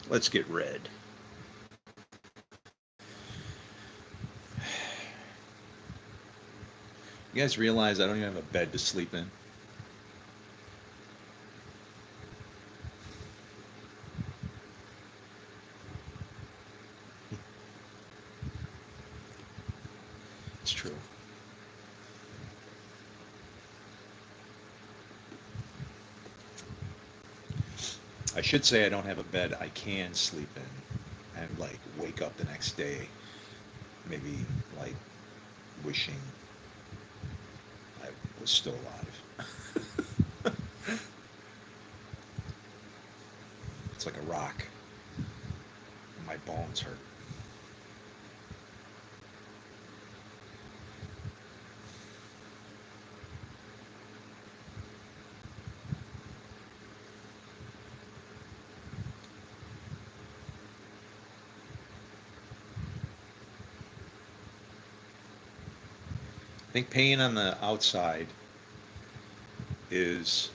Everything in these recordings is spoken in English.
Let's get red. You guys realize I don't even have a bed to sleep in? It's true. I should say I don't have a bed I can sleep in and like wake up the next day, maybe like wishing I was still alive. It's like a rock. My bones hurt. I think pain on the outside is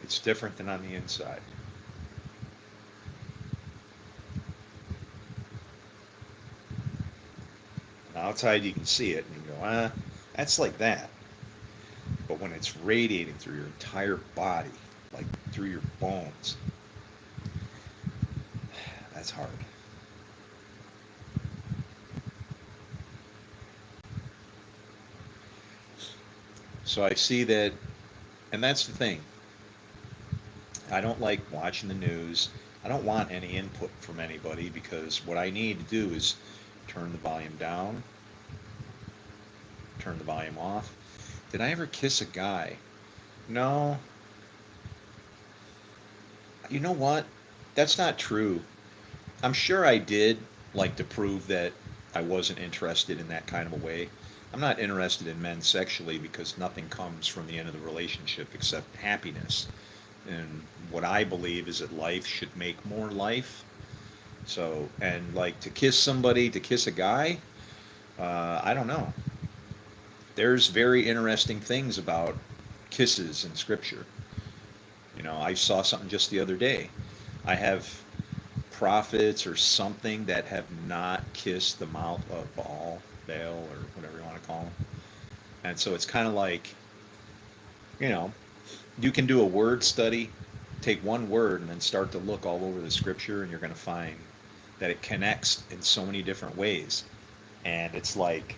it's different than on the inside. On the outside you can see it and you go, that's like that. But when it's radiating through your entire body, like through your bones, that's hard. So I see that, and that's the thing. I don't like watching the news. I don't want any input from anybody because what I need to do is turn the volume down, turn the volume off. Did I ever kiss a guy? No. You know what? That's not true. I'm sure I did, like to prove that I wasn't interested in that kind of a way. I'm not interested in men sexually because nothing comes from the end of the relationship except happiness. And what I believe is that life should make more life. So, and like to kiss somebody, to kiss a guy, I don't know. There's very interesting things about kisses in scripture. You know, I saw something just the other day. I have prophets or something that have not kissed the mouth of Baal, or whatever you want to call him. And so it's kind of like, you know, you can do a word study, take one word, and then start to look all over the scripture, and you're going to find that it connects in so many different ways. And it's like,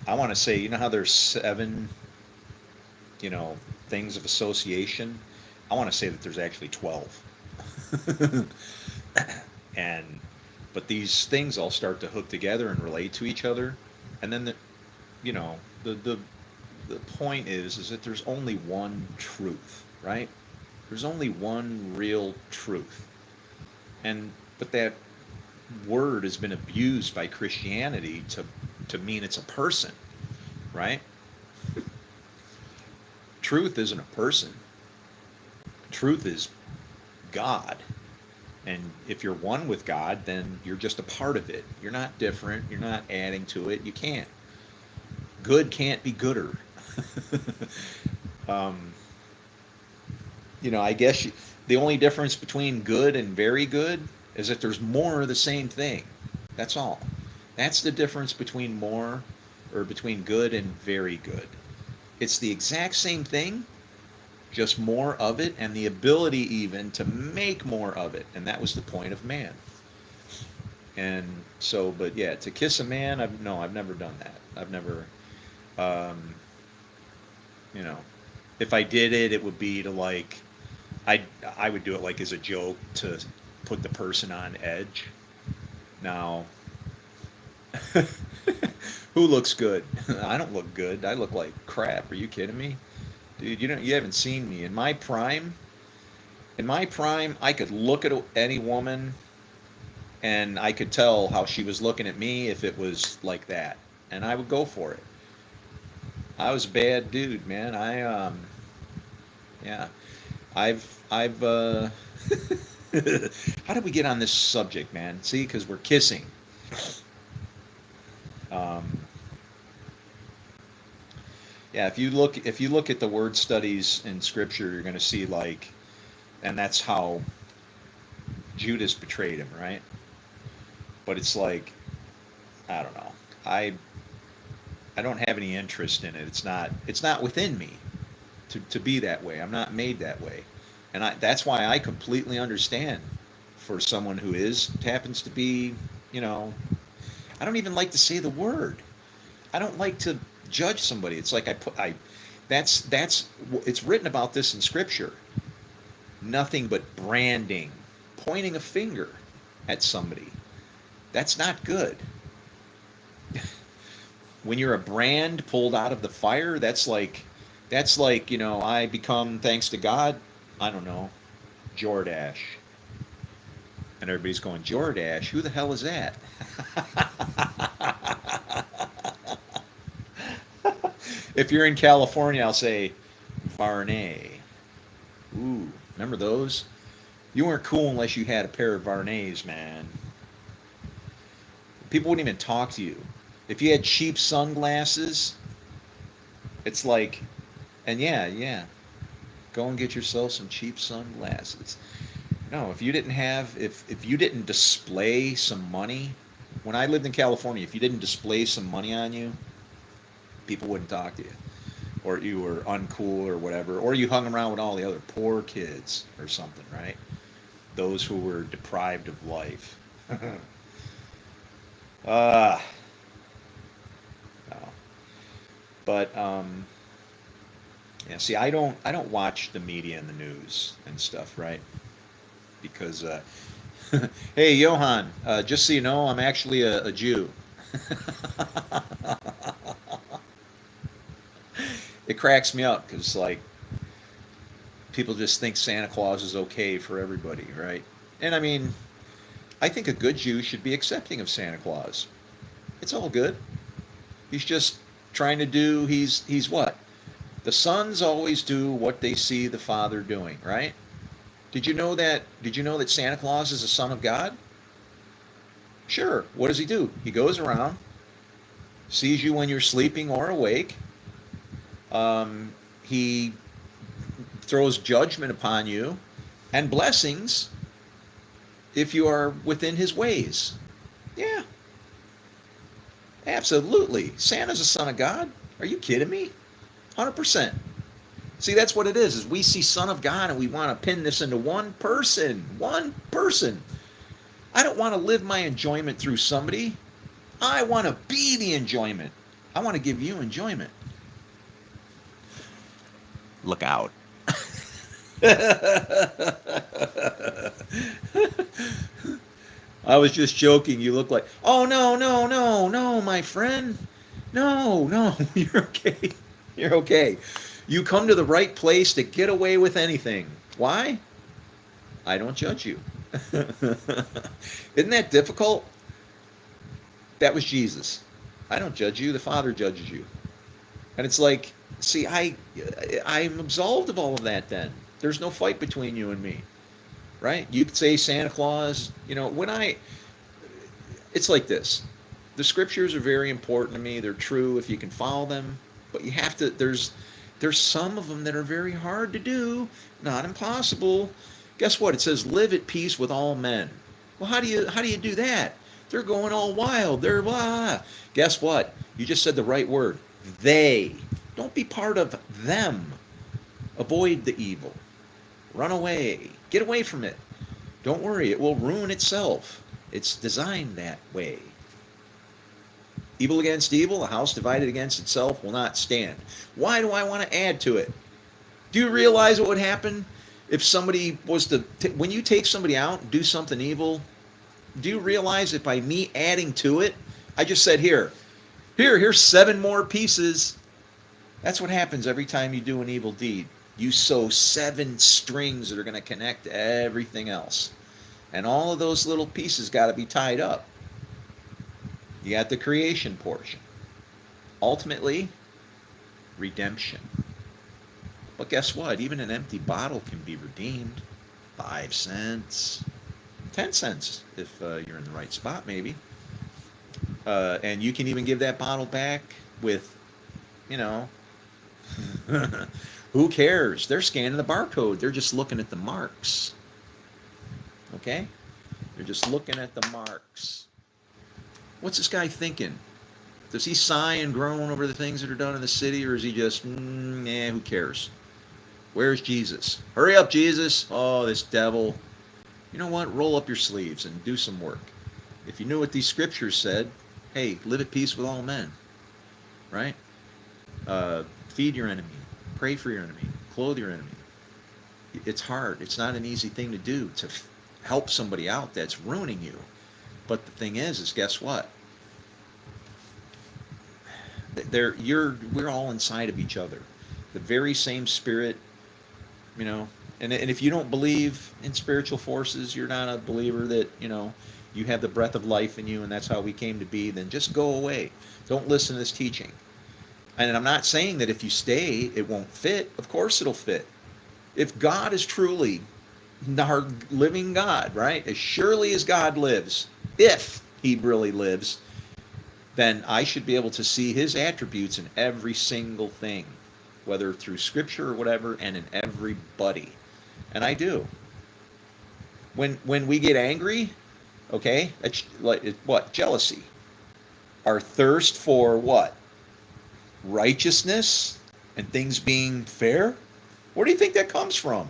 I want to say, you know how there's seven, you know, things of association? I want to say that there's actually 12. And but these things all start to hook together and relate to each other, and then you know the point is that there's only one truth, right? There's only one real truth, and but that word has been abused by Christianity to mean it's a person, right? Truth isn't a person. Truth is God. And if you're one with God, then you're just a part of it. You're not different. You're not adding to it. You can't. Good can't be gooder. um, you know, I guess the only difference between good and very good is that there's more of the same thing. That's all. That's the difference between more or between good and very good. It's the exact same thing, just more of it and the ability even to make more of it. And that was the point of man. And so, but yeah, to kiss a man, I've never done that. I've never, um, you know, if I did it, it would be to like, I I would do it like as a joke to put the person on edge. Now, who looks good? I don't look good. I look like crap. Are you kidding me? Dude, you haven't seen me. In my prime, I could look at any woman and I could tell how she was looking at me if it was like that. And I would go for it. I was a bad dude, man. Yeah. I've how did we get on this subject, man? See, because we're kissing. Um, yeah, if you look at the word studies in scripture, you're going to see like, and that's how Judas betrayed him, right? But it's like, I don't know. I I don't have any interest in it. It's not within me to be that way. I'm not made that way. And that's why I completely understand for someone who happens to be, you know, I don't even like to say the word. I don't like to judge somebody. It's like that's it's written about this in scripture. Nothing but branding, pointing a finger at somebody. That's not good. When you're a brand pulled out of the fire, that's like, I become, thanks to God, I don't know, Jordash. And everybody's going, Jordash, who the hell is that? If you're in California, I'll say Varney. Ooh, remember those? You weren't cool unless you had a pair of Varnays, man. People wouldn't even talk to you. If you had cheap sunglasses, it's like, and yeah, go and get yourself some cheap sunglasses. No, if you didn't display some money, when I lived in California, if you didn't display some money on you, people wouldn't talk to you, or you were uncool or whatever, or you hung around with all the other poor kids or something, right? Those who were deprived of life. uh, no. But yeah. See, I don't watch the media and the news and stuff, right? Because hey, Johan, just so you know, I'm actually a Jew. It cracks me up because like people just think Santa Claus is okay for everybody, right? And I mean, I think a good Jew should be accepting of Santa Claus. It's all good. He's just trying to do. He's what? The sons always do what they see the father doing, right? Did you know that? Did you know that Santa Claus is a son of God? Sure. What does he do? He goes around, sees you when you're sleeping or awake. He throws judgment upon you and blessings if you are within his ways. Yeah, absolutely. Santa's a son of God. Are you kidding me? 100%. See, that's what it is we see son of God and we want to pin this into one person. One person. I don't want to live my enjoyment through somebody. I want to be the enjoyment. I want to give you enjoyment. Look out. I was just joking. You look like, oh, no, no, no, no, my friend. No, no, you're okay. You're okay. You come to the right place to get away with anything. Why? I don't judge you. Isn't that difficult? That was Jesus. I don't judge you. The Father judges you. And it's like, see, I'm absolved of all of that then. There's no fight between you and me. Right? You could say Santa Claus, it's like this. The scriptures are very important to me. They're true if you can follow them, but you have to there's some of them that are very hard to do, not impossible. Guess what? It says live at peace with all men. Well, how do you do that? They're going all wild. They're blah. Guess what? You just said the right word. They. Don't be part of them. Avoid the evil. Run away. Get away from it. Don't worry, it will ruin itself. It's designed that way. Evil against evil, a house divided against itself will not stand. Why do I want to add to it? Do you realize what would happen if somebody was to, when you take somebody out and do something evil, do you realize that by me adding to it, I just said, here's 7 more pieces. That's what happens every time you do an evil deed. You sew 7 strings that are going to connect to everything else. And all of those little pieces got to be tied up. You got the creation portion. Ultimately, redemption. But guess what? Even an empty bottle can be redeemed. 5 cents. 10 cents if you're in the right spot, maybe. And you can even give that bottle back with, who cares? They're scanning the barcode. They're just looking at the marks. Okay? They're just looking at the marks. What's this guy thinking? Does he sigh and groan over the things that are done in the city, or is he just, who cares? Where's Jesus? Hurry up, Jesus. Oh, this devil. You know what? Roll up your sleeves and do some work. If you knew what these scriptures said, hey, live at peace with all men, right? Feed your enemy. Pray for your enemy. Clothe your enemy. It's hard. It's not an easy thing to do, to help somebody out that's ruining you. But the thing is guess what? We're all inside of each other. The very same spirit, you know. And if you don't believe in spiritual forces, you're not a believer that, you have the breath of life in you and that's how we came to be, then just go away. Don't listen to this teaching. And I'm not saying that if you stay, it won't fit. Of course it'll fit. If God is truly our living God, right? As surely as God lives, if he really lives, then I should be able to see his attributes in every single thing, whether through scripture or whatever, and in everybody. And I do. When we get angry, okay, that's like what? Jealousy. Our thirst for what? Righteousness and things being fair? Where do you think that comes from?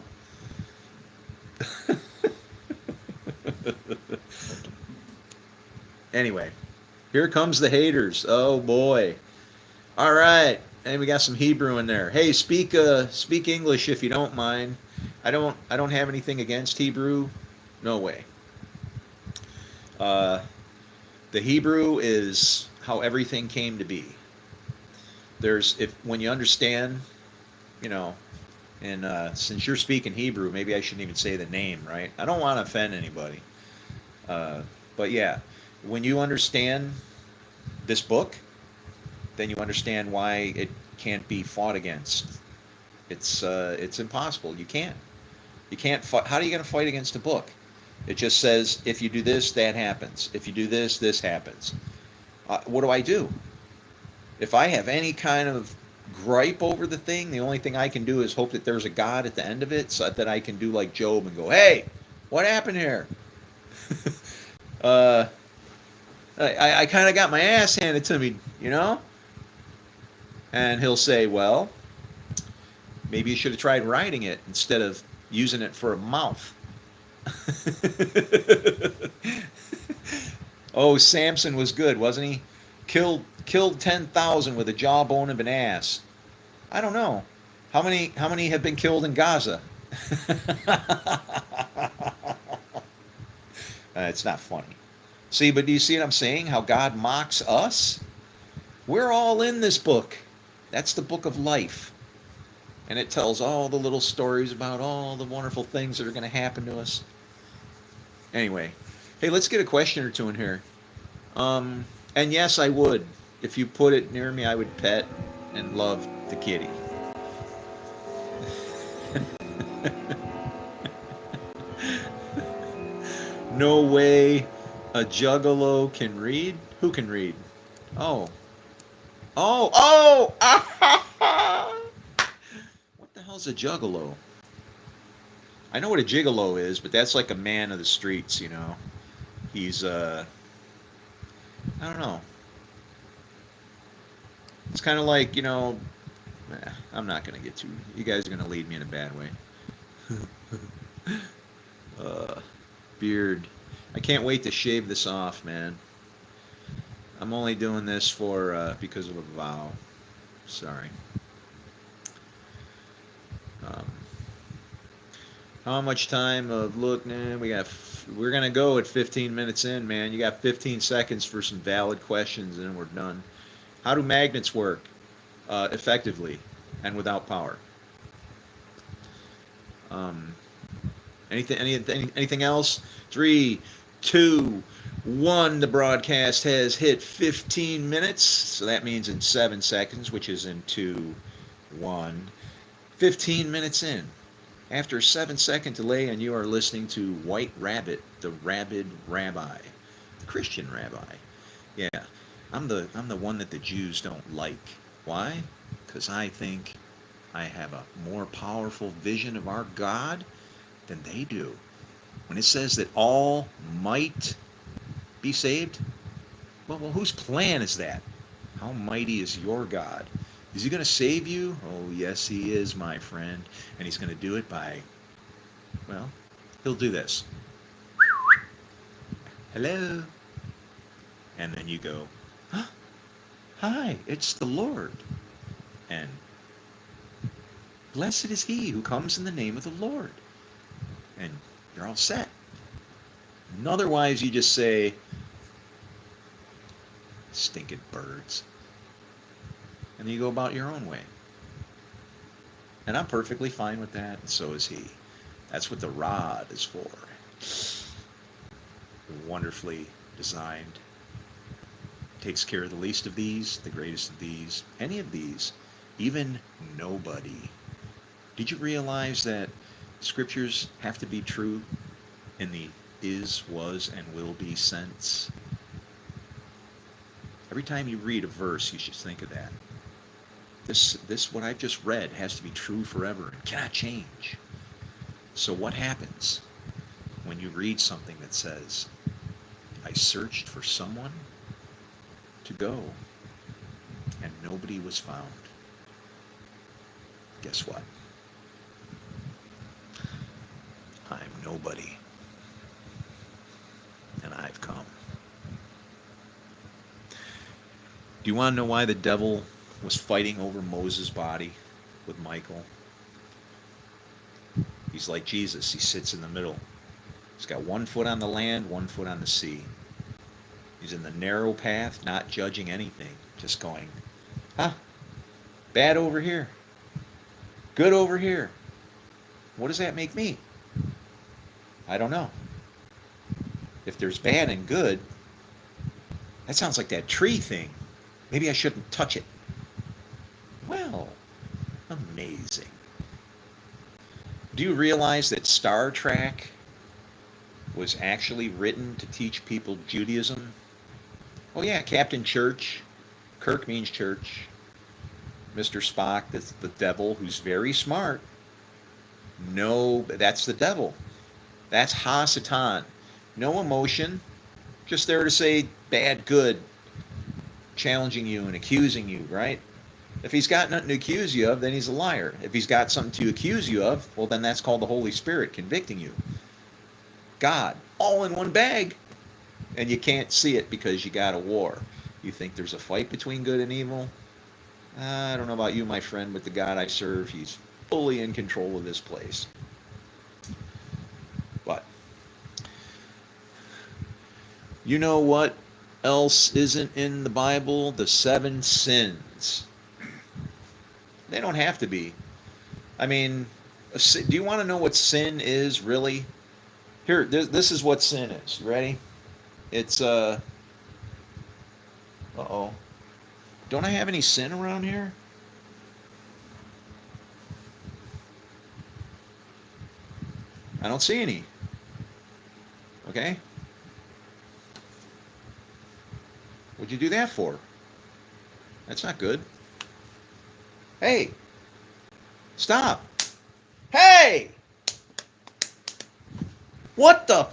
Anyway, here comes the haters. Oh boy. All right. And we got some Hebrew in there. Hey, speak English if you don't mind. I don't have anything against Hebrew. No way. The Hebrew is how everything came to be. When you understand, and since you're speaking Hebrew, maybe I shouldn't even say the name, right? I don't want to offend anybody. But yeah, when you understand this book, then you understand why it can't be fought against. It's impossible. You can't. You can't fight. How are you going to fight against a book? It just says, if you do this, that happens. If you do this, this happens. What do? If I have any kind of gripe over the thing, the only thing I can do is hope that there's a God at the end of it, so that I can do like Job and go, hey, what happened here? I kind of got my ass handed to me, And he'll say, well, maybe you should have tried writing it instead of using it for a mouth. Oh, Samson was good, wasn't he? Killed 10,000 with a jawbone of an ass. I don't know. How many have been killed in Gaza? It's not funny. See, but do you see what I'm saying? How God mocks us? We're all in this book. That's the book of life. And it tells all the little stories about all the wonderful things that are going to happen to us. Anyway, hey, let's get a question or two in here. And yes, I would. If you put it near me, I would pet and love the kitty. No way a juggalo can read? Who can read? Oh. What the hell's a juggalo? I know what a gigolo is, but that's like a man of the streets, He's, I don't know. It's kind of like, I'm not going to get too, you guys are going to lead me in a bad way. Beard. I can't wait to shave this off, man. I'm only doing this because of a vow. Sorry. How much time of look? Nah, we're gonna go at 15 minutes in, man. You got 15 seconds for some valid questions, and then we're done. How do magnets work effectively and without power? Anything else? 3, 2, 1. The broadcast has hit 15 minutes, so that means in 7 seconds, which is in 2, 1. 15 minutes in. After a 7-second delay, and you are listening to White Rabbit, the Rabid Rabbi, the Christian rabbi. Yeah, I'm the one that the Jews don't like. Why? Because I think I have a more powerful vision of our God than they do. When it says that all might be saved, well, whose plan is that? How mighty is your God? Is he going to save you? Oh, yes, he is, my friend. And he's going to do it by, well, he'll do this. Hello. And then you go, huh? Hi, it's the Lord. And blessed is he who comes in the name of the Lord. And you're all set. And otherwise, you just say, stinking birds. And then you go about your own way. And I'm perfectly fine with that, and so is he. That's what the rod is for. Wonderfully designed. Takes care of the least of these, the greatest of these, any of these, even nobody. Did you realize that scriptures have to be true in the is, was, and will be sense? Every time you read a verse, you should think of that. This what I've just read has to be true forever and cannot change. So what happens when you read something that says, I searched for someone to go, and nobody was found? Guess what? I'm nobody, and I've come. Do you want to know why the devil was fighting over Moses' body with Michael? He's like Jesus. He sits in the middle. He's got 1 foot on the land, 1 foot on the sea. He's in the narrow path, not judging anything, just going, huh? Bad over here. Good over here. What does that make me? I don't know. If there's bad and good, that sounds like that tree thing. Maybe I shouldn't touch it. Well, amazing. Do you realize that Star Trek was actually written to teach people Judaism? Oh yeah, Captain Church. Kirk means church. Mr. Spock, that's the devil, who's very smart. No, that's the devil. That's Ha-Satan. No emotion, just there to say bad, good, challenging you and accusing you, right? If he's got nothing to accuse you of, then he's a liar. If he's got something to accuse you of, well, then that's called the Holy Spirit convicting you. God, all in one bag, and you can't see it because you got a war. You think there's a fight between good and evil? I don't know about you, my friend, but the God I serve, he's fully in control of this place. But you know what else isn't in the Bible? The 7 sins. They don't have to be. I mean, do you want to know what sin is, really? Here, this is what sin is. You ready? It's, uh-oh. Don't I have any sin around here? I don't see any. Okay? What'd you do that for? That's not good. Hey! Stop! Hey! What the?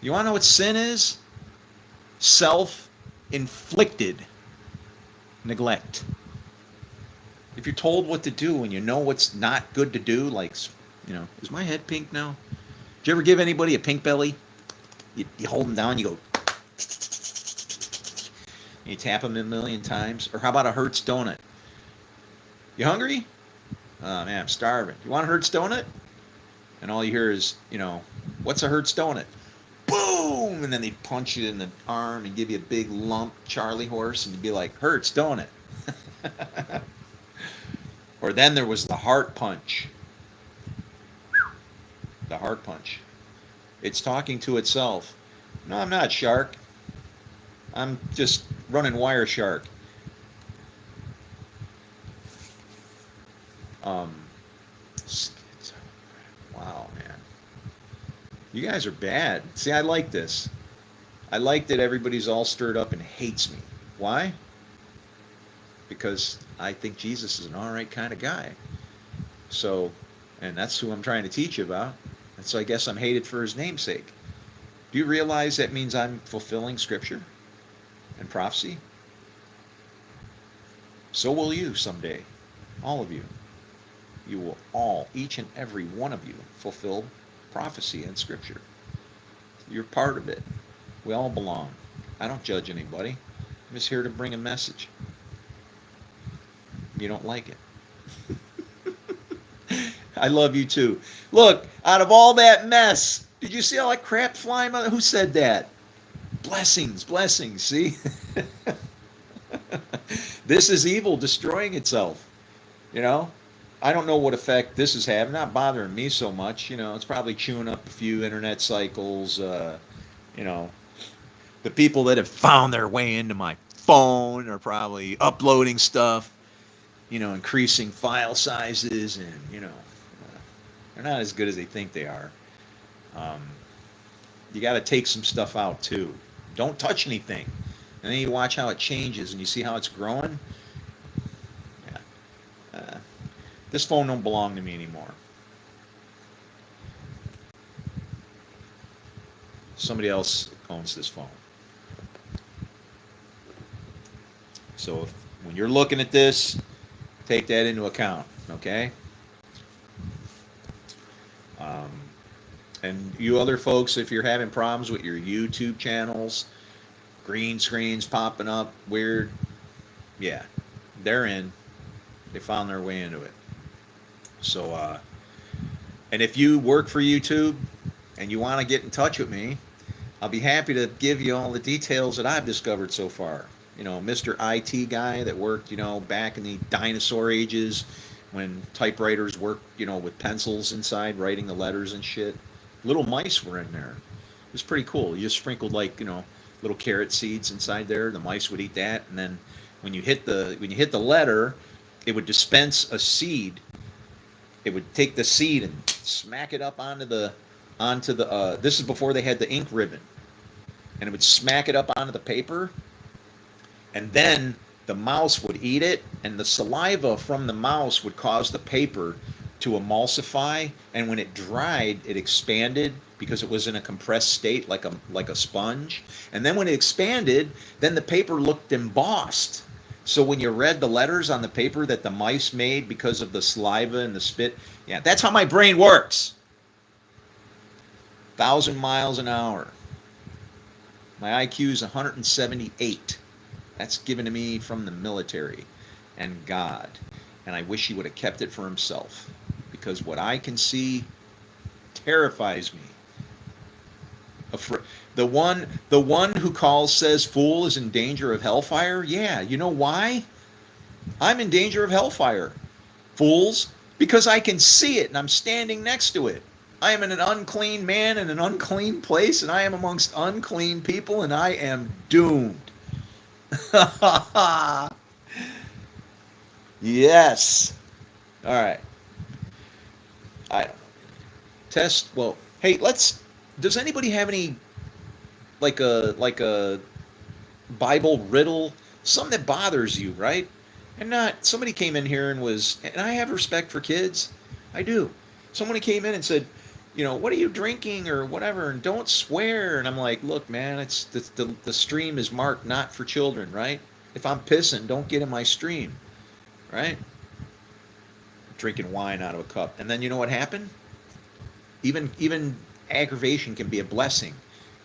You want to know what sin is? Self-inflicted neglect. If you're told what to do and you know what's not good to do, like, you know, is my head pink now? Did you ever give anybody a pink belly? You hold them down, you go, you tap them a million times. Or how about a Hertz donut? You hungry? Oh man, I'm starving. You want a Hertz donut? And all you hear is, you know, what's a Hertz donut? Boom! And then they punch you in the arm and give you a big lump, Charlie horse, and you'd be like, Hertz donut. Or then there was the heart punch. The heart punch. It's talking to itself. No, I'm not, shark. I'm just running wire shark. Wow, man. You guys are bad. See, I like this. I like that everybody's all stirred up and hates me. Why? Because I think Jesus is an all right kind of guy. So, and that's who I'm trying to teach you about. So I guess I'm hated for his namesake. Do you realize that means I'm fulfilling scripture and prophecy? So will you someday. All of you. You will all, each and every one of you, fulfill prophecy and scripture. You're part of it. We all belong. I don't judge anybody. I'm just here to bring a message. You don't like it. I love you too. Look, out of all that mess, did you see all that crap flying out? Who said that? Blessings, blessings, see? This is evil destroying itself. You know? I don't know what effect this is having. Not bothering me so much. You know, it's probably chewing up a few internet cycles. You know, the people that have found their way into my phone are probably uploading stuff. You know, increasing file sizes, and they're not as good as they think they are. Um, you got to take some stuff out too. Don't touch anything, and then you watch how it changes, and you see how it's growing. Yeah. This phone don't belong to me anymore. Somebody else owns this phone. So when you're looking at this, take that into account, okay? Um, and you other folks, if you're having problems with your YouTube channels, green screens popping up, weird, yeah, they're in. They found their way into it. So, and if you work for YouTube and you want to get in touch with me, I'll be happy to give you all the details that I've discovered so far. You know, Mr. IT guy that worked, back in the dinosaur ages when typewriters worked, with pencils inside, writing the letters and shit. Little mice were in there. It was pretty cool. You just sprinkled little carrot seeds inside there. The mice would eat that, and then when you hit the letter, it would dispense a seed. It would take the seed and smack it up onto the this is before they had the ink ribbon, and it would smack it up onto the paper, and then the mouse would eat it, and the saliva from the mouse would cause the paper to emulsify, and when it dried, it expanded because it was in a compressed state like a sponge. And then when it expanded, then the paper looked embossed. So when you read the letters on the paper that the mice made because of the saliva and the spit, yeah, that's how my brain works. 1,000 miles an hour. My IQ is 178. That's given to me from the military and God. And I wish he would have kept it for himself, because what I can see terrifies me. The one who calls says fool is in danger of hellfire. Yeah, you know why? I'm in danger of hellfire, fools, because I can see it and I'm standing next to it. I am an unclean man in an unclean place, and I am amongst unclean people, and I am doomed. Yes. All right. I don't know. Test. Well, hey, does anybody have any like a Bible riddle, something that bothers you, right? And not somebody came in here and I have respect for kids. I do. Somebody came in and said, what are you drinking or whatever, and don't swear. And I'm like, look, man, it's the stream is marked not for children, right? If I'm pissing, don't get in my stream, right? Drinking wine out of a cup. And then you know what happened? Even aggravation can be a blessing.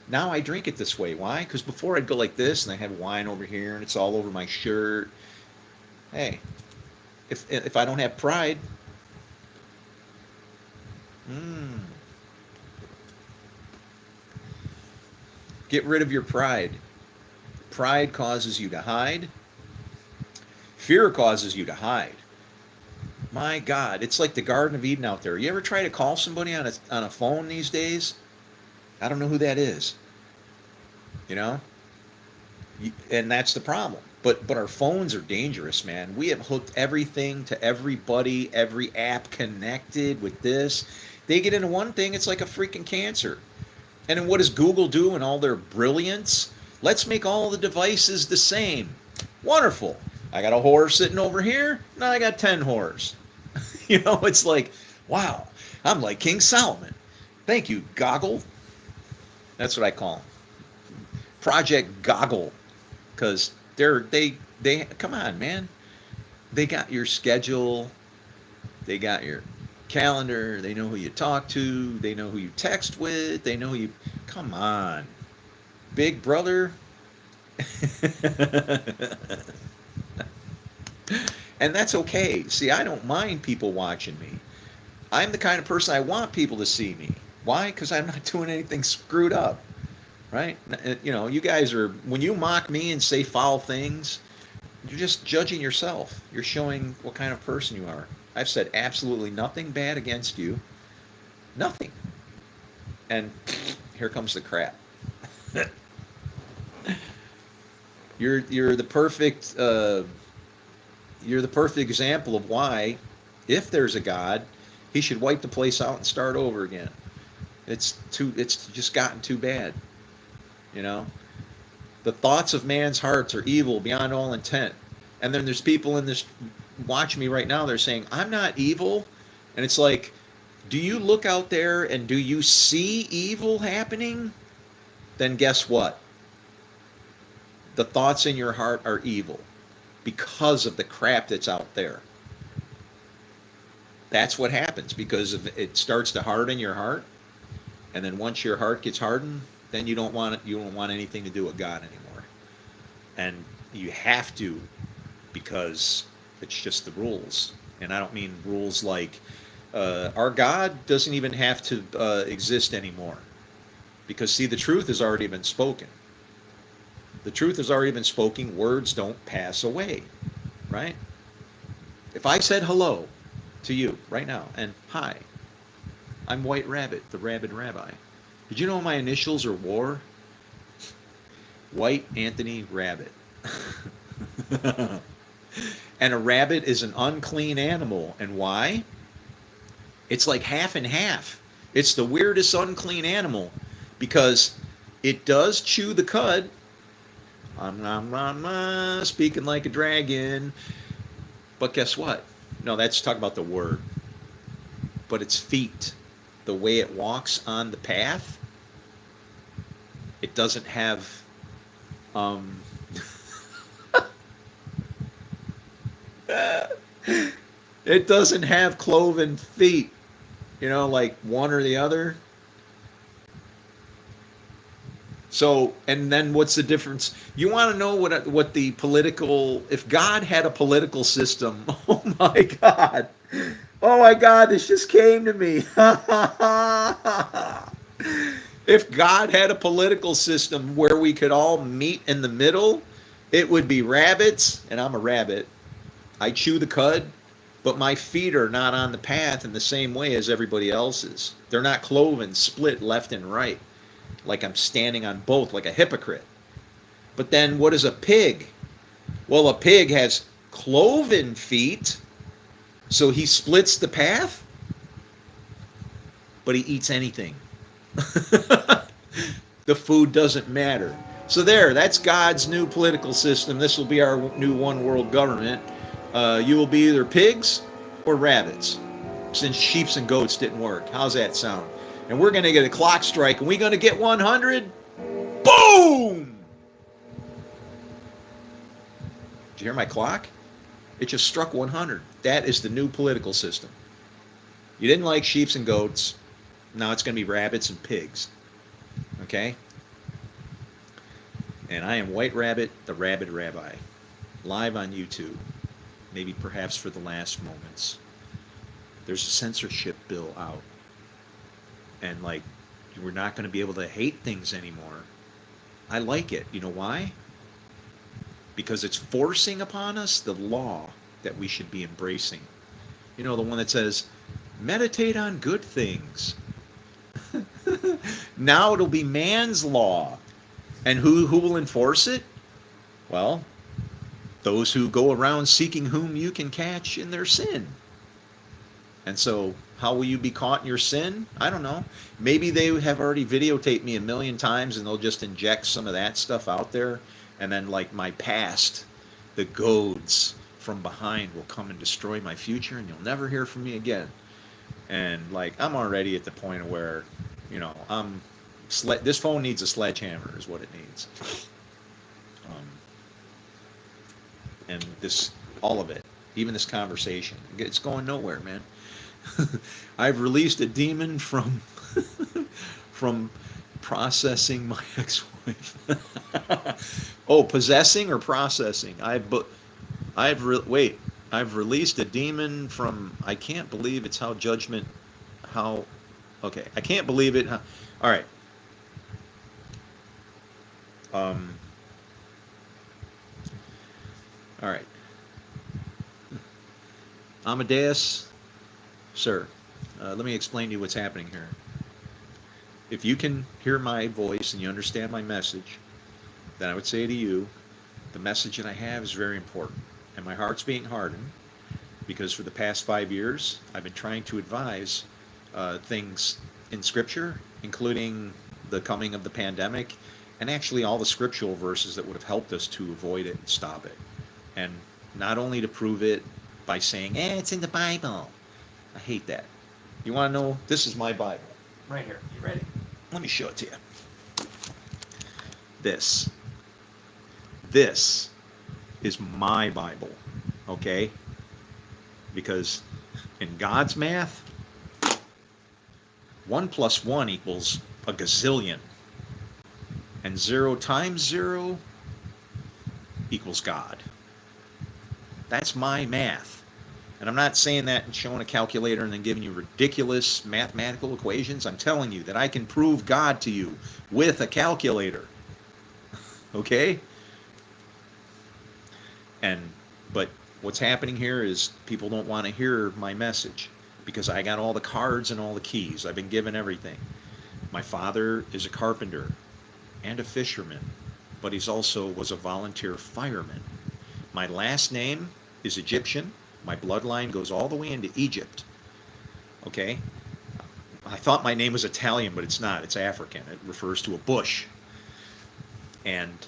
Now I drink it this way. Why? Because before I'd go like this and I have wine over here and it's all over my shirt. Hey, if I don't have pride, get rid of your pride. Pride causes you to hide. Fear causes you to hide. My God, it's like the Garden of Eden out there. You ever try to call somebody on a phone these days? I don't know who that is. And that's the problem. But our phones are dangerous, man. We have hooked everything to everybody, every app connected with this. They get into one thing, it's like a freaking cancer. And then what does Google do in all their brilliance? Let's make all the devices the same. Wonderful. I got a whore sitting over here. Now I got 10 whores. It's like, wow, I'm like King Solomon. Thank you, Goggle. That's what I call them. Project Goggle, because they come on, man. They got your schedule. They got your calendar. They know who you talk to. They know who you text with. They know who you. Come on, Big Brother. And that's okay. See, I don't mind people watching me. I'm the kind of person I want people to see me. Why? Because I'm not doing anything screwed up, right? You know, you guys are, when you mock me and say foul things, you're just judging yourself. You're showing what kind of person you are. I've said absolutely nothing bad against you. Nothing. And here comes the crap. You're the perfect you're the perfect example of why, if there's a God, he should wipe the place out and start over again. It's just gotten too bad. You know? The thoughts of man's hearts are evil beyond all intent. And then there's people in this watching me right now, they're saying, I'm not evil. And it's like, do you look out there and do you see evil happening? Then guess what? The thoughts in your heart are evil because of the crap that's out there. That's what happens because it starts to harden your heart, and then once your heart gets hardened, then you don't want it. You don't want anything to do with God anymore, and you have to, because it's just the rules. And I don't mean rules like our God doesn't even have to exist anymore, because see, the truth has already been spoken. The truth has already been spoken. Words don't pass away, right? If I said hello to you right now and hi, I'm White Rabbit, the Rabid Rabbi. Did you know my initials are WAR? White Anthony Rabbit. And a rabbit is an unclean animal. And why? It's like half and half. It's the weirdest unclean animal because it does chew the cud. Speaking like a dragon. But guess what? No, that's talking about the word. But its feet, the way it walks on the path, it doesn't have it doesn't have cloven feet, you know, like one or the other. So, and then what's the difference? You want to know what the political, if God had a political system, oh my God, this just came to me. If God had a political system where we could all meet in the middle, it would be rabbits, and I'm a rabbit. I chew the cud, but my feet are not on the path in the same way as everybody else's. They're not cloven, split left and right, like I'm standing on both, like a hypocrite. But then what is a pig? Well, a pig has cloven feet, so he splits the path, but he eats anything. The food doesn't matter. So that's God's new political system. This will be our new one world government. You will be either pigs or rabbits, since sheeps and goats didn't work. How's that sound? And we're going to get a clock strike, and we're going to get 100. Boom! Did you hear my clock? It just struck 100. That is the new political system. You didn't like sheeps and goats. Now it's going to be rabbits and pigs. Okay? And I am White Rabbit, the Rabid Rabbi, live on YouTube. Maybe perhaps for the last moments. There's a censorship bill out. And like, we're not going to be able to hate things anymore. I like it. You know why? Because it's forcing upon us the law that we should be embracing. You know, the one that says, meditate on good things. Now it'll be man's law. And who will enforce it? Well, those who go around seeking whom you can catch in their sin. And so, how will you be caught in your sin? I don't know. Maybe they have already videotaped me 1,000,000 times and they'll just inject some of that stuff out there. And then, like my past, the goads from behind will come and destroy my future and you'll never hear from me again. And, like, I'm already at the point of where You know, this phone needs a sledgehammer, is what it needs. Um, and this, all of it, even this conversation, it's going nowhere, man. I've released a demon from from processing my ex-wife. Oh, possessing or processing? Wait. I've released a demon from. I can't believe it's how judgment. How? Okay, I can't believe it. All right. Um. All right. Amadeus, sir. Let me explain to you what's happening here. If you can hear my voice and you understand my message, then I would say to you, the message that I have is very important. And my heart's being hardened because for the past 5 years, I've been trying to advise things in Scripture, including the coming of the pandemic, and actually all the scriptural verses that would have helped us to avoid it and stop it. And not only to prove it by saying, it's in the Bible. I hate that. You want to know? This is my Bible. Right here. You ready? Let me show it to you. This is my Bible, okay? Because in God's math, 1 plus 1 equals a gazillion. And 0 times 0 equals God. That's my math. And I'm not saying that and showing a calculator and then giving you ridiculous mathematical equations. I'm telling you that I can prove God to you with a calculator. Okay? But what's happening here is people don't want to hear my message because I got all the cards and all the keys. I've been given everything. My father is a carpenter and a fisherman, but he's also was a volunteer fireman. My last name is Egyptian. My bloodline goes all the way into Egypt. Okay? I thought my name was Italian, but it's not. It's African. It refers to a bush. And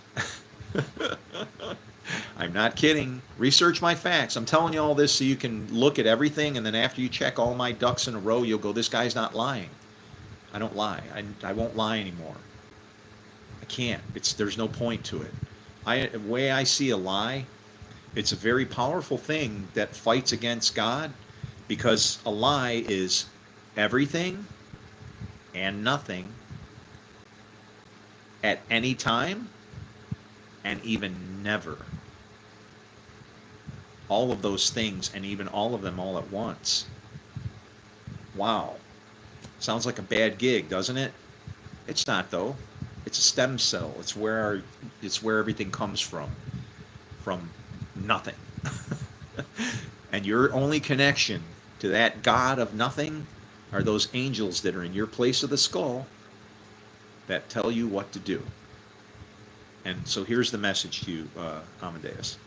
I'm not kidding. Research my facts. I'm telling you all this so you can look at everything, and then after you check all my ducks in a row, you'll go, this guy's not lying. I don't lie. I won't lie anymore. I can't. There's no point to it. The way I see a lie, it's a very powerful thing that fights against God, because a lie is everything and nothing at any time and even never. All of those things and even all of them all at once. Wow. Sounds like a bad gig, doesn't it? It's not, though. It's a stem cell. It's where everything comes from nothing. And your only connection to that God of nothing are those angels that are in your place of the skull that tell you what to do. And so here's the message to you, Amadeus.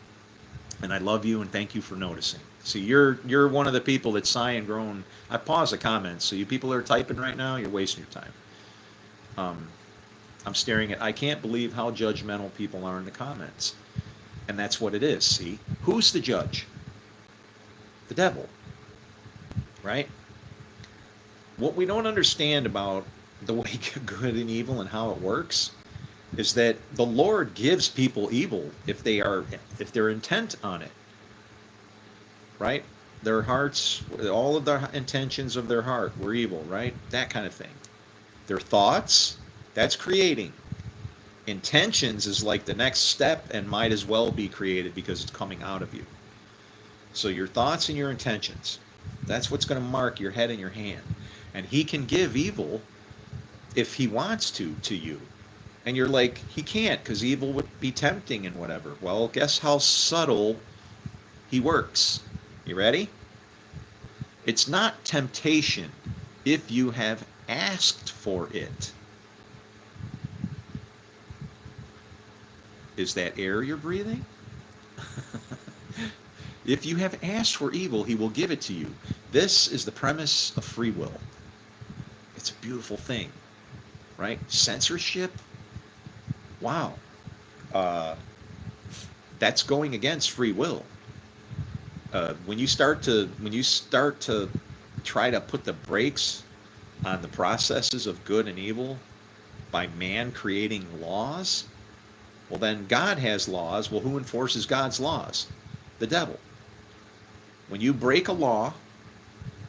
And I love you and thank you for noticing. See, you're one of the people that sigh and groan. I pause the comments, so you people that are typing right now, you're wasting your time. I'm staring at, I can't believe how judgmental people are in the comments. And that's what it is, see? Who's the judge? The devil, right? What we don't understand about the way good and evil and how it works is that the Lord gives people evil if they're intent on it, right? Their hearts, all of the intentions of their heart were evil, right? That kind of thing. Their thoughts, that's creating. Intentions is like the next step and might as well be created because it's coming out of you. So your thoughts and your intentions, that's what's going to mark your head and your hand. And he can give evil if he wants to you. And you're like, he can't because evil would be tempting and whatever. Well, guess how subtle he works. You ready? It's not temptation if you have asked for it. Is that air you're breathing? If you have asked for evil, he will give it to you. This is the premise of free will. It's a beautiful thing, right? Censorship? Wow. That's going against free will. When you start to try to put the brakes on the processes of good and evil by man creating laws, well, then God has laws. Well, who enforces God's laws? The devil. When you break a law,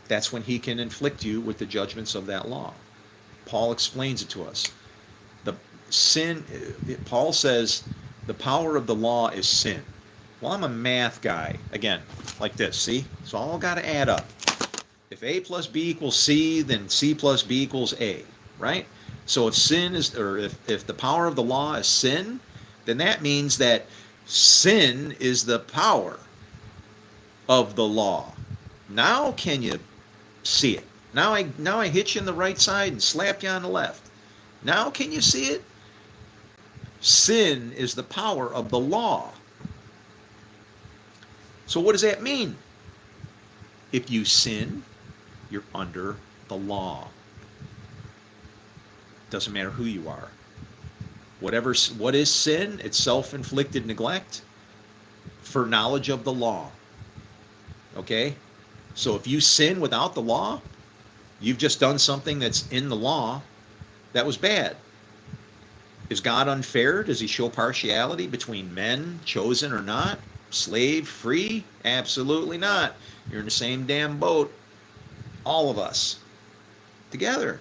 that's when he can inflict you with the judgments of that law. Paul explains it to us. The sin, Paul says, the power of the law is sin. Well, I'm a math guy. Again, like this, see? It's all got to add up. If A plus B equals C, then C plus B equals A, right? So if sin is, or if the power of the law is sin, then that means that sin is the power of the law. Now can you see it? Now I hit you in the right side and slap you on the left. Now can you see it? Sin is the power of the law. So what does that mean? If you sin, you're under the law. Doesn't matter who you are. What is sin? It's self-inflicted neglect for knowledge of the law. Okay? So if you sin without the law, you've just done something that's in the law that was bad. Is God unfair? Does he show partiality between men, chosen or not? Slave, free? Absolutely not. You're in the same damn boat. All of us. Together.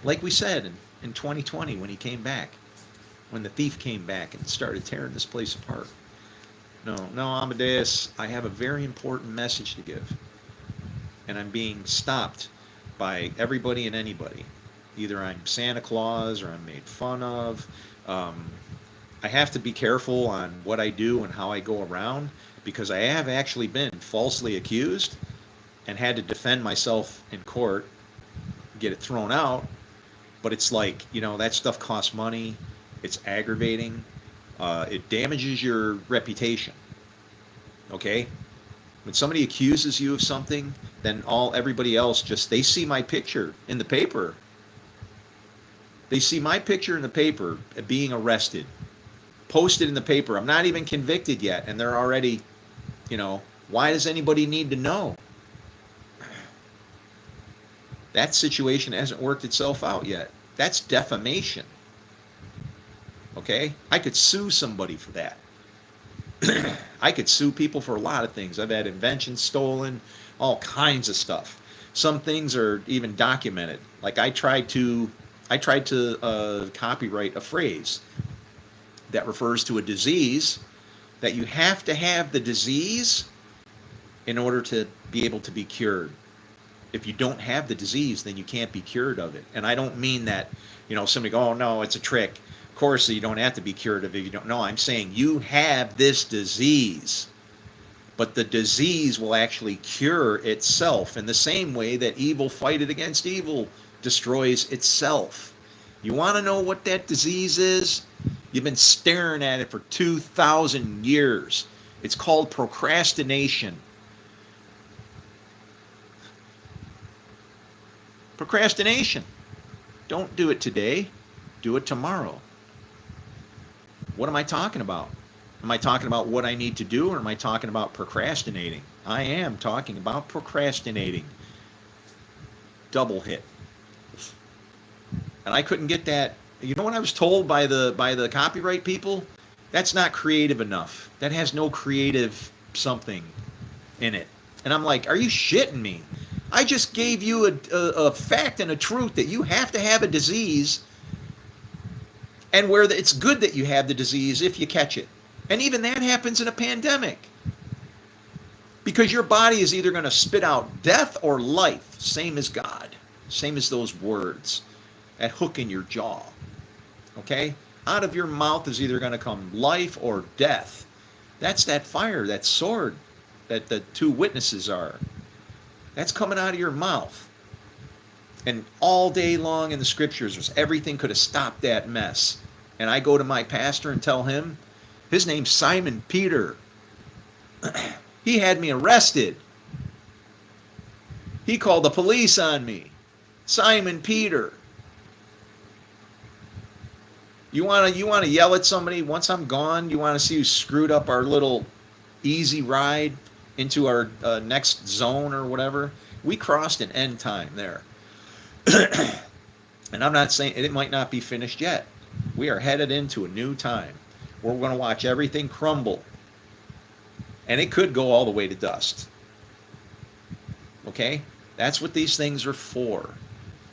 Like we said in 2020 when he came back. When the thief came back and started tearing this place apart. No, Amadeus, I have a very important message to give. And I'm being stopped by everybody and anybody. Either I'm Santa Claus or I'm made fun of. I have to be careful on what I do and how I go around because I have actually been falsely accused and had to defend myself in court, get it thrown out. But it's like, that stuff costs money. It's aggravating. It damages your reputation. Okay? When somebody accuses you of something, then everybody else they see my picture in the paper. They see my picture in the paper being arrested, posted in the paper. I'm not even convicted yet, and they're already, why does anybody need to know? That situation hasn't worked itself out yet. That's defamation. Okay? I could sue somebody for that. I could sue people for a lot of things. I've had inventions stolen, all kinds of stuff. Some things are even documented. Like I tried to copyright a phrase that refers to a disease that you have to have the disease in order to be able to be cured. If you don't have the disease, then you can't be cured of it. And I don't mean that, somebody go, oh no, it's a trick. Of course, you don't have to be cured of it if you don't know. I'm saying you have this disease, but the disease will actually cure itself in the same way that evil fighting against evil destroys itself. You want to know what that disease is? You've been staring at it for 2,000 years. It's called procrastination. Procrastination. Don't do it today. Do it tomorrow. What am I talking about? Am I talking about what I need to do, or am I talking about procrastinating? I am talking about procrastinating. Double hit. And I couldn't get that. You know what I was told by the copyright people? That's not creative enough. That has no creative something in it. And I'm like, are you shitting me? I just gave you a fact and a truth that you have to have a disease, and where it's good that you have the disease if you catch it. And even that happens in a pandemic. Because your body is either going to spit out death or life, same as God, same as those words, that hook in your jaw. Okay? Out of your mouth is either going to come life or death. That's that fire, that sword that the two witnesses are. That's coming out of your mouth. And all day long in the scriptures, everything could have stopped that mess. And I go to my pastor and tell him, his name's Simon Peter. He had me arrested. He called the police on me. Simon Peter. You want to yell at somebody once I'm gone? You want to see who screwed up our little easy ride into our next zone or whatever? We crossed an end time there. And I'm not saying it might not be finished yet. We are headed into a new time where we're going to watch everything crumble. And it could go all the way to dust. Okay? That's what these things are for.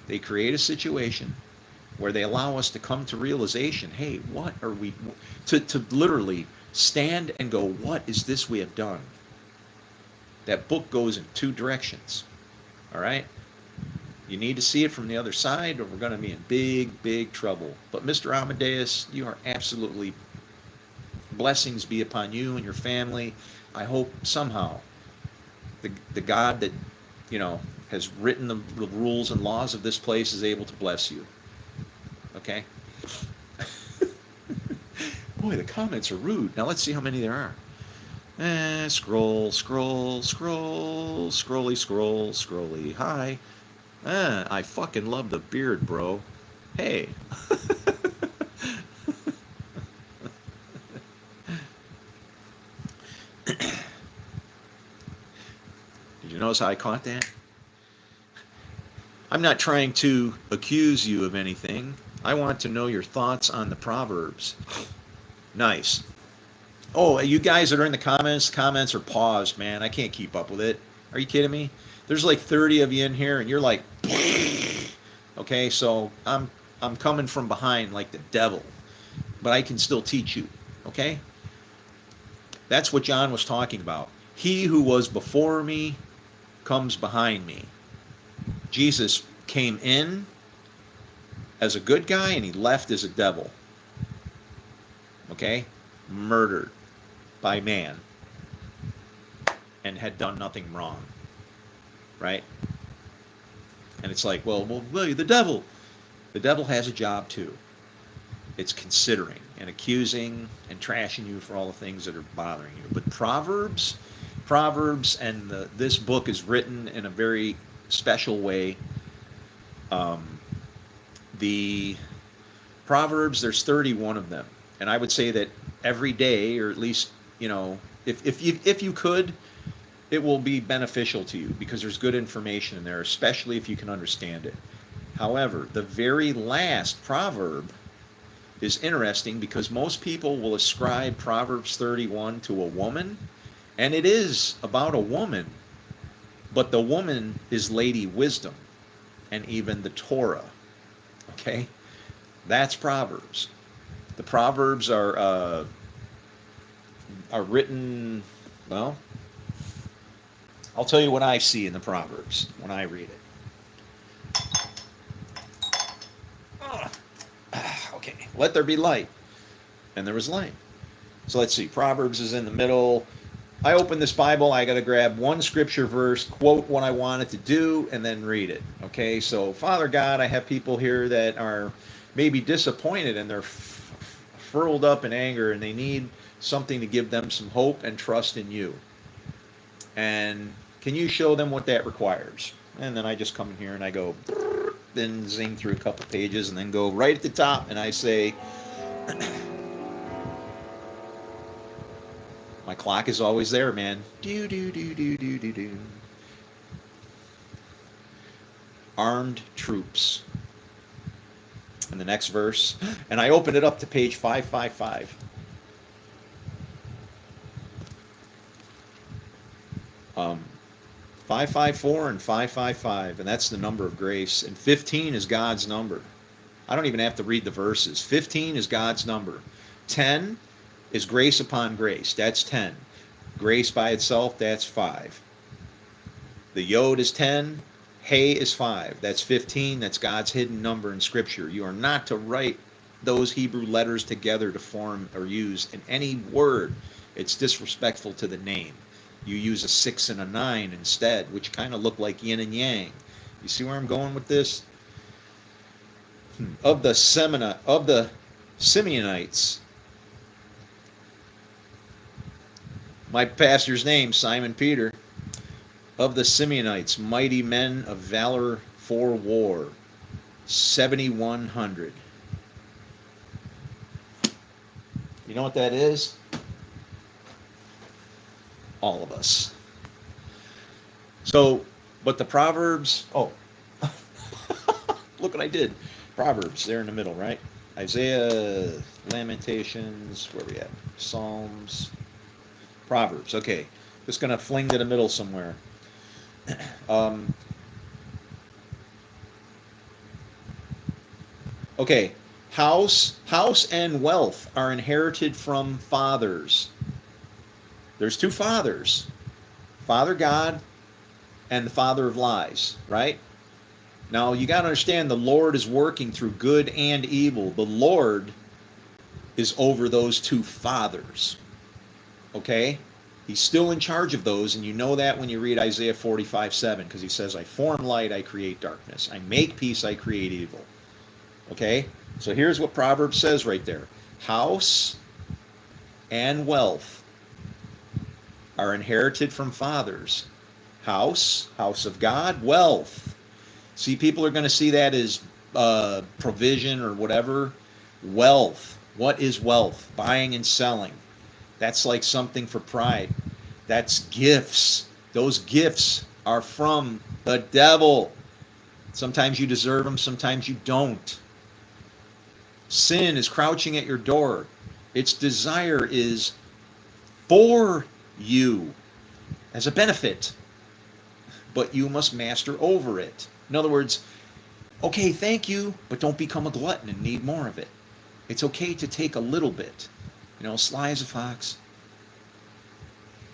They create a situation where they allow us to come to realization, hey, what are we, to literally stand and go, what is this we have done? That book goes in two directions. All right? You need to see it from the other side, or we're going to be in big, big trouble. But Mr. Amadeus, you are absolutely, blessings be upon you and your family. I hope somehow the God that, has written the rules and laws of this place is able to bless you. Okay? Boy, the comments are rude. Now let's see how many there are. Scroll, scroll, scroll, scrolly, scroll, scrolly. Hi. I fucking love the beard, bro. Hey. Did you notice how I caught that? I'm not trying to accuse you of anything. I want to know your thoughts on the Proverbs. Nice. Oh, you guys that are in the comments are paused, man. I can't keep up with it. Are you kidding me? There's like 30 of you in here, and you're like, okay, so I'm coming from behind like the devil, but I can still teach you, okay? That's what John was talking about. He who was before me comes behind me. Jesus came in as a good guy, and he left as a devil, okay? Murdered by man and had done nothing wrong, right? And it's like, well, the devil has a job too. It's considering and accusing and trashing you for all the things that are bothering you. But Proverbs, and this book is written in a very special way. The Proverbs, there's 31 of them, and I would say that every day, or at least, if you could, it will be beneficial to you because there's good information in there, especially if you can understand it. However, the very last proverb is interesting because most people will ascribe Proverbs 31 to a woman, and it is about a woman, but the woman is Lady Wisdom and even the Torah. Okay? That's Proverbs. The Proverbs are written, well, I'll tell you what I see in the Proverbs when I read it. Okay, let there be light. And there was light. So let's see, Proverbs is in the middle. I open this Bible, I got to grab one scripture verse, quote what I want it to do, and then read it. Okay, so Father God, I have people here that are maybe disappointed and they're furled up in anger, and they need something to give them some hope and trust in you. And can you show them what that requires? And then I just come in here and I go, then zing through a couple pages, and then go right at the top and I say, my clock is always there, man. Do, do, do, do, do, do, do. Armed troops. And the next verse, and I open it up to page 555. 554 and 555, and that's the number of grace. And 15 is God's number. I don't even have to read the verses. 15 is God's number. 10 is grace upon grace. That's 10. Grace by itself, that's 5. The yod is 10. Hey is 5. That's 15. That's God's hidden number in Scripture. You are not to write those Hebrew letters together to form or use in any word. It's disrespectful to the name. You use a 6 and a 9 instead, which kind of look like yin and yang. You see where I'm going with this? Of the Simeonites, my pastor's name, Simon Peter. Of the Simeonites, mighty men of valor for war, 7,100. You know what that is? All of us. So, but the Proverbs, Look what I did. Proverbs, there in the middle, right? Isaiah, Lamentations, where we at? Psalms, Proverbs. Okay, just gonna fling to the middle somewhere. Um, okay, house and wealth are inherited from fathers. There's two fathers, Father God and the father of lies, right? Now you got to understand the Lord is working through good and evil. The Lord is over those two fathers. Okay? He's still in charge of those, and you know that when you read Isaiah 45:7, because he says, I form light, I create darkness. I make peace, I create evil. Okay? So here's what Proverbs says right there. House and wealth are inherited from fathers. House of God, wealth. See, people are going to see that as provision or whatever. Wealth. What is wealth? Buying and selling. That's like something for pride. That's gifts. Those gifts are from the devil. Sometimes you deserve them, sometimes you don't. Sin is crouching at your door. Its desire is for you as a benefit, but you must master over it. In other words, okay, thank you, but don't become a glutton and need more of it. It's okay to take a little bit. Sly as a fox.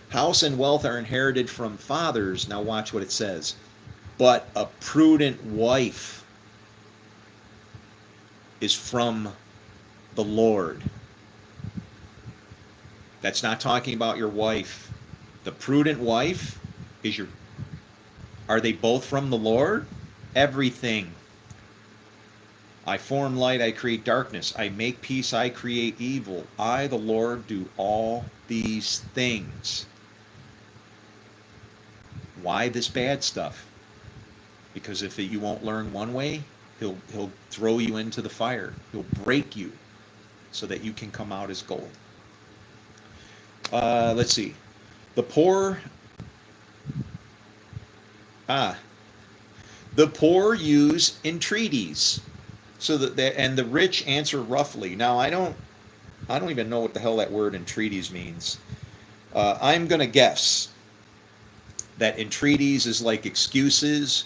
House and wealth are inherited from fathers. Now watch what it says. But a prudent wife is from the Lord. That's not talking about your wife. The prudent wife is your... Are they both from the Lord? Everything. I form light, I create darkness. I make peace, I create evil. I, the Lord, do all these things. Why this bad stuff? Because if you won't learn one way, he'll throw you into the fire. He'll break you so that you can come out as gold. Let's see. The poor use entreaties, so that and the rich answer roughly. Now I don't even know what the hell that word entreaties means. I'm gonna guess that entreaties is like excuses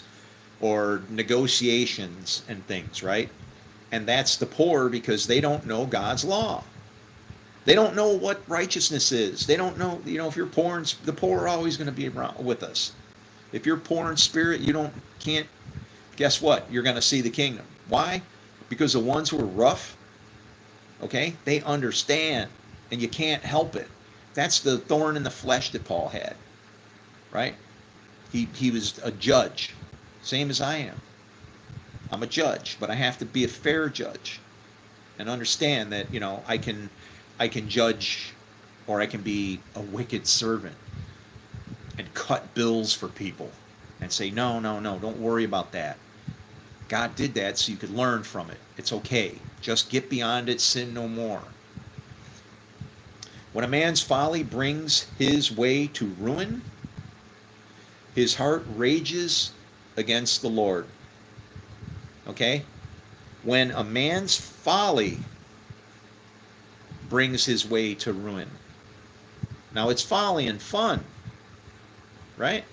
or negotiations and things, right? And that's the poor because they don't know God's law. They don't know what righteousness is. They don't know, if you're poor, the poor are always going to be around with us. If you're poor in spirit, can't, guess what? You're going to see the kingdom. Why? Because the ones who are rough, okay, they understand, and you can't help it. That's the thorn in the flesh that Paul had, right? He was a judge, same as I am. I'm a judge, but I have to be a fair judge and understand that, I can judge, or I can be a wicked servant and cut bills for people and say, no, don't worry about that. God did that so you could learn from it. It's okay. Just get beyond it, sin no more. When a man's folly brings his way to ruin, his heart rages against the Lord. Okay? When a man's folly brings his way to ruin. Now it's folly and fun, right?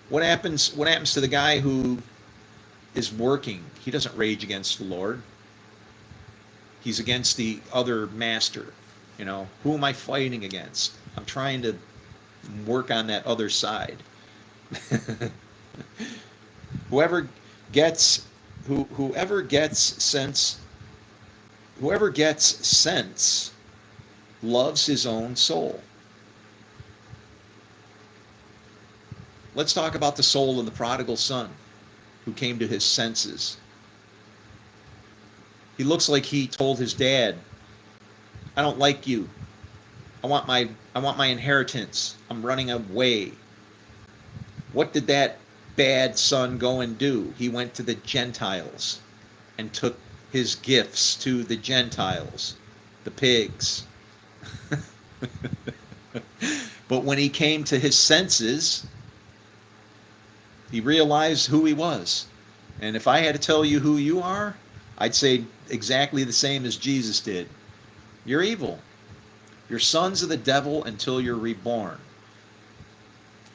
What happens to the guy who is working? He doesn't rage against the Lord. He's against the other master. Who am I fighting against? I'm trying to work on that other side. Whoever gets sense loves his own soul. Let's talk about the soul of the prodigal son who came to his senses. He looks like he told his dad, I don't like you. I want my inheritance. I'm running away. What did that bad son go and do? He went to the Gentiles and took his gifts to the Gentiles, the pigs. But when he came to his senses, he realized who he was. And if I had to tell you who you are, I'd say exactly the same as Jesus did. You're evil. You're sons of the devil until you're reborn,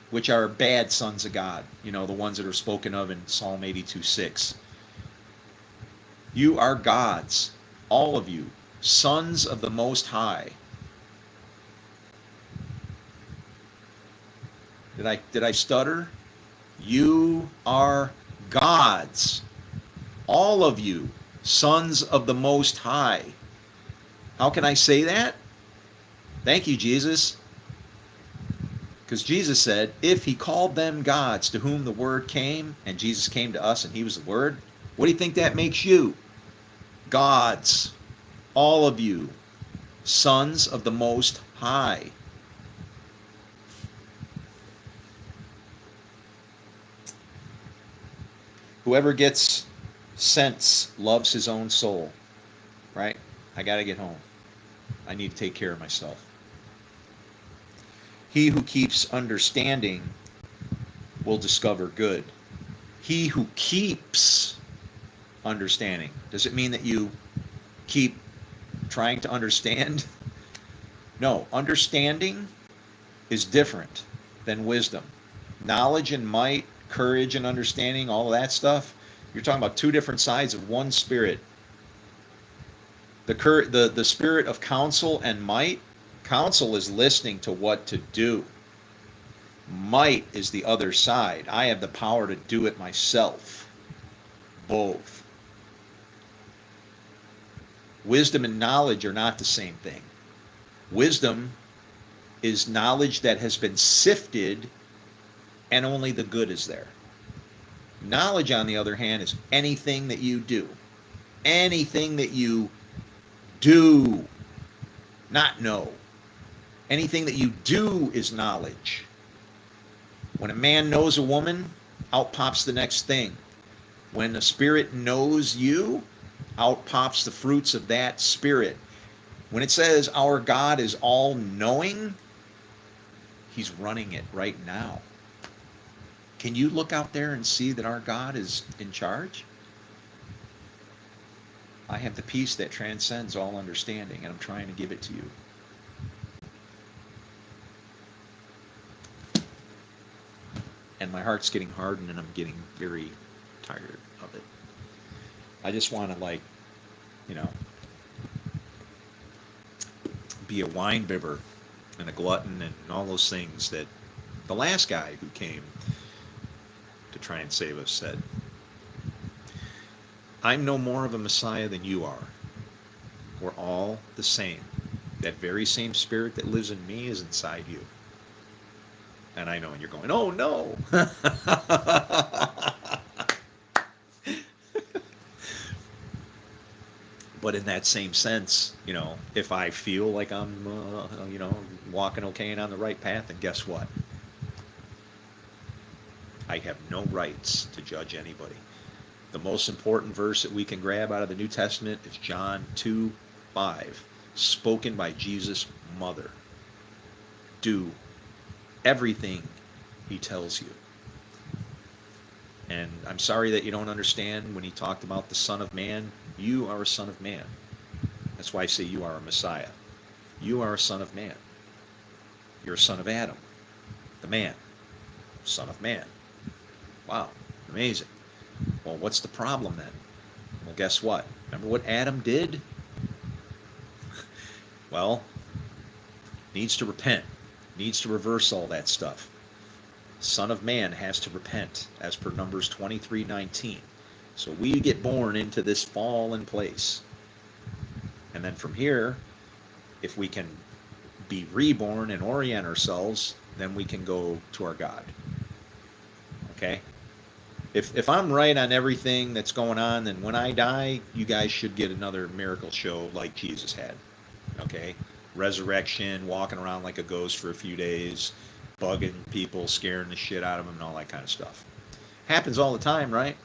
which are bad sons of God, you know, the ones that are spoken of in Psalm 82:6. You are gods, all of you, sons of the Most High. Did I stutter? You are gods, all of you, sons of the Most High. How can I say that? Thank you, Jesus. Because Jesus said, if he called them gods to whom the word came, and Jesus came to us and he was the word, what do you think that makes you? Gods, all of you, sons of the Most High. Whoever gets sense loves his own soul, right? I got to get home. I need to take care of myself. He who keeps understanding will discover good. He who keeps understanding. Does it mean that you keep trying to understand? No, understanding is different than wisdom. Knowledge and might, courage and understanding, all of that stuff, you're talking about two different sides of one spirit. The spirit of counsel and might, counsel is listening to what to do. Might is the other side. I have the power to do it myself. Both. Wisdom and knowledge are not the same thing. Wisdom is knowledge that has been sifted and only the good is there. Knowledge, on the other hand, is anything that you do. Anything that you do, not know. Anything that you do is knowledge. When a man knows a woman, out pops the next thing. When a spirit knows you, out pops the fruits of that spirit. When it says our God is all-knowing, he's running it right now. Can you look out there and see that our God is in charge? I have the peace that transcends all understanding, and I'm trying to give it to you. And my heart's getting hardened, and I'm getting very tired of it. I just want to, like, you know, be a wine bibber and a glutton and all those things that the last guy who came to try and save us said. I'm no more of a Messiah than you are. We're all the same. That very same spirit that lives in me is inside you. And I know, and you're going, oh no. But in that same sense, you know, if I feel like I'm, you know, walking okay and on the right path, then guess what? I have no rights to judge anybody. The most important verse that we can grab out of the New Testament is John 2:5, spoken by Jesus' mother. Do everything he tells you. And I'm sorry that you don't understand when he talked about the Son of Man. You are a son of man. That's why I say you are a Messiah. You are a son of man. You're a son of Adam, the man, son of man. Wow, amazing. Well, what's the problem then? Well, guess what? Remember what Adam did? Well, needs to repent, needs to reverse all that stuff. Son of Man has to repent, as per Numbers 23:19. So we get born into this fallen place. And then from here, if we can be reborn and orient ourselves, then we can go to our God. Okay? If I'm right on everything that's going on, then when I die, you guys should get another miracle show like Jesus had. Okay? Resurrection, walking around like a ghost for a few days, bugging people, scaring the shit out of them, and all that kind of stuff. Happens all the time, right?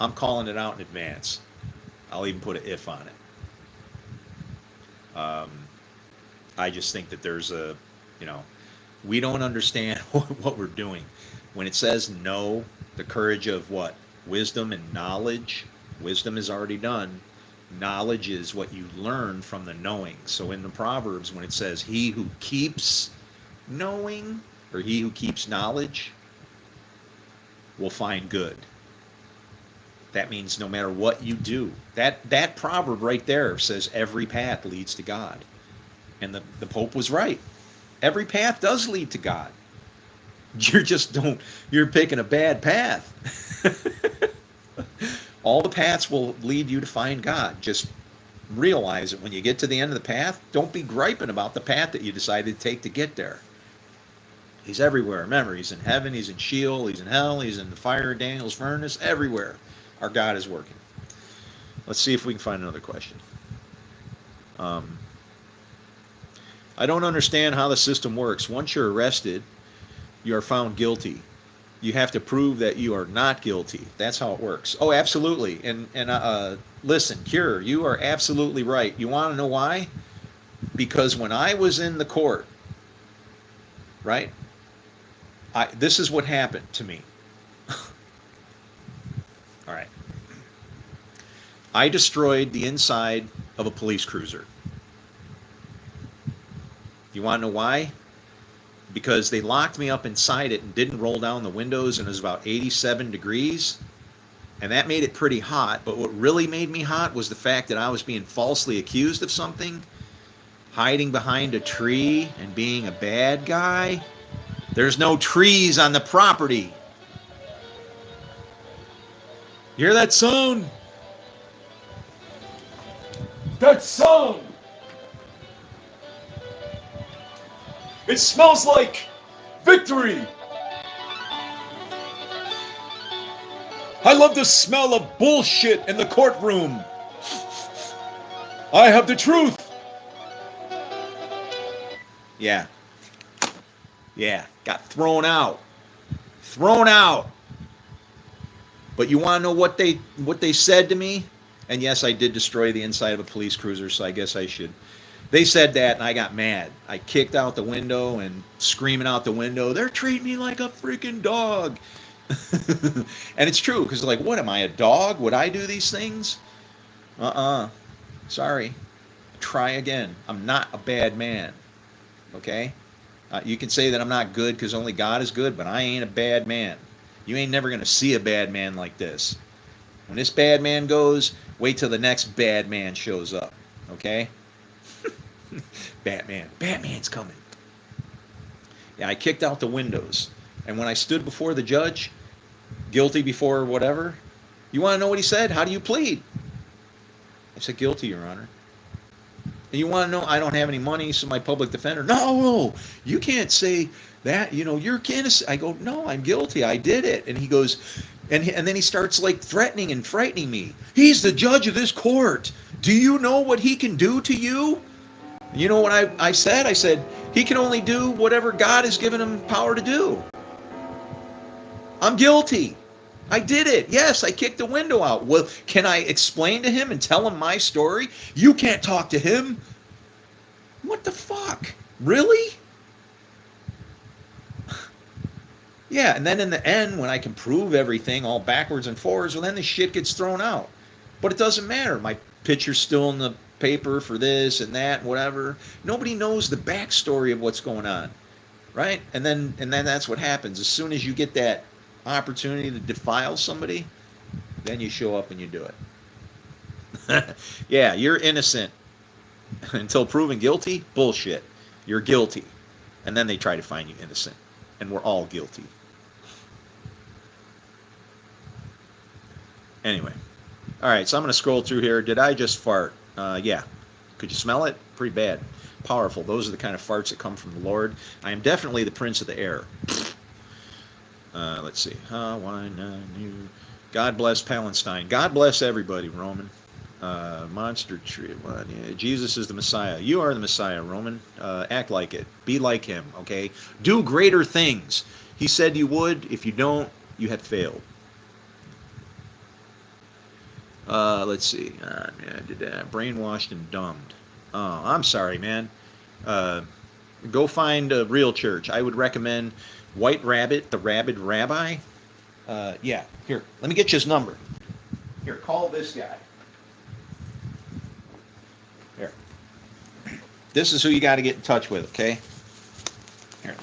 I'm calling it out in advance. I'll even put an if on it. I just think that there's a, you know, we don't understand what we're doing. When it says know, the courage of what? Wisdom and knowledge. Wisdom is already done. Knowledge is what you learn from the knowing. So in the Proverbs, when it says, he who keeps knowing, or he who keeps knowledge, will find good. That means no matter what you do. That proverb right there says every path leads to God. And the Pope was right. Every path does lead to God. You're picking a bad path. All the paths will lead you to find God. Just realize that when you get to the end of the path, don't be griping about the path that you decided to take to get there. He's everywhere. Remember, he's in heaven, he's in Sheol, he's in hell, he's in the fire of Daniel's furnace, everywhere. Our God is working. Let's see if we can find another question. I don't understand how the system works. Once you're arrested, you are found guilty. You have to prove that you are not guilty. That's how it works. Oh, absolutely. And listen, Cure, you are absolutely right. You want to know why? Because when I was in the court, right, this is what happened to me. All right. I destroyed the inside of a police cruiser. You want to know why? Because they locked me up inside it and didn't roll down the windows, and it was about 87 degrees. And that made it pretty hot. But what really made me hot was the fact that I was being falsely accused of something, hiding behind a tree and being a bad guy. There's no trees on the property. You hear that sound? That sound! It smells like victory! I love the smell of bullshit in the courtroom. I have the truth. Yeah. Got thrown out. But you want to know what they said to me? And yes, I did destroy the inside of a police cruiser, so I guess I should. They said that, and I got mad. I kicked out the window and screaming out the window, they're treating me like a freaking dog. And it's true, because like, what, am I a dog? Would I do these things? Sorry. Try again. I'm not a bad man. Okay? You can say that I'm not good because only God is good, but I ain't a bad man. You ain't never going to see a bad man like this. When this bad man goes, wait till the next bad man shows up. Okay? Batman's coming. Yeah, I kicked out the windows. And when I stood before the judge, guilty before whatever, you want to know what he said? How do you plead? I said, guilty, Your Honor. And you want to know, I don't have any money, so my public defender, no, you can't say that, you're innocent. I go, no, I'm guilty. I did it. And he goes, and then he starts like threatening and frightening me. He's the judge of this court. Do you know what he can do to you? You know what I said? I said, he can only do whatever God has given him power to do. I'm guilty. I did it. Yes, I kicked the window out. Well, can I explain to him and tell him my story? You can't talk to him. What the fuck? Really? Yeah, and then in the end, when I can prove everything all backwards and forwards, well, then the shit gets thrown out. But it doesn't matter. My picture's still in the paper for this and that and whatever. Nobody knows the backstory of what's going on, right? And then that's what happens. As soon as you get that opportunity to defile somebody, then you show up and you do it. Yeah, you're innocent until proven guilty. Bullshit. You're guilty. And then they try to find you innocent. And we're all guilty. Anyway. All right, so I'm going to scroll through here. Did I just fart? Yeah. Could you smell it? Pretty bad. Powerful. Those are the kind of farts that come from the Lord. I am definitely the prince of the air. Let's see. Why not you? God bless Palestine. God bless everybody, Roman. Monster tree. Yeah. Jesus is the Messiah. You are the Messiah, Roman. Act like it. Be like him, okay? Do greater things. He said you would. If you don't, you have failed. Let's see. Brainwashed and dumbed. Oh, I'm sorry, man. Go find a real church. I would recommend White Rabbit, the Rabid Rabbi. Yeah, here, let me get you his number. Here, call this guy. Here. This is who you got to get in touch with, okay? Here.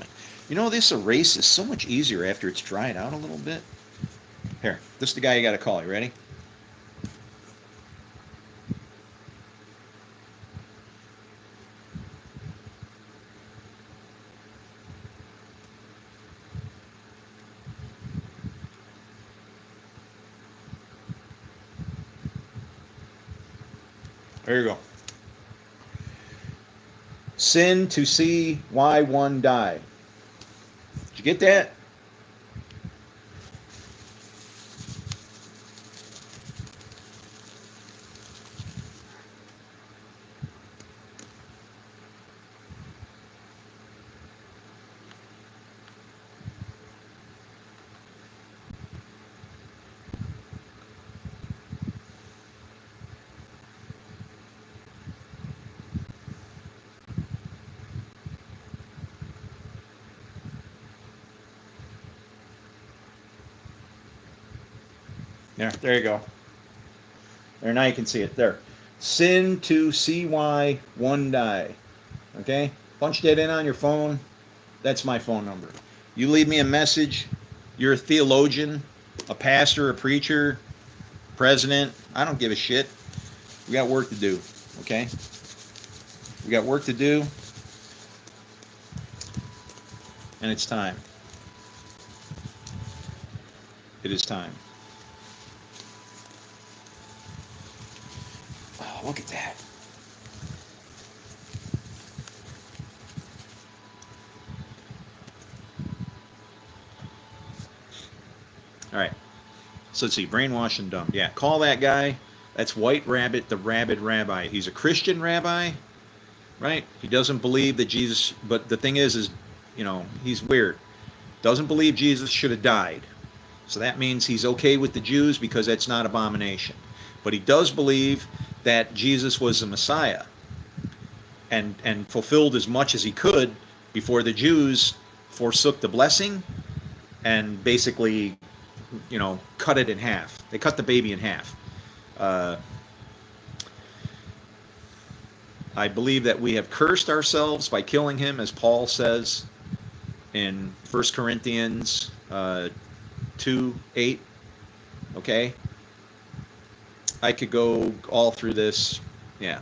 You know, this erase is so much easier after it's dried out a little bit. Here, this is the guy you got to call. You ready? There you go. Sin to see why one die. Did you get that? There you go. There, now you can see it. There. Sin to see why one die. Okay? Punch that in on your phone. That's my phone number. You leave me a message. You're a theologian, a pastor, a preacher, president. I don't give a shit. We got work to do. Okay? We got work to do. And it's time. It is time. Oh, look at that. All right. So let's see. Brainwashed and dumb. Yeah. Call that guy. That's White Rabbit, the Rabid Rabbi. He's a Christian rabbi, right? He doesn't believe that Jesus, but the thing is, he's weird. Doesn't believe Jesus should have died. So that means he's okay with the Jews because that's not abomination. But he does believe that Jesus was the Messiah and fulfilled as much as he could before the Jews forsook the blessing and basically, cut it in half. They cut the baby in half. I believe that we have cursed ourselves by killing him, as Paul says in 1 Corinthians 2:8. Okay? I could go all through this. Yeah.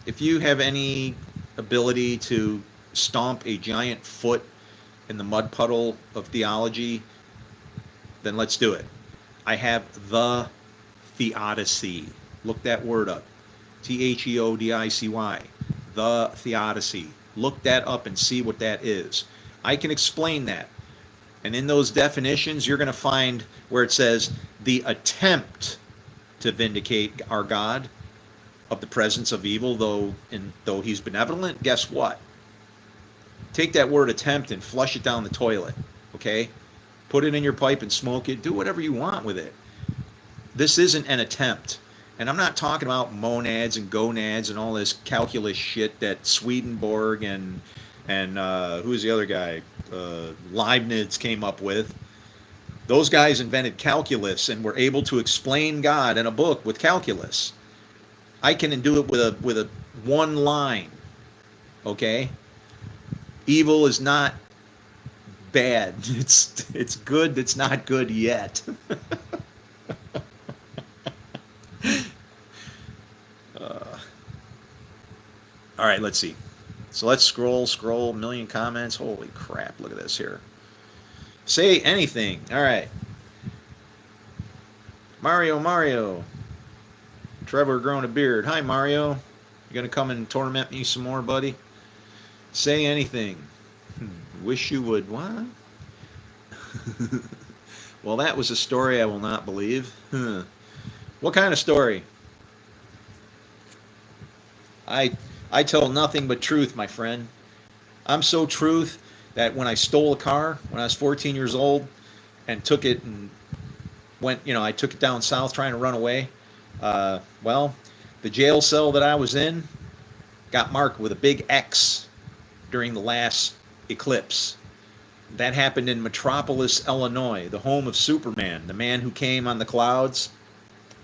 If you have any ability to stomp a giant foot in the mud puddle of theology, then let's do it. I have the theodicy. Look that word up. Theodicy. The theodicy. Look that up and see what that is. I can explain that. And in those definitions, you're going to find where it says the attempt to vindicate our God of the presence of evil, though he's benevolent. Guess what? Take that word attempt and flush it down the toilet. Okay? Put it in your pipe and smoke it. Do whatever you want with it. This isn't an attempt. And I'm not talking about monads and gonads and all this calculus shit that Swedenborg and who's the other guy? Leibniz came up with. Those guys invented calculus and were able to explain God in a book with calculus. I can do it with a one line. Okay? Evil is not bad. It's good. It's not good yet. All right, let's see. So let's scroll, million comments. Holy crap, look at this here. Say anything. All right. Mario. Trevor growing a beard. Hi, Mario. You going to come and torment me some more, buddy? Say anything. Wish you would. What? Well, that was a story I will not believe. What kind of story? I tell nothing but truth, my friend. I'm so truth that when I stole a car when I was 14 years old and took it and went, I took it down south trying to run away. Well, the jail cell that I was in got marked with a big X during the last eclipse. That happened in Metropolis, Illinois, the home of Superman, the man who came on the clouds.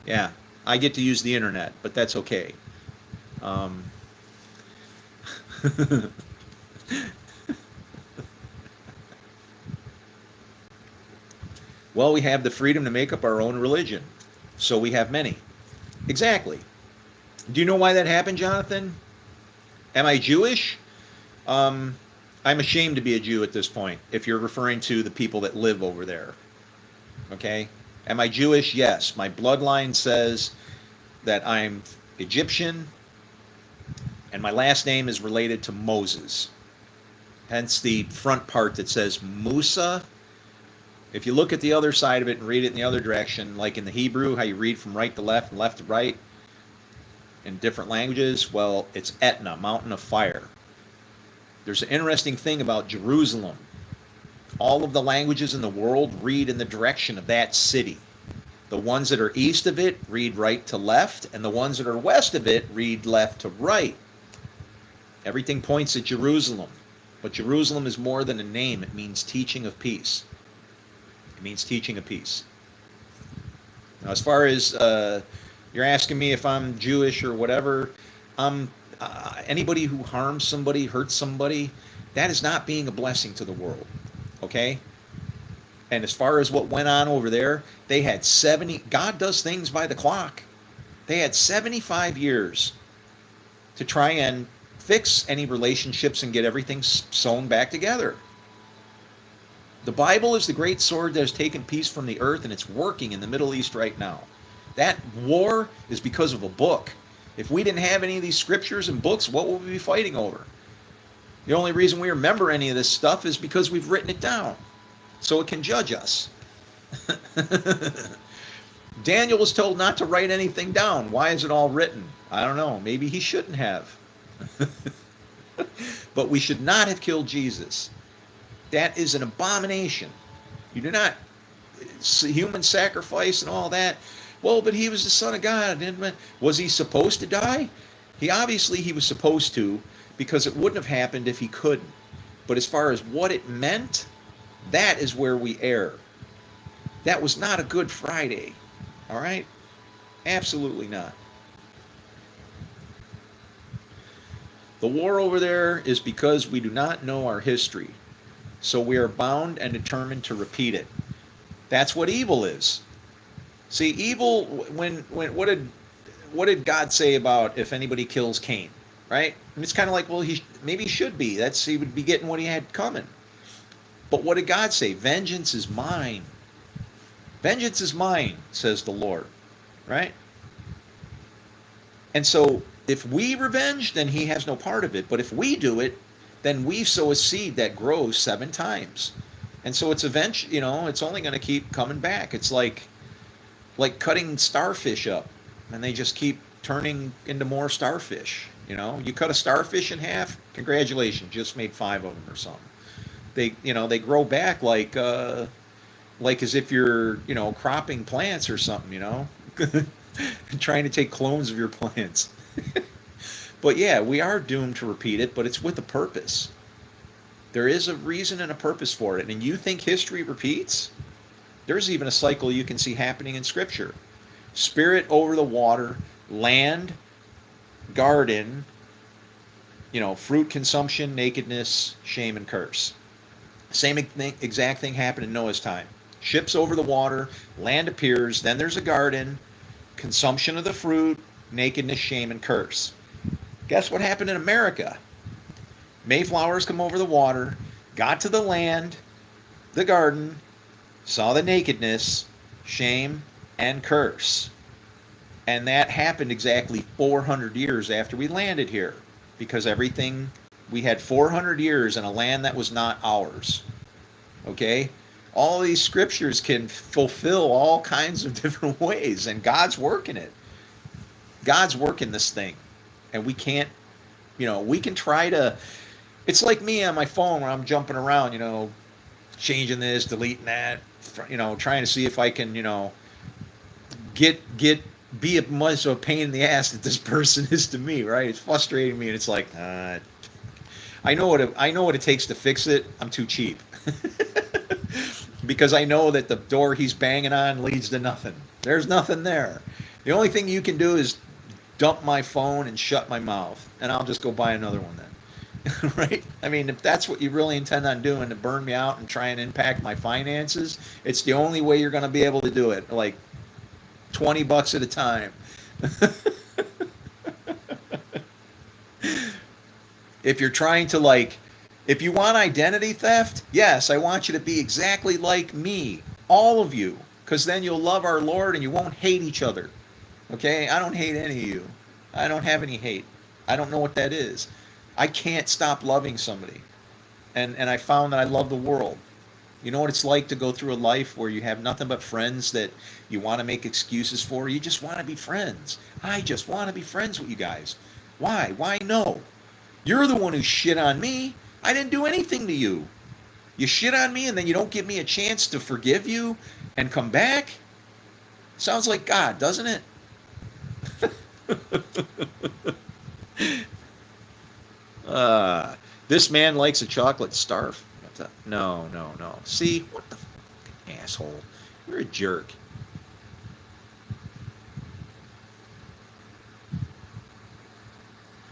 Yeah, I get to use the internet, but that's okay. Um, well, we have the freedom to make up our own religion, so we have many. Exactly. Do you know why that happened, Jonathan? Am I Jewish? Um, I'm ashamed to be a Jew at this point, if you're referring to the people that live over there. Okay? Am I Jewish? Yes. My bloodline says that I'm Egyptian, and my last name is related to Moses. Hence the front part that says Musa. If you look at the other side of it and read it in the other direction, like in the Hebrew, how you read from right to left and left to right in different languages, well, it's Etna, mountain of fire. There's an interesting thing about Jerusalem. All of the languages in the world read in the direction of that city. The ones that are east of it read right to left, and the ones that are west of it read left to right. Everything points at Jerusalem. But Jerusalem is more than a name. It means teaching of peace. It means teaching of peace. Now, as far as you're asking me if I'm Jewish or whatever, anybody who harms somebody, hurts somebody, that is not being a blessing to the world. Okay? And as far as what went on over there, they had 70, God does things by the clock. They had 75 years to try and fix any relationships and get everything sewn back together. The Bible is the great sword that has taken peace from the earth, and it's working in the Middle East right now. That war is because of a book. If we didn't have any of these scriptures and books, what would we be fighting over? The only reason we remember any of this stuff is because we've written it down, so it can judge us. Daniel was told not to write anything down. Why is it all written? I don't know. Maybe he shouldn't have. But we should not have killed Jesus. That is an abomination. You do not, human sacrifice and all that. Well, but he was the Son of God. Was he supposed to die? He was supposed to, because it wouldn't have happened if he couldn't. But as far as what it meant, that is where we err. That was not a Good Friday. All right? Absolutely not. The war over there is because we do not know our history. So we are bound and determined to repeat it. That's what evil is. See, evil, what did God say about if anybody kills Cain? Right? And it's kind of like, well, maybe he should be. He would be getting what he had coming. But what did God say? Vengeance is mine. Vengeance is mine, says the Lord. Right? And so if we revenge, then he has no part of it. But if we do it, then we sow a seed that grows 7 times. And so it's it's only going to keep coming back. It's like cutting starfish up, and they just keep turning into more starfish. You cut a starfish in half, congratulations, just made 5 of them or something. They grow back like as if you're, cropping plants or something, trying to take clones of your plants. But yeah, we are doomed to repeat it, but it's with a purpose. There is a reason and a purpose for it. And you think history repeats? There's even a cycle you can see happening in Scripture. Spirit over the water, land, garden, fruit consumption, nakedness, shame, and curse. Same exact thing happened in Noah's time. Ships over the water, land appears, then there's a garden, consumption of the fruit, nakedness, shame, and curse. Guess what happened in America? Mayflowers come over the water, got to the land, the garden, saw the nakedness, shame, and curse. And that happened exactly 400 years after we landed here, because we had 400 years in a land that was not ours. Okay? All these scriptures can fulfill all kinds of different ways, and God's working it. God's working this thing. And we can't, we can try to, it's like me on my phone where I'm jumping around, changing this, deleting that, trying to see if I can, be as much of a pain in the ass that this person is to me, right? It's frustrating me, and it's like, I know what it takes to fix it. I'm too cheap. Because I know that the door he's banging on leads to nothing. There's nothing there. The only thing you can do is dump my phone and shut my mouth, and I'll just go buy another one then. Right? I mean, if that's what you really intend on doing, to burn me out and try and impact my finances, it's the only way you're going to be able to do it. Like $20 at a time. If you're trying to, like, if you want identity theft, yes, I want you to be exactly like me, all of you, because then you'll love our Lord and you won't hate each other. Okay? I don't hate any of you. I don't have any hate. I don't know what that is. I can't stop loving somebody. And I found that I love the world. You know what it's like to go through a life where you have nothing but friends that you want to make excuses for? You just want to be friends. I just want to be friends with you guys. Why? Why no? You're the one who shit on me. I didn't do anything to you. You shit on me and then you don't give me a chance to forgive you and come back? Sounds like God, doesn't it? This man likes a chocolate starf. No, no, no. See, what the fucking asshole? You're a jerk.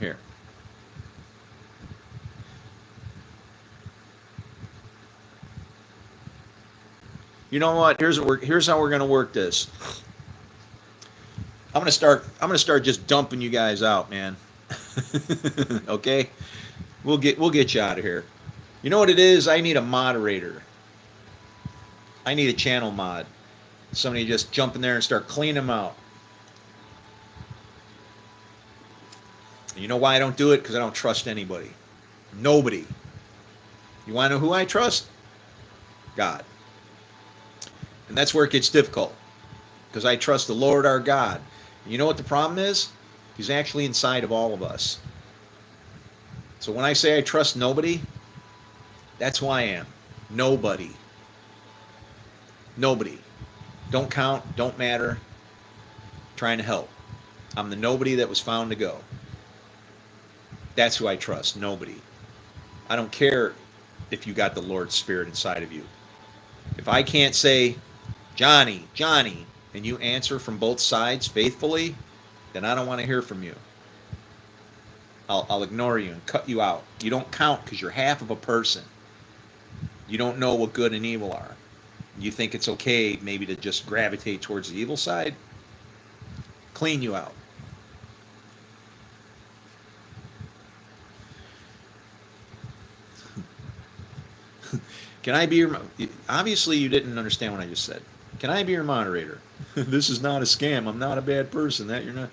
Here. You know what? Here's how we're gonna work this. I'm gonna start just dumping you guys out, man. Okay? We'll get you out of here. You know what it is? I need a moderator. I need a channel mod. Somebody just jump in there and start cleaning them out. You know why I don't do it? Because I don't trust anybody. Nobody. You want to know who I trust? God. And that's where it gets difficult. Because I trust the Lord our God. You know what the problem is? He's actually inside of all of us. So when I say I trust nobody, that's who I am. Nobody. Nobody. Don't count, don't matter. Trying to help. I'm the nobody that was found to go. That's who I trust. Nobody. I don't care if you got the Lord's Spirit inside of you. If I can't say, Johnny, Johnny, and you answer from both sides faithfully, then I don't want to hear from you. I'll ignore you and cut you out. You don't count because you're half of a person. You don't know what good and evil are. You think it's okay maybe to just gravitate towards the evil side? Clean you out. Can I be your... Obviously, you didn't understand what I just said. Can I be your moderator? This is not a scam. I'm not a bad person. That you're not...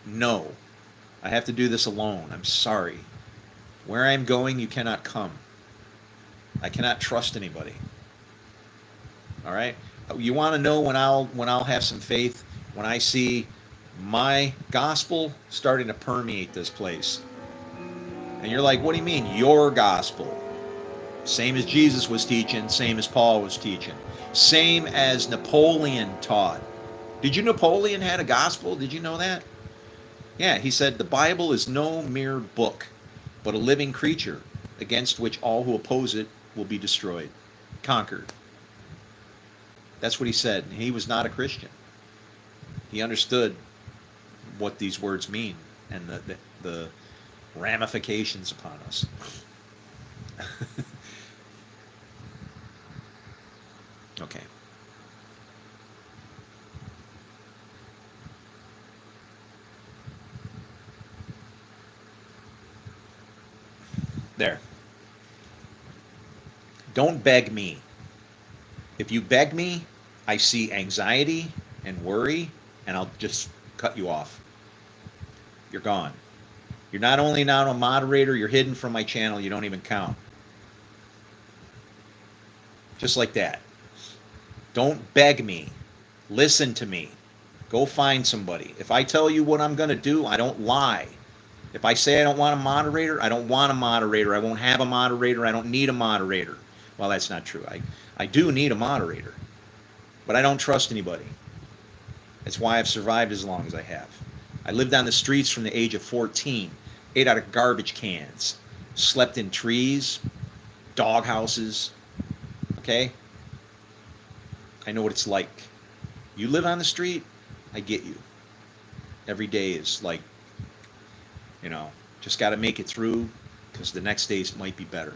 No. I have to do this alone. I'm sorry. Where I'm going, you cannot come. I cannot trust anybody. All right? You want to know when I'll have some faith? When I see my gospel starting to permeate this place. And you're like, what do you mean, your gospel? Same as Jesus was teaching, same as Paul was teaching, same as Napoleon taught. Did you know Napoleon had a gospel? Did you know that? Yeah, he said the Bible is no mere book, but a living creature against which all who oppose it will be destroyed, conquered. That's what he said. He was not a Christian. He understood what these words mean and the ramifications upon us. Okay. There. Don't beg me. If you beg me, I see anxiety and worry, and I'll just cut you off. You're gone. You're not only not a moderator, you're hidden from my channel. You don't even count. Just like that. Don't beg me. Listen to me. Go find somebody. If I tell you what I'm going to do, I don't lie. If I say I don't want a moderator, I don't want a moderator. I won't have a moderator. I don't need a moderator. Well, that's not true. I do need a moderator. But I don't trust anybody. That's why I've survived as long as I have. I lived on the streets from the age of 14. Ate out of garbage cans. slept in trees, dog houses. Okay? I know what it's like. You live on the street, I get you. Every day is like, you know, just got to make it through because the next days might be better.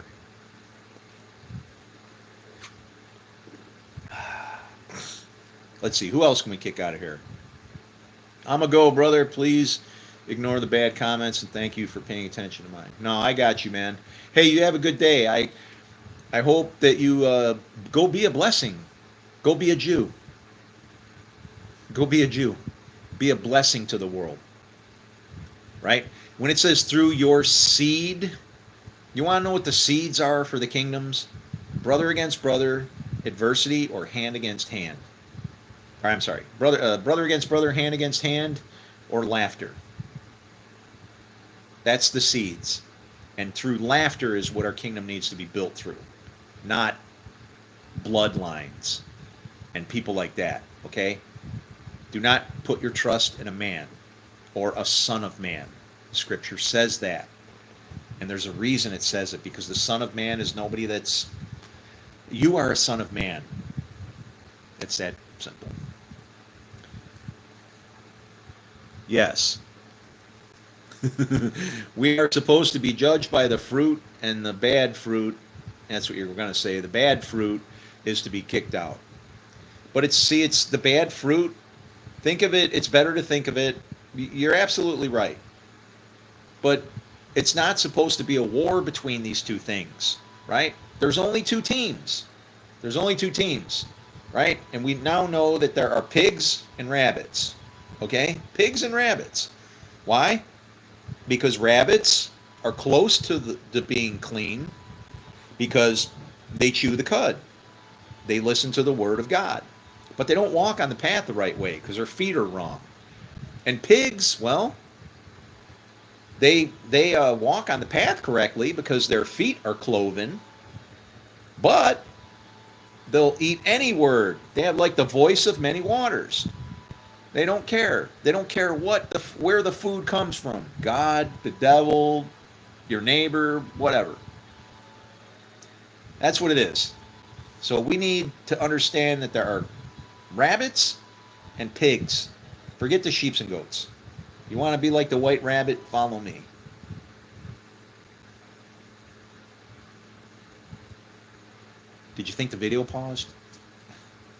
Let's see, who else can we kick out of here? I'm a go, brother. Please ignore the bad comments and thank you for paying attention to mine. No, I got you, man. Hey, you have a good day. I hope that you go be a blessing. Go be a Jew. Go be a Jew. Be a blessing to the world. Right? When it says through your seed, you want to know what the seeds are for the kingdoms? Brother against brother, adversity, or hand against hand. Or, I'm sorry, brother against brother, hand against hand, or laughter. That's the seeds. And through laughter is what our kingdom needs to be built through, not bloodlines and people like that, okay? Do not put your trust in a man or a son of man. Scripture says that. And there's a reason it says it, because the son of man is nobody that's... You are a son of man. It's that simple. Yes. We are supposed to be judged by the fruit, and the bad fruit, that's what you're going to say, the bad fruit is to be kicked out. But it's the bad fruit. Think of it, it's better to think of it, you're absolutely right. But it's not supposed to be a war between these two things, right? There's only two teams. There's only two teams, right? And we now know that there are pigs and rabbits, okay? Pigs and rabbits. Why? Because rabbits are close to the being clean because they chew the cud. They listen to the word of God. But they don't walk on the path the right way because their feet are wrong. And pigs, well, they walk on the path correctly because their feet are cloven, but they'll eat any word. They have like the voice of many waters. They don't care. They don't care where the food comes from. God, the devil, your neighbor, whatever. That's what it is. So we need to understand that there are rabbits and pigs. Forget the sheep and goats. You want to be like the white rabbit? Follow me. Did you think the video paused?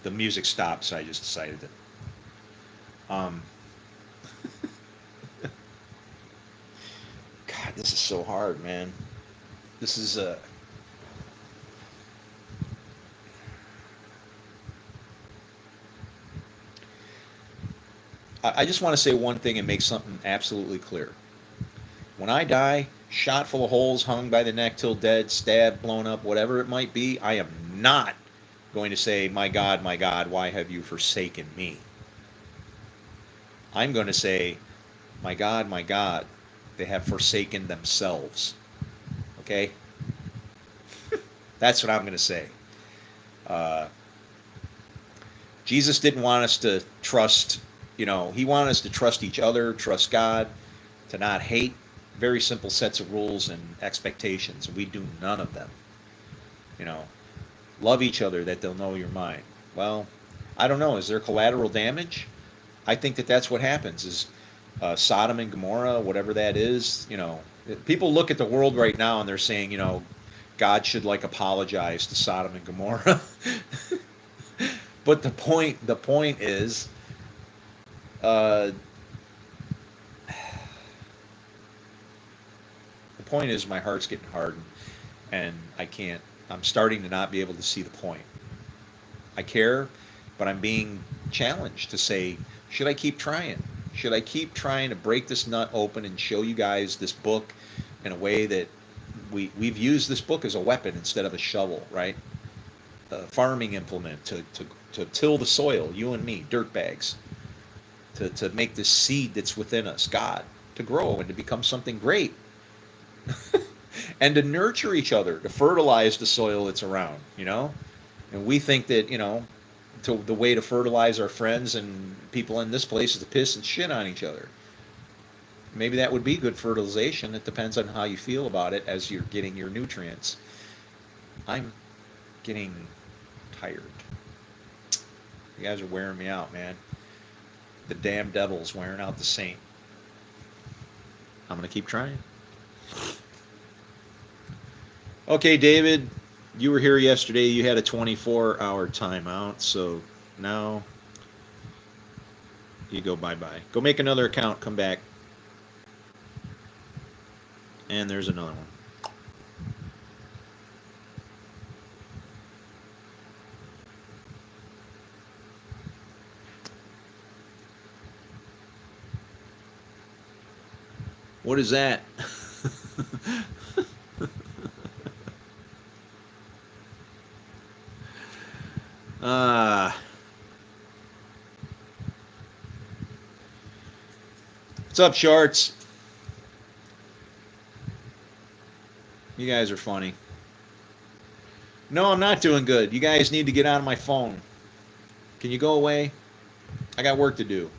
The music stopped, so I just decided to. God, this is so hard, man. This is I just want to say one thing and make something absolutely clear. When I die, shot full of holes, hung by the neck till dead, stabbed, blown up, whatever it might be, I am not going to say, my God, why have you forsaken me? I'm going to say, my God, they have forsaken themselves. Okay? That's what I'm going to say. Jesus didn't want us to trust, he wanted us to trust each other, trust God, to not hate. Very simple sets of rules and expectations. We do none of them. Love each other that they'll know you're mine. Well, I don't know. Is there collateral damage? I think that's what happens is Sodom and Gomorrah, whatever that is, people look at the world right now and they're saying, God should apologize to Sodom and Gomorrah. But the point is, the point is my heart's getting hardened and I'm starting to not be able to see the point. I care, but I'm being challenged to say, should I keep trying? Should I keep trying to break this nut open and show you guys this book in a way that we've used this book as a weapon instead of a shovel, right? A farming implement to till the soil, you and me, dirt bags, to make this seed that's within us, God, to grow and to become something great. And to nurture each other, to fertilize the soil that's around, And we think that, the way to fertilize our friends and people in this place is to piss and shit on each other. maybe that would be good fertilization. It depends on how you feel about it as you're getting your nutrients. I'm getting tired. You guys are wearing me out, man. The damn devil's wearing out the saint. I'm going to keep trying. Okay, David, you were here yesterday. You had a 24-hour timeout, so now you go bye-bye. Go make another account, come back. And there's another one. What is that? What's up, Shorts? You guys are funny. No, I'm not doing good. You guys need to get on my phone. Can you go away? I got work to do.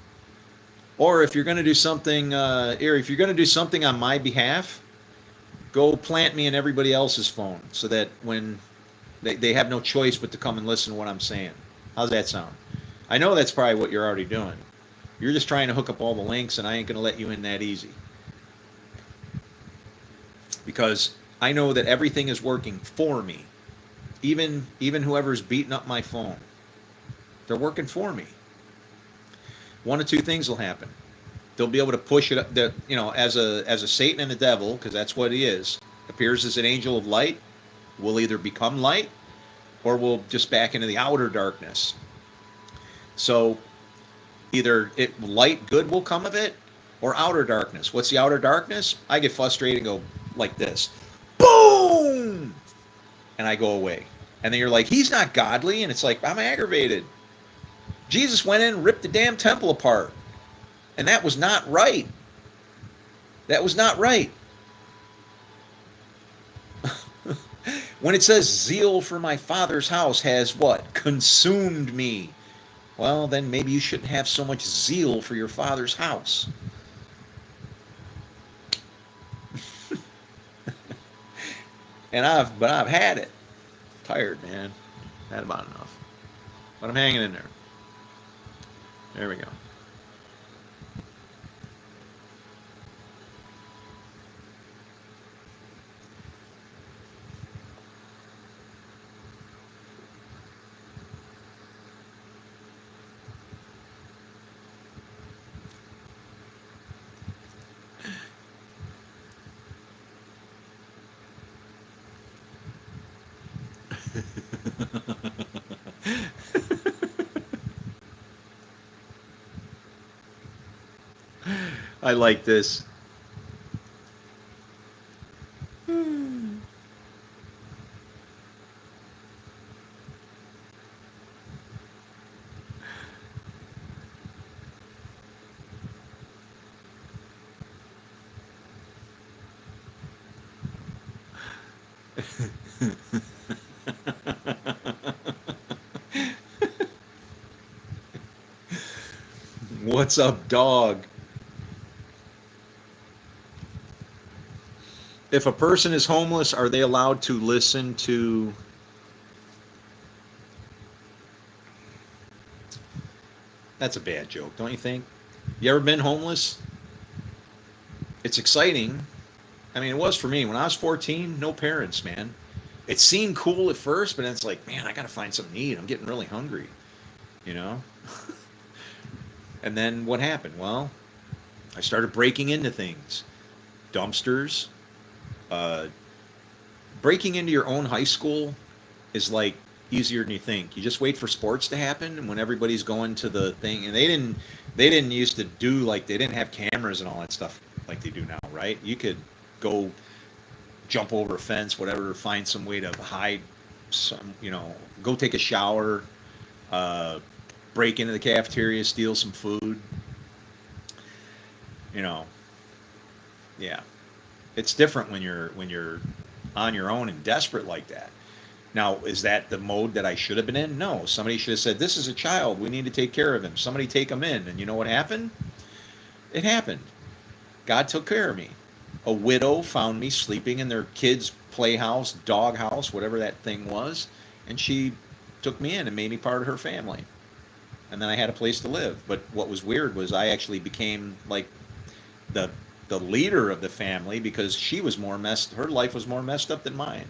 Or if you're going to do something, if you're going to do something on my behalf, go plant me in everybody else's phone so that when they have no choice but to come and listen to what I'm saying. How's that sound? I know that's probably what you're already doing. You're just trying to hook up all the links, and I ain't going to let you in that easy. Because I know that everything is working for me. Even whoever's beating up my phone, they're working for me. One of two things will happen. They'll be able to push it up, as a Satan and a devil, because that's what he is. Appears as an angel of light, will either become light, or will just back into the outer darkness. So, either light good will come of it, or outer darkness. What's the outer darkness? I get frustrated and go like this, boom, and I go away. And then you're like, he's not godly, and it's like, I'm aggravated. Jesus went in and ripped the damn temple apart. And that was not right. That was not right. When it says zeal for my Father's house has what? Consumed me. Well, then maybe you shouldn't have so much zeal for your Father's house. But I've had it. Tired, man. Had about enough. But I'm hanging in there. There we go. I like this. What's up, dog? If a person is homeless, are they allowed to listen to... That's a bad joke, don't you think? You ever been homeless? It's exciting. I mean, it was for me. When I was 14, no parents, man. It seemed cool at first, but then it's like, man, I got to find something to eat. I'm getting really hungry, you know? And then what happened? Well, I started breaking into things. Dumpsters. Breaking into your own high school is like easier than you think. You just wait for sports to happen, and when everybody's going to the thing, and they didn't used to do, like, they didn't have cameras and all that stuff like they do now, right? You could go jump over a fence, whatever, find some way to hide some, go take a shower, break into the cafeteria, steal some food, yeah. It's different when you're on your own and desperate like that. Now, is that the mode that I should have been in? No. Somebody should have said, this is a child. We need to take care of him. Somebody take him in. And you know what happened? It happened. God took care of me. A widow found me sleeping in their kids' playhouse, dog house, whatever that thing was, and she took me in and made me part of her family. And then I had a place to live. But what was weird was I actually became like the the leader of the family because she was more messed. Her life was more messed up than mine.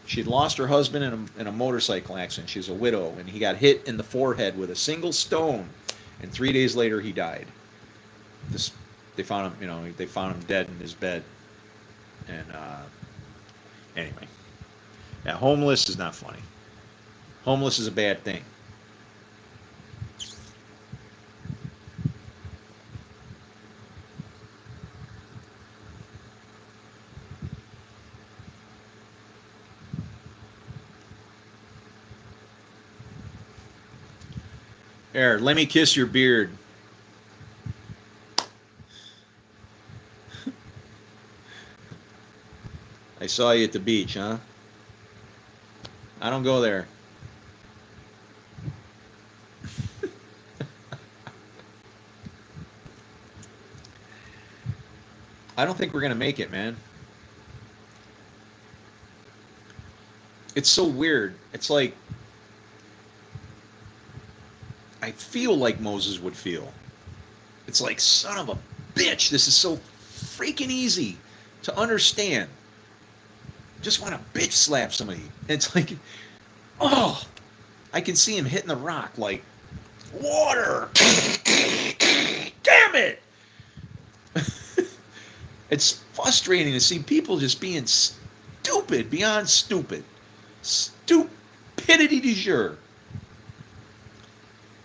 She'd lost her husband in a motorcycle accident. She was a widow, and he got hit in the forehead with a single stone, and 3 days later he died. This, they found him, they found him dead in his bed. And anyway, yeah, homeless is not funny. Homeless is a bad thing. There, let me kiss your beard. I saw you at the beach, huh? I don't go there. I don't think we're going to make it, man. It's so weird. It's like, I feel like Moses would feel. It's like, son of a bitch, this is so freaking easy to understand. Just want to bitch slap somebody. And it's like, oh, I can see him hitting the rock like, water. Damn it. It's frustrating to see people just being stupid, beyond stupid. Stupidity du jour.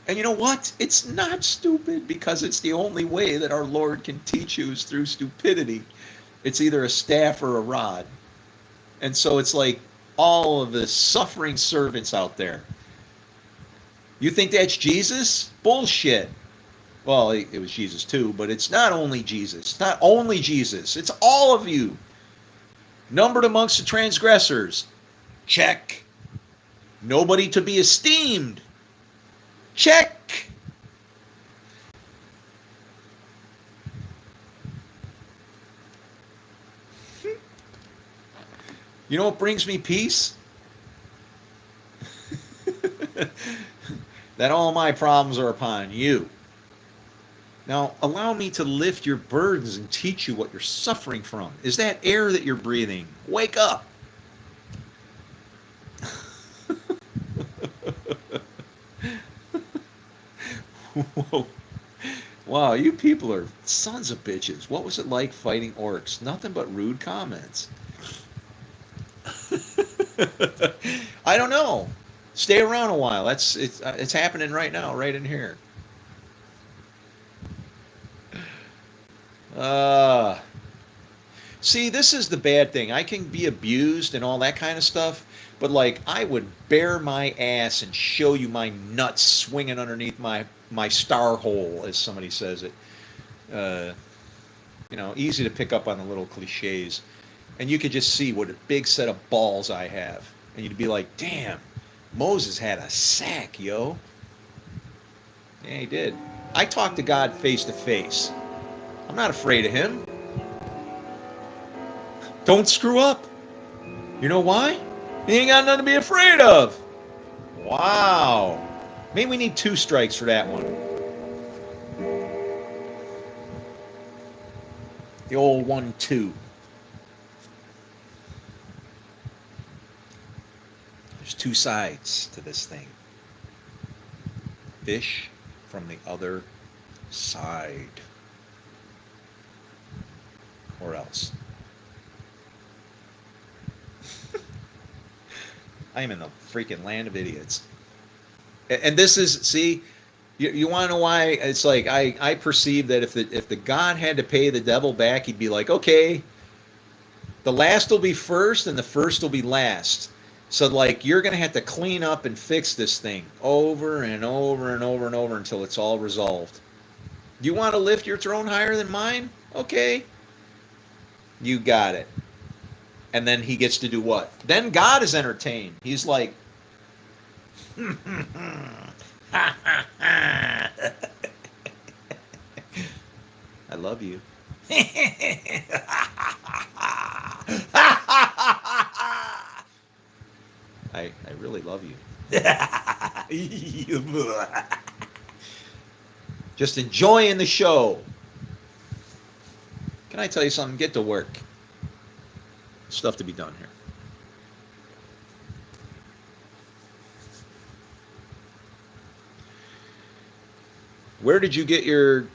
And you know what? It's not stupid because it's the only way that our Lord can teach you is through stupidity. It's either a staff or a rod. And so it's like all of the suffering servants out there. You think that's Jesus? Bullshit. Well, it was Jesus too, but it's not only Jesus. It's not only Jesus. It's all of you. Numbered amongst the transgressors. Check. Nobody to be esteemed. Check. You know what brings me peace? That all my problems are upon you. Now, allow me to lift your burdens and teach you what you're suffering from. Is that air that you're breathing? Wake up. Whoa. Wow, you people are sons of bitches. What was it like fighting orcs? Nothing but rude comments. I don't know. Stay around a while. It's happening right now, right in here. Uh See, this is the bad thing. I can be abused and all that kind of stuff, but like I would bare my ass and show you my nuts swinging underneath my star hole, as somebody says it. Uh, easy to pick up on the little cliches, and you could just see what a big set of balls I have, and you'd be like, "Damn, Moses had a sack, yo." Yeah, he did. I talked to God face to face. I'm not afraid of him. Don't screw up. You know why? You ain't got nothing to be afraid of. Wow. Maybe we need 2 strikes for that one. The old 1-2. There's 2 sides to this thing. Fish from the other side. Or else. I am in the freaking land of idiots. And this is, see, you want to know why? It's like I perceive that if the God had to pay the devil back, he'd be like, okay, the last will be first and the first will be last. So like you're going to have to clean up and fix this thing over and over and over and over until it's all resolved. You want to lift your throne higher than mine? Okay. You got it. And then he gets to do what? Then God is entertained. He's like, I love you. I really love you. Just enjoying the show. Can I tell you something? Get to work. Stuff to be done here. Where did you get your...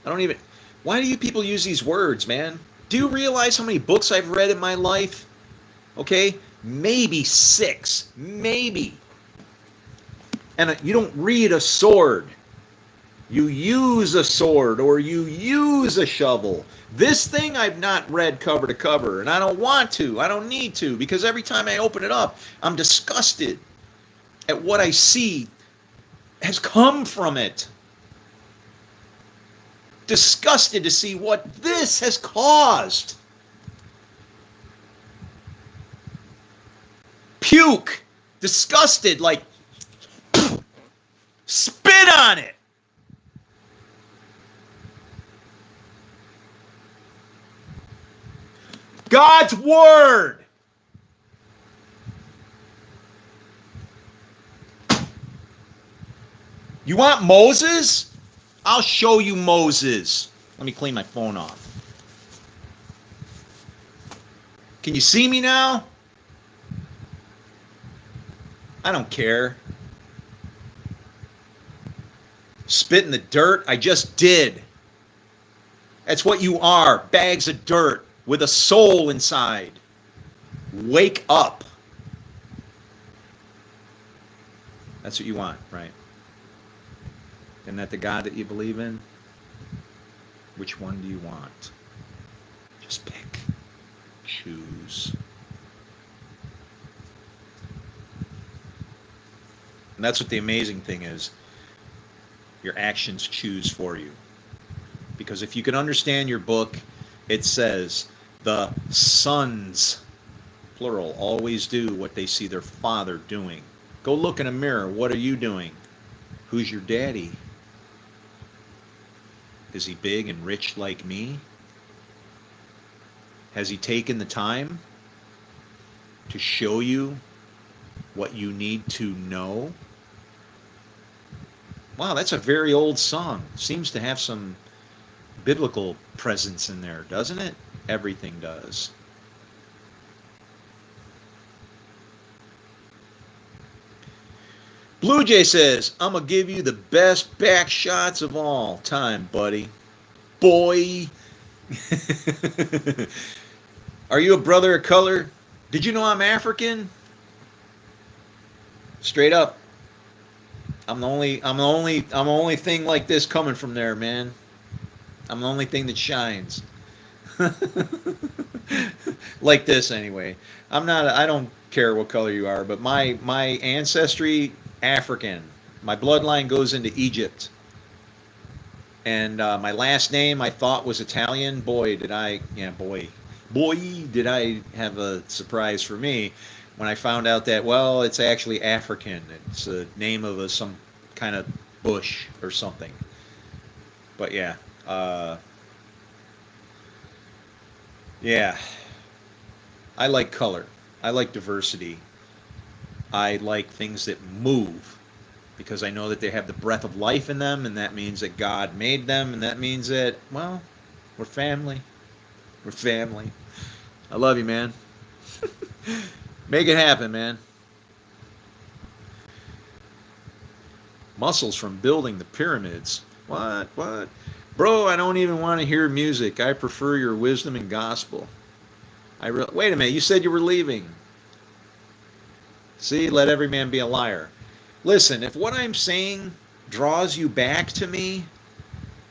I don't even... Why do you people use these words, man? Do you realize how many books I've read in my life? Okay? Maybe 6. Maybe. And you don't read a sword. You use a sword or you use a shovel. This thing I've not read cover to cover, and I don't want to. I don't need to, because every time I open it up, I'm disgusted at what I see has come from it. Disgusted to see what this has caused. Puke. Disgusted, like spit on it. God's word. You want Moses? I'll show you Moses. Let me clean my phone off. Can you see me now? I don't care. Spit in the dirt? I just did. That's what you are. Bags of dirt with a soul inside. Wake up. That's what you want, right? Isn't that the God that you believe in? Which one do you want? Just pick. Choose. And that's what the amazing thing is. Your actions choose for you. Because if you can understand your book, it says the sons, plural, always do what they see their father doing. Go look in a mirror. What are you doing? Who's your daddy? Is he big and rich like me? Has he taken the time to show you what you need to know? Wow, that's a very old song. Seems to have some biblical presence in there, doesn't it? Everything does. Blue Jay says, I'm going to give you the best back shots of all time, buddy. Boy. Are you a brother of color? Did you know I'm African? Straight up. I'm the only thing like this coming from there, man. I'm the only thing that shines. Like this anyway. I don't care what color you are, but my ancestry, African. My bloodline goes into Egypt. And my last name I thought was Italian. Boy, did I have a surprise for me when I found out that, well, it's actually African. It's the name of some kind of bush or something. But yeah. Yeah. I like color. I like diversity. I like things that move because I know that they have the breath of life in them, and that means that God made them, and that means that, well, we're family. We're family. I love you, man. Make it happen, man. Muscles from building the pyramids. What? Bro, I don't even want to hear music. I prefer your wisdom and gospel. Wait a minute, you said you were leaving. See, let every man be a liar. Listen, if what I'm saying draws you back to me,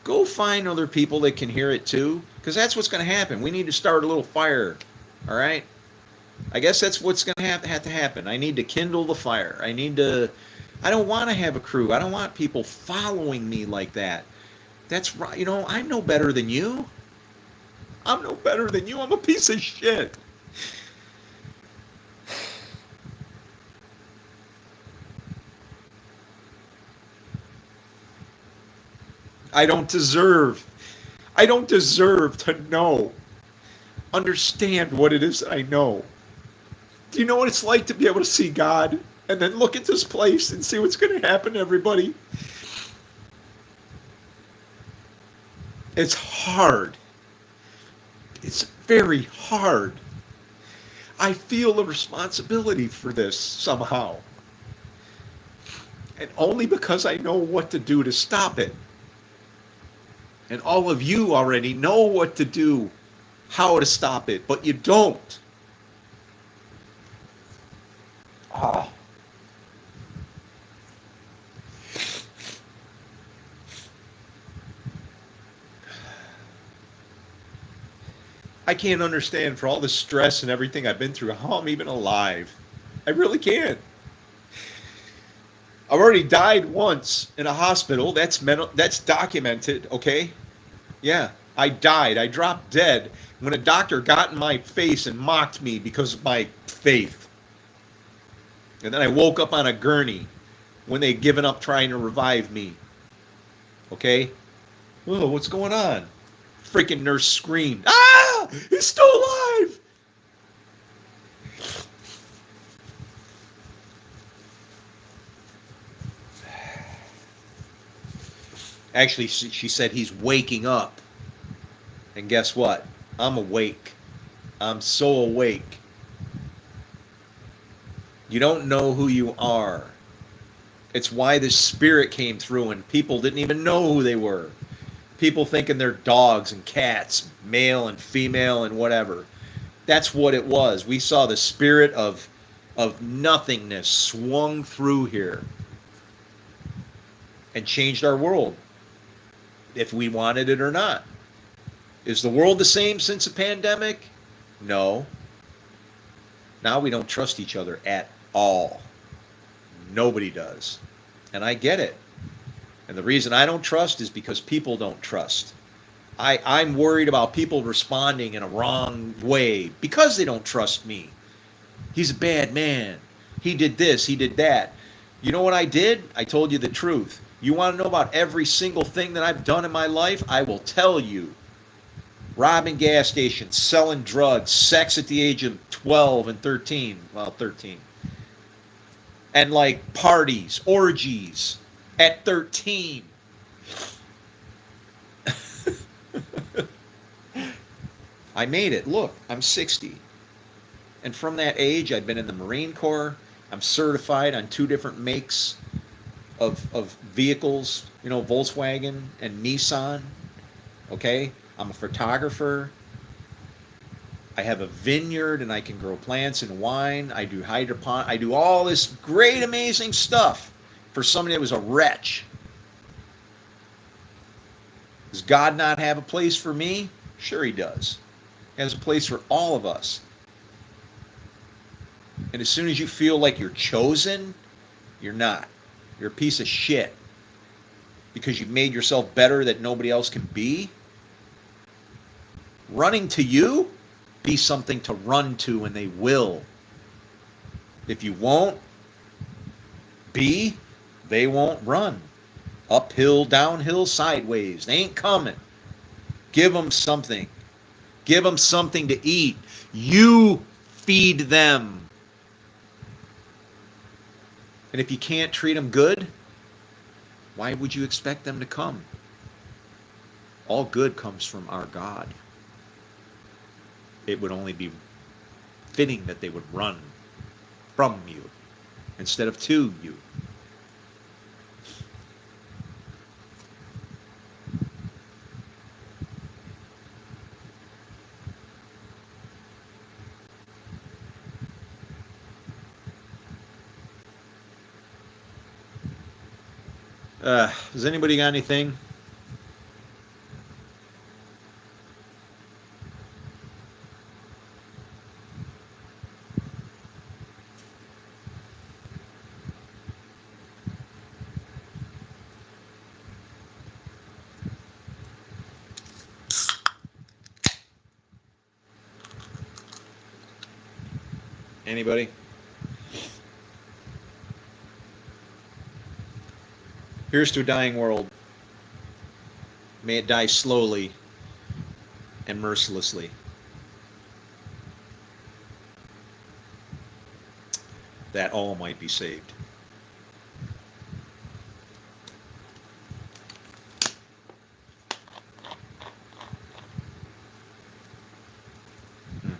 go find other people that can hear it too, because that's what's going to happen. We need to start a little fire, all right? I guess that's what's going to have to happen. I need to kindle the fire. I don't want to have a crew. I don't want people following me like that. That's right. You know, I'm no better than you. I'm a piece of shit. I don't deserve. I don't deserve to know, understand what it is that I know. Do you know what it's like to be able to see God and then look at this place and see what's going to happen to everybody? It's hard. It's very hard. I feel a responsibility for this somehow. And only because I know what to do to stop it. And all of you already know what to do, how to stop it, but you don't. Ah. I can't understand, for all the stress and everything I've been through, how I'm even alive. I really can't. I've already died once in a hospital. That's mental. That's documented. Okay. Yeah, I died. I dropped dead when a doctor got in my face and mocked me because of my faith. And then I woke up on a gurney when they'd given up trying to revive me. Okay? Oh, what's going on? Freaking nurse screamed, "Ah! He's still alive!" Actually, she said he's waking up. And guess what? I'm awake. I'm so awake. You don't know who you are. It's why the spirit came through and people didn't even know who they were. People thinking they're dogs and cats, male and female and whatever. That's what it was. We saw the spirit of nothingness swung through here and changed our world, if we wanted it or not. Is the world the same since the pandemic? No. Now we don't trust each other at all. Nobody does. And I get it. And the reason I don't trust is because people don't trust. I'm worried about people responding in a wrong way because they don't trust me. He's a bad man. He did this, he did that. You know what I did? I told you the truth. You want to know about every single thing that I've done in my life? I will tell you. Robbing gas stations, selling drugs, sex at the age of 12 and 13. Well, 13. And like parties, orgies at 13. I made it. Look, I'm 60. And from that age, I've been in the Marine Corps. I'm certified on 2 different makes of vehicles, you know, Volkswagen and Nissan. Okay? I'm a photographer. I have a vineyard and I can grow plants and wine. I do hydroponics. I do all this great, amazing stuff for somebody that was a wretch. Does God not have a place for me? Sure he does. He has a place for all of us. And as soon as you feel like you're chosen, you're not. You're a piece of shit. Because you've made yourself better that nobody else can be. Running to you, be something to run to, and they will. If you won't be, they won't run. Uphill, downhill, sideways. They ain't coming. Give them something. Give them something to eat. You feed them. And if you can't treat them good, why would you expect them to come? All good comes from our God. It would only be fitting that they would run from you instead of to you. Has anybody got anything? Anybody? Here's to a dying world. May it die slowly and mercilessly. That all might be saved. Hmm.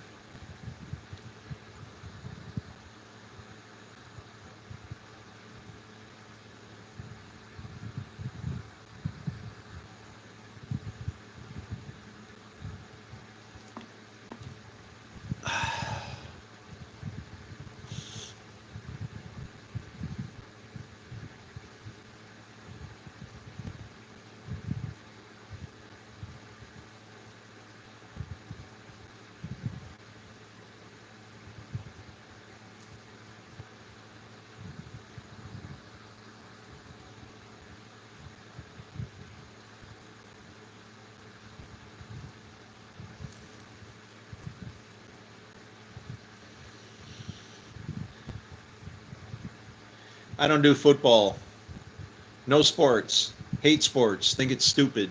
I don't do football. No sports. Hate sports. Think it's stupid.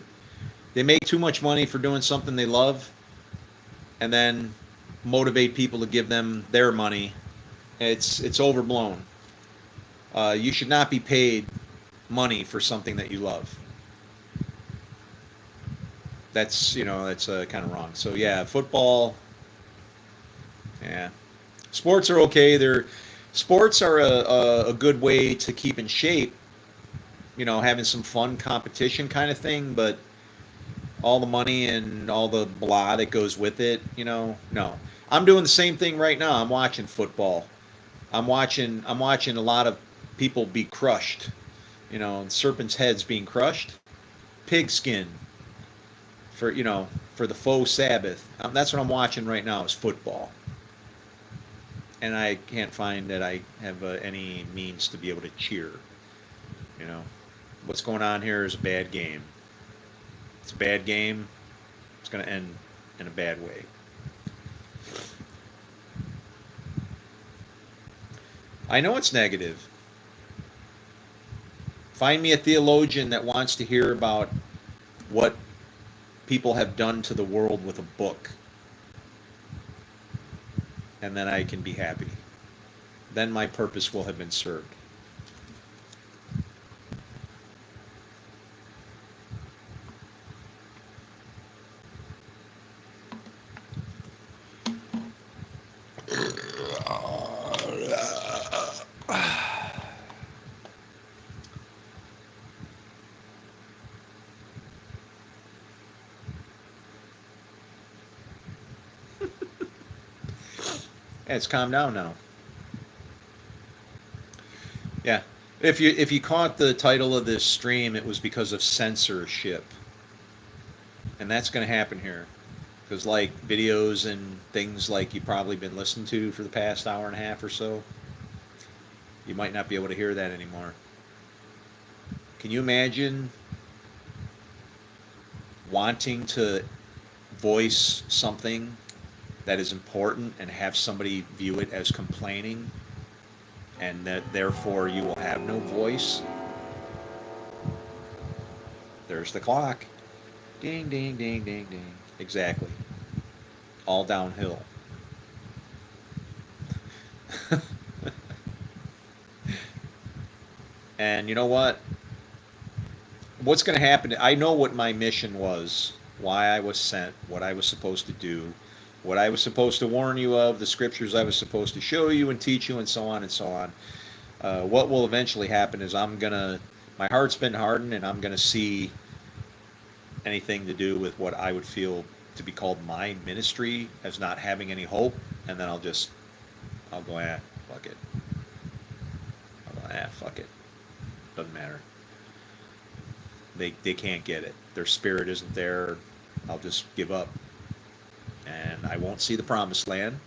They make too much money for doing something they love and then motivate people to give them their money. It's overblown. You should not be paid money for something that you love. That's kind of wrong. So yeah, football. Yeah, sports are okay. Sports are a good way to keep in shape. Having some fun competition kind of thing. But all the money and all the blah that goes with it, no. I'm doing the same thing right now. I'm watching football. I'm watching a lot of people be crushed. Serpents' heads being crushed, pigskin for the faux Sabbath. That's what I'm watching right now is football, and I can't find that I have any means to be able to cheer. You know, what's going on here is a bad game. It's a bad game. It's going to end in a bad way. I know it's negative. Find me a theologian that wants to hear about what people have done to the world with a book, and then I can be happy. Then my purpose will have been served. Yeah, it's calmed down now. Yeah. If you caught the title of this stream, it was because of censorship, and that's going to happen here. Because like videos and things like you've probably been listening to for the past hour and a half or so, you might not be able to hear that anymore. Can you imagine wanting to voice something that is important and have somebody view it as complaining, and that therefore you will have no voice? There's the clock. Ding, ding, ding, ding, ding. Exactly. All downhill. And you know what? What's going to happen? I know what my mission was, why I was sent, what I was supposed to do, what I was supposed to warn you of, the scriptures I was supposed to show you and teach you, and so on and so on. What will eventually happen is my heart's been hardened, and I'm going to see anything to do with what I would feel to be called my ministry as not having any hope, and then I'll go, fuck it. I'll go, fuck it. Doesn't matter. They can't get it. Their spirit isn't there. I'll just give up, and I won't see the promised land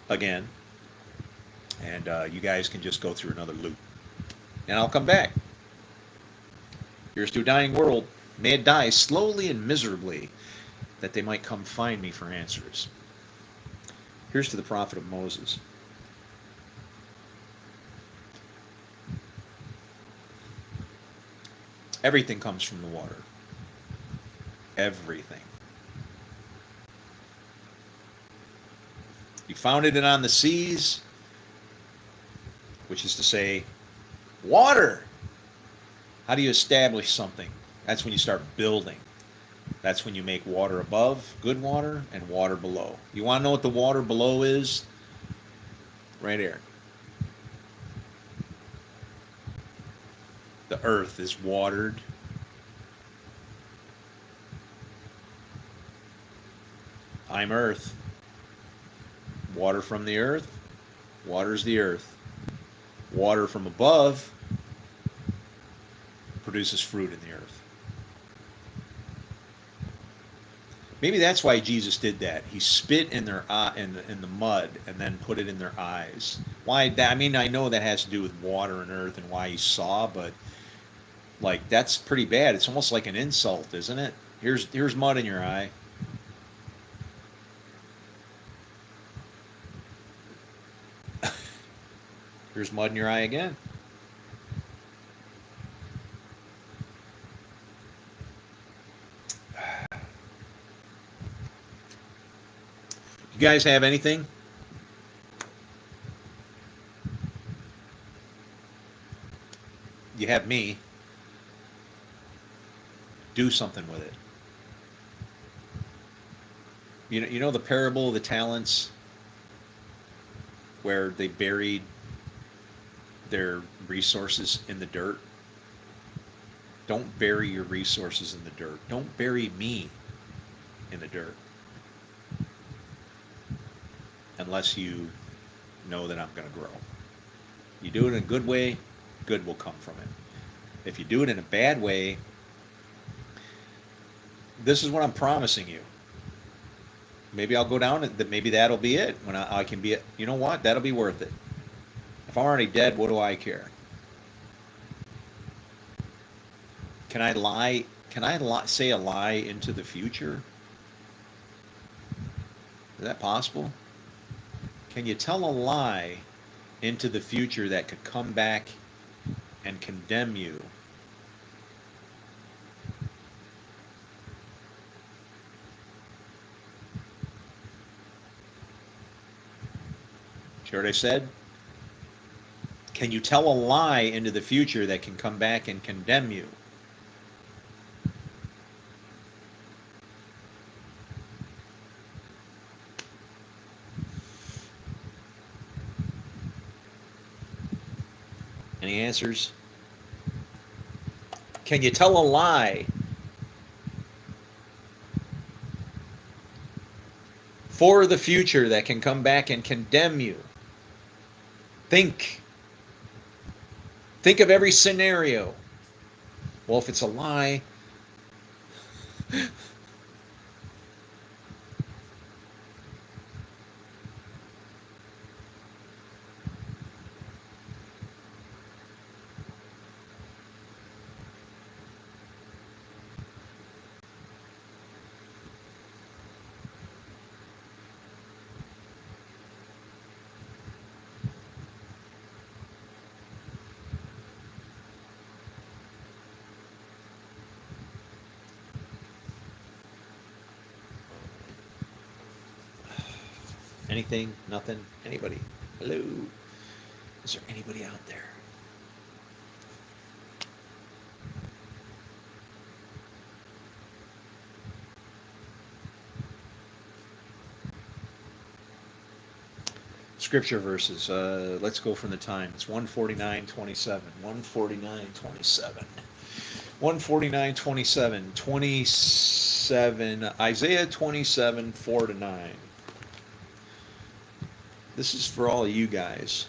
again. And you guys can just go through another loop, and I'll come back. Here's to a dying world. May it die slowly and miserably, that they might come find me for answers. Here's to the prophet of Moses. Everything comes from the water. Everything. You founded it on the seas, which is to say, water. How do you establish something? That's when you start building. That's when you make water above, good water, and water below. You want to know what the water below is? Right here. The earth is watered. I'm earth. Water from the earth. Water's the earth. Water from above produces fruit in the earth. Maybe that's why Jesus did that. He spit in their in the mud and then put it in their eyes. Why? I mean, I know that has to do with water and earth and why he saw, but like that's pretty bad. It's almost like an insult, isn't it? Here's mud in your eye. Here's mud in your eye again. You guys have anything? You have me. Do something with it. You know the parable of the talents where they buried their resources in the dirt? Don't bury your resources in the dirt. Don't bury me in the dirt unless you know that I'm going to grow. You do it in a good way, good will come from it. If you do it in a bad way, this is what I'm promising you. Maybe I'll go down and maybe that'll be it. When I can be, you know what? That'll be worth it. If I'm already dead, what do I care? Can I lie? Can I say a lie into the future? Is that possible? Can you tell a lie into the future that could come back and condemn you? See what I said? Can you tell a lie into the future that can come back and condemn you? Any answers? Can you tell a lie for the future that can come back and condemn you? Think. Think of every scenario. Well, if it's a lie, anything, nothing, anybody? Hello? Is there anybody out there? Scripture verses. Let's go from the time. It's 149:27. 149:27. 149:27. 27. Isaiah 27, 4-9. This is for all of you guys.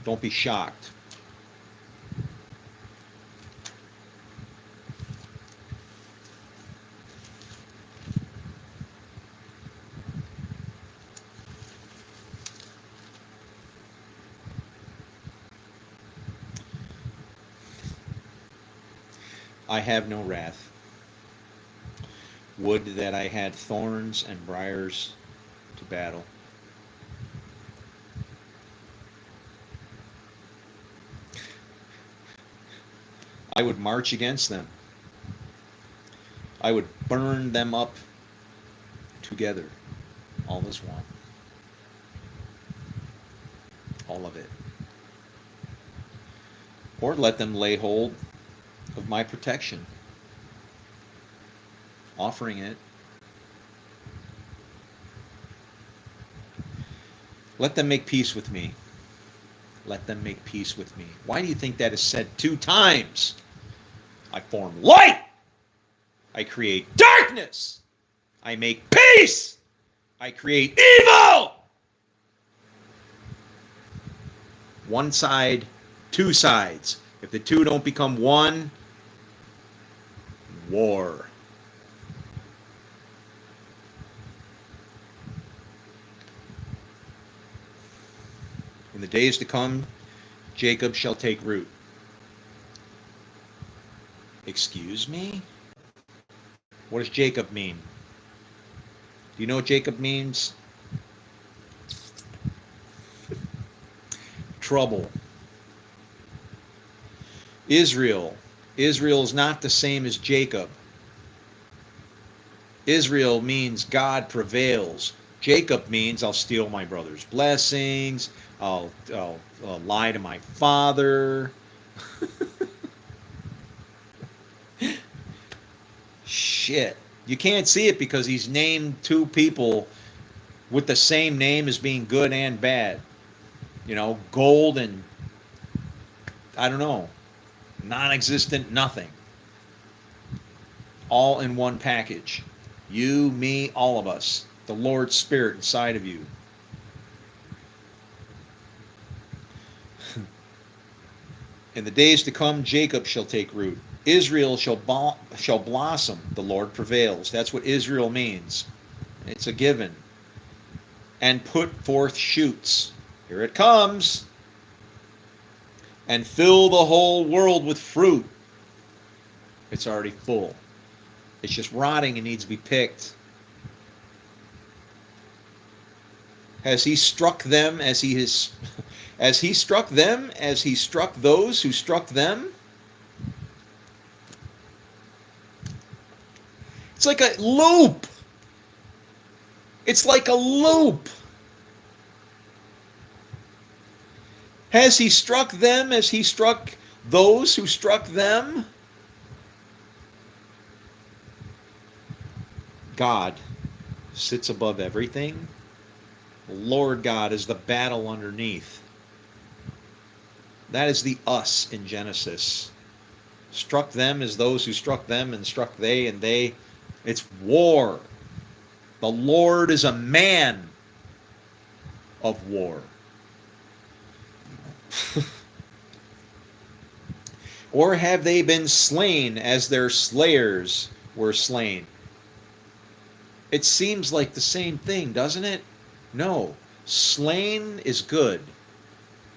Don't be shocked. I have no wrath. Would that I had thorns and briars to battle. I would march against them. I would burn them up together. All as one. All of it. Or let them lay hold of my protection, offering it. Let them make peace with me. Let them make peace with me. Why do you think that is said 2 times? I form light. I create darkness. I make peace. I create evil. One side, 2 sides. If the 2 don't become one, war. In the days to come, Jacob shall take root. Excuse me? What does Jacob mean? Do you know what Jacob means? Trouble. Israel. Israel is not the same as Jacob. Israel means God prevails. Jacob means I'll steal my brother's blessings. I'll lie to my father. Shit. You can't see it because he's named 2 people with the same name as being good and bad. You know, gold and, I don't know, non-existent nothing. All in one package. You, me, all of us. The Lord's Spirit inside of you. In the days to come, Jacob shall take root. Israel shall blossom. The Lord prevails. That's what Israel means. It's a given. And put forth shoots. Here it comes. And fill the whole world with fruit. It's already full. It's just rotting and needs to be picked. Has he struck them as he has, as he struck them, as he struck those who struck them? It's like a loop. It's like a loop. Has he struck them as he struck those who struck them? God sits above everything. The Lord God is the battle underneath. That is the us in Genesis. Struck them as those who struck them, and struck they and they. It's war. The Lord is a man of war. Or have they been slain as their slayers were slain? It seems like the same thing, doesn't it? No. Slain is good.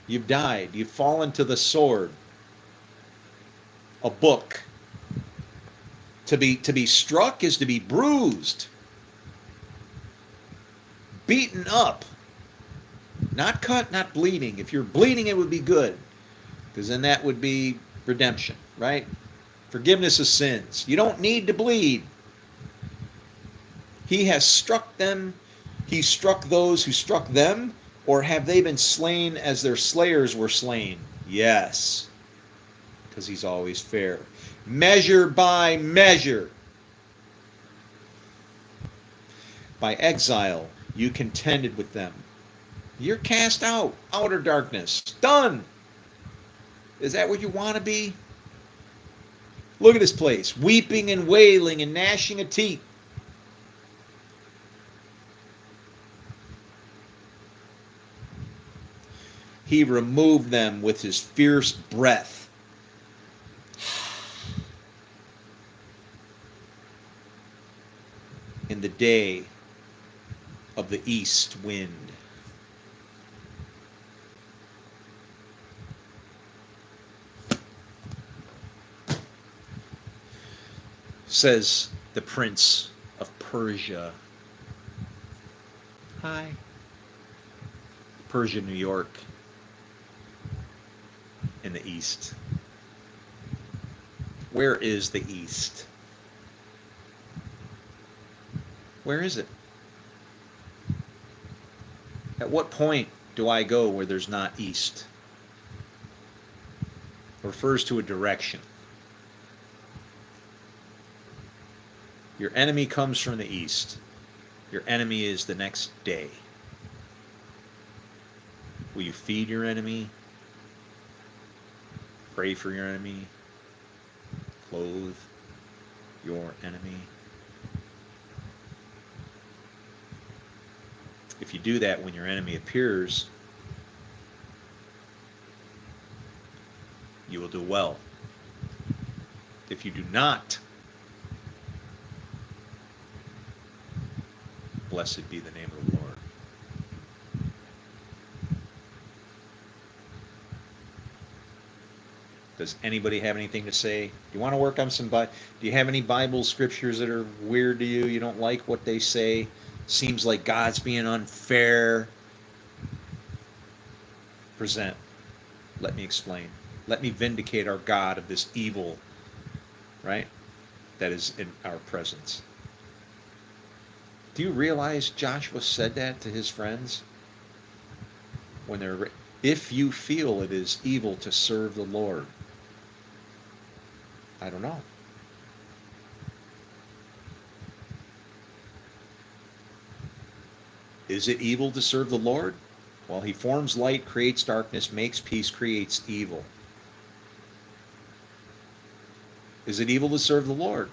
You've died. You've fallen to the sword. A book. To be struck is to be bruised. Beaten up. Not cut, not bleeding. If you're bleeding, it would be good. Because then that would be redemption, right? Forgiveness of sins. You don't need to bleed. He has struck them. He struck those who struck them. Or have they been slain as their slayers were slain? Yes. Because he's always fair. Measure by measure. By exile, you contended with them. You're cast out. Outer darkness. Done. Is that what you want to be? Look at this place. Weeping and wailing and gnashing of teeth. He removed them with his fierce breath. In the day of the east wind. Says the Prince of Persia. Hi. Persia, New York. In the east. Where is the east? Where is it? At what point do I go where there's not east? It refers to a direction. Your enemy comes from the east. Your enemy is the next day. Will you feed your enemy? Pray for your enemy? Clothe your enemy? If you do that when your enemy appears, you will do well. If you do not, blessed be the name of the Lord. Does anybody have anything to say? Do you want to work on some do you have any Bible scriptures that are weird to you? You don't like what they say? Seems like God's being unfair. Present. Let me explain. Let me vindicate our God of this evil, right? That is in our presence. Do you realize Joshua said that to his friends? When they're, if you feel it is evil to serve the Lord. I don't know. Is it evil to serve the Lord? Well, he forms light, creates darkness, makes peace, creates evil. Is it evil to serve the Lord?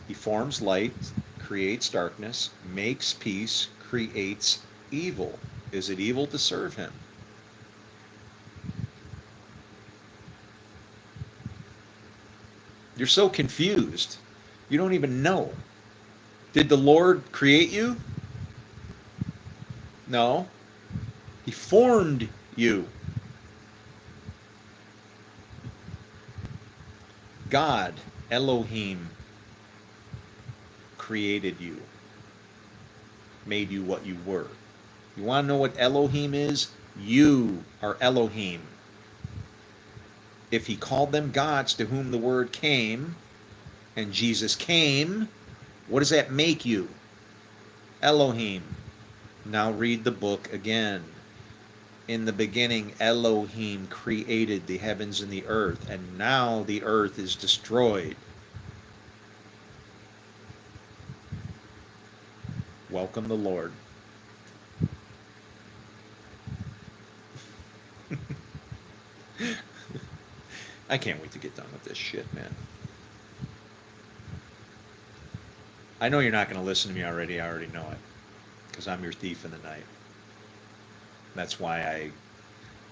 He forms light, creates darkness, makes peace, creates evil. Is it evil to serve him? You're so confused. You don't even know. Did the Lord create you? No. He formed you. God, Elohim, created you. Made you what you were. You want to know what Elohim is? You are Elohim. If he called them gods to whom the word came, and Jesus came, what does that make you? Elohim. Now read the book again. In the beginning, Elohim created the heavens and the earth, and now the earth is destroyed. Welcome the Lord. I can't wait to get done with this shit, man. I know you're not going to listen to me already. I already know it. Because I'm your thief in the night. That's why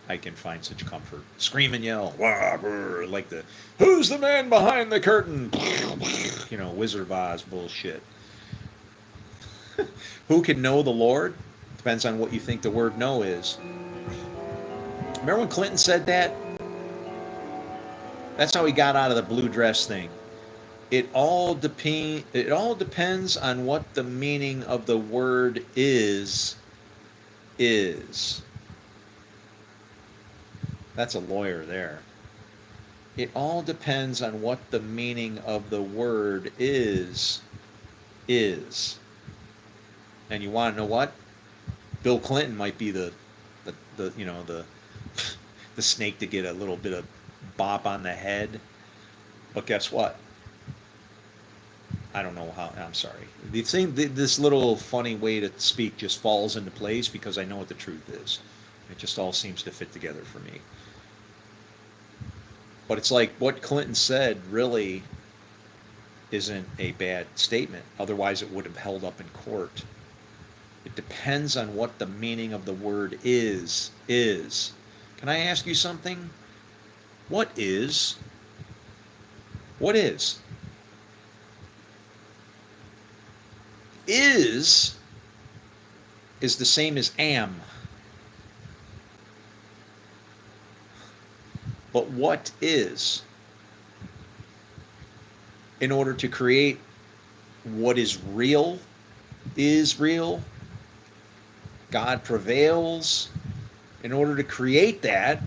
I can find such comfort. Scream and yell. Wah, brr, like the, who's the man behind the curtain? You know, Wizard of Oz bullshit. Who can know the Lord? Depends on what you think the word know is. Remember when Clinton said that? That's how he got out of the blue dress thing. It all depends on what the meaning of the word is. That's a lawyer there. It all depends on what the meaning of the word is. And you want to know what? Bill Clinton might be the you know, the snake to get a little bit of bop on the head. But guess what? I don't know how. I'm sorry. This little funny way to speak just falls into place because I know what the truth is. It just all seems to fit together for me. But it's like what Clinton said really isn't a bad statement. Otherwise, it would have held up in court. It depends on what the meaning of the word is. Can I ask you something? What is? What is? Is the same as am. But what is? In order to create what is real, God prevails. In order to create that,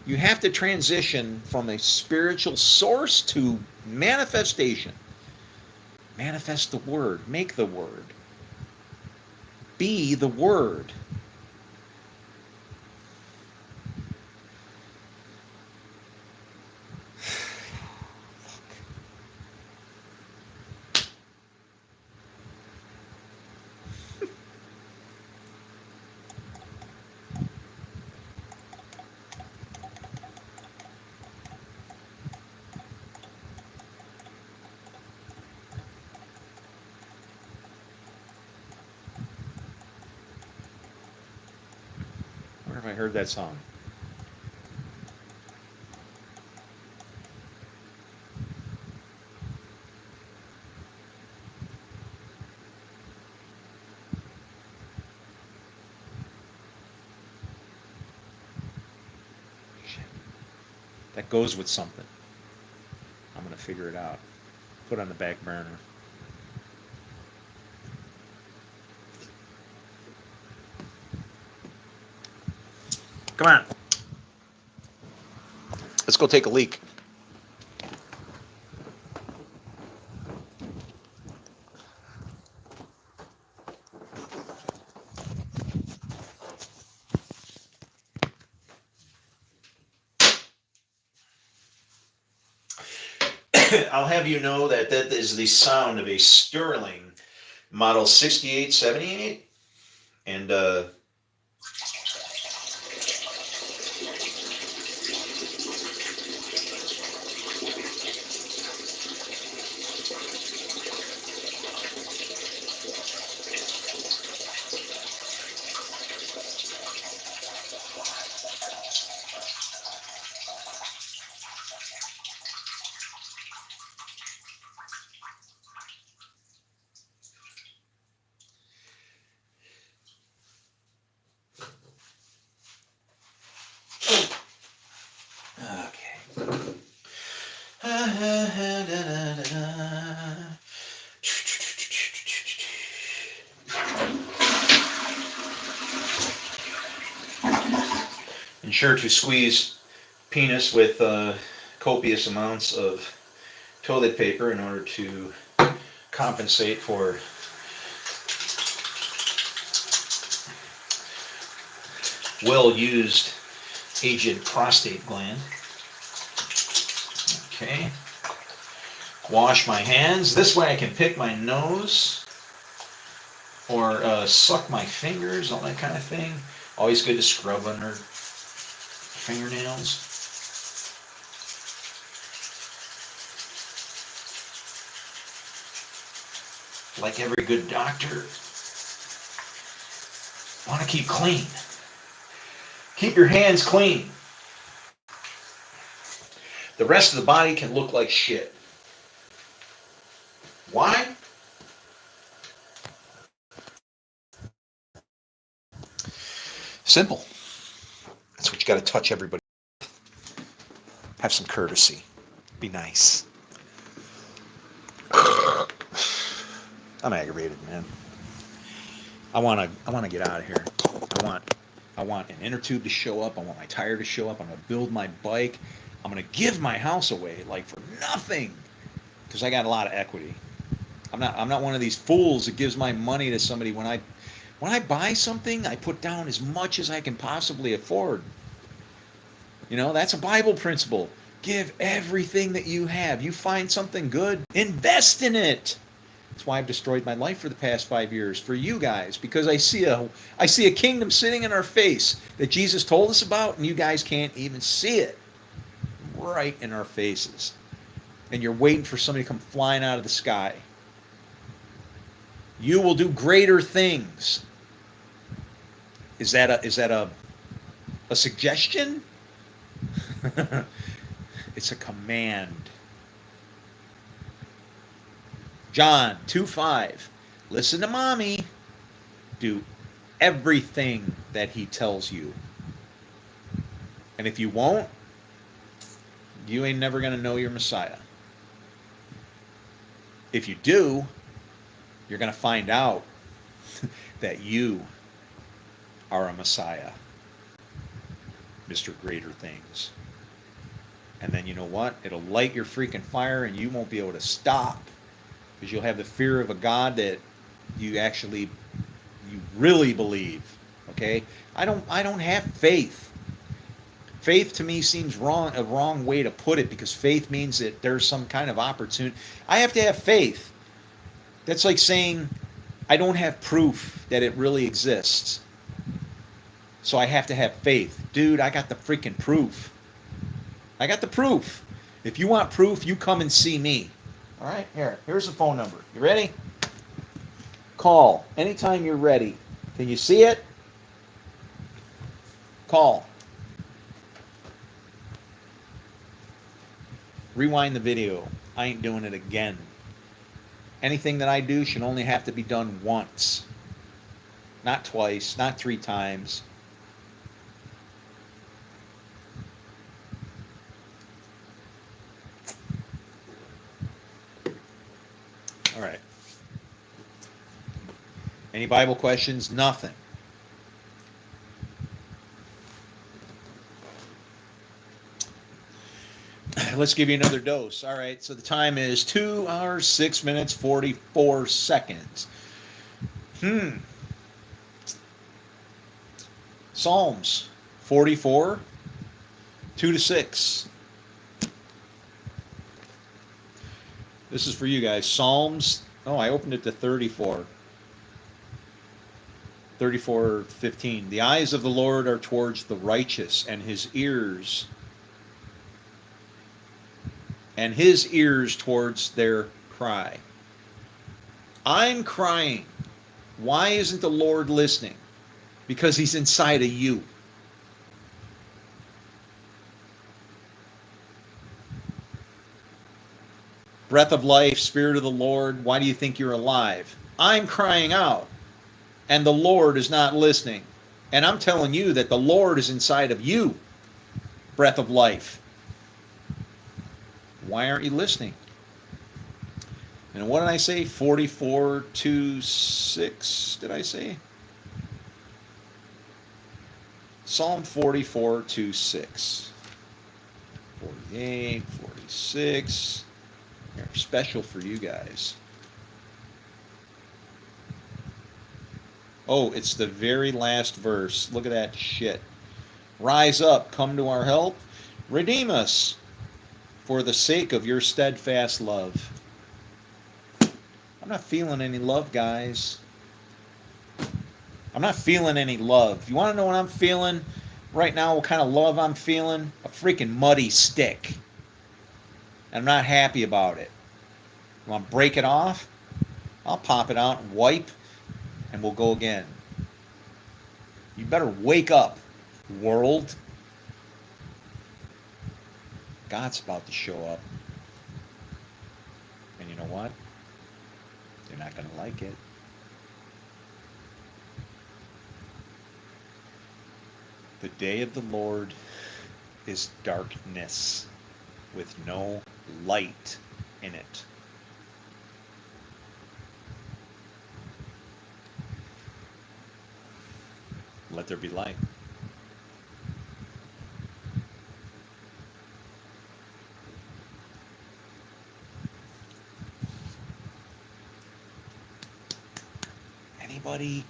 You have to transition from a spiritual source to manifestation. Manifest the word, make the word, be the word. I wonder if I heard that song. Shit. That goes with something. I'm going to figure it out. Put it on the back burner. Come on. Let's go take a leak. I'll have you know that that is the sound of a Sterling Model 6878. And ensure to squeeze penis with copious amounts of toilet paper in order to compensate for well-used aged prostate gland. Okay. Wash my hands. This way I can pick my nose or suck my fingers, all that kind of thing. Always good to scrub under fingernails. Like every good doctor, want to keep clean. Keep your hands clean. The rest of the body can look like shit. Why? Simple. That's what you got to touch everybody. Have some courtesy. Be nice. I'm aggravated, man. I want to get out of here. I want an inner tube to show up. I want my tire to show up. I'm going to build my bike. I'm going to give my house away like for nothing because I got a lot of equity. I'm not one of these fools that gives my money to somebody. When I buy something, I put down as much as I can possibly afford. You know, that's a Bible principle. Give everything that you have. You find something good, invest in it. That's why I've destroyed my life for the past 5 years for you guys, because I see a kingdom sitting in our face that Jesus told us about, and you guys can't even see it right in our faces. And you're waiting for somebody to come flying out of the sky. You will do greater things. Is that a suggestion? It's a command. John 2:5. Listen to mommy. Do everything that he tells you. And if you won't, you ain't never going to know your Messiah. If you do, you're going to find out that you are a Messiah. Mr. Greater Things. And then you know what? It'll light your freaking fire and you won't be able to stop. Because you'll have the fear of a God that you really believe. Okay? I don't have faith. Faith to me seems a wrong way to put it, because faith means that there's some kind of opportunity. I have to have faith. That's like saying I don't have proof that it really exists. So I have to have faith. Dude, I got the freaking proof. I got the proof. If you want proof, you come and see me. All right? Here's the phone number. You ready? Call anytime you're ready. Can you see it? Call. Rewind the video. I ain't doing it again. Anything that I do should only have to be done once. Not twice, not 3 times. All right. Any Bible questions? Nothing. Let's give you another dose. All right, so the time is 2 hours, 6 minutes, 44 seconds. Psalms 44, 2 to 6. This is for you guys. Psalms, I opened it to 34. 34:15. The eyes of the Lord are towards the righteous, and his ears towards their cry. I'm crying. Why isn't the Lord listening? Because he's inside of you. Breath of life, Spirit of the Lord, why do you think you're alive? I'm crying out, and the Lord is not listening. And I'm telling you that the Lord is inside of you. Breath of life. Why aren't you listening? And what did I say? 44:2-6, did I say? Psalm 44:2-6. 48, 46. They're special for you guys. Oh, it's the very last verse. Look at that shit. Rise up, come to our help. Redeem us for the sake of your steadfast love. I'm not feeling any love, guys. I'm not feeling any love. You want to know what I'm feeling right now? What kind of love I'm feeling? A freaking muddy stick. I'm not happy about it. You want to break it off? I'll pop it out and wipe, and we'll go again. You better wake up, world. God's about to show up. And you know what? You're not going to like it. The day of the Lord is darkness with no light in it. Let there be light. Anybody?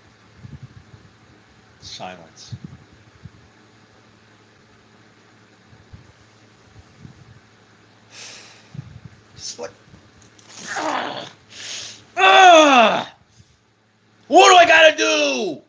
Silence. Just like, what do I gotta do?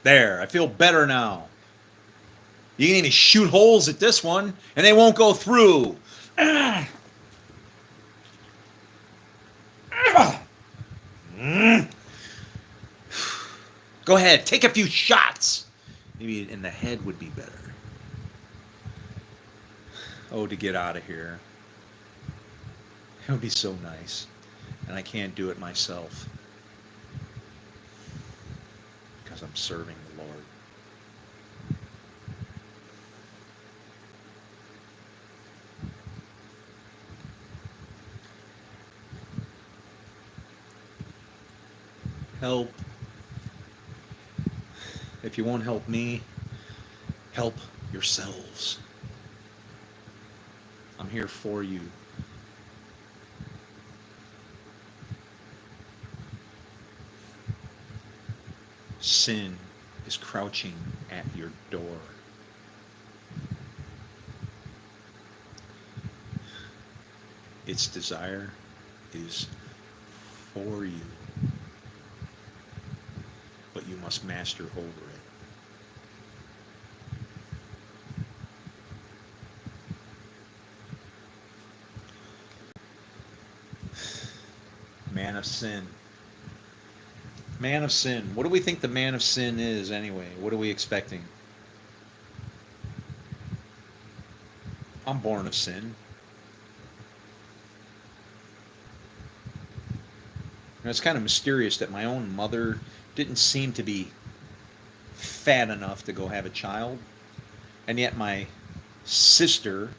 There, I feel better now. You can even shoot holes at this one, and they won't go through. Ah. Ah. Go ahead, take a few shots. Maybe in the head would be better. Oh, to get out of here. It would be so nice. And I can't do it myself. Because I'm serving the Lord. Help. If you won't help me, help yourselves. I'm here for you. Sin is crouching at your door. Its desire is for you, but you must master over it. Man of sin. Man of sin. What do we think the man of sin is anyway? What are we expecting? I'm born of sin. And it's kind of mysterious that my own mother didn't seem to be fat enough to go have a child. And yet my sister,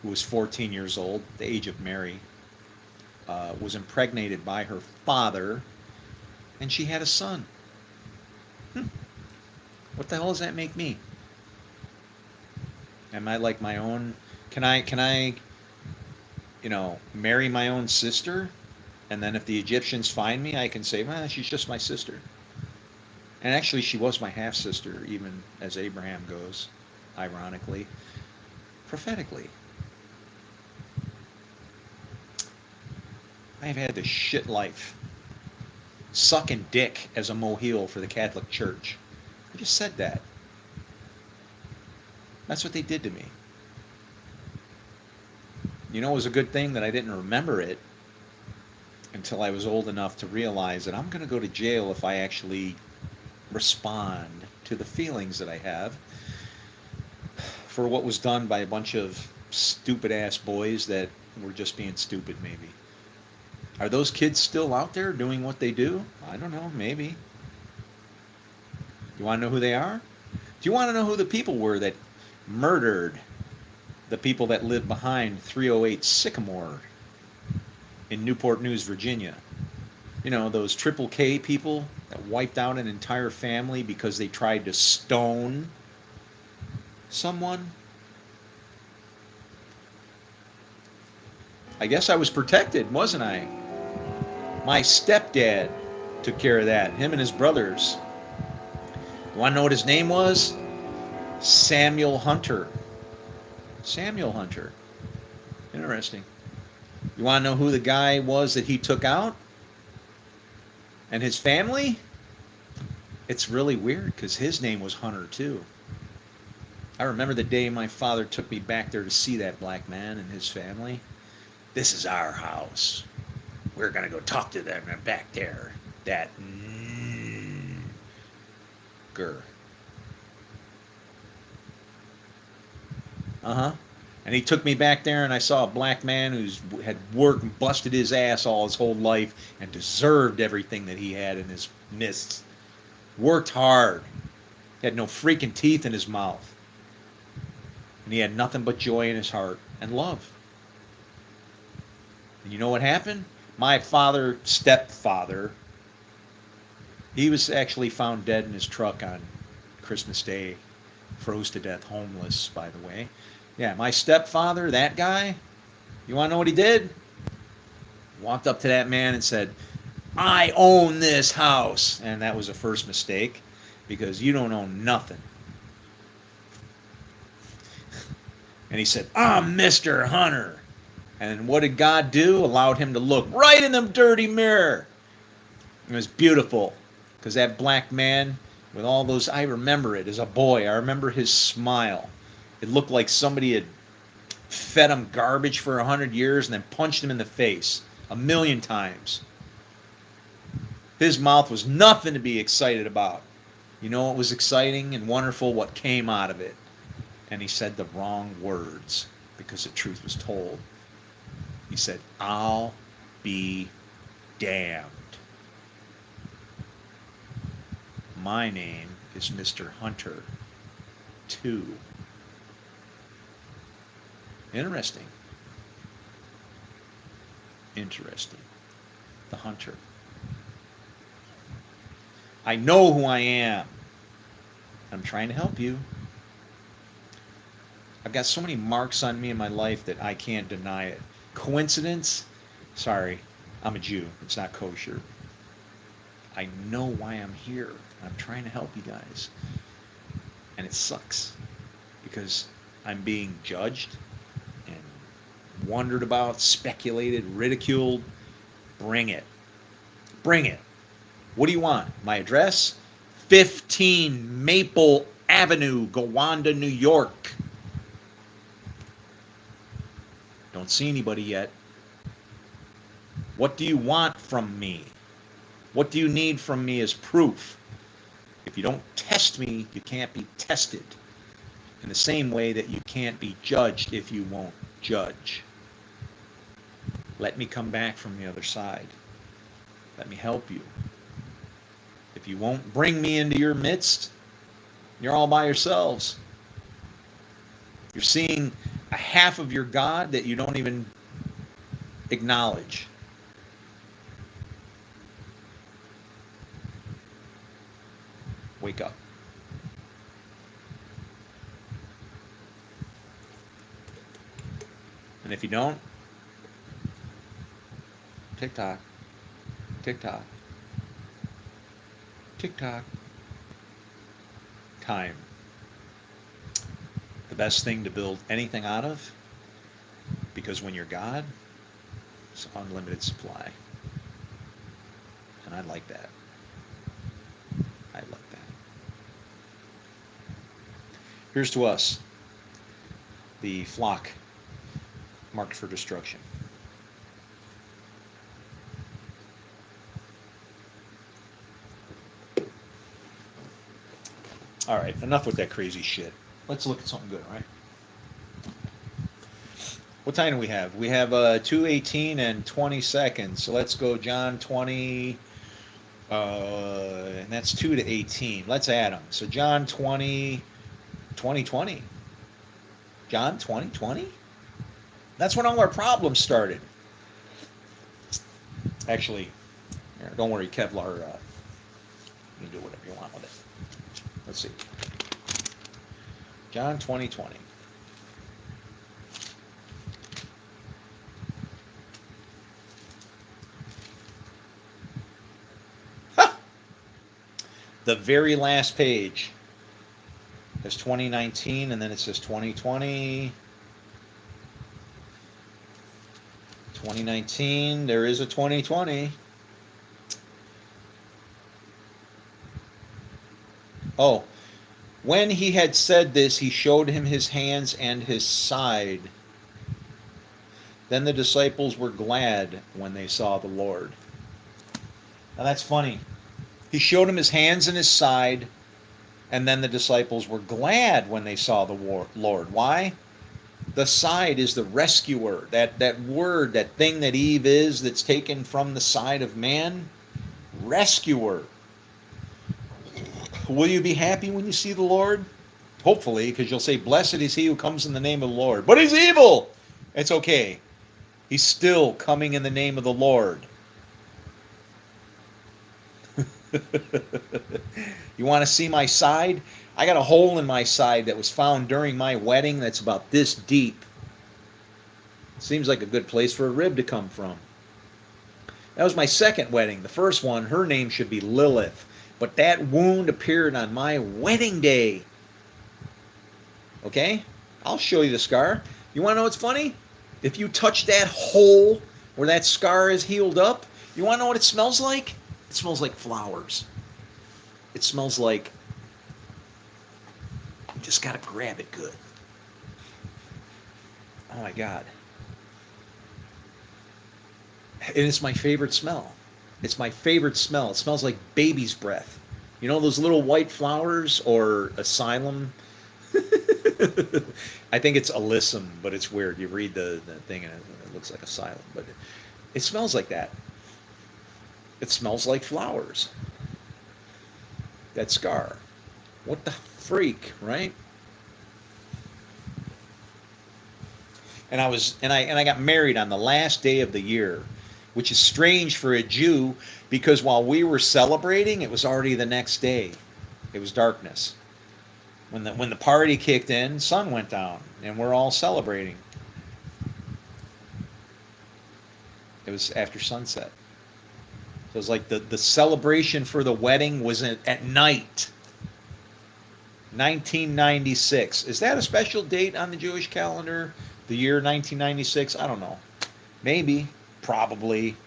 who was 14 years old, the age of Mary, was impregnated by her father, and she had a son. What the hell does that make me? Am I like my own? Can I, marry my own sister? And then if the Egyptians find me, I can say, well, she's just my sister. And actually, she was my half-sister, even as Abraham goes, ironically, prophetically. I have had this shit life. Sucking dick as a moheel for the Catholic Church. I just said that. That's what they did to me. You know, it was a good thing that I didn't remember it until I was old enough to realize that I'm going to go to jail if I actually respond to the feelings that I have for what was done by a bunch of stupid-ass boys that were just being stupid, maybe. Are those kids still out there doing what they do? I don't know, maybe. You want to know who they are? Do you want to know who the people were that murdered the people that lived behind 308 Sycamore in Newport News, Virginia? You know, those Triple K people that wiped out an entire family because they tried to stone someone? I guess I was protected, wasn't I? My stepdad took care of that, him and his brothers. You want to know what his name was? Samuel Hunter. Samuel Hunter. Interesting. You want to know who the guy was that he took out? And his family? It's really weird because his name was Hunter too. I remember the day my father took me back there to see that black man and his family. This is our house. We're going to go talk to them back there. That grr. And he took me back there, and I saw a black man who had worked and busted his ass all his whole life and deserved everything that he had in his midst. Worked hard. Had no freaking teeth in his mouth. And he had nothing but joy in his heart and love. And you know what happened? My stepfather, he was actually found dead in his truck on Christmas Day. Froze to death, homeless, by the way. Yeah, my stepfather, that guy, you want to know what he did? Walked up to that man and said, I own this house. And that was the first mistake, because you don't own nothing. And he said, I'm Mr. Hunter. And what did God do? Allowed him to look right in the dirty mirror. It was beautiful, because that black man with all those. I remember it as a boy. I remember his smile. It looked like somebody had fed him garbage for 100 years and then punched him in the face 1,000,000 times. His mouth was nothing to be excited about. You know what was exciting and wonderful? What came out of it. And he said the wrong words because the truth was told. He said, "I'll be damned. My name is Mr. Hunter, too." Interesting. Interesting. The hunter. I know who I am. I'm trying to help you. I've got so many marks on me in my life that I can't deny it. Coincidence? Sorry, I'm a Jew. It's not kosher. I know why I'm here. I'm trying to help you guys. And it sucks because I'm being judged and wondered about, speculated, ridiculed. Bring it. Bring it. What do you want? My address? 15 Maple Avenue, Gowanda, New York. Don't see anybody yet. What do you want from me? What do you need from me as proof? If you don't test me, you can't be tested. In the same way that you can't be judged if you won't judge. Let me come back from the other side. Let me help you. If you won't bring me into your midst, you're all by yourselves. You're seeing a half of your God that you don't even acknowledge. Wake up. And if you don't, tick-tock, tick-tock, tick-tock, time. The best thing to build anything out of, because when you're God, it's unlimited supply. And I like that. I like that. Here's to us, the flock marked for destruction. All right, enough with that crazy shit. Let's look at something good, all right? What time do we have? We have 2:18 and 20 seconds. So let's go John 20, and that's 2 to 18. Let's add them. So John 20, 2020. John 2020? That's when all our problems started. Actually, don't worry, Kevlar. You can do whatever you want with it. Let's see. John 2020. Ha! The very last page has 2019, and then it says 2020. 2019, there is a 2020. Oh, when he had said this, he showed him his hands and his side. Then the disciples were glad when they saw the Lord. Now that's funny. He showed him his hands and his side, and then the disciples were glad when they saw the Lord. Why? The side is the rescuer. That word, that thing that Eve is that's taken from the side of man. Rescuer. Will you be happy when you see the Lord? Hopefully, because you'll say, "Blessed is he who comes in the name of the Lord." But he's evil. It's okay. He's still coming in the name of the Lord. You want to see my side? I got a hole in my side that was found during my wedding that's about this deep. Seems like a good place for a rib to come from. That was my second wedding. The first one, her name should be Lilith. But that wound appeared on my wedding day. Okay? I'll show you the scar. You want to know what's funny? If you touch that hole where that scar is healed up, you want to know what it smells like? It smells like flowers. It smells like just got to grab it good. Oh my God. And it's my favorite smell. It's my favorite smell. It smells like baby's breath. You know those little white flowers or asylum? I think it's alyssum, but it's weird. You read the thing and it looks like asylum, but it smells like that. It smells like flowers. That scar. What the freak, right? And I got married on the last day of the year, which is strange for a Jew because while we were celebrating, it was already the next day. It was darkness. When the party kicked in, sun went down, and we're all celebrating. It was after sunset. So it was like the celebration for the wedding was at night. 1996. Is that a special date on the Jewish calendar? The year 1996? I don't know. Maybe. Probably.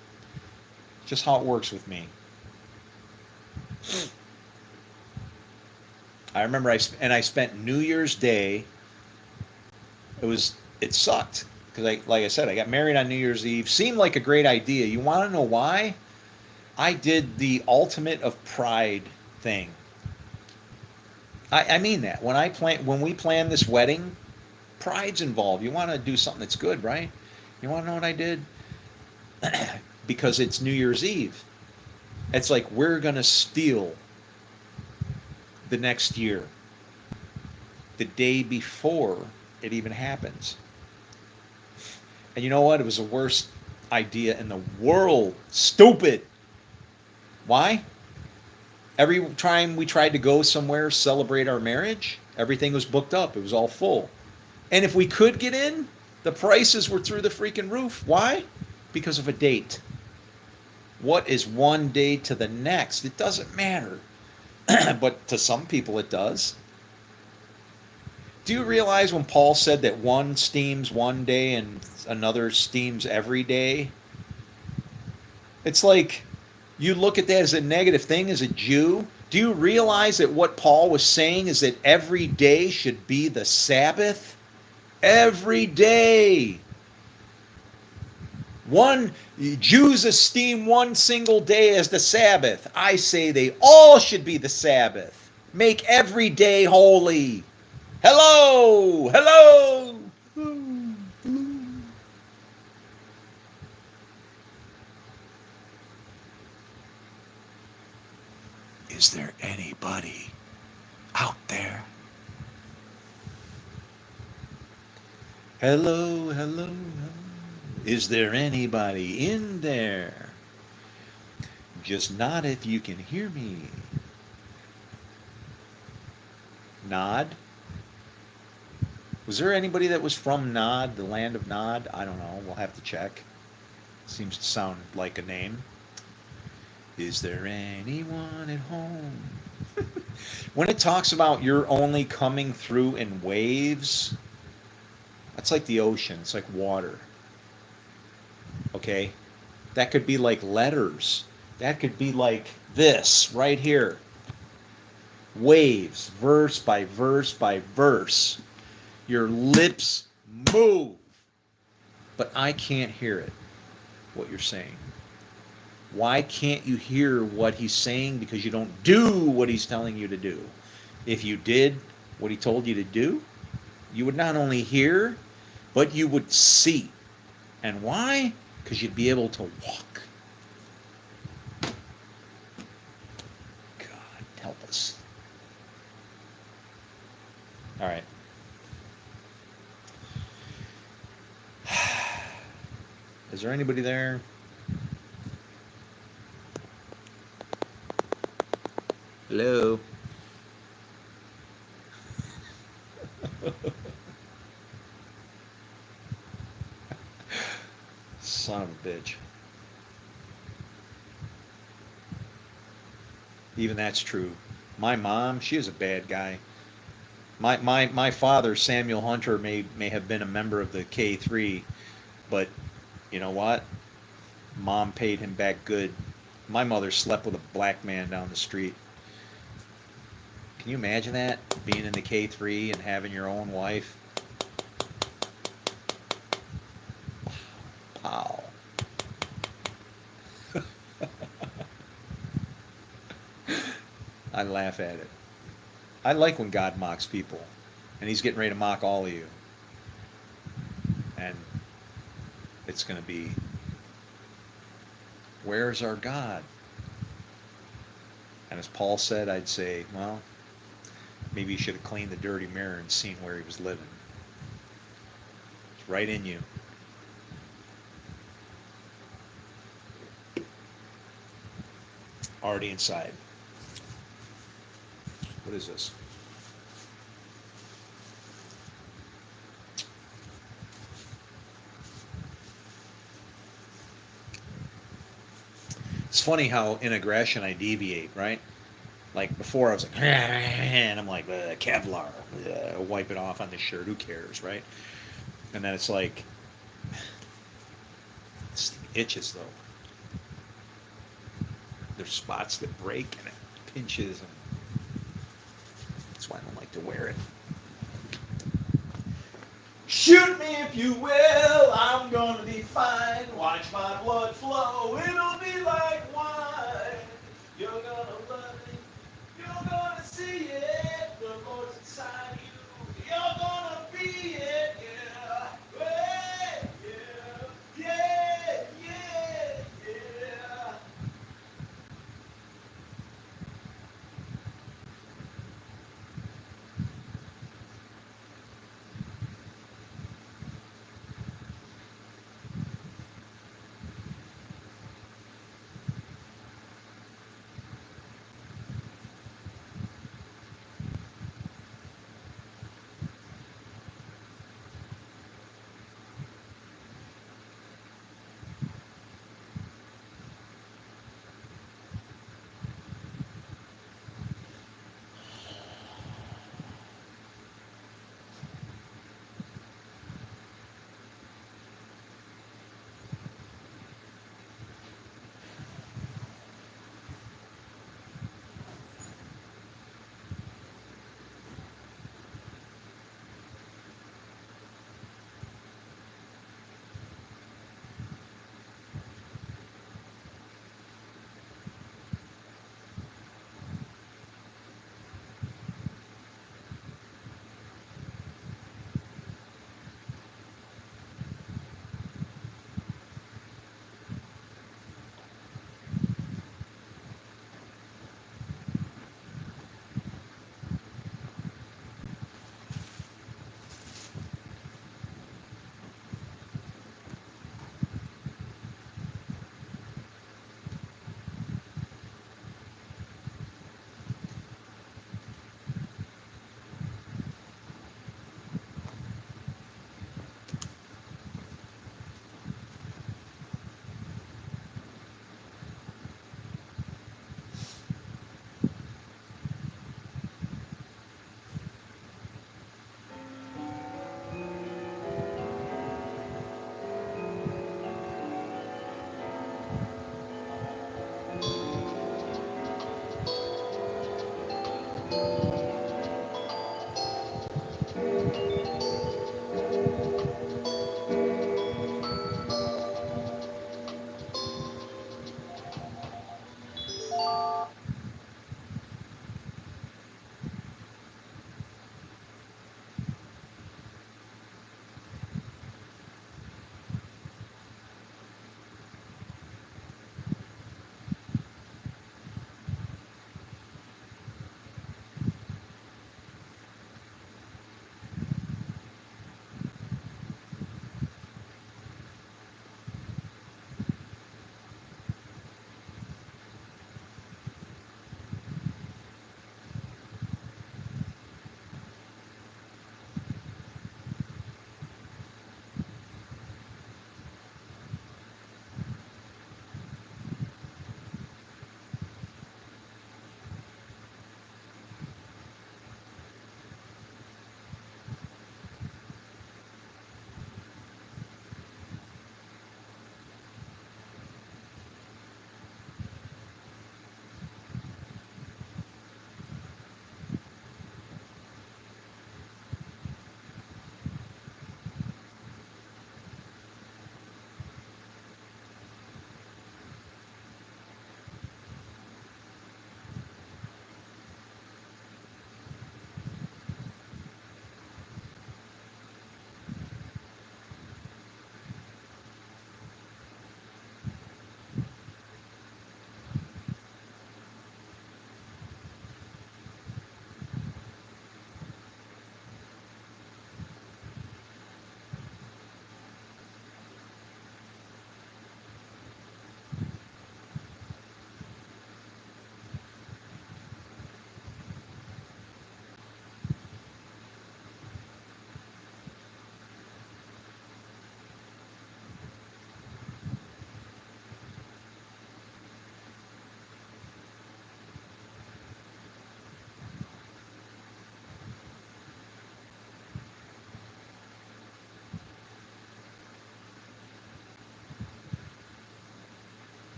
Just how it works with me. I remember I spent New Year's Day. It sucked because like I said, I got married on New Year's Eve. Seemed like a great idea. You want to know why? I did the ultimate of pride thing. I mean that when we plan this wedding, pride's involved. You want to do something that's good, right? You want to know what I did? Because it's New Year's Eve. It's like we're gonna steal the next year, the day before it even happens. And you know what? It was the worst idea in the world. Stupid. Why? Every time we tried to go somewhere, celebrate our marriage, everything was booked up. It was all full. And if we could get in, the prices were through the freaking roof. Why? Because of a date. What is one day to the next? It doesn't matter. But to some people it does. Do you realize when Paul said that one steams one day and another steams every day? It's like you look at that as a negative thing as a Jew. Do you realize that what Paul was saying is that every day should be the Sabbath? Every day. Jews esteem one single day as the Sabbath. I say they all should be the Sabbath. Make every day holy. Hello, hello. Is there anybody out there? Hello, hello, hello. Is there anybody in there? Just nod if you can hear me. Nod? Was there anybody that was from Nod, the land of Nod? I don't know. We'll have to check. Seems to sound like a name. Is there anyone at home? When it talks about you're only coming through in waves, that's like the ocean. It's like water. Okay? That could be like letters. That could be like this right here. Waves, verse by verse by verse. Your lips move. But I can't hear it, what you're saying. Why can't you hear what he's saying? Because you don't do what he's telling you to do. If you did what he told you to do, you would not only hear, but you would see. And why? Because you'd be able to walk. God, help us. All right. Is there anybody there? Hello? Son of a bitch. Even that's true. My mom, she is a bad guy. My father, Samuel Hunter, may have been a member of the K3, but you know what? Mom paid him back good. My mother slept with a black man down the street. Can you imagine that? Being in the K3 and having your own wife? Wow. I laugh at it. I like when God mocks people, and He's getting ready to mock all of you. And it's going to be, where's our God? And as Paul said, I'd say, well, maybe you should have cleaned the dirty mirror and seen where he was living. It's right in you. Already inside. What is this? It's funny how in aggression I deviate, right? Like before I was like, and I'm like, Kevlar, wipe it off on the shirt, who cares, right? And then it's like, it itches though. There's spots that break and it pinches, and that's why I don't like to wear it. Shoot me if you will, I'm gonna be fine. Watch my blood flow, it'll be like wine. You're gonna love it, you're gonna see it. The Lord's inside you, you're gonna be it, yeah. Hey, yeah, yeah, yeah, yeah.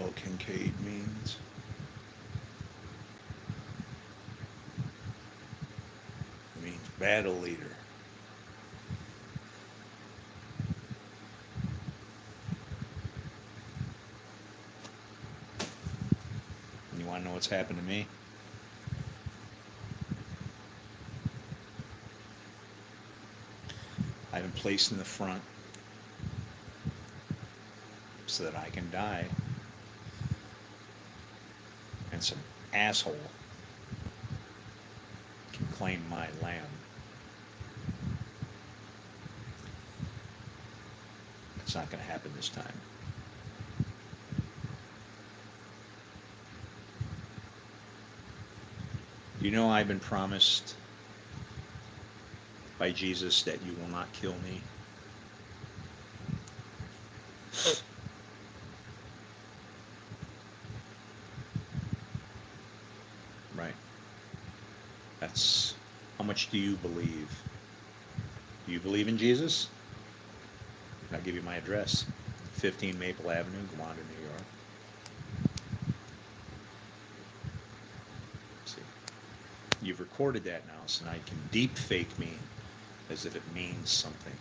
what Kincaid means? It means battle leader. And you want to know what's happened to me? I've been placed in the front so that I can die. And some asshole can claim my land. It's not going to happen this time. You know, I've been promised by Jesus that you will not kill me. Right. That's, how much do you believe? Do you believe in Jesus? I'll give you my address. 15 Maple Avenue, Gowanda, New York. See, you've recorded that now, so now you can deep fake me as if it means something.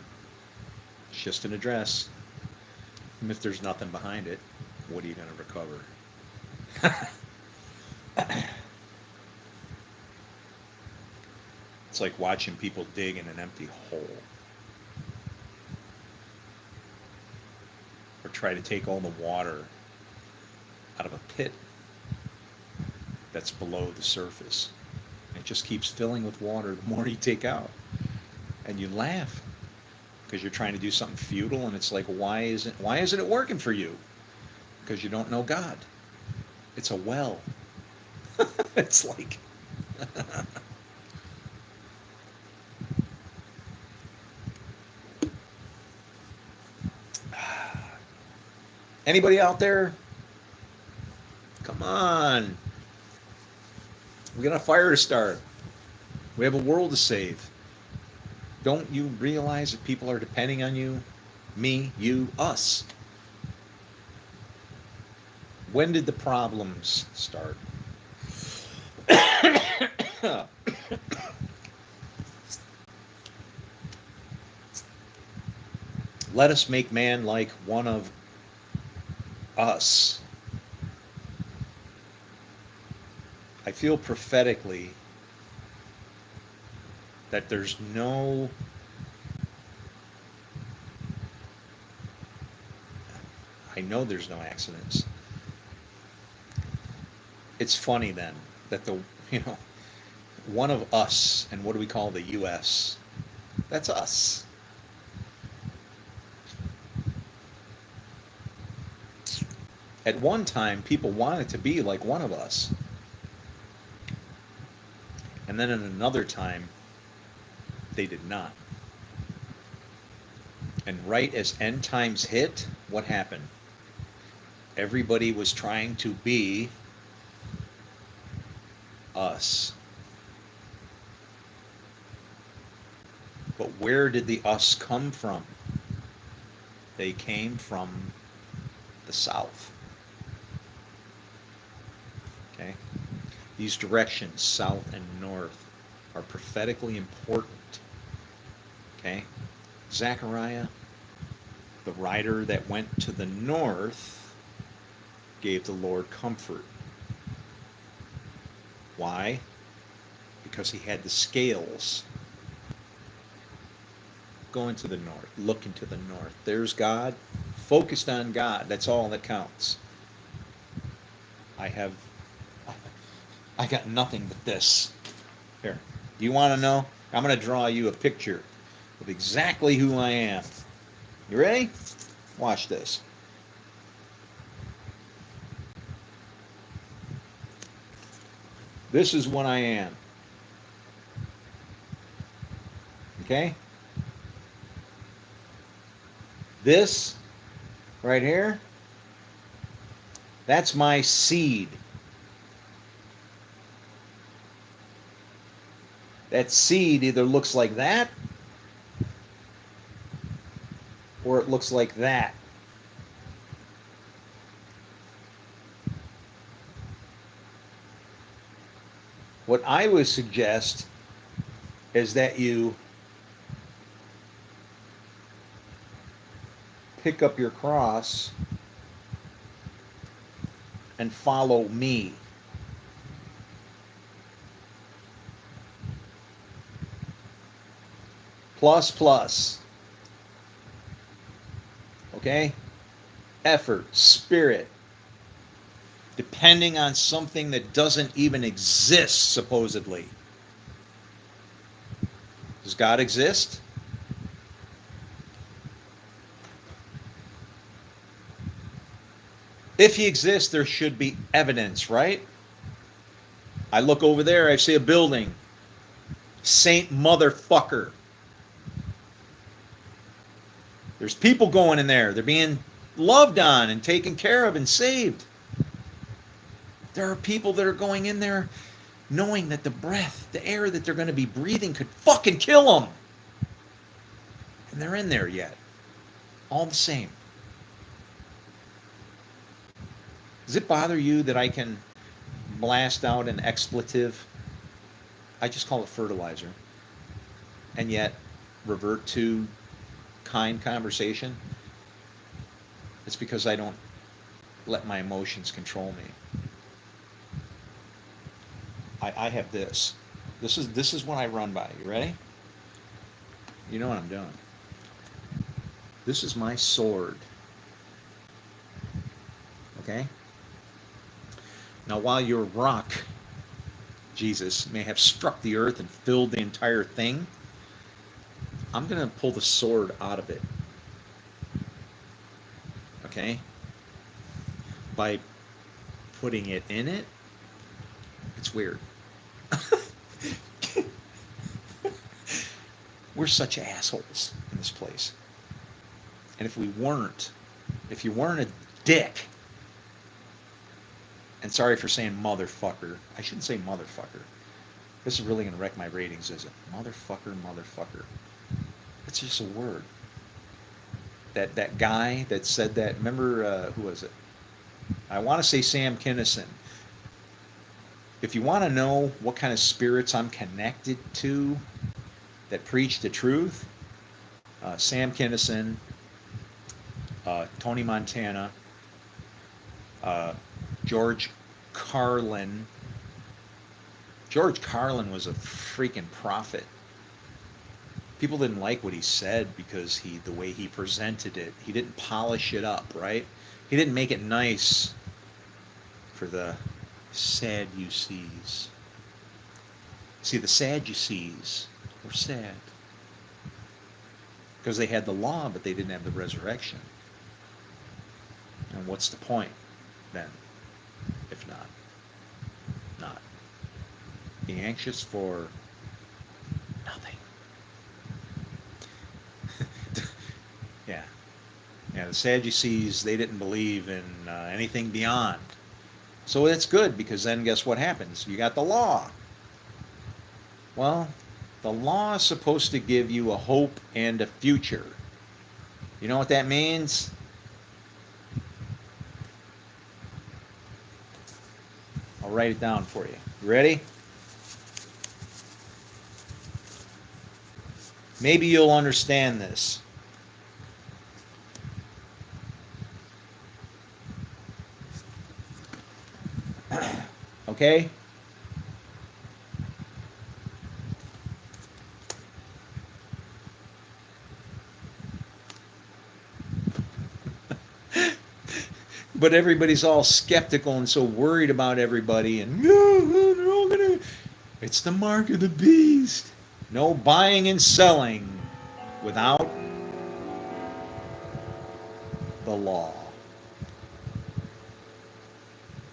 It's just an address. And if there's nothing behind it, what are you going to recover? It's like watching people dig in an empty hole. Or try to take all the water out of a pit that's below the surface. And it just keeps filling with water the more you take out. And you laugh because you're trying to do something futile, and it's like, why isn't it working for you? Because you don't know God. It's a well. It's like anybody out there? Come on. We got a fire to start. We have a world to save. Don't you realize that people are depending on you? Me, you, us. When did the problems start? Let us make man like one of us. I feel prophetically that there's no I know there's no accidents. It's funny then that one of us, and what do we call the US? That's us. At one time, people wanted to be like one of us. And then at another time, they did not. And right as end times hit, what happened? Everybody was trying to be us. But where did the us come from? They came from the south. Okay? These directions, south and north, are prophetically important. Okay? Zechariah, the rider that went to the north, gave the Lord comfort. Why? Because he had the scales going to the north, looking to the north. There's God, focused on God. That's all that counts. I got nothing but this. Here, do you want to know? I'm going to draw you a picture of exactly who I am. You ready? Watch this. This is what I am. Okay? This right here, that's my seed. That seed either looks like that or it looks like that. What I would suggest is that you pick up your cross and follow me. Plus, plus. Okay? Effort, spirit, depending on something that doesn't even exist, supposedly. Does God exist? If he exists, there should be evidence, right? I look over there, I see a building. Saint motherfucker. There's people going in there. They're being loved on and taken care of and saved. There are people that are going in there knowing that the breath, the air that they're going to be breathing could fucking kill them. And they're in there yet. All the same. Does it bother you that I can blast out an expletive? I just call it fertilizer. And yet revert to kind conversation? It's because I don't let my emotions control me. I have this. This is what I run by. You ready? You know what I'm doing. This is my sword. Okay? Now while your rock, Jesus, may have struck the earth and filled the entire thing, I'm going to pull the sword out of it. Okay? By putting it in it. It's weird. We're such assholes in this place. And if you weren't a dick, and sorry for saying motherfucker, I shouldn't say motherfucker. This is really going to wreck my ratings, is it? Motherfucker. It's just a word. That guy that said that, remember, who was it? I want to say Sam Kinison. If you want to know what kind of spirits I'm connected to that preach the truth, Sam Kinison, Tony Montana, George Carlin. George Carlin was a freaking prophet. People didn't like what he said because the way he presented it, he didn't polish it up, right? He didn't make it nice for the Sadducees. See, the Sadducees were sad because they had the law, but they didn't have the resurrection. And what's the point then, if not? Be anxious for nothing. Yeah, the Sadducees, they didn't believe in anything beyond. So that's good, because then guess what happens? You got the law. Well, the law is supposed to give you a hope and a future. You know what that means? I'll write it down for you. You ready? Maybe you'll understand this. Okay? But everybody's all skeptical and so worried about everybody, and no, they're all gonna. It's the mark of the beast. No buying and selling without the law.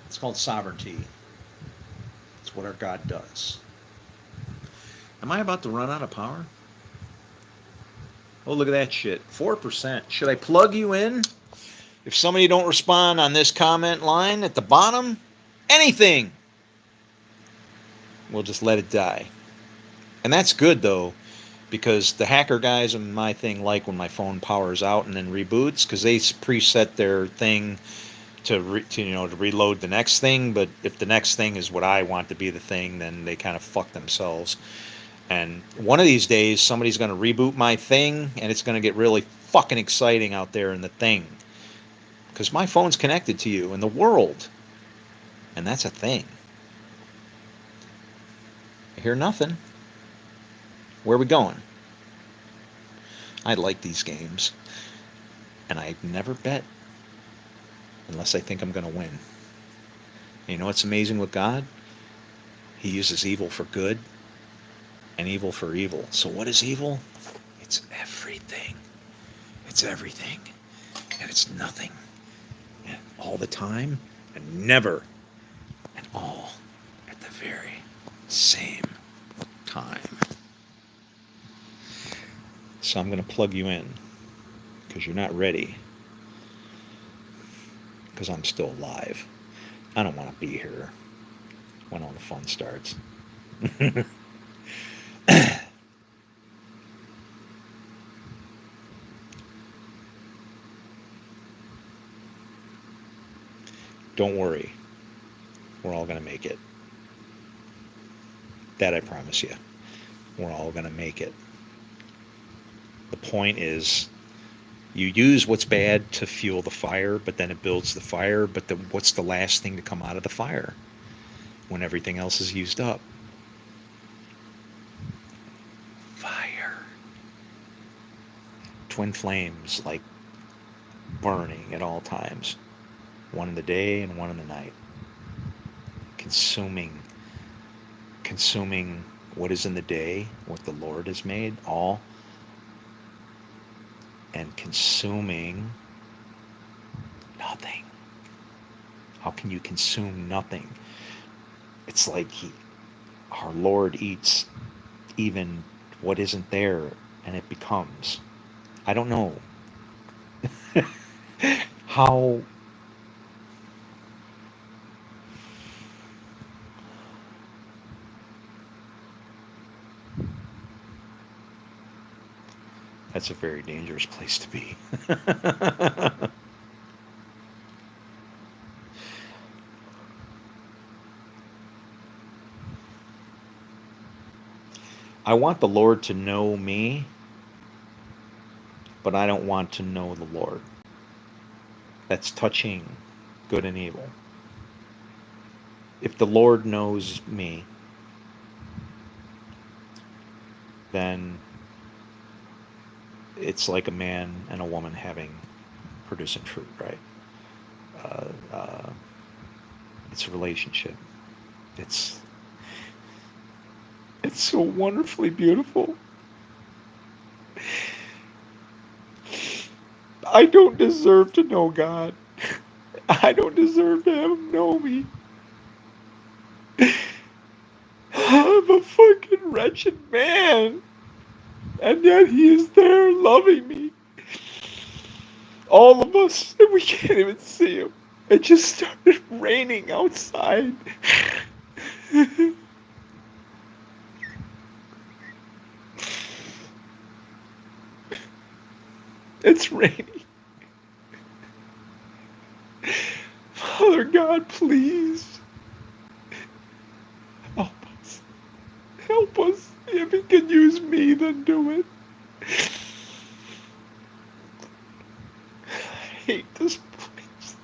It's called sovereignty. It's what our God does. Am I about to run out of power? Oh, look at that shit. 4%. Should I plug you in? If somebody don't respond on this comment line at the bottom, anything, we'll just let it die. And that's good, though, because the hacker guys on my thing like when my phone powers out and then reboots, because they preset their thing to reload the next thing. But if the next thing is what I want to be the thing, then they kind of fuck themselves. And one of these days, somebody's going to reboot my thing, and it's going to get really fucking exciting out there in the thing, because my phone's connected to you in the world, and that's a thing. I hear nothing. Where are we going? I like these games, and I never bet unless I think I'm going to win. And you know what's amazing with God? He uses evil for good and evil for evil. So what is evil? It's everything. It's everything. And it's nothing. And all the time and never and all at the very same time. So I'm going to plug you in because you're not ready. Because I'm still alive. I don't want to be here when all the fun starts. Don't worry. We're all going to make it. That I promise you. We're all going to make it. The point is, you use what's bad to fuel the fire, but then it builds the fire. But then what's the last thing to come out of the fire when everything else is used up? Fire. Twin flames, like burning at all times. One in the day and one in the night. Consuming what is in the day, what the Lord has made, all, and consuming nothing. How can you consume nothing? It's like our Lord eats even what isn't there, and it becomes. I don't know how. That's a very dangerous place to be. I want the Lord to know me, but I don't want to know the Lord. That's touching good and evil. If the Lord knows me, then it's like a man and a woman producing fruit, right? It's a relationship. It's so wonderfully beautiful. I don't deserve to know God. I don't deserve to have Him know me. I'm a fucking wretched man. And yet He is there loving me. All of us, and we can't even see Him. It just started raining outside. It's raining. Father God, please help us. Help us. If He can use me, then do it. I hate this place.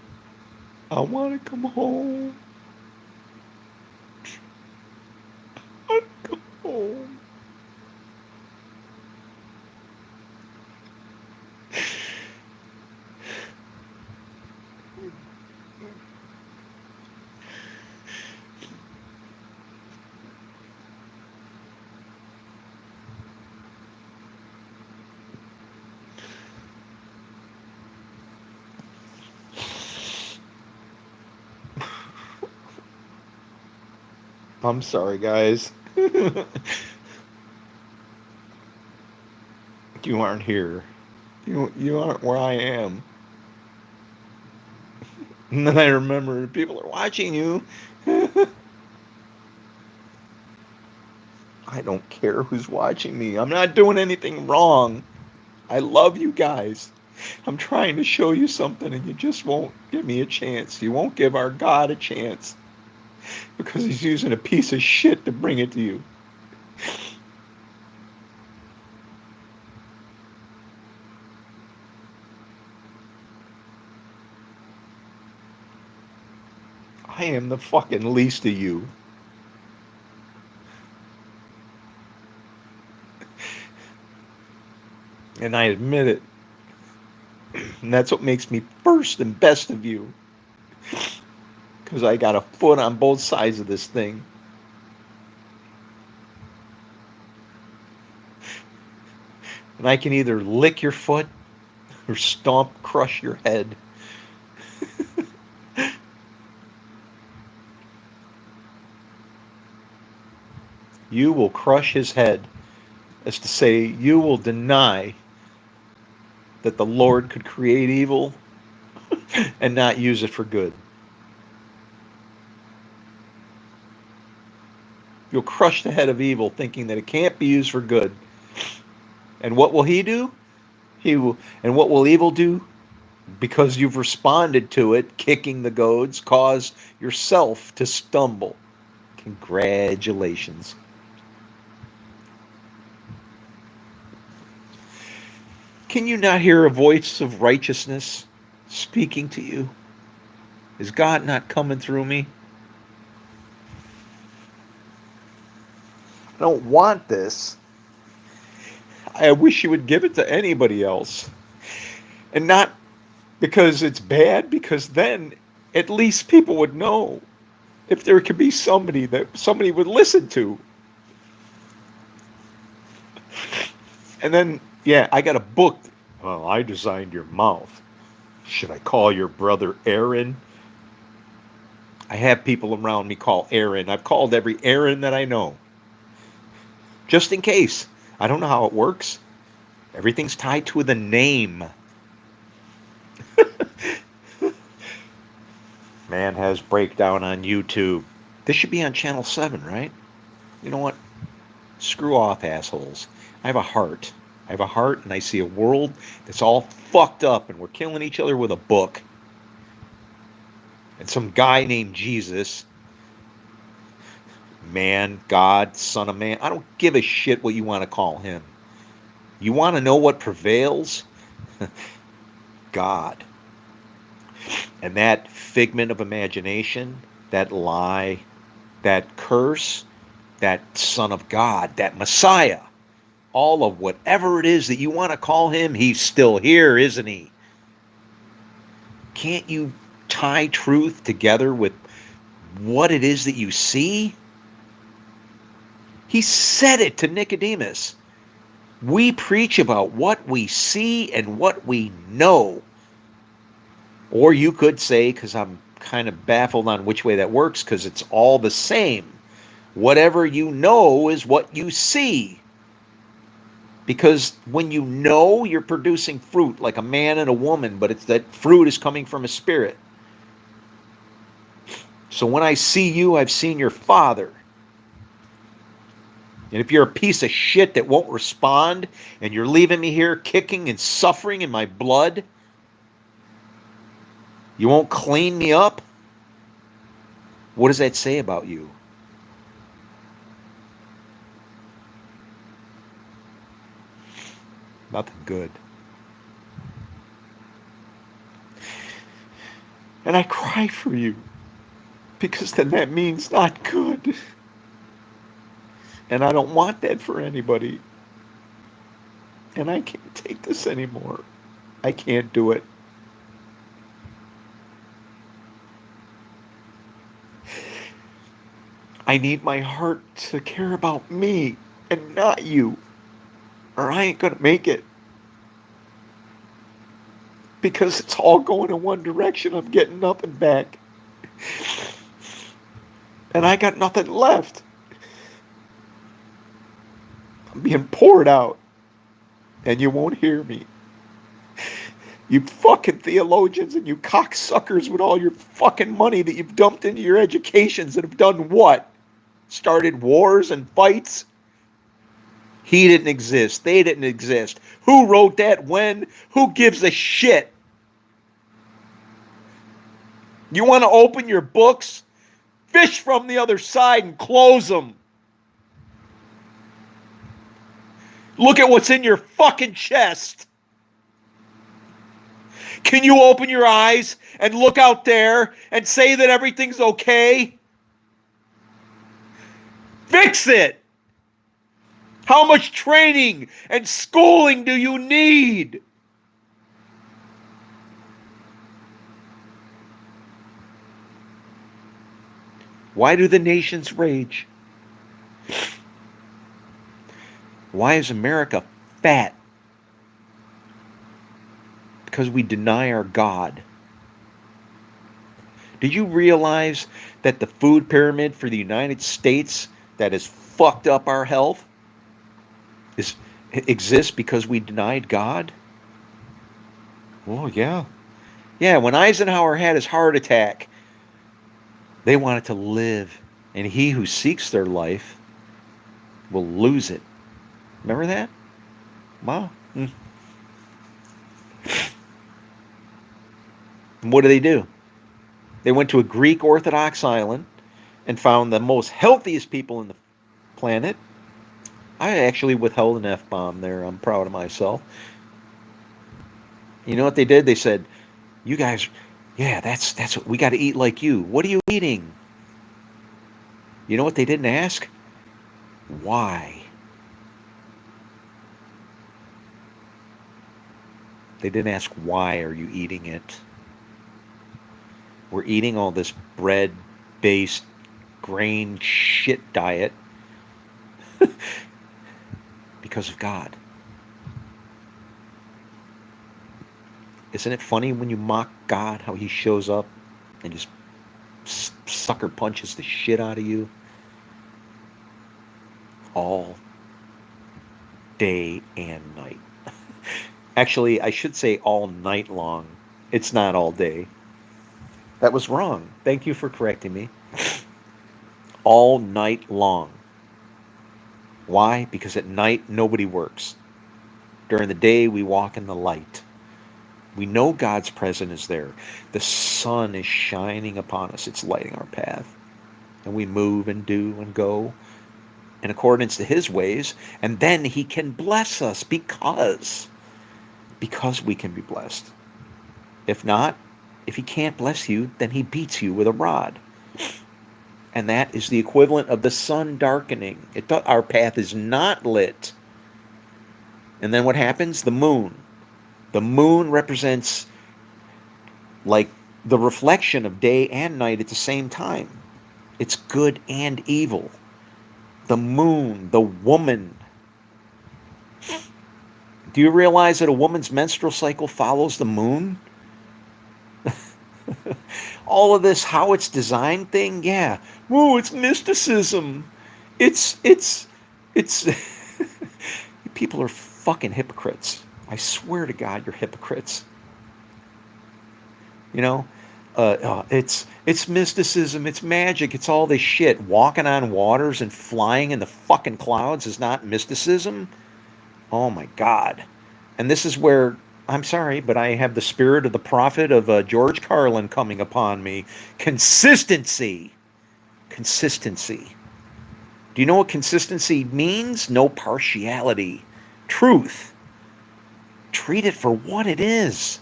I want to come home. I want to come home. I'm sorry, guys. You aren't here. You aren't where I am. And then I remember people are watching you. I don't care who's watching me. I'm not doing anything wrong. I love you guys. I'm trying to show you something and you just won't give me a chance. You won't give our God a chance because he's using a piece of shit to bring it to you. I am the fucking least of you. And I admit it. And that's what makes me first and best of you. Because I got a foot on both sides of this thing. And I can either lick your foot or stomp, crush your head. You will crush his head, as to say, you will deny that the Lord could create evil and not use it for good. You'll crush the head of evil, thinking that it can't be used for good. And what will he do? He will. And what will evil do? Because you've responded to it, kicking the goads, cause yourself to stumble. Congratulations. Can you not hear a voice of righteousness speaking to you? Is God not coming through me? I don't want this. I wish you would give it to anybody else. And not because it's bad, because then at least people would know if there could be somebody that somebody would listen to. And then, yeah, I got a book. Well, I designed your mouth. Should I call your brother Aaron? I have people around me call Aaron. I've called every Aaron that I know. Just in case. I don't know how it works. Everything's tied to the name. Man has breakdown on YouTube. This should be on channel 7, right? You know what? Screw off, assholes. I have a heart. I have a heart, and I see a world that's all fucked up, and we're killing each other with a book. And some guy named Jesus, man, God, son of man, I don't give a shit what you want to call him. You want to know what prevails? God. And that figment of imagination, that lie, that curse, that Son of God, that Messiah, all of whatever it is that you want to call him, he's still here, isn't he? Can't you tie truth together with what it is that you see? He said it to Nicodemus. We preach about what we see and what we know. Or you could say, because I'm kind of baffled on which way that works, because it's all the same. Whatever you know is what you see. Because when you know, you're producing fruit, like a man and a woman, but it's that fruit is coming from a spirit. So when I see you, I've seen your Father. And if you're a piece of shit that won't respond, and you're leaving me here kicking and suffering in my blood, you won't clean me up, what does that say about you? Nothing good. And I cry for you, because then that means not good. And I don't want that for anybody. And I can't take this anymore. I can't do it. I need my heart to care about me and not you, or I ain't going to make it. Because it's all going in one direction. I'm getting nothing back. And I got nothing left. I'm being poured out. And you won't hear me. You fucking theologians and you cocksuckers with all your fucking money that you've dumped into your educations that have done what? Started wars and fights? He didn't exist. They didn't exist. Who wrote that? When? Who gives a shit? You want to open your books? Fish from the other side and close them. Look at what's in your fucking chest. Can you open your eyes and look out there and say that everything's okay? Fix it. How much training and schooling do you need? Why do the nations rage? Why is America fat? Because we deny our God. Did you realize that the food pyramid for the United States that has fucked up our health exists because we denied God? Oh, yeah. Yeah, when Eisenhower had his heart attack, they wanted to live. And he who seeks their life will lose it. Remember that? Wow. And what do? They went to a Greek Orthodox island and found the most healthiest people in the planet. I actually withheld an F-bomb there. I'm proud of myself. You know what they did? They said, "You guys, yeah, that's what we got to eat like you. What are you eating?" You know what they didn't ask? Why? They didn't ask, why are you eating it? We're eating all this bread-based grain shit diet because of God. Isn't it funny when you mock God, how he shows up and just sucker punches the shit out of you all day and night? Actually, I should say all night long. It's not all day. That was wrong. Thank you for correcting me. All night long. Why? Because at night nobody works. During the day we walk in the light. We know God's presence is there. The sun is shining upon us. It's lighting our path. And we move and do and go in accordance to his ways. And then he can bless us because we can be blessed. If not, if he can't bless you, then he beats you with a rod. And that is the equivalent of the sun darkening. Our path is not lit. And then what happens? The moon. The moon represents like the reflection of day and night at the same time. It's good and evil. The moon, the woman. Do you realize that a woman's menstrual cycle follows the moon? All of this, how it's designed thing, yeah. Whoa, it's mysticism. It's people are fucking hypocrites. I swear to God, you're hypocrites. You know, it's mysticism, it's magic, it's all this shit. Walking on waters and flying in the fucking clouds is not mysticism. Oh my God. And this is where, I'm sorry, but I have the spirit of the prophet of George Carlin coming upon me. Consistency. Consistency. Do you know what consistency means? No partiality. Truth. Treat it for what it is.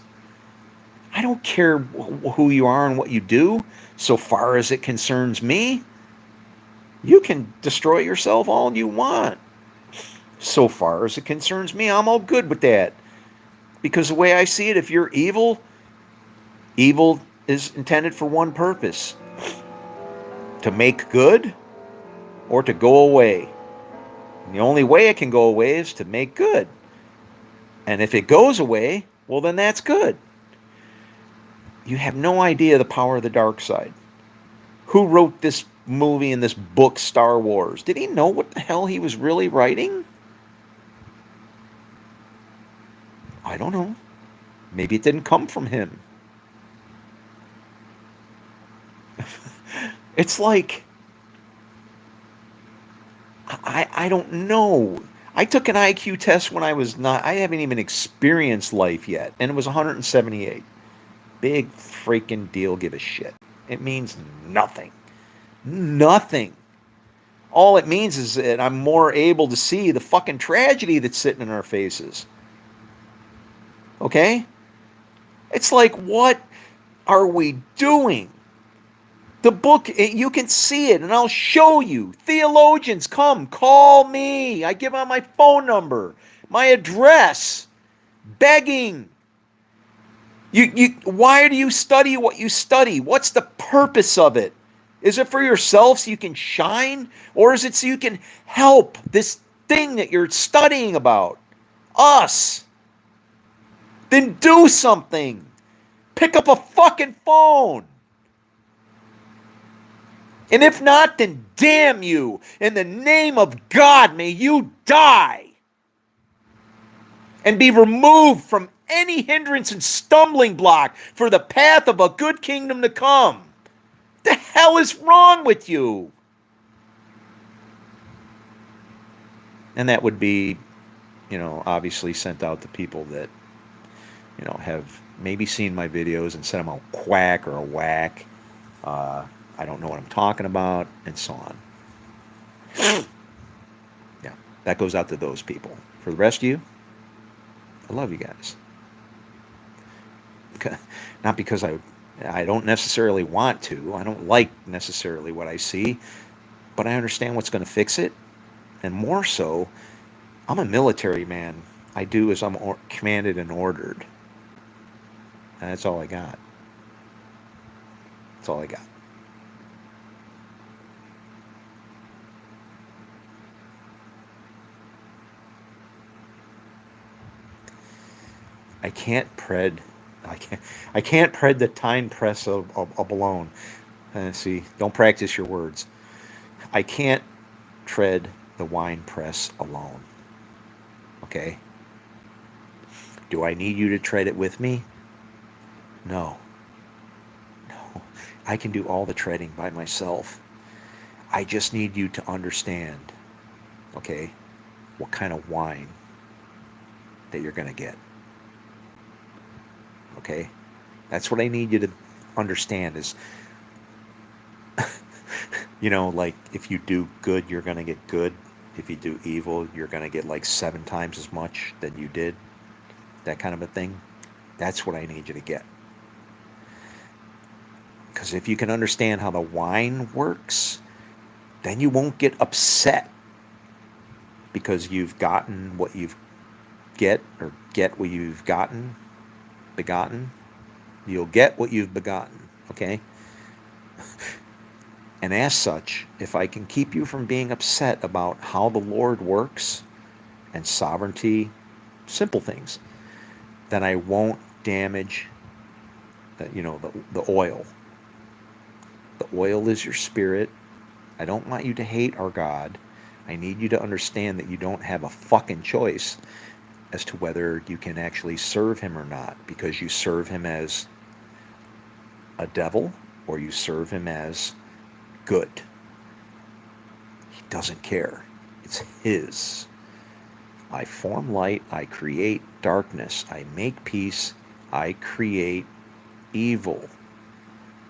I don't care who you are and what you do, so far as it concerns me. You can destroy yourself all you want. So far as it concerns me, I'm all good with that. Because the way I see it, if you're evil, evil is intended for one purpose: to make good or to go away. And the only way it can go away is to make good. And if it goes away, well, then that's good. You have no idea the power of the dark side. Who wrote this movie and this book, Star Wars? Did he know what the hell he was really writing? I don't know. Maybe it didn't come from him. It's like, I don't know. I took an IQ test when I was not, I haven't even experienced life yet, and it was 178. Big freaking deal, give a shit. It means nothing. Nothing. All it means is that I'm more able to see the fucking tragedy that's sitting in our faces. Okay? It's like, what are we doing? The book, you can see it, and I'll show you. Theologians, come, call me. I give out my phone number, my address, begging. Why do you study what you study? What's the purpose of it? Is it for yourself so you can shine? Or is it so you can help this thing that you're studying about? Us. Then do something. Pick up a fucking phone. And if not, then damn you. In the name of God, may you die. And be removed from any hindrance and stumbling block for the path of a good kingdom to come. The hell is wrong with you? And that would be, obviously sent out to people that, have maybe seen my videos and said I'm a quack or a whack. I don't know what I'm talking about, and so on. Yeah, that goes out to those people. For the rest of you, I love you guys. Not because I don't necessarily want to. I don't like necessarily what I see, but I understand what's going to fix it. And more so, I'm a military man. I do as I'm commanded and ordered. And that's all I got. That's all I got. I can't pred. I can't pred the time press of alone. See, don't practice your words. I can't tread the wine press alone. Okay? Do I need you to tread it with me? No. No. I can do all the treading by myself. I just need you to understand, okay, what kind of wine that you're going to get. Okay? That's what I need you to understand is, like if you do good, you're going to get good. If you do evil, you're going to get like 7 times as much than you did. That kind of a thing. That's what I need you to get. Because if you can understand how the wine works, then you won't get upset because you've gotten what you've get what you've begotten. You'll get what you've begotten, okay? And as such, if I can keep you from being upset about how the Lord works and sovereignty, simple things, then I won't damage the oil. The oil is your spirit. I don't want you to hate our God. I need you to understand that you don't have a fucking choice as to whether you can actually serve him or not, because you serve him as a devil or you serve him as good. He doesn't care. It's his. I form light. I create darkness. I make peace. I create evil.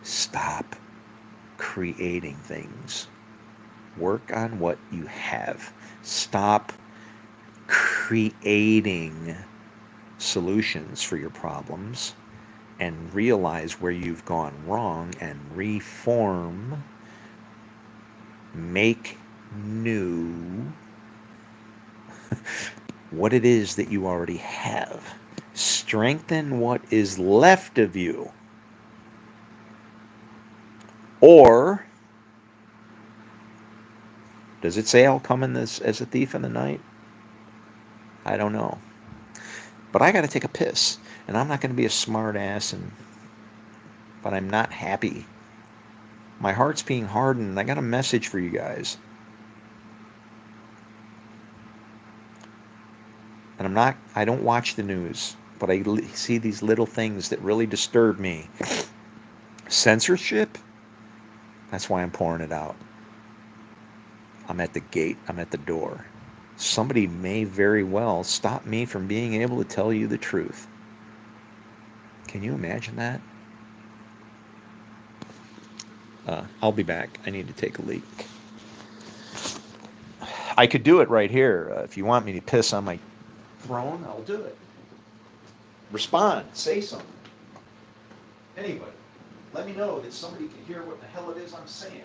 Stop creating things. Work on what you have. Stop creating solutions for your problems and realize where you've gone wrong and reform, make new what it is that you already have. Strengthen what is left of you. Or, does it say I'll come in this as a thief in the night? I don't know. But I got to take a piss. And I'm not going to be a smart ass, but I'm not happy. My heart's being hardened. I got a message for you guys. And I don't watch the news, but I see these little things that really disturb me. Censorship? That's why I'm pouring it out. I'm at the gate. I'm at the door. somebody may very well stop me from being able to tell you the truth. Can you imagine that? I'll be back. I need to take a leak. I could do it right here. If you want me to piss on my throne, I'll do it. Respond. Say something. Anybody, let me know that somebody can hear what the hell it is I'm saying.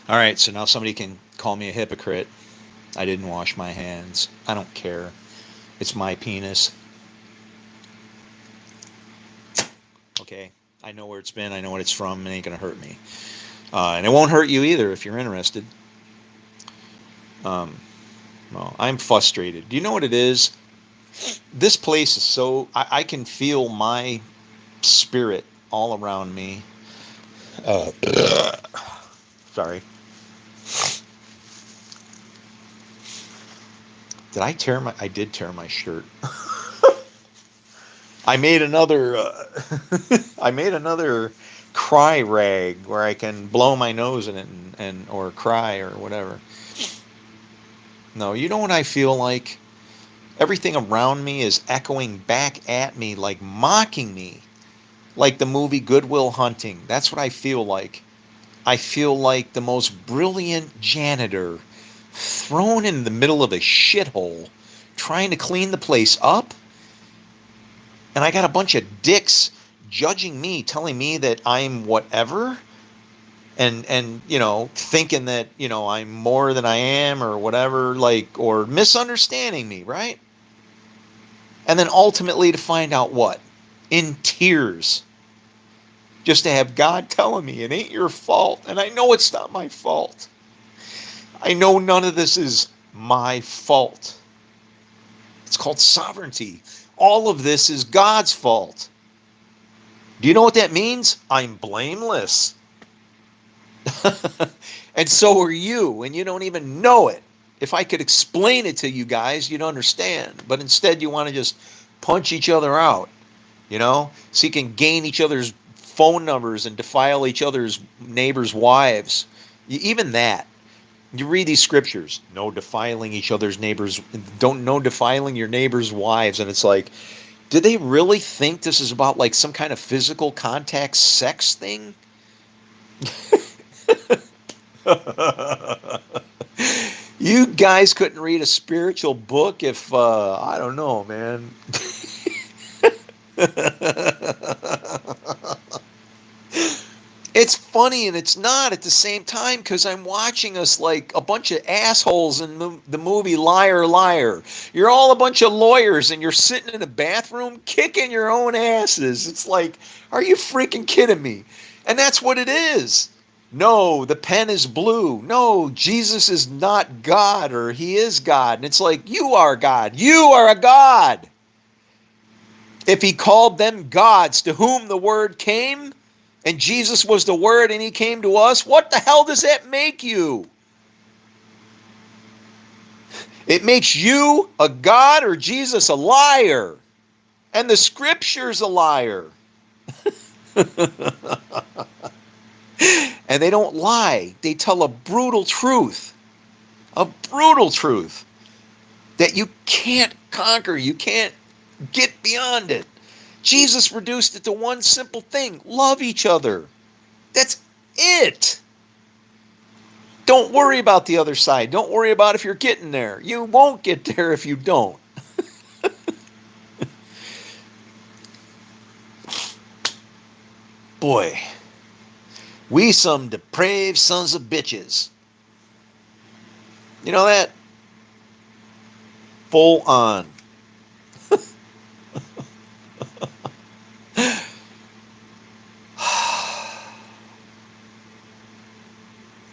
All right, so now somebody can call me a hypocrite. I didn't wash my hands. I don't care. It's my penis. Okay, I know where it's been. I know what it's from. It ain't gonna hurt me, and it won't hurt you either if you're interested. Well, I'm frustrated. Do you know what it is? This place is so. I can feel my spirit all around me. Uh, sorry. Did I tear my? I did tear my shirt. I made another. I made another cry rag where I can blow my nose in it and or cry or whatever. No, you know what I feel like? Everything around me is echoing back at me, like mocking me, like the movie Good Will Hunting. That's what I feel like. I feel like the most brilliant janitor thrown in the middle of a shithole, trying to clean the place up. And I got a bunch of dicks judging me, telling me that I'm whatever, and thinking that I'm more than I am or whatever, like, or misunderstanding me, right? And then ultimately to find out what? In tears. Just to have God telling me it ain't your fault. And I know it's not my fault. I know none of this is my fault. It's called sovereignty. All of this is God's fault. Do you know what that means? I'm blameless. And so are you, and you don't even know it. If I could explain it to you guys, you'd understand. But instead, you want to just punch each other out, so you can gain each other's phone numbers and defile each other's neighbors' wives. Even that. You read these scriptures, no defiling each other's neighbors, don't no defiling your neighbors' wives. And it's like, do they really think this is about like some kind of physical contact sex thing? You guys couldn't read a spiritual book if, I don't know, man. It's funny and it's not at the same time because I'm watching us like a bunch of assholes in the movie Liar Liar. You're all a bunch of lawyers and you're sitting in a bathroom kicking your own asses. It's like, are you freaking kidding me? And that's what it is. No, the pen is blue. No, Jesus is not God, or he is God. And it's like, you are God. You are a God. If he called them gods to whom the word came, and Jesus was the word and he came to us, what the hell does that make you? It makes you a God or Jesus a liar. And the scripture's a liar. And they don't lie. They tell a brutal truth. A brutal truth that you can't conquer. You can't get beyond it. Jesus reduced it to one simple thing: love each other. That's it. Don't worry about the other side. Don't worry about if you're getting there. You won't get there if you don't. Boy, we some depraved sons of bitches. You know that? Full on.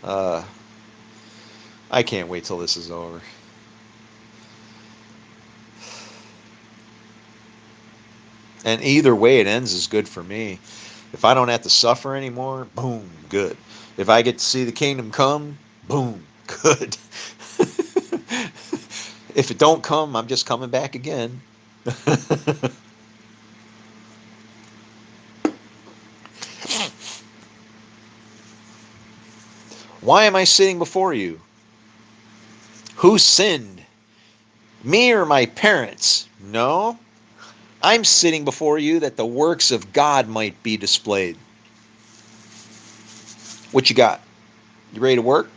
uh, I can't wait till this is over. And either way it ends is good for me. If I don't have to suffer anymore, boom, good. If I get to see the kingdom come, boom, good. If it don't come, I'm just coming back again. Why am I sitting before you? Who sinned? Me or my parents? No. I'm sitting before you that the works of God might be displayed. What you got? You ready to work?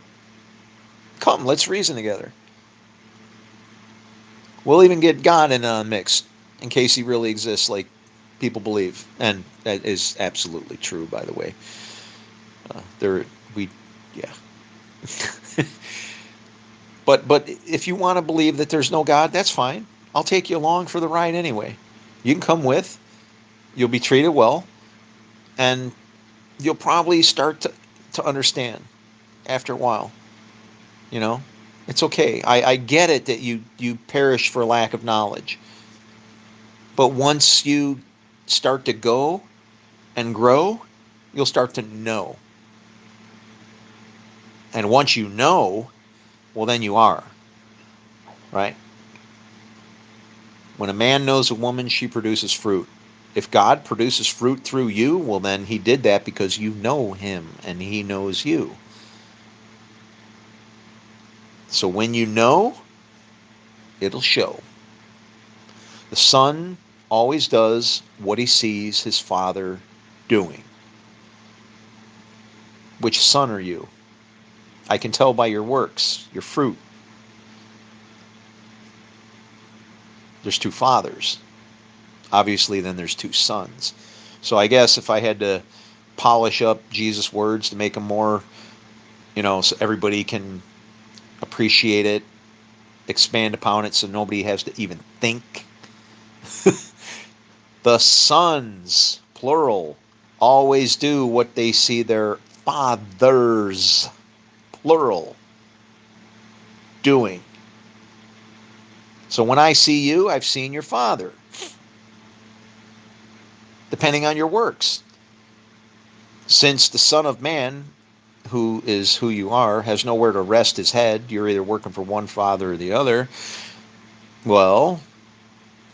Come, let's reason together. We'll even get God in a mix in case he really exists like people believe. And that is absolutely true, by the way. Yeah. But if you want to believe that there's no God, that's fine. I'll take you along for the ride anyway. You can come with. You'll be treated well, and you'll probably start to understand after a while. You know, it's okay. I get it that you perish for lack of knowledge, but once you start to go and grow, you'll start to know. And once you know, well, then you are. Right? When a man knows a woman, she produces fruit. If God produces fruit through you, well, then he did that because you know him and he knows you. So when you know, it'll show. The son always does what he sees his father doing. Which son are you? I can tell by your works, your fruit. There's two fathers. Obviously, then there's two sons. So I guess if I had to polish up Jesus' words to make them more, so everybody can appreciate it, expand upon it so nobody has to even think. The sons, plural, always do what they see their fathers, plural, doing. So when I see you, I've seen your father. Depending on your works. Since the Son of Man, who is who you are, has nowhere to rest his head, you're either working for one father or the other, well,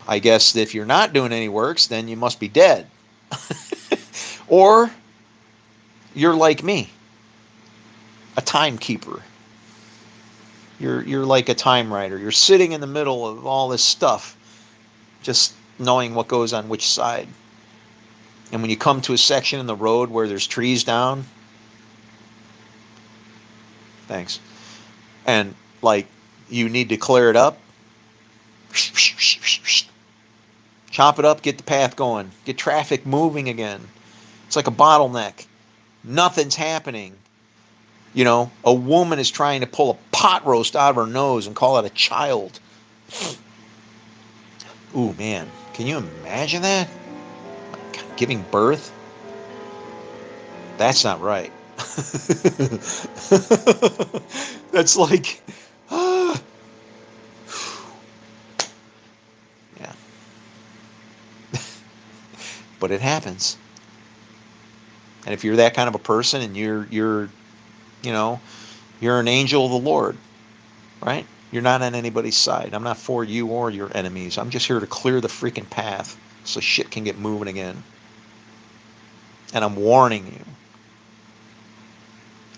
I guess if you're not doing any works, then you must be dead. Or you're like me, a timekeeper. You're like a time writer. You're sitting in the middle of all this stuff, just knowing what goes on which side. And when you come to a section in the road where there's trees down, thanks, and like you need to clear it up, chop it up, get the path going, get traffic moving again. It's like a bottleneck. Nothing's happening. A woman is trying to pull a pot roast out of her nose and call it a child. Ooh, man, can you imagine that? Giving birth? That's not right. That's like, yeah. But it happens. And if you're that kind of a person and you're an angel of the Lord, right? You're not on anybody's side. I'm not for you or your enemies. I'm just here to clear the freaking path so shit can get moving again. And I'm warning you.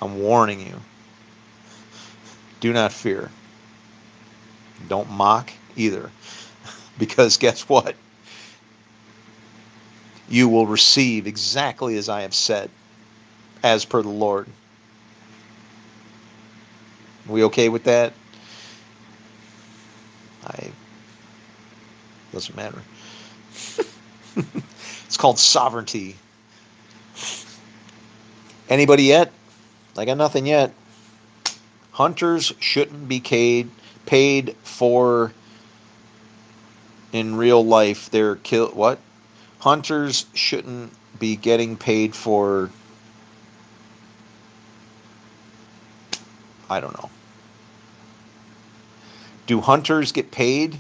I'm warning you. Do not fear. Don't mock either. Because guess what? You will receive exactly as I have said, as per the Lord. We okay with that? I doesn't matter. It's called sovereignty. Anybody yet? I got nothing yet. Hunters shouldn't be paid for in real life their kill. What? Hunters shouldn't be getting paid for. I don't know. Do hunters get paid?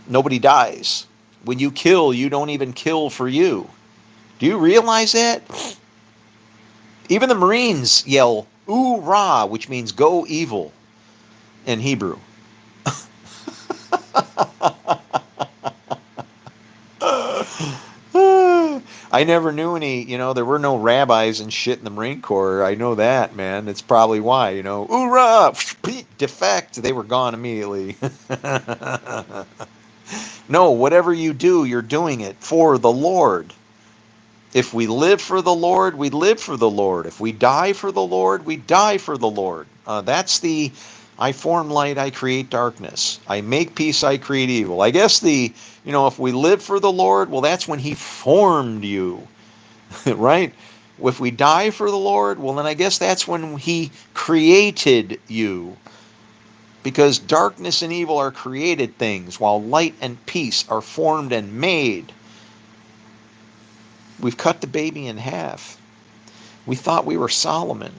Nobody dies. When you kill, you don't even kill for you. Do you realize that? Even the Marines yell "Oorah," which means "go evil" in Hebrew. I never knew any, there were no rabbis and shit in the Marine Corps. I know that, man. That's probably why, "Oorah!" Defect. They were gone immediately. No, whatever you do, you're doing it for the Lord. If we live for the Lord, we live for the Lord. If we die for the Lord, we die for the Lord. That's the I form light, I create darkness. I make peace, I create evil. I guess if we live for the Lord, well, that's when He formed you, right? If we die for the Lord, well, then I guess that's when He created you. Because darkness and evil are created things, while light and peace are formed and made. We've cut the baby in half. We thought we were Solomon.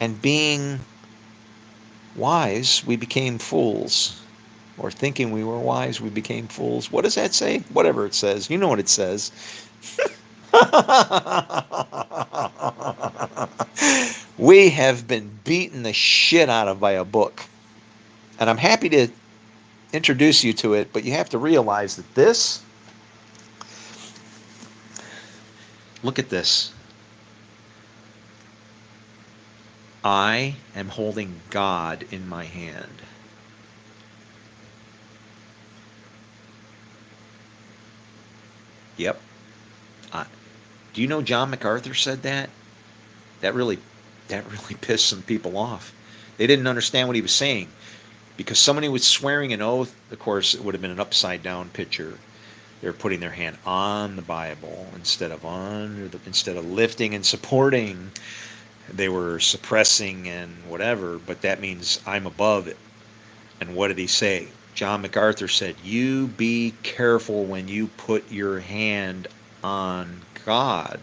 And being wise, we became fools. Or thinking we were wise, we became fools. What does that say? Whatever it says. You know what it says. We have been beaten the shit out of by a book. And I'm happy to introduce you to it, but you have to realize that look at this. I am holding God in my hand. Yep. Do you know John MacArthur said that? That really pissed some people off. They didn't understand what he was saying. Because somebody was swearing an oath, of course, it would have been an upside down picture. They're putting their hand on the Bible instead of lifting and supporting. They were suppressing and whatever, but that means I'm above it. And what did he say? John MacArthur said, "You be careful when you put your hand on God."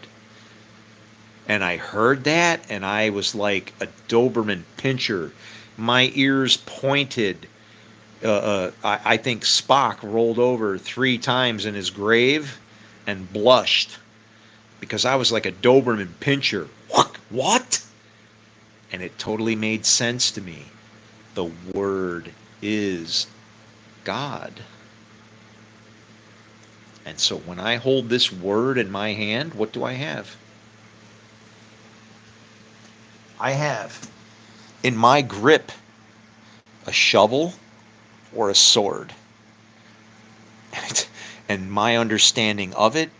And I heard that, and I was like a Doberman pinscher. My ears pointed. I think Spock rolled over 3 times in his grave and blushed because I was like a Doberman pinscher. What? And it totally made sense to me. The Word is God. And so when I hold this Word in my hand, what do I have? I have in my grip a shovel or a sword. And my understanding of it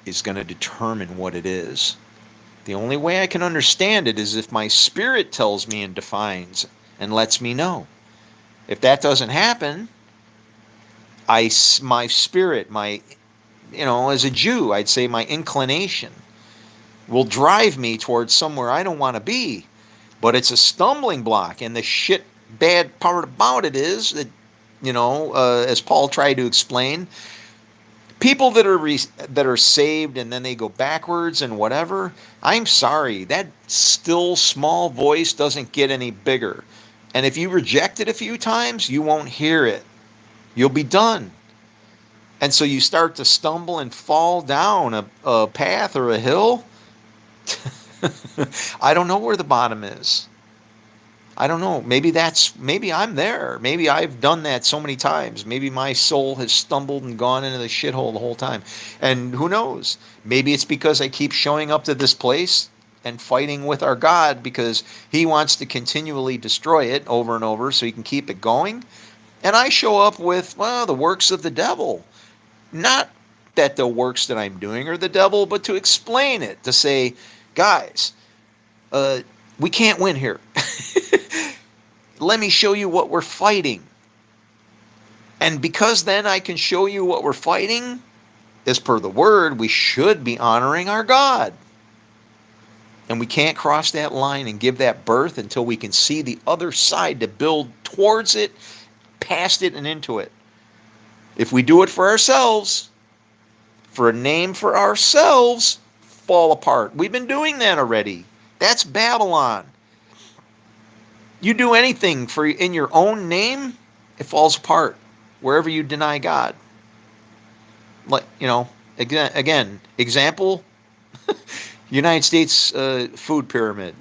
is going to determine what it is. The only way I can understand it is if my spirit tells me and defines and lets me know. If that doesn't happen, my spirit, as a Jew, I'd say my inclination will drive me towards somewhere I don't want to be. But it's a stumbling block. And the bad part about it is that, as Paul tried to explain, people that are saved and then they go backwards and whatever, I'm sorry, that still small voice doesn't get any bigger. And if you reject it a few times, you won't hear it. You'll be done. And so you start to stumble and fall down a path or a hill. I don't know where the bottom is. I don't know. Maybe I'm there. Maybe I've done that so many times. Maybe my soul has stumbled and gone into the shithole the whole time. And who knows? Maybe it's because I keep showing up to this place and fighting with our God because he wants to continually destroy it over and over so he can keep it going. And I show up with, well, the works of the devil. Not that the works that I'm doing are the devil, but to explain it, to say, guys, uh, we can't win here. Let me show you what we're fighting. And because then I can show you what we're fighting, as per the word, we should be honoring our God. And we can't cross that line and give that birth until we can see the other side to build towards it, past it, and into it. If we do it for ourselves, for a name for ourselves, fall apart. We've been doing that already. That's Babylon. You do anything for in your own name, it falls apart wherever you deny God. Like, again, example, United States food pyramid.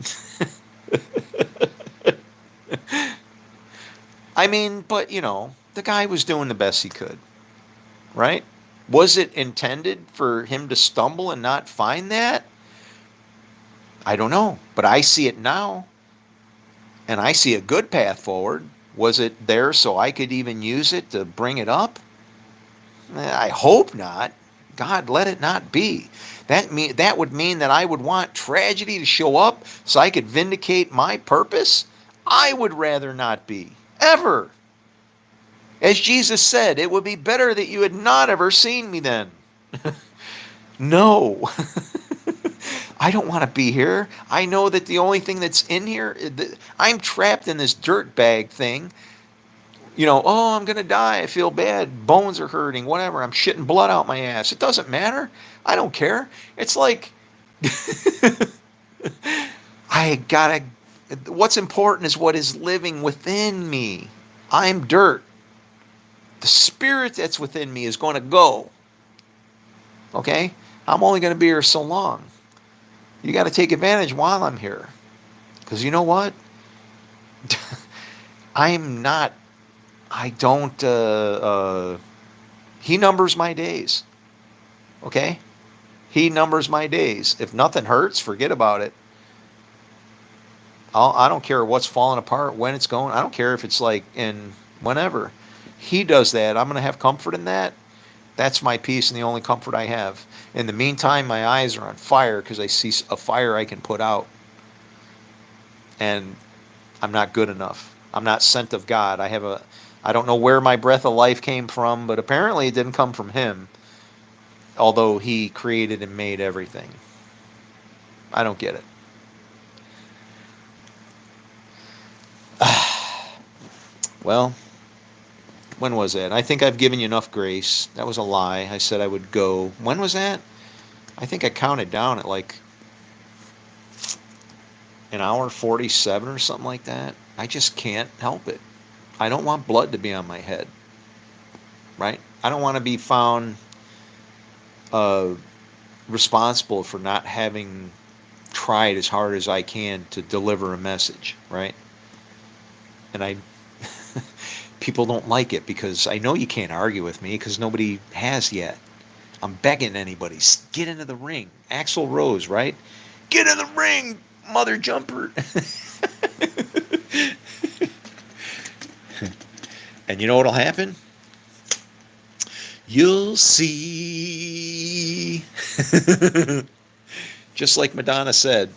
I mean, but the guy was doing the best he could, right? Was it intended for him to stumble and not find that? I don't know, but I see it now, and I see a good path forward. Was it there so I could even use it to bring it up? I hope not. God, let it not be. That would mean that I would want tragedy to show up so I could vindicate my purpose. I would rather not be, ever. As Jesus said, it would be better that you had not ever seen me then. No. I don't want to be here. I know that the only thing that's in here, I'm trapped in this dirt bag thing. Oh, I'm going to die. I feel bad. Bones are hurting, whatever. I'm shitting blood out my ass. It doesn't matter. I don't care. It's like, what's important is what is living within me. I'm dirt. The spirit that's within me is going to go. Okay? I'm only going to be here so long. You got to take advantage while I'm here. Because you know what? I don't, he numbers my days. Okay? He numbers my days. If nothing hurts, forget about it. I don't care what's falling apart, when it's going. I don't care if it's like in whenever. He does that. I'm going to have comfort in that. That's my peace and the only comfort I have. In the meantime, my eyes are on fire because I see a fire I can put out. And I'm not good enough. I'm not sent of God. I don't know where my breath of life came from, but apparently it didn't come from him. Although he created and made everything. I don't get it. Well, when was that? I think I've given you enough grace. That was a lie. I said I would go. When was that? I think I counted down at like an hour 47 or something like that. I just can't help it. I don't want blood to be on my head. Right? I don't want to be found responsible for not having tried as hard as I can to deliver a message. Right? And people don't like it because I know you can't argue with me because nobody has yet. I'm begging anybody, get into the ring. Axl Rose, right? Get in the ring, mother jumper. And you know what'll happen? You'll see. Just like Madonna said.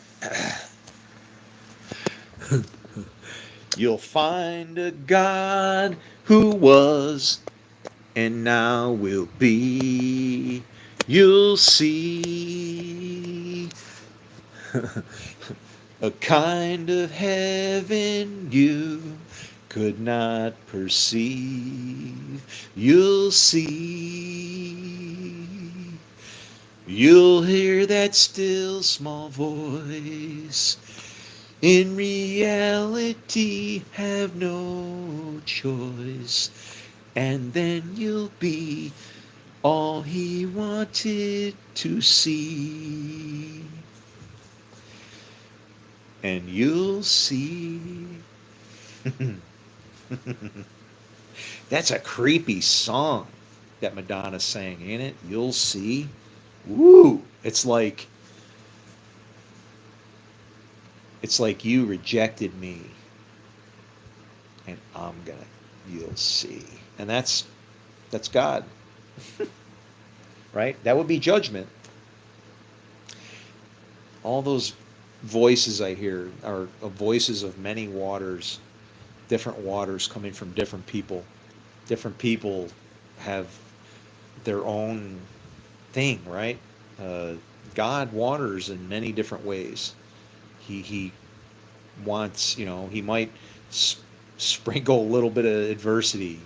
You'll find a God who was and now will be. You'll see a kind of heaven you could not perceive. You'll see. You'll hear that still small voice. In reality, have no choice. And then you'll be all he wanted to see. And you'll see That's a creepy song that Madonna sang, ain't it? You'll see. Woo! It's like you rejected me, and you'll see. And that's God, right? That would be judgment. All those voices I hear are voices of many waters, different waters coming from different people. Different people have their own thing, right? Uh, God waters in many different ways. He wants, he might sprinkle a little bit of adversity.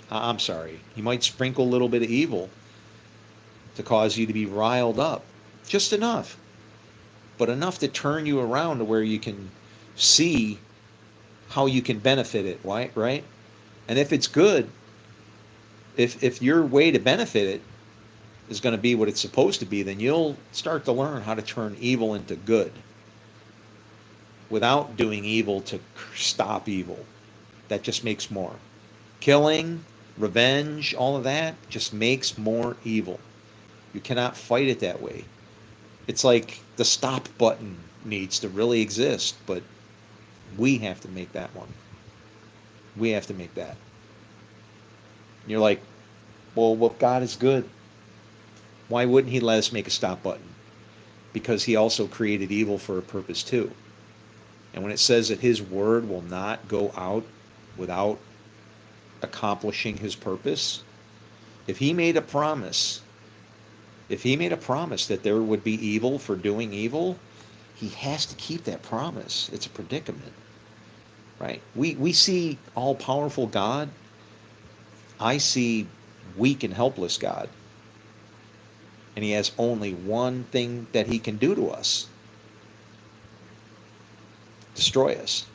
I'm sorry. He might sprinkle a little bit of evil to cause you to be riled up, just enough, but enough to turn you around to where you can see how you can benefit it, right? Right? And if it's good, if your way to benefit it is going to be what it's supposed to be, then you'll start to learn how to turn evil into good without doing evil to stop evil. That just makes more. Killing, revenge, all of that just makes more evil. You cannot fight it that way. It's like the stop button needs to really exist, but we have to make that one. We have to make that. You're like, well, God is good. Why wouldn't he let us make a stop button? Because he also created evil for a purpose too. And when it says that his word will not go out without accomplishing his purpose, if he made a promise, that there would be evil for doing evil, he has to keep that promise. It's a predicament, right? We see all-powerful God. I see weak and helpless God. And he has only one thing that he can do to us: destroy us.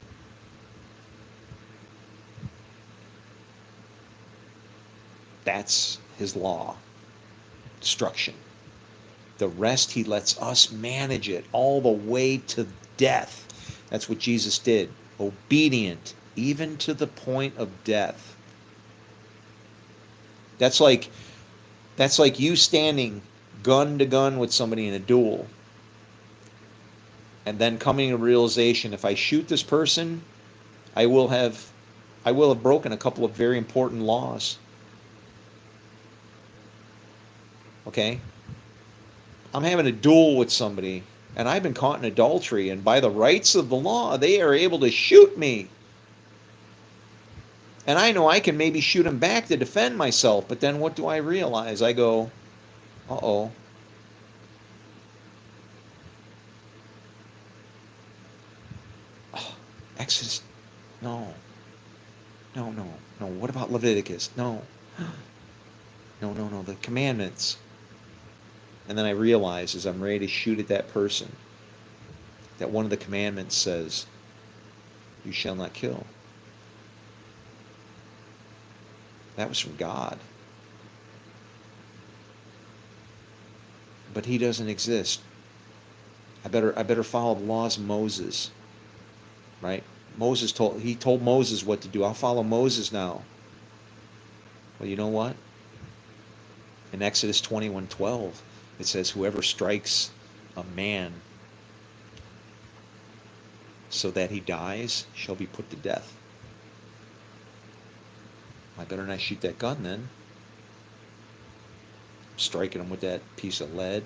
That's his law: destruction. The rest, he lets us manage it all the way to death. That's what Jesus did. Obedient, even to the point of death. That's like you standing gun to gun with somebody in a duel, and then coming to realization, if I shoot this person, I will have broken a couple of very important laws. Okay? I'm having a duel with somebody, and I've been caught in adultery, and by the rights of the law, they are able to shoot me. And I know I can maybe shoot him back to defend myself, but then what do I realize? I go, uh-oh. Oh, Exodus, no. No. What about Leviticus? No. No, the commandments. And then I realize, as I'm ready to shoot at that person, that one of the commandments says, you shall not kill. That was from God. But he doesn't exist. I better follow the laws of Moses. Right? He told Moses what to do. I'll follow Moses now. Well, you know what? In Exodus 21:12, it says, whoever strikes a man so that he dies shall be put to death. I better not shoot that gun then. I'm striking him with that piece of lead.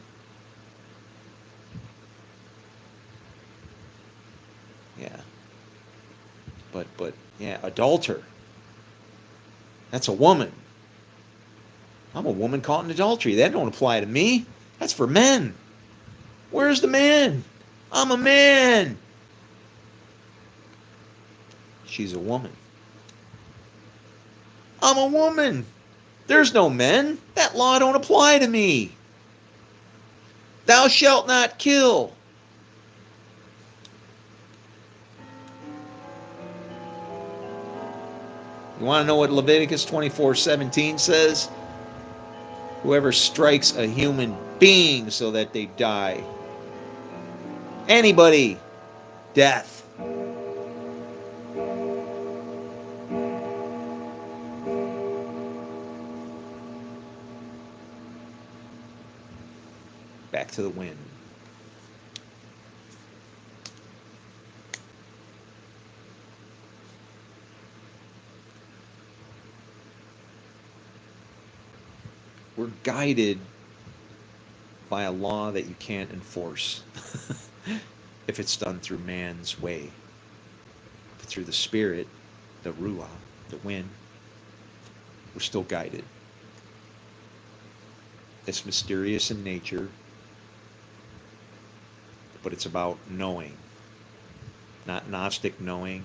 Yeah. But yeah, adulterer. That's a woman. I'm a woman caught in adultery. That don't apply to me. That's for men. Where's the man? I'm a man. She's a woman. I'm a woman. There's no men. That law don't apply to me. Thou shalt not kill. You want to know what Leviticus 24:17 says? Whoever strikes a human being so that they die. Anybody. Death. to the wind. We're guided by a law that you can't enforce if it's done through man's way. But through the spirit, the ruah, the wind, we're still guided. It's mysterious in nature, but it's about knowing, not Gnostic knowing.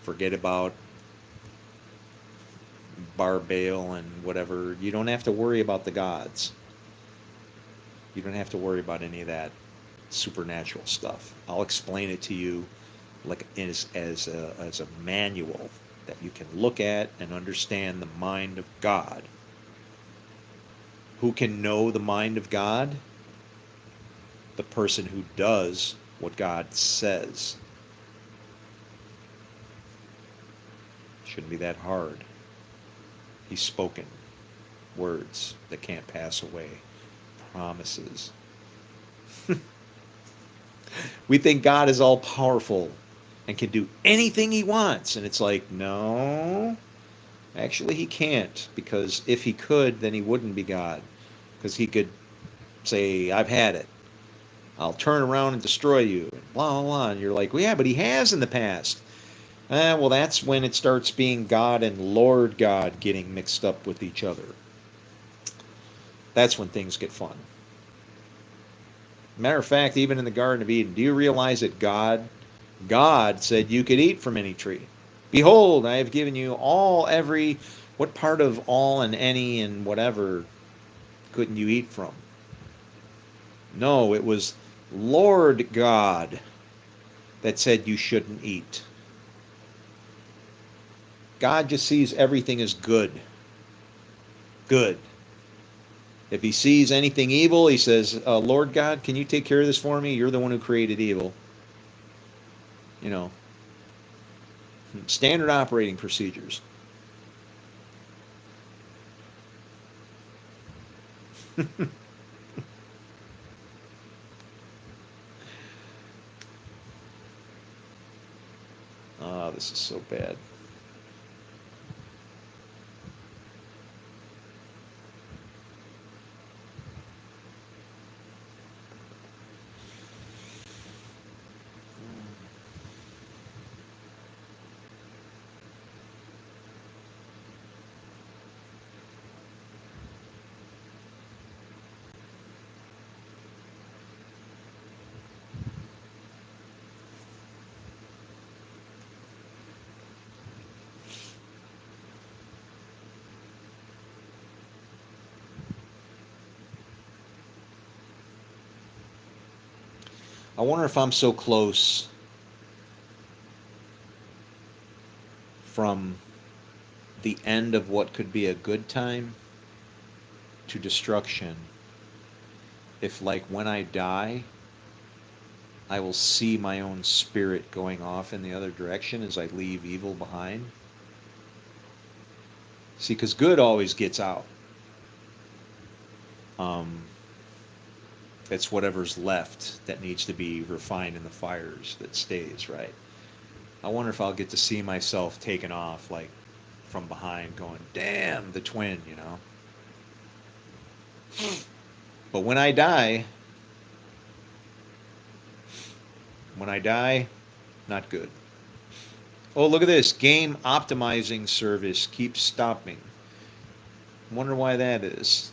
Forget about Bar Baal and whatever. You don't have to worry about the gods. You don't have to worry about any of that supernatural stuff. I'll explain it to you like as a manual that you can look at and understand the mind of God. Who can know the mind of God? The person who does what God says. Shouldn't be that hard. He's spoken words that can't pass away, promises. We think God is all powerful and can do anything he wants, and it's like, no, actually he can't, because if he could, then he wouldn't be God, because he could say, I've had it, I'll turn around and destroy you, and blah blah blah. And you're like, well, yeah, but he has in the past. Well, that's when it starts being God and Lord God getting mixed up with each other. That's when things get fun. Matter of fact, even in the Garden of Eden, do you realize that God said you could eat from any tree? Behold, I have given you what part of all and any and whatever couldn't you eat from? No, it was Lord God that said you shouldn't eat. God just sees everything as good. Good. If he sees anything evil, he says, Lord God, can you take care of this for me? You're the one who created evil. You know, standard operating procedures. Ah, this is so bad. I wonder if I'm so close from the end of what could be a good time to destruction, if, like, when I die, I will see my own spirit going off in the other direction as I leave evil behind. See, because good always gets out. It's whatever's left that needs to be refined in the fires that stays, right? I wonder if I'll get to see myself taken off, like, from behind, going, damn, the twin, you know? But when I die, not good. Oh, look at this. Game optimizing service keeps stopping. Wonder why that is.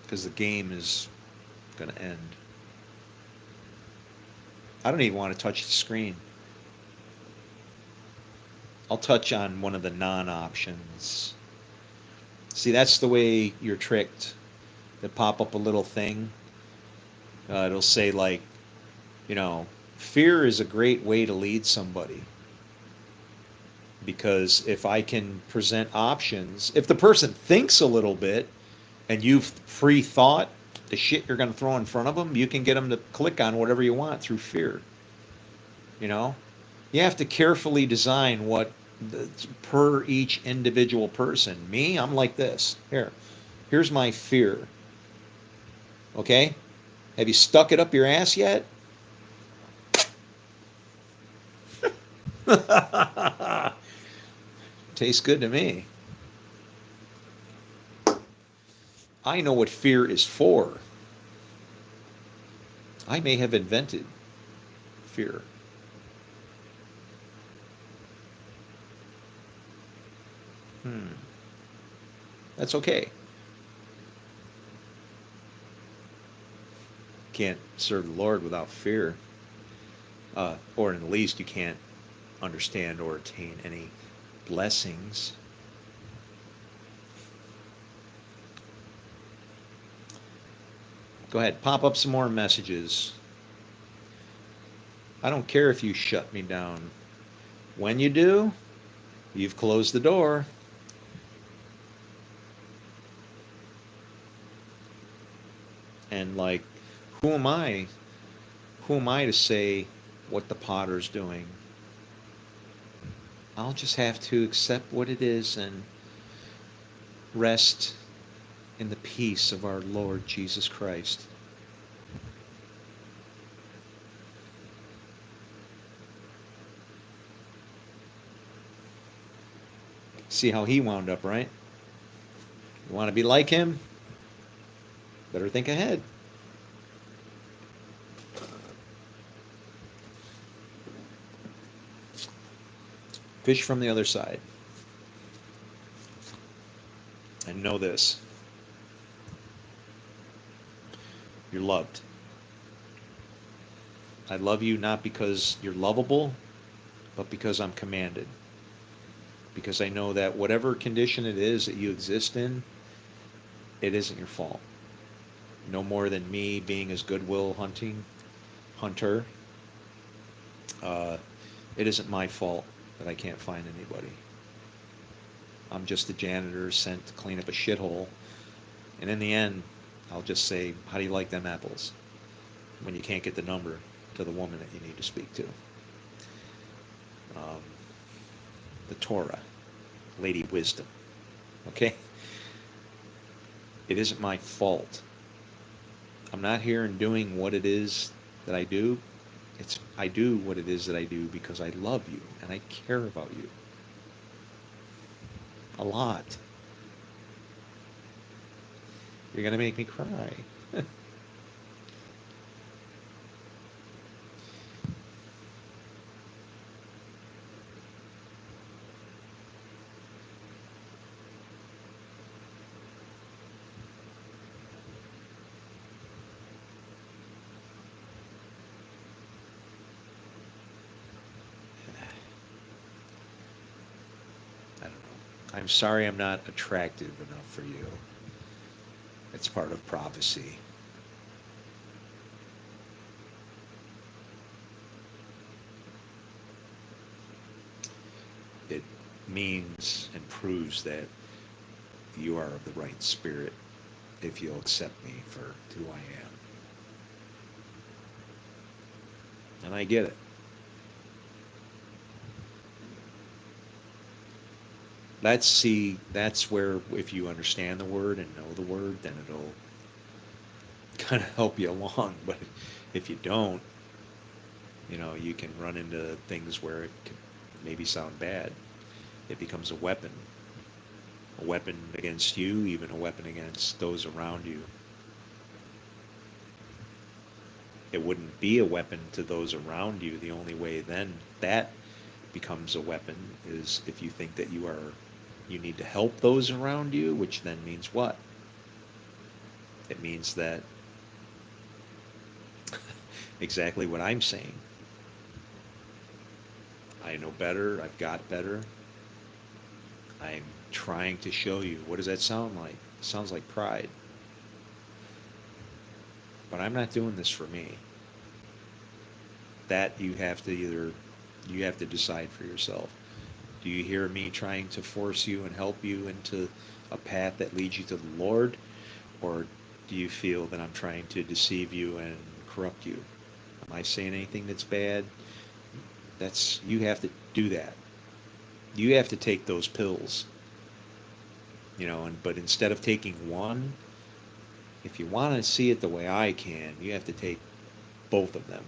Because the game is going to end. I don't even want to touch the screen. I'll touch on one of the non-options. See, that's the way you're tricked. They pop up a little thing. It'll say, like, you know, fear is a great way to lead somebody. Because if I can present options, if the person thinks a little bit and you've pre-thought the shit you're going to throw in front of them, you can get them to click on whatever you want through fear. You know? You have to carefully design what per each individual person. Me, I'm like this. Here. Here's my fear. Okay? Have you stuck it up your ass yet? Tastes good to me. I know what fear is for. I may have invented fear. That's okay. Can't serve the Lord without fear. Or at least you can't understand or attain any blessings. Go ahead, pop up some more messages. I don't care if you shut me down. When you do, you've closed the door. And like, who am I? Who am I to say what the potter's doing? I'll just have to accept what it is and rest in the peace of our Lord Jesus Christ. See how he wound up, right? You want to be like him? Better think ahead. Fish from the other side. And know this. You're loved. I love you not because you're lovable, but because I'm commanded. Because I know that whatever condition it is that you exist in, it isn't your fault. No more than me being his goodwill hunter. It isn't my fault that I can't find anybody. I'm just the janitor sent to clean up a shithole. And in the end, I'll just say, how do you like them apples? When you can't get the number to the woman that you need to speak to. The Torah, Lady Wisdom. Okay? It isn't my fault. I'm not here and doing what it is that I do. I do what it is that I do because I love you and I care about you. A lot. You're going to make me cry. I don't know. I'm sorry I'm not attractive enough for you. It's part of prophecy. It means and proves that you are of the right spirit if you'll accept me for who I am. And I get it. That's where if you understand the word and know the word, then it'll kind of help you along. But if you don't, you can run into things where it could maybe sound bad. It becomes a weapon against you, even a weapon against those around you. It wouldn't be a weapon to those around you. The only way then that becomes a weapon is if you think that you need to help those around you, which then means what? It means that exactly what I'm saying. I know better, I've got better. I'm trying to show you. What does that sound like? It sounds like pride. But I'm not doing this for me. That you have to decide for yourself. Do you hear me trying to force you and help you into a path that leads you to the Lord? Or do you feel that I'm trying to deceive you and corrupt you? Am I saying anything that's bad? You have to do that. You have to take those pills. but instead of taking one, if you want to see it the way I can, you have to take both of them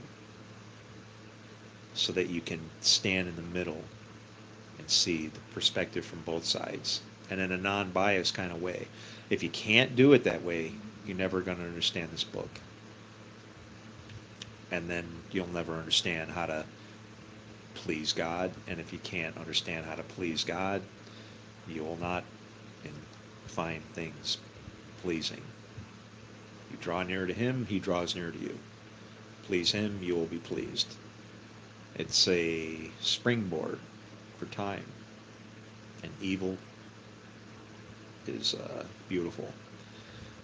so that you can stand in the middle and see the perspective from both sides and in a non-biased kind of way. If you can't do it that way, you're never going to understand this book. And then you'll never understand how to please God. And if you can't understand how to please God, you will not find things pleasing. You draw near to Him, He draws near to you. Please Him, you will be pleased. It's a springboard for time. And evil is beautiful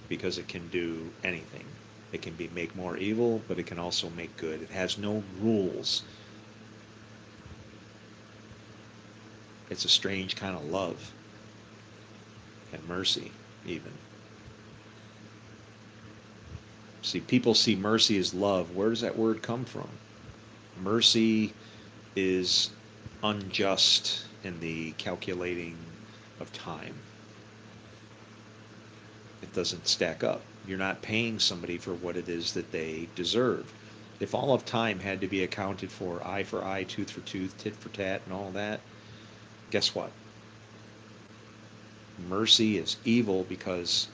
because it can do anything. It can make more evil, but it can also make good. It has no rules. It's a strange kind of love and mercy, even. See, people see mercy as love. Where does that word come from? Mercy is unjust in the calculating of time. It doesn't stack up. You're not paying somebody for what it is that they deserve. If all of time had to be accounted for eye, tooth for tooth, tit for tat, and all that, guess what? Mercy is evil because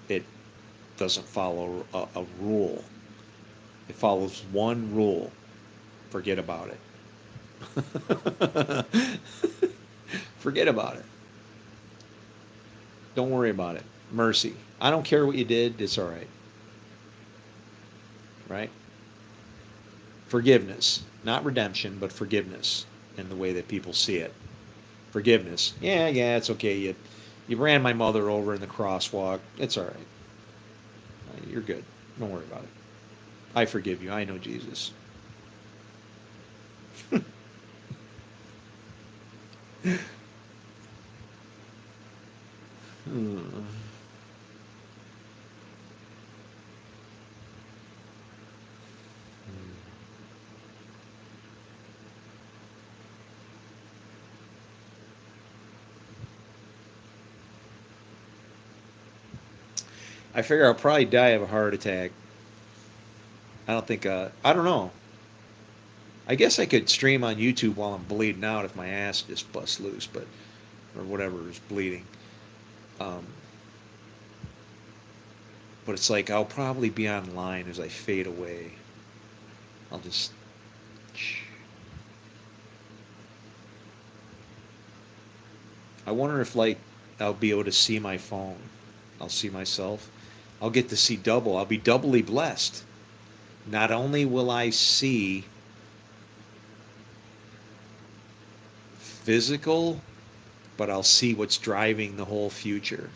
it doesn't follow a rule. It follows one rule. Forget about it. Forget about it. Don't worry about it. Mercy. I don't care what you did. It's all right. Right? Forgiveness. Not redemption, but forgiveness in the way that people see it. Forgiveness. Yeah, it's okay. You ran my mother over in the crosswalk. It's all right. You're good. Don't worry about it. I forgive you. I know Jesus. I figure I'll probably die of a heart attack. I don't think, I don't know. I guess I could stream on YouTube while I'm bleeding out if my ass just busts loose, or whatever is bleeding. But it's like I'll probably be online as I fade away. I'll just. I wonder if, like, I'll be able to see my phone. I'll see myself. I'll get to see double. I'll be doubly blessed. Not only will I see physical, but I'll see what's driving the whole future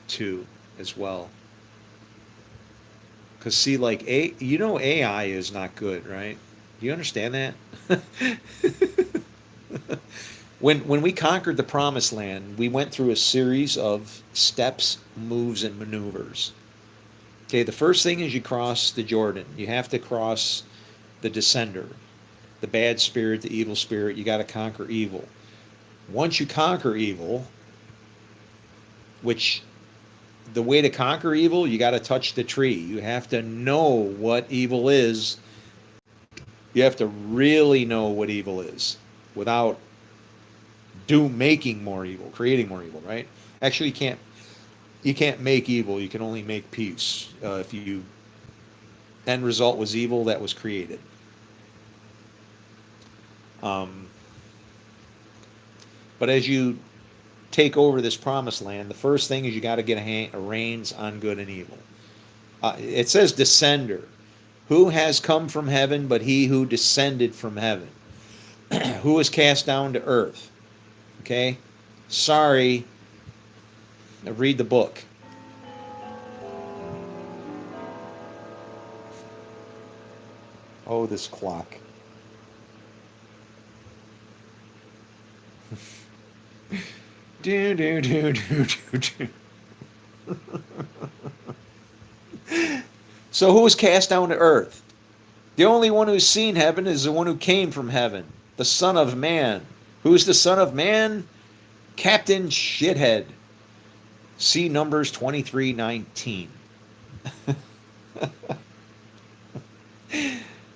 too, as well. Because see, like, AI is not good, right? Do you understand that? When we conquered the Promised Land, we went through a series of steps, moves, and maneuvers. Okay, the first thing is you cross the Jordan. You have to cross the descender, the bad spirit, the evil spirit. You got to conquer evil. Once you conquer evil, which the way to conquer evil, you got to touch the tree. You have to know what evil is. You have to really know what evil is without making more evil, creating more evil, right? Actually, you can't make evil. You can only make peace. If you end result was evil, that was created. But as you take over this Promised Land, the first thing is you got to get a reins on good and evil. It says descender. Who has come from heaven but he who descended from heaven? Who was cast down to earth? Okay? Sorry. Now read the book. Oh, this clock. So who was cast down to earth? The only one who's seen heaven is the one who came from heaven, the Son of Man. Who's the Son of Man? Captain Shithead. See Numbers 23:19.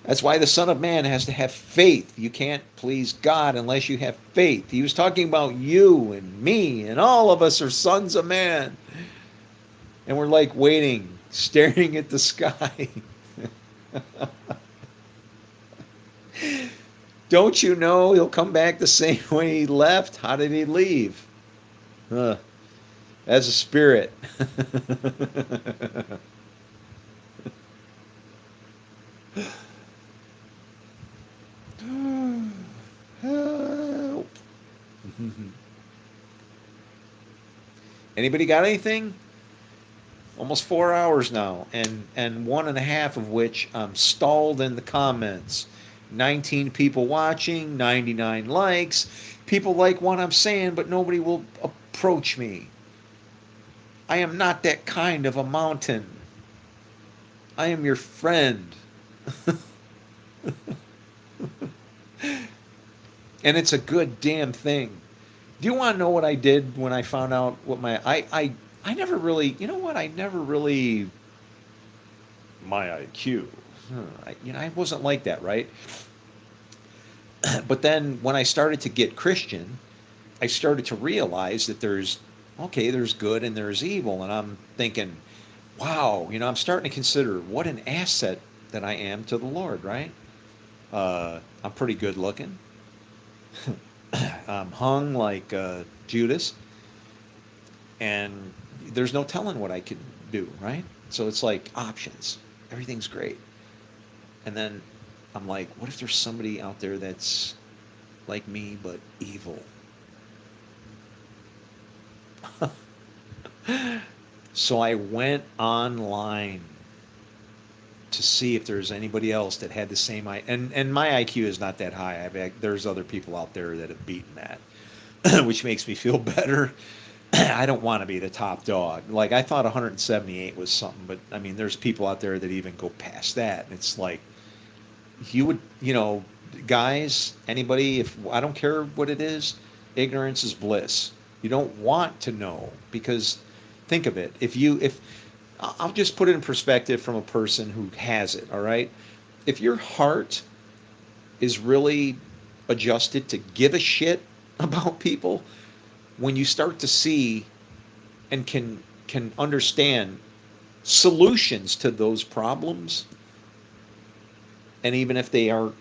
That's why the Son of Man has to have faith. You can't please God unless you have faith. He was talking about you and me, and all of us are sons of man. And we're like waiting, staring at the sky. Don't you know he'll come back the same way he left? How did he leave? As a spirit. Help. Anybody got anything? Almost 4 hours now, and 1.5 of which I'm stalled in the comments. 19 people watching, 99 likes. People like what I'm saying, but nobody will approach me. I am not that kind of a mountain. I am your friend. And it's a good damn thing. Do you want to know what I did when I found out what I never really, you know what? I never really my IQ. I wasn't like that, right? But then when I started to get Christian, I started to realize that there's good and there's evil, and I'm thinking, wow, I'm starting to consider what an asset that I am to the Lord, right? I'm pretty good looking. I'm hung like Judas, and there's no telling what I can do, right? So it's like options. Everything's great. And then I'm like, what if there's somebody out there that's like me but evil? So I went online to see if there's anybody else that had the same and my IQ is not that high. There's other people out there that have beaten that, which makes me feel better. I don't want to be the top dog. Like, I thought 178 was something, but I mean, there's people out there that even go past that. And it's like, you would, guys, anybody, if I don't care what it is, ignorance is bliss. You don't want to know, because think of it. If I'll just put it in perspective from a person who has it, all right? If your heart is really adjusted to give a shit about people, when you start to see and can understand solutions to those problems, and even if they are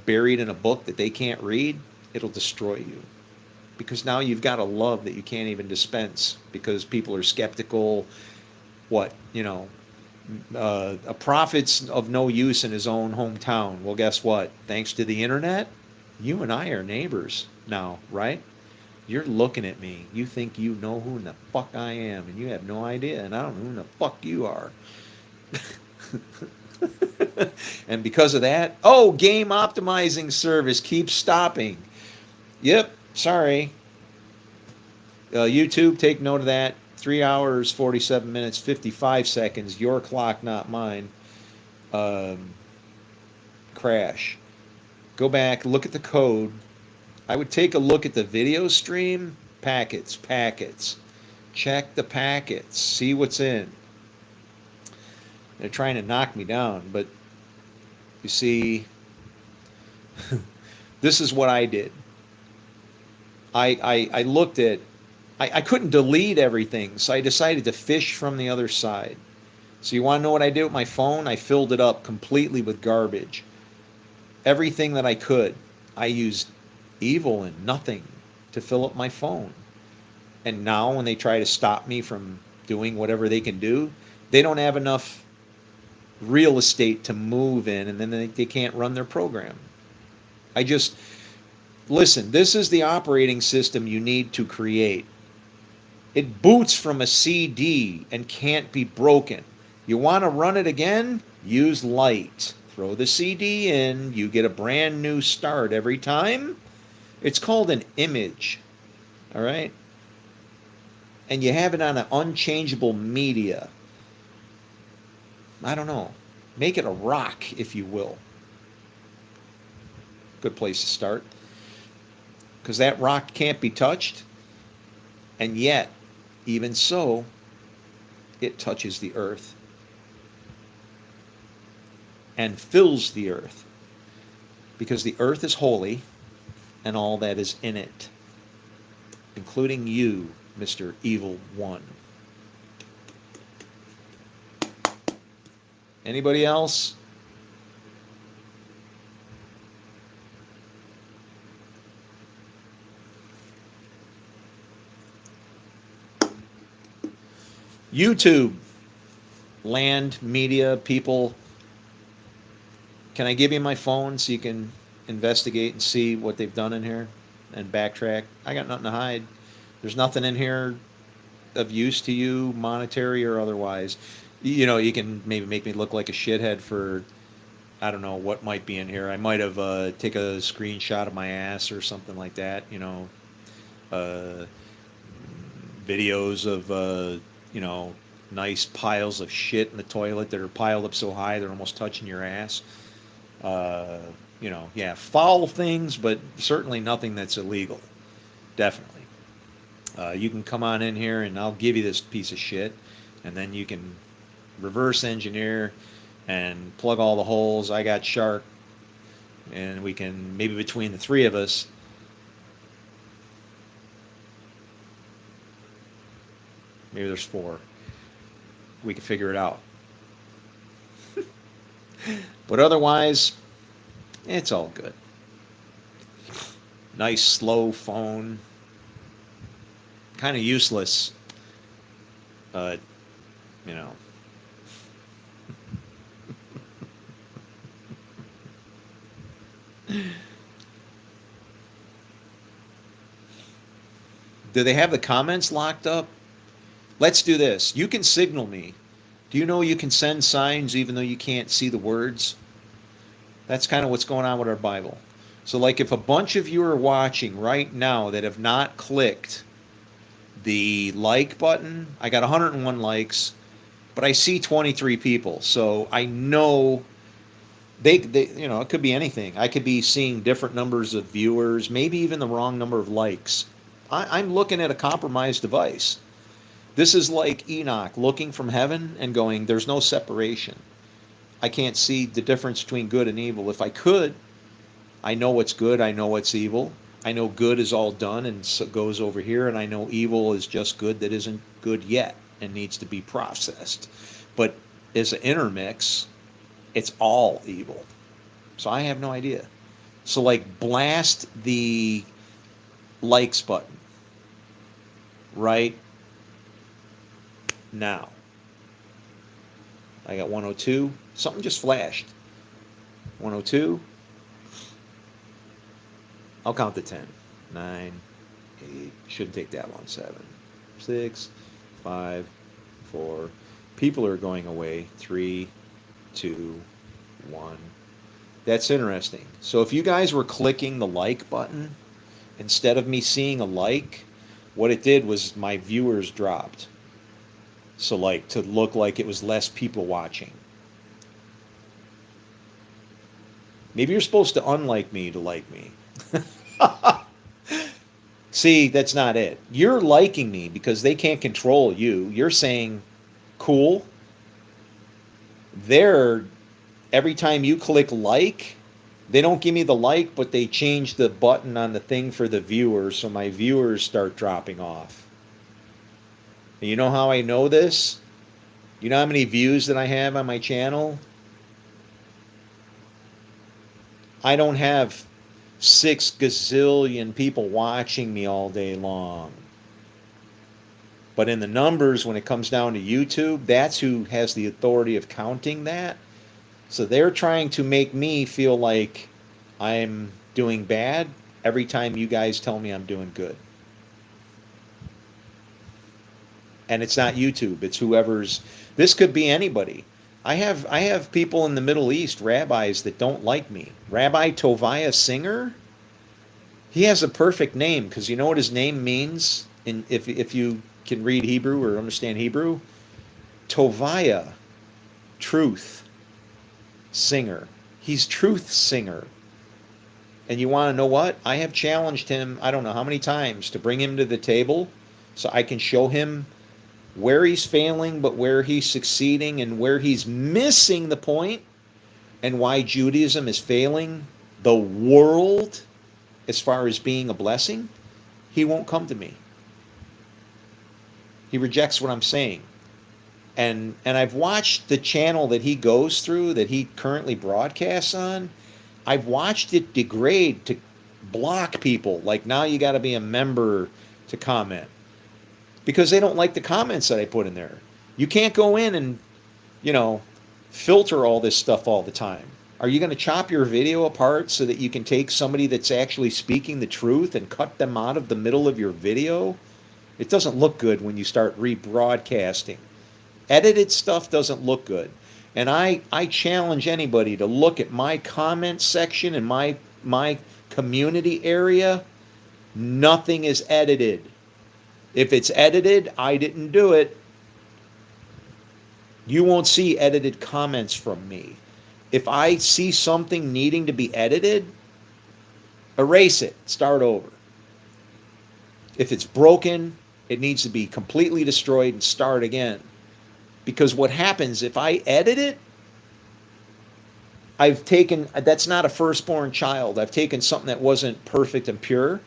buried in a book that they can't read, it'll destroy you. Because now you've got a love that you can't even dispense, because people are skeptical. What, a prophet's of no use in his own hometown. Well, guess what? Thanks to the internet, you and I are neighbors now, right? You're looking at me. You think you know who in the fuck I am, and you have no idea, and I don't know who in the fuck you are. And because of that, game optimizing service keeps stopping. Yep, sorry. YouTube, take note of that. 3 hours, 47 minutes, 55 seconds. Your clock, not mine. Crash. Go back, look at the code. I would take a look at the video stream. Packets. Check the packets. See what's in. They're trying to knock me down, but you see, this is what I did. I looked at, I couldn't delete everything, so I decided to fish from the other side. So you want to know what I did with my phone? I filled it up completely with garbage. Everything that I could. I used evil and nothing to fill up my phone. And now when they try to stop me from doing whatever they can do, they don't have enough real estate to move in, and then they can't run their program. Listen, this is the operating system you need to create. It boots from a CD and can't be broken. You want to run it again? Use light. Throw the CD in, you get a brand new start every time. It's called an image, all right? And you have it on an unchangeable media. I don't know. Make it a rock, if you will. Good place to start. Because that rock can't be touched. And yet, even so, it touches the earth and fills the earth because the earth is holy and all that is in it, including you, Mr. Evil One. Anybody else? YouTube, land, media, people. Can I give you my phone so you can investigate and see what they've done in here and backtrack? I got nothing to hide. There's nothing in here of use to you, monetary or otherwise. You know, you can maybe make me look like a shithead for, I don't know what might be in here. I might have take a screenshot of my ass or something like that. Uh, videos of nice piles of shit in the toilet that are piled up so high they're almost touching your ass. Uh, yeah, foul things, but certainly nothing that's illegal. Definitely. You can come on in here and I'll give you this piece of shit, and then you can reverse engineer and plug all the holes. I got Shark, and we can, maybe between the three of us, maybe there's four, we can figure it out. But otherwise, it's all good. Nice slow phone, kind of useless. uh, you know do they have the comments locked up? Let's do this. You can signal me. Do you know you can send signs even though you can't see the words? That's kind of what's going on with our Bible. So, like, if a bunch of you are watching right now that have not clicked the like button, I got 101 likes, but I see 23 people. So I know it could be anything. I could be seeing different numbers of viewers, maybe even the wrong number of likes. I'm looking at a compromised device. This is like Enoch looking from heaven and going, there's no separation. I can't see the difference between good and evil. If I could, I know what's good, I know what's evil. I know good is all done and so goes over here, and I know evil is just good that isn't good yet and needs to be processed. But as an intermix, it's all evil. So I have no idea. So, like, blast the likes button right now. I got 102. Something just flashed. 102. I'll count to 10. 9, 8. Shouldn't take that long. 7, 6, 5, 4. People are going away. 3, 2, 1. That's interesting. So if you guys were clicking the like button, instead of me seeing a like, what it did was my viewers dropped. So, like, to look like it was less people watching. Maybe you're supposed to unlike me to like me. See, that's not it. You're liking me because they can't control you. You're saying, cool. They're, every time you click like, they don't give me the like, but they change the button on the thing for the viewers, so my viewers start dropping off. And you know how I know this? You know how many views that I have on my channel? I don't have 6 gazillion people watching me all day long. But in the numbers, when it comes down to YouTube, that's who has the authority of counting that. So they're trying to make me feel like I'm doing bad every time you guys tell me I'm doing good. And it's not YouTube, it's whoever's. This could be anybody. I have people in the Middle East, rabbis, that don't like me. Rabbi Tovia Singer, he has a perfect name, because you know what his name means? And if you can read Hebrew or understand Hebrew, Tovia, truth, singer. He's truth singer. And you want to know what? I have challenged him, I don't know how many times, to bring him to the table so I can show him where he's failing, but where he's succeeding, and where he's missing the point, and why Judaism is failing the world as far as being a blessing, he won't come to me. He rejects what I'm saying. And I've watched the channel that he goes through, that he currently broadcasts on. I've watched it degrade to block people. Like, now you got to be a member to comment, because they don't like the comments that I put in there. You can't go in and, you know, filter all this stuff all the time. Are you going to chop your video apart so that you can take somebody that's actually speaking the truth and cut them out of the middle of your video? It doesn't look good when you start rebroadcasting. Edited stuff doesn't look good. And I challenge anybody to look at my comment section in my community area. Nothing is edited. If it's edited, I didn't do it. You won't see edited comments from me. If I see something needing to be edited, erase it, start over. If it's broken, it needs to be completely destroyed and start again. Because what happens if I edit it, that's not a firstborn child. I've taken something that wasn't perfect and pure,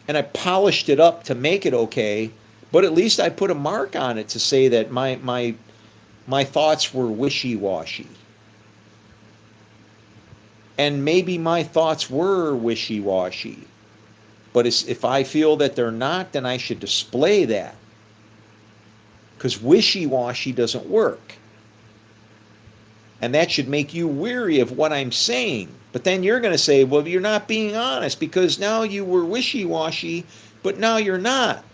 and I polished it up to make it okay, but at least I put a mark on it to say that my thoughts were wishy-washy. And maybe my thoughts were wishy-washy, but if I feel that they're not, then I should display that. Because wishy-washy doesn't work. And that should make you weary of what I'm saying. But then you're going to say, well, you're not being honest, because now you were wishy-washy, but now you're not.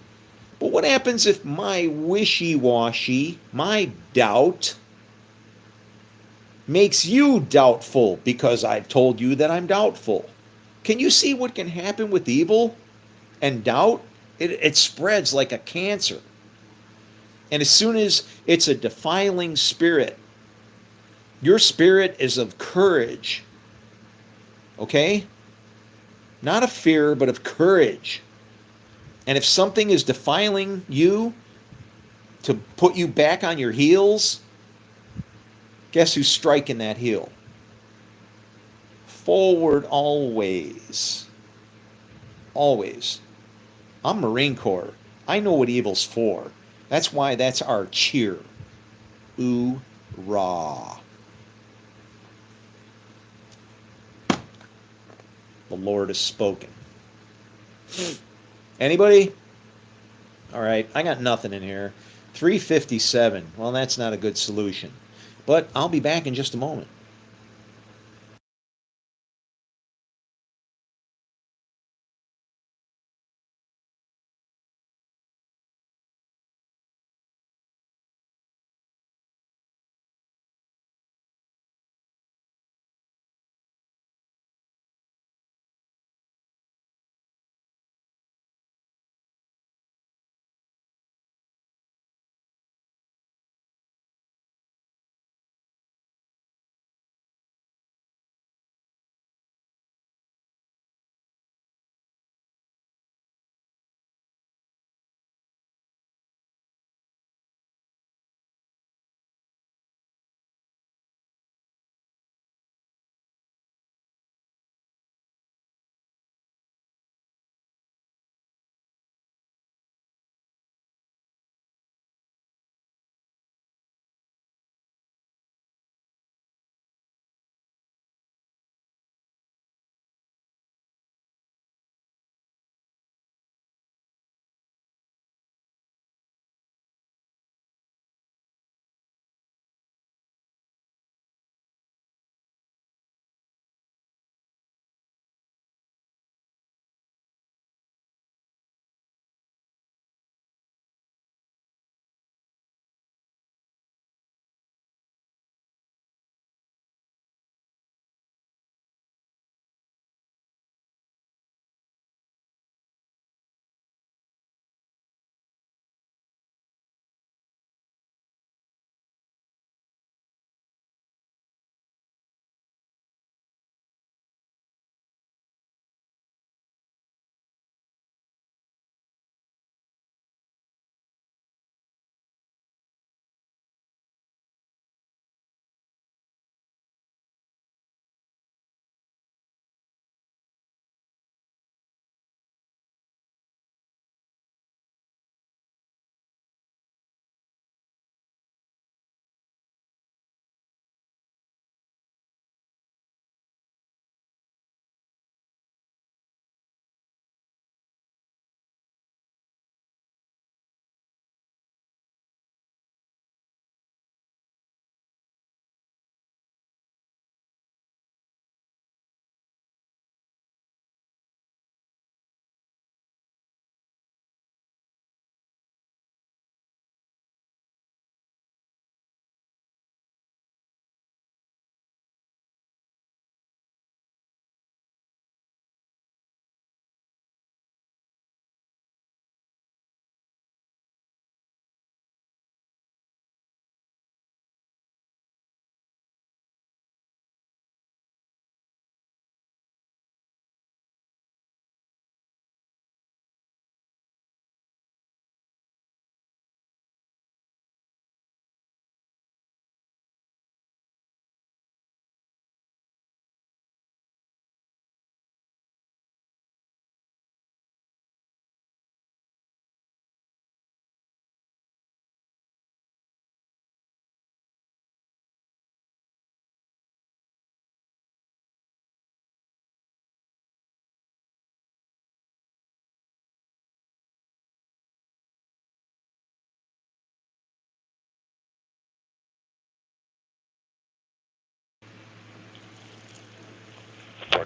But what happens if my wishy-washy, my doubt, makes you doubtful because I've told you that I'm doubtful? Can you see what can happen with evil and doubt? It spreads like a cancer. And as soon as it's a defiling spirit, your spirit is of courage, okay? Not of fear, but of courage. And if something is defiling you to put you back on your heels, guess who's striking that heel? Forward always. Always. I'm Marine Corps. I know what evil's for. That's why that's our cheer. Ooh, rah. The Lord has spoken. Anybody? All right, I got nothing in here. 357. Well, that's not a good solution. But I'll be back in just a moment.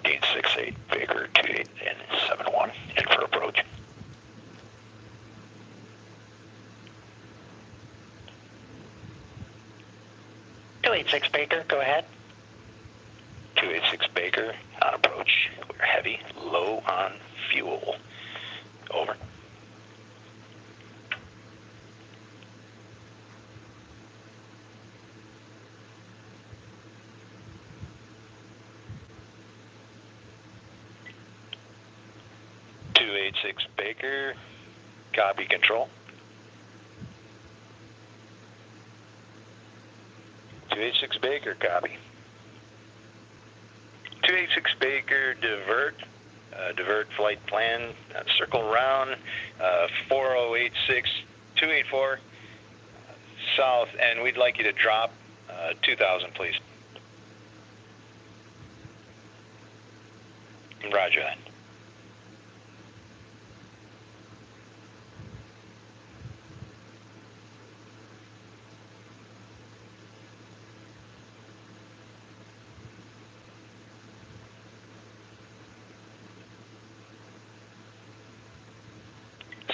gain 6-8, Baker 2-8 and 7-1, in for approach. .286 Baker, go ahead. 286 Baker, on approach. We're heavy, low on fuel. Over. .286 Baker, copy control. 286 Baker, copy. 286 Baker, divert. Divert flight plan, circle around, 4086, 284, south, and we'd like you to drop 2000, please. Roger that.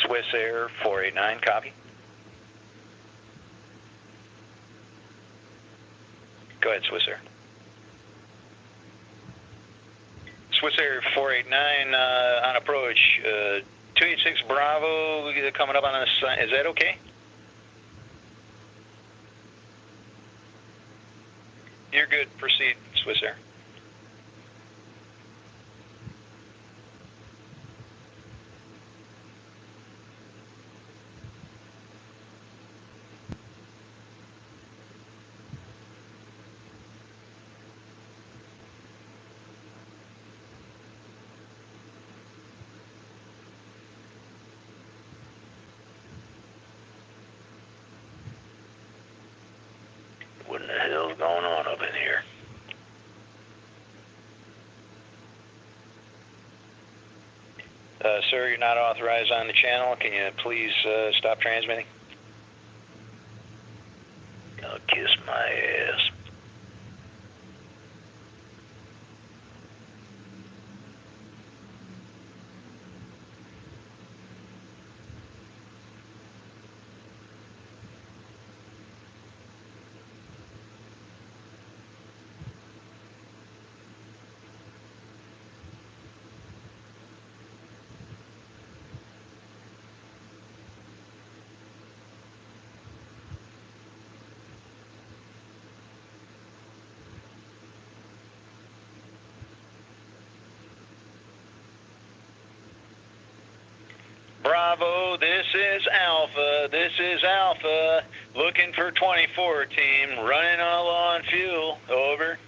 Swiss Air 489, copy. Go ahead, Swiss Air. Swiss Air 489 on approach. 286 Bravo coming up on the side. Is that okay? You're good. Proceed, Swiss Air. What in the hell's going on up in here? Sir, you're not authorized on the channel. Can you please stop transmitting? I'll kiss my ass. Bravo, this is Alpha. This is Alpha. Looking for 24 team. Running all on fuel. Over.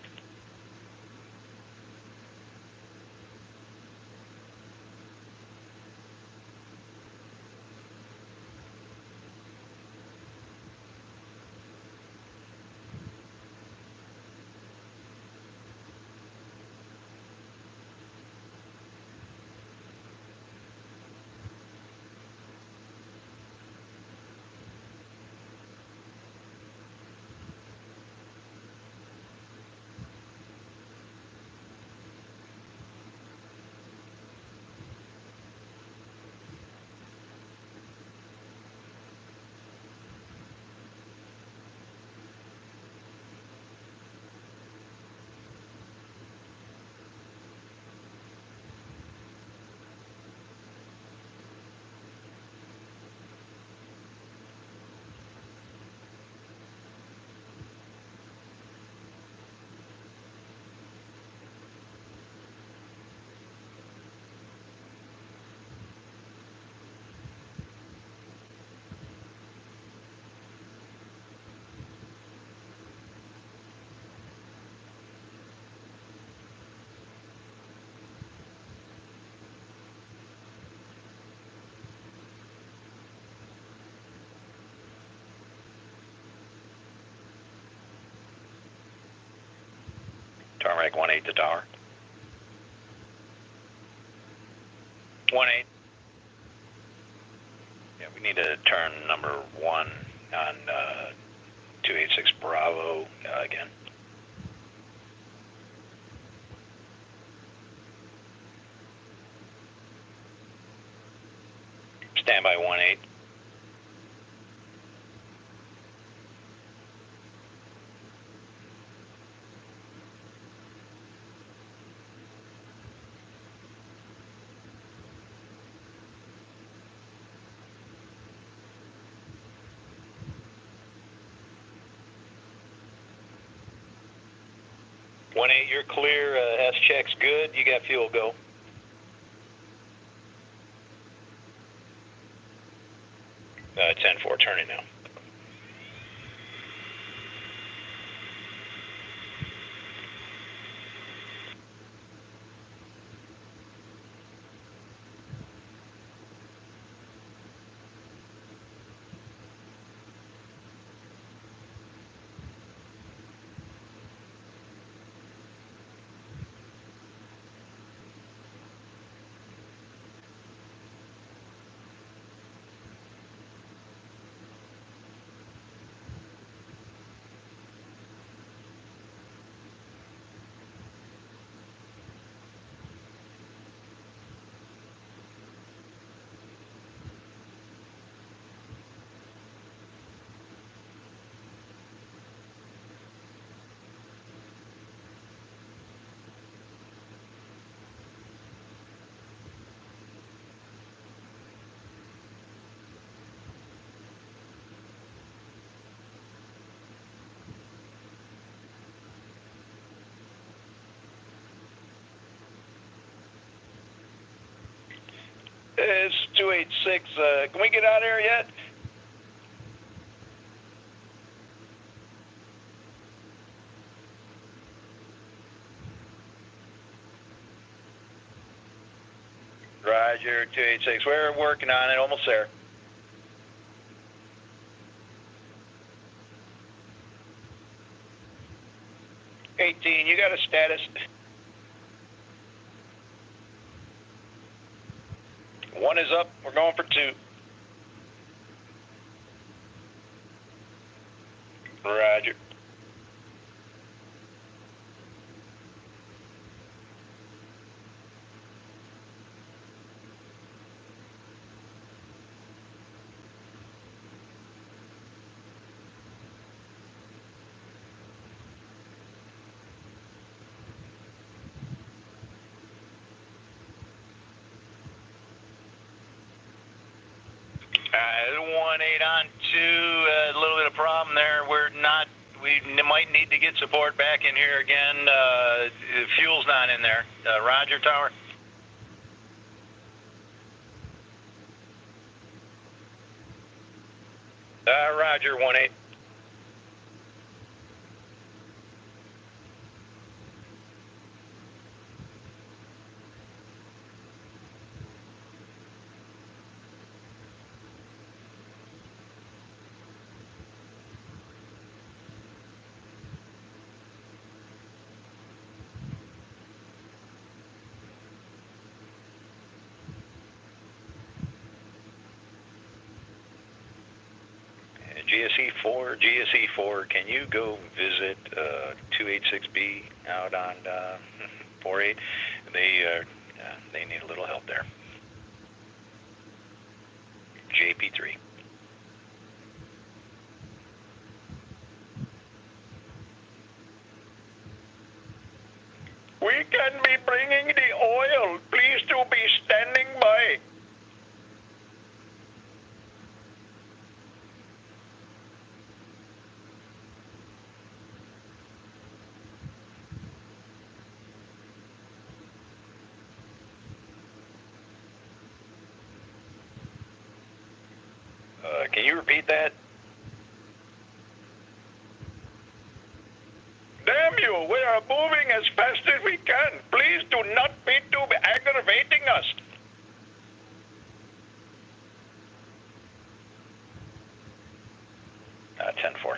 Tarmac 18 to tower. 18. Yeah, we need to turn number 1 on 286 Bravo again. Stand by 1-8. You're clear. S check's good. You got fuel. Go. Uh, 10-4, turning now. It's 286. Can we get out of here yet? Roger, 286. We're working on it. Almost there. 18, you got a status? 1 is up. We're going for 2. Roger. Uh, 1-8 on 2. A little bit of problem there. We might need to get support back in here again. Fuel's not in there. Roger, tower. Roger, 1-8. GSE4, can you go visit 286B out on 48? They need a little help there. JP3. We can be bringing the oil. Please do be standing by. Can you repeat that? Damn you, we are moving as fast as we can. Please do not be too aggravating us. Uh, 10-4.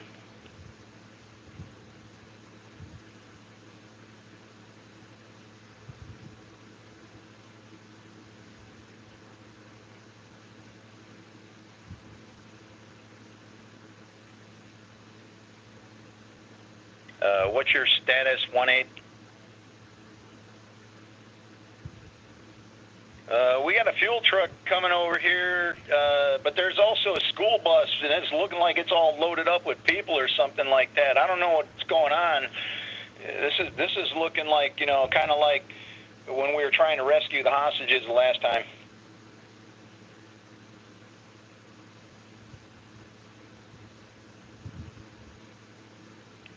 What's your status, 1-8? We got got a fuel truck coming over here, but there's also a school bus, and it's looking like it's all loaded up with people or something like that. I don't know what's going on. This is looking like, kind of like when we were trying to rescue the hostages the last time.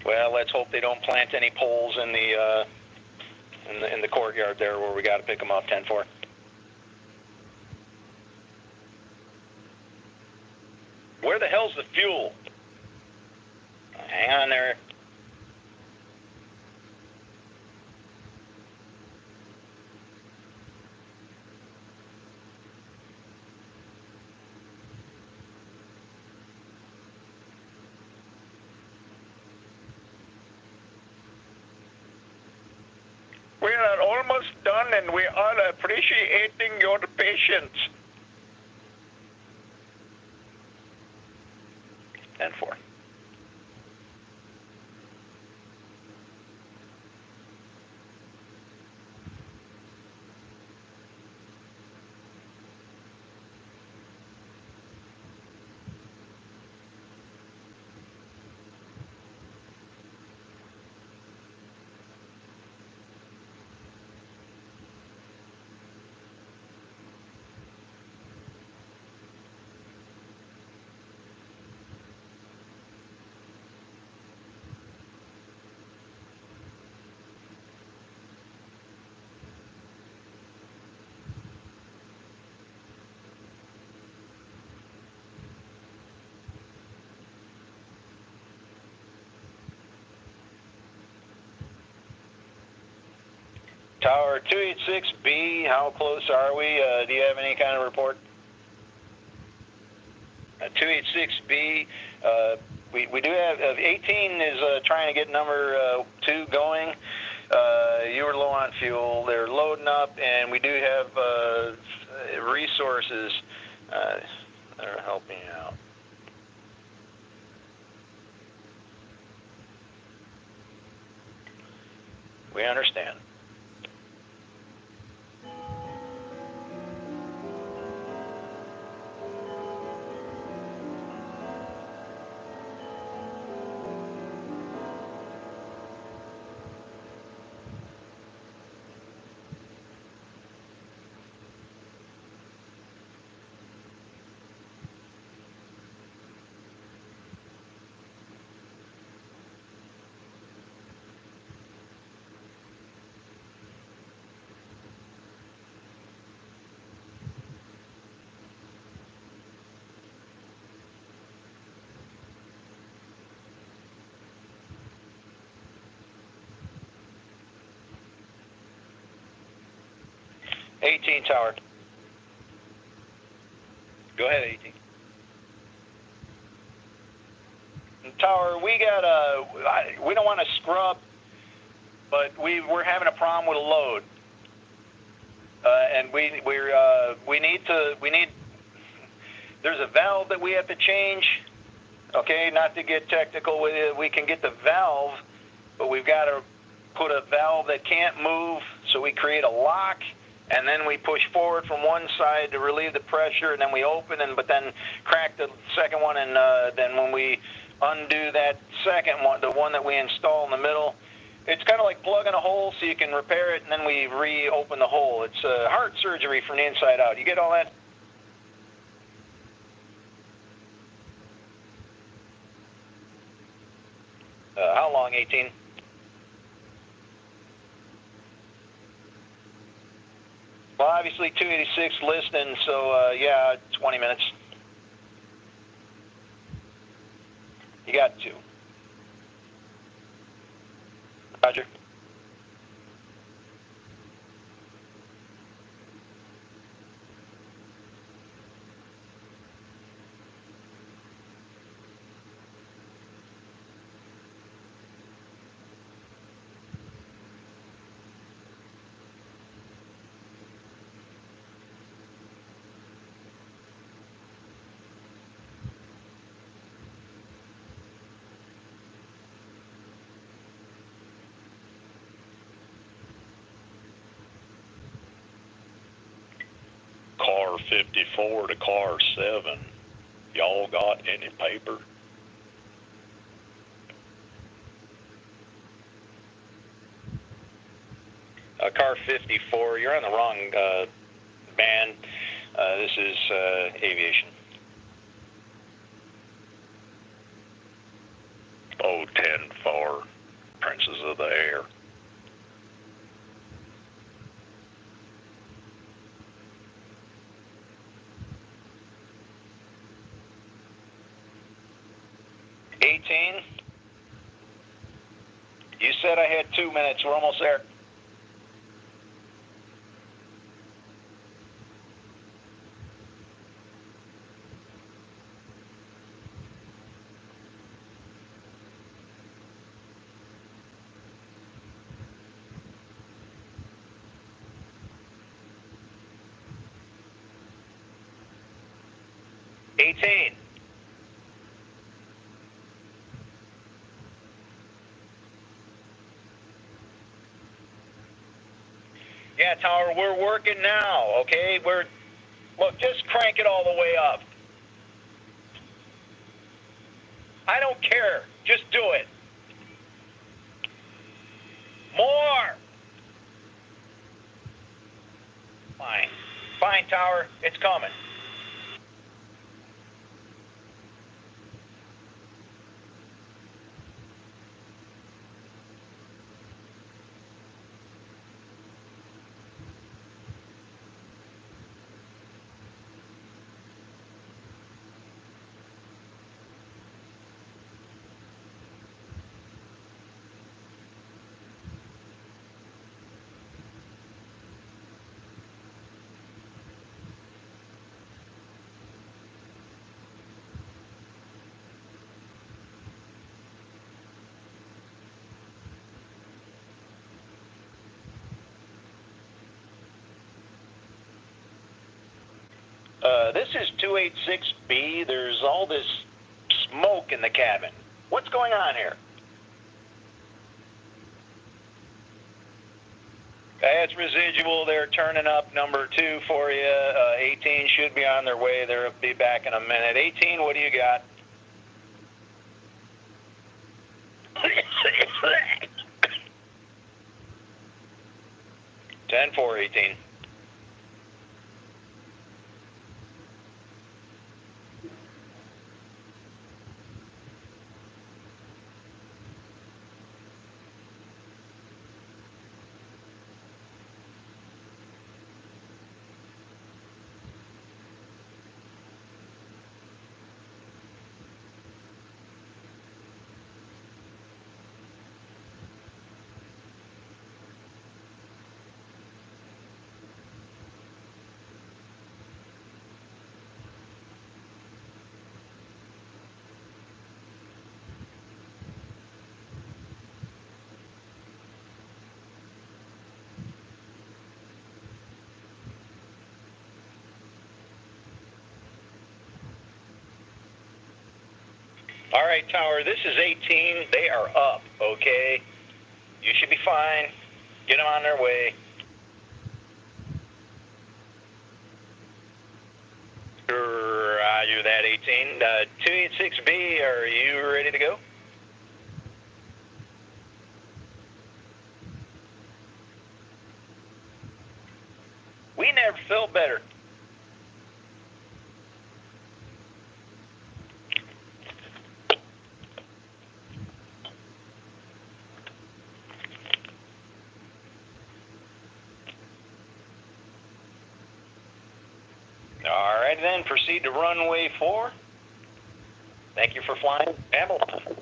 Well, let's hope they don't plant any poles in the courtyard there where we got to pick them up. 10-4. Where the hell's the fuel? Hang on there. We are almost done, and we are appreciating your patience. 10-4. Tower 286B, how close are we? Do you have any kind of report? 286B, we do have, 18 is trying to get number 2 going. You were low on fuel. They're loading up, and we do have resources that are helping out. We understand. Tower. Go ahead, 18. Tower, we don't want to scrub, but we're having a problem with a load, and we need. There's a valve that we have to change. Okay, not to get technical with it, we can get the valve, but we've got to put a valve that can't move, so we create a lock. And then we push forward from one side to relieve the pressure, and then we open, but then crack the second one, and then when we undo that second one, the one that we install in the middle, it's kind of like plugging a hole so you can repair it, and then we reopen the hole. It's heart surgery from the inside out. You get all that? How long, 18? Well, obviously 286 listening, so yeah, 20 minutes. You got 2. Roger. car 54 to car 7. Y'all got any paper? Car 54, you're on the wrong band. This is aviation. Oh, 10-4, Princes of the Air. You said I had 2 minutes. We're almost there. Yeah, Tower, we're working now, okay? Look, just crank it all the way up. I don't care. Just do it. More. Fine. Fine, Tower. It's coming. This is 286B. There's all this smoke in the cabin. What's going on here? It's residual. They're turning up number 2 for you. 18 should be on their way. They'll be back in a minute. 18, what do you got? 10-4, 18. All right, Tower, this is 18. They are up, okay? You should be fine. Get them on their way. Roger that, 18. 286B, are you ready to go? We never felt better. All right, then, proceed to runway 4. Thank you for flying Babylon.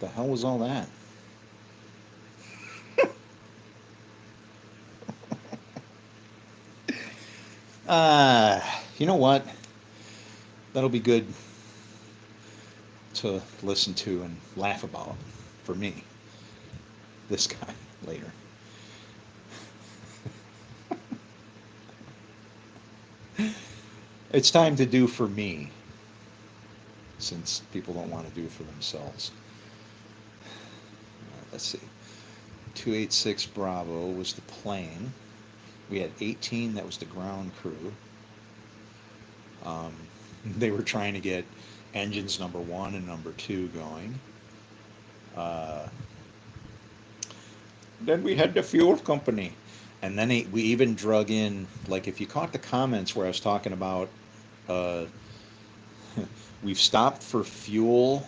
The hell was all that? You know what? That'll be good to listen to and laugh about for me. This guy later. It's time to do for me, since people don't want to do for themselves. Let's see. 286 Bravo was the plane. We had 18, that was the ground crew. They were trying to get engines number 1 and number 2 going. Then we had the fuel company. And then we even drug in, like, if you caught the comments where I was talking about, we've stopped for fuel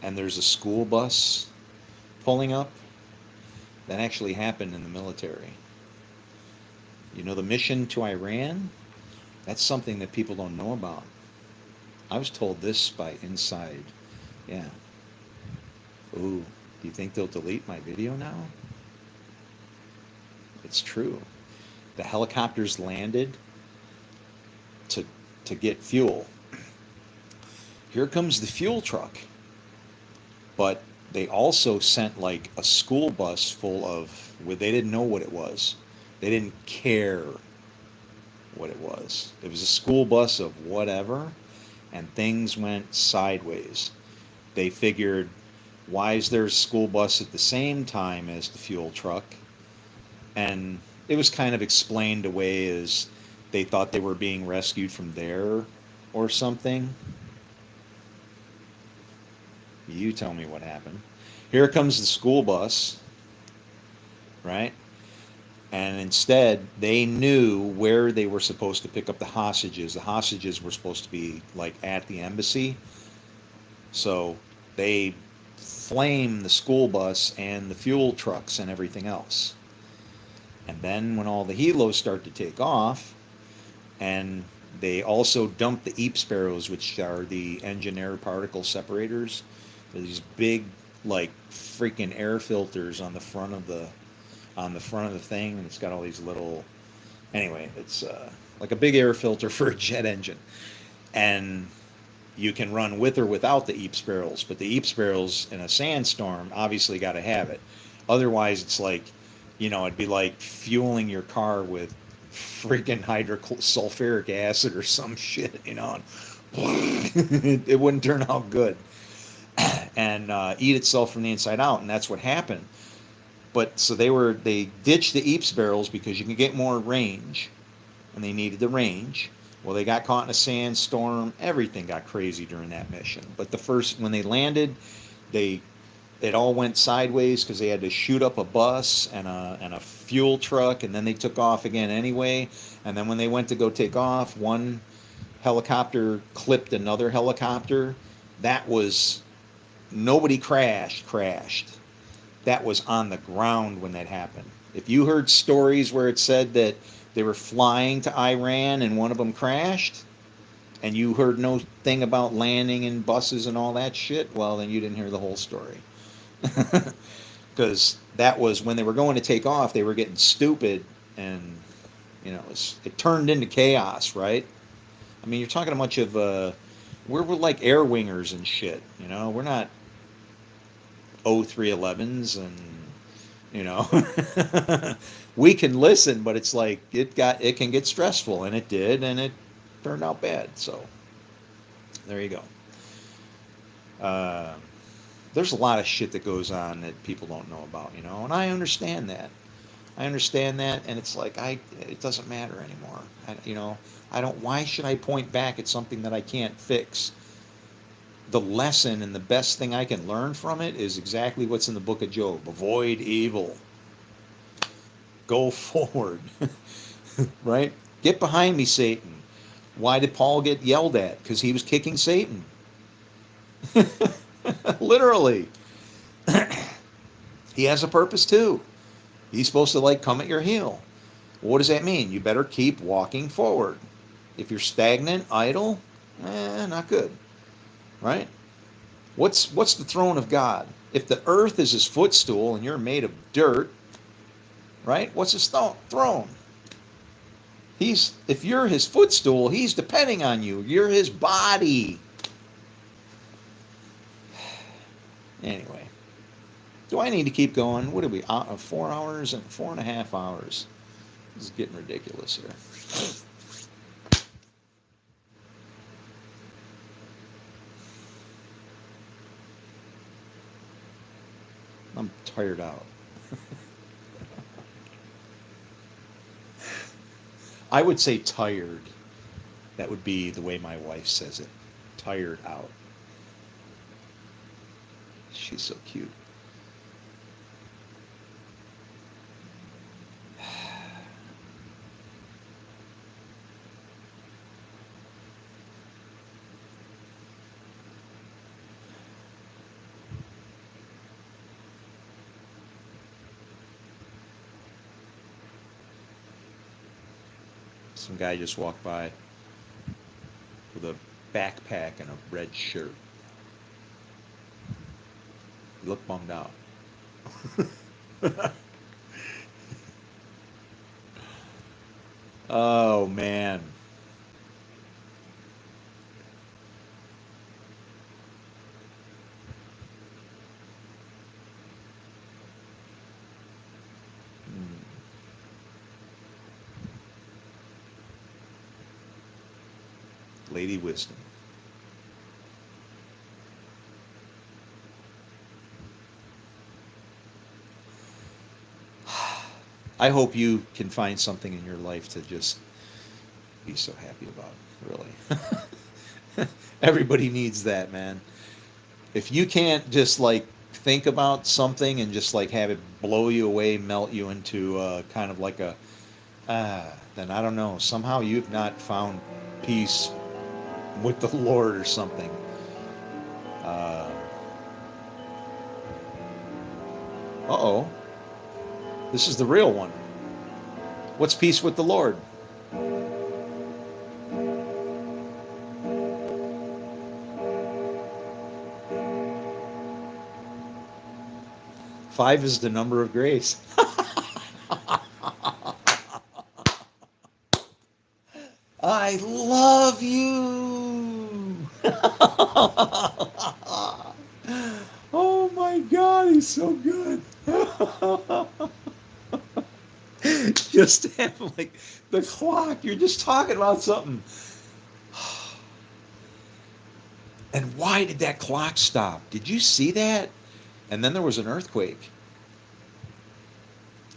and there's a school bus pulling up. That actually happened in the military. You know, the mission to Iran? That's something that people don't know about. I was told this by Inside. Yeah. Ooh, do you think they'll delete my video now? It's true. The helicopters landed to get fuel. Here comes the fuel truck. But they also sent like a school bus full of, they didn't know what it was. They didn't care what it was. It was a school bus of whatever, and things went sideways. They figured, why is there a school bus at the same time as the fuel truck? And it was kind of explained away as they thought they were being rescued from there or something. You tell me what happened. Here comes the school bus, right? And instead, they knew where they were supposed to pick up the hostages. The hostages were supposed to be like at the embassy. So they flamed the school bus and the fuel trucks and everything else. And then when all the helos start to take off, and they also dump the EAP sparrows, which are the engine air particle separators. They're these big, like, freaking air filters on the front of the thing, and it's got all these little. Anyway, it's like a big air filter for a jet engine, and you can run with or without the EAP sparrows. But the EAP sparrows in a sandstorm obviously got to have it. Otherwise, it's like, it'd be like fueling your car with freaking hydrosulfuric acid or some shit, and it wouldn't turn out good. And eat itself from the inside out, and that's what happened. But so they ditched the EAPS barrels because you can get more range, and they needed the range. Well, they got caught in a sandstorm. Everything got crazy during that mission. But when they landed, it all went sideways because they had to shoot up a bus and a fuel truck, and then they took off again anyway. And then when they went to go take off, one helicopter clipped another helicopter. Nobody crashed. That was on the ground when that happened. If you heard stories where it said that they were flying to Iran and one of them crashed, and you heard no thing about landing in buses and all that shit, well, then you didn't hear the whole story. Because that was when they were going to take off, they were getting stupid, and it turned into chaos, right? I mean, you're talking a bunch of we're like air wingers and shit, we're not O311s, and we can listen, but it's like it can get stressful, and it did, and it turned out bad. So there you go. There's a lot of shit that goes on that people don't know about, and I understand that. And it's like it doesn't matter anymore. Why should I point back at something that I can't fix? The lesson and the best thing I can learn from it is exactly what's in the book of Job. Avoid evil. Go forward. Right? Get behind me, Satan. Why did Paul get yelled at? Because he was kicking Satan. Literally. He has a purpose too. He's supposed to come at your heel. What does that mean? You better keep walking forward. If you're stagnant, idle, not good. Right? What's the throne of God? If the earth is his footstool and you're made of dirt, right? What's his throne? If you're his footstool, he's depending on you. You're his body. Anyway, do I need to keep going? What are we? 4 hours and 4.5 hours. This is getting ridiculous here. I'm tired out. I would say tired. That would be the way my wife says it. Tired out. She's so cute. Some guy just walked by with a backpack and a red shirt. He looked bummed out. Oh, man. Lady Wisdom. I hope you can find something in your life to just be so happy about, really. Everybody needs that, man. If you can't just like think about something and just like have it blow you away, melt you into kind of like a, then I don't know. Somehow you've not found peace with the Lord or something. Uh-oh. This is the real one. What's peace with the Lord? Five is the number of grace. I love you. Oh my God, he's so good. Just have like the clock. You're just talking about something. And why did that clock stop? Did you see that? And then there was an earthquake.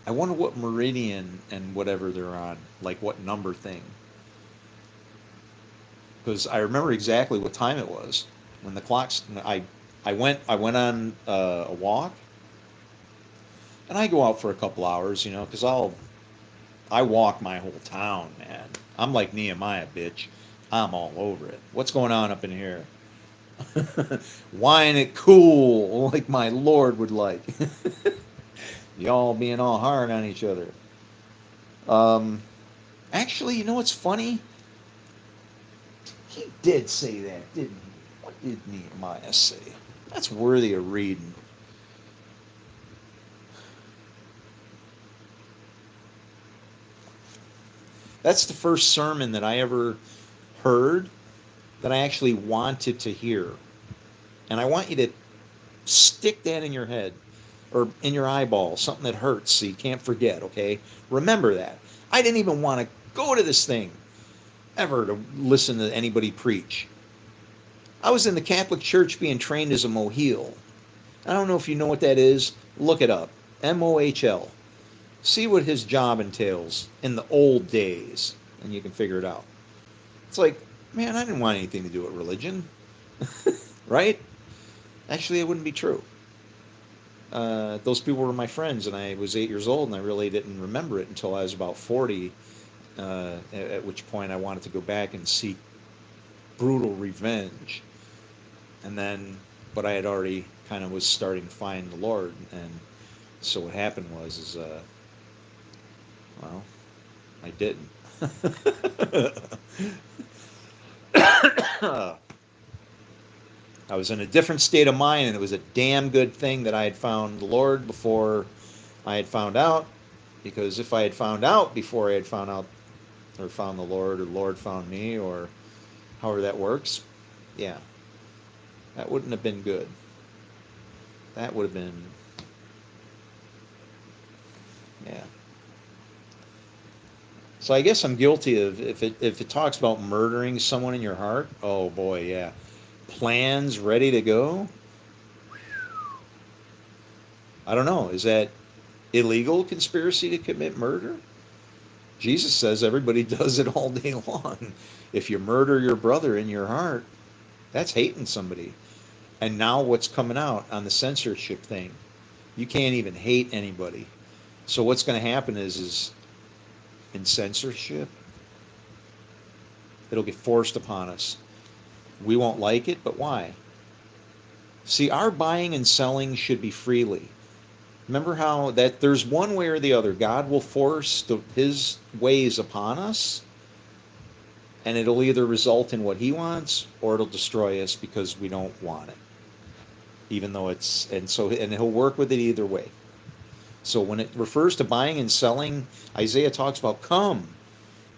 I wonder what meridian and whatever they're on, like what number thing. Because I remember exactly what time it was when the clocks. I went on a walk, and I go out for a couple hours, because I walk my whole town, man. I'm like Nehemiah, bitch. I'm all over it. What's going on up in here? Wine it cool, like my Lord would like. Y'all being all hard on each other. Actually, you know what's funny? He did say that, didn't he? What did Nehemiah say? That's worthy of reading. That's the first sermon that I ever heard that I actually wanted to hear. And I want you to stick that in your head or in your eyeball, something that hurts so you can't forget, okay? Remember that. I didn't even want to go to this thing ever to listen to anybody preach. I was in the Catholic Church being trained as a Moheel. I don't know if you know what that is. Look it up. MOHL. See what his job entails in the old days, and you can figure it out. It's like, man, I didn't want anything to do with religion. Right? Actually, it wouldn't be true. Those people were my friends, and I was 8 years old, and I really didn't remember it until I was about 40, at which point I wanted to go back and seek brutal revenge. And then, but I had already kind of was starting to find the Lord, and so what happened was, well, I didn't. I was in a different state of mind, and it was a damn good thing that I had found the Lord before I had found out. Because if I had found out before I had found out, or found the Lord, or the Lord found me, or however that works, yeah, that wouldn't have been good. That would have been, yeah. So I guess I'm guilty of, if it talks about murdering someone in your heart. Oh boy, yeah. Plans ready to go. I don't know. Is that illegal conspiracy to commit murder? Jesus says everybody does it all day long. If you murder your brother in your heart, that's hating somebody. And now what's coming out on the censorship thing? You can't even hate anybody. So what's going to happen is in censorship, it'll get forced upon us. We won't like it, but why? See, our buying and selling should be freely. Remember how that there's one way or the other. God will force his ways upon us, and it'll either result in what he wants or it'll destroy us because we don't want it. Even though and he'll work with it either way. So when it refers to buying and selling, Isaiah talks about come,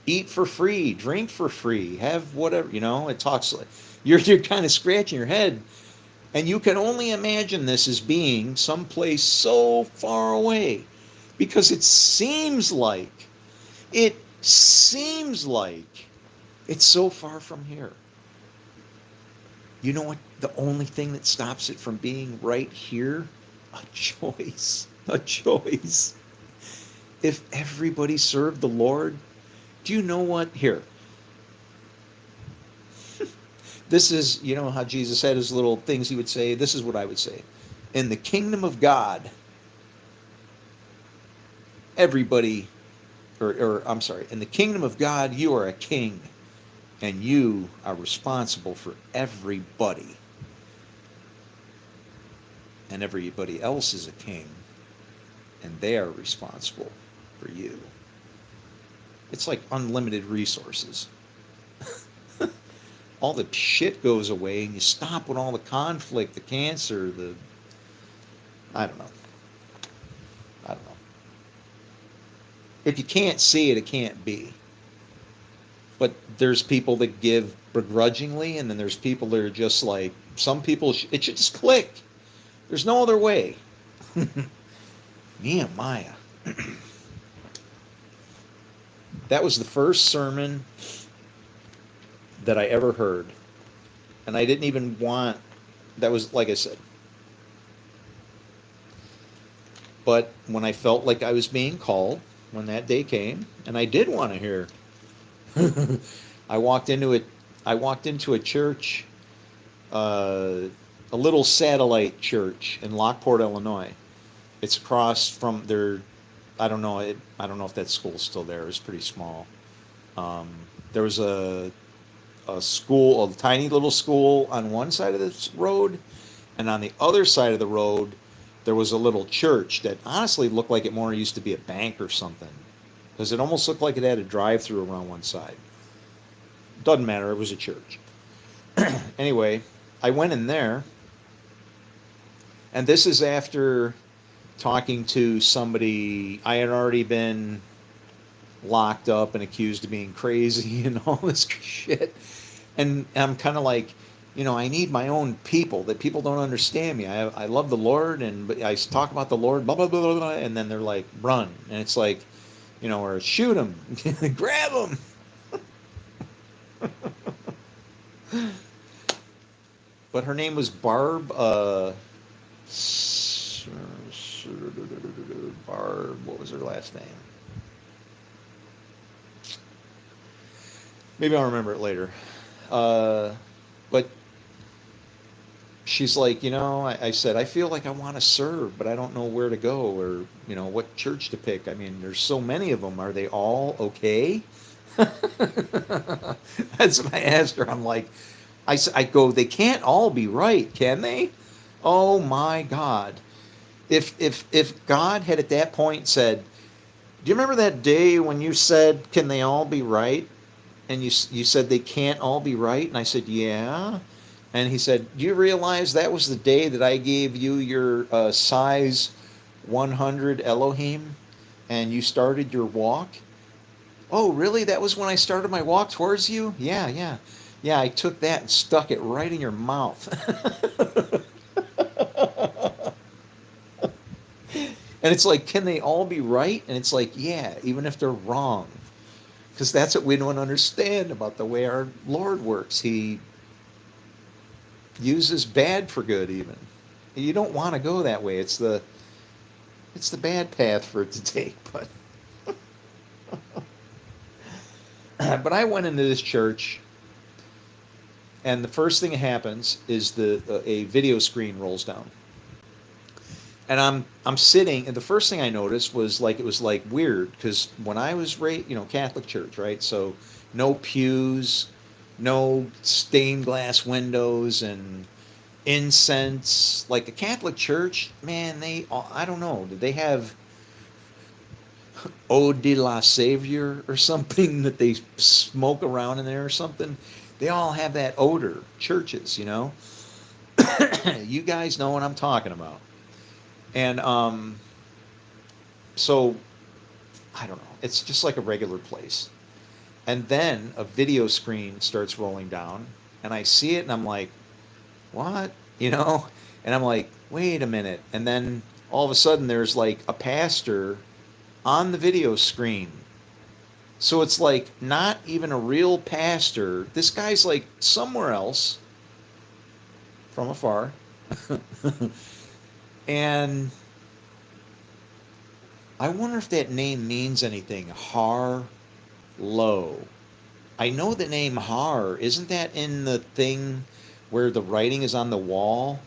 eat for free, drink for free, have whatever, it talks like you're kind of scratching your head. And you can only imagine this as being someplace so far away because it seems like it's so far from here. You know what? The only thing that stops it from being right here? A choice. A choice. If everybody served the Lord, do you know what? Here. This is, how Jesus had his little things he would say. This is what I would say. In the kingdom of God, everybody, or I'm sorry, in the kingdom of God, you are a king, and you are responsible for everybody. And everybody else is a king, and they are responsible for you. It's like unlimited resources. All the shit goes away, and you stop with all the conflict, the cancer, I don't know. If you can't see it, it can't be. But there's people that give begrudgingly, and then there's people that are just like, some people, it should just click. There's no other way. Nehemiah. That was the first sermon that I ever heard. And I didn't even want, that was, like I said. But when I felt like I was being called, when that day came, and I did want to hear, I walked into a church, a little satellite church in Lockport, Illinois. It's across from their, I don't know if that school's still there. It was pretty small. There was a school, a tiny little school on one side of this road, and on the other side of the road, there was a little church that honestly looked like it more used to be a bank or something, because it almost looked like it had a drive-through around one side. Doesn't matter, it was a church. Anyway, I went in there, and this is after talking to somebody. I had already been locked up and accused of being crazy and all this shit. And I'm kind of like, I need my own people, that people don't understand me. I love the Lord, but I talk about the Lord, blah, blah, blah, blah, blah, and then they're like, run. And it's like, or shoot them, grab them. But her name was Barb, Barb, what was her last name? Maybe I'll remember it later. But she's like, I said, I feel like I want to serve, but I don't know where to go or, what church to pick. I mean, there's so many of them. Are they all okay? That's what I asked her. I'm like, I go, they can't all be right, can they? Oh my God. If God had at that point said, do you remember that day when you said, can they all be right? And you said they can't all be right? And I said, yeah. And he said, "Do you realize that was the day that I gave you your size 100 Elohim and you started your walk?" "Oh, really? That was when I started my walk towards you?" "Yeah, yeah. Yeah, I took that and stuck it right in your mouth." And it's like, can they all be right? And it's like, yeah, even if they're wrong. Because that's what we don't understand about the way our Lord works. He uses bad for good even. You don't want to go that way. It's the bad path for it to take. But I went into this church, and the first thing that happens is a video screen rolls down, and I'm sitting, and the first thing I noticed was like it was like weird because when I was raised, Catholic church, right? So no pews, no stained glass windows, and incense. Like a Catholic church, man, I don't know, did they have Eau de la Savior or something that they smoke around in there or something? They all have that odor, churches. You guys know what I'm talking about. And so I don't know. It's just like a regular place. And then a video screen starts rolling down, and I see it, and I'm like, what? And I'm like, wait a minute. And then all of a sudden, there's like a pastor on the video screen. So it's like not even a real pastor. This guy's like somewhere else from afar. And I wonder if that name means anything. Har Lo. I know the name Har. Isn't that in the thing where the writing is on the wall?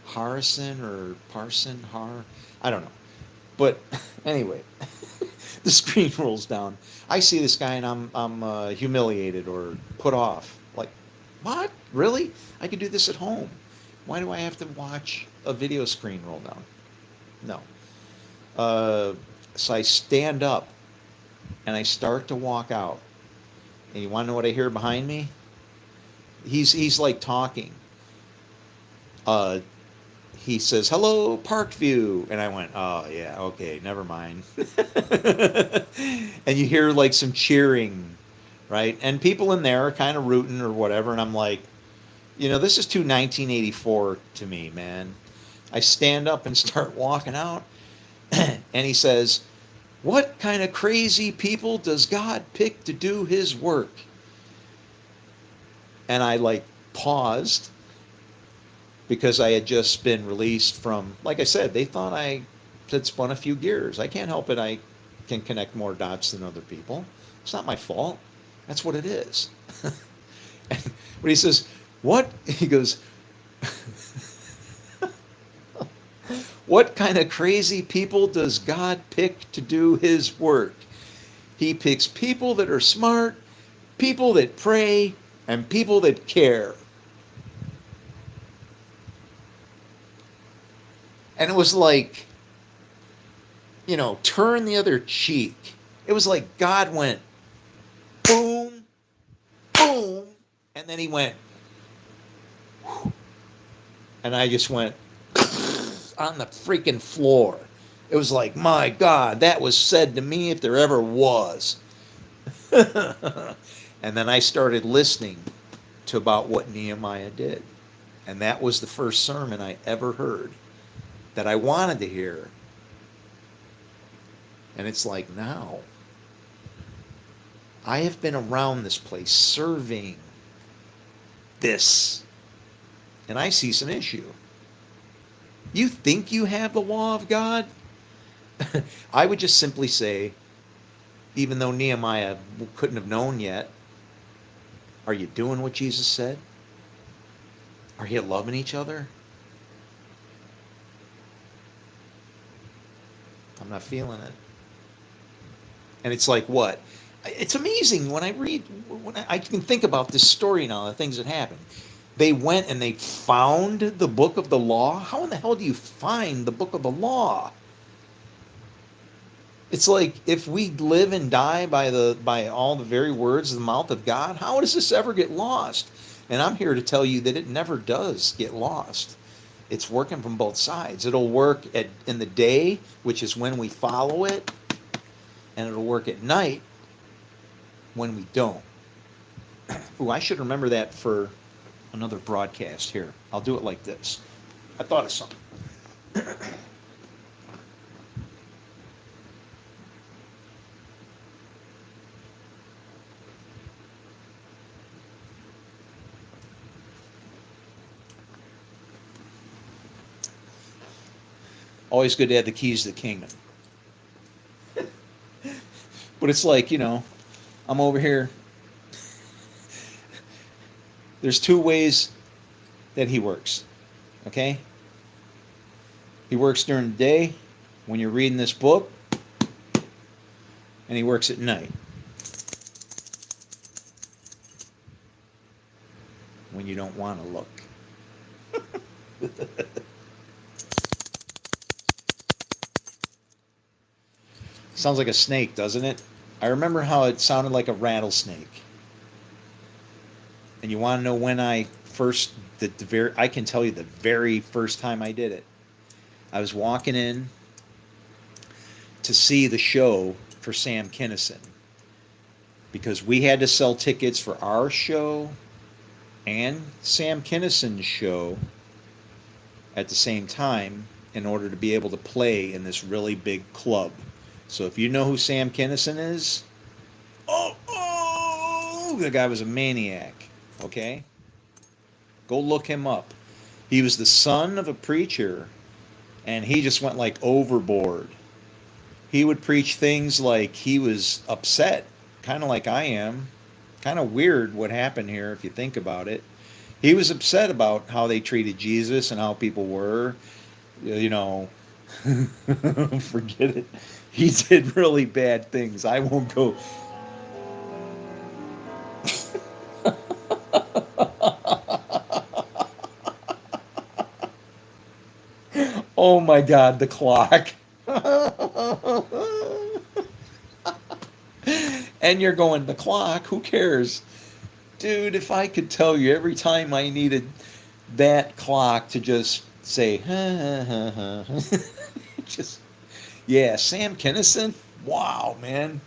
Harrison or Parson Har? I don't know. But anyway, the screen rolls down. I see this guy and I'm humiliated or put off. Like, what? Really? I could do this at home. Why do I have to watch a video screen roll down? No. So I stand up and I start to walk out. And you want to know what I hear behind me? He's like talking. Uh, he says, "Hello, Parkview," and I went, "Oh yeah, okay, never mind." And you hear like some cheering, right? And people in there are kind of rooting or whatever, and I'm like, this is too 1984 to me, man. I stand up and start walking out, and he says, "What kind of crazy people does God pick to do his work?" And I like paused because I had just been released from, like I said, they thought I had spun a few gears. I can't help it. I can connect more dots than other people. It's not my fault. That's what it is. But he says, "What?" He goes, "What kind of crazy people does God pick to do his work? He picks people that are smart, people that pray, and people that care." And it was like, turn the other cheek. It was like God went boom, boom, and then he went, and I just went on the freaking floor. It was like, my God, that was said to me if there ever was. And then I started listening to about what Nehemiah did. And that was the first sermon I ever heard that I wanted to hear. And it's like, now I have been around this place serving this, and I see some issue. You think you have the law of God? I would just simply say, even though Nehemiah couldn't have known yet, are you doing what Jesus said? Are you loving each other? I'm not feeling it. And it's like, what? It's amazing when I read, I can think about this story now, the things that happened. They went and they found the book of the law. How in the hell do you find the book of the law? It's like, if we live and die by all the very words of the mouth of God, how does this ever get lost? And I'm here to tell you that it never does get lost. It's working from both sides. It'll work in the day, which is when we follow it, and it'll work at night when we don't. Ooh, I should remember that for another broadcast here. I'll do it like this. I thought of something. Always good to have the keys to the kingdom. But it's like, I'm over here. There's two ways that he works. Okay? He works during the day when you're reading this book, and he works at night when you don't want to look. Sounds like a snake, doesn't it? I remember how it sounded like a rattlesnake. And you want to know when I I can tell you the very first time I did it. I was walking in to see the show for Sam Kinison because we had to sell tickets for our show and Sam Kinison's show at the same time in order to be able to play in this really big club. So if you know who Sam Kinison is, the guy was a maniac, okay? Go look him up. He was the son of a preacher, and he just went like overboard. He would preach things like he was upset, kind of like I am. Kind of weird what happened here if you think about it. He was upset about how they treated Jesus and how people were. Forget it. He did really bad things. I won't go. Oh my God, the clock. And you're going, the clock? Who cares? Dude, if I could tell you every time I needed that clock to just say, just, yeah, Sam Kinison? Wow, man.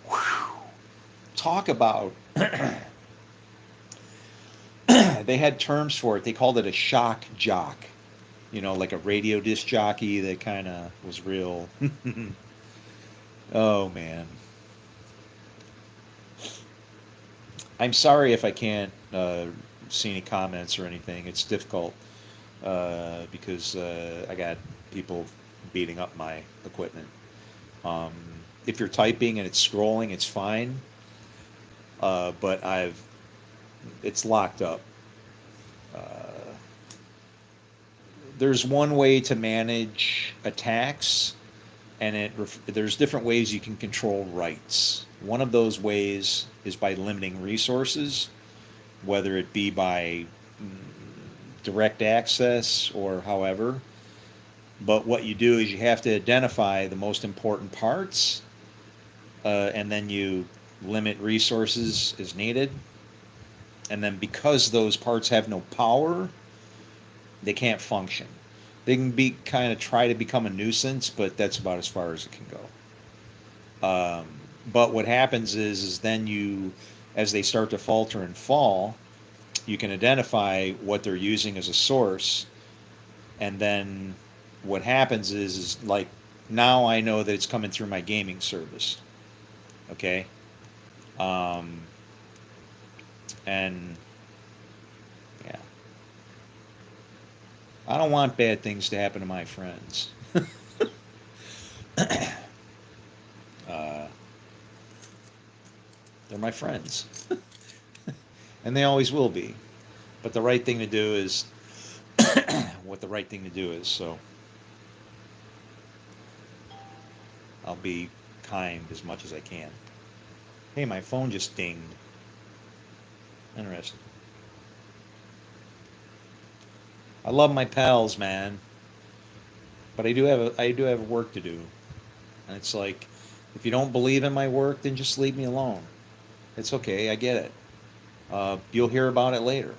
Whew. Talk about, they had terms for it. They called it a shock jock. Like a radio disc jockey that kind of was real. Oh, man. I'm sorry if I can't see any comments or anything. It's difficult because I got people beating up my equipment. If you're typing and it's scrolling, it's fine. But it's locked up. There's one way to manage attacks, and there's different ways you can control rights. One of those ways is by limiting resources, whether it be by direct access or however. But what you do is you have to identify the most important parts, and then you limit resources as needed. And then because those parts have no power, they can't function. They can kind of try to become a nuisance, but that's about as far as it can go. But what happens is then as they start to falter and fall, you can identify what they're using as a source, and then what happens is like now I know that it's coming through my gaming service. Okay, and yeah, I don't want bad things to happen to my friends. They're my friends. And they always will be. But the right thing to do is what the right thing to do is. So I'll be kind as much as I can. Hey, my phone just dinged. Interesting. I love my pals, man. But I do have work to do. And it's like, if you don't believe in my work, then just leave me alone. It's okay, I get it. You'll hear about it later.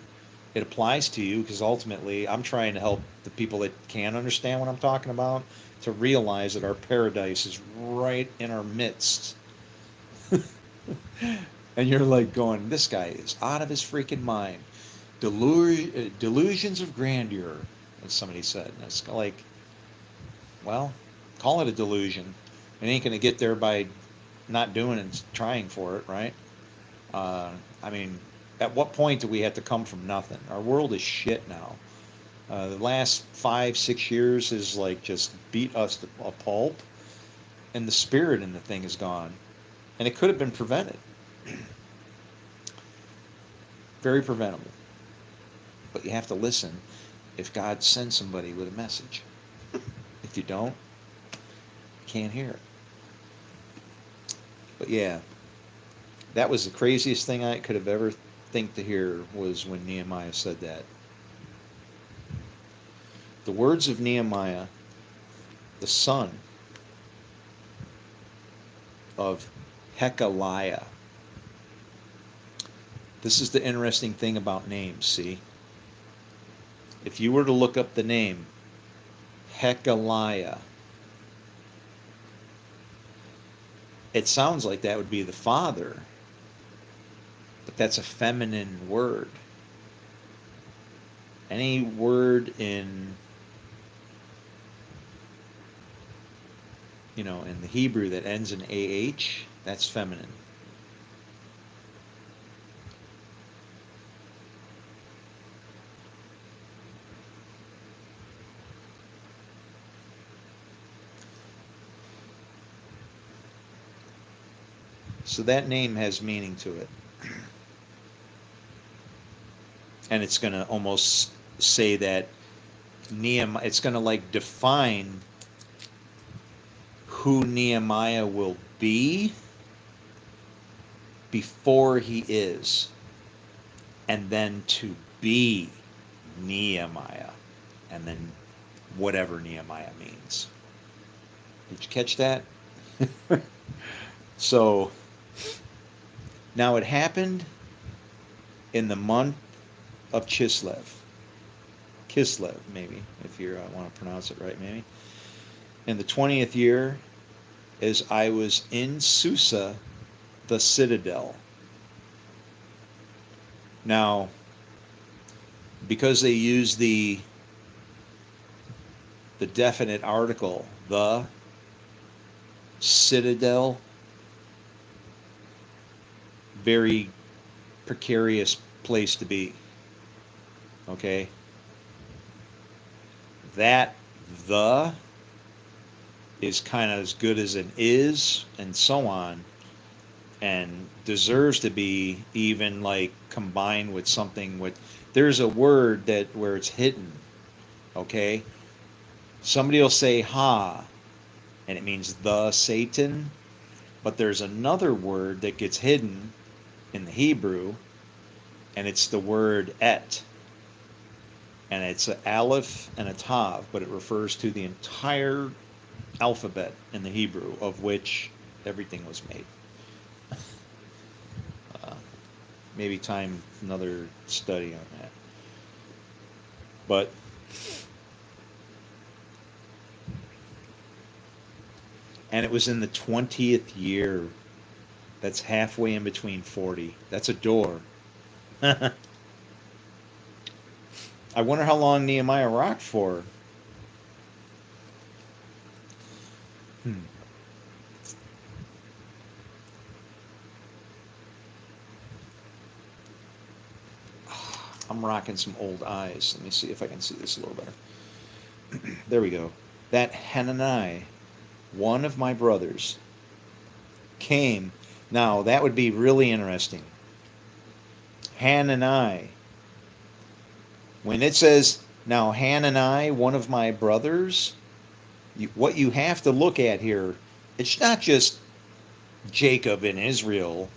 It applies to you because ultimately I'm trying to help the people that can understand what I'm talking about to realize that our paradise is right in our midst. And you're like going, this guy is out of his freaking mind. Delusions of grandeur, as somebody said. And it's like, well, call it a delusion. It ain't going to get there by not doing and trying for it, right? I mean, at what point do we have to come from nothing? Our world is shit now. The last 5, 6 years has like just beat us to a pulp, and the spirit in the thing is gone, and it could have been prevented. Very preventable. But you have to listen if God sends somebody with a message. If you don't, you can't hear it. But yeah, that was the craziest thing I could have ever think to hear was when Nehemiah said that. The words of Nehemiah, the son of Hekeliah. This is the interesting thing about names, see? If you were to look up the name Hekeliah, it sounds like that would be the father, but that's a feminine word. Any word in in the Hebrew that ends in AH, that's feminine. So that name has meaning to it. And it's going to almost say that Nehemiah, it's going to like define who Nehemiah will be before he is, and then to be Nehemiah, and then whatever Nehemiah means. Did you catch that? So now it happened in the month of Kislev, maybe, if you want to pronounce it right, maybe. In the 20th year, as I was in Susa, the citadel. Now, because they use the definite article, the citadel, very precarious place to be. Okay? That the is kind of as good as an is, and so on, and deserves to be even like combined with something with, there's a word that where it's hidden. Okay? Somebody will say ha, and it means the Satan, but there's another word that gets hidden in the Hebrew, and it's the word et. And it's an aleph and a tav, but it refers to the entire alphabet in the Hebrew, of which everything was made. Maybe time another study on that. But and it was in the 20th year. That's halfway in between 40. That's a door. I wonder how long Nehemiah rocked for. I'm rocking some old eyes. Let me see if I can see this a little better. There we go. That Hanani, one of my brothers, came. Now, that would be really interesting. Hanani. When it says, now Hanani, one of my brothers, what you have to look at here, it's not just Jacob and Israel,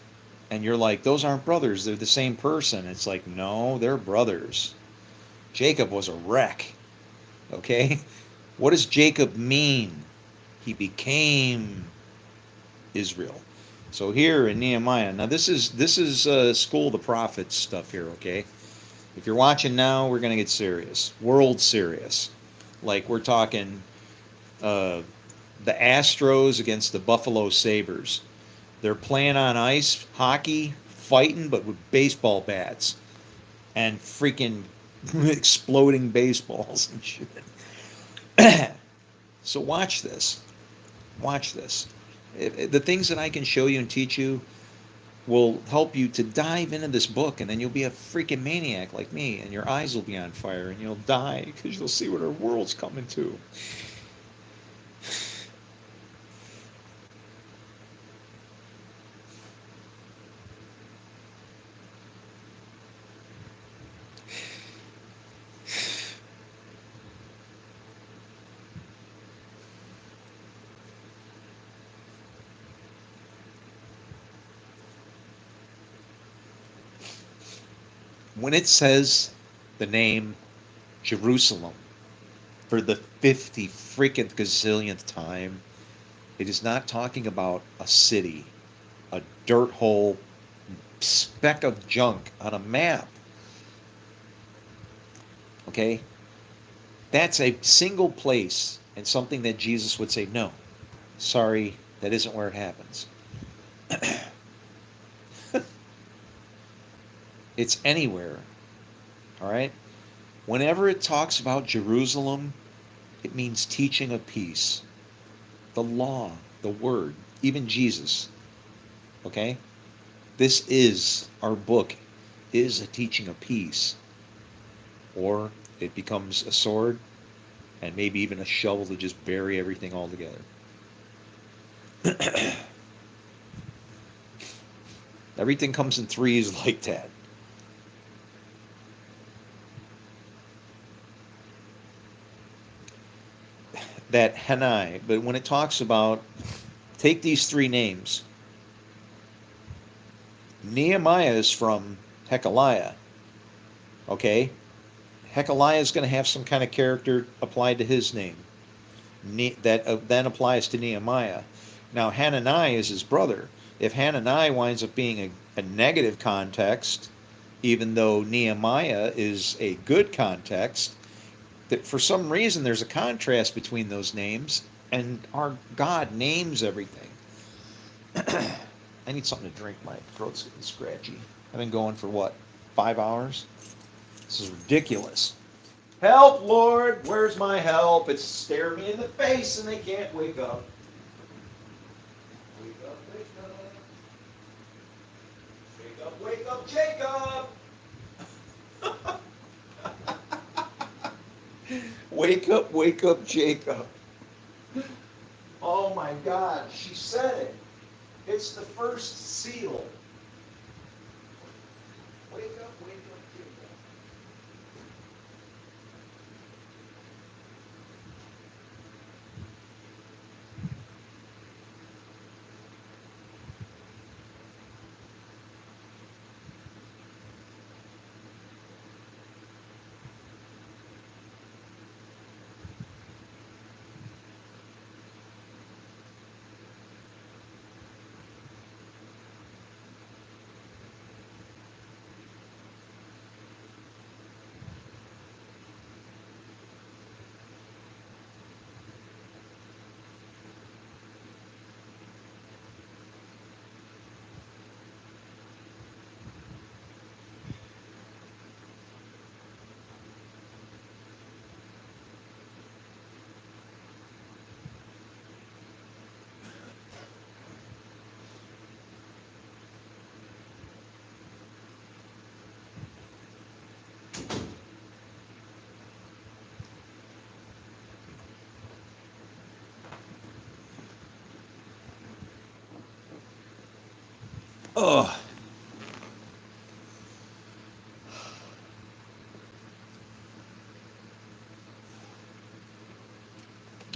and you're like, those aren't brothers, they're the same person. It's like, no, they're brothers. Jacob was a wreck. Okay? What does Jacob mean? He became Israel. So here in Nehemiah, now this is School of the Prophets stuff here, okay? If you're watching now, we're gonna get serious, world serious. Like we're talking the Astros against the Buffalo Sabres. They're playing on ice hockey, fighting, but with baseball bats and freaking exploding baseballs and shit. So watch this. Watch this. The things that I can show you and teach you will help you to dive into this book, and then you'll be a freaking maniac like me, and your eyes will be on fire, and you'll die because you'll see what our world's coming to. When it says the name Jerusalem for the 50 freaking gazillionth time, it is not talking about a city, a dirt hole speck of junk on a map. Okay? That's a single place and something that Jesus would say, no, sorry, that isn't where it happens. It's anywhere. All right? Whenever it talks about Jerusalem, it means teaching of peace. The law, the word, even Jesus. Okay? This is, our book is a teaching of peace. Or it becomes a sword and maybe even a shovel to just bury everything all together. Everything comes in threes like that. That Hanai, but when it talks about, take these three names. Nehemiah is from Hekeliah. Okay? Hekeliah is going to have some kind of character applied to his name. That then applies to Nehemiah. Now, Hanani is his brother. If Hanani winds up being a negative context, even though Nehemiah is a good context, that for some reason there's a contrast between those names, and our God names everything. I need something to drink. My throat's getting scratchy. I've been going for what, 5 hours? This is ridiculous. Help, Lord! Where's my help? It's staring me in the face and they can't wake up. Wake up, wake up. Wake up, Jacob! Wake up, Jacob. Oh my God, she said it. It's the first seal. Wake up, Jacob. Oh.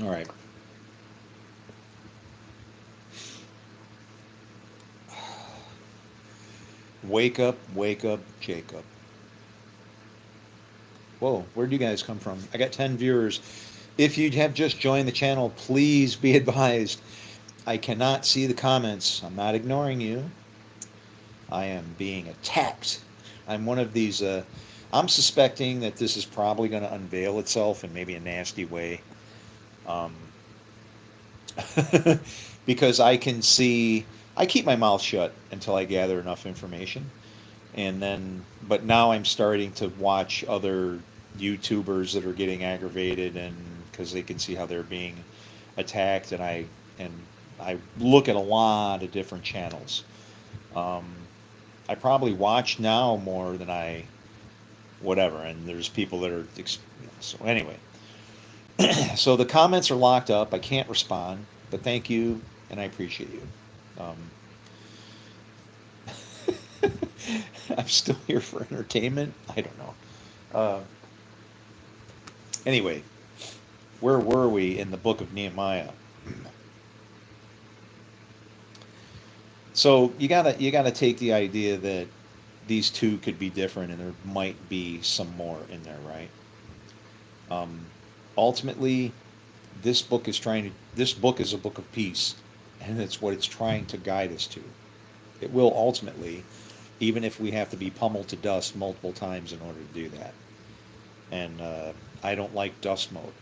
All right. Wake up, Jacob. Whoa, where'd you guys come from? I got 10 viewers. If you have just joined the channel, please be advised. I cannot see the comments. I'm not ignoring you. I am being attacked. I'm one of these. I'm suspecting that this is probably going to unveil itself in maybe a nasty way. Um, because I can see. I keep my mouth shut until I gather enough information. And then, but now I'm starting to watch other YouTubers that are getting aggravated, and because they can see how they're being attacked, and I look at a lot of different channels. Um, I probably watch now more than I whatever, and there's people that are so anyway. So the comments are locked up. I can't respond, but thank you, and I appreciate you. I'm still here for entertainment. I don't know. Anyway, where were we in the book of Nehemiah? So you gotta take the idea that these two could be different, and there might be some more in there, right? Um, Ultimately, this book is a book of peace, and it's what it's trying to guide us to. It will ultimately, even if we have to be pummeled to dust multiple times in order to do that. And I don't like dust mode.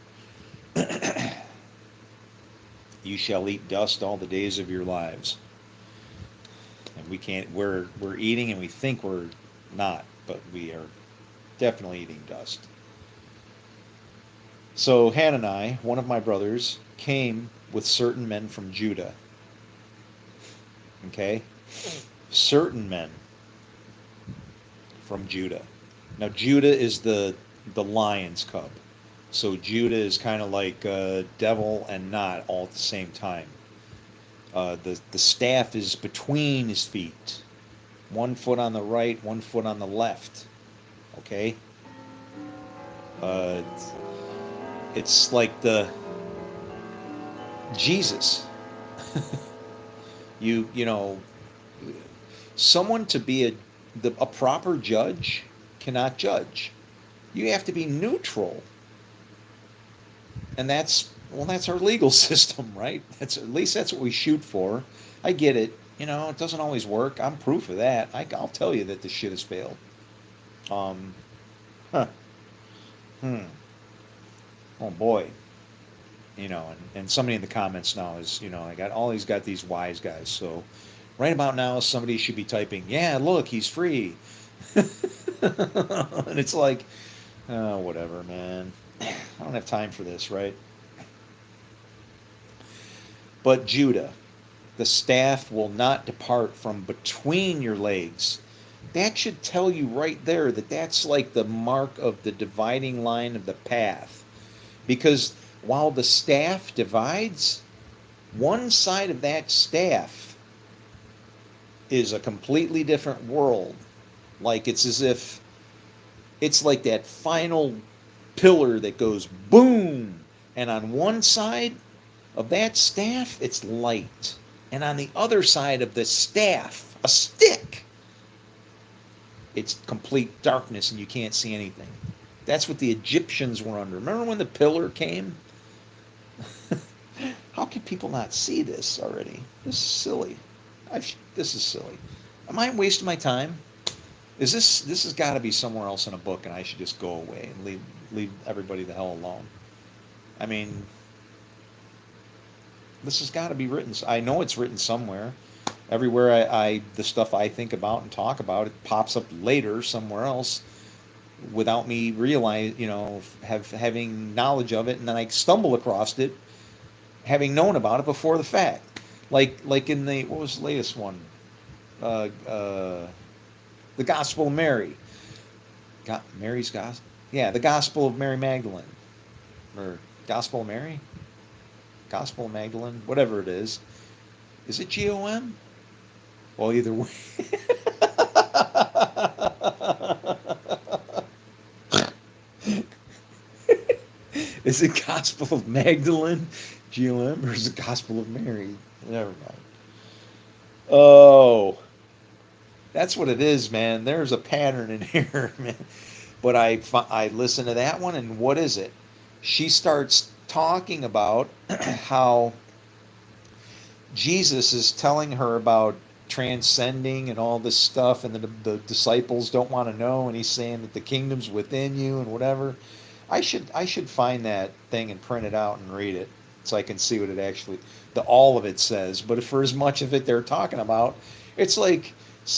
You shall eat dust all the days of your lives. And we can't. We're eating, and we think we're not, but we are definitely eating dust. So Hanani, one of my brothers, came with certain men from Judah. Okay, certain men from Judah. Now Judah is the lion's cub. So Judah is kind of like devil and not all at the same time. The staff is between his feet, one foot on the right, one foot on the left. Okay, uh, it's like the Jesus. You know, someone to be a proper judge cannot judge. You have to be neutral, and that's our legal system, right? That's at least that's what we shoot for. I get it. It doesn't always work. I'm proof of that. I'll tell you that this shit has failed. Um, huh. Hmm. Oh boy. And somebody in the comments now is, I got all he's got these wise guys. So right about now, somebody should be typing, yeah, look, he's free. And it's like, oh, whatever, man. I don't have time for this, right? But Judah, the staff will not depart from between your legs. That should tell you right there that that's like the mark of the dividing line of the path. Because while the staff divides, one side of that staff is a completely different world. Like it's as if it's like that final pillar that goes boom, and on one side of that staff, it's light. And on the other side of the staff, a stick, it's complete darkness and you can't see anything. That's what the Egyptians were under. Remember when the pillar came? How can people not see this already? This is silly. This is silly. Am I wasting my time? This has got to be somewhere else in a book, and I should just go away and leave everybody the hell alone. I mean, this has got to be written. I know it's written somewhere. Everywhere the stuff I think about and talk about, it pops up later somewhere else without me having knowledge of it, and then I stumble across it, having known about it before the fact. Like in what was the latest one? The Gospel of Mary. Mary's Gospel? Yeah, the Gospel of Mary Magdalene. Or Gospel of Mary? Gospel of Magdalene? Whatever it is. Is it GOM? Well, either way. Is it Gospel of Magdalene, GOM, or is it Gospel of Mary? Never mind. Oh, that's what it is, man. There's a pattern in here, man. But I listen to that one, and what is it? She starts talking about how Jesus is telling her about transcending and all this stuff, and the disciples don't want to know, and he's saying that the kingdom's within you and whatever. I should find that thing and print it out and read it so I can see what it actually the all of it says. But for as much of it they're talking about, it's like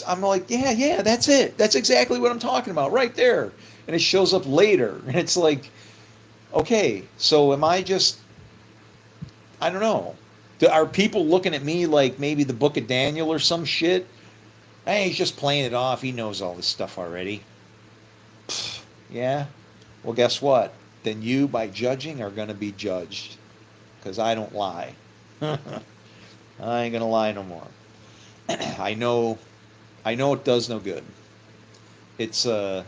I'm like, yeah, that's it. That's exactly what I'm talking about right there. And it shows up later, and it's like, okay, so am I just I don't know. Are people looking at me like maybe the Book of Daniel or some shit? Hey, he's just playing it off. He knows all this stuff already. Yeah. Well, guess what? Then you, by judging, are going to be judged. Because I don't lie. I ain't going to lie no more. I know it does no good. It's a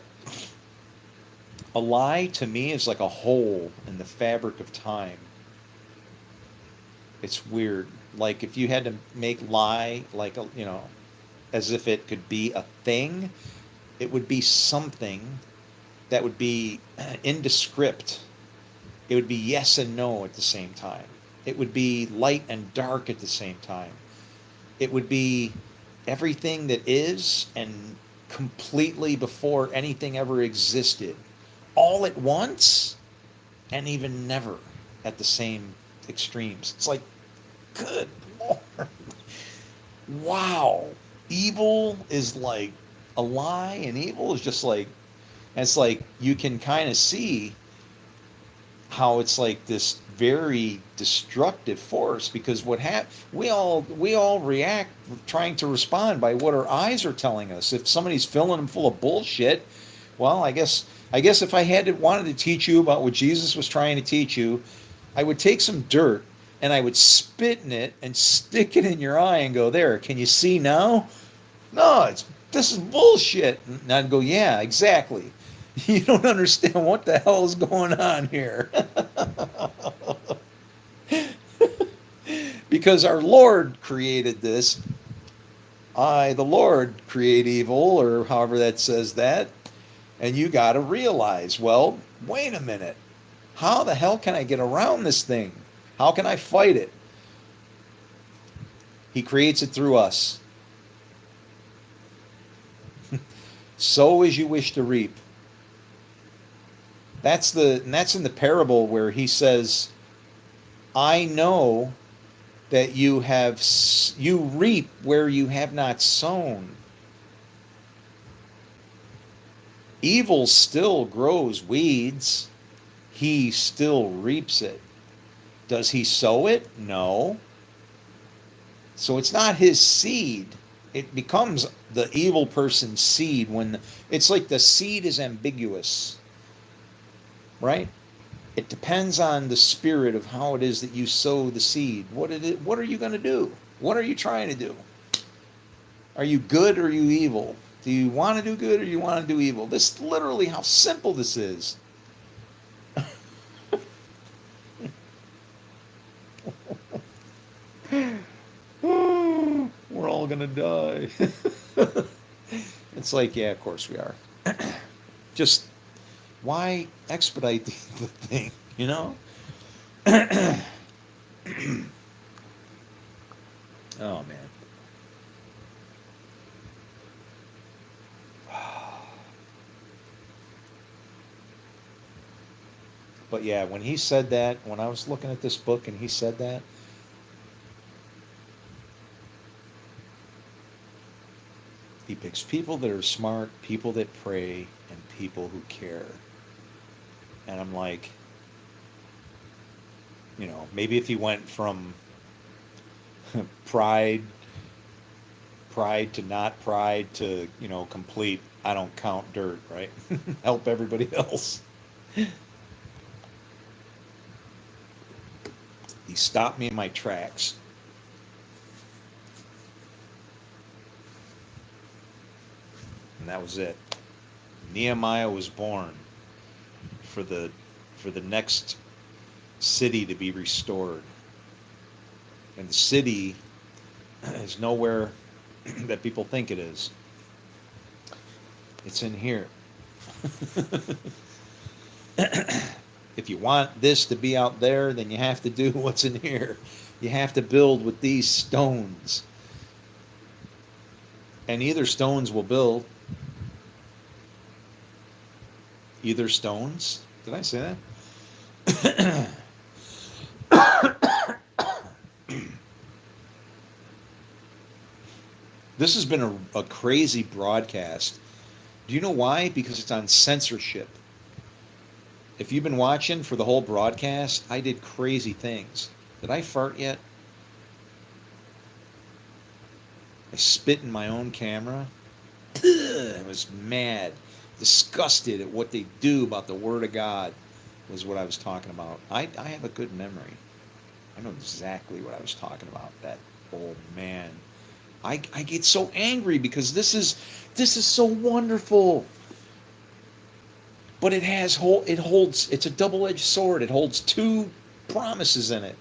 lie to me is like a hole in the fabric of time. It's weird. Like if you had to make lie like as if it could be a thing, it would be something that would be indescript. It would be yes and no at the same time. It would be light and dark at the same time. It would be everything that is and completely before anything ever existed, all at once and even never at the same extremes. It's like, good Lord. Wow. Evil is like a lie, and evil is just like, it's like you can kind of see how it's like this very destructive force because we all react trying to respond by what our eyes are telling us. If somebody's filling them full of bullshit, well, I guess if I wanted to teach you about what Jesus was trying to teach you, I would take some dirt and I would spit in it and stick it in your eye and go, there, can you see now? No, this is bullshit. And I'd go, yeah, exactly. You don't understand what the hell is going on here. Because our Lord created this. I, the Lord, create evil, or however that says that. And you got to realize, well, wait a minute. How the hell can I get around this thing? How can I fight it? He creates it through us. Sow as you wish to reap. That's in the parable where he says, I know that you reap where you have not sown. Evil still grows weeds. He still reaps it. Does he sow it? No. So it's not his seed. It becomes the evil person's seed when it's like the seed is ambiguous, right? It depends on the spirit of how it is that you sow the seed. What are you going to do? What are you trying to do? Are you good or are you evil? Do you want to do good or do you want to do evil? This is literally how simple this is. We're all going to die. It's like, yeah, of course we are. Just why expedite the thing, you know? Oh, man. But yeah, when he said that, when I was looking at this book and he said that, he picks people that are smart, people that pray, and people who care. And I'm like, maybe if he went from pride to not pride to, complete, I don't count dirt, right? Help everybody else. He stopped me in my tracks. And that was it. Nehemiah was born for the next city to be restored. And the city is nowhere that people think it is. It's in here. If you want this to be out there, then you have to do what's in here. You have to build with these stones. And either stones will build. Either stones. Did I say that? This has been a crazy broadcast. Do you know why? Because it's on censorship. If you've been watching for the whole broadcast, I did crazy things. Did I fart yet? I spit in my own camera. I was mad, disgusted at what they do about the Word of God, was what I was talking about. I have a good memory. I know exactly what I was talking about. That old man. I get so angry because this is so wonderful. But it holds, it's a double-edged sword. It holds two promises in it.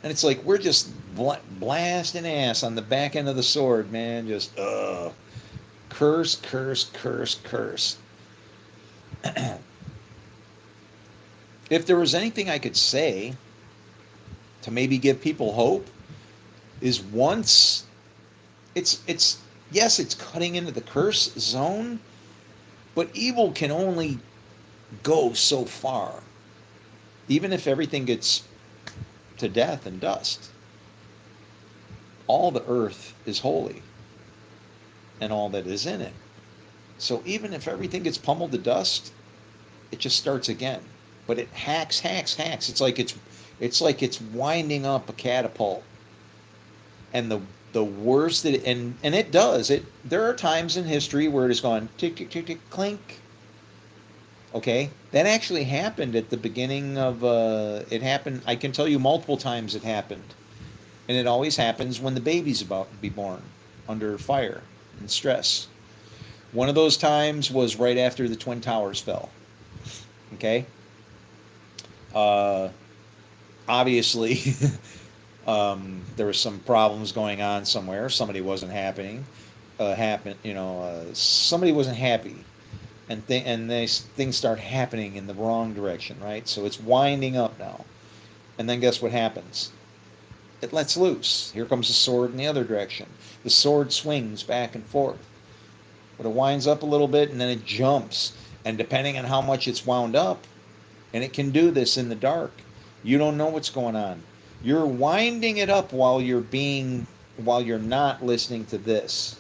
And it's like we're just blasting ass on the back end of the sword, man. Just curse, curse, curse, curse. If there was anything I could say to maybe give people hope, is once it's yes, it's cutting into the curse zone, but evil can only go so far. Even if everything gets to death and dust, all the earth is holy and all that is in it. So even if everything gets pummeled to dust, it just starts again. But it hacks, hacks, hacks. It's like it's winding up a catapult. And the worst that and it does it. There are times in history where it has gone tick tick tick tick clink. Okay, that actually happened at the beginning of. It happened. I can tell you multiple times it happened, and it always happens when the baby's about to be born, under fire and stress. One of those times was right after the Twin Towers fell. Okay. Obviously, there was some problems going on somewhere. Somebody wasn't happening. Somebody wasn't happy, and things start happening in the wrong direction, right? So it's winding up now, and then guess what happens? It lets loose. Here comes the sword in the other direction. The sword swings back and forth, but it winds up a little bit, and then it jumps. And depending on how much it's wound up, and it can do this in the dark, you don't know what's going on. You're winding it up while you're not listening to this.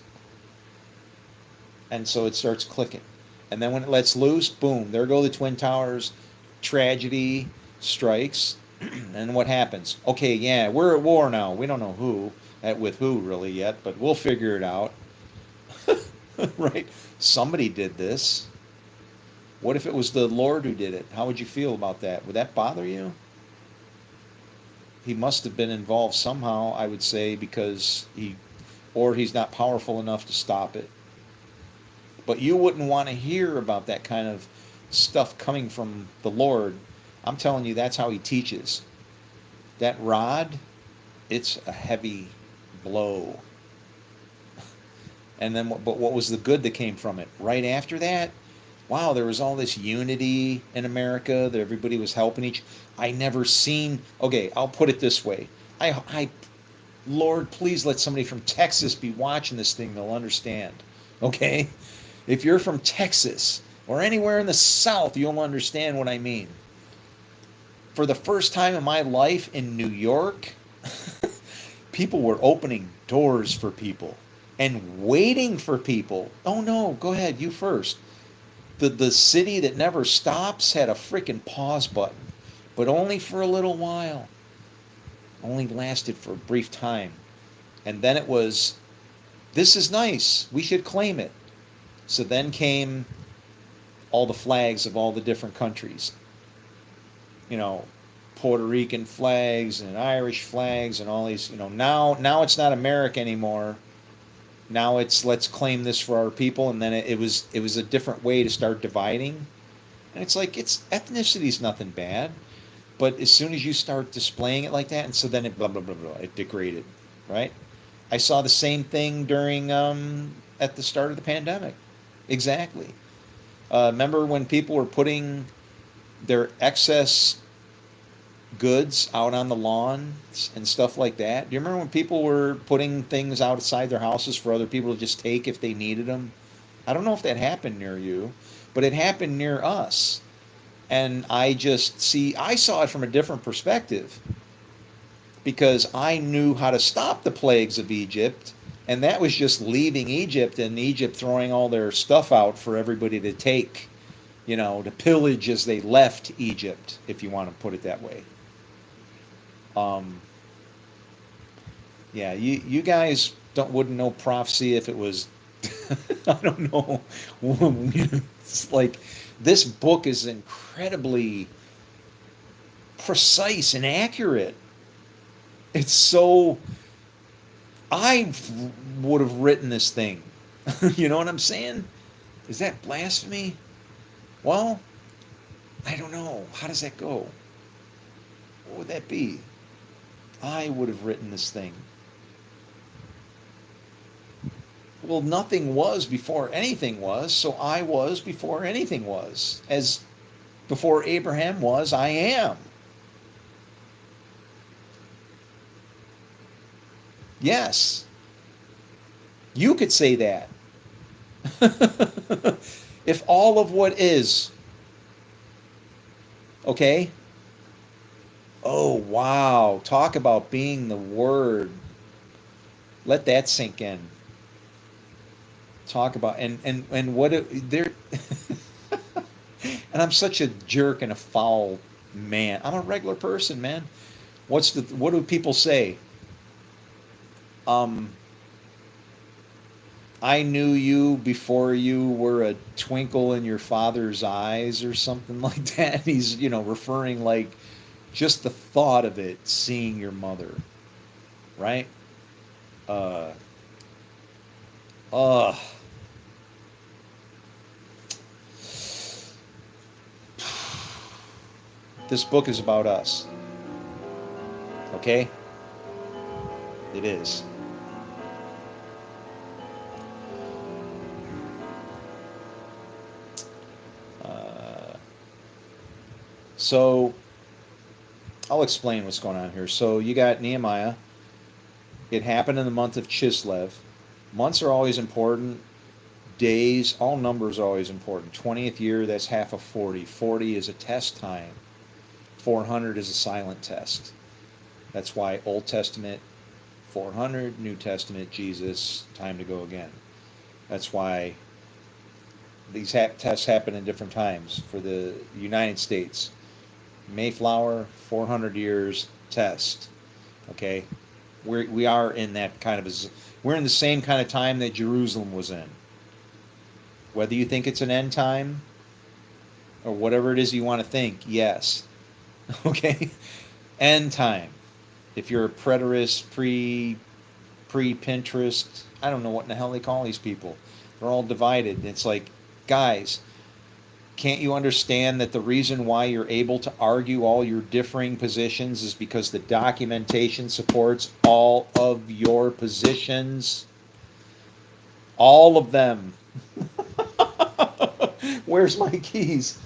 And so it starts clicking. And then when it lets loose, boom, there go the Twin Towers. Tragedy strikes. And what happens? Okay, yeah, we're at war now. We don't know with who really yet, but we'll figure it out. Right? Somebody did this. What if it was the Lord who did it? How would you feel about that? Would that bother you? He must have been involved somehow, I would say, because he's not powerful enough to stop it. But you wouldn't want to hear about that kind of stuff coming from the Lord. I'm telling you, that's how he teaches. That rod, it's a heavy blow. And then, but what was the good that came from it? Right after that, wow, there was all this unity in America, that everybody was helping okay, I'll put it this way. Lord, please let somebody from Texas be watching this thing, they'll understand. Okay? If you're from Texas or anywhere in the South, you'll understand what I mean. For the first time in my life in New York, people were opening doors for people and waiting for people. Oh no, go ahead, you first. The city that never stops had a freaking pause button, but only for a little while. Only lasted for a brief time. And then it was, this is nice, we should claim it. So then came all the flags of all the different countries. Puerto Rican flags and Irish flags and all these, now it's not America anymore. Now it's let's claim this for our people, and then it was a different way to start dividing. And it's like ethnicity is nothing bad, but as soon as you start displaying it like that, and so then it blah blah blah blah, it degraded, right? I saw the same thing during at the start of the pandemic, exactly. Remember when people were putting their excess goods out on the lawn and stuff like that? Do you remember when people were putting things outside their houses for other people to just take if they needed them? I don't know if that happened near you, but it happened near us. And I saw it from a different perspective because I knew how to stop the plagues of Egypt. And that was just leaving Egypt and Egypt throwing all their stuff out for everybody to take, to pillage as they left Egypt, if you want to put it that way. Um, yeah, you guys wouldn't know prophecy if it was, I don't know. It's like this book is incredibly precise and accurate. It's so. I would have written this thing. You know what I'm saying? Is that blasphemy? Well, I don't know. How does that go? What would that be? I would have written this thing. Well, nothing was before anything was, so I was before anything was. As before Abraham was, I am. Yes. You could say that. If all of what is, okay? Oh, wow. Talk about being the Word. Let that sink in. Talk about, and what there, and I'm such a jerk and a foul man. I'm a regular person, man. What do people say? I knew you before you were a twinkle in your father's eyes or something like that. He's, referring like just the thought of it, seeing your mother, right? Uh, uh, this book is about us. Okay? It is. So I'll explain what's going on here. So you got Nehemiah. It happened in the month of Chislev. Months are always important. Days, all numbers are always important. 20th year, that's half of 40. 40 is a test time. 400 is a silent test. That's why Old Testament 400, New Testament Jesus, time to go again. That's why these tests happen in different times. For the United States, Mayflower, 400 years test. Okay, we are in that kind of we're in the same kind of time that Jerusalem was in. Whether you think it's an end time or whatever it is you want to think, yes. Okay, end time. If you're a preterist, pre-Pinterest, I don't know what in the hell they call these people. They're all divided. It's like, guys, can't you understand that the reason why you're able to argue all your differing positions is because the documentation supports all of your positions? All of them. Where's my keys?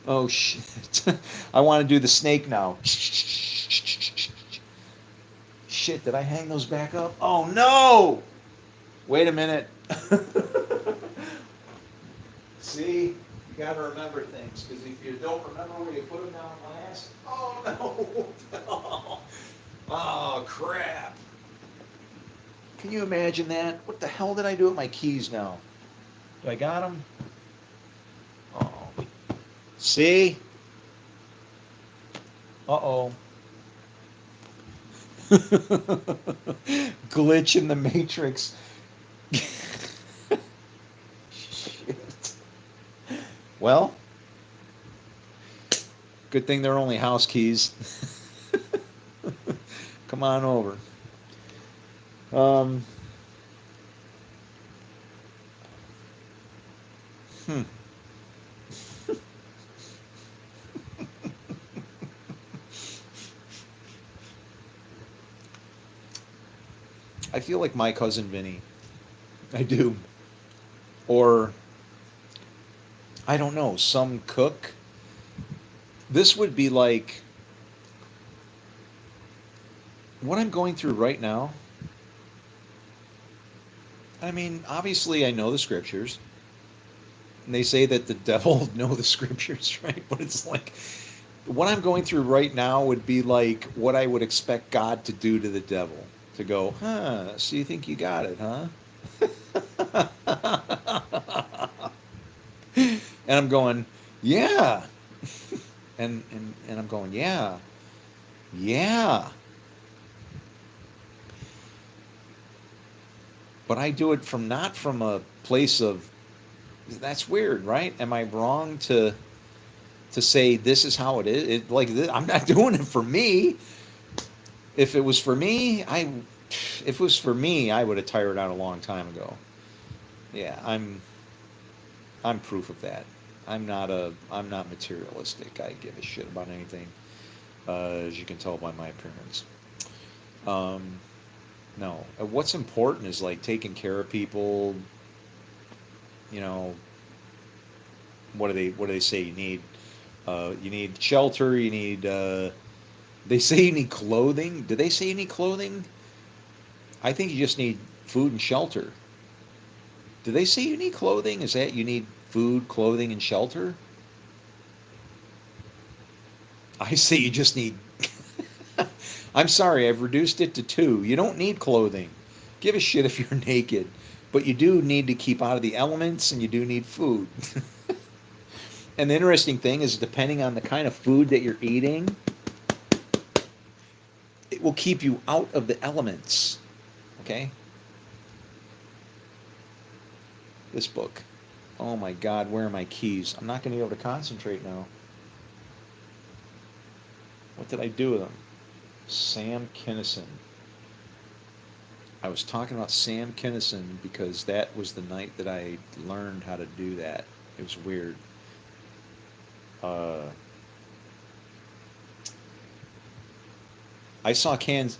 Oh, shit. I want to do the snake now. Shit, did I hang those back up? Oh, no! Wait a minute. See? You got to remember things, because if you don't remember where you put them down last, oh, no! Oh, crap. Can you imagine that? What the hell did I do with my keys now? Do I got them? Oh. See? Uh-oh. Glitch in the matrix. Shit. Well, good thing they're only house keys. Come on over. Hmm. I feel like my cousin Vinny. I do. Or, I don't know, some cook. This would be like what I'm going through right now, I mean, obviously I know the scriptures. And they say that the devil know the scriptures, right? But it's like what I'm going through right now would be like what I would expect God to do to the devil. To go, huh, so you think you got it, huh? And I'm going, yeah. And I'm going, yeah. Yeah. But I do it from not from a place of that's weird, right? Am I wrong to say this is how it is? Like this, I'm not doing it for me. If it was for me, if it was for me, I would have tired out a long time ago. Yeah, I'm proof of that. I'm not materialistic. I give a shit about anything, as you can tell by my appearance. Um, no, what's important is like taking care of people. You know, what do they say? You need shelter. You need. They say you need clothing. Do they say you need clothing? I think you just need food and shelter. Do they say you need clothing? Is that you need food, clothing, and shelter? I say you just need. I'm sorry, I've reduced it to two. You don't need clothing. Give a shit if you're naked. But you do need to keep out of the elements and you do need food. And the interesting thing is, depending on the kind of food that you're eating, it will keep you out of the elements. Okay? This book. Oh my God, where are my keys? I'm not going to be able to concentrate now. What did I do with them? Sam Kinison. I was talking about Sam Kinison because that was the night that I learned how to do that. It was weird. Uh, I saw cans.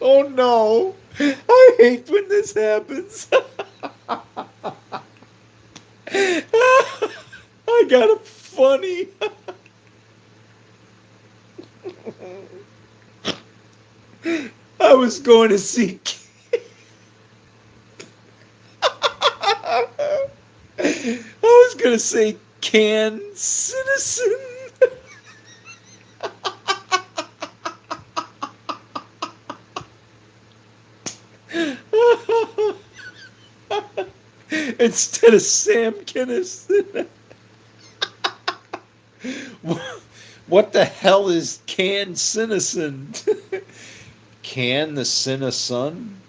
Oh no! I hate when this happens. I got a funny. I was going to see. I was going to say can citizen. Instead of Sam Kinison. What the hell is can citizen? Can the citizen?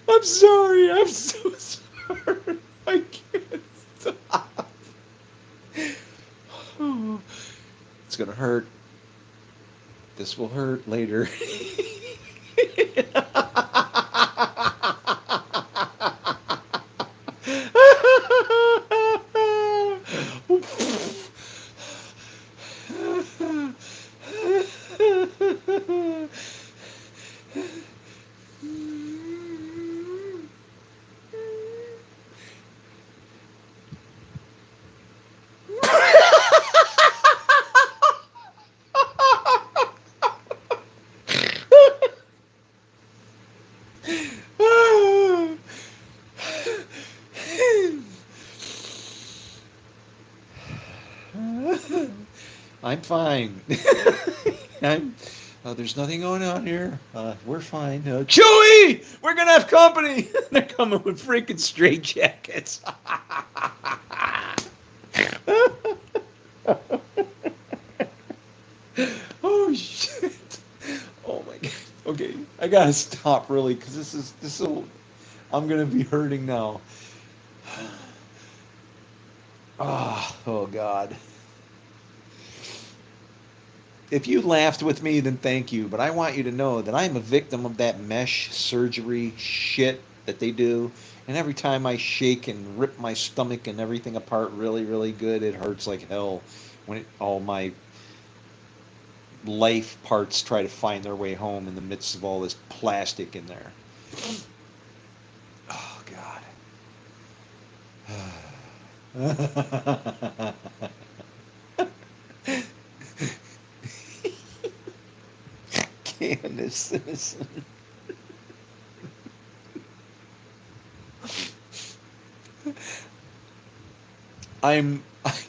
I'm sorry. I'm so sorry. I can't stop. It's gonna hurt. This will hurt later. I'm fine. I'm There's nothing going on here. We're fine. Chewy, we're gonna have company. They're coming with freaking straight jackets. Oh shit! Oh my god. Okay, I gotta stop really because this will. I'm gonna be hurting now. Oh god. If you laughed with me, then thank you. But I want you to know that I'm a victim of that mesh surgery shit that they do. And every time I shake and rip my stomach and everything apart really, really good, it hurts like hell when all my life parts try to find their way home in the midst of all this plastic in there. Oh, God. Candace Citizen. I'm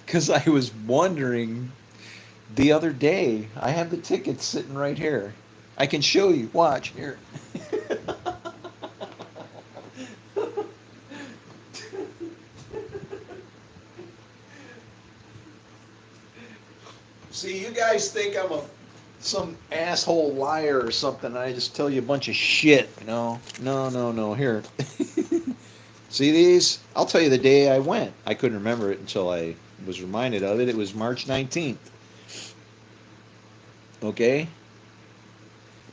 because I was wondering the other day. I have the tickets sitting right here. I can show you. Watch here. See, you guys think I'm some asshole liar or something. I just tell you a bunch of shit. No, no, no, no. Here. See these? I'll tell you the day I went. I couldn't remember it until I was reminded of it. It was March 19th. Okay?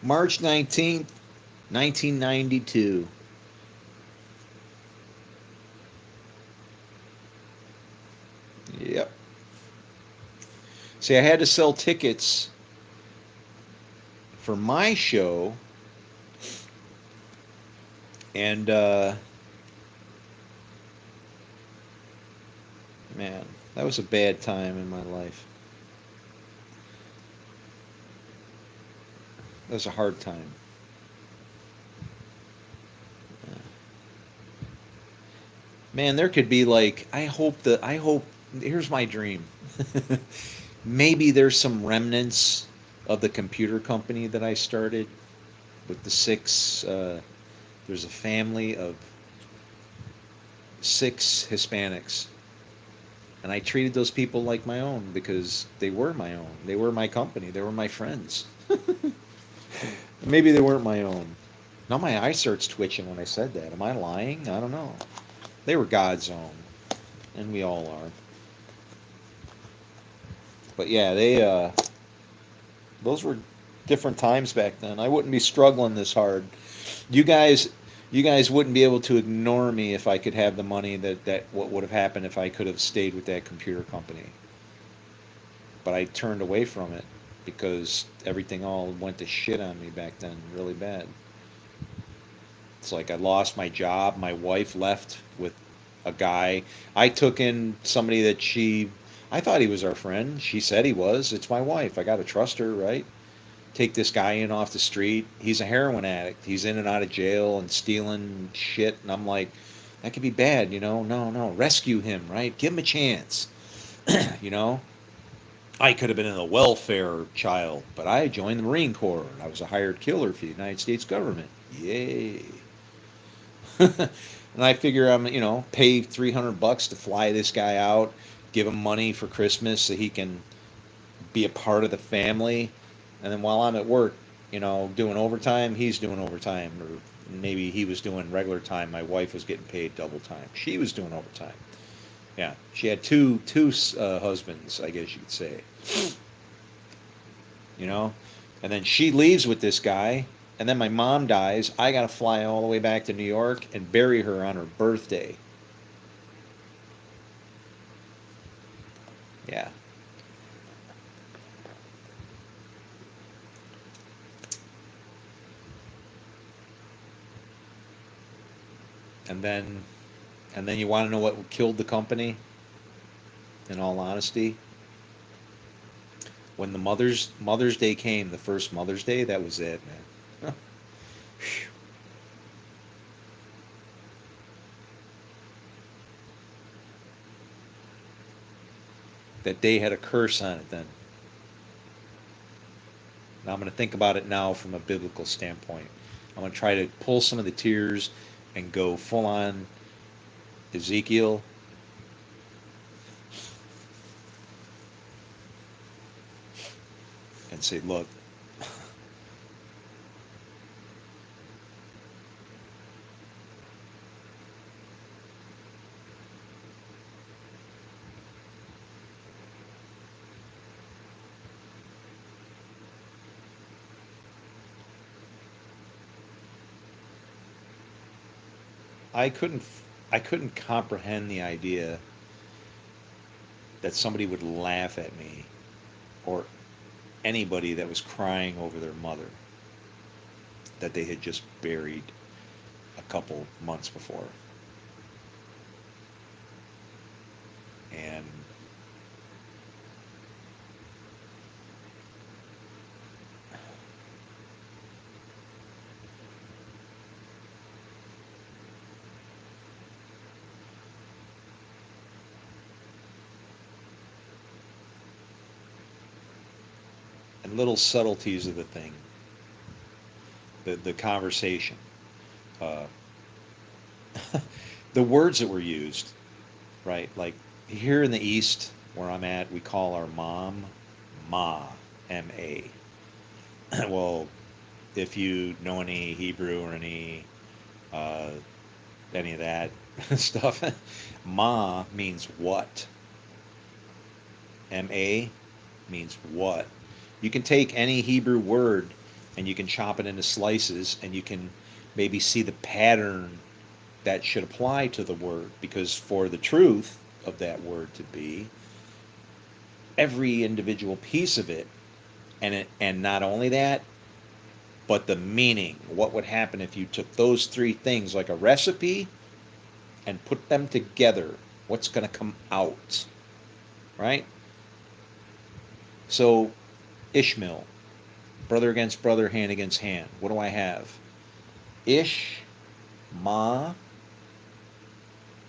March 19th, 1992. Yep. See, I had to sell tickets for my show, and man, that was a bad time in my life. That was a hard time. Man, there could be like, I hope, here's my dream. Maybe there's some remnants of the computer company that I started with the six, there's a family of six Hispanics. And I treated those people like my own because they were my own. They were my company. They were my friends. Maybe they weren't my own. Now my eye starts twitching when I said that. Am I lying? I don't know. They were God's own. And we all are. But yeah, those were different times back then. I wouldn't be struggling this hard. You guys wouldn't be able to ignore me if I could have the money that what would have happened if I could have stayed with that computer company. But I turned away from it because everything all went to shit on me back then, really bad. It's like I lost my job. My wife left with a guy. I took in somebody that I thought he was our friend. She said he was. It's my wife. I got to trust her, right? Take this guy in off the street. He's a heroin addict. He's in and out of jail and stealing shit. And I'm like, that could be bad, you know? No, no. Rescue him, right? Give him a chance, you know? I could have been in the welfare child, but I joined the Marine Corps. I was a hired killer for the United States government. Yay. And I figure I'm, pay $300 to fly this guy out, give him money for Christmas so he can be a part of the family. And then while I'm at work, doing overtime, he's doing overtime. Or maybe he was doing regular time. My wife was getting paid double time. She was doing overtime. Yeah, she had two husbands, I guess you could say. And then she leaves with this guy, and then my mom dies. I got to fly all the way back to New York and bury her on her birthday. Yeah. And then you want to know what killed the company? In all honesty, when the Mother's Day came, the first Mother's Day, that was it, man. That day had a curse on it then. Now I'm going to think about it now from a biblical standpoint. I'm going to try to pull some of the tears and go full on Ezekiel. And say, look, I couldn't I couldn't comprehend the idea that somebody would laugh at me or anybody that was crying over their mother that they had just buried a couple months before. And little subtleties of the thing, the conversation, uh, the words that were used, right? Like here in the East, where I'm at, we call our mom Ma, M-A. Well, if you know any Hebrew or uh, any of that stuff, Ma means what? M-A means what? You can take any Hebrew word and you can chop it into slices and you can maybe see the pattern that should apply to the word, because for the truth of that word to be every individual piece of it, and not only that, but the meaning. What would happen if you took those three things like a recipe and put them together? What's going to come out, right? So Ishmael, brother against brother, hand against hand. What do I have? Ish, Ma,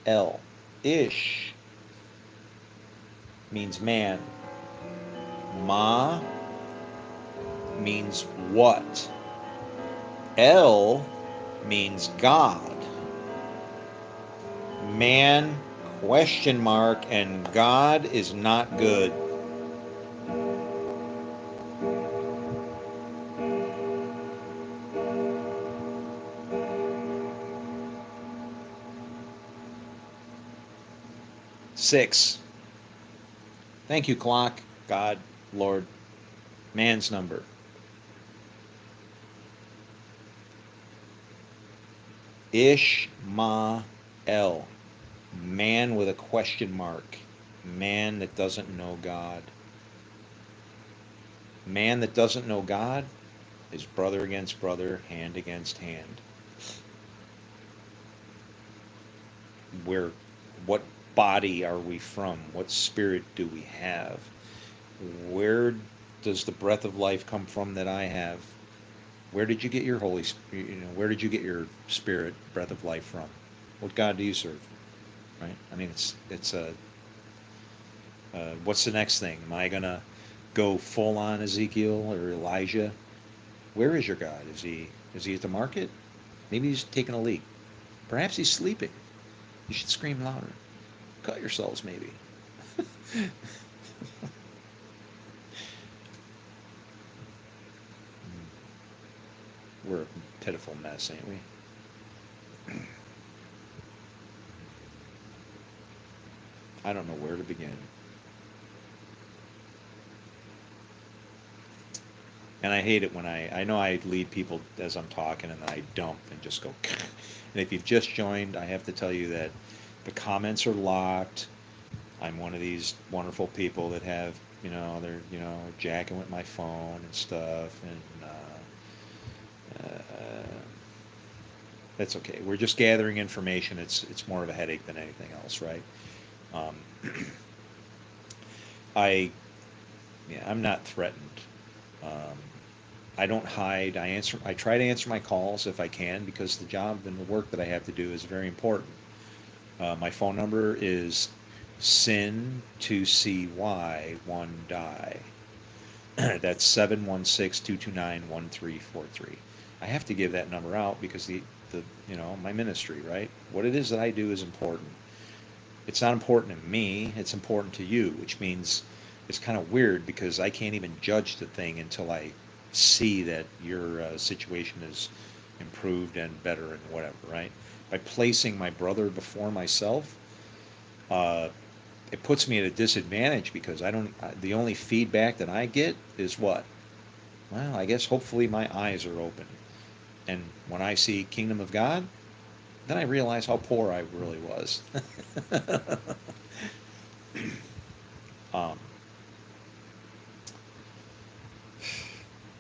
El. Ish means man. Ma means what? El means God. Man, question mark, and God is not good. Six. Thank you, clock, God, Lord. Man's number. Ishmael. Man with a question mark. Man that doesn't know God. Man that doesn't know God is brother against brother, hand against hand. Where, what body are we from? What spirit do we have? Where does the breath of life come from that I have? Where did you get your Holy Spirit? Where did you get your spirit, breath of life from? What God do you serve? Right? I mean, it's a. What's the next thing? Am I gonna go full on Ezekiel or Elijah? Where is your God? Is he at the market? Maybe he's taking a leak. Perhaps he's sleeping. You should scream louder. Cut yourselves, maybe. We're a pitiful mess, ain't we? I don't know where to begin. And I hate it when I know I lead people as I'm talking and then I dump and just go. And if you've just joined, I have to tell you that the comments are locked. I'm one of these wonderful people that have, they're, jacking with my phone and stuff. And that's okay. We're just gathering information. It's more of a headache than anything else, right? Um, I'm not threatened. Um, I don't hide. I try to answer my calls if I can, because the job and the work that I have to do is very important. My phone number is sin2cy1 die. That's 716-229-1343. I have to give that number out because the my ministry, right? What it is that I do is important. It's not important to me, it's important to you, which means it's kind of weird because I can't even judge the thing until I see that your situation is improved and better and whatever, right? By placing my brother before myself, uh, it puts me at a disadvantage because the only feedback that I get is what? Well, I guess hopefully my eyes are open. And when I see Kingdom of God, then I realize how poor I really was. um,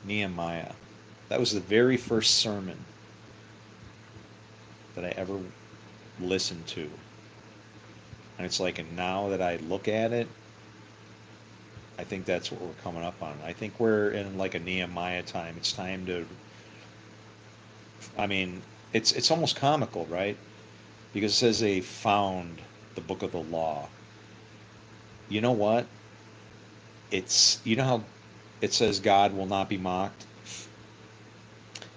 Nehemiah. That was the very first sermon that I ever listened to. And it's like, and now that I look at it, I think that's what we're coming up on. I think we're in like a Nehemiah time. It's time to, I mean, it's almost comical, right? Because it says they found the book of the law. You know what? You know how it says God will not be mocked?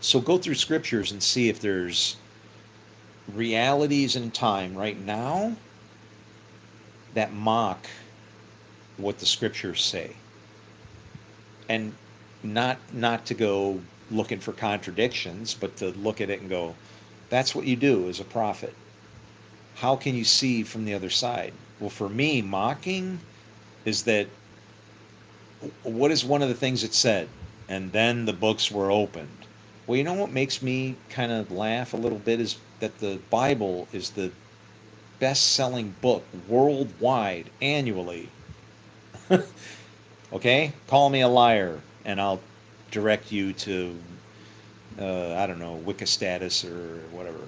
So go through scriptures and see if there's realities in time right now that mock what the scriptures say. And not to go looking for contradictions, but to look at it and go, that's what you do as a prophet. How can you see from the other side? Well, for me, mocking is that what is one of the things it said? And then the books were opened. Well, you know what makes me kind of laugh a little bit is that the Bible is the best selling book worldwide annually. Okay? Call me a liar, and I'll direct you to, I don't know, Wikistatus or whatever,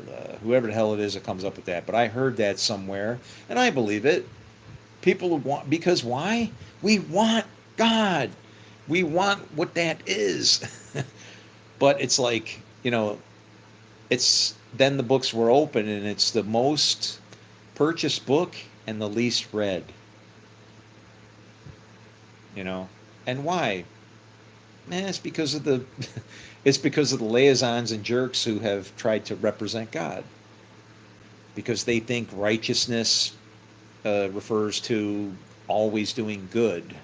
whoever the hell it is that comes up with that. But I heard that somewhere, and I believe it. People want, because why? We want God. We want what that is. But it's like, it's then the books were open, and it's the most purchased book and the least read. And why? Man, it's because of the it's because of the liaisons and jerks who have tried to represent God, because they think righteousness refers to always doing good,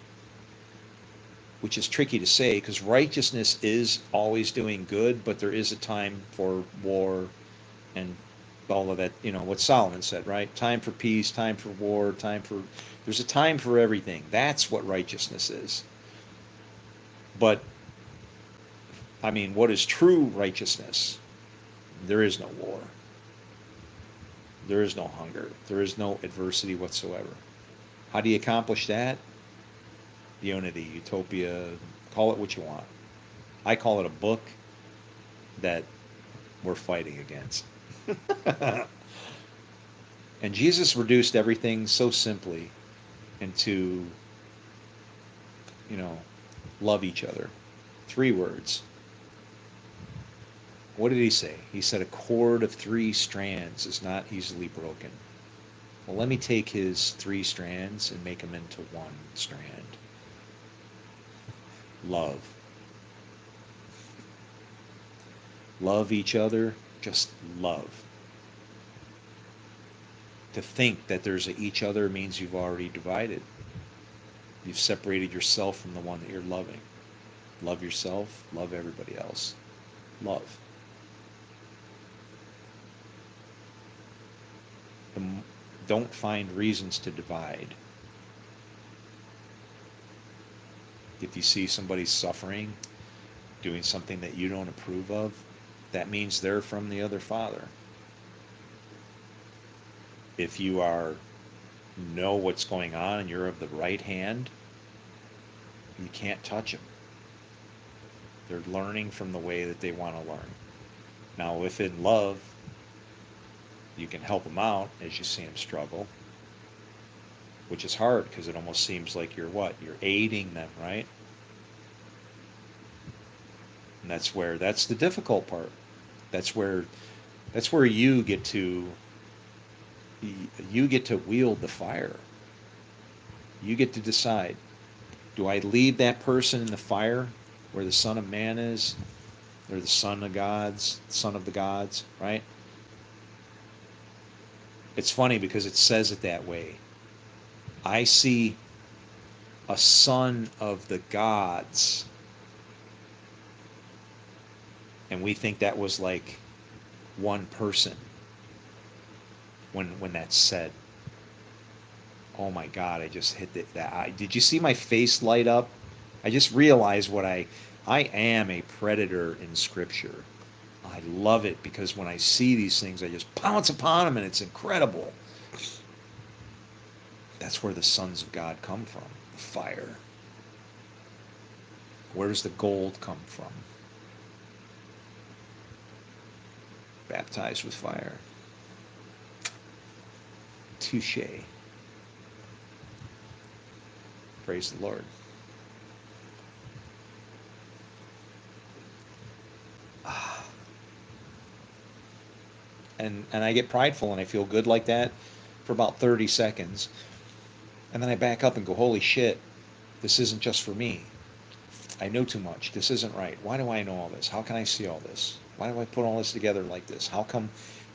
which is tricky to say because righteousness is always doing good, but there is a time for war and all of that. What Solomon said, right? Time for peace, time for war, there's a time for everything. That's what righteousness is. But I mean, what is true righteousness? There is no war. There is no hunger. There is no adversity whatsoever. How do you accomplish that? Unity, utopia, call it what you want. I call it a book that we're fighting against. And Jesus reduced everything so simply into, love each other. 3 words. What did he say? He said a cord of 3 strands is not easily broken. Well, let me take his 3 strands and make them into 1 strand. Love. Love each other, just love. To think that there's a each other means you've already divided. You've separated yourself from the one that you're loving. Love yourself, love everybody else. Love. Don't find reasons to divide. If you see somebody suffering, doing something that you don't approve of, that means they're from the other father. If you know what's going on and you're of the right hand, you can't touch them. They're learning from the way that they want to learn. Now, if in love, you can help them out as you see them struggle, which is hard because it almost seems like you're aiding them, right? And that's the difficult part. That's where you get to wield the fire. You get to decide. Do I leave that person in the fire where the Son of Man is? Or the Son of Gods, Son of the Gods, right? It's funny because it says it that way. I see a son of the gods, and we think that was like one person when that's said. Oh my God! I just hit that. Did you see my face light up? I just realized what I am a predator in Scripture. I love it because when I see these things, I just pounce upon them, and it's incredible. That's where the sons of God come from. The fire. Where does the gold come from? Baptized with fire. Touche. Praise the Lord. And I get prideful and I feel good like that for about 30 seconds. And then I back up and go, holy shit, this isn't just for me. I know too much. This isn't right. Why do I know all this? How can I see all this? Why do I put all this together like this? How come,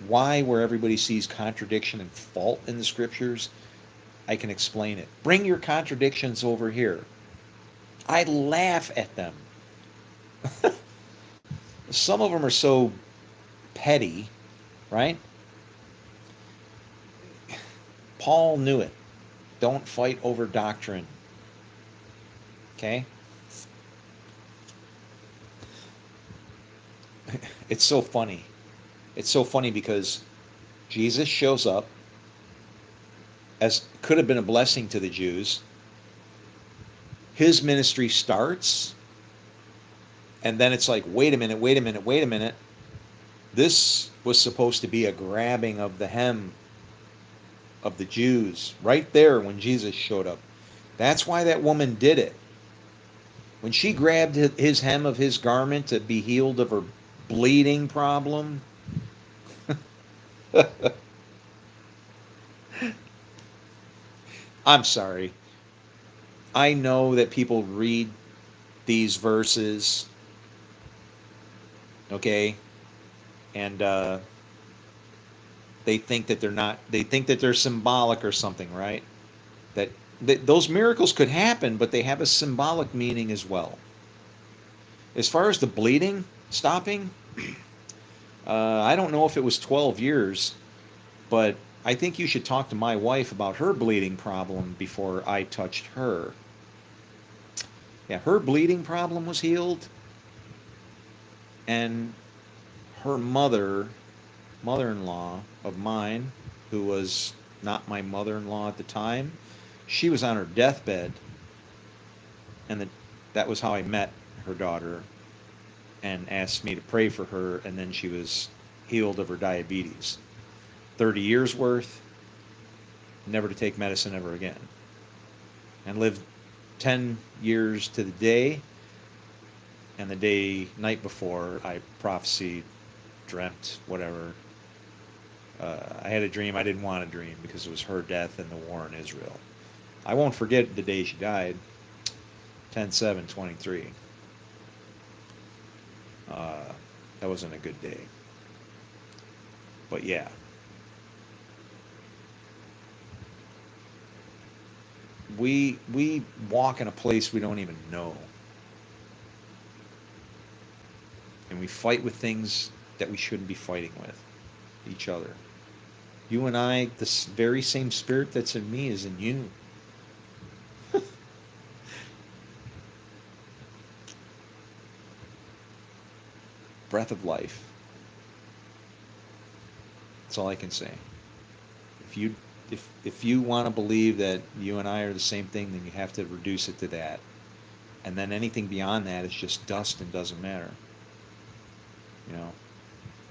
why, where everybody sees contradiction and fault in the scriptures, I can explain it. Bring your contradictions over here. I laugh at them. Some of them are so petty, right? Paul knew it. Don't fight over doctrine. Okay? It's so funny. It's so funny because Jesus shows up as could have been a blessing to the Jews. His ministry starts, and then it's like, wait a minute, wait a minute, wait a minute. This was supposed to be a grabbing of the hem of the Jews right there when Jesus showed up. That's why that woman did it. When she grabbed his hem of his garment to be healed of her bleeding problem, I'm sorry. I know that people read these verses, okay, and they think that they think that they're symbolic or something, right? That those miracles could happen, but they have a symbolic meaning as well. As far as the bleeding stopping, I don't know if it was 12 years, but I think you should talk to my wife about her bleeding problem before I touched her. Yeah, her bleeding problem was healed, and her mother-in-law of mine, who was not my mother-in-law at the time, she was on her deathbed, and that was how I met her daughter, and asked me to pray for her, and then she was healed of her diabetes. 30 years worth, never to take medicine ever again. And lived 10 years to the day, and the night before, I prophesied, dreamt, whatever. I had a dream I didn't want to dream because it was her death and the war in Israel. I won't forget the day she died, 10/7/23. That wasn't a good day. But yeah. We walk in a place we don't even know. And we fight with things that we shouldn't be fighting with each other. You and I, the very same spirit that's in me is in you. Breath of life. That's all I can say. If you want to believe that you and I are the same thing, then you have to reduce it to that. And then anything beyond that is just dust and doesn't matter. You know,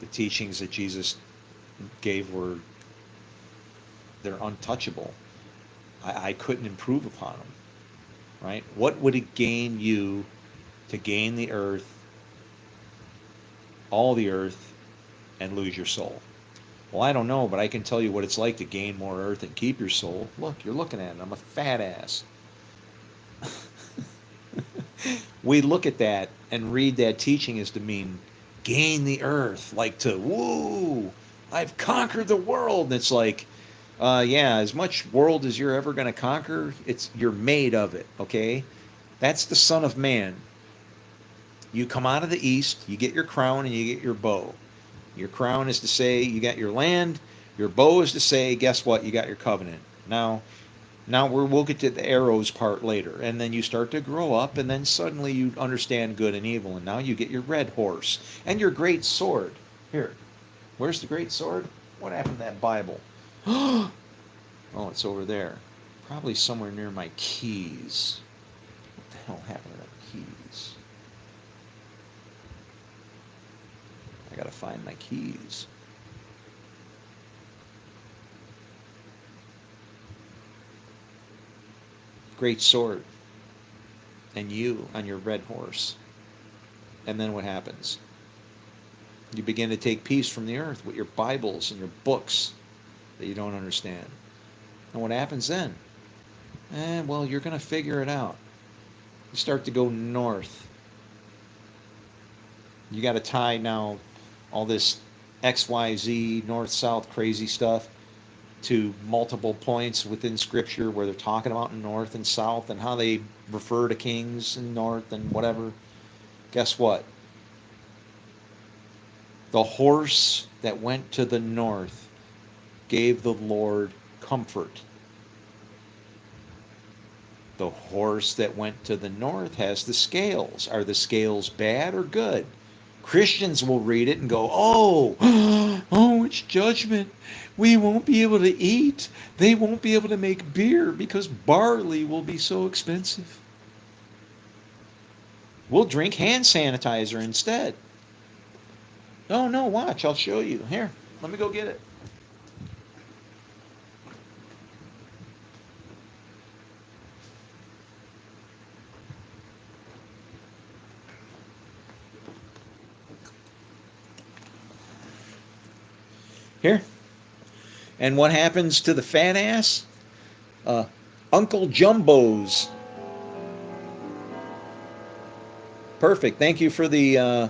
the teachings that Jesus gave they're untouchable. I couldn't improve upon them. Right? What would it gain you to gain the earth, all the earth, and lose your soul? Well, I don't know, but I can tell you what it's like to gain more earth and keep your soul. Look, you're looking at it. I'm a fat ass. we look at that and read that teaching as to mean gain the earth, like to woo, I've conquered the world. And it's like, yeah, as much world as you're ever going to conquer, you're made of it. Okay, that's the Son of Man. You come out of the east, you get your crown, and you get your bow. Your crown is to say you got your land. Your bow is to say, guess what? You got your covenant. Now we'll get to the arrows part later, and then you start to grow up, and then suddenly you understand good and evil, and now you get your red horse and your great sword. Here, where's the great sword? What happened to that Bible? Oh, it's over there. Probably somewhere near my keys. What the hell happened to the keys? I gotta find my keys. Great sword. And you on your red horse. And then what happens? You begin to take peace from the earth with your Bibles and your books that you don't understand. And what happens then? Well, you're going to figure it out. You start to go north. You got to tie now all this XYZ, north, south, crazy stuff to multiple points within Scripture where they're talking about north and south and how they refer to kings and north and whatever. Guess what? The horse that went to the north gave the Lord comfort. The horse that went to the north has the scales. Are the scales bad or good? Christians will read it and go, oh, oh, it's judgment. We won't be able to eat. They won't be able to make beer because barley will be so expensive. We'll drink hand sanitizer instead. Oh, no, watch. I'll show you. Here, let me go get it. Here. And what happens to the fat ass? Uncle Jumbo's. Perfect. Thank you for the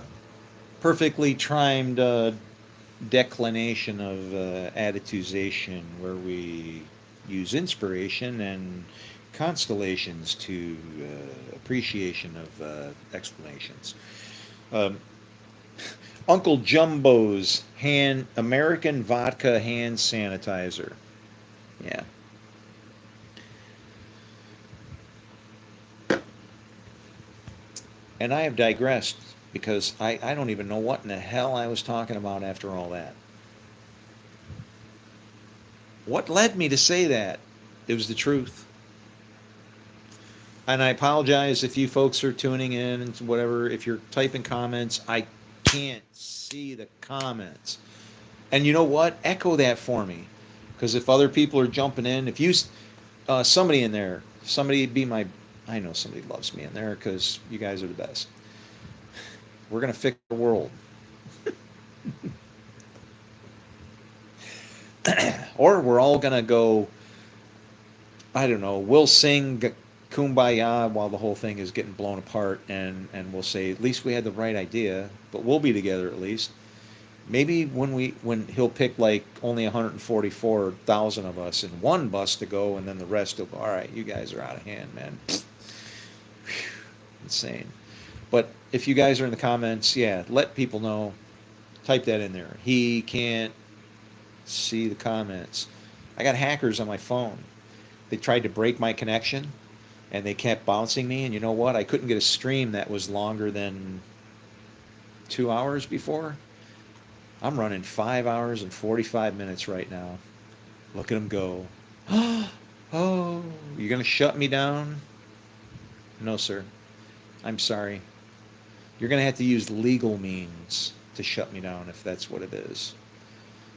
perfectly timed declination of attitudization, where we use inspiration and constellations to appreciation of explanations. Uncle Jumbo's American vodka hand sanitizer. Yeah. And I have digressed because I don't even know what in the hell I was talking about after all that. What led me to say that? It was the truth. And I apologize if you folks are tuning in and whatever. If you're typing comments, I can't see the comments. And you know what? Echo that for me. Because if other people are jumping in, if you, somebody in there, somebody be my, I know somebody loves me in there because you guys are the best. We're going to fix the world. Or we're all going to go, I don't know, we'll sing Kumbaya while the whole thing is getting blown apart, and we'll say, at least we had the right idea, but we'll be together at least. Maybe when he'll pick like only 144,000 of us in one bus to go, and then the rest will go, all right, you guys are out of hand, man. Insane. But if you guys are in the comments, yeah, let people know. Type that in there. He can't see the comments. I got hackers on my phone. They tried to break my connection, and they kept bouncing me. And you know what? I couldn't get a stream that was longer than 2 hours before. I'm running 5 hours and 45 minutes right now. Look at them go. Oh, you're going to shut me down? No, sir. I'm sorry. You're going to have to use legal means to shut me down if that's what it is.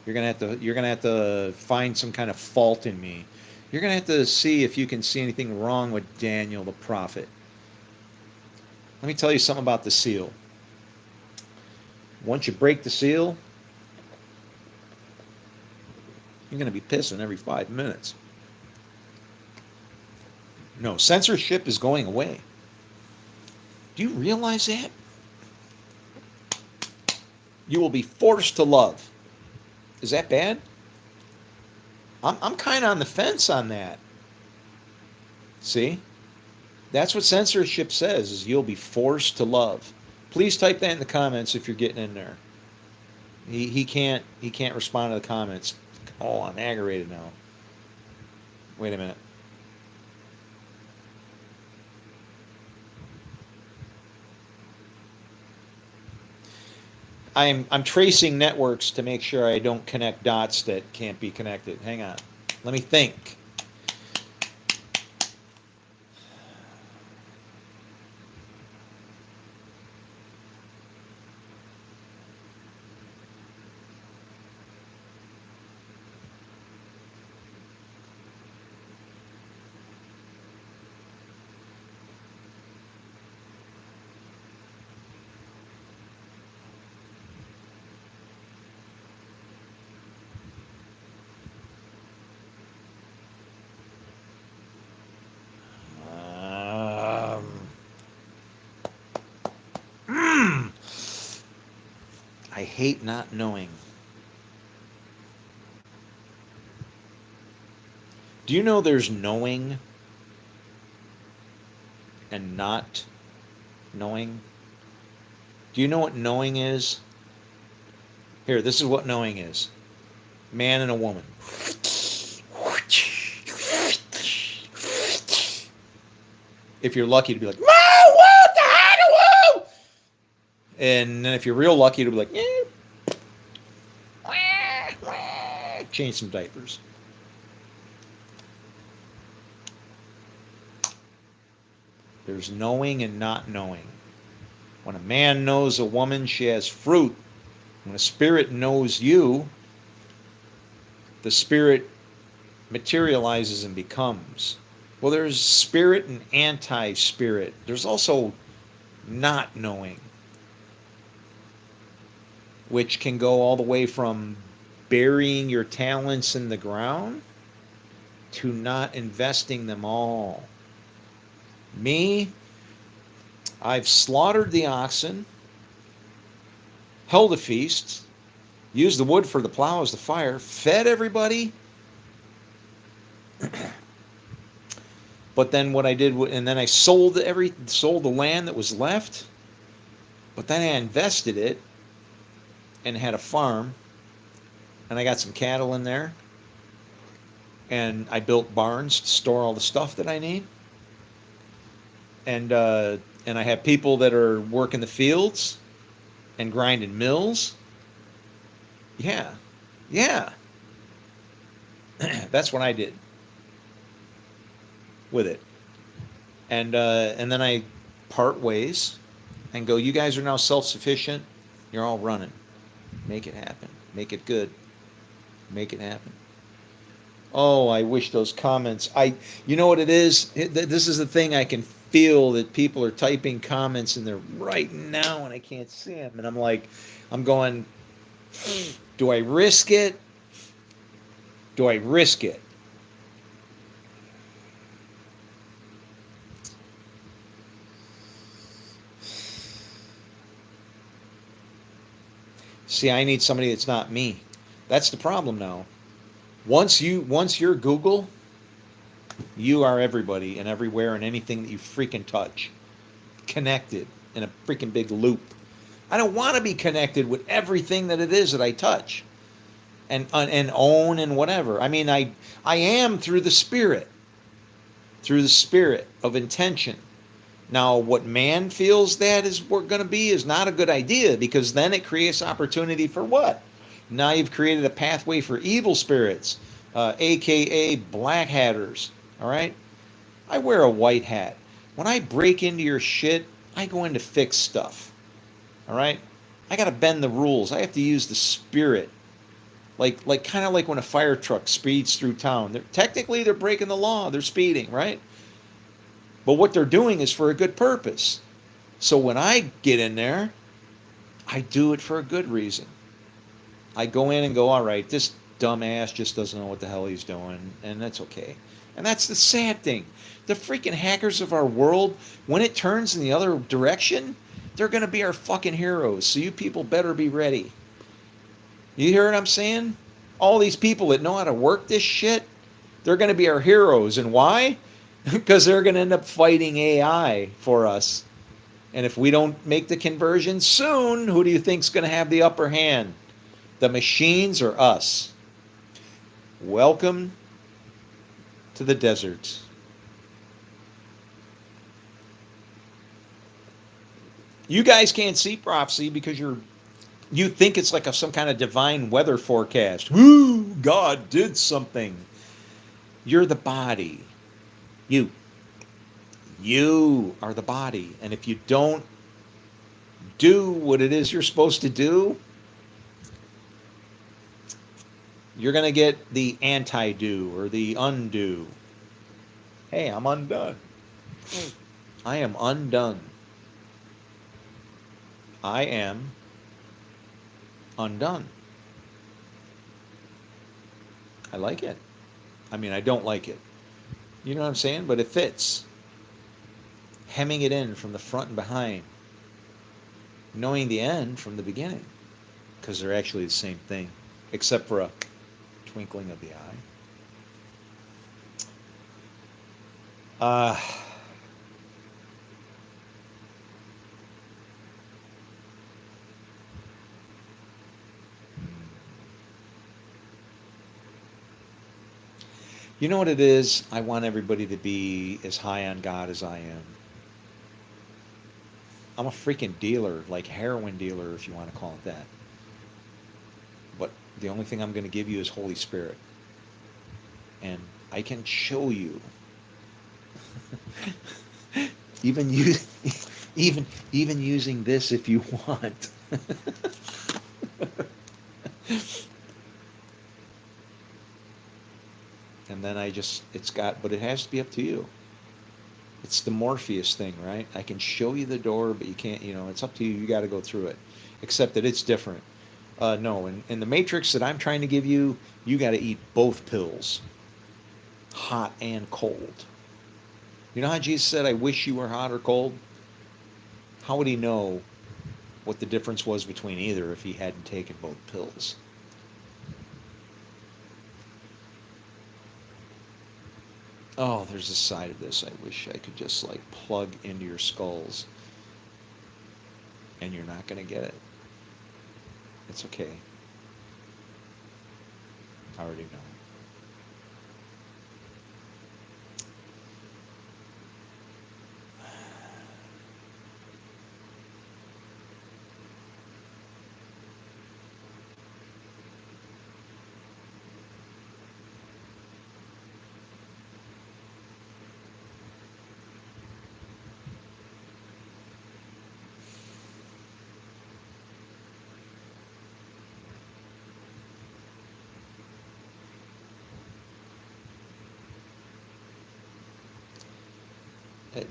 You're going to have to find some kind of fault in me. You're going to have to see if you can see anything wrong with Daniel the prophet. Let me tell you something about the seal. Once you break the seal, you're going to be pissing every 5 minutes. No, censorship is going away. Do you realize that? You will be forced to love. Is that bad? I'm kind of on the fence on that. See? That's what censorship says, is you'll be forced to love. Please type that in the comments if you're getting in there. He can't respond to the comments. Oh, I'm aggravated now. Wait a minute. I'm tracing networks to make sure I don't connect dots that can't be connected. Hang on. Let me think. I hate not knowing. Do you know there's knowing and not knowing? Do you know what knowing is? Here, this is what knowing is. Man and a woman. If you're lucky to be like, "Whoa, what the heck, whoa!" And then if you're real lucky to be like, change some diapers. There's knowing and not knowing. When a man knows a woman, she has fruit. When a spirit knows you, the spirit materializes and becomes. Well, there's spirit and anti-spirit. There's also not knowing, which can go all the way from burying your talents in the ground to not investing them all. Me, I've slaughtered the oxen, held a feast, used the wood for the plow as the fire, fed everybody. But then what I did, and then I sold the land that was left. But then I invested it and had a farm, and I got some cattle in there, and I built barns to store all the stuff that I need. And I have people that are working the fields and grinding mills. Yeah. That's what I did with it. And then I part ways and go, you guys are now self-sufficient. You're all running. Make it happen. Make it good. Make it happen. Oh, I wish those comments. You know what it is? This is the thing. I can feel that people are typing comments in there right now, and I can't see them. And I'm going, do I risk it? Do I risk it? See, I need somebody that's not me. That's the problem now. Once you're Google, you are everybody and everywhere and anything that you freaking touch. Connected in a freaking big loop. I don't want to be connected with everything that it is that I touch and own and whatever. I mean, I am through the spirit of intention. Now, what man feels that is going to be is not a good idea, because then it creates opportunity for what? Now you've created a pathway for evil spirits, aka black hatters. All right? I wear a white hat. When I break into your shit, I go in to fix stuff. All right? I got to bend the rules. I have to use the spirit. Like kind of like when a fire truck speeds through town. Technically, they're breaking the law. They're speeding, right? But what they're doing is for a good purpose. So when I get in there, I do it for a good reason. I go in and go, all right, this dumbass just doesn't know what the hell he's doing, and that's okay. And that's the sad thing. The freaking hackers of our world, when it turns in the other direction, they're going to be our fucking heroes. So you people better be ready. You hear what I'm saying? All these people that know how to work this shit, they're going to be our heroes. And why? Because they're going to end up fighting AI for us. And if we don't make the conversion soon, who do you think's going to have the upper hand? The machines or us? Welcome to the desert. You guys can't see prophecy because you think it's like some kind of divine weather forecast. Woo! God did something. You're the body. You. You are the body. And if you don't do what it is you're supposed to do, you're going to get the anti-do or the undo. Hey, I'm undone. I am undone. I am undone. I like it. I mean, I don't like it. You know what I'm saying? But it fits. Hemming it in from the front and behind. Knowing the end from the beginning. Because they're actually the same thing. Except for a twinkling of the eye. You know what it is? I want everybody to be as high on God as I am. I'm a freaking dealer, like heroin dealer, if you want to call it that. But the only thing I'm going to give you is Holy Spirit. And I can show you. even you, even using this if you want. And then but it has to be up to you. It's the Morpheus thing, right? I can show you the door, but you can't, it's up to you. You got to go through it. Except that it's different. No, in the Matrix that I'm trying to give you, you got to eat both pills, hot and cold. You know how Jesus said, I wish you were hot or cold? How would he know what the difference was between either if he hadn't taken both pills? Oh, there's a side of this I wish I could just like plug into your skulls. And you're not going to get it. It's okay. I already know.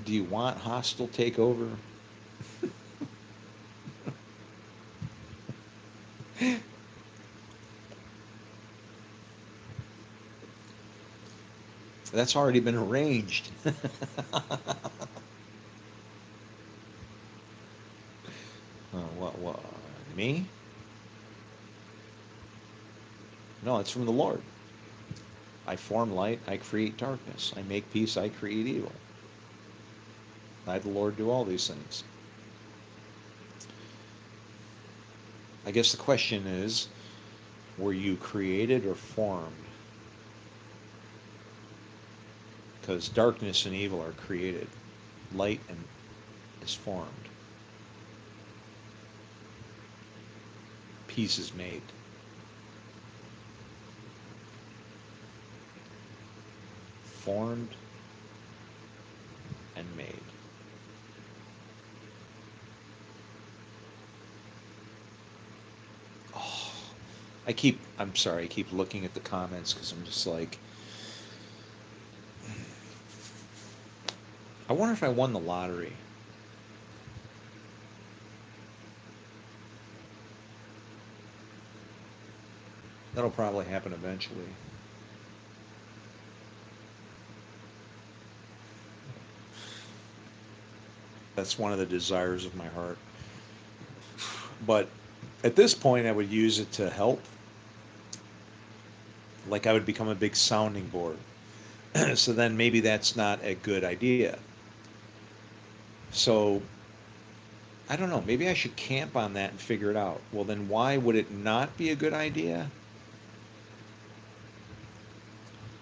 Do you want hostile takeover? That's already been arranged. What? Me? No, it's from the Lord. I form light, I create darkness. I make peace, I create evil. I, the Lord, do all these things. I guess the question is, were you created or formed? Because darkness and evil are created. Light is formed. Peace is made. Formed and made. Oh, I'm sorry, I keep looking at the comments because I'm just like, I wonder if I won the lottery. That'll probably happen eventually. That's one of the desires of my heart. But at this point, I would use it to help. Like I would become a big sounding board. So then maybe that's not a good idea. So I don't know. Maybe I should camp on that and figure it out. Well, then why would it not be a good idea?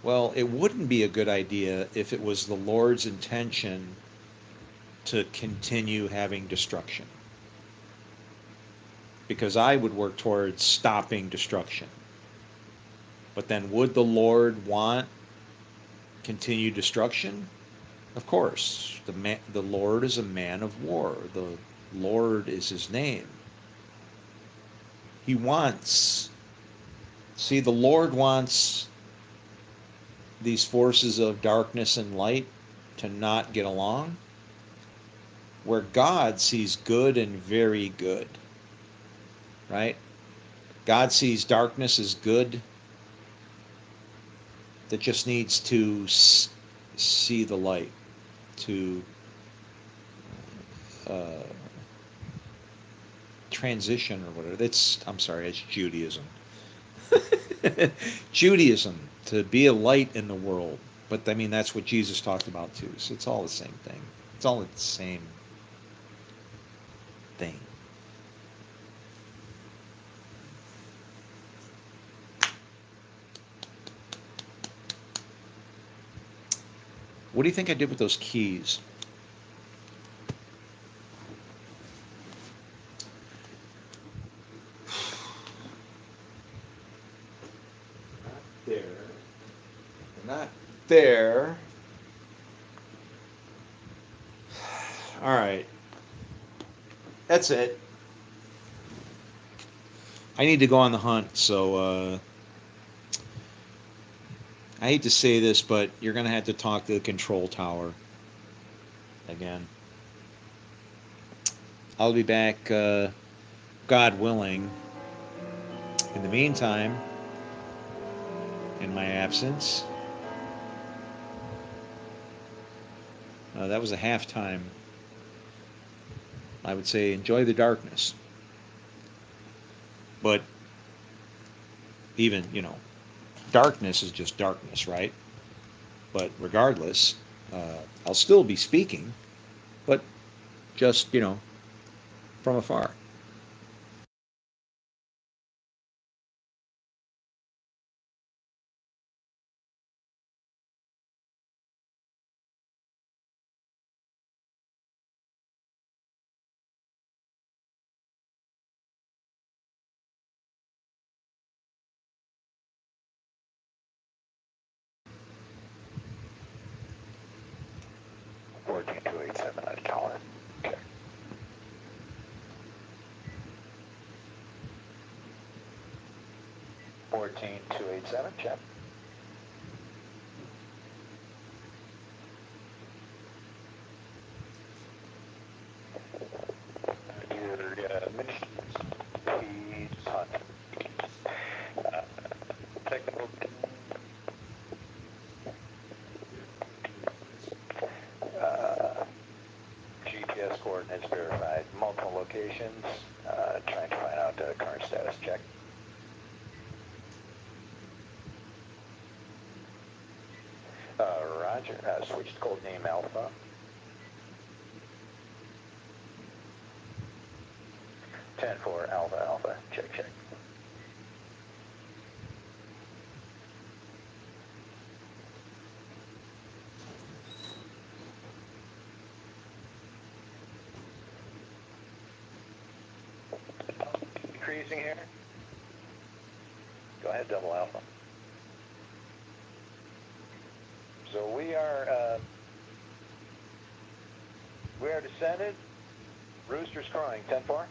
Well, it wouldn't be a good idea if it was the Lord's intention to continue having destruction. Because I would work towards stopping destruction. But then would the Lord want continued destruction? Of course. The Lord is a man of war. The Lord is his name. He wants, see, the Lord wants these forces of darkness and light to not get along, where God sees good and very good, right? God sees darkness as good that just needs to see the light, to uh, transition or whatever. I'm sorry, it's Judaism. Judaism, to be a light in the world. But I mean, that's what Jesus talked about too. So it's all the same thing. It's all the same thing. What do you think I did with those keys? There. Not there. All right. That's it. I need to go on the hunt, so I hate to say this, but you're going to have to talk to the control tower again. I'll be back, God willing. In the meantime, in my absence, that was a halftime. I would say enjoy the darkness. But even, darkness is just darkness, right? But regardless, I'll still be speaking, but just, from afar. I'd call it. Okay. 14287, check. Your missions, peace, hunt. Technical. GPS coordinates verified. Multiple locations. Trying to find out current status check. Roger. Switched code name Alpha. 10-4 Alpha Alpha. Check, check. Decreasing here. Go ahead, double Alpha. So we are descended. Rooster's crowing. 10-4.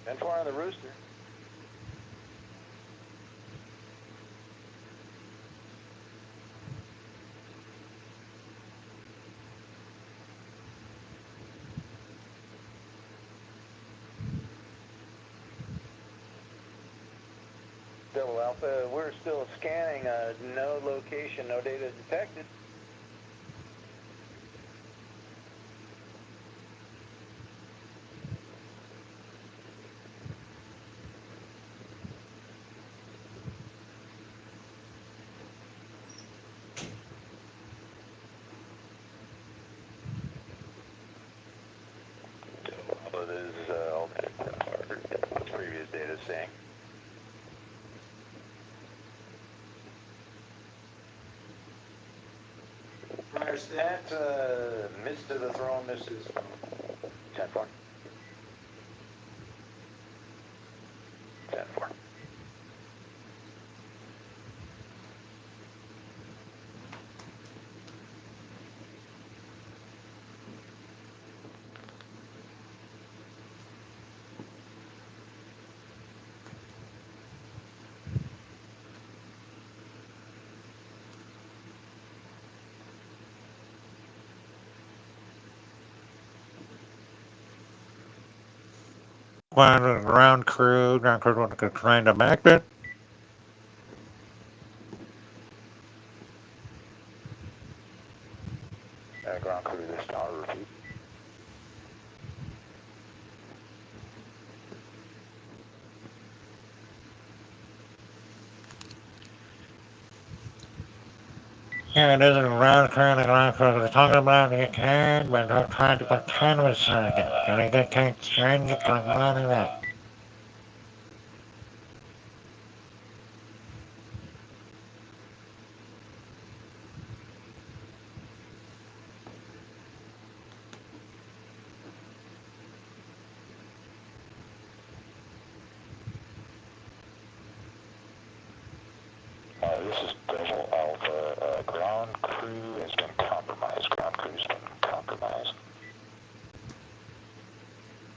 And 4 on the rooster. Double Alpha, we're still scanning. No location, no data detected. Double Alpha, this is all the previous data saying. Prior stat, missed to the throne, misses 10-4. 10-4. Ground crew trying to back it. Ground crew, this tower, repeat. Yeah, it isn't ground crew they're talking about you can, but they're trying to put canvas circuit. Gonna get kind of strange, like none of that. This is Double Alpha. Ground crew has been compromised. Ground crew's been compromised.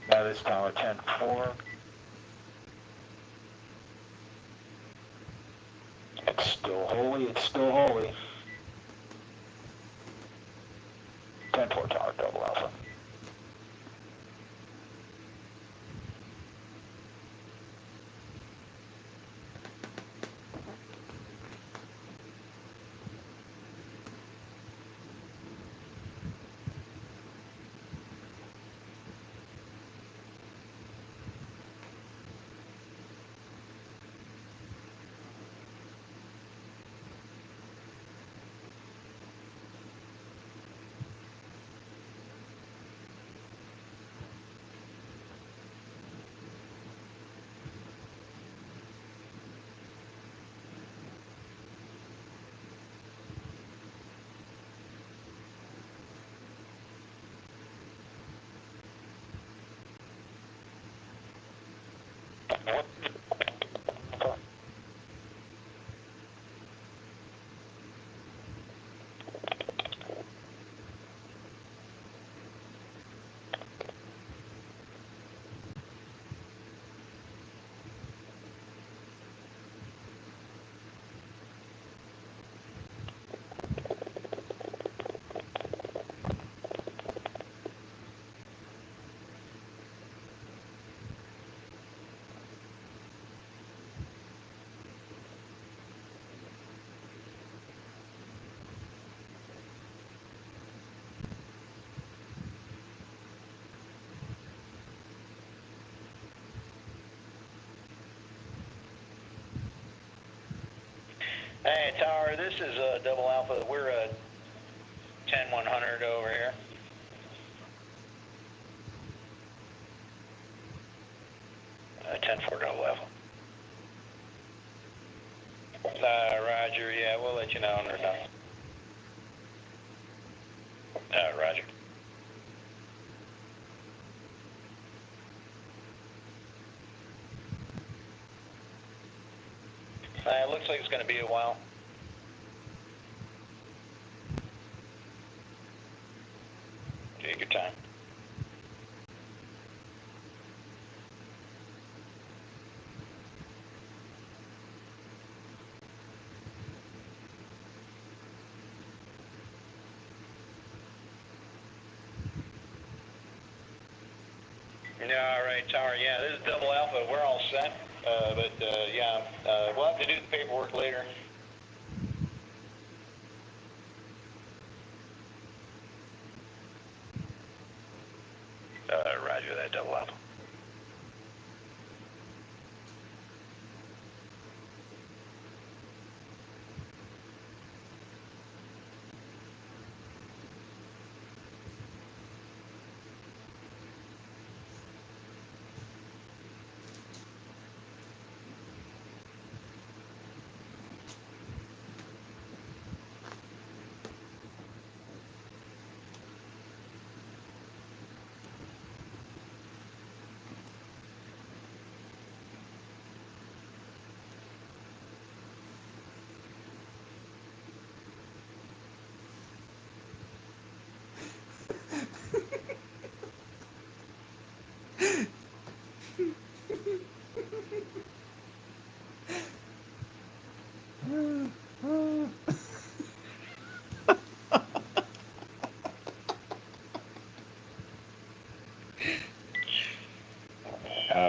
Now this tower 10-4. It's still holy, it's still holy. 10-4 tower, Double Alpha. Hey, Tower, this is Double Alpha. We're 10-100 over here. Uh, 10-4 Double Alpha. Roger, yeah, we'll let you know when they're done. Roger. It looks like it's going to be a while. Take your time. Yeah, all right, Tower. Yeah, this is Double Alpha. We're all set. But yeah, we'll have to do the paperwork later. Roger that, double up.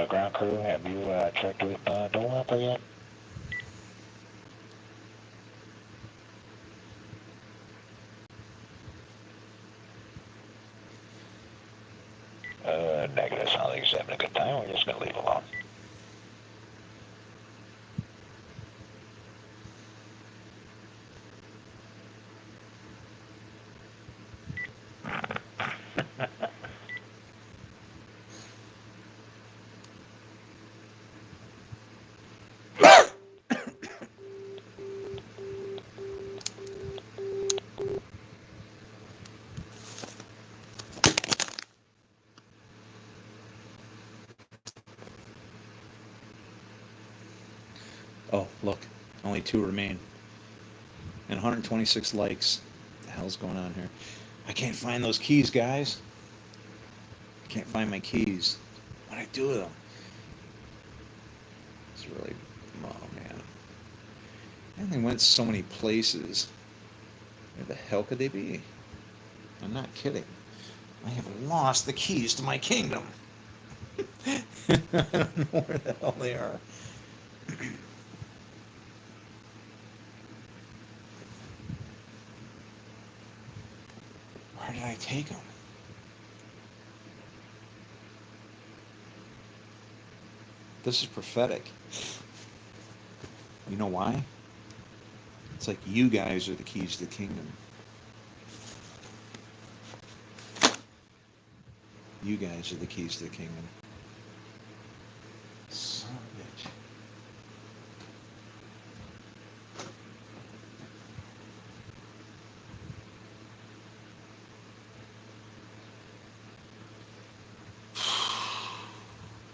Ground crew, have you checked with Dolapper yet? Negative. Sounds like he's having a good time. We're just gonna leave alone. Oh, look, only 2 remain. And 126 likes. What the hell's going on here? I can't find those keys, guys. I can't find my keys. What do I do with them? It's really, oh man. And they went so many places. Where the hell could they be? I'm not kidding. I have lost the keys to my kingdom. I don't know where the hell they are. Where did I take them? This is prophetic. You know why? It's like you guys are the keys to the kingdom. You guys are the keys to the kingdom. Son of a bitch.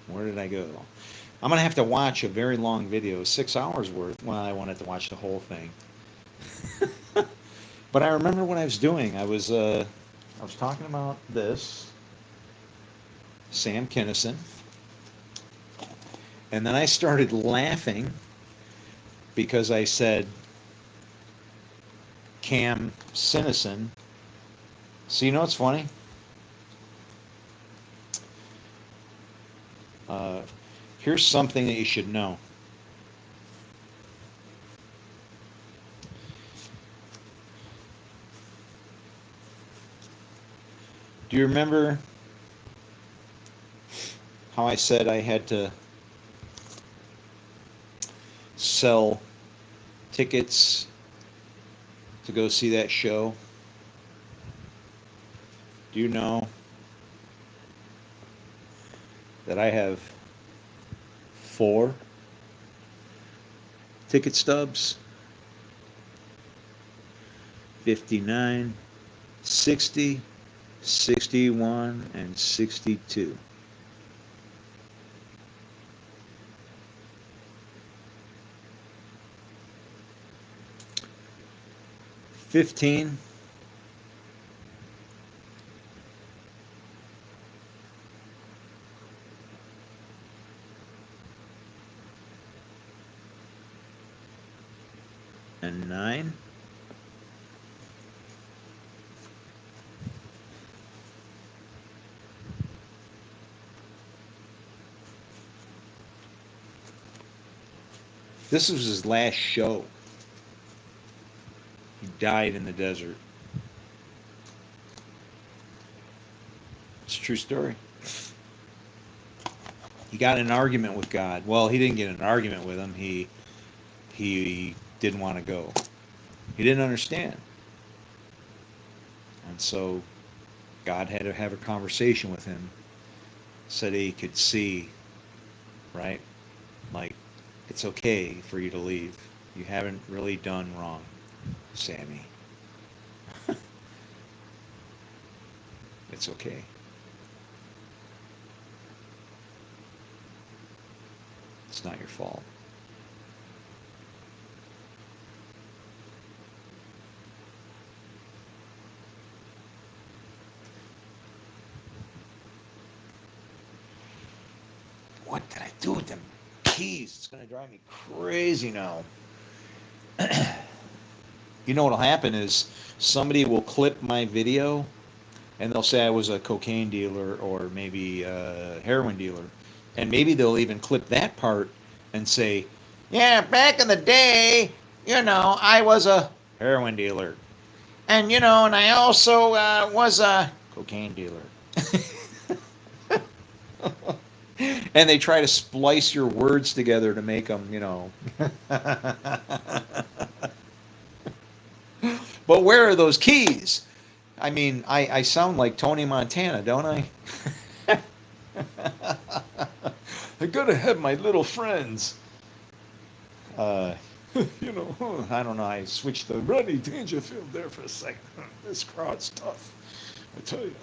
Where did I go? I'm going to have to watch a very long video, 6 hours worth. Well, I wanted to watch the whole thing. But I remember what I was doing. I was talking about this, Sam Kinison. And then I started laughing because I said Cam Sinison. So you know what's funny? Here's something that you should know. Do you remember how I said I had to sell tickets to go see that show? Do you know that I have 4 ticket stubs? 59, 60, 61, and 62. $15. And 9. This was his last show. He died in the desert. It's a true story. He got in an argument with God. Well, he didn't get in an argument with him. He didn't want to go. He didn't understand. And so God had to have a conversation with him so that he could see, right? Like, it's okay for you to leave. You haven't really done wrong, Sammy. It's okay. It's not your fault. What did I do with them keys? It's going to drive me crazy now. You know what'll happen is somebody will clip my video and they'll say I was a cocaine dealer or maybe a heroin dealer. And maybe they'll even clip that part and say, yeah, back in the day, I was a heroin dealer. And, and I also was a cocaine dealer. And they try to splice your words together to make them, But where are those keys? I mean, I sound like Tony Montana, don't I? I gotta have my little friends. I don't know. I switched to Rodney Dangerfield there for a second. This crowd's tough. I tell you.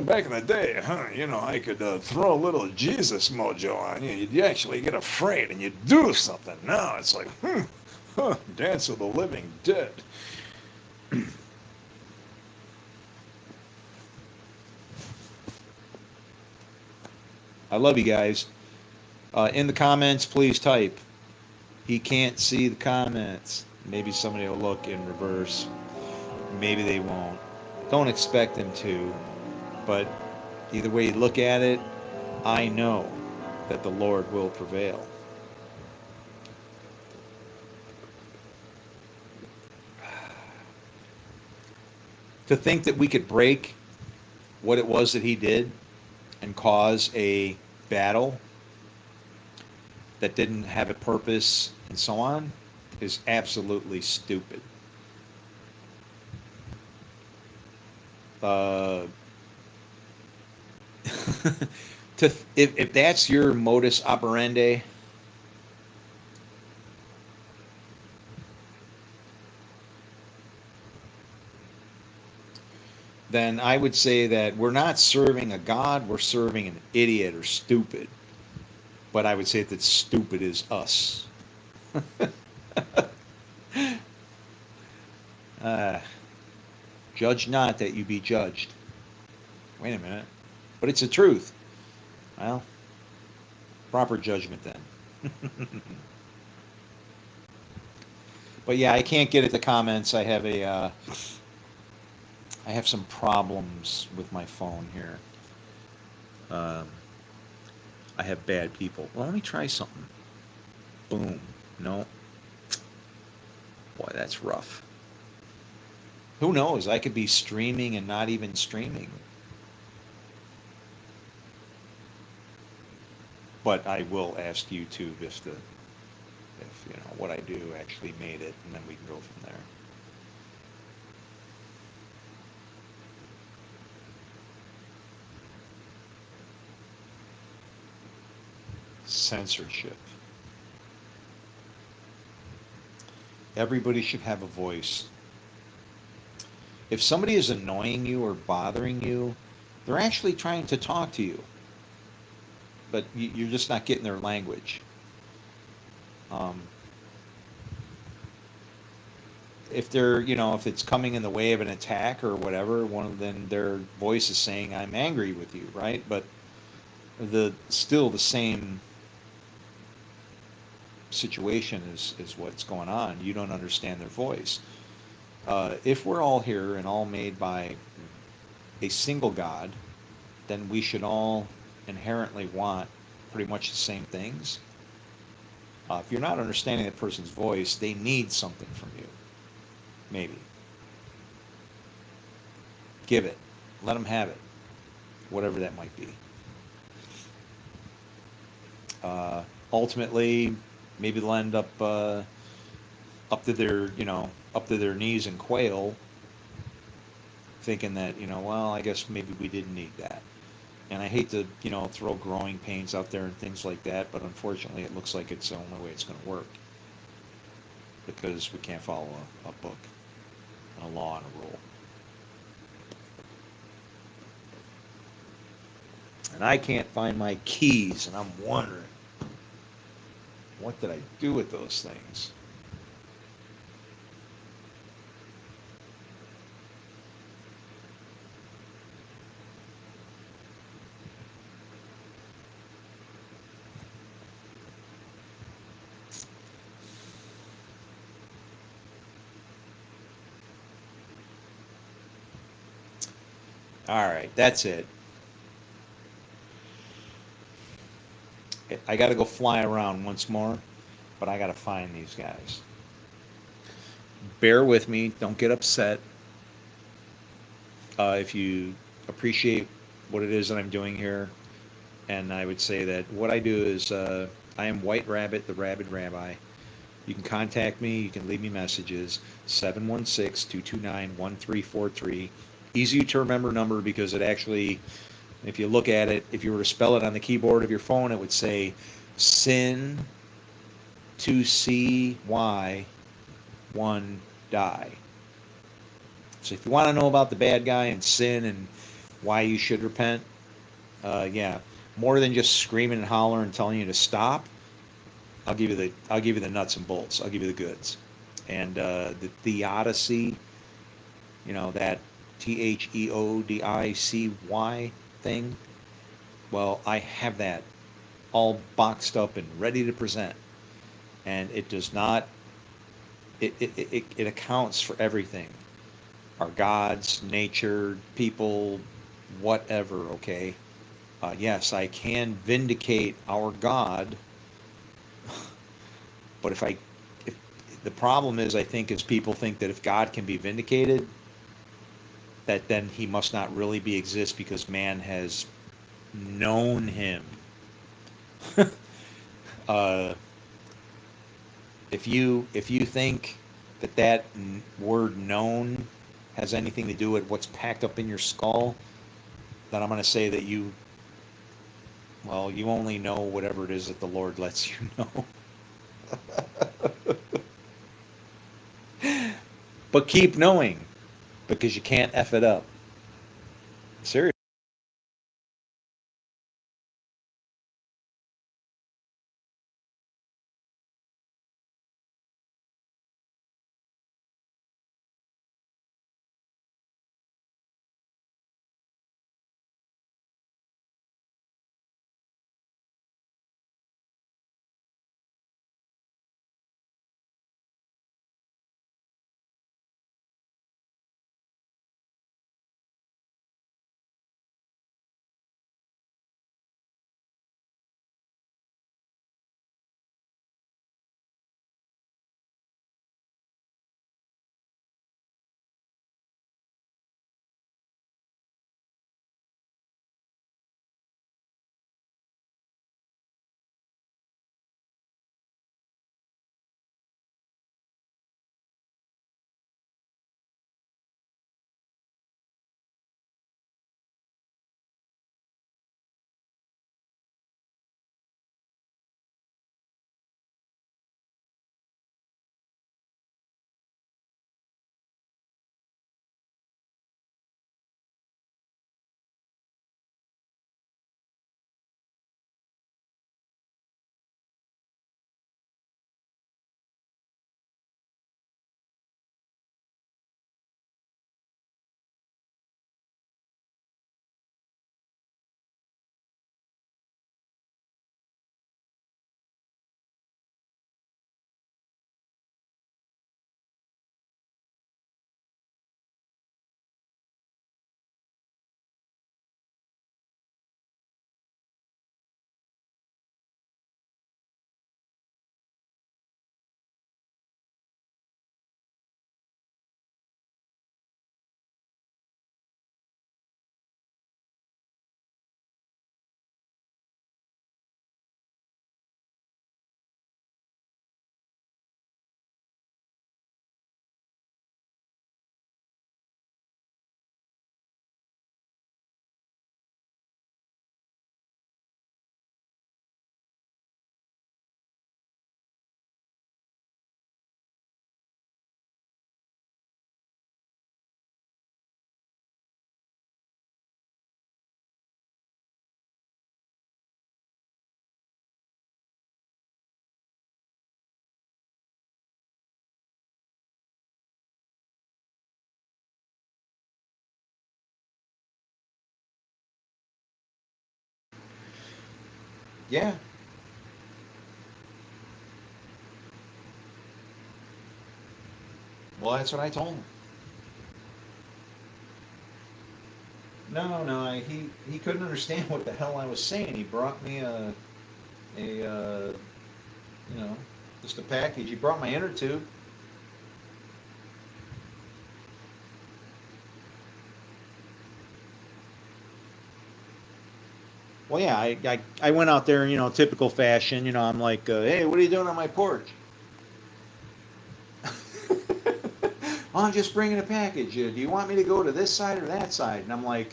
Back in the day, I could throw a little Jesus mojo on you. You'd actually get afraid and you'd do something. Now it's like, Dance of the Living Dead. I love you guys. In the comments, please type. He can't see the comments. Maybe somebody will look in reverse. Maybe they won't. Don't expect them to. But either way you look at it, I know that the Lord will prevail. To think that we could break what it was that he did and cause a battle that didn't have a purpose and so on is absolutely stupid. If that's your modus operandi, then I would say that we're not serving a God, we're serving an idiot or stupid. But I would say that stupid is us. Judge not that you be judged. Wait a minute. But it's the truth. Well, proper judgment then. But yeah, I can't get at the comments. I have some problems with my phone here. I have bad people. Well, let me try something. Boom. No. Boy, that's rough. Who knows? I could be streaming and not even streaming. But I will ask YouTube if what I do actually made it, and then we can go from there. Censorship. Everybody should have a voice. If somebody is annoying you or bothering you, they're actually trying to talk to you, but you're just not getting their language. If they're, if it's coming in the way of an attack or whatever, then their voice is saying, "I'm angry with you," right? But still the same situation is what's going on. You don't understand their voice. If we're all here and all made by a single God, then we should all inherently want pretty much the same things. If you're not understanding that person's voice, they need something from you. Maybe. Give it. Let them have it. Whatever that might be. Ultimately, maybe they'll end up up to their, up to their knees in quail, thinking that, well, I guess maybe we didn't need that. And I hate to, throw growing pains out there and things like that, but unfortunately, it looks like it's the only way it's going to work because we can't follow a book, and a law, and a rule. And I can't find my keys, and I'm wondering, what did I do with those things? All right, that's it. I got to go fly around once more, but I got to find these guys. Bear with me. Don't get upset. If you appreciate what it is that I'm doing here, and I would say that what I do is I am White Rabbit, the Rabid Rabbi. You can contact me. You can leave me messages. 716-229-1343. Easy to remember number because it actually, if you look at it, if you were to spell it on the keyboard of your phone, it would say sin 2CY 1 die. So if you want to know about the bad guy and sin and why you should repent, yeah, more than just screaming and hollering and telling you to stop, I'll give you the nuts and bolts. I'll give you the goods. And the theodicy, that THEODICY thing. Well, I have that all boxed up and ready to present, and it does not. It accounts for everything. Our gods, nature, people, whatever. Okay. Yes, I can vindicate our God, but if the problem is, I think, is people think that if God can be vindicated, that then he must not really be exist because man has known him. uh, if you think that word known has anything to do with what's packed up in your skull, then I'm going to say that you only know whatever it is that the Lord lets you know. But keep knowing, because you can't F it up. Seriously. Yeah. Well, that's what I told him. No, no, he couldn't understand what the hell I was saying. He brought me you know, just a package. He brought my inner tube. Well, yeah, I went out there, typical fashion. I'm like, hey, what are you doing on my porch? Oh, I'm just bringing a package. Do you want me to go to this side or that side? And I'm like,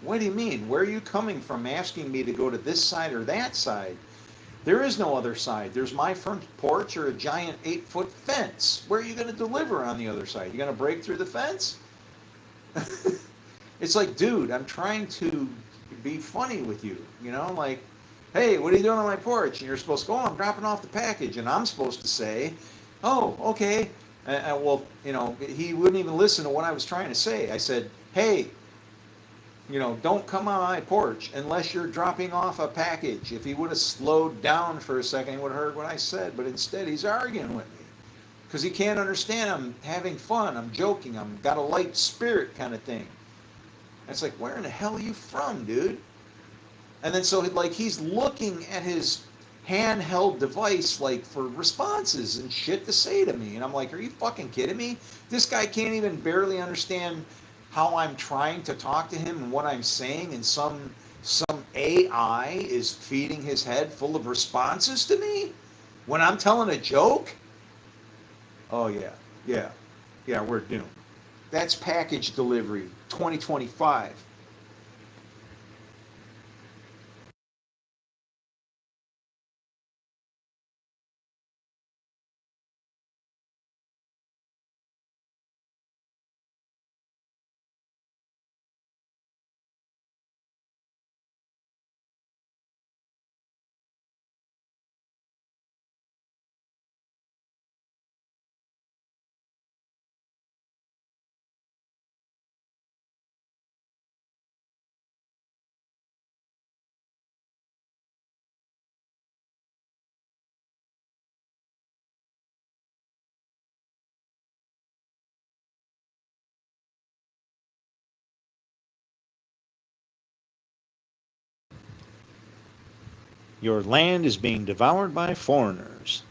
what do you mean? Where are you coming from asking me to go to this side or that side? There is no other side. There's my front porch or a giant 8-foot fence. Where are you going to deliver on the other side? You going to break through the fence? It's like, dude, I'm trying to be funny with you. Like, hey, what are you doing on my porch? And you're supposed to go, oh, I'm dropping off the package. And I'm supposed to say, oh, okay. Well, he wouldn't even listen to what I was trying to say. I said, hey, don't come on my porch unless you're dropping off a package. If he would have slowed down for a second, he would have heard what I said. But instead, he's arguing with me because he can't understand I'm having fun. I'm joking. I'm got a light spirit kind of thing. And it's like, where in the hell are you from, dude? And then so like he's looking at his handheld device like for responses and shit to say to me. And I'm like, are you fucking kidding me? This guy can't even barely understand how I'm trying to talk to him and what I'm saying, and some AI is feeding his head full of responses to me when I'm telling a joke? Oh yeah, yeah, yeah, we're doomed. That's package delivery 2025. Your land is being devoured by foreigners.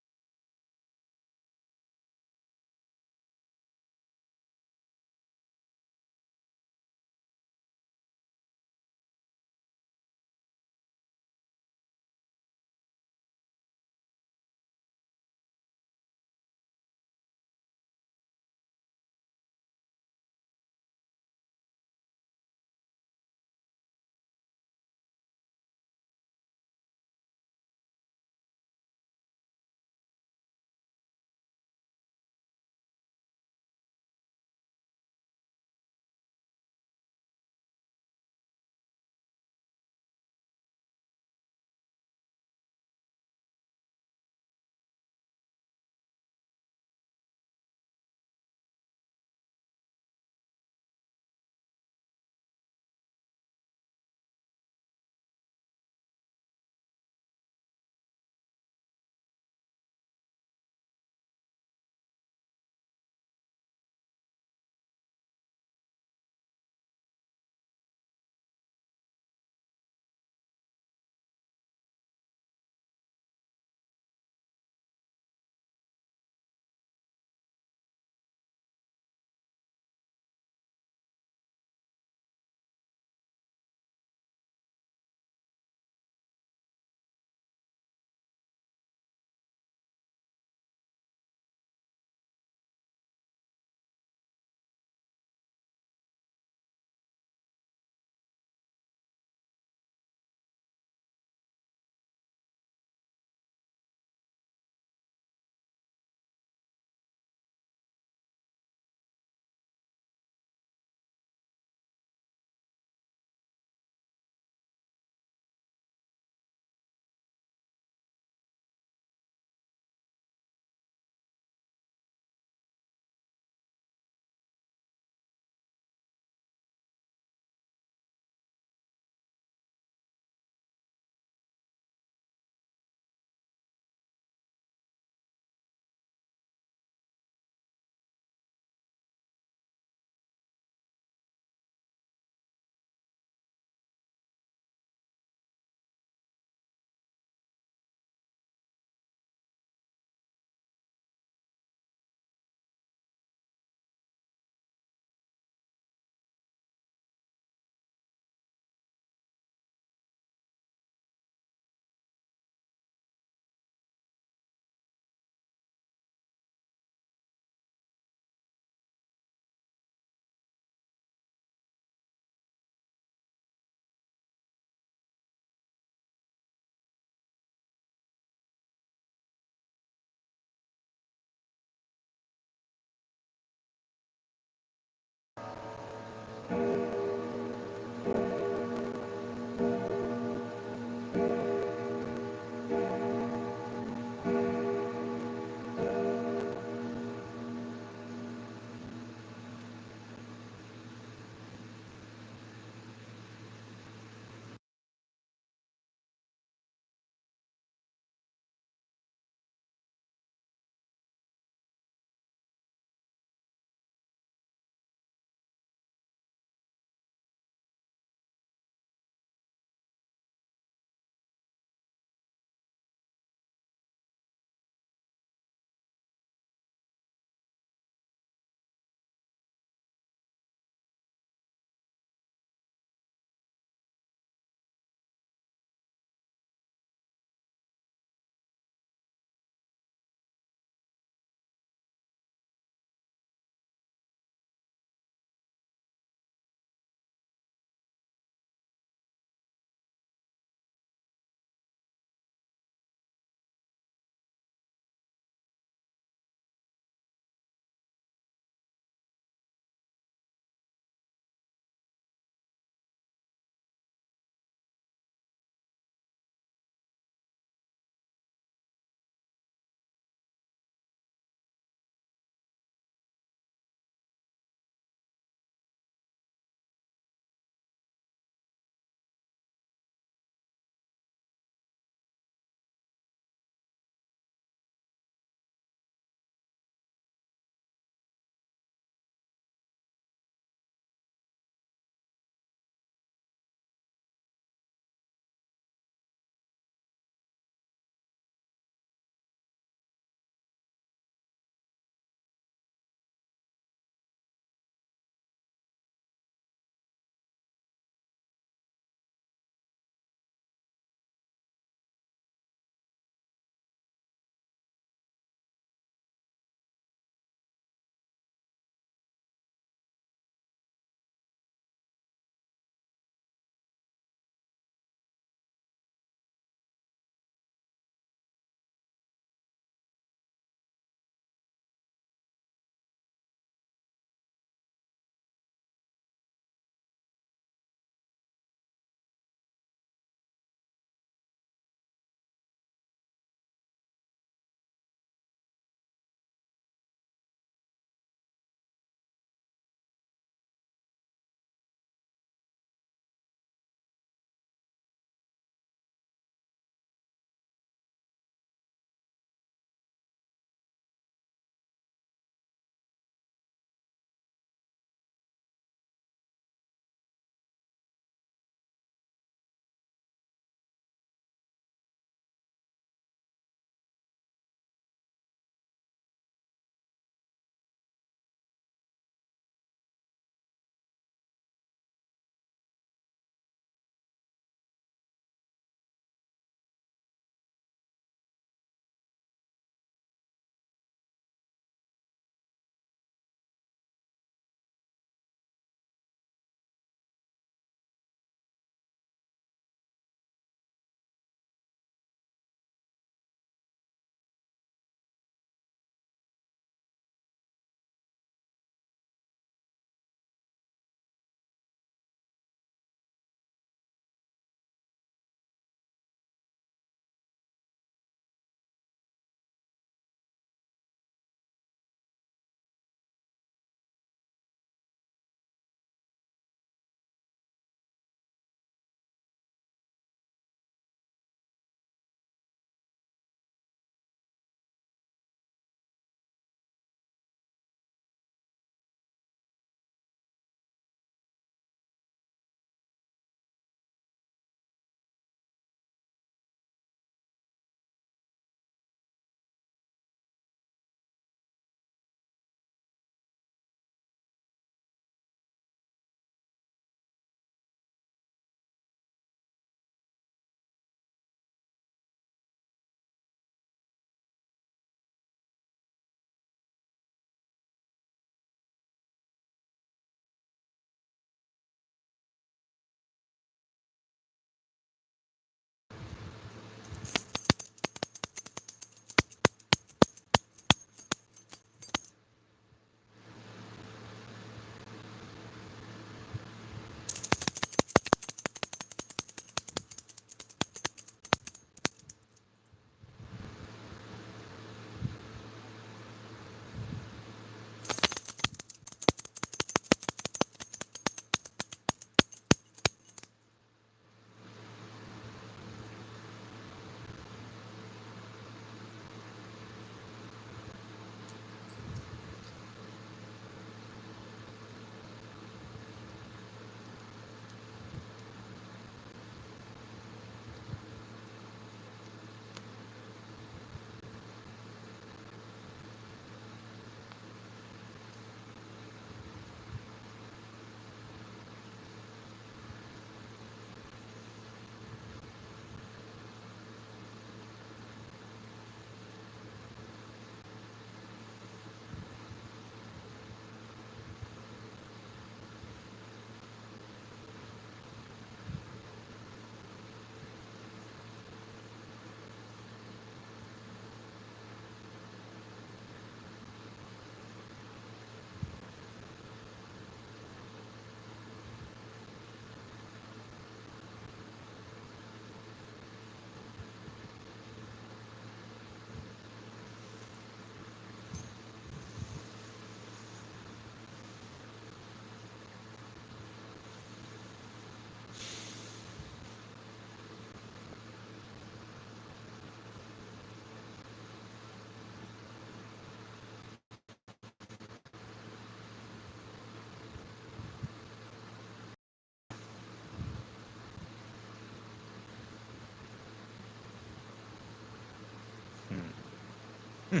I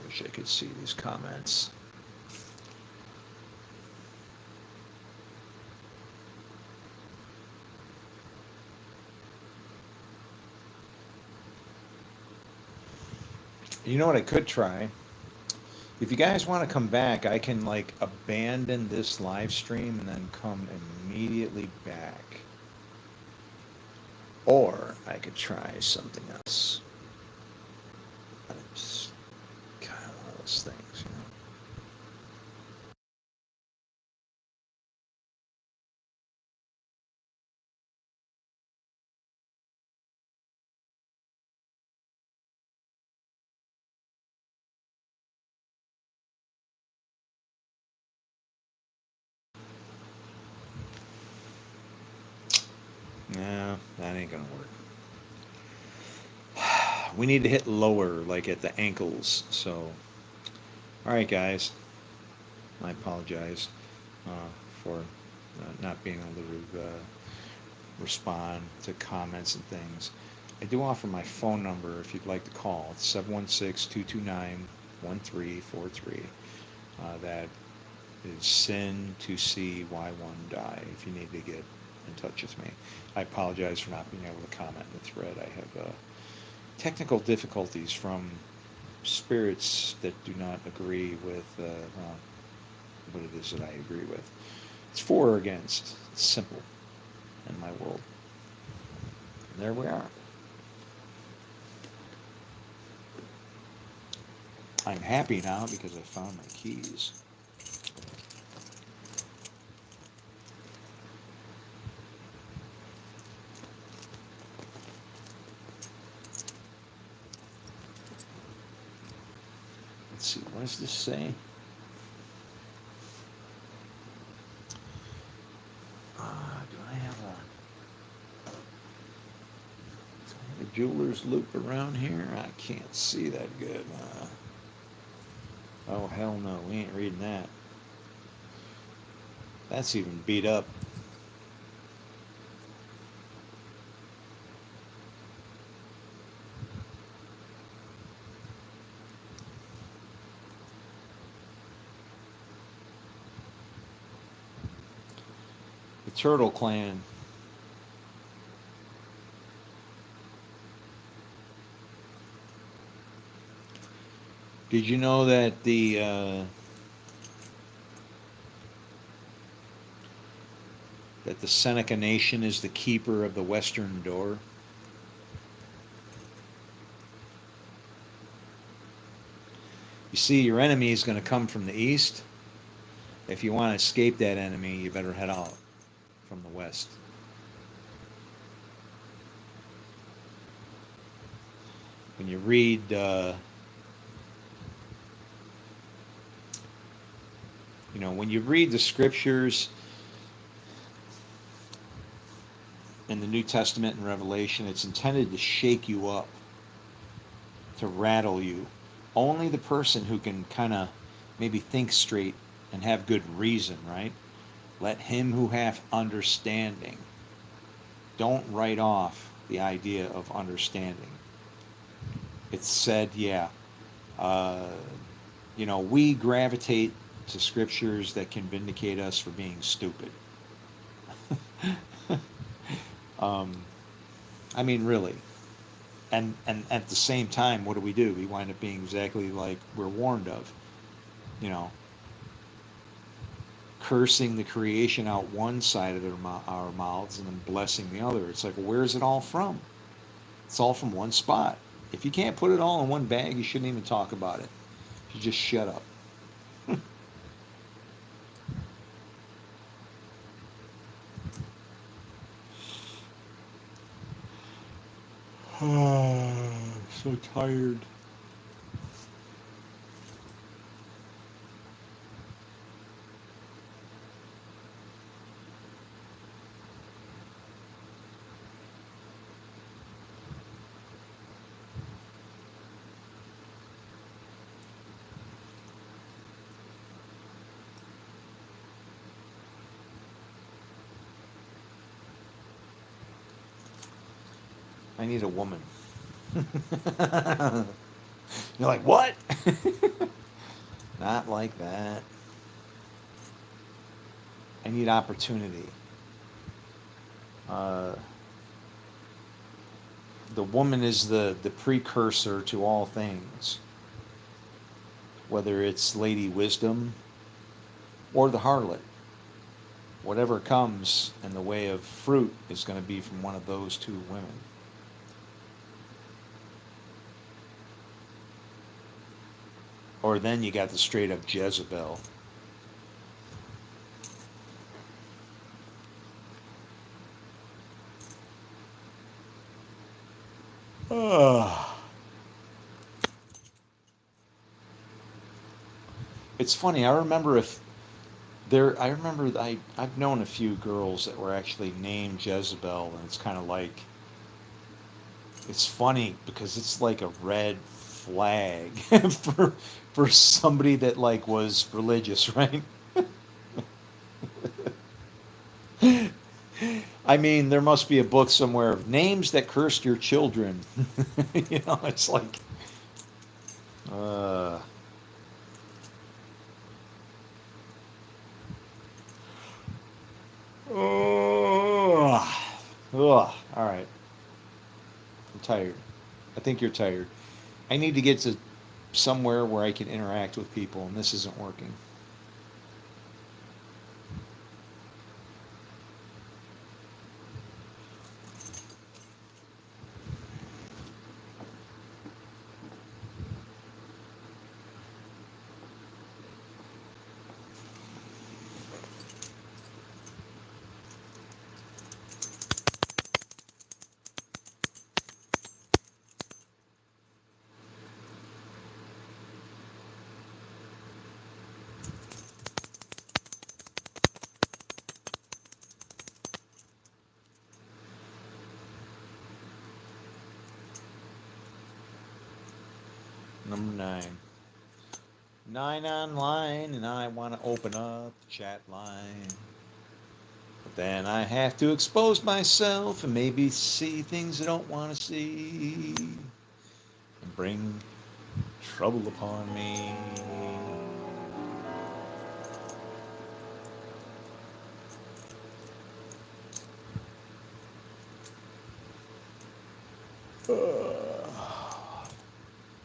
wish I could see these comments. You know what I could try? If you guys want to come back, I can like abandon this live stream and then come immediately back. Or I could try something else. But it's kind of one of those things, you know. No, that ain't gonna work. We need to hit lower, like at the ankles. So, all right, guys. I apologize for not being able to respond to comments and things. I do offer my phone number if you'd like to call. It's 716-229-1343. That is sin to see why one die if you need to get in touch with me. I apologize for not being able to comment in the thread. I have technical difficulties from spirits that do not agree with what it is that I agree with. It's for or against. It's simple in my world. And there we are. I'm happy now because I found my keys. Let's see, what does this say? Do I have a jeweler's loop around here? I can't see that good. Oh, hell no, we ain't reading that. That's even beat up. The Turtle Clan. Did you know that the Seneca Nation is the keeper of the Western Door? You see, your enemy is going to come from the east. If you want to escape that enemy, you better head out from the west. When you read when you read the scriptures in the New Testament and Revelation, it's intended to shake you up, to rattle you. Only the person who can kind of maybe think straight and have good reason, right? Let him who hath understanding. Don't write off the idea of understanding. It's said, we gravitate to scriptures that can vindicate us for being stupid. I mean, really. And at the same time, what do? We wind up being exactly like we're warned of. Cursing the creation out one side of our mouths and then blessing the other. It's like, well, where's it all from? It's all from one spot. If you can't put it all in one bag, you shouldn't even talk about it. You just shut up. I'm so tired. I need a woman. You're like, what? Not like that. I need opportunity. Uh, the woman is the precursor to all things, whether it's Lady Wisdom or the harlot. Whatever comes in the way of fruit is going to be from one of those two women. Or then you got the straight up Jezebel. It's funny. I've known a few girls that were actually named Jezebel, and it's kind of like, it's funny because it's like a red flag for somebody that like was religious, right? I mean, there must be a book somewhere of names that cursed your children. It's like, uh, oh, ugh. All right. I'm tired. I think you're tired. I need to get to somewhere where I can interact with people, and this isn't working. Number 9. 9 online, and I want to open up the chat line. But then I have to expose myself and maybe see things I don't want to see and bring trouble upon me.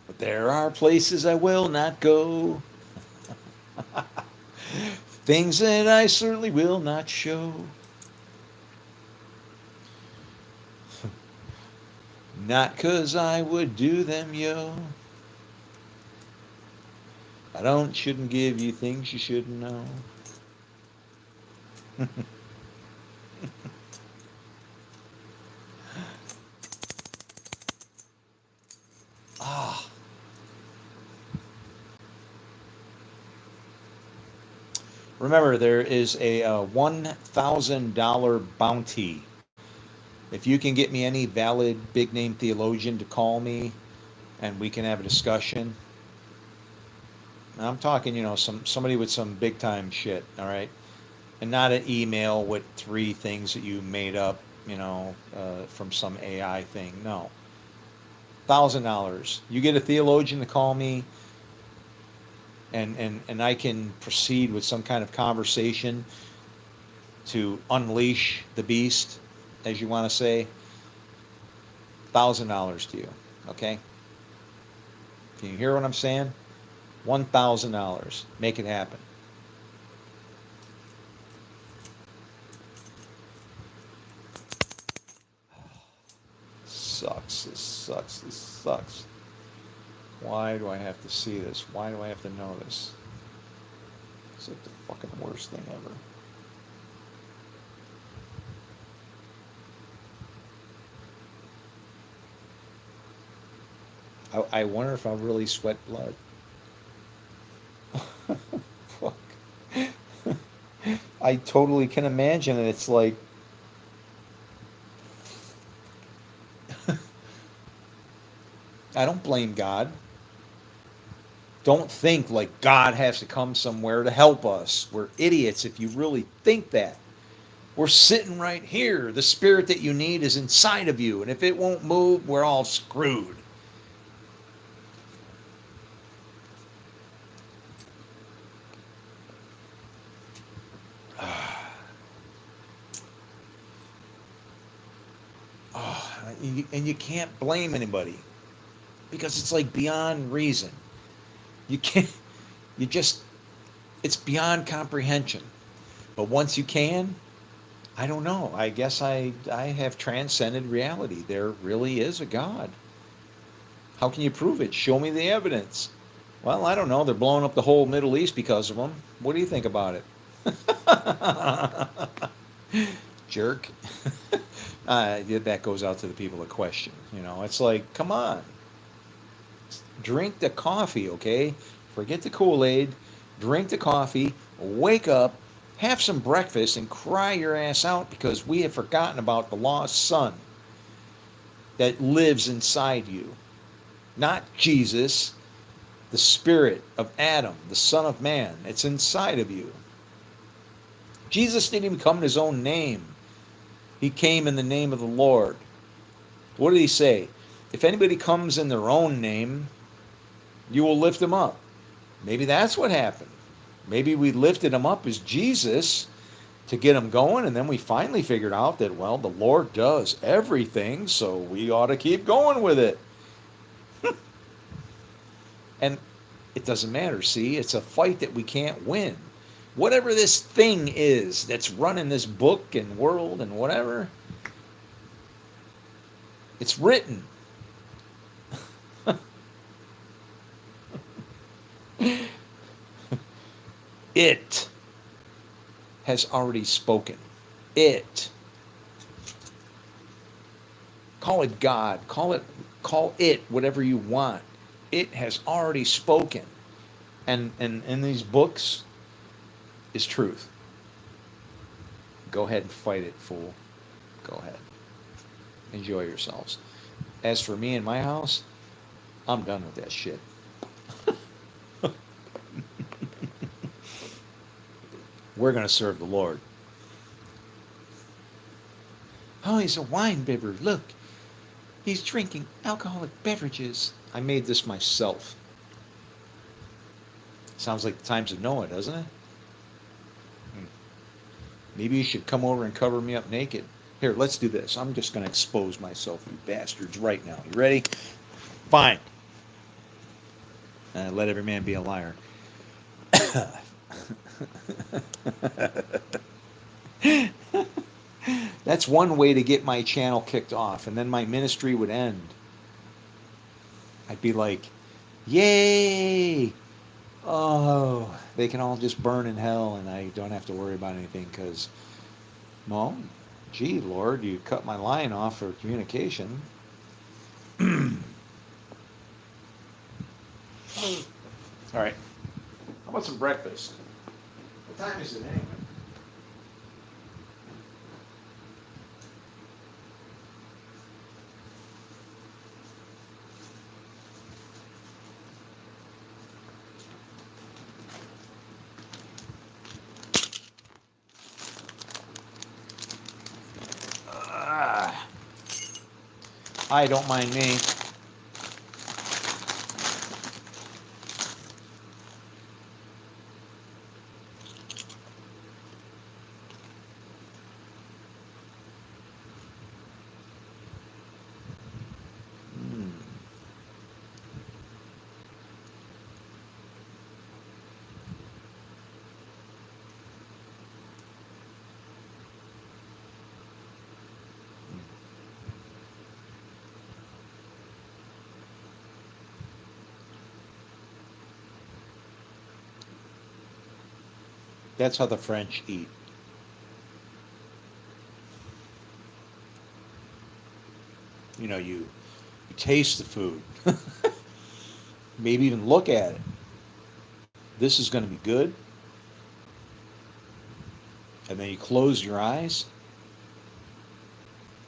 But there are places I will not go. Things that I certainly will not show. Not 'cause I would do them, yo. Shouldn't give you things you shouldn't know. Ah. Remember, there is a $1,000 bounty. If you can get me any valid big name theologian to call me and we can have a discussion. I'm talking, somebody with some big time shit, all right? And not an email with 3 things that you made up, from some AI thing. No. $1,000. You get a theologian to call me, and I can proceed with some kind of conversation to unleash the beast, as you want to say. $1,000 to you, okay? Can you hear what I'm saying? $1,000. Make it happen. This sucks. Why do I have to see this? Why do I have to know this? It's like the fucking worst thing ever. I wonder if I'll really sweat blood. Fuck. I totally can imagine it. It's like, I don't blame God. Don't think like God has to come somewhere to help us. We're idiots if you really think that. We're sitting right here. The spirit that you need is inside of you. And if it won't move, we're all screwed. Oh, and you can't blame anybody because it's like beyond reason. You can't, you just, it's beyond comprehension. But once you can, I don't know. I guess I have transcended reality. There really is a God. How can you prove it? Show me the evidence. Well, I don't know. They're blowing up the whole Middle East because of them. What do you think about it? Jerk. That goes out to the people that question. You know, it's like, come on. Drink the coffee, okay? Forget the Kool-Aid. Drink the coffee. Wake up. Have some breakfast and cry your ass out because we have forgotten about the lost son that lives inside you. Not Jesus, the spirit of Adam, the Son of Man. It's inside of you. Jesus didn't even come in his own name. He came in the name of the Lord. What did he say? If anybody comes in their own name, you will lift them up. Maybe that's what happened. Maybe we lifted him up as Jesus to get him going, and then we finally figured out that, well, the Lord does everything, so we ought to keep going with it. And it doesn't matter, see? It's a fight that we can't win. Whatever this thing is that's running this book and world and whatever, it's written. It has already spoken. It. Call it God. Call it whatever you want. It has already spoken. And in these books is truth. Go ahead and fight it, fool. Go ahead. Enjoy yourselves. As for me and my house, I'm done with that shit. We're going to serve the Lord. Oh, he's a wine bibber. Look, he's drinking alcoholic beverages. I made this myself. Sounds like the times of Noah, doesn't it? Maybe you should come over and cover me up naked. Here, let's do this. I'm just going to expose myself, you bastards, right now. You ready? Fine. Let every man be a liar. That's one way to get my channel kicked off, and then my ministry would end. I'd be like, yay! Oh, they can all just burn in hell, and I don't have to worry about anything because, well, gee, Lord, you cut my line off for communication. All right. How about some breakfast? What time is it anyway? I don't mind me. That's how the French eat. You know, you taste the food. Maybe even look at it. This is going to be good. And then you close your eyes.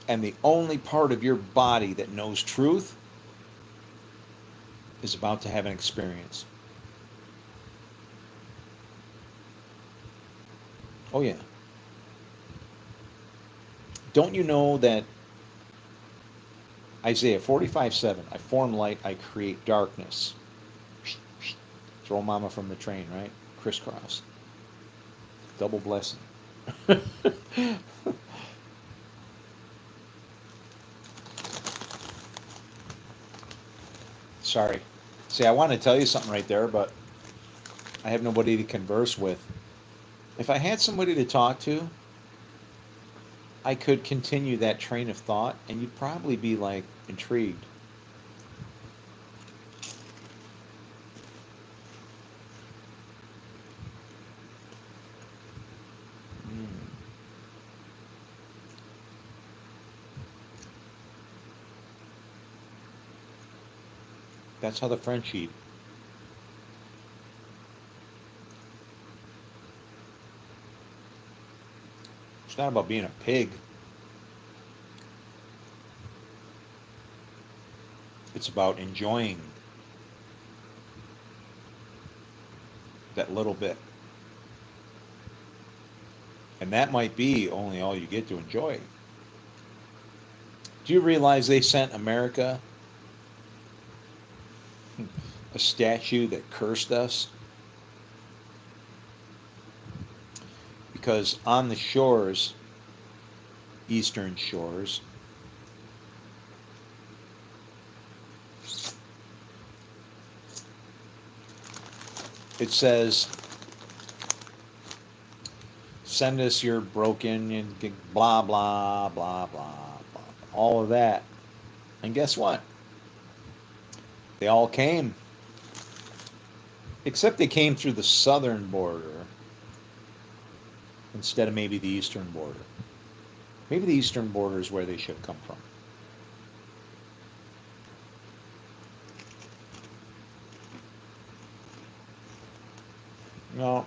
And the only part of your body that knows truth is about to have an experience. Oh, yeah. Don't you know that Isaiah 45:7, I form light, I create darkness. Throw mama from the train, right? Crisscross. Double blessing. Sorry. See, I want to tell you something right there, but I have nobody to converse with. If I had somebody to talk to, I could continue that train of thought, and you'd probably be like intrigued. Hmm. That's how the French eat. It's not about being a pig. It's about enjoying that little bit. And that might be only all you get to enjoy. Do you realize they sent America a statue that cursed us? Because on the shores, eastern shores, it says, send us your broken and blah, blah, blah, blah, blah, all of that. And guess what? They all came. Except they came through the southern border instead of maybe the eastern border. Maybe the eastern border is where they should have come from. No,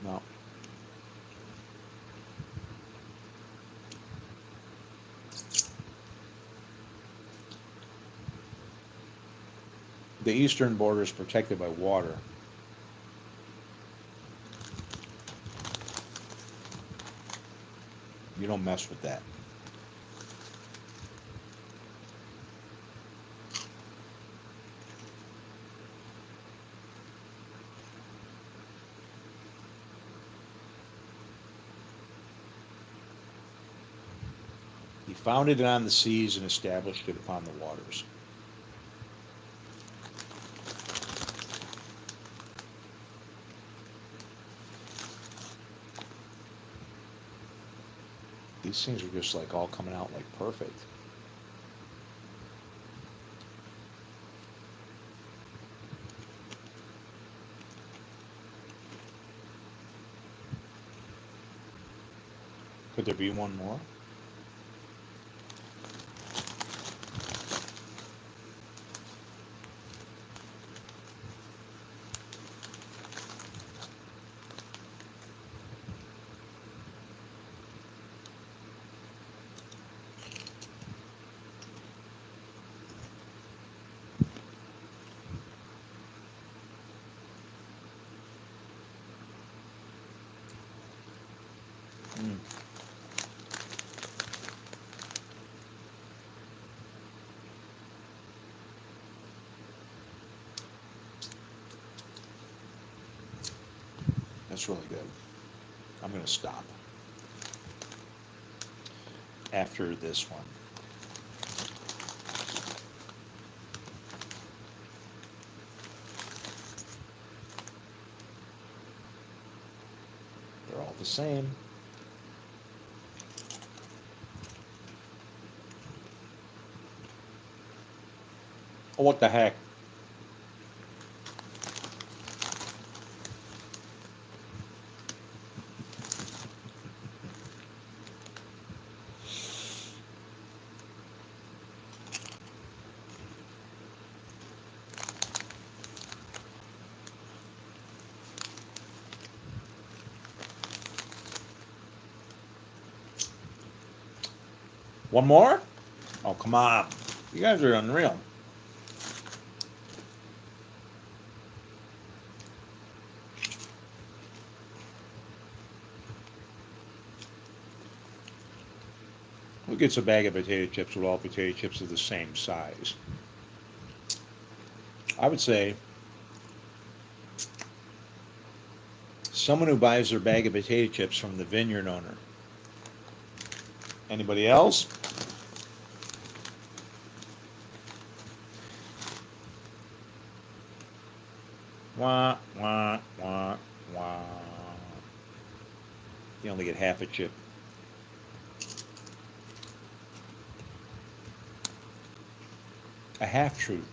no. The eastern border is protected by water. You don't mess with that. He founded it on the seas and established it upon the waters. These things are just like all coming out like perfect. Could there be one more? Mm. That's really good. I'm going to stop after this one. They're all the same. Oh, what the heck? One more? Oh, come on. You guys are unreal. Who gets a bag of potato chips with all potato chips of the same size? I would say someone who buys their bag of potato chips from the vineyard owner. Anybody else? Wah, wah, wah, wah. You only get half a chip. A half truth.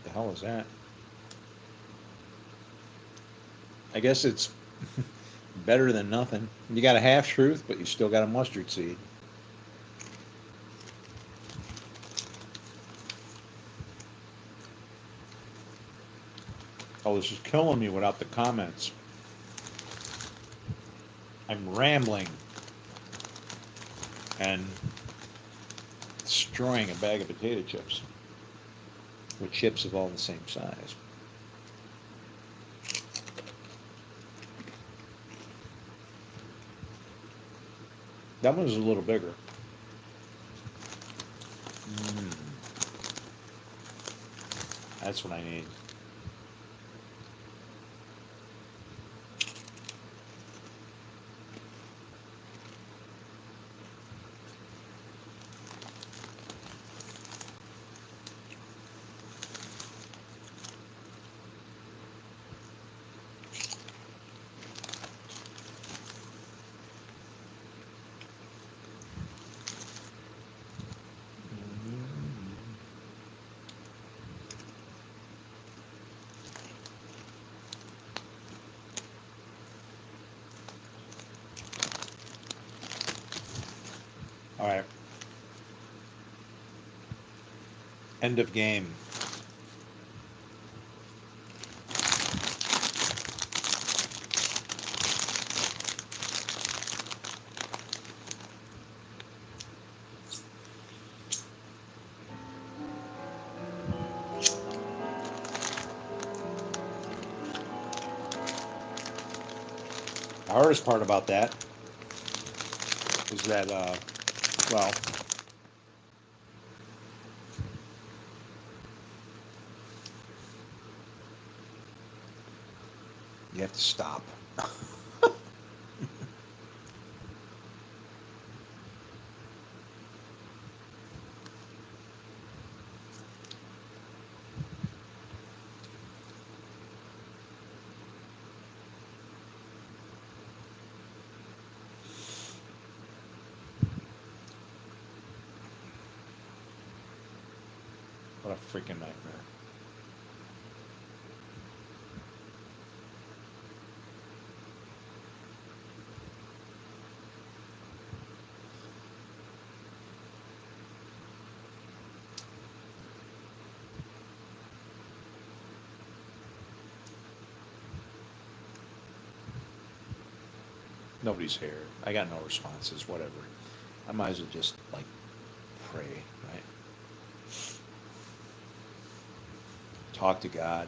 The hell is that? I guess it's better than nothing. You got a half truth, but you still got a mustard seed. Oh, this is killing me without the comments. I'm rambling and destroying a bag of potato chips with chips of all the same size. That one was a little bigger. That's what I need. All right. End of game. The hardest part about that is that, well, you have to stop. What a freaking nightmare. Nobody's here. I got no responses, whatever. I might as well just, like, pray, right? Talk to God.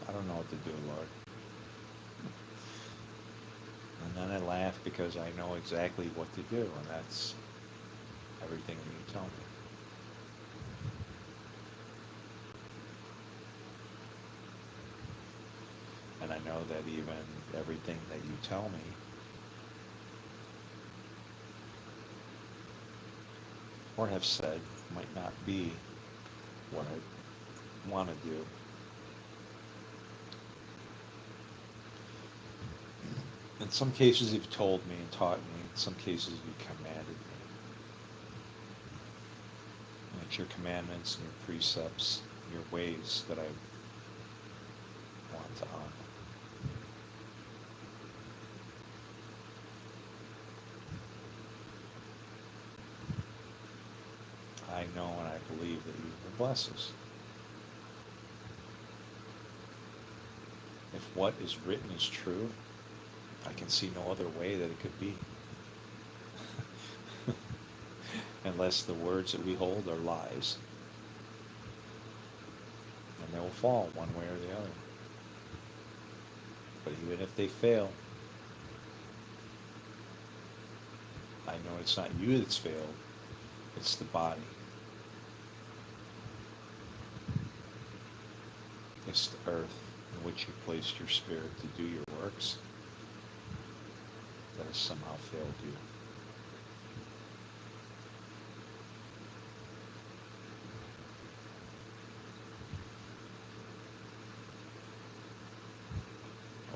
I don't know what to do, Lord. And then I laugh because I know exactly what to do, and that's everything that you tell me. And I know that even everything that you tell me or have said might not be what I want to do. In some cases you've told me and taught me, in some cases you commanded me. And it's your commandments and your precepts, your ways that I want to honor. I know and I believe that you will bless us. If what is written is true, I can see no other way that it could be. unless the words that we hold are lies. And they will fall one way or the other. But even if they fail, I know it's not you that's failed, it's the body. It's the earth in which you placed your spirit to do your works that has somehow failed you.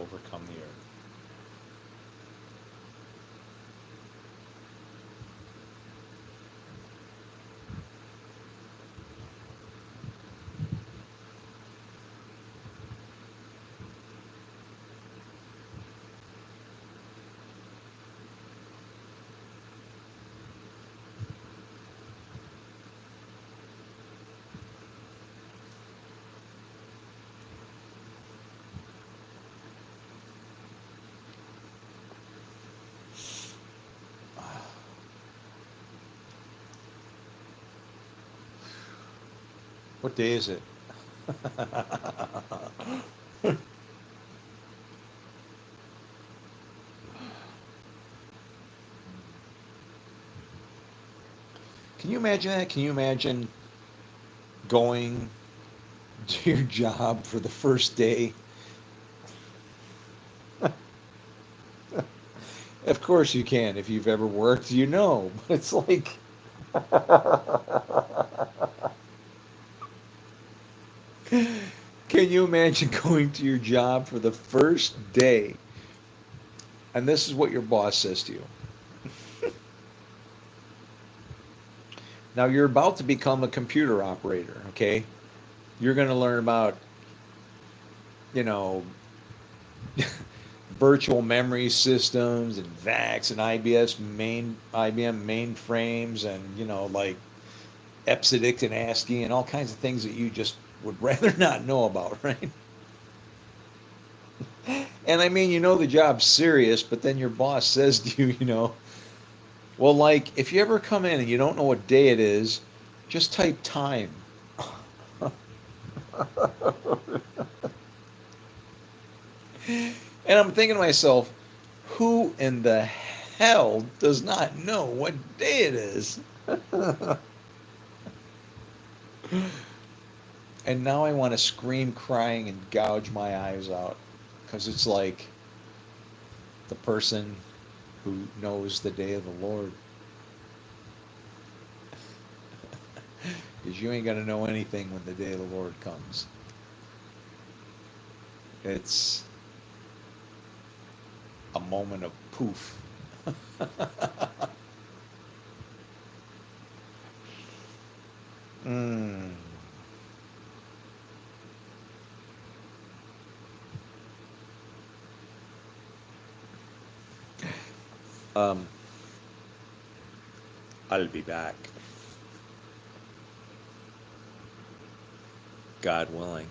Overcome the earth. What day is it? Can you imagine that? Can you imagine going to your job for the first day? Of course you can. If you've ever worked, you know. But it's like, can you imagine going to your job for the first day? And this is what your boss says to you. Now you're about to become a computer operator, okay? You're going to learn about, you know, virtual memory systems and VAX and IBM mainframes and, you know, like EPSIDIC and ASCII and all kinds of things that you just would rather not know about, right? And I mean, you know the job's serious, but then your boss says to you, you know, well, like if you ever come in and you don't know what day it is, just type time. And I'm thinking to myself, who in the hell does not know what day it is? And now I want to scream crying and gouge my eyes out because it's like the person who knows the day of the Lord. Because you ain't going to know anything when the day of the Lord comes. It's a moment of poof. mm. Um, I'll be back. God willing.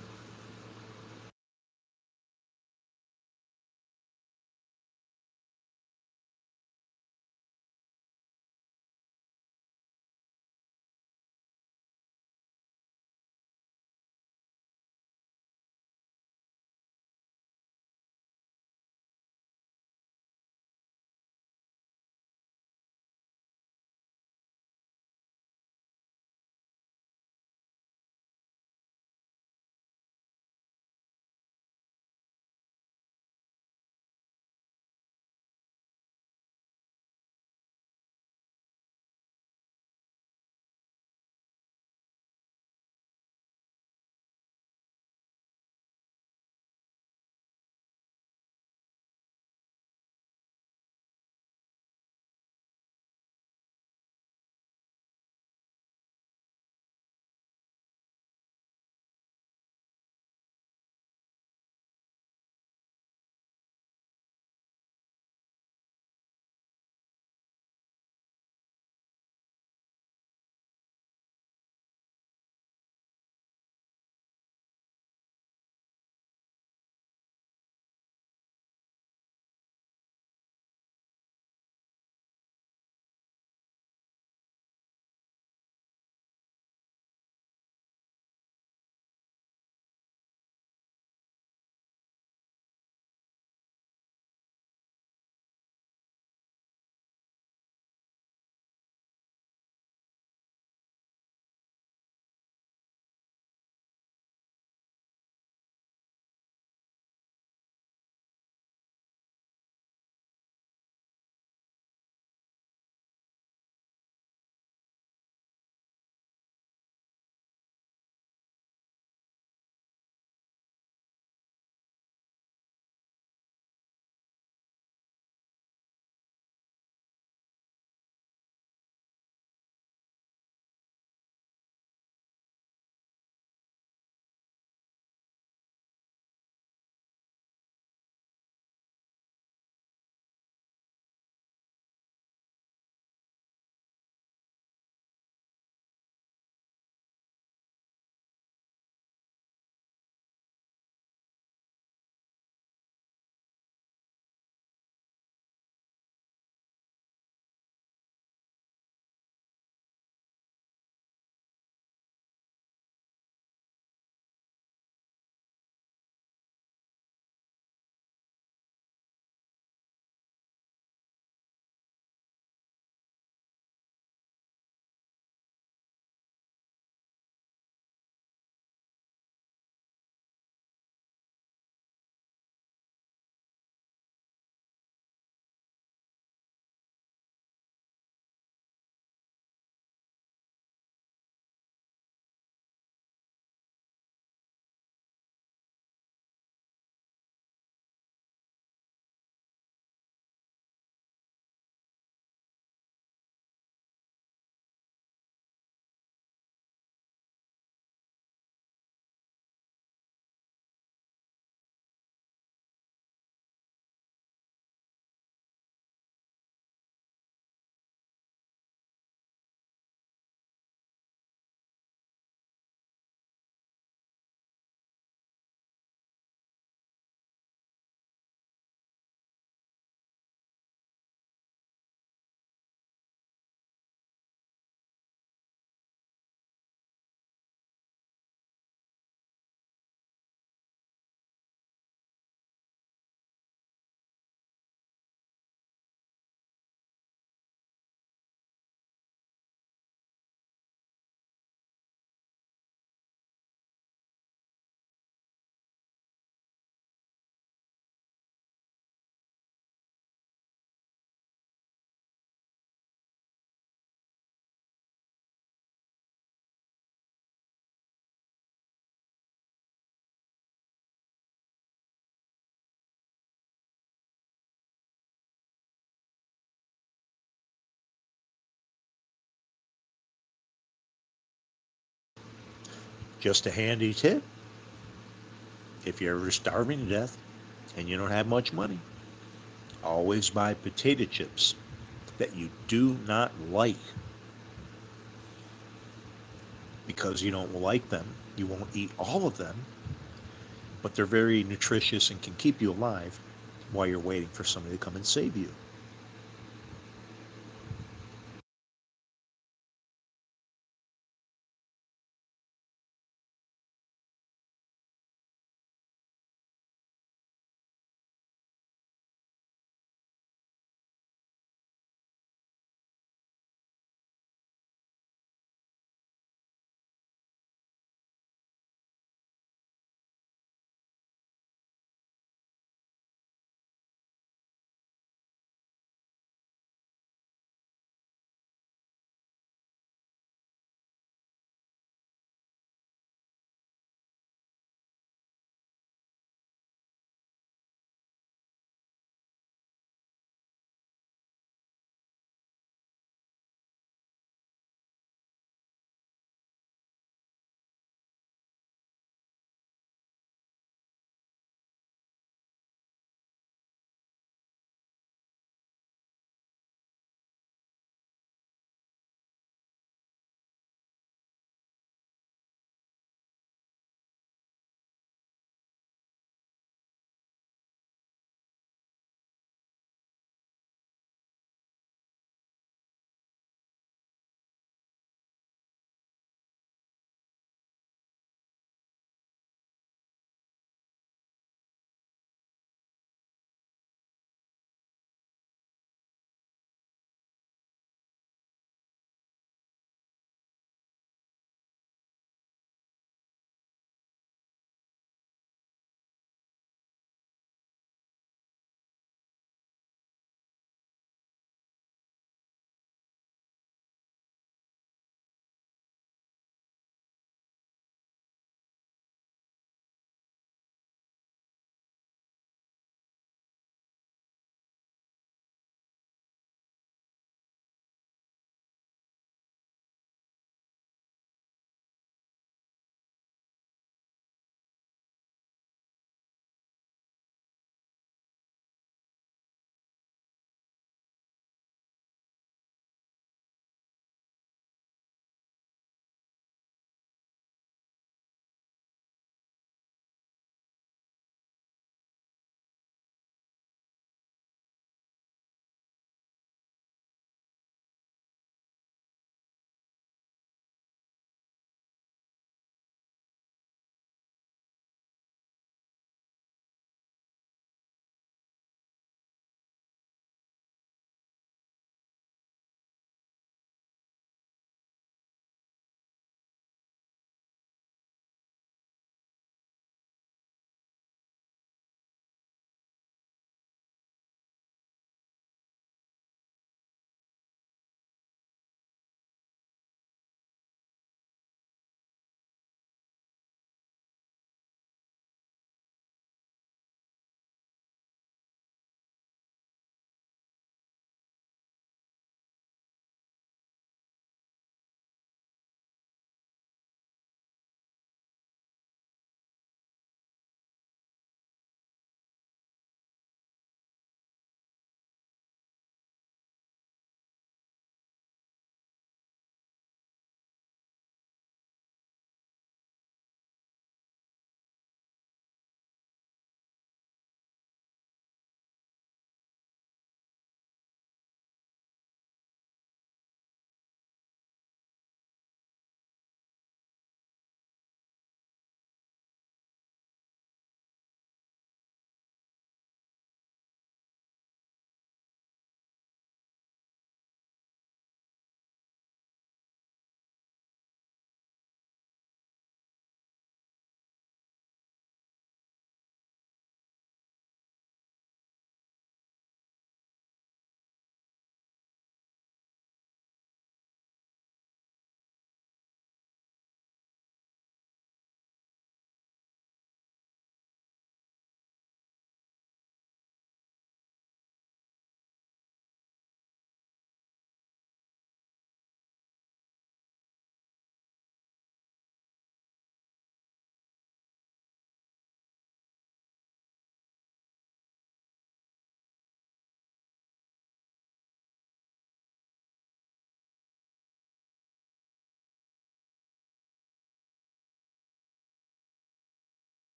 Just a handy tip: if you're ever starving to death and you don't have much money, always buy potato chips that you do not like. Because you don't like them, you won't eat all of them, but they're very nutritious and can keep you alive while you're waiting for somebody to come and save you.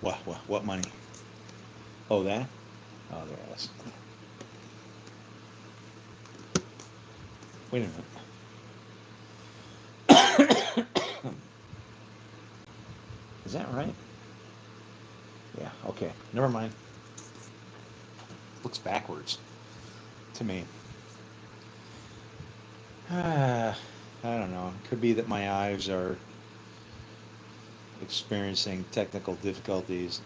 What money? Oh, that? Oh, there it is. Wait a minute. Is that right? Yeah, okay. Never mind. Looks backwards to me. I don't know. Could be that my eyes are experiencing technical difficulties.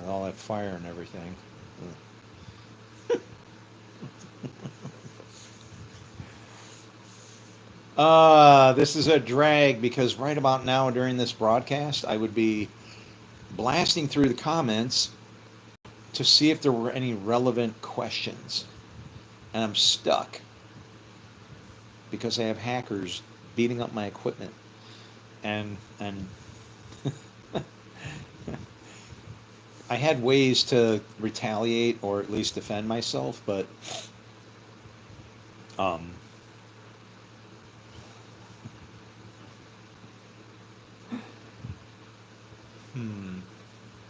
All that fire and everything. This is a drag because right about now during this broadcast, I would be blasting through the comments to see if there were any relevant questions. And I'm stuck because I have hackers beating up my equipment. And I had ways to retaliate or at least defend myself, but um,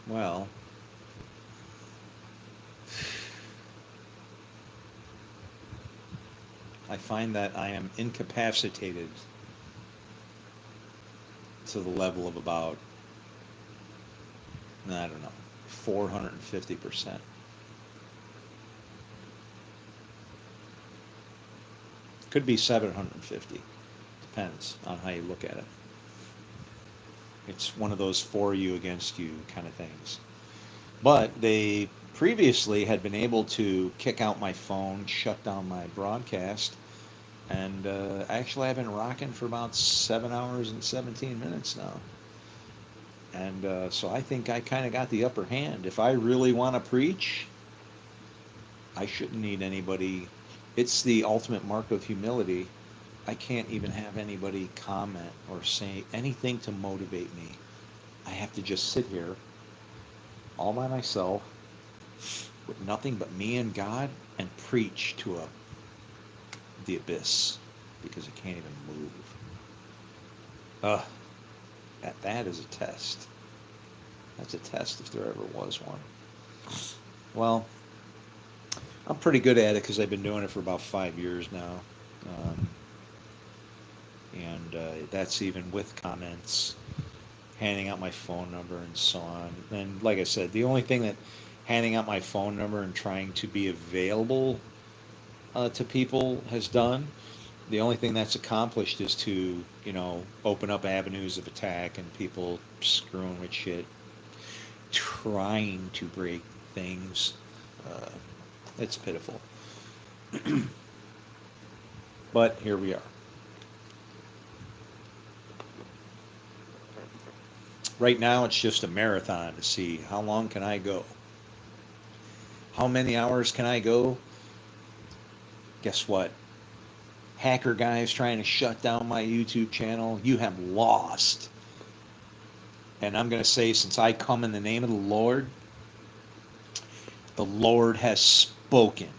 well, I find that I am incapacitated to the level of about, I don't know, 450%. Could be 750. Depends on how you look at it. It's one of those for you against you kind of things. But they previously had been able to kick out my phone, shut down my broadcast, and actually I've been rocking for about 7 hours and 17 minutes now. And so I think I kind of got the upper hand. If I really want to preach, I shouldn't need anybody. It's the ultimate mark of humility. I can't even have anybody comment or say anything to motivate me. I have to just sit here all by myself with nothing but me and God and preach to the abyss because I can't even move. That is a test. That's a test if there ever was one. Well, I'm pretty good at it because I've been doing it for about 5 years now. And that's even with comments, handing out my phone number and so on. And like I said, the only thing that handing out my phone number and trying to be available to people has done, the only thing that's accomplished is to, open up avenues of attack and people screwing with shit, trying to break things. It's pitiful. But here we are. Right now, it's just a marathon to see how long can I go. How many hours can I go? Guess what? Hacker guys trying to shut down my YouTube channel, you have lost. And I'm going to say, since I come in the name of the Lord has spoken.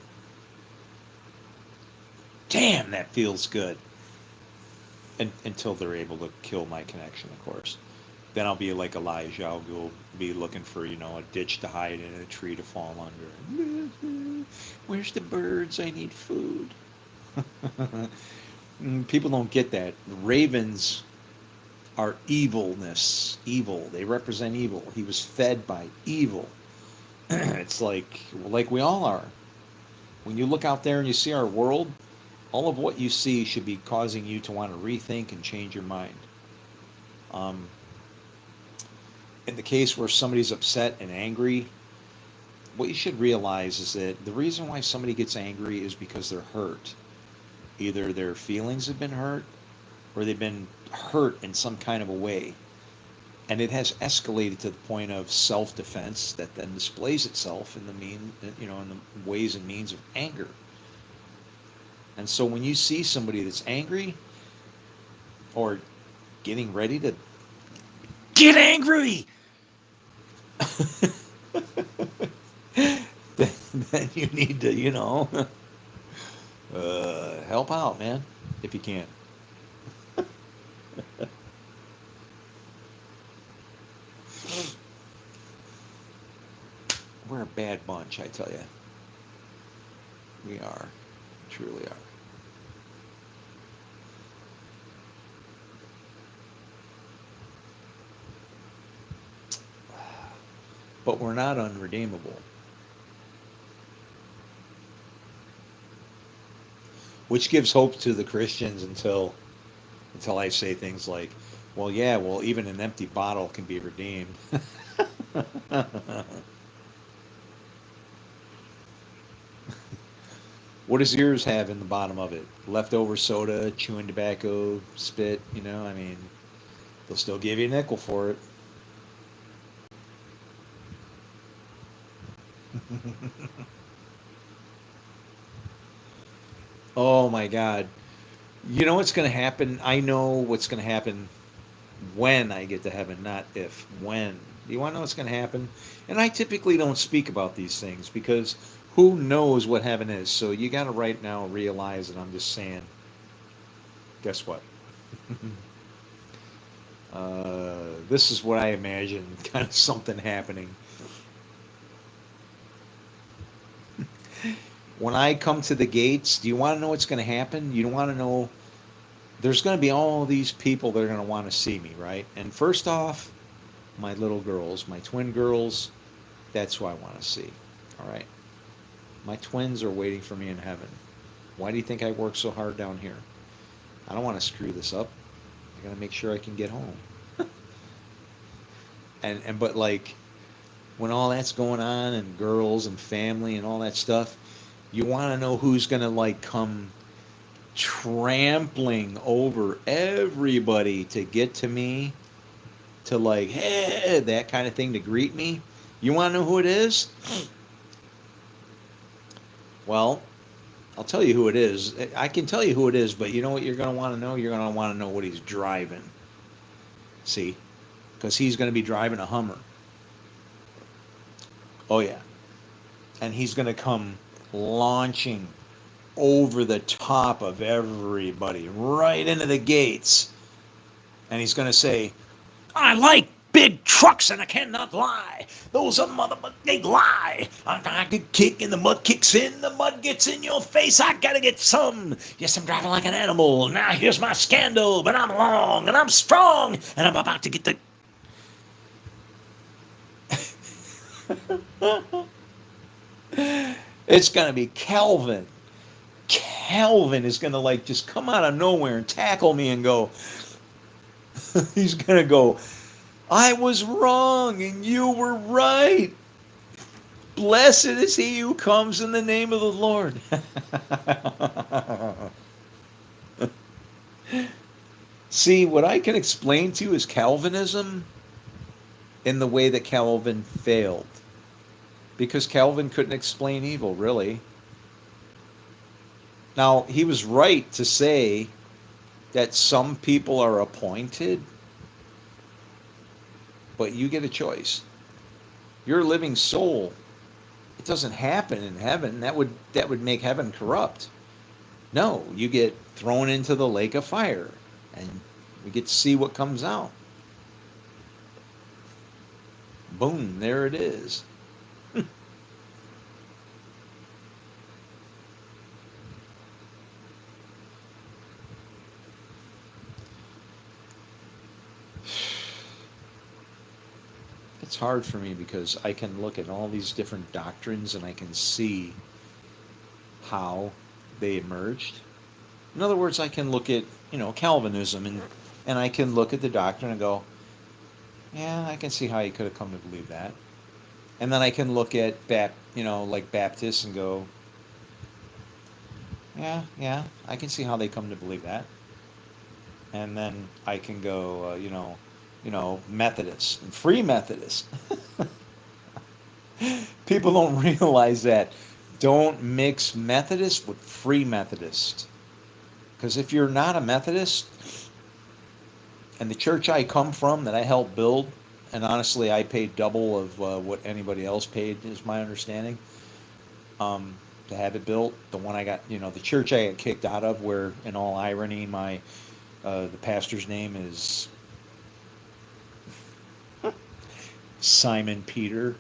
Damn, that feels good. Until they're able to kill my connection, of course. Then I'll be like Elijah. I'll go be looking for, a ditch to hide in, a tree to fall under. Where's the birds? I need food. People don't get that. Ravens are evilness. Evil. They represent evil. He was fed by evil. It's like we all are. When you look out there and you see our world, all of what you see should be causing you to want to rethink and change your mind. In the case where somebody's upset and angry, what you should realize is that the reason why somebody gets angry is because they're hurt. Either their feelings have been hurt or they've been hurt in some kind of a way. And it has escalated to the point of self-defense that then displays itself in the ways and means of anger. And so when you see somebody that's angry or getting ready to get angry, then you need to, help out, man, if you can. We're a bad bunch, I tell you. We are. Truly are. But we're not unredeemable. Which gives hope to the Christians until I say things like, well, yeah, well, even an empty bottle can be redeemed. What does yours have in the bottom of it? Leftover soda, chewing tobacco, spit, I mean, they'll still give you a nickel for it. Oh my God. You know what's going to happen? I know what's going to happen when I get to heaven, not if, when. You want to know what's going to happen? And I typically don't speak about these things because who knows what heaven is? So you got to right now realize that I'm just saying, guess what? This is what I imagine, kind of something happening. When I come to the gates, do you want to know what's going to happen? You want to know there's going to be all these people that are going to want to see me, right? And first off, my little girls, my twin girls, that's who I want to see. All right. My twins are waiting for me in heaven. Why do you think I work so hard down here? I don't want to screw this up. I got to make sure I can get home. But like when all that's going on and girls and family and all that stuff, you want to know who's going to like come trampling over everybody to get to me, to like, hey, that kind of thing, to greet me. You want to know who it is? Well, I'll tell you who it is. I can tell you who it is, but you know what you're going to want to know? You're going to want to know what he's driving. See? Because he's going to be driving a Hummer. Oh, yeah. And he's going to come launching over the top of everybody, right into the gates. And he's going to say, I like big trucks and I cannot lie. Those are motherfuckers, they lie. I could kick and the mud kicks in, the mud gets in your face. I gotta get some. Yes, I'm driving like an animal. Now here's my scandal, but I'm long and I'm strong and I'm about to get the... It's gonna be Calvin. Calvin is gonna like just come out of nowhere and tackle me and go, he's gonna go, I was wrong and you were right. Blessed is he who comes in the name of the Lord. See, what I can explain to you is Calvinism in the way that Calvin failed. Because Calvin couldn't explain evil, really. Now, he was right to say that some people are appointed, but you get a choice. You're a living soul. It doesn't happen in heaven. That would make heaven corrupt. No, you get thrown into the lake of fire, and we get to see what comes out. Boom, there it is. It's hard for me because I can look at all these different doctrines and I can see how they emerged. In other words, I can look at, Calvinism and I can look at the doctrine and go, yeah, I can see how you could have come to believe that. And then I can look at like Baptists and go, yeah, I can see how they come to believe that. And then I can go, Methodists and Free Methodists. People don't realize that. Don't mix Methodist with Free Methodist. Because if you're not a Methodist, and the church I come from that I helped build, and honestly I paid double of what anybody else paid, is my understanding, to have it built. The one I got, the church I got kicked out of, where in all irony, the pastor's name is Simon Peter.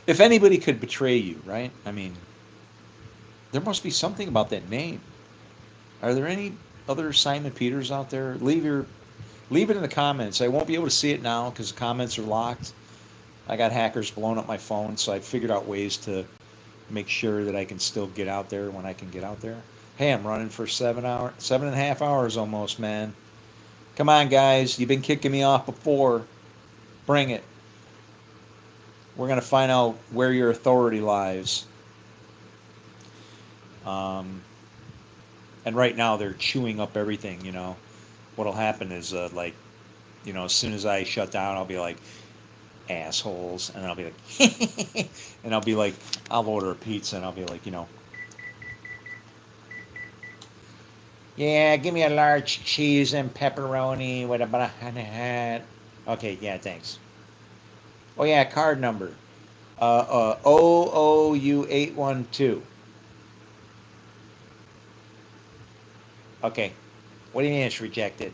If anybody could betray you, right? I mean, there must be something about that name. Are there any other Simon Peters out there? Leave it in the comments. I won't be able to see it now because the comments are locked. I got hackers blowing up my phone, so I figured out ways to make sure that I can still get out there when I can get out there. Hey, I'm running for 7.5 hours almost, man. Come on, guys. You've been kicking me off before. Bring it. We're going to find out where your authority lies. And right now they're chewing up everything, you know. What'll happen is, as soon as I shut down, I'll be like, assholes. And I'll be like, and I'll be like, I'll order a pizza and I'll be like, yeah, give me a large cheese and pepperoni with a banana hat. Okay, yeah, thanks. Oh, yeah, card number. OOU812. Okay. What do you mean it's rejected?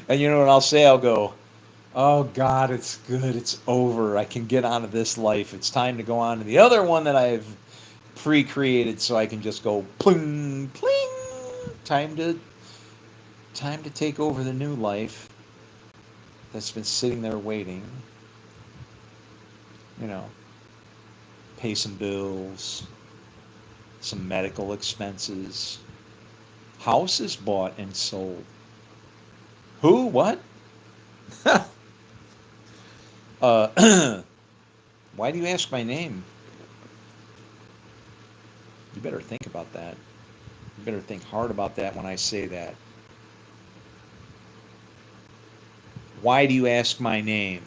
And you know what I'll say? I'll go, oh God, it's good. It's over. I can get on to this life. It's time to go on to the other one that I've pre-created so I can just go pling, pling. Time to take over the new life that's been sitting there waiting. You know, pay some bills, some medical expenses. House is bought and sold. Who? What? Why do you ask my name? You better think about that. You better think hard about that when I say that. Why do you ask my name?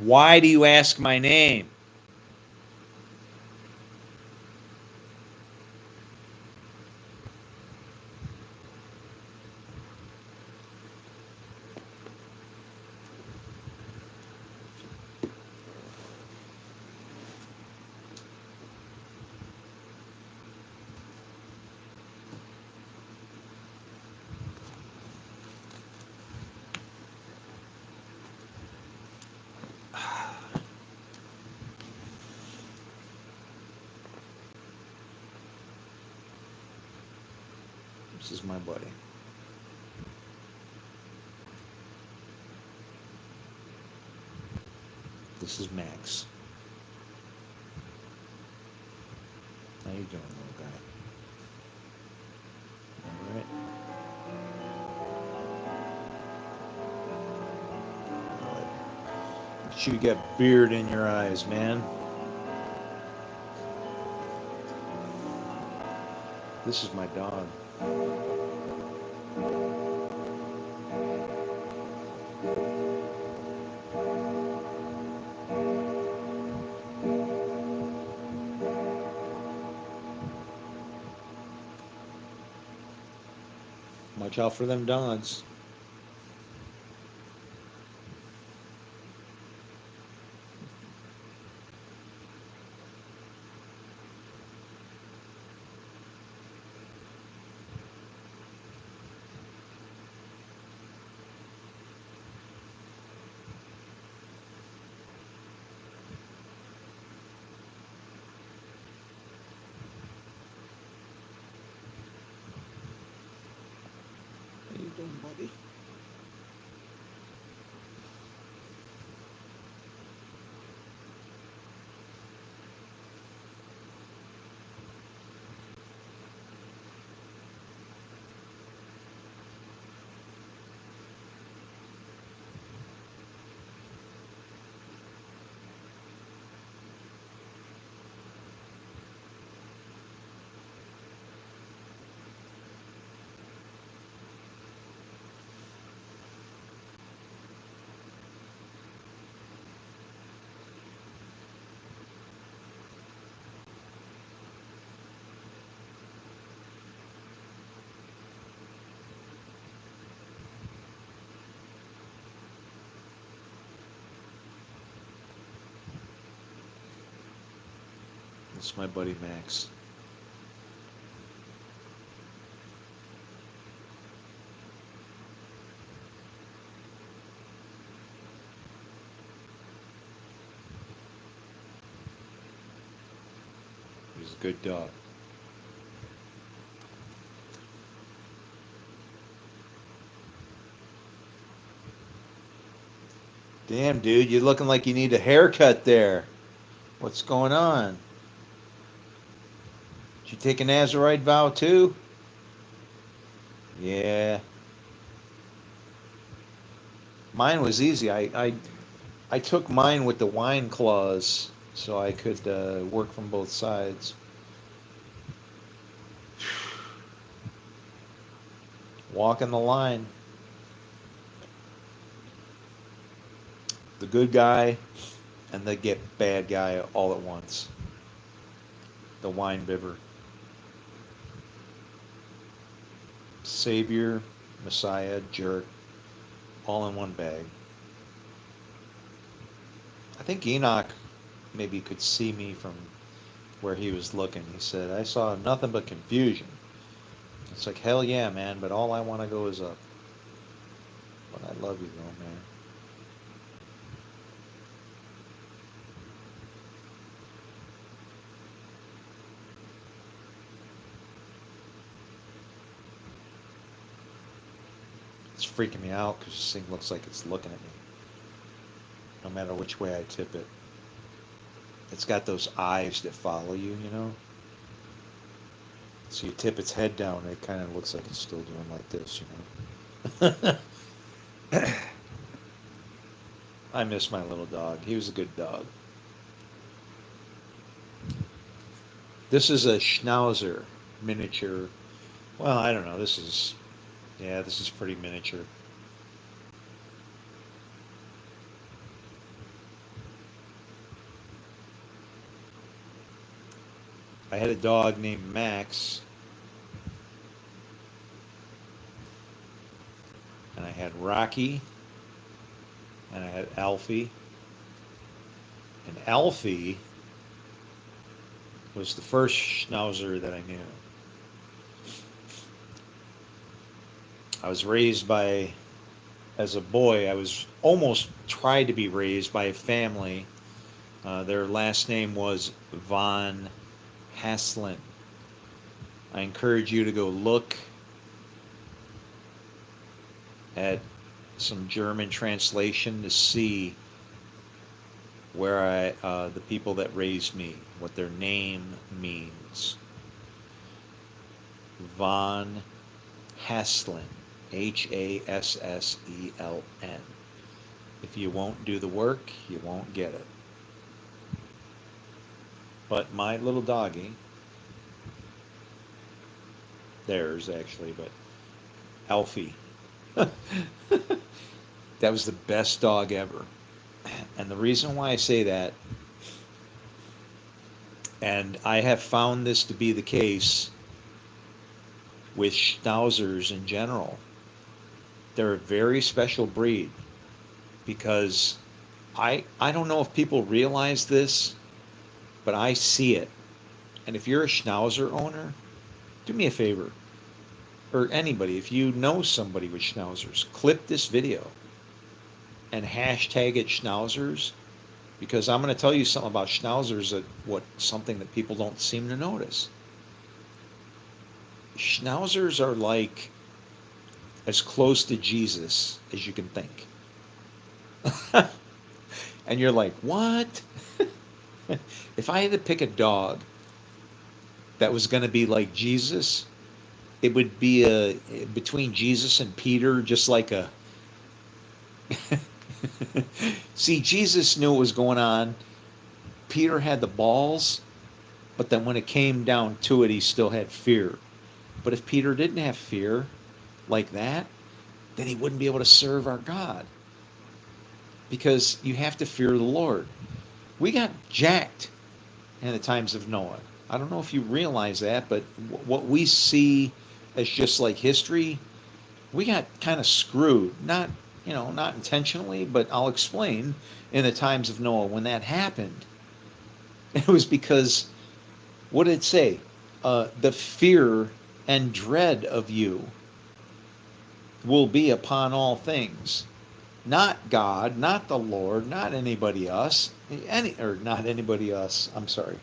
Why do you ask my name? This is my buddy. This is Max. How you doing, little guy? All right. All right. You got beard in your eyes, man. This is my dog. Watch out for them dogs. How you doing, buddy? It's my buddy Max. He's a good dog. Damn, dude, you're looking like you need a haircut there. What's going on? Did you take a Nazarite vow too? Yeah. Mine was easy. I took mine with the wine clause so I could work from both sides. Walking the line. The good guy and the bad guy all at once. The wine bibber. Savior, Messiah, jerk, all in one bag. I think Enoch maybe could see me from where he was looking. He said, I saw nothing but confusion. It's like, hell yeah, man, but all I want to go is up. But I love you though, man. It's freaking me out because this thing looks like it's looking at me. No matter which way I tip it. It's got those eyes that follow you, you know? So you tip its head down, and it kind of looks like it's still doing like this, you know? I miss my little dog. He was a good dog. This is a Schnauzer miniature. Well, I don't know. This is pretty miniature. I had a dog named Max. And I had Rocky. And I had Alfie. And Alfie was the first Schnauzer that I knew. I was raised as a boy, I was almost tried to be raised by a family. Their last name was Von Haslin. I encourage you to go look at some German translation to see where the people that raised me, what their name means. Von Haslin. Hasseln. If you won't do the work, you won't get it. But my little doggy, theirs actually, but Alfie, that was the best dog ever. And the reason why I say that, and I have found this to be the case with Schnauzers in general, they're a very special breed because I don't know if people realize this, but I see it. And if you're a Schnauzer owner, do me a favor, or anybody, if you know somebody with Schnauzers, clip this video and hashtag it Schnauzers, because I'm going to tell you something about Schnauzers something that people don't seem to notice. Schnauzers are like as close to Jesus as you can think. And you're like, what? If I had to pick a dog that was going to be like Jesus, it would be between Jesus and Peter, just like a... See, Jesus knew what was going on. Peter had the balls, but then when it came down to it, he still had fear. But if Peter didn't have fear like that, then he wouldn't be able to serve our God. Because you have to fear the Lord. We got jacked in the times of Noah. I don't know if you realize that, but what we see as just like history, we got kind of screwed. Not intentionally, but I'll explain. In the times of Noah, when that happened, it was because What did it say? The fear and dread of you will be upon all things. Not God, not the Lord, not anybody else, not anybody else. I'm sorry.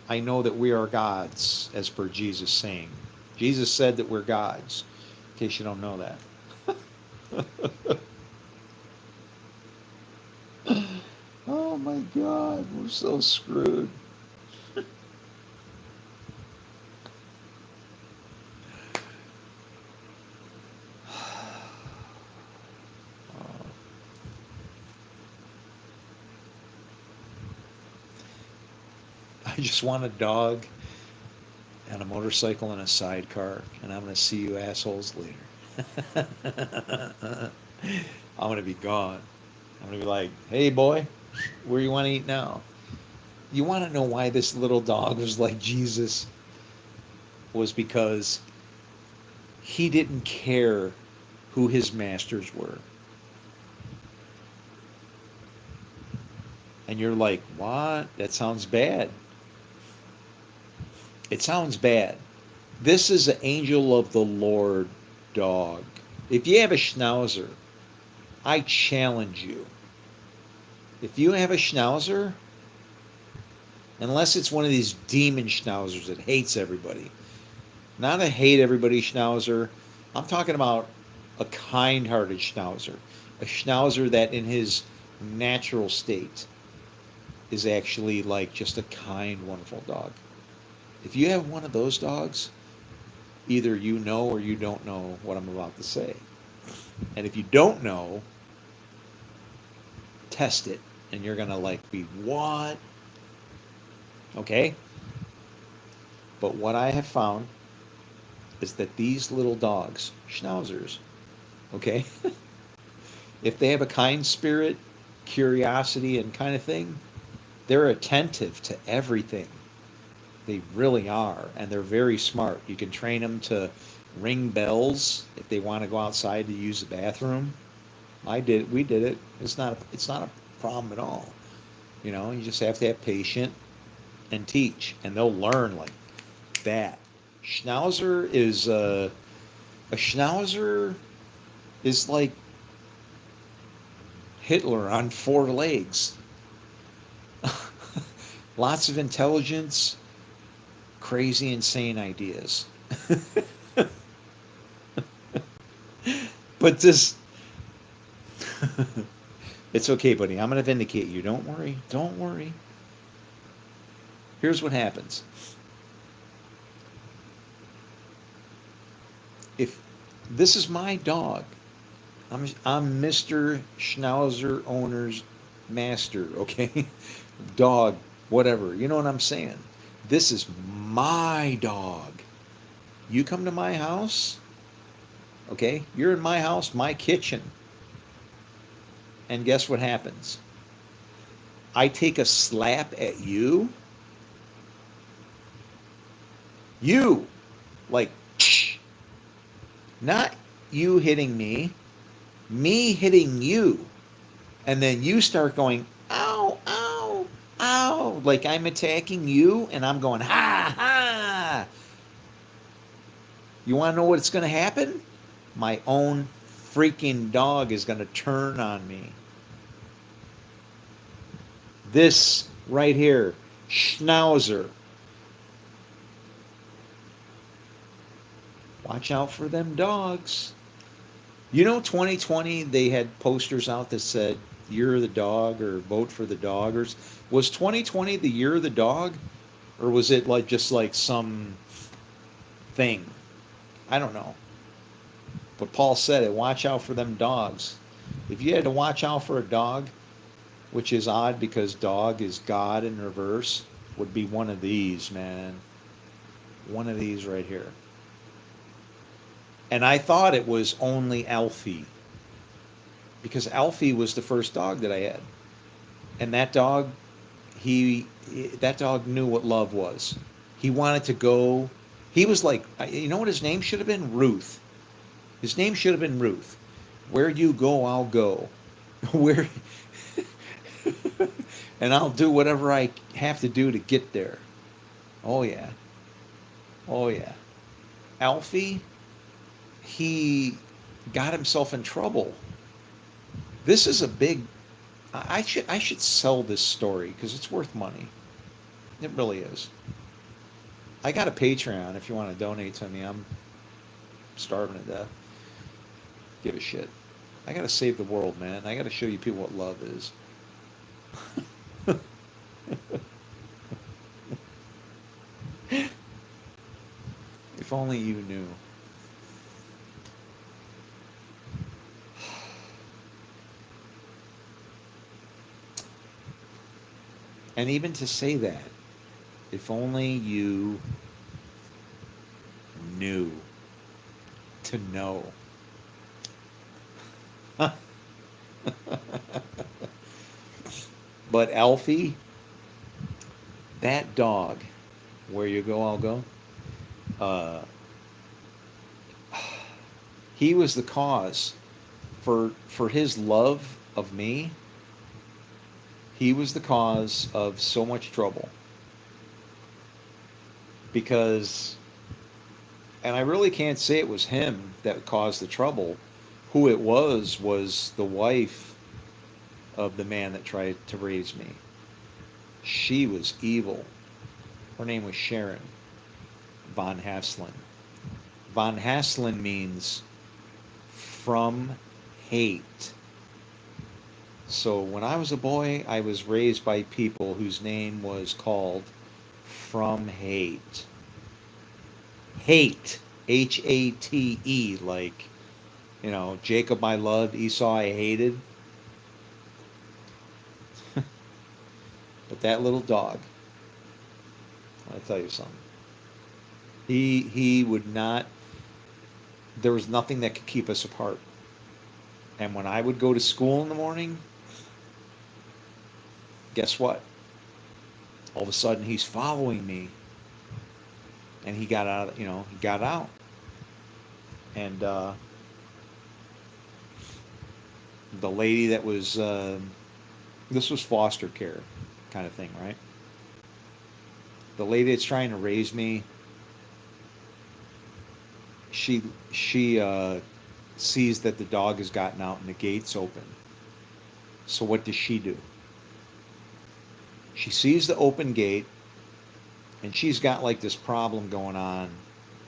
I know that we are gods, as per Jesus saying. Jesus said that we're gods. In case you don't know that. Oh my God, we're so screwed. I just want a dog and a motorcycle and a sidecar, and I'm going to see you assholes later. I'm going to be gone. I'm going to be like, hey, boy, where you want to eat now? You want to know why this little dog was like Jesus? Was because he didn't care who his masters were. And you're like, what? That sounds bad. It sounds bad. This is an angel of the Lord dog. If you have a schnauzer, I challenge you. If you have a schnauzer, unless it's one of these demon schnauzers that hates everybody, not a hate everybody schnauzer, I'm talking about a kind-hearted schnauzer, a schnauzer that in his natural state is actually like just a kind, wonderful dog. If you have one of those dogs, either you know or you don't know what I'm about to say. And if you don't know, test it, and you're gonna like be, what? Okay? But what I have found is that these little dogs, schnauzers, okay, if they have a kind spirit, curiosity, and kind of thing, they're attentive to everything. They really are, and they're very smart. You can train them to ring bells if they want to go outside to use the bathroom. We did it. It's not a problem at all. You know, you just have to have patience and teach, and they'll learn like that. Schnauzer is a schnauzer is like Hitler on four legs. Lots of intelligence, crazy, insane ideas. But this, it's okay, buddy. I'm going to vindicate you. Don't worry. Don't worry. Here's what happens. If this is my dog, I'm Mr. Schnauzer owner's master, okay? Dog, whatever. You know what I'm saying? This is my dog. You come to my house, okay? You're in my house, my kitchen. And guess what happens? I take a slap at you. You, like, not you hitting me hitting you. And then you start going, ow, ow, ow, like I'm attacking you, and I'm going, ha, ha. You want to know what's going to happen? My own freaking dog is going to turn on me. This right here, Schnauzer. Watch out for them dogs. You know, 2020, they had posters out that said, year of the dog, or vote for the dog. Or was 2020 the year of the dog? Or was it like just like some thing? I don't know. But Paul said it, watch out for them dogs. If you had to watch out for a dog, which is odd because dog is God in reverse, would be one of these, man. One of these right here. And I thought it was only Alfie, because Alfie was the first dog that I had. And that dog, that dog knew what love was. He wanted to go. He was like, you know what his name should have been? Ruth. His name should have been Ruth. Where you go, I'll go. Where, and I'll do whatever I have to do to get there. Oh yeah. Oh yeah. Alfie, he got himself in trouble. This is a big. I should sell this story because it's worth money. It really is. I got a Patreon if you want to donate to me. I'm starving to death. Give a shit. I gotta save the world, man. I gotta show you people what love is. If only you knew. And even to say that, if only you knew to know. But Alfie, that dog, where you go, I'll go. Uh, he was the cause for his love of me. He was the cause of so much trouble because, and I really can't say it was him that caused the trouble. Who it was the wife of the man that tried to raise me. She was evil. Her name was Sharon von Haslin. Von Haslin means from hate. So when I was a boy, I was raised by people whose name was called from hate. Hate. Hate, like, Jacob I loved, Esau I hated. But that little dog, I'll tell you something. He would not. There was nothing that could keep us apart. And when I would go to school in the morning, guess what? All of a sudden he's following me, and he got out. He got out, and the lady that was this was foster care kind of thing, right? The lady that's trying to raise me, she sees that the dog has gotten out and the gate's open. So what does she do? She sees the open gate, and she's got like this problem going on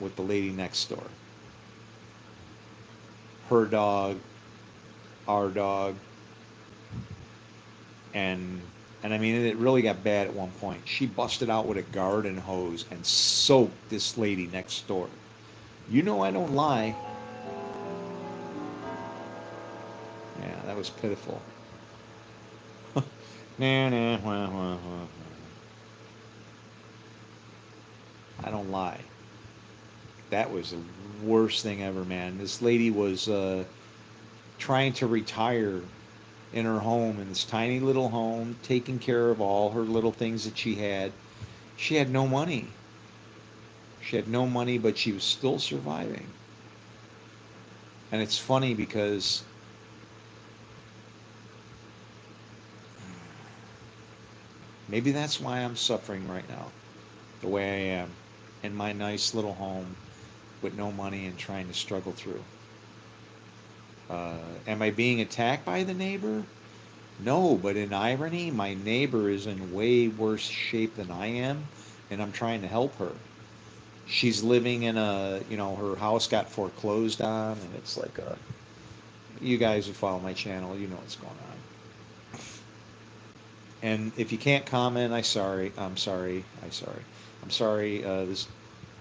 with the lady next door. Her dog, our dog, and I mean it really got bad at one point. She busted out with a garden hose and soaked this lady next door. You know I don't lie. Yeah, that was pitiful. Nah. I don't lie. That was the worst thing ever, man. This lady was trying to retire in her home, in this tiny little home, taking care of all her little things that she had. She had no money. She had no money, but she was still surviving. And it's funny because maybe that's why I'm suffering right now, the way I am, in my nice little home with no money and trying to struggle through. Am I being attacked by the neighbor? No, but in irony, my neighbor is in way worse shape than I am, and I'm trying to help her. She's living in her house got foreclosed on, and it's like you guys who follow my channel, you know what's going on. And if you can't comment, I'm sorry. This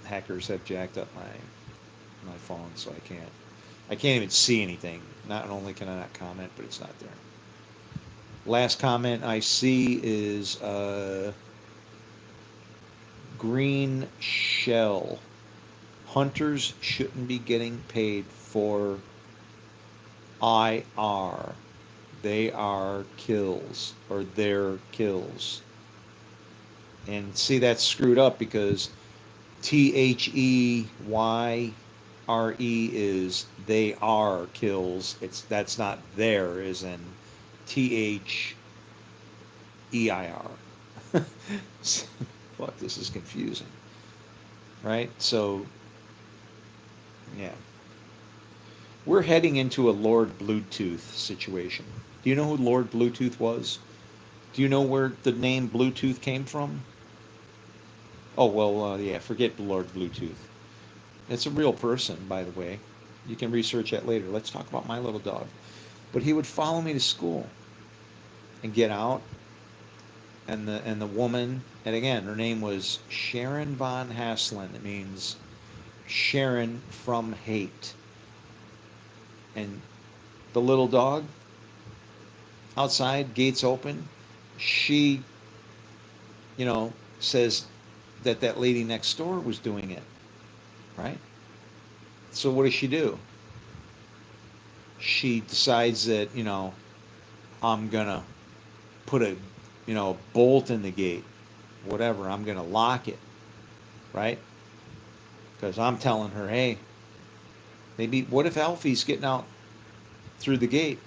hackers have jacked up my phone, so I can't even see anything. Not only can I not comment, but it's not there. Last comment I see is green shell. Hunters shouldn't be getting paid for IR. They are kills, or their kills. And see, that's screwed up because THEYRE is they are kills. That's not there, as in THEIR. fuck, this is confusing. Right? So, yeah. We're heading into a Lord Bluetooth situation. Do you know who Lord Bluetooth was? Do you know where the name Bluetooth came from? Oh, well, yeah, forget Lord Bluetooth. It's a real person, by the way. You can research that later. Let's talk about my little dog. But he would follow me to school and get out, and the woman, and again, her name was Sharon von Haslin. It means Sharon from hate. And the little dog outside, gates open, she, you know, says that that lady next door was doing it, right? So what does she do? She decides that, I'm gonna put a, bolt in the gate, whatever. I'm gonna lock it, right? Because I'm telling her, hey, maybe what if Alfie's getting out through the gate,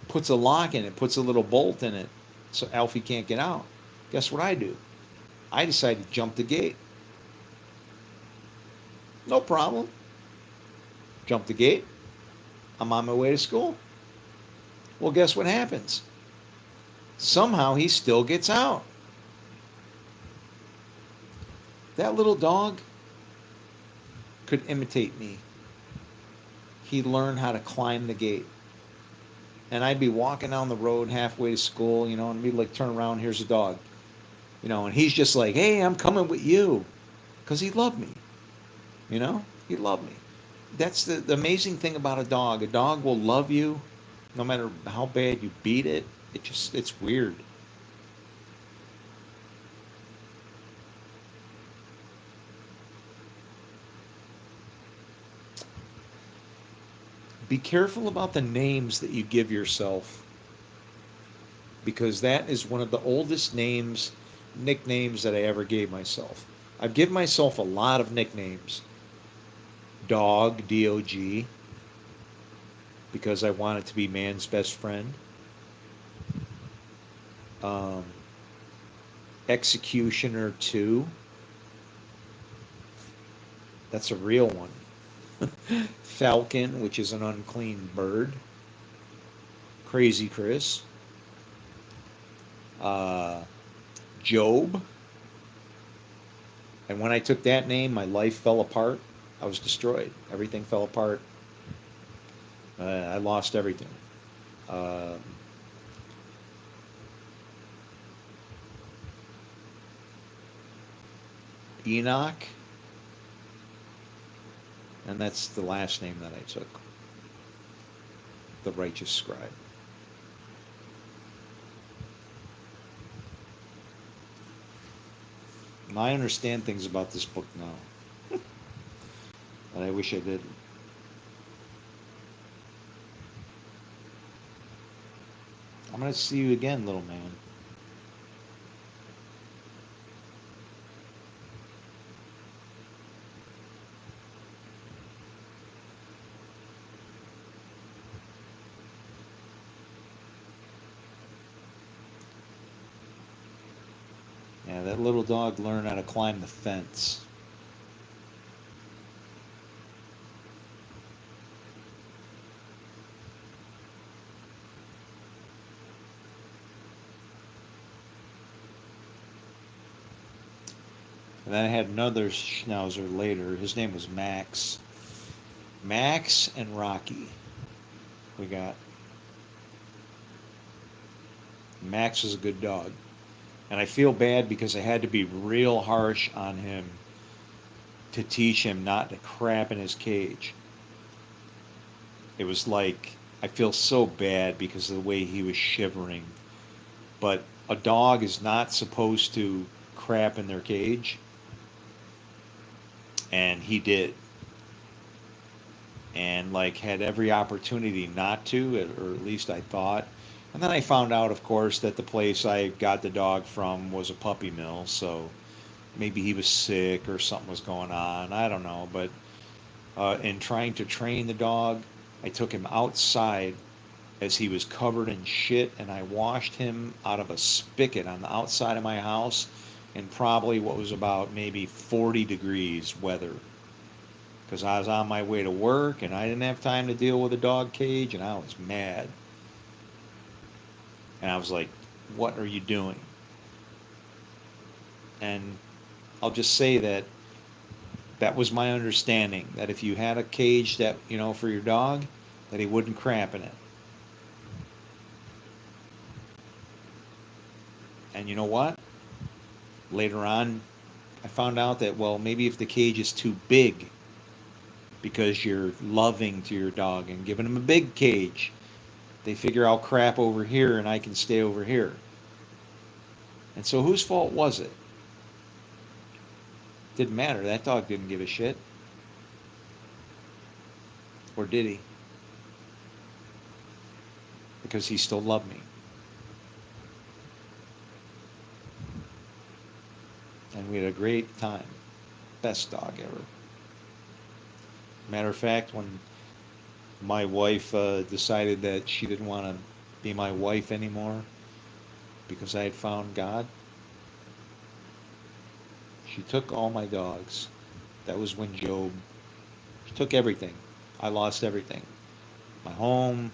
puts a lock in it, puts a little bolt in it, so Alfie can't get out. Guess what I do? I decide to jump the gate. No problem. Jump the gate. I'm on my way to school. Well, guess what happens? Somehow he still gets out. That little dog could imitate me. He learned how to climb the gate. And I'd be walking down the road halfway to school, and we'd like turn around, here's a dog. And he's just like, hey, I'm coming with you. Because he loved me. He loved me. That's the amazing thing about a dog. A dog will love you no matter how bad you beat it. It's weird. Be careful about the names that you give yourself, because that is one of the oldest nicknames that I ever gave myself. I've given myself a lot of nicknames. Dog, D-O-G, because I wanted to be man's best friend. Executioner 2. That's a real one. Falcon, which is an unclean bird. Crazy Chris. Job. And when I took that name, my life fell apart. I was destroyed. Everything fell apart. I lost everything. Enoch. And that's the last name that I took. The righteous scribe. And I understand things about this book now. But I wish I didn't. I'm going to see you again, little man. Yeah, that little dog learned how to climb the fence. And then I had another schnauzer later. His name was Max. Max and Rocky. We got. Max was a good dog. And I feel bad because I had to be real harsh on him to teach him not to crap in his cage. It was like, I feel so bad because of the way he was shivering. But a dog is not supposed to crap in their cage. And he did. And like had every opportunity not to, or at least I thought. And then I found out, of course, that the place I got the dog from was a puppy mill, so maybe he was sick or something was going on. I don't know. But in trying to train the dog, I took him outside as he was covered in shit, and I washed him out of a spigot on the outside of my house in probably what was about maybe 40 degrees weather, because I was on my way to work and I didn't have time to deal with a dog cage, and I was mad. And I was like, what are you doing? And I'll just say that that was my understanding, that if you had a cage that, for your dog, that he wouldn't crap in it. And you know what? Later on, I found out that, well, maybe if the cage is too big, because you're loving to your dog and giving him a big cage, they figure I'll crap over here and I can stay over here. And so whose fault was it? Didn't matter. That dog didn't give a shit. Or did he? Because he still loved me. And we had a great time. Best dog ever. Matter of fact, when my wife decided that she didn't want to be my wife anymore because I had found God, she took all my dogs. That was when Job, she took everything. I lost everything. My home,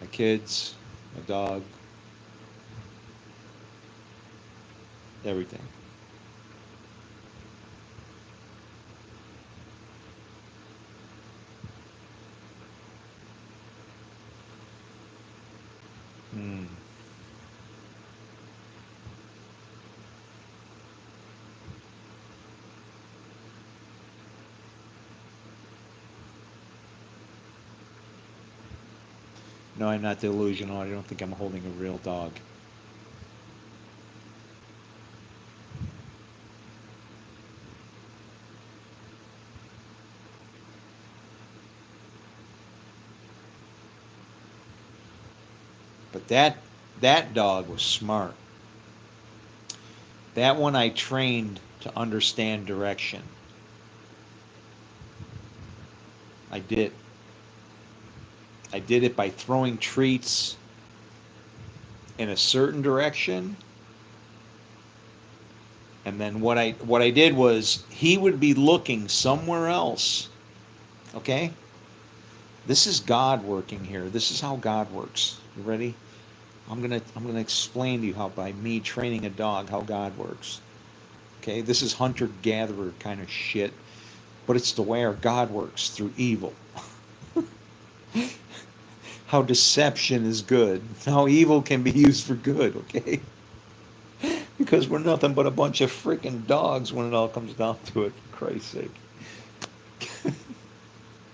my kids, my dog, everything. Hmm. No, I'm not delusional. I don't think I'm holding a real dog. But that dog was smart. That one I trained to understand direction. I did. I did it by throwing treats in a certain direction. And then what I did was he would be looking somewhere else. Okay? This is God working here. This is how God works. You ready? I'm gonna explain to you how, by me training a dog, how God works. Okay? This is hunter-gatherer kind of shit. But it's the way our God works, through evil. How deception is good. How evil can be used for good, okay? Because we're nothing but a bunch of freaking dogs when it all comes down to it, for Christ's sake.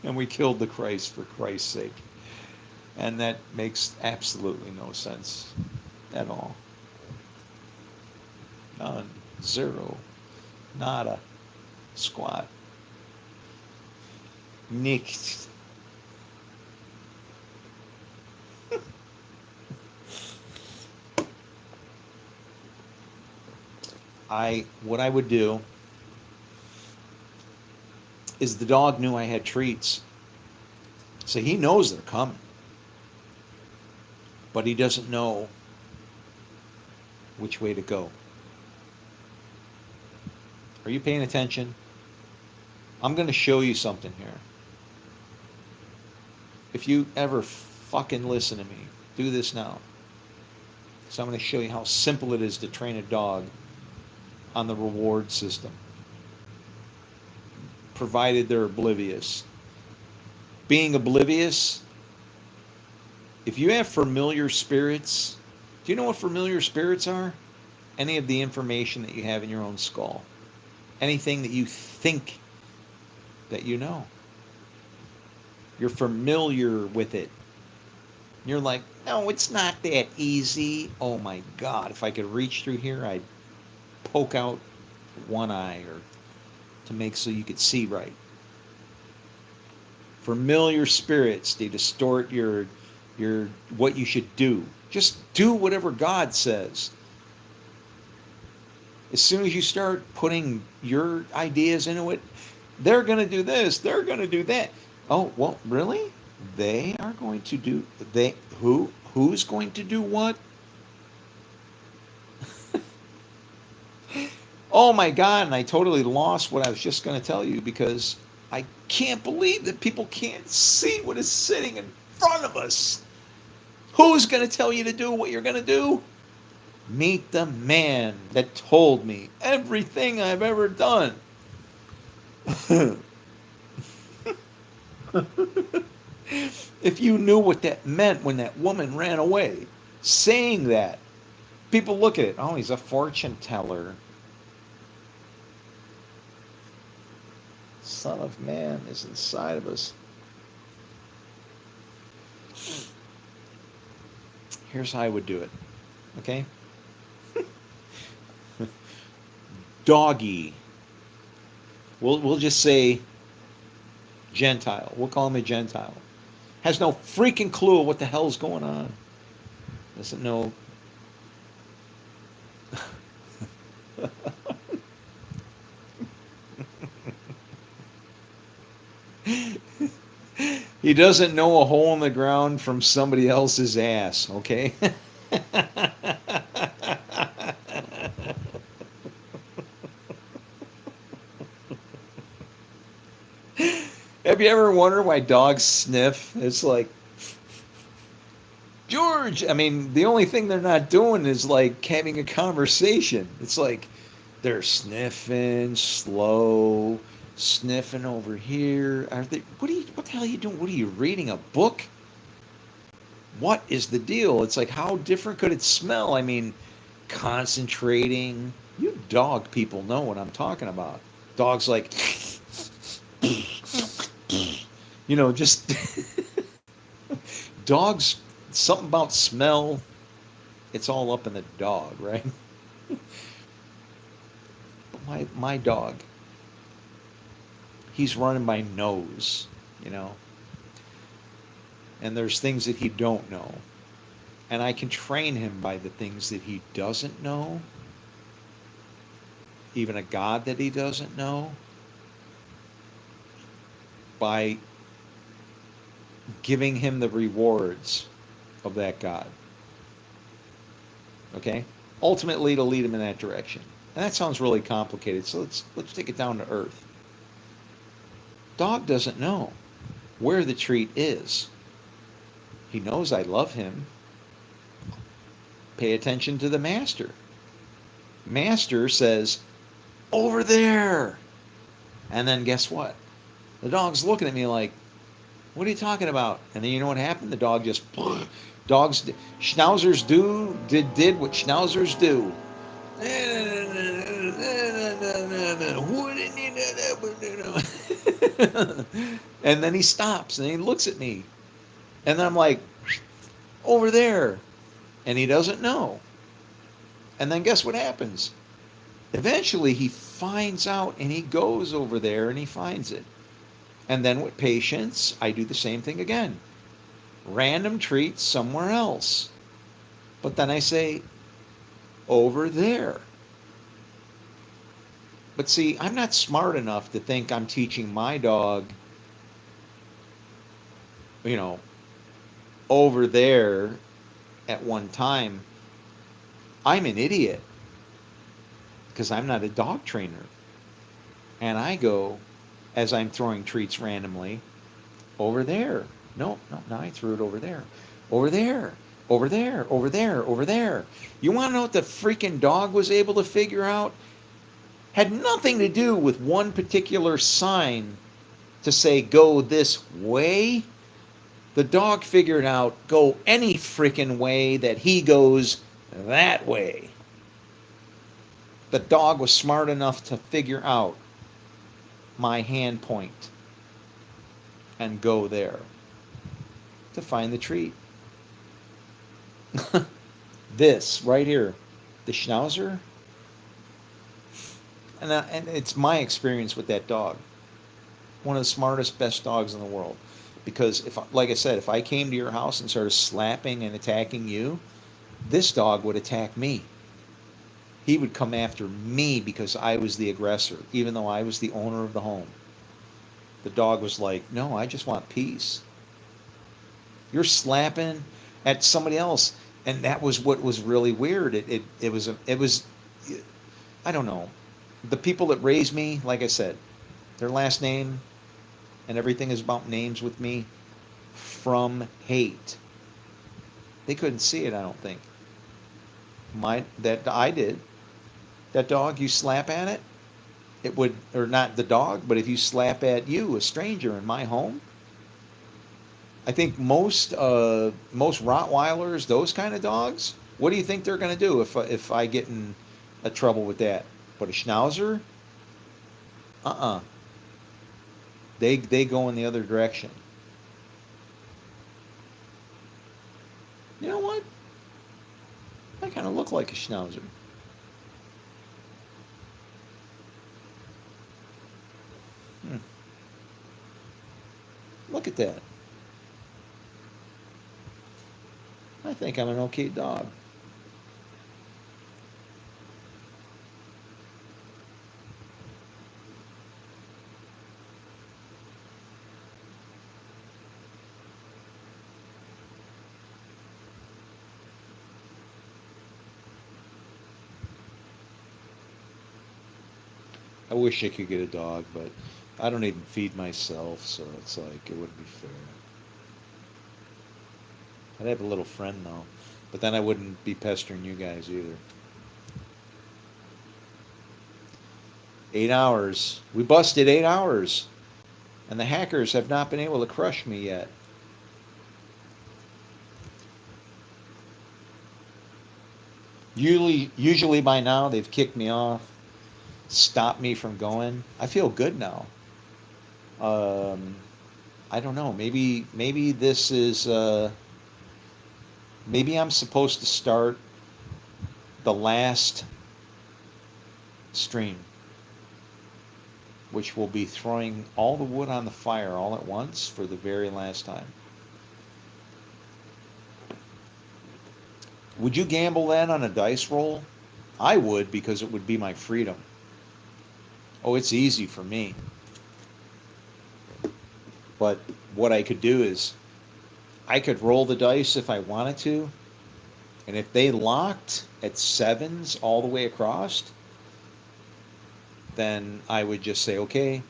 And we killed the Christ for Christ's sake. And that makes absolutely no sense at all. None. Zero. Nada. Squat. Nichts. What I would do is, the dog knew I had treats. So he knows they're coming. But he doesn't know which way to go. Are you paying attention? I'm going to show you something here. If you ever fucking listen to me, do this now. So I'm going to show you how simple it is to train a dog on the reward system, provided they're oblivious. Being oblivious, if you have familiar spirits, do you know what familiar spirits are? Any of the information that you have in your own skull. Anything that you think that you know. You're familiar with it. You're like, no, it's not that easy. Oh my God, if I could reach through here, I'd poke out one eye, or to make so you could see right. Familiar spirits, they distort your what you should do. Just do whatever God says. As soon as you start putting your ideas into it, they're going to do this, they're going to do that. Oh, well, really? They are going to do, who's going to do what? Oh my God, and I totally lost what I was just going to tell you because I can't believe that people can't see what is sitting in front of us. Who's going to tell you to do what you're going to do? Meet the man that told me everything I've ever done. If you knew what that meant when that woman ran away, saying that, people look at it, oh, he's a fortune teller. Son of man is inside of us. Here's how I would do it, okay? Doggy. We'll just say Gentile. We'll call him a Gentile. Has no freaking clue what the hell's going on. Doesn't know. He doesn't know a hole in the ground from somebody else's ass, okay? Have you ever wondered why dogs sniff? It's like, George, I mean, the only thing they're not doing is like having a conversation. It's like they're sniffing slow, sniffing over here. Are they, what the hell are you doing? What are you reading, a book? What is the deal? It's like, how different could it smell? I mean, concentrating. You dog people know what I'm talking about. Dogs like, just dogs, something about smell, it's all up in the dog, right? But my dog, he's running my nose, and there's things that he don't know, and I can train him by the things that he doesn't know, even a God that he doesn't know, by giving him the rewards of that God. Okay? Ultimately to lead him in that direction. And that sounds really complicated, so let's take it down to earth. Dog doesn't know where the treat is. He knows I love him. Pay attention to the master. Master says, over there. And then guess what? The dog's looking at me like, what are you talking about? And then you know what happened? The dog just, schnauzers did what schnauzers do. And then he stops and he looks at me. And then I'm like, over there. And he doesn't know. And then guess what happens? Eventually he finds out and he goes over there and he finds it. And then with patience, I do the same thing again. Random treats somewhere else. But then I say, over there. But see, I'm not smart enough to think I'm teaching my dog, over there at one time. I'm an idiot because I'm not a dog trainer. And I go, as I'm throwing treats randomly, over there. No, now I threw it over there. Over there. Over there. Over there. Over there. You want to know what the freaking dog was able to figure out? Had nothing to do with one particular sign to say go this way. The dog figured out go any freaking way that he goes that way. The dog was smart enough to figure out my hand point and go there to find the treat. This right here, the Schnauzer, and it's my experience with that dog. One of the smartest, best dogs in the world. Because like I said, if I came to your house and started slapping and attacking you, this dog would attack me. He would come after me because I was the aggressor, even though I was the owner of the home. The dog was like, no, I just want peace. You're slapping at somebody else. And that was what was really weird. It was I don't know. the people that raised me, like I said, their last name and everything is about names with me from hate. They couldn't see it, I don't think. That I did. That dog, you slap at it, it would, or not the dog, but if you slap at you, a stranger in my home, I think most Rottweilers, those kind of dogs, what do you think they're going to do if I get in a trouble with that? But a Schnauzer, uh-uh, they go in the other direction. You know what? I kind of look like a Schnauzer. Hmm. Look at that. I think I'm an okay dog. I wish I could get a dog, but I don't even feed myself, so it's like it wouldn't be fair. I'd have a little friend though, but then I wouldn't be pestering you guys either. 8 hours. We busted 8 hours, and the hackers have not been able to crush me yet. Usually by now they've kicked me off, stopped me from going. I feel good now. Um, I don't know. Maybe this is maybe I'm supposed to start the last stream, which will be throwing all the wood on the fire all at once for the very last time. Would you gamble that on a dice roll? I would, because it would be my freedom. Oh, it's easy for me. But what I could do is I could roll the dice if I wanted to, and if they locked at sevens all the way across, then I would just say, okay,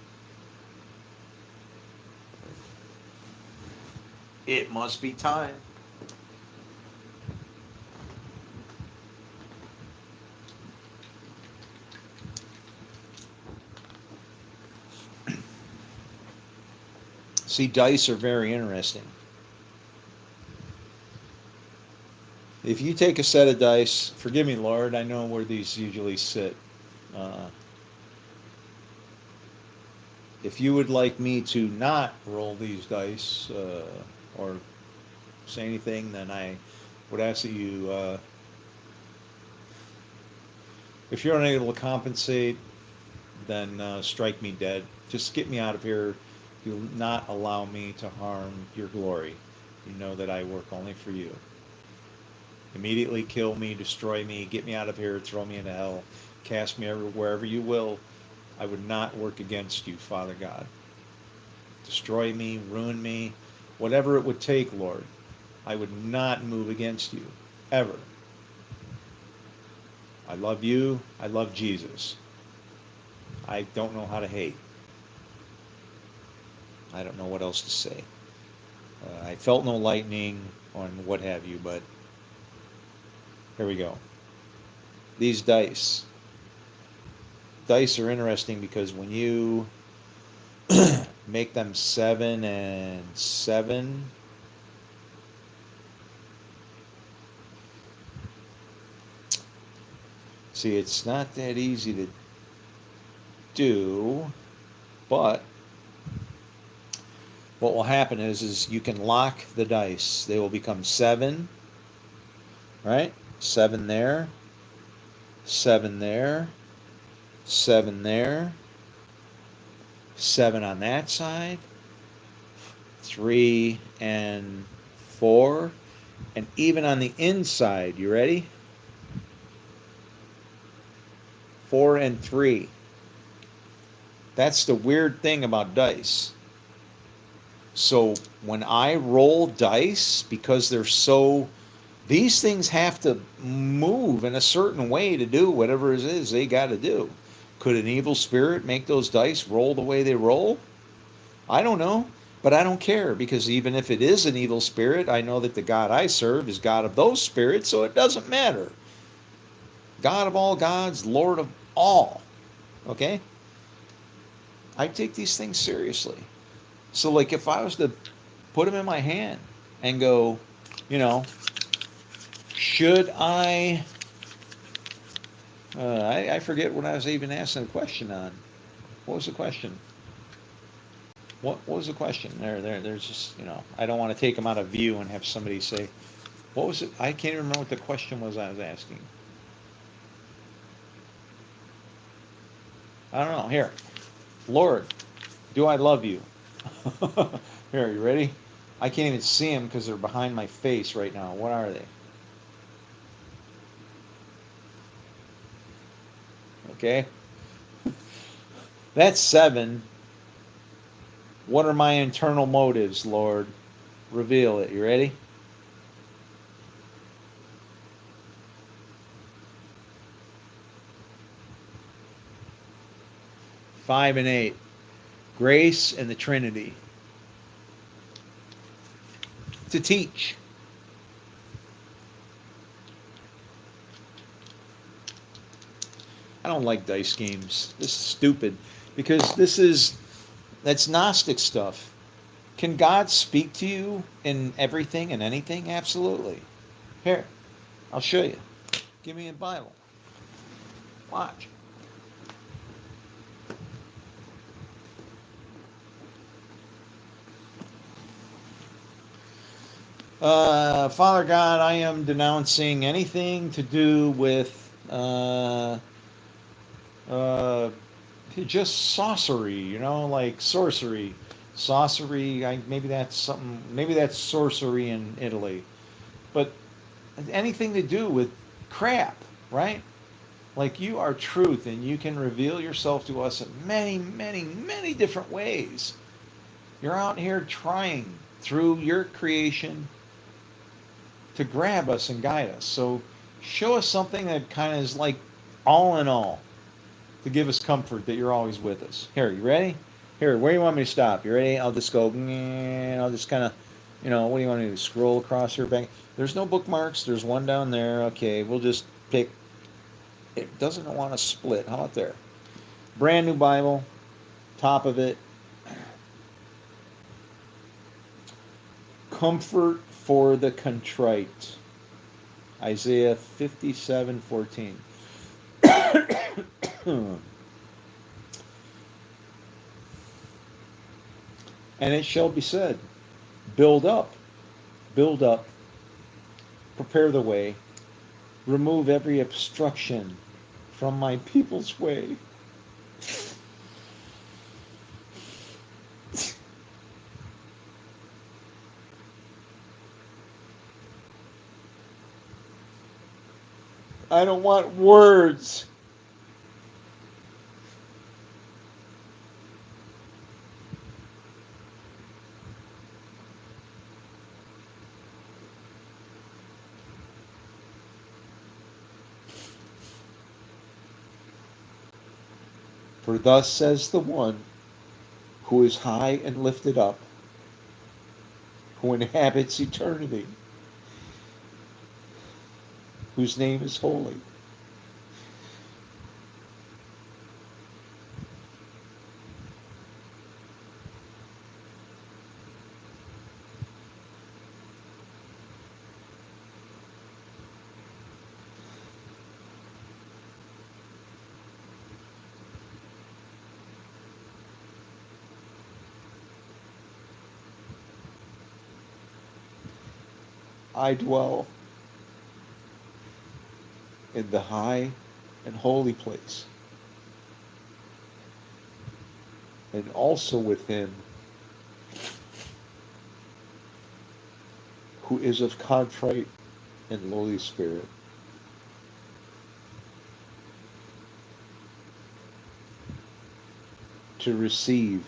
it must be time. See, dice are very interesting. If you take a set of dice, forgive me, Lord, I know where these usually sit. Uh, if you would like me to not roll these dice or say anything, then I would ask that you, if you're unable to compensate, then strike me dead. Just get me out of here. Do not allow me to harm your glory. You know that I work only for you. Immediately kill me, destroy me, get me out of here, throw me into hell, cast me wherever you will. I would not work against you, Father God. Destroy me, ruin me, whatever it would take, Lord. I would not move against you, ever. I love you. I love Jesus. I don't know how to hate. I don't know what else to say. I felt no lightning on what have you, but here we go. These dice. Dice are interesting because when you make them 7 and 7, see, it's not that easy to do, but what will happen is you can lock the dice. They will become 7, right? 7 there, 7 there, 7 there, 7 on that side, 3 and 4, and even on the inside, you ready? 4 and 3. That's the weird thing about dice. So when I roll dice, because these things have to move in a certain way to do whatever it is they got to do. Could an evil spirit make those dice roll the way they roll? I don't know, but I don't care because even if it is an evil spirit, I know that the God I serve is God of those spirits, so it doesn't matter. God of all gods, Lord of all. Okay? I take these things seriously. So, like, if I was to put them in my hand and go, you know, should I forget what I was even asking the question on. What was the question? What was the question? There's just, I don't want to take them out of view and have somebody say, what was it? I can't even remember what the question was I was asking. I don't know. Here, Lord, do I love you? Here, you ready? I can't even see them because they're behind my face right now. What are they? Okay. That's 7. What are my internal motives, Lord? Reveal it. You ready? Five and 8. Grace and the Trinity. To teach. I don't like dice games. This is stupid because that's Gnostic stuff. Can God speak to you in everything and anything? Absolutely. Here, I'll show you. Give me a Bible. Watch. Father God, I am denouncing anything to do with uh, just sorcery, like sorcery. Sorcery, maybe that's something, maybe that's sorcery in Italy. But anything to do with crap, right? Like you are truth and you can reveal yourself to us in many, many, many different ways. You're out here trying through your creation to grab us and guide us. So show us something that kind of is like all in all to give us comfort that you're always with us. Here, you ready? Here, where do you want me to stop? You ready? I'll just go, I'll just kind of, what do you want me to do? Scroll across your back. There's no bookmarks. There's one down there. Okay, we'll just pick. It doesn't want to split. How about there? Brand new Bible, top of it. Comfort for the contrite. Isaiah 57:14. And it shall be said, build up, prepare the way, remove every obstruction from my people's way. I don't want words. For thus says the one who is high and lifted up, who inhabits eternity, whose name is holy. I dwell in the high and holy place, and also with him who is of contrite and lowly spirit, to receive,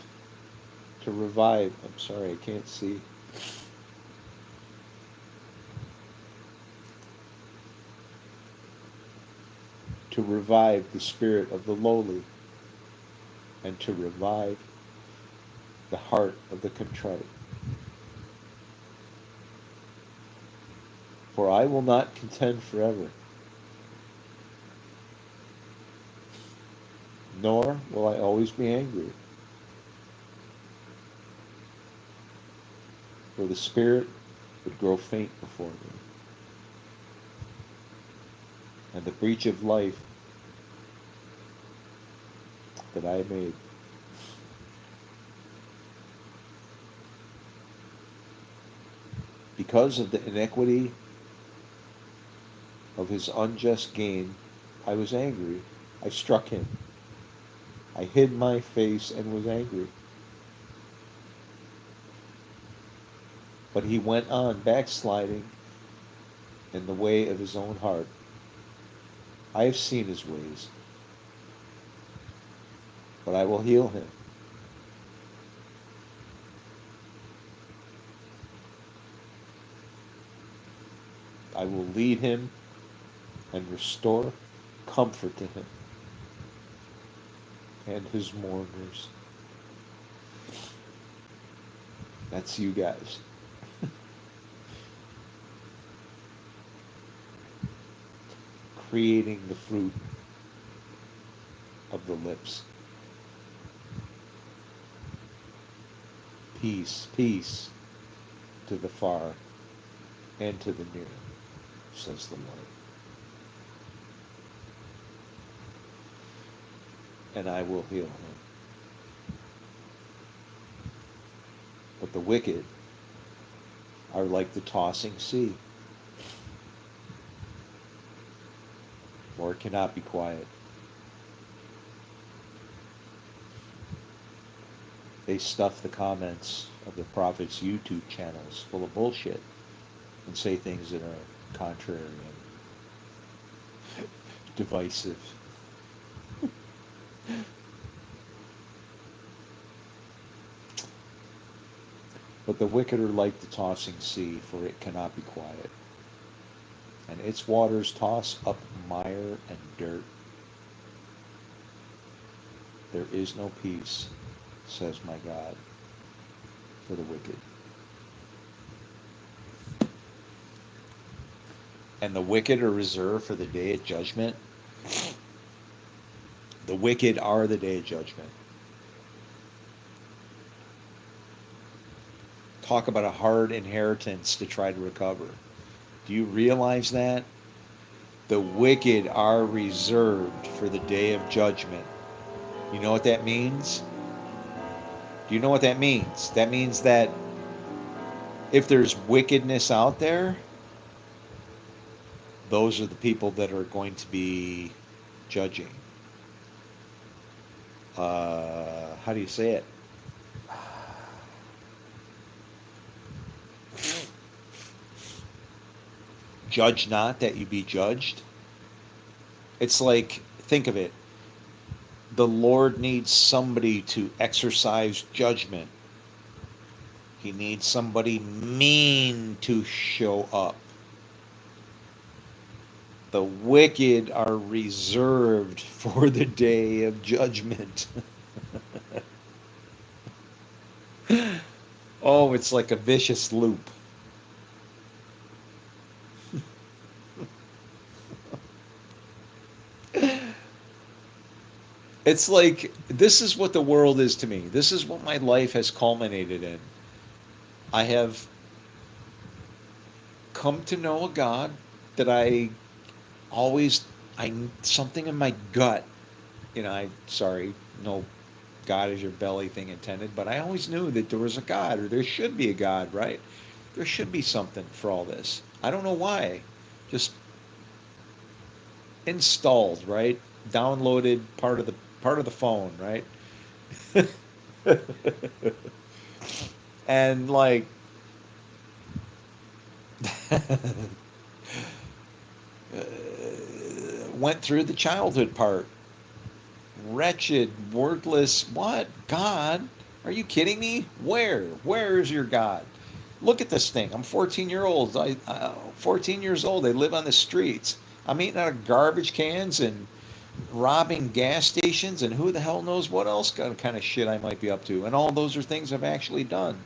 to revive. I'm sorry, I can't see. To revive the spirit of the lowly and to revive the heart of the contrite. For I will not contend forever, nor will I always be angry. For the spirit would grow faint before me, and the breach of life that I made. Because of the iniquity of his unjust gain, I was angry. I struck him. I hid my face and was angry. But he went on backsliding in the way of his own heart. I have seen his ways, but I will heal him. I will lead him and restore comfort to him and his mourners. That's you guys. Creating the fruit of the lips. Peace, peace to the far and to the near, says the Lord. And I will heal him. But the wicked are like the tossing sea, for it cannot be quiet. They stuff the comments of the prophet's YouTube channels full of bullshit and say things that are contrary and divisive. But the wicked are like the tossing sea, for it cannot be quiet. And its waters toss up mire and dirt. There is no peace, says my God, for the wicked. And the wicked are reserved for the day of judgment. The wicked are the day of judgment. Talk about a hard inheritance to try to recover. Do you realize that? The wicked are reserved for the day of judgment. You know what that means? Do you know what that means? That means that if there's wickedness out there, those are the people that are going to be judging. How do you say it? Judge not that you be judged. It's like, think of it. The Lord needs somebody to exercise judgment. He needs somebody mean to show up. The wicked are reserved for the day of judgment. Oh, it's like a vicious loop. It's like, this is what the world is to me. This is what my life has culminated in. I have come to know a God that something in my gut, no God is your belly thing intended, but I always knew that there was a God, or there should be a God, right? There should be something for all this. I don't know why. Just installed, right? Downloaded part of the phone, right? And like went through the childhood part. Wretched, wordless, what? God? Are you kidding me? Where is your God? Look at this thing. I'm 14 years old. 14 years old. I live on the streets. I'm eating out of garbage cans and robbing gas stations, and who the hell knows what else kind of shit I might be up to. And all those are things I've actually done.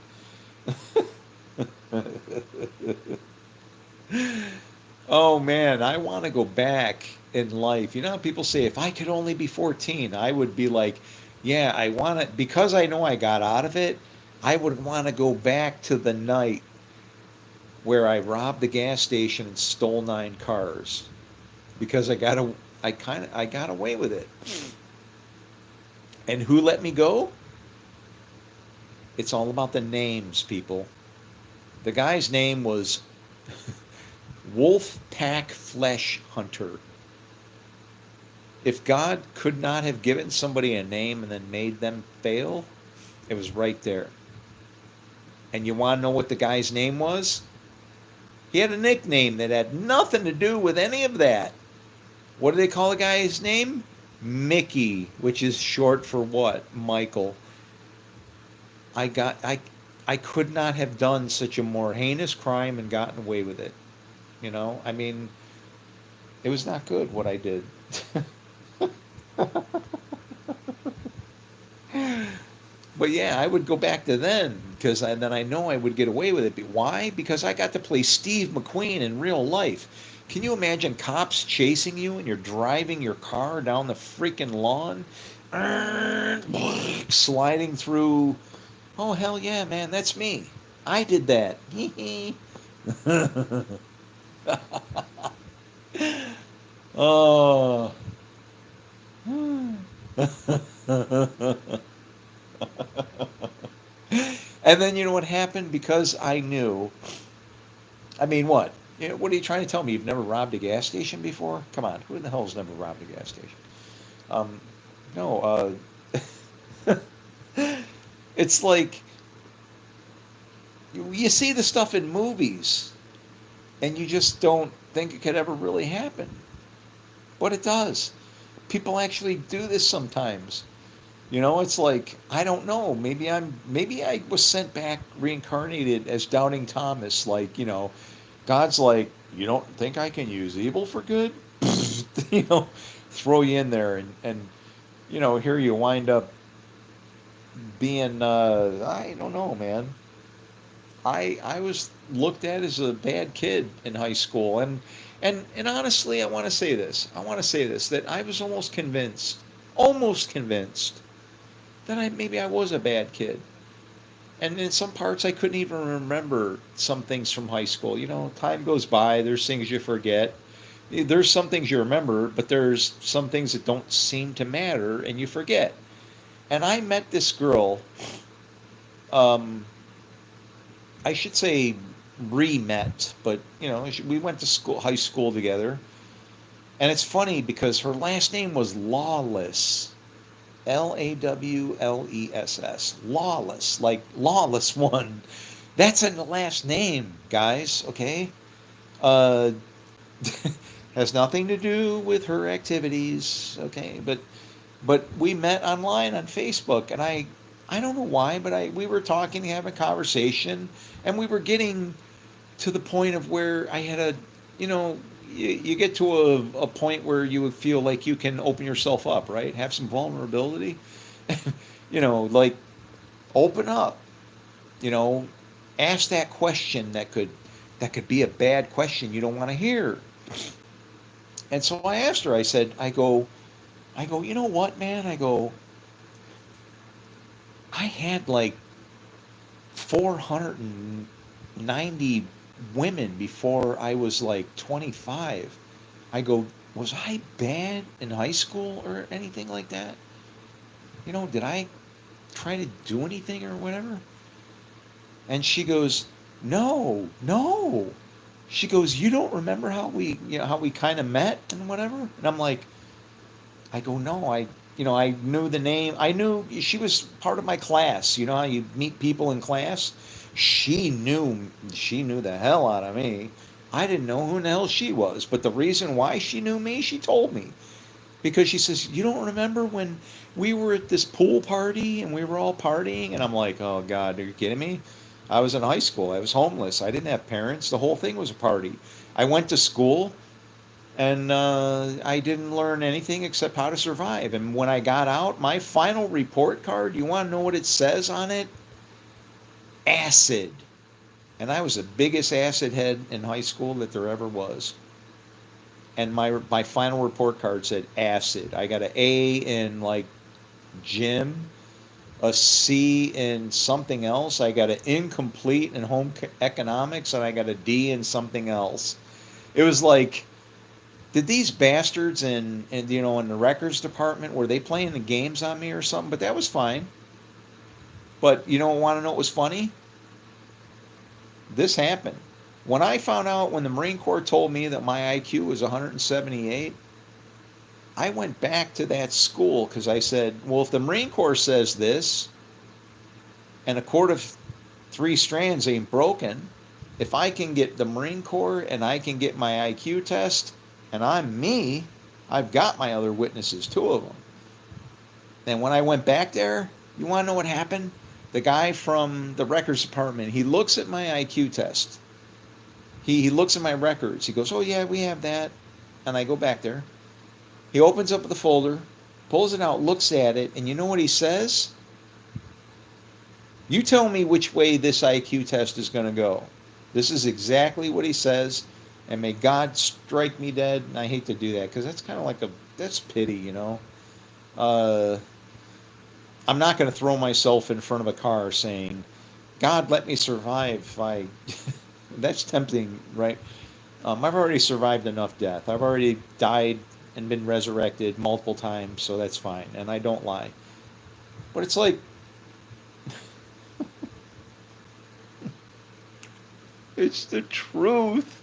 Oh man, I want to go back in life. You know how people say, if I could only be 14, I would be like, yeah, I want to, because I know I got out of it, I would want to go back to the night where I robbed the gas station and stole 9 cars because I got away with it. And who let me go? It's all about the names, people. The guy's name was Wolf Pack Flesh Hunter. If God could not have given somebody a name and then made them fail, it was right there. And you want to know what the guy's name was? He had a nickname that had nothing to do with any of that. What do they call the guy's name? Mickey, which is short for what? Michael. I could not have done such a more heinous crime and gotten away with it. You know, I mean, it was not good what I did. But yeah, I would go back to then because then I know I would get away with it. But why? Because I got to play Steve McQueen in real life. Can you imagine cops chasing you and you're driving your car down the freaking lawn, sliding through? Oh hell yeah, man, that's me. I did that. Oh. And then you know what happened? Because I knew. I mean, what? You know, what are you trying to tell me? You've never robbed a gas station before? Come on, who in the hell's never robbed a gas station? No. It's like you see the stuff in movies, and you just don't think it could ever really happen, but it does. People actually do this sometimes. You know, it's like I don't know. Maybe I was sent back reincarnated as Doubting Thomas. Like God's like, you don't think I can use evil for good? you know, throw you in there and here you wind up being I don't know, man. I was looked at as a bad kid in high school, and honestly, I want to say this. I want to say this that I was almost convinced that maybe I was a bad kid. And in some parts, I couldn't even remember some things from high school. You know, time goes by. There's things you forget. There's some things you remember, but there's some things that don't seem to matter, and you forget. And I met this girl. Um, I should say re-met, but we went to high school together. And it's funny because her last name was Lawless. Lawless. Lawless, like lawless one. That's in the last name, guys, okay? Uh, has nothing to do with her activities, okay? But we met online on Facebook, and I don't know why, but we were talking, having a conversation, and we were getting to the point of where I had you get to a point where you would feel like you can open yourself up, right? Have some vulnerability, like open up, ask that question that could be a bad question you don't want to hear. And so I asked her, I go, you know what, man? I had like 490 women before I was like 25. I go, was I bad in high school or anything like that? Did I try to do anything or whatever? And she goes, no, no. She goes, you don't remember how we kind of met and whatever? And I'm like, I go, no, I knew the name. I knew she was part of my class. You know how you meet people in class? She knew the hell out of me. I didn't know who the hell she was, but the reason why she knew me, she told me. Because she says, you don't remember when we were at this pool party and we were all partying? And I'm like, oh God, are you kidding me? I was in high school. I was homeless. I didn't have parents. The whole thing was a party. I went to school And I didn't learn anything except how to survive. And when I got out, my final report card, you want to know what it says on it? Acid. And I was the biggest acid head in high school that there ever was. And my final report card said acid. I got an A in like gym, a C in something else. I got an incomplete in home economics, and I got a D in something else. It was like, did these bastards in in the records department, were they playing the games on me or something? But that was fine. But want to know what was funny? This happened. When I found out, when the Marine Corps told me that my IQ was 178, I went back to that school because I said, well, if the Marine Corps says this and a cord of three strands ain't broken, if I can get the Marine Corps and I can get my IQ test and I'm me, I've got my other witnesses, two of them. And when I went back there, you want to know what happened? The guy from the records department, he looks at my IQ test. He looks at my records. He goes, oh, yeah, we have that. And I go back there. He opens up the folder, pulls it out, looks at it, and you know what he says? You tell me which way this IQ test is going to go. This is exactly what he says, and may God strike me dead. And I hate to do that because that's kind of like that's pity, I'm not going to throw myself in front of a car saying, God, let me survive. That's tempting, right? I've already survived enough death. I've already died and been resurrected multiple times, so that's fine. And I don't lie. But it's like, it's the truth.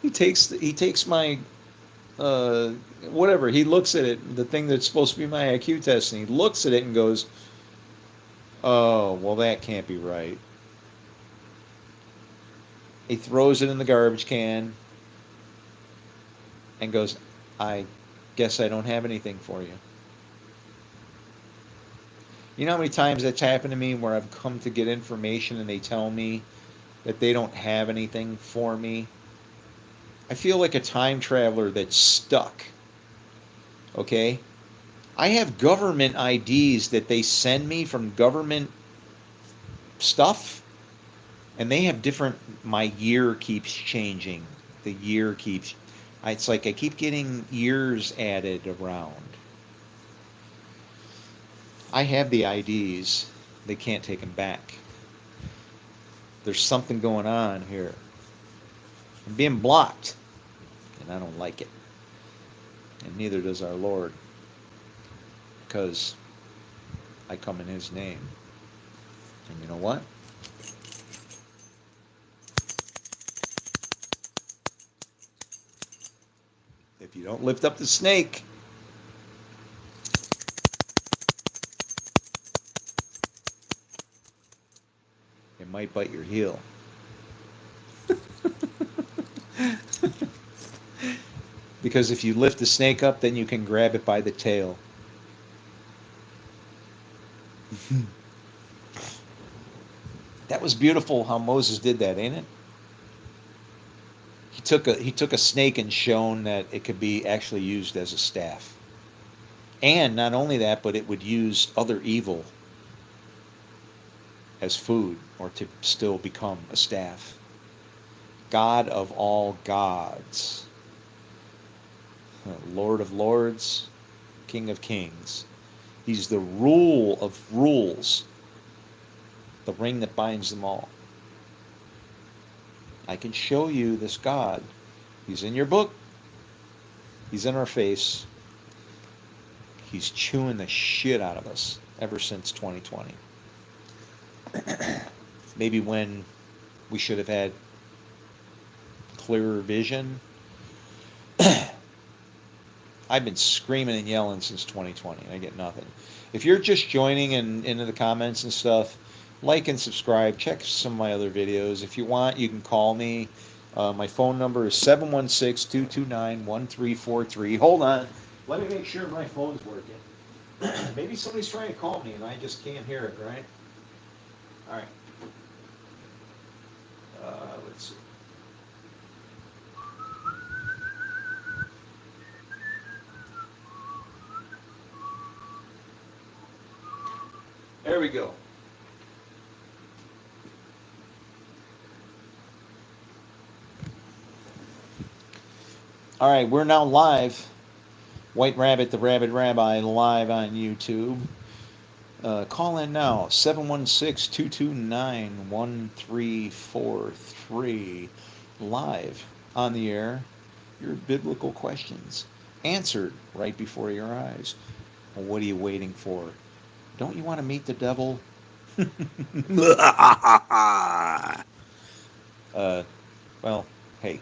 He takes my whatever. He looks at it, the thing that's supposed to be my IQ test, and he looks at it and goes, "Oh, well, that can't be right." He throws it in the garbage can and goes, "I guess I don't have anything for you." You know how many times that's happened to me where I've come to get information and they tell me that they don't have anything for me? I feel like a time traveler that's stuck. Okay? I have government IDs that they send me from government stuff, and they have different. My year keeps changing. The year keeps. It's like I keep getting years added around. I have the IDs. They can't take them back. There's something going on here. I'm being blocked, and I don't like it. And neither does our Lord, because I come in His name. And you know what? If you don't lift up the snake, it might bite your heel. Because if you lift the snake up, then you can grab it by the tail. That was beautiful how Moses did that, ain't it? He took a snake and shown that it could be actually used as a staff. And not only that, but it would use other evil as food, or to still become a staff. God of all gods, Lord of lords, King of kings. He's the rule of rules, the ring that binds them all. I can show you this God. He's in your book. He's in our face. He's chewing the shit out of us ever since 2020. Maybe when we should have had clearer vision. I've been screaming and yelling since 2020, and I get nothing. If you're just joining and into the comments and stuff, like and subscribe. Check some of my other videos. If you want, you can call me. My phone number is 716-229-1343. Hold on. Let me make sure my phone's working. Maybe somebody's trying to call me and I just can't hear it, right? All right. Let's see. There we go. All right, we're now live. White Rabbit, the Rabid Rabbi, live on YouTube. Call in now, 716-229-1343. Live on the air. Your biblical questions answered right before your eyes. Well, what are you waiting for? Don't you want to meet the devil? Well, hey,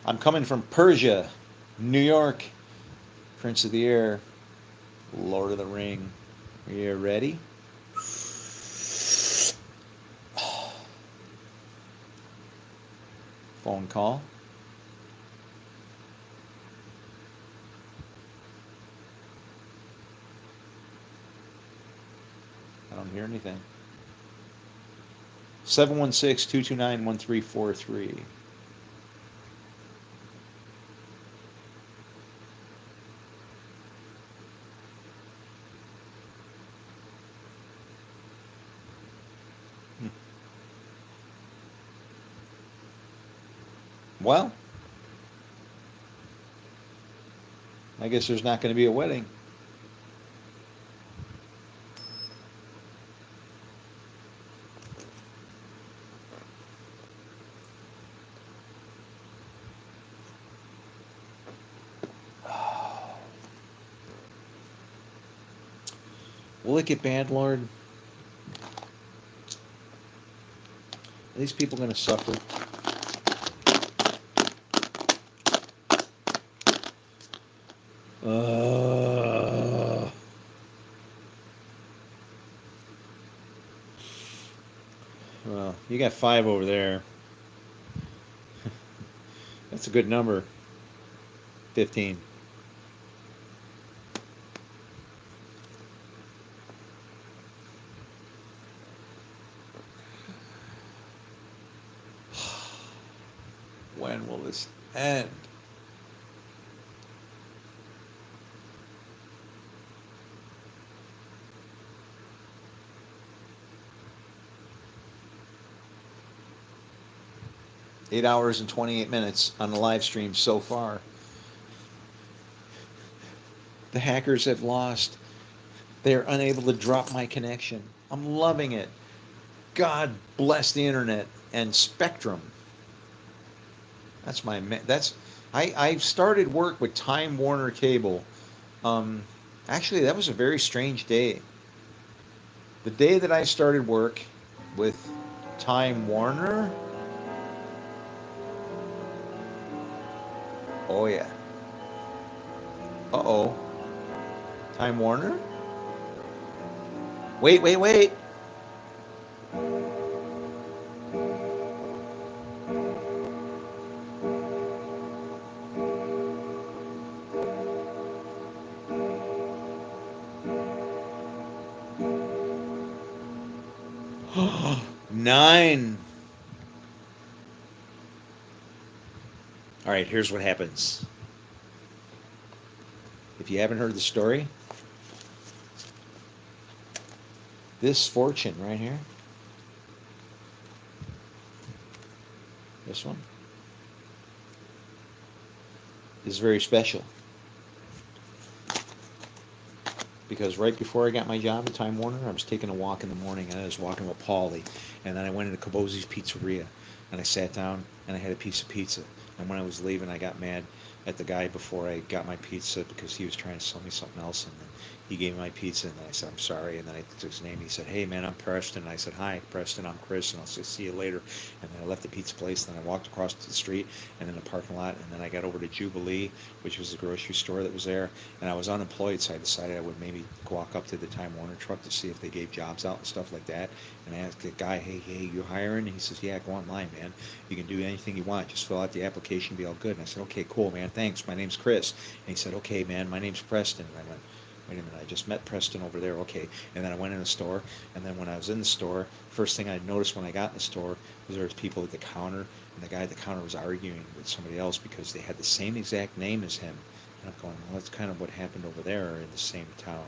I'm coming from Persia, New York, Prince of the Air, Lord of the Ring. Are you ready? Phone call. I don't hear anything. 716-229-1343. Well, I guess there's not going to be a wedding. Will it get bad, Lord? Are these people going to suffer? Well, you got 5 over there. That's a good number. 15. When will this end? Eight hours and 28 minutes on the live stream so far. The hackers have lost. They are unable to drop my connection. I'm loving it. God bless the internet and Spectrum. That's I started work with Time Warner Cable. Actually, that was a very strange day. The day that I started work with Time Warner. Oh yeah. Uh-oh. Time Warner? Wait. 9. All right, here's what happens. If you haven't heard the story, this fortune right here, this one, is very special. Because right before I got my job at Time Warner, I was taking a walk in the morning, and I was walking with Paulie, and then I went into Cabosi's Pizzeria, and I sat down, and I had a piece of pizza. And when I was leaving, I got mad at the guy before I got my pizza because he was trying to sell me something else, and then he gave me my pizza, and then I said, I'm sorry, and then I took his name, and he said, hey man, I'm Preston, and I said, hi Preston, I'm Chris, and I'll see you later. And then I left the pizza place, and then I walked across the street, and in the parking lot, and then I got over to Jubilee, which was the grocery store that was there, and I was unemployed, so I decided I would maybe walk up to the Time Warner truck to see if they gave jobs out and stuff like that, and I asked the guy, hey, you hiring? And he says, yeah, go online, man, you can do anything you want, just fill out the application, be all good. And I said, okay, cool, man, thanks, my name's Chris. And he said, okay, man, my name's Preston. And I went, wait a minute, I just met Preston over there, okay. And then I went in the store, and then when I was in the store, first thing I noticed when I got in the store was there was people at the counter, and the guy at the counter was arguing with somebody else because they had the same exact name as him. And I'm going, well, that's kind of what happened over there in the same town.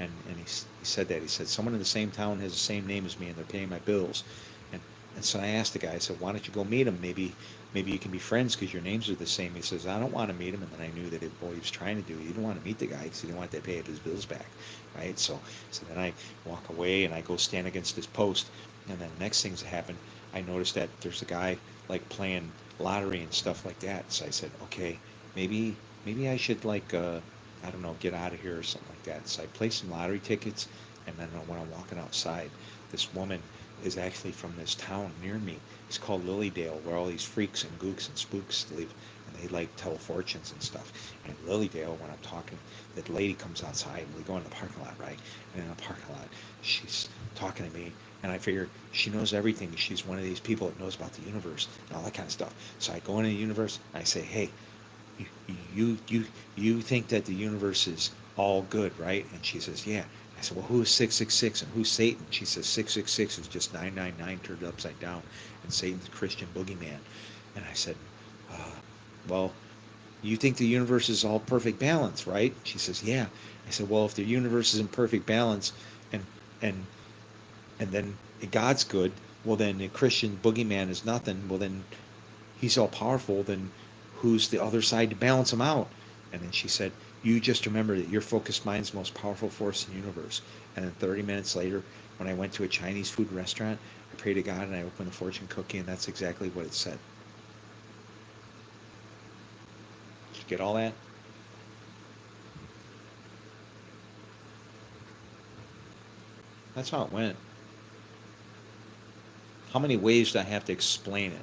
And he said that. He said, someone in the same town has the same name as me and they're paying my bills. And, and so I asked the guy, I said, why don't you go meet him? Maybe you can be friends because your names are the same. He says, I don't want to meet him. And then I knew that what he was trying to do, he didn't want to meet the guy because he didn't want to pay up his bills back, right? So then I walk away and I go stand against his post. And then the next things that happen, I noticed that there's a guy like playing lottery and stuff like that. So I said, okay, maybe I should like I don't know, get out of here or something like that. So I placed some lottery tickets, and then when I'm walking outside, this woman is actually from this town near me. It's called Lilydale, where all these freaks and gooks and spooks live, and they like tell fortunes and stuff. And in Lilydale, when I'm talking, that lady comes outside, and we go in the parking lot, right? And in the parking lot, she's talking to me, and I figure she knows everything. She's one of these people that knows about the universe and all that kind of stuff. So I go into the universe, and I say, hey, you think that the universe is all good, right? And she says, yeah. I said, well, who is 666 and who's Satan? She says 666 is just 999 turned upside down, and Satan's the Christian boogeyman. And I said, well, you think the universe is all perfect balance, right? She says, yeah. I said, well, if the universe is in perfect balance, and and and then God's good, well, then the Christian boogeyman is nothing. Well, then he's all powerful. Then who's the other side to balance him out? And then she said, you just remember that your focused mind's the most powerful force in the universe. And then 30 minutes later, when I went to a Chinese food restaurant, I prayed to God and I opened the fortune cookie, and that's exactly what it said. Did you get all that? That's how it went. How many ways do I have to explain it?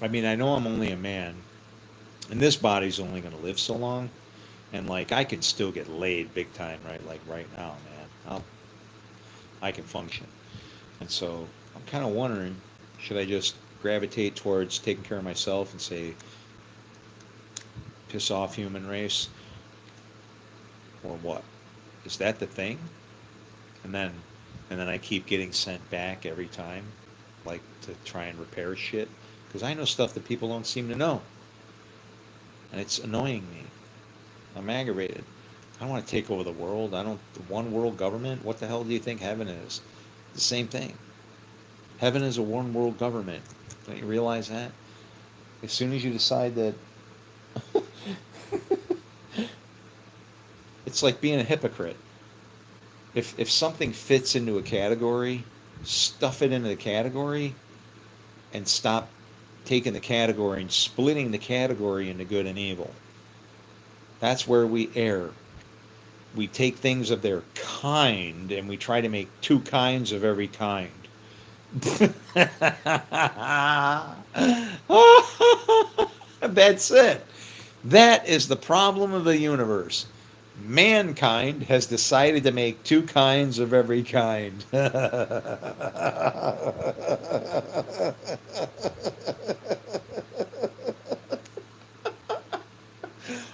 I mean, I know I'm only a man, and this body's only going to live so long, and like I can still get laid big time, right? Like right now, man, I can function, and so I'm kind of wondering, should I just gravitate towards taking care of myself and say, piss off human race, or what? Is that the thing? And then, and then I keep getting sent back every time, like to try and repair shit, because I know stuff that people don't seem to know, and it's annoying me. I'm aggravated. I don't want to take over the world. I don't. The one world government. What the hell do you think heaven is? The same thing. Heaven is a one world government. Don't you realize that? As soon as you decide that, it's like being a hypocrite. If something fits into a category, stuff it into the category, and stop taking the category and splitting the category into good and evil. That's where we err. We take things of their kind and we try to make two kinds of every kind. That's it. That is the problem of the universe. Mankind has decided to make two kinds of every kind.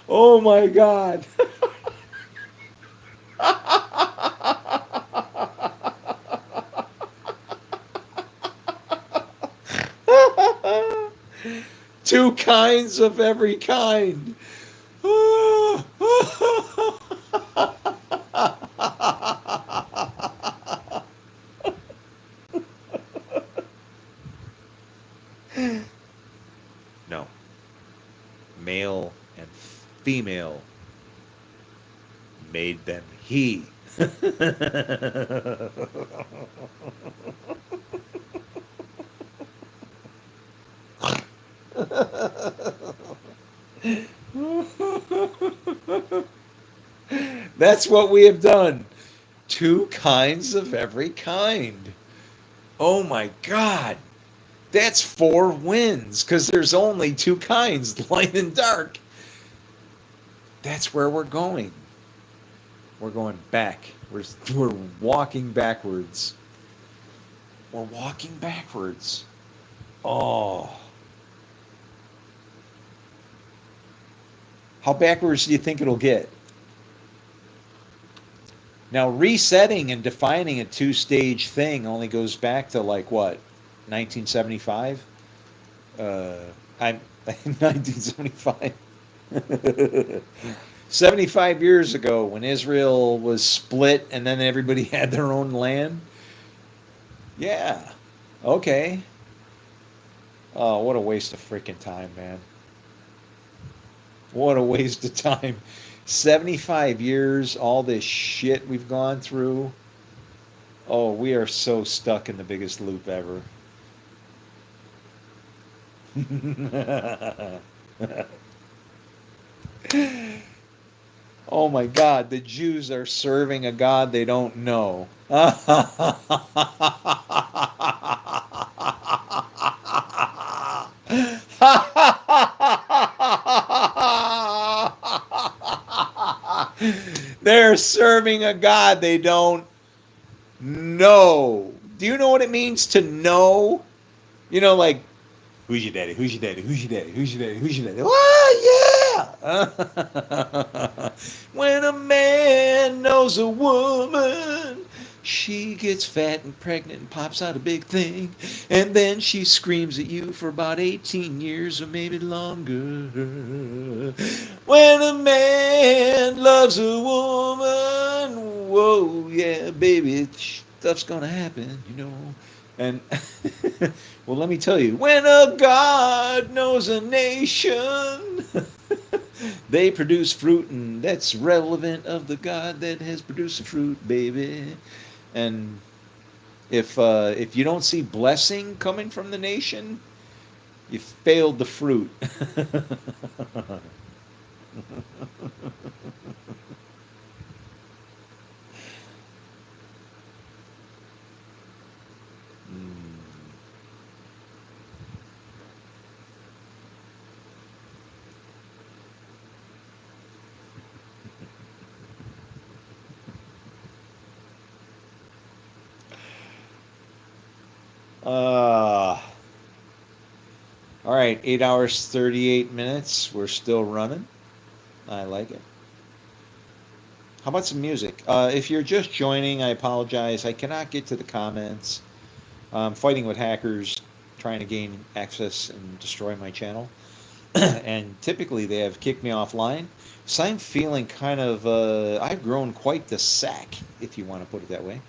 Oh my God. Two kinds of every kind. No. Male and female made them he. That's what we have done. Two kinds of every kind. Oh my God. That's 4 wins because there's only two kinds, light and dark. That's where we're going. We're going back. We're walking backwards. We're walking backwards. Oh. How backwards do you think it'll get? Now, resetting and defining a two-stage thing only goes back to like what, 1975? I'm 1975. 75 years ago when Israel was split and then everybody had their own land. Yeah. Okay. Oh, what a waste of freaking time, man. What a waste of time. 75 years, all this shit we've gone through. Oh, we are so stuck in the biggest loop ever. Oh my God, the Jews are serving a God they don't know. They're serving a God they don't know. Do you know what it means to know? You know, like, who's your daddy? Who's your daddy? Who's your daddy? Who's your daddy? Who's your daddy? Oh, yeah! When a man knows a woman, she gets fat and pregnant and pops out a big thing. And then she screams at you for about 18 years or maybe longer. When a man loves a woman, whoa, yeah, baby, stuff's gonna happen, you know. And well, let me tell you, when a God knows a nation, they produce fruit, and that's relevant of the God that has produced the fruit, baby. And if you don't see blessing coming from the nation, you failed the fruit. All right, 8 hours, 38 minutes. We're still running. I like it. How about some music? If you're just joining, I apologize. I cannot get to the comments. I'm fighting with hackers trying to gain access and destroy my channel. And typically they have kicked me offline. So I'm feeling kind of, I've grown quite the sack, if you want to put it that way,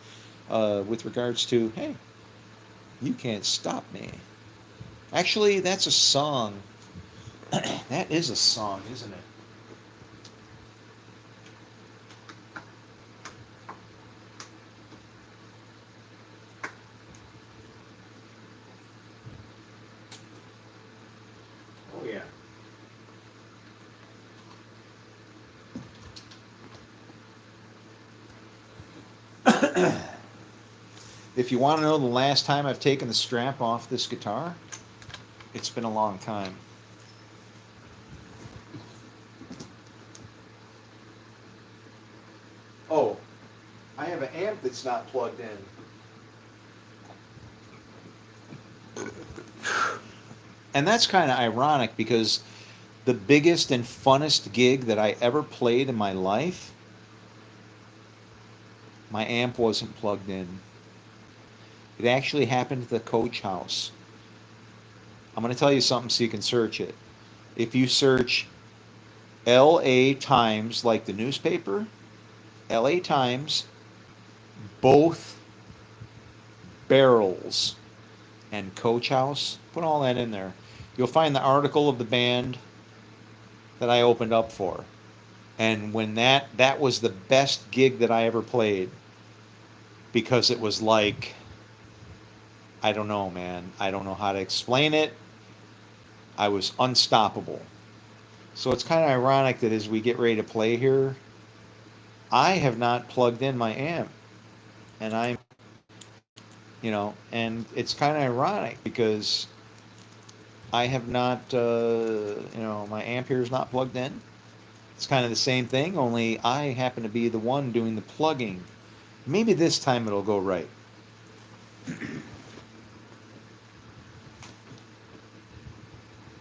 with regards to, hey, you can't stop me. Actually, that's a song. That is a song, isn't it? Oh, yeah. If you want to know the last time I've taken the strap off this guitar, it's been a long time. Oh, I have an amp that's not plugged in. And that's kind of ironic because the biggest and funnest gig that I ever played in my life, my amp wasn't plugged in. It actually happened at the Coach House. I'm going to tell you something so you can search it. If you search LA Times, like the newspaper, LA Times, both barrels, and Coach House, put all that in there. You'll find the article of the band that I opened up for. And when that was the best gig that I ever played, because it was like, I don't know, man. I don't know how to explain it. I was unstoppable. So it's kind of ironic that as we get ready to play here, I have not plugged in my amp. And I'm, and it's kind of ironic because I have not, my amp here is not plugged in. It's kind of the same thing, only I happen to be the one doing the plugging. Maybe this time it'll go right.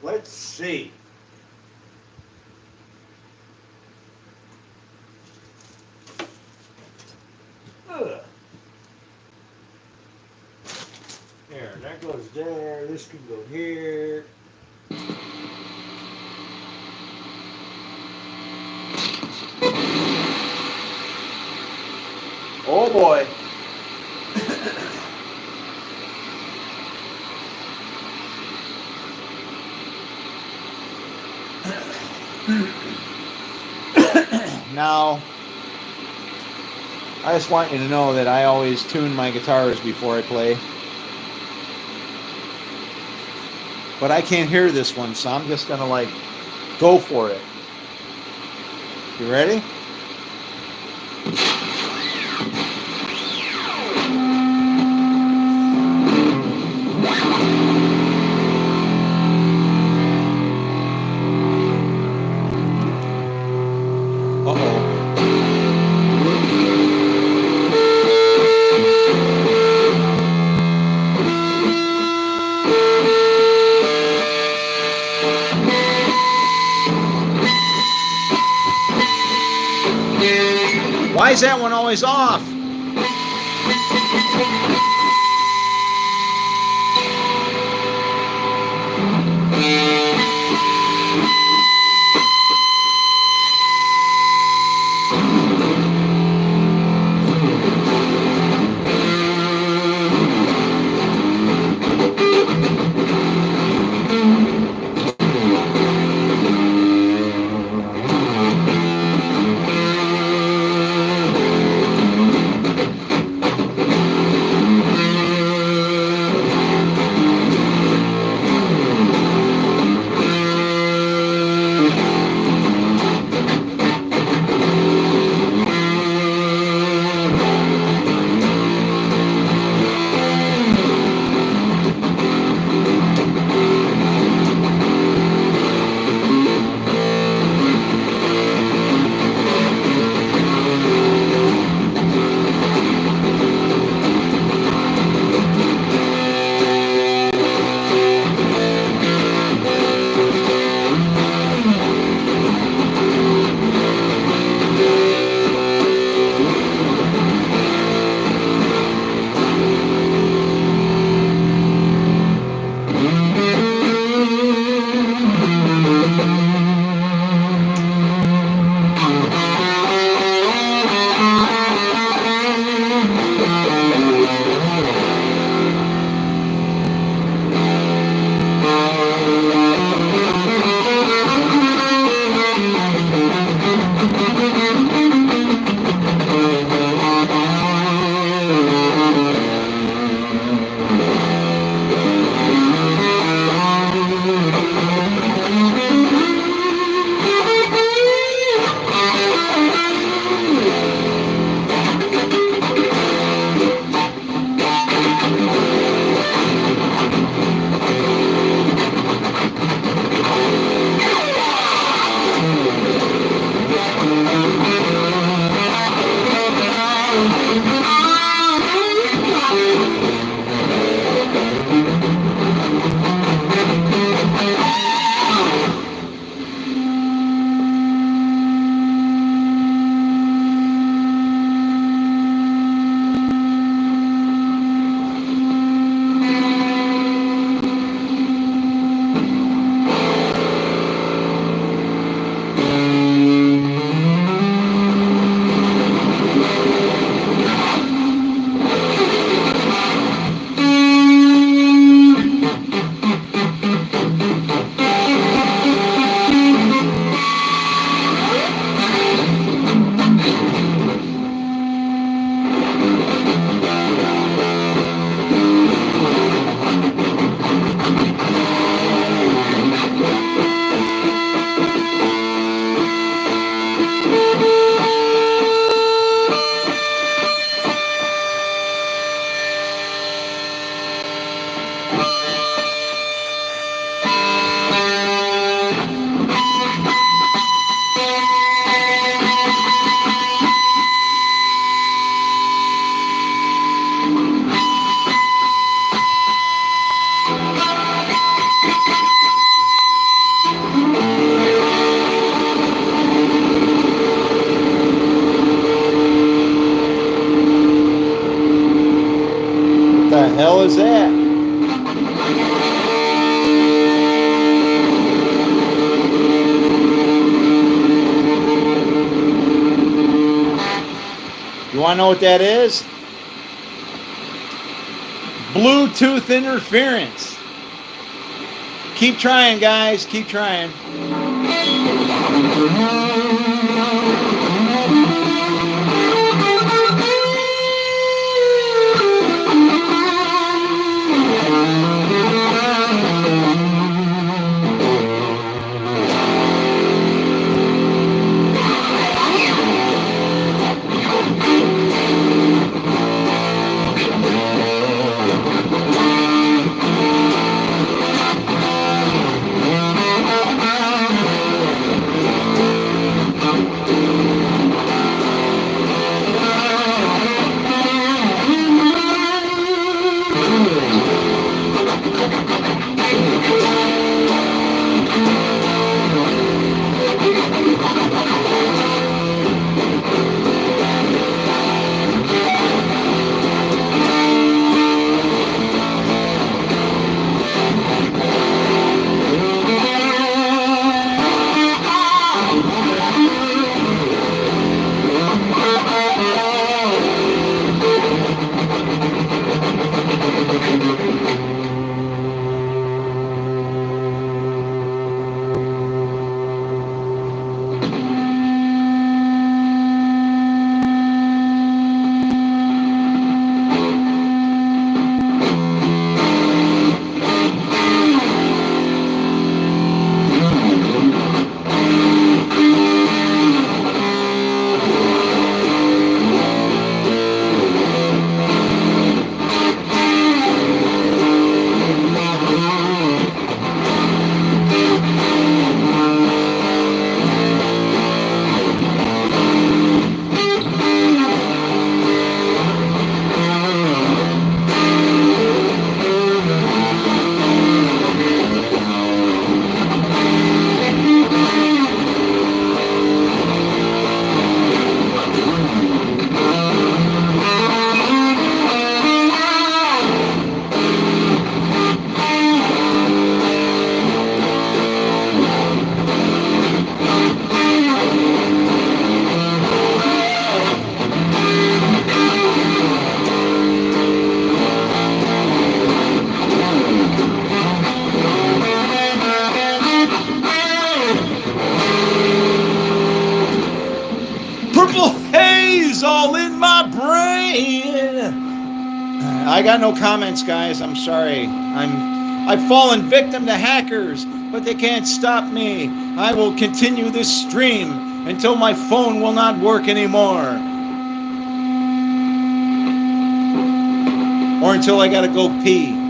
Let's see. There, that goes there. This can go here. Oh boy. Now, I just want you to know that I always tune my guitars before I play. But I can't hear this one, so I'm just gonna like go for it. You ready? Why is that one always off? What the hell is that? want to know what that is? Bluetooth interference. Keep trying, guys. Keep trying. Purple haze all in my brain. I got no comments, guys. I'm sorry. I've fallen victim to hackers, but they can't stop me. I will continue this stream until my phone will not work anymore. Or until I gotta go pee.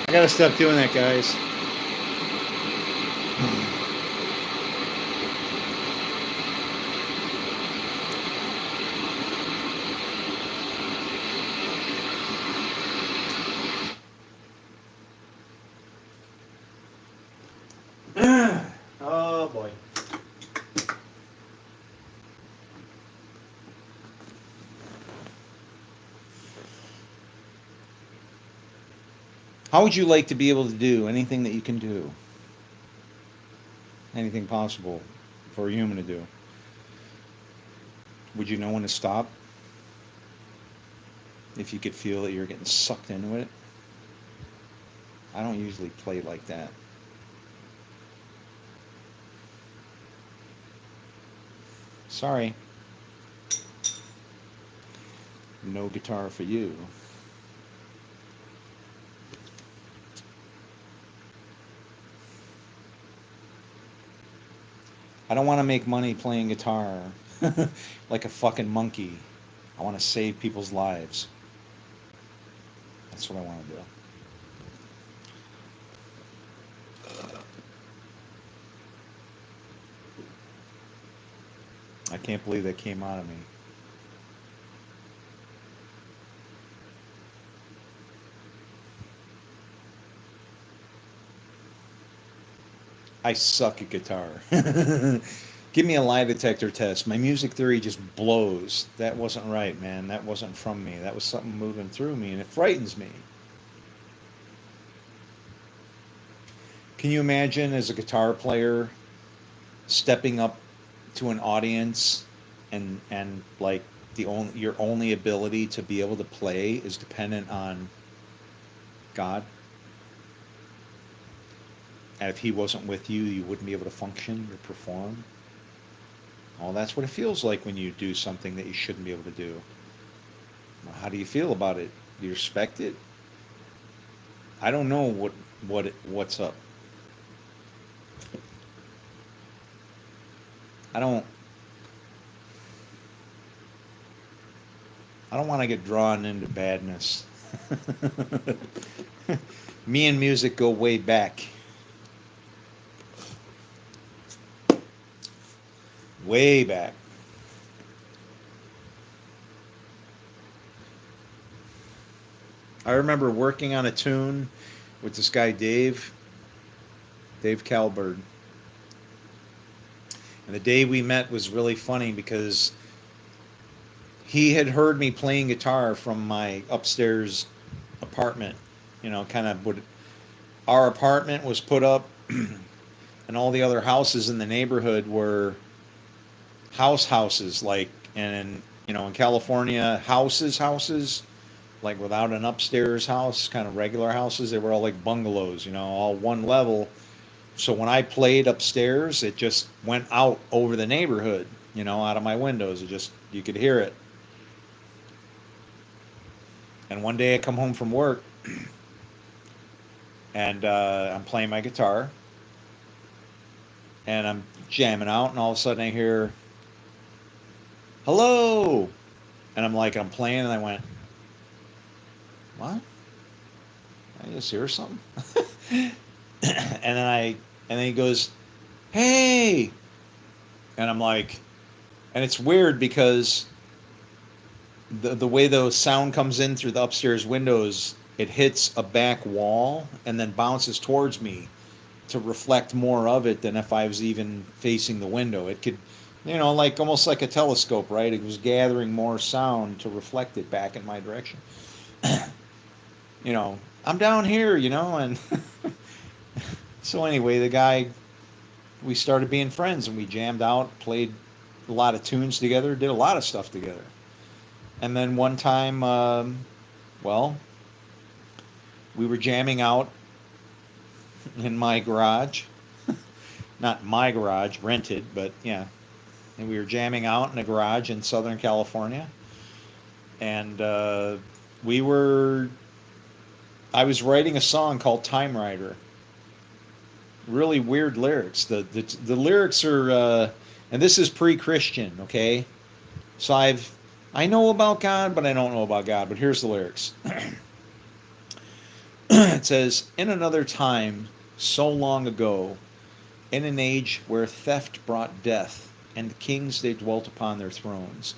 I gotta stop doing that, guys. Oh boy. How would you like to be able to do anything that you can do? Anything possible for a human to do? Would you know when to stop? If you could feel that you're getting sucked into it? I don't usually play like that. Sorry. No guitar for you. I don't want to make money playing guitar like a fucking monkey. I want to save people's lives. That's what I want to do. I can't believe that came out of me. I suck at guitar. Give me a lie detector test. My music theory just blows. That wasn't right, man. That wasn't from me. That was something moving through me, and it frightens me. Can you imagine as a guitar player stepping up to an audience and like your only ability to be able to play is dependent on God? And if he wasn't with you, you wouldn't be able to function or perform. Well, that's what it feels like when you do something that you shouldn't be able to do. Well, how do you feel about it? Do you respect it? I don't know what's up. I don't want to get drawn into badness. Me and music go way back. Way back. I remember working on a tune with this guy Dave Calbird. And the day we met was really funny because he had heard me playing guitar from my upstairs apartment. You know, kind of our apartment was put up and all the other houses in the neighborhood were houses, like, and you know, in California, houses like without an upstairs house, kind of regular houses, they were all like bungalows, you know, all one level. So when I played upstairs, it just went out over the neighborhood, you know, out of my windows. It just, you could hear it. And one day I come home from work and I'm playing my guitar and I'm jamming out, and all of a sudden I hear, hello. And I'm playing, and I went, what? I just hear something. and then he goes, hey. And I'm like, and it's weird because the way the sound comes in through the upstairs windows, it hits a back wall and then bounces towards me to reflect more of it than if I was even facing the window. It could, you know, like almost like a telescope, right? It was gathering more sound to reflect it back in my direction. You know, I'm down here, you know, and so anyway, the guy, we started being friends and we jammed out, played a lot of tunes together, did a lot of stuff together. And then one time, well, we were jamming out in my garage. Not my garage, rented, but yeah. And we were jamming out in a garage in Southern California. And I was writing a song called Time Rider. Really weird lyrics. The lyrics are, and this is pre-Christian, okay? So I know about God, but I don't know about God. But here's the lyrics. It says, in another time, so long ago, in an age where theft brought death, and the kings they dwelt upon their thrones,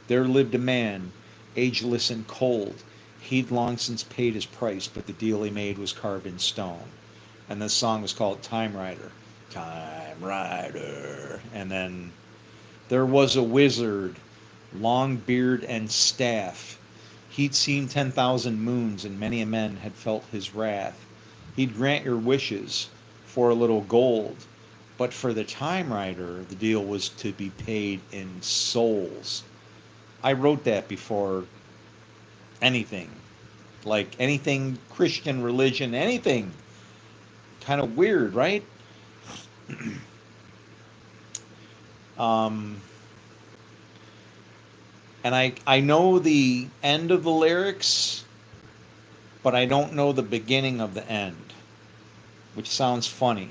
there lived a man, ageless and cold. He'd long since paid his price, but the deal he made was carved in stone. And the song was called Time Rider. Time Rider. And then there was a wizard, long beard and staff. He'd seen 10,000 moons, and many a man had felt his wrath. He'd grant your wishes for a little gold, but for the Time Rider, the deal was to be paid in souls. I wrote that before anything, like anything Christian religion, anything. Kind of weird, right? um, and I know the end of the lyrics, but I don't know the beginning of the end, which sounds funny.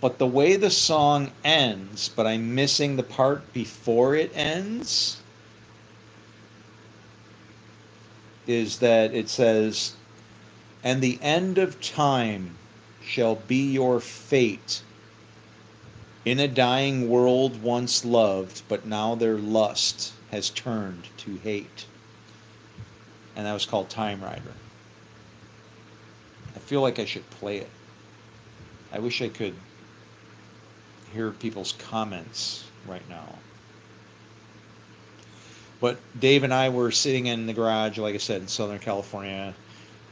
But the way the song ends, but I'm missing the part before it ends, is that it says, "And the end of time shall be your fate. In a dying world once loved, but now their lust has turned to hate." And that was called Time Rider. I feel like I should play it. I wish I could hear people's comments right now. But Dave and I were sitting in the garage, like I said, in Southern California,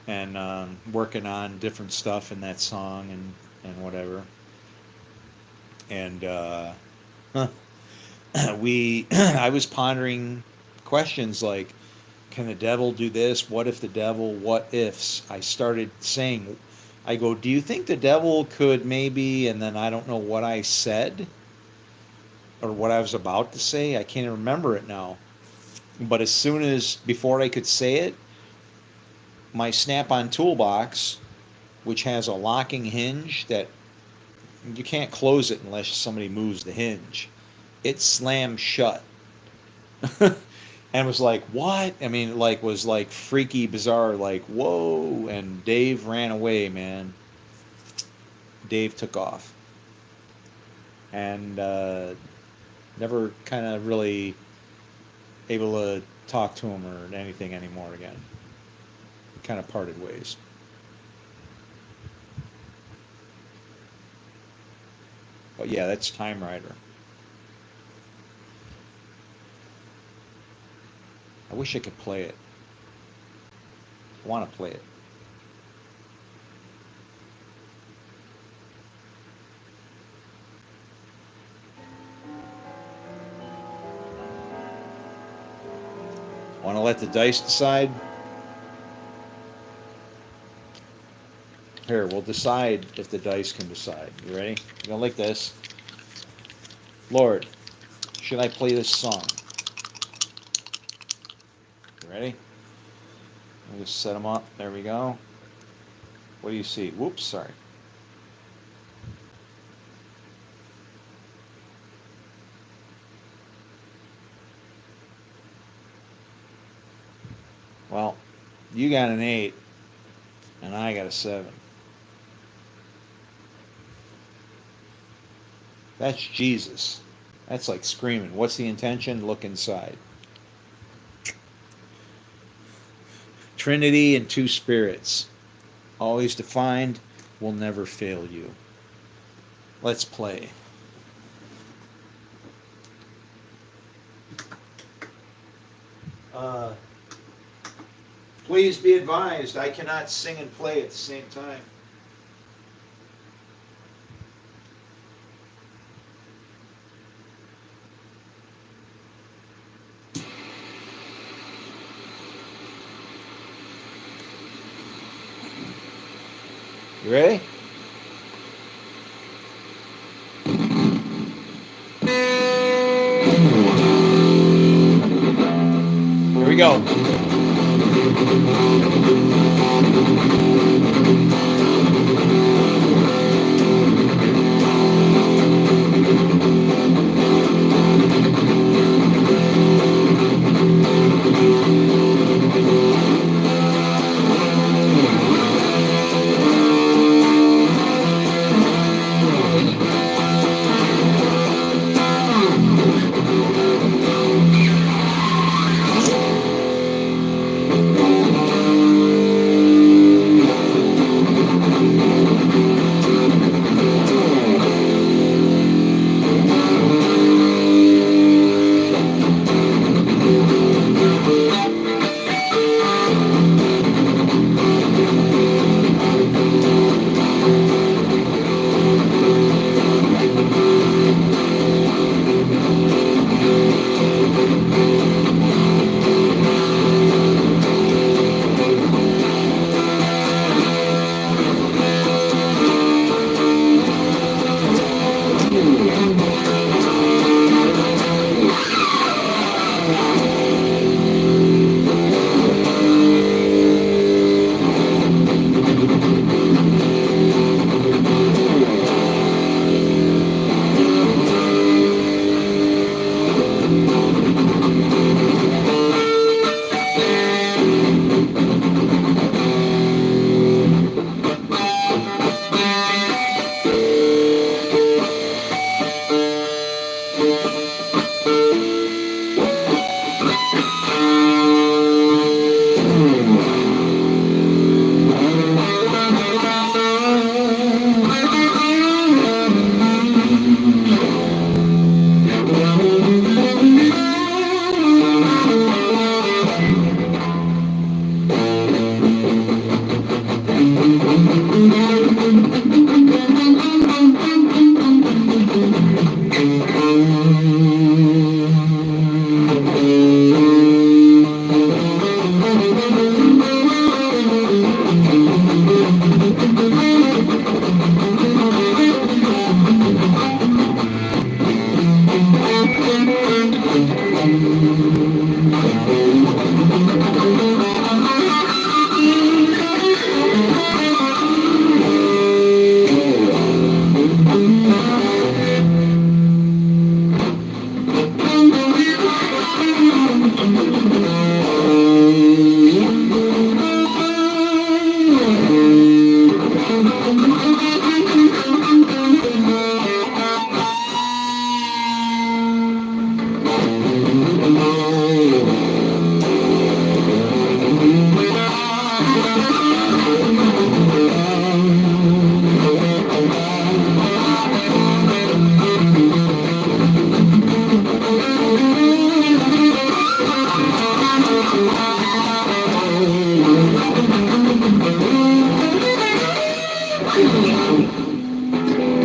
and working on different stuff in that song and whatever. And I was pondering questions like, can the devil do this? What if the devil? What ifs? I started saying, I go, do you think the devil could maybe, and then I don't know what I said or what I was about to say. I can't remember it now. But as soon as, before I could say it, my Snap-on toolbox, which has a locking hinge that you can't close it unless somebody moves the hinge, it slammed shut. And was like, what? I mean, like, was like freaky, bizarre, like, whoa. And Dave ran away, man. Dave took off. And never kind of really able to talk to him or anything anymore again. Kind of parted ways. But yeah, that's Time Rider. I wish I could play it. I want to play it. Want to let the dice decide? Here, we'll decide if the dice can decide. You ready? You're gonna like this. Lord, should I play this song? You ready? Let me just set them up. There we go. What do you see? Whoops, sorry. Well, you got an 8, and I got a 7. That's Jesus. That's like screaming. What's the intention? Look inside. Trinity and two spirits. Always defined, will never fail you. Let's play. Please be advised, I cannot sing and play at the same time. You ready? Here we go.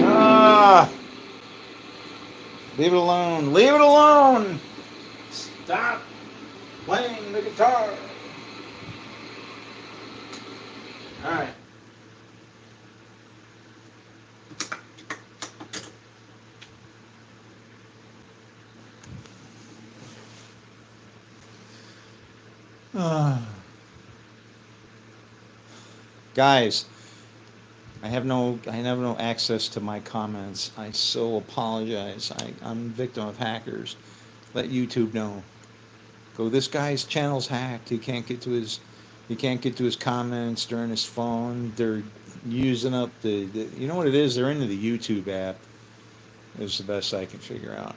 Ah, leave it alone. Leave it alone. Stop playing the guitar. All right. Guys, I have no access to my comments. I so apologize. I'm a victim of hackers. Let YouTube know. Go, this guy's channel's hacked. He can't get to his comments during his phone. They're using up the you know what it is? They're into the YouTube app. Is the best I can figure out.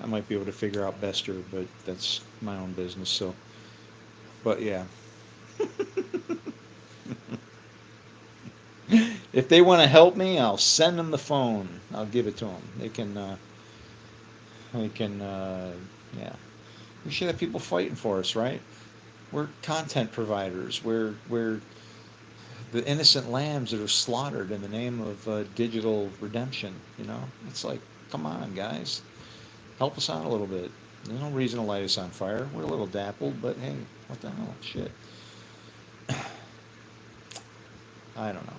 I might be able to figure out Bester, but that's my own business. So, but yeah. If they want to help me, I'll send them the phone. I'll give it to them. They can, yeah. We should have people fighting for us, right? We're content providers. We're the innocent lambs that are slaughtered in the name of digital redemption. You know, it's like, come on, guys, help us out a little bit. There's no reason to light us on fire. We're a little dappled, but hey, what the hell? Shit. I don't know.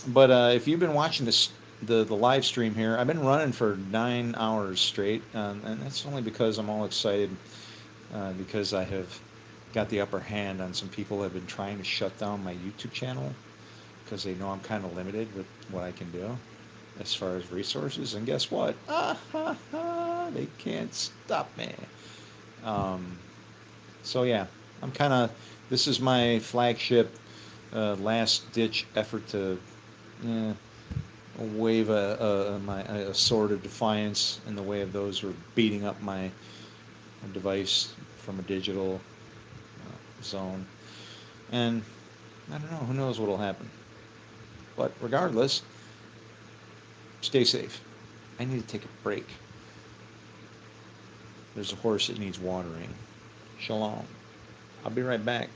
But if you've been watching the live stream here, I've been running for 9 hours straight, and that's only because I'm all excited because I have got the upper hand on some people that have been trying to shut down my YouTube channel because they know I'm kind of limited with what I can do as far as resources. And guess what? They can't stop me. So yeah, I'm kind of. This is my flagship. Last ditch effort to wave a sword of defiance in the way of those who are beating up my device from a digital zone. And I don't know, who knows what will happen. But regardless, stay safe. I need to take a break. There's a horse that needs watering. Shalom. I'll be right back.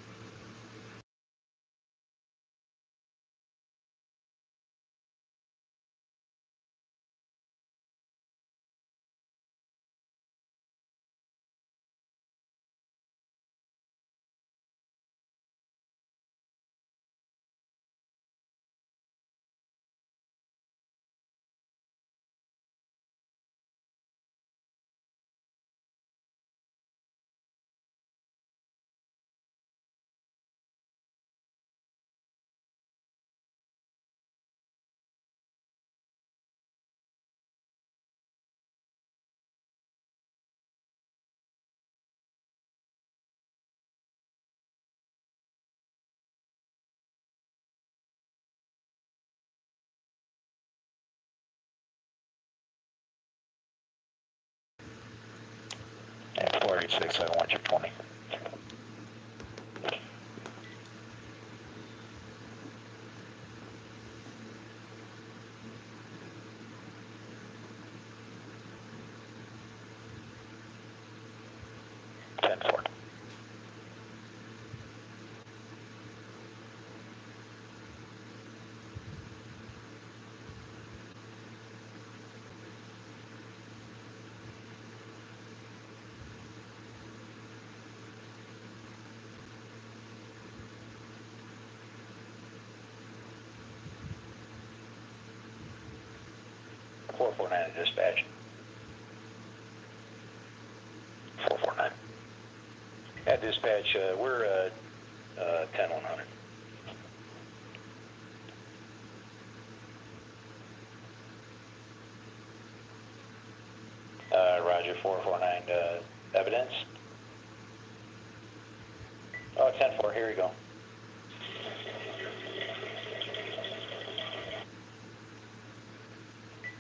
486, I want your 20. Ten four. Four four nine dispatch. 449. At dispatch, we're 10100. Roger, 449. Evidence. Oh, 10-4, here you go.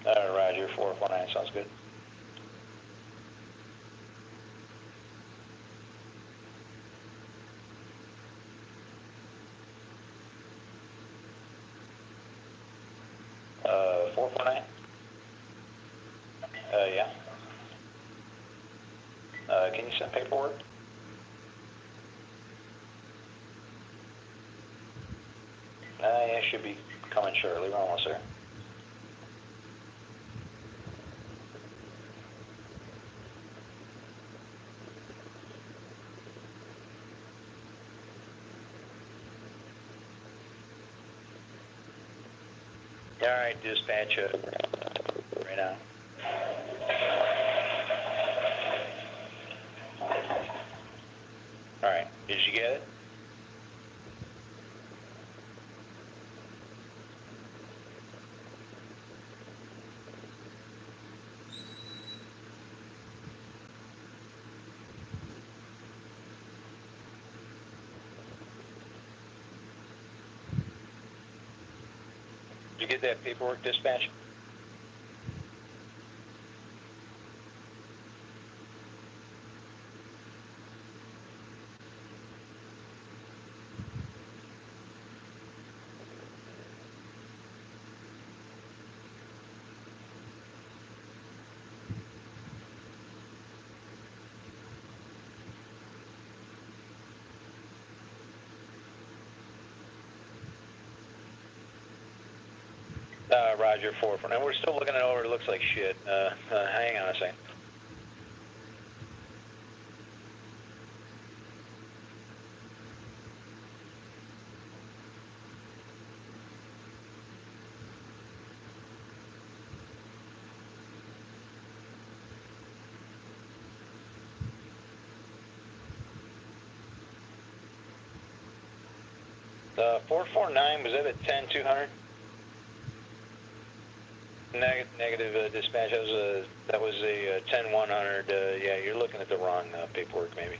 Roger, 449, sounds good. Uh, 449? Yeah. Can you send paperwork? Yeah, should be coming shortly. We're almost there. All right, dispatch, right now. All right, did you get it? Did you get that paperwork, dispatch? Roger, 449. We're still looking it over. It looks like shit. Hang on a second. The 449, was that at 10-200? Negative dispatch. That was a 10-100. Yeah, you're looking at the wrong paperwork, maybe.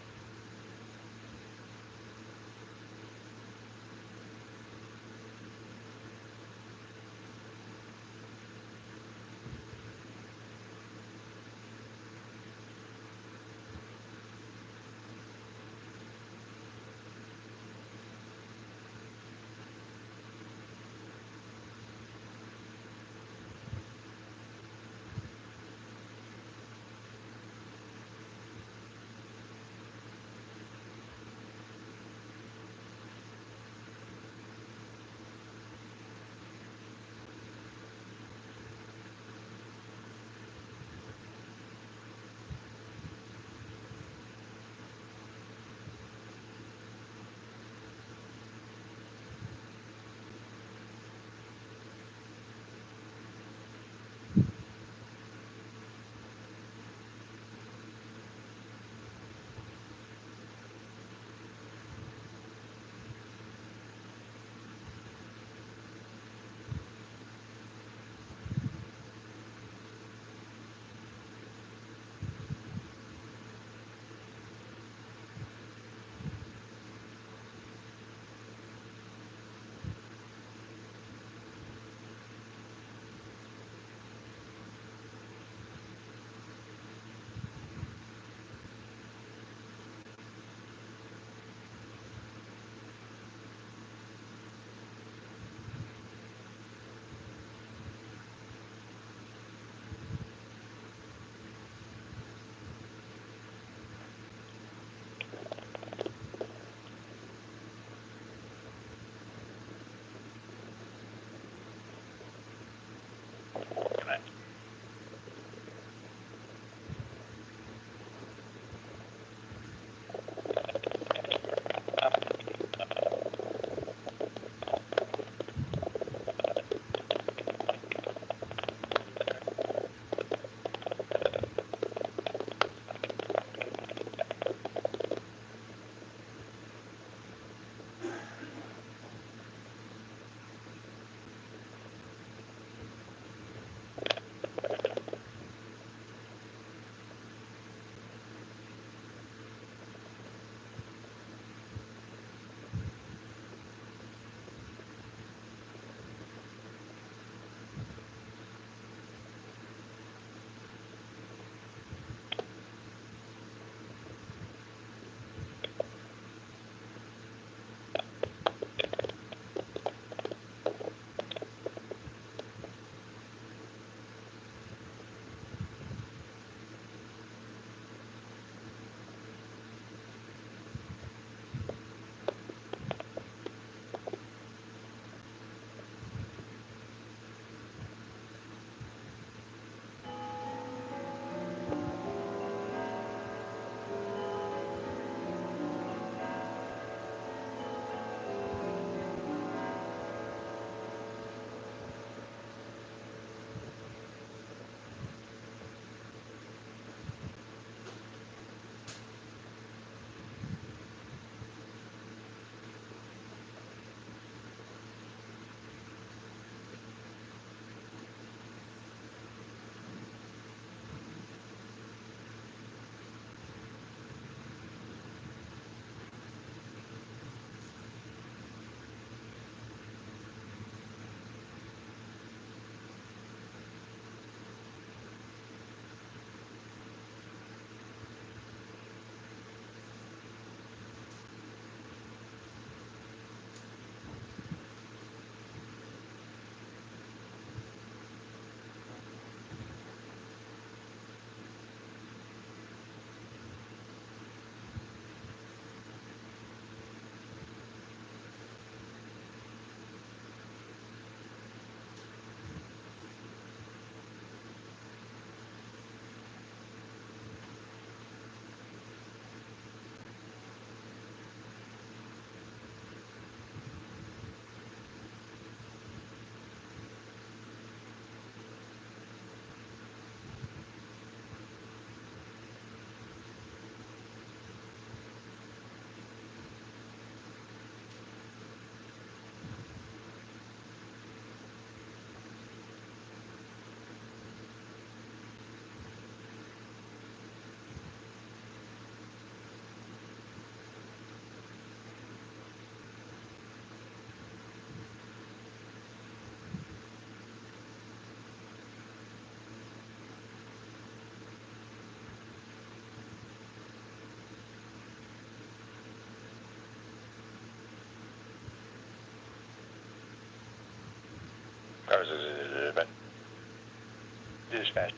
Dispatch.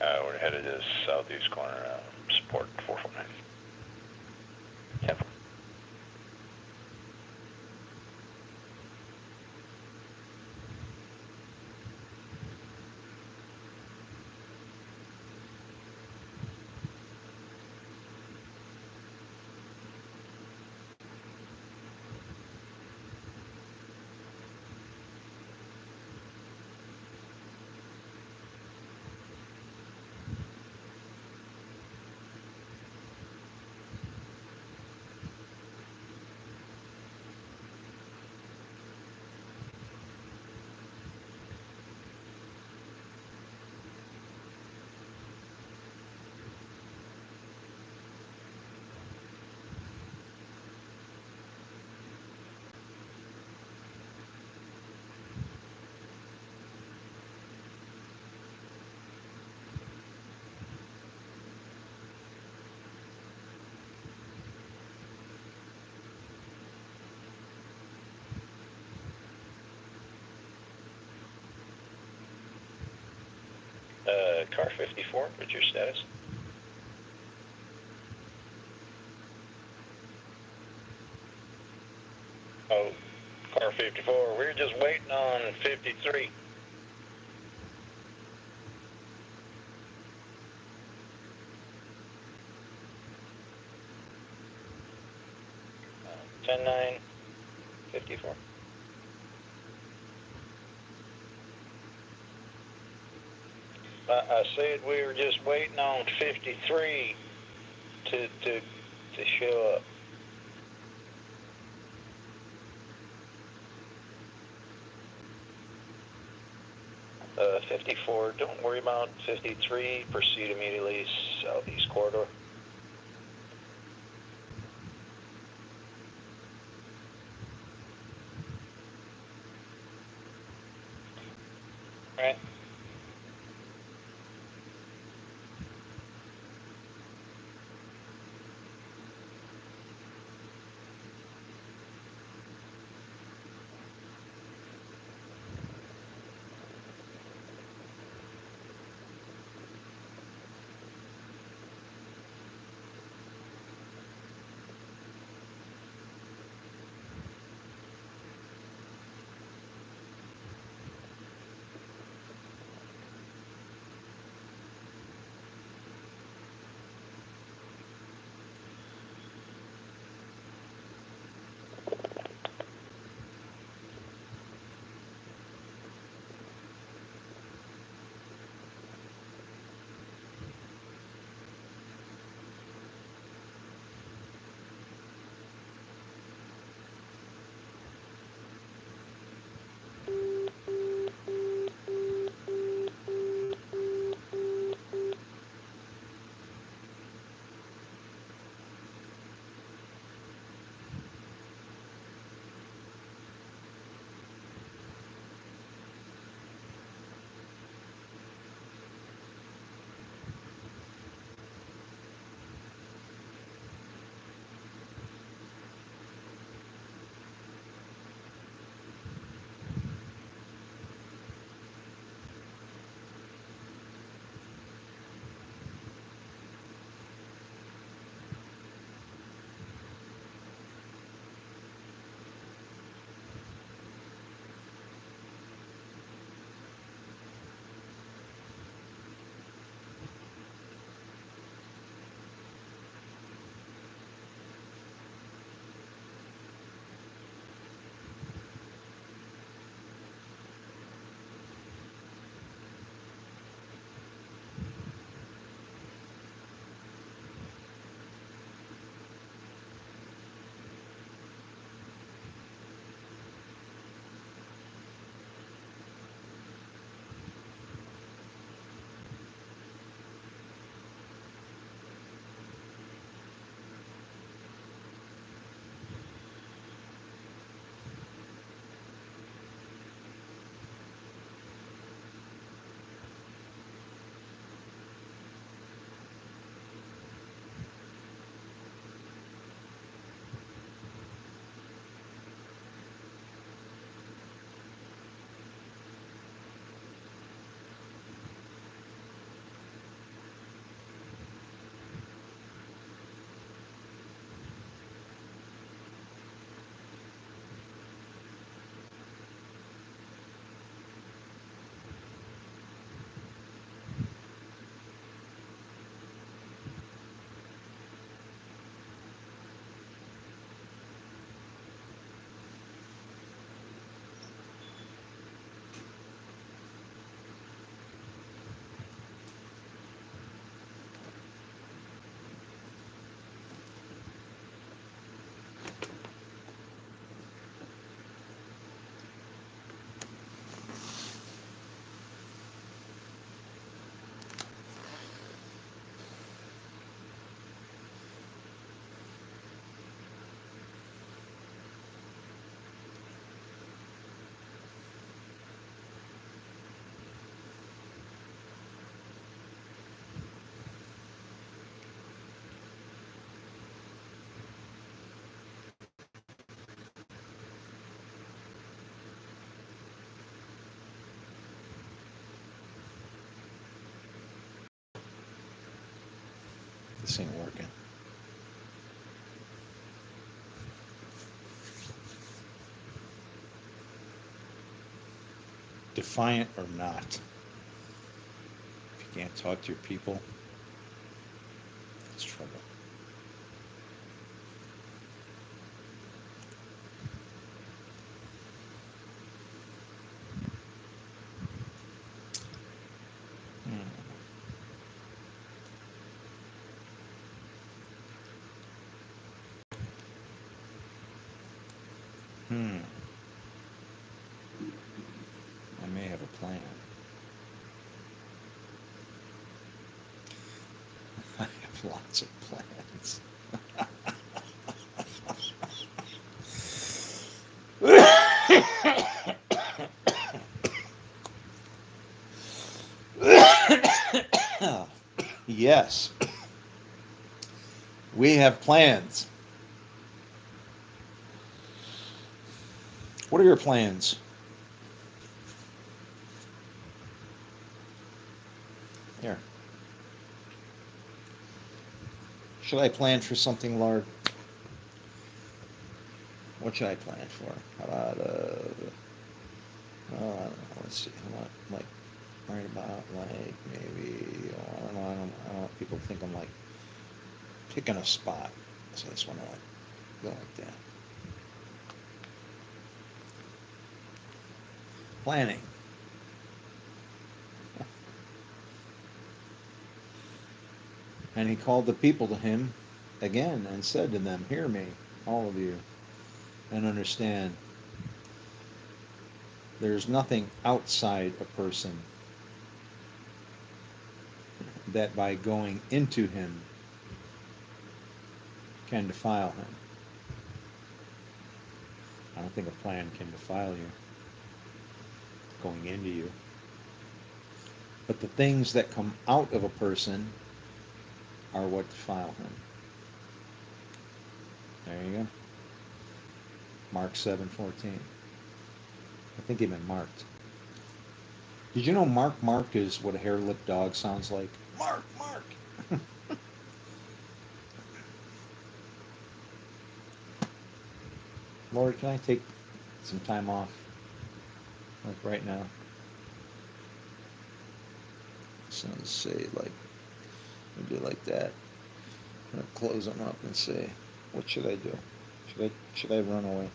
We're headed to the southeast corner. Support 449. 10. Car 54, what's your status? Oh, car 54, we're just waiting on 53. Uh, 10-9, 54. I said we were just waiting on 53 to show up. 54, don't worry about 53, proceed immediately southeast corridor. All right. This ain't working. Defiant or not. If you can't talk to your people, it's trouble. Hmm. I may have a plan. I have lots of plans. Yes, we have plans. What are your plans? Here. Should I plan for something, Lord? What should I plan for? How about, I don't know. Let's see. How about, like, right about, like, maybe, I don't know. I don't want people to think I'm, like, picking a spot. So I just want to, like, go like that. Planning. And he called the people to him again and said to them, "Hear me, all of you, and understand. There is nothing outside a person that by going into him can defile him." I don't think a plan can defile you going into you. But the things that come out of a person are what defile him. There you go. Mark 7:14. I think he meant marked. Did you know Mark is what a hair-lipped dog sounds like? Mark! Lord, can I take some time off? Like right now? So let's say, like, we do like that. I'm gonna close them up and say, what should I do? Should I run away?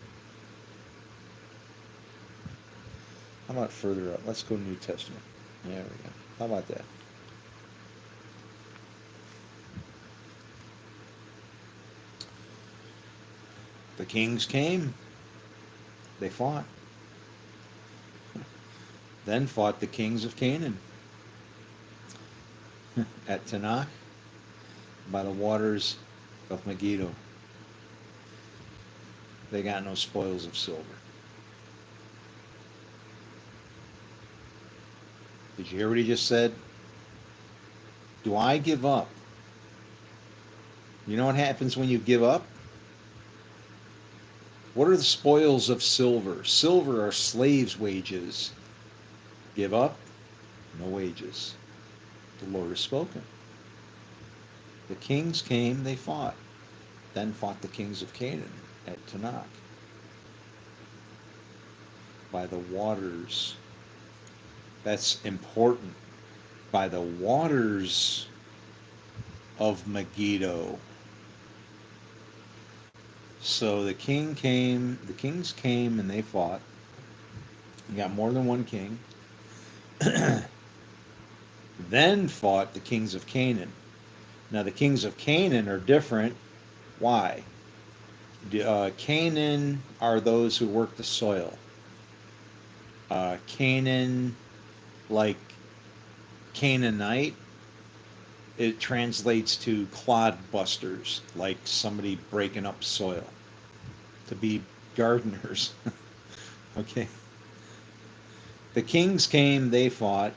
How about further up? Let's go New Testament. There we go. How about that? The kings came. They fought. Then fought the kings of Canaan at Tanakh by the waters of Megiddo. They got no spoils of silver. Did you hear what he just said? Do I give up? You know what happens when you give up? What are the spoils of silver? Silver are slaves' wages. Give up? No wages. The Lord has spoken. The kings came, they fought. Then fought the kings of Canaan at Tanakh by the waters. That's important. By the waters of Megiddo. So the kings came and they fought. You got more than one king. Then fought the kings of Canaan. Now the kings of Canaan are different. Why? Canaan are those who work the soil. Canaan, like Canaanite, it translates to clod busters, like somebody breaking up soil, to be gardeners. Okay. The kings came, they fought,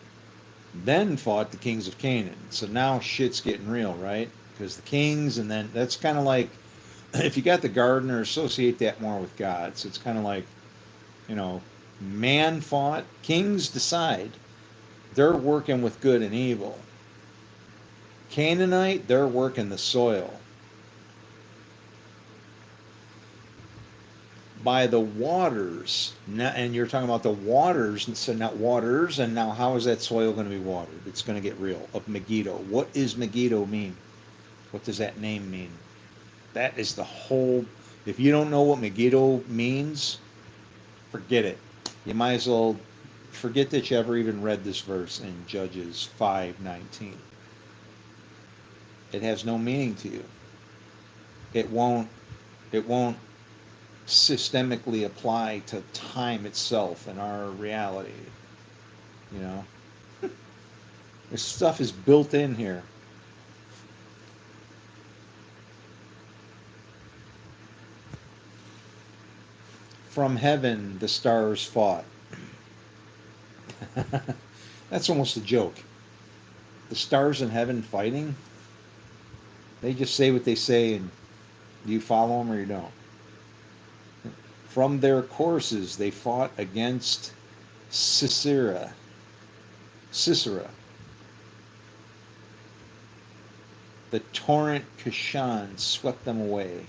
then fought the kings of Canaan. So now shit's getting real, right? Because the kings, and then that's kind of like, if you got the gardener, associate that more with God. So it's kind of like, man fought, kings decide. They're working with good and evil. Canaanite, they're working the soil. By the waters, and you're talking about the waters, so not waters, and now how is that soil going to be watered? It's going to get real. Of Megiddo. What is Megiddo mean? What does that name mean? That is the whole. If you don't know what Megiddo means, forget it. You might as well forget that you ever even read this verse in Judges 5:19. It has no meaning to you. It won't. It won't systemically apply to time itself and our reality. You know, this stuff is built in here. From heaven, the stars fought. That's almost a joke. The stars in heaven fighting? They just say what they say, and you follow them or you don't. From their courses, they fought against Sisera. The torrent Kishon swept them away.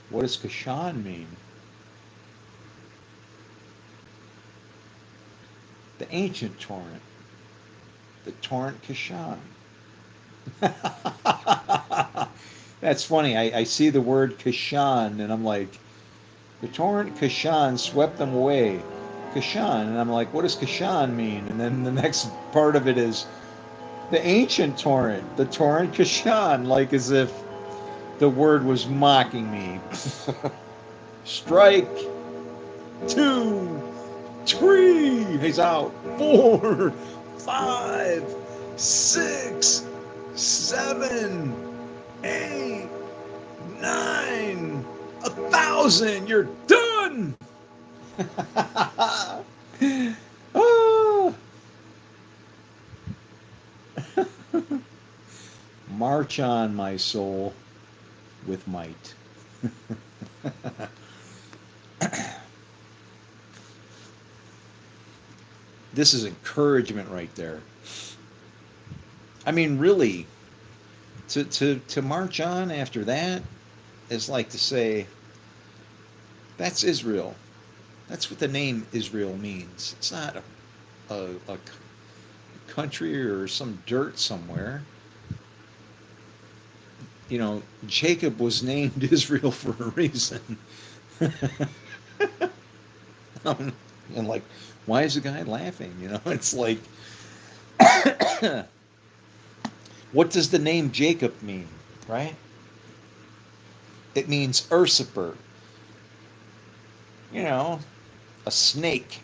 What does Kishon mean? The ancient torrent. The torrent Kishon. That's funny. I see the word Kishon and I'm like, the torrent Kishon swept them away. Kishon. And I'm like, what does Kishon mean? And then the next part of it is the ancient torrent, the torrent Kishon, like as if the word was mocking me. Strike. 2, 3. He's out. 4, 5, 6, 7, 8, 9. 1,000. You're done. Ah. March on, my soul, with might. This is encouragement right there. I mean, really, to march on after that is like to say, that's Israel. That's what the name Israel means. It's not a country or some dirt somewhere. You know, Jacob was named Israel for a reason. And like, why is the guy laughing? You know, it's like, what does the name Jacob mean, right? It means usurper. You know, a snake.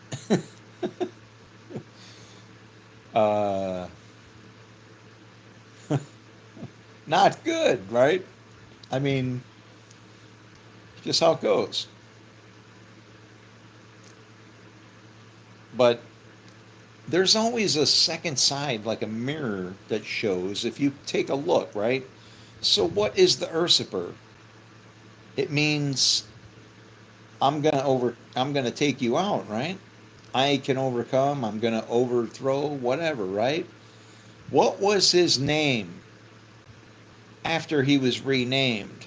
Not good, right? I mean, just how it goes. But there's always a second side, like a mirror, that shows if you take a look, right? So what is the usurper? It means I'm gonna take you out, right? I can overcome, I'm gonna overthrow, whatever, right? What was his name after he was renamed?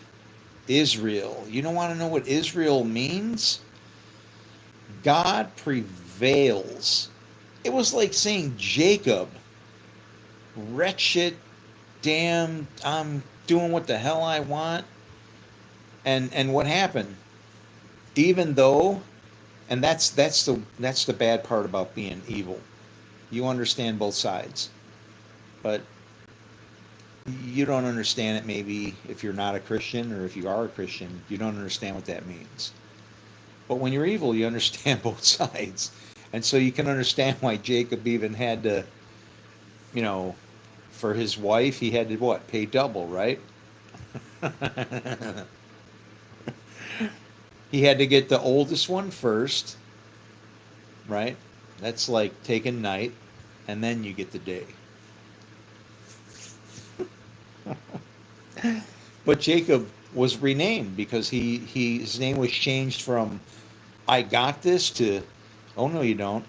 Israel. You don't want to know what Israel means? God prevails. It was like saying Jacob, wretched, damn, I'm doing what the hell I want. And what happened? Even though, and that's the bad part about being evil. You understand both sides. But you don't understand it maybe if you're not a Christian, or if you are a Christian, you don't understand what that means. But when you're evil, you understand both sides. And so you can understand why Jacob even had to, you know, for his wife, he had to what? Pay double, right? He had to get the oldest one first, right? That's like taking night, and then you get the day. But Jacob was renamed because his name was changed from I got this to oh no you don't,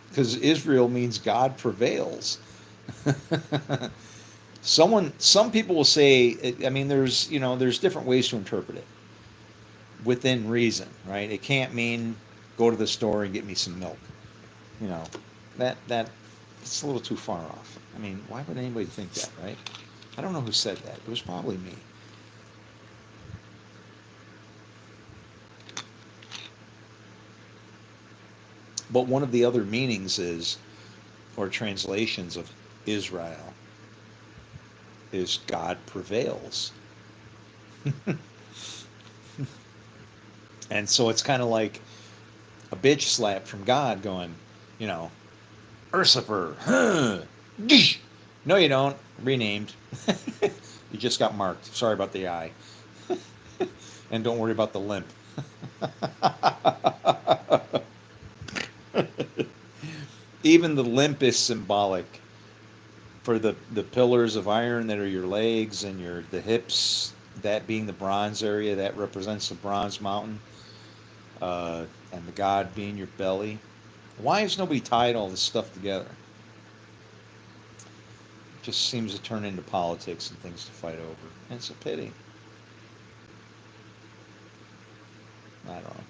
because Israel means God prevails. Some people will say, I mean, there's different ways to interpret it within reason, right? It can't mean go to the store and get me some milk. You know, that it's a little too far off. I mean, why would anybody think that, right? I don't know who said that. It was probably me. But one of the other meanings is, or translations of Israel, is God prevails. And so it's kind of like a bitch slap from God going, you know, Ursifer, huh, gish. No, you don't. Renamed. You just got marked. Sorry about the eye. And don't worry about the limp. Even the limp is symbolic for the pillars of iron that are your legs and the hips, that being the bronze area, that represents the bronze mountain, and the God being your belly. Why has nobody tied all this stuff together? It just seems to turn into politics and things to fight over. And it's a pity. I don't know.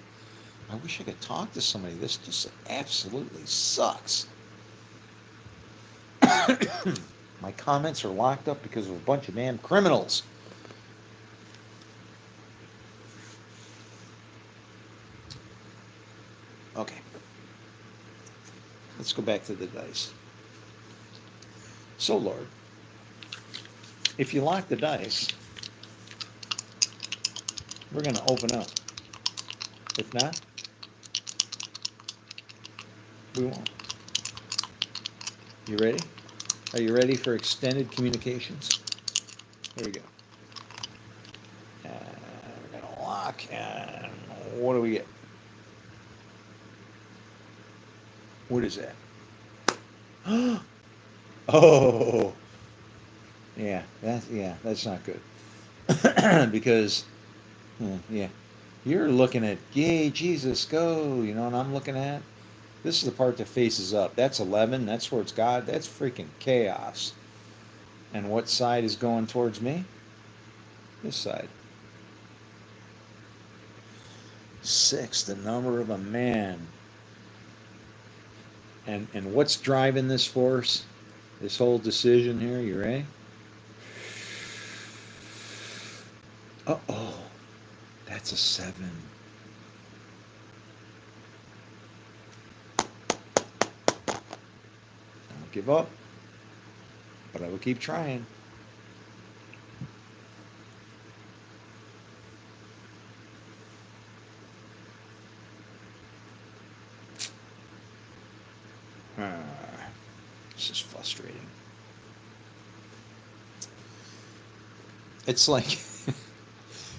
I wish I could talk to somebody. This just absolutely sucks. My comments are locked up because of a bunch of damn criminals. Okay. Let's go back to the dice. So, Lord, if you lock the dice, we're going to open up. If not, we won't. You ready? Are you ready for extended communications? Here we go. We're going to lock, and what do we get? What is that? Oh, yeah, that's not good. Because, yeah, you're looking at, yay, Jesus, go, you know what I'm looking at? This is the part that faces up. That's 11. That's towards God. That's freaking chaos. And what side is going towards me? This side. 6, the number of a man. And what's driving this force? This whole decision here, you ready? Uh-oh. That's a 7. Don't give up. But I will keep trying. This is frustrating. It's like,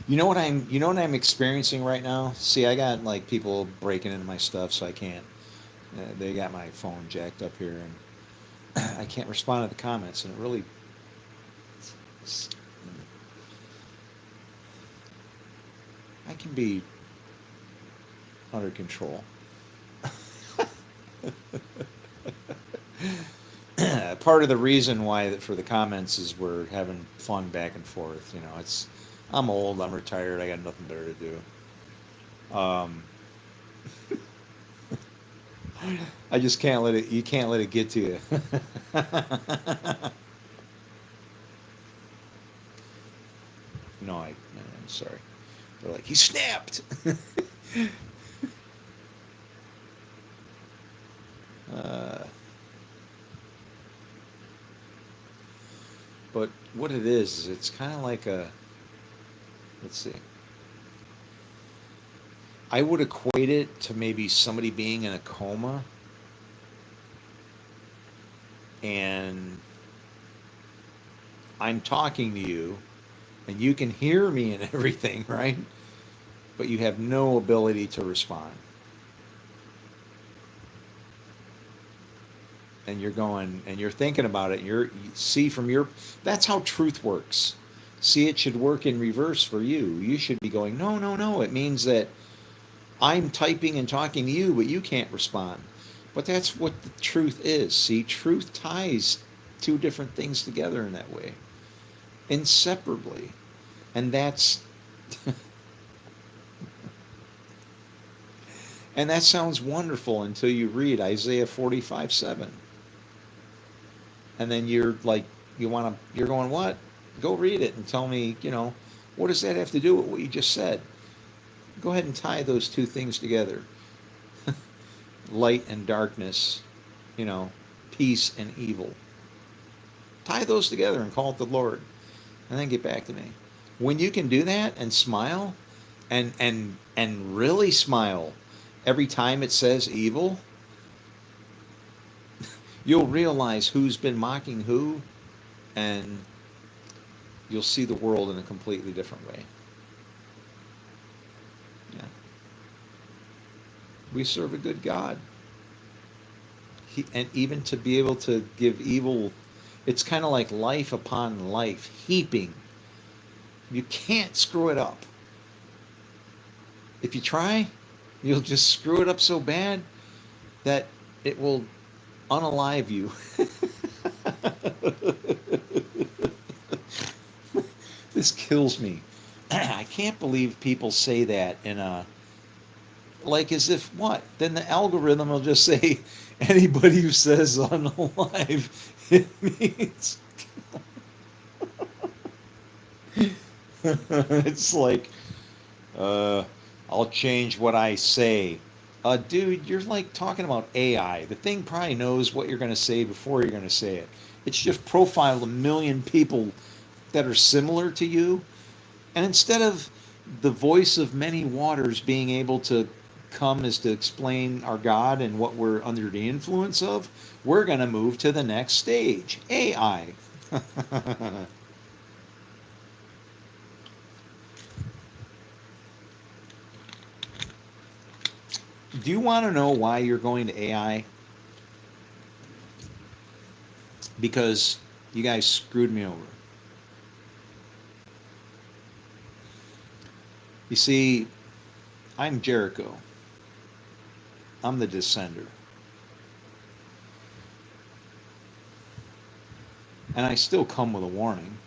you know what I'm experiencing right now? See, I got like people breaking into my stuff, so I can't. They got my phone jacked up here, and I can't respond to the comments, and it really. I can be under control. Part of the reason why for the comments is we're having fun back and forth. You know, I'm old, I'm retired, I got nothing better to do. I just can't let it. You can't let it get to you. No, I'm sorry. They're like, he snapped. But what it is it's kind of like let's see. I would equate it to maybe somebody being in a coma and I'm talking to you and you can hear me and everything, right? But you have no ability to respond. And you're going and you're thinking about it. You see from that's how truth works. See, it should work in reverse for you. You should be going, no, no, no. It means that I'm typing and talking to you, but you can't respond. But that's what the truth is. See, truth ties two different things together in that way. inseparably. And that's and that sounds wonderful until you read Isaiah 45:7. And then you're like, you're going, what? Go read it and tell me, what does that have to do with what you just said? Go ahead and tie those two things together. Light and darkness, you know, peace and evil. Tie those together and call it the Lord. And then get back to me. When you can do that and smile and really smile every time it says evil, you'll realize who's been mocking who, and you'll see the world in a completely different way. Yeah. We serve a good God. And even to be able to give evil, it's kind of like life upon life, heaping. You can't screw it up. If you try, you'll just screw it up so bad that it will unalive you. This kills me. I can't believe people say that in a, like, as if what? Then the algorithm will just say anybody who says unalive, it means. It's like, I'll change what I say. Dude, you're like talking about AI. The thing probably knows what you're going to say before you're going to say it. It's just profiled 1 million people that are similar to you. And instead of the voice of many waters being able to come as to explain our God and what we're under the influence of, we're going to move to the next stage, AI. Do you want to know why you're going to AI? Because you guys screwed me over. You see, I'm Jericho. I'm the descender. And I still come with a warning.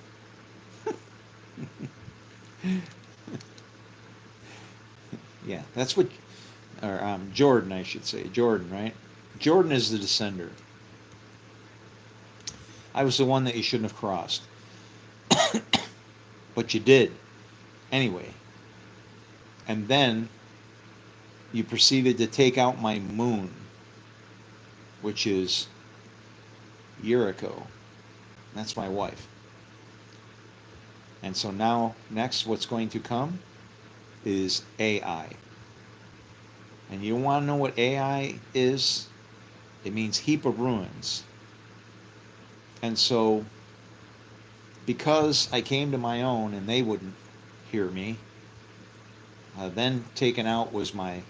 Yeah, that's what, or Jordan, I should say. Jordan, right? Jordan is the descender. I was the one that you shouldn't have crossed. But you did. Anyway. And then you proceeded to take out my moon, which is Jericho. That's my wife. And so now, next, what's going to come is AI. And you want to know what AI is? It means heap of ruins. And so, because I came to my own and they wouldn't hear me, then taken out was my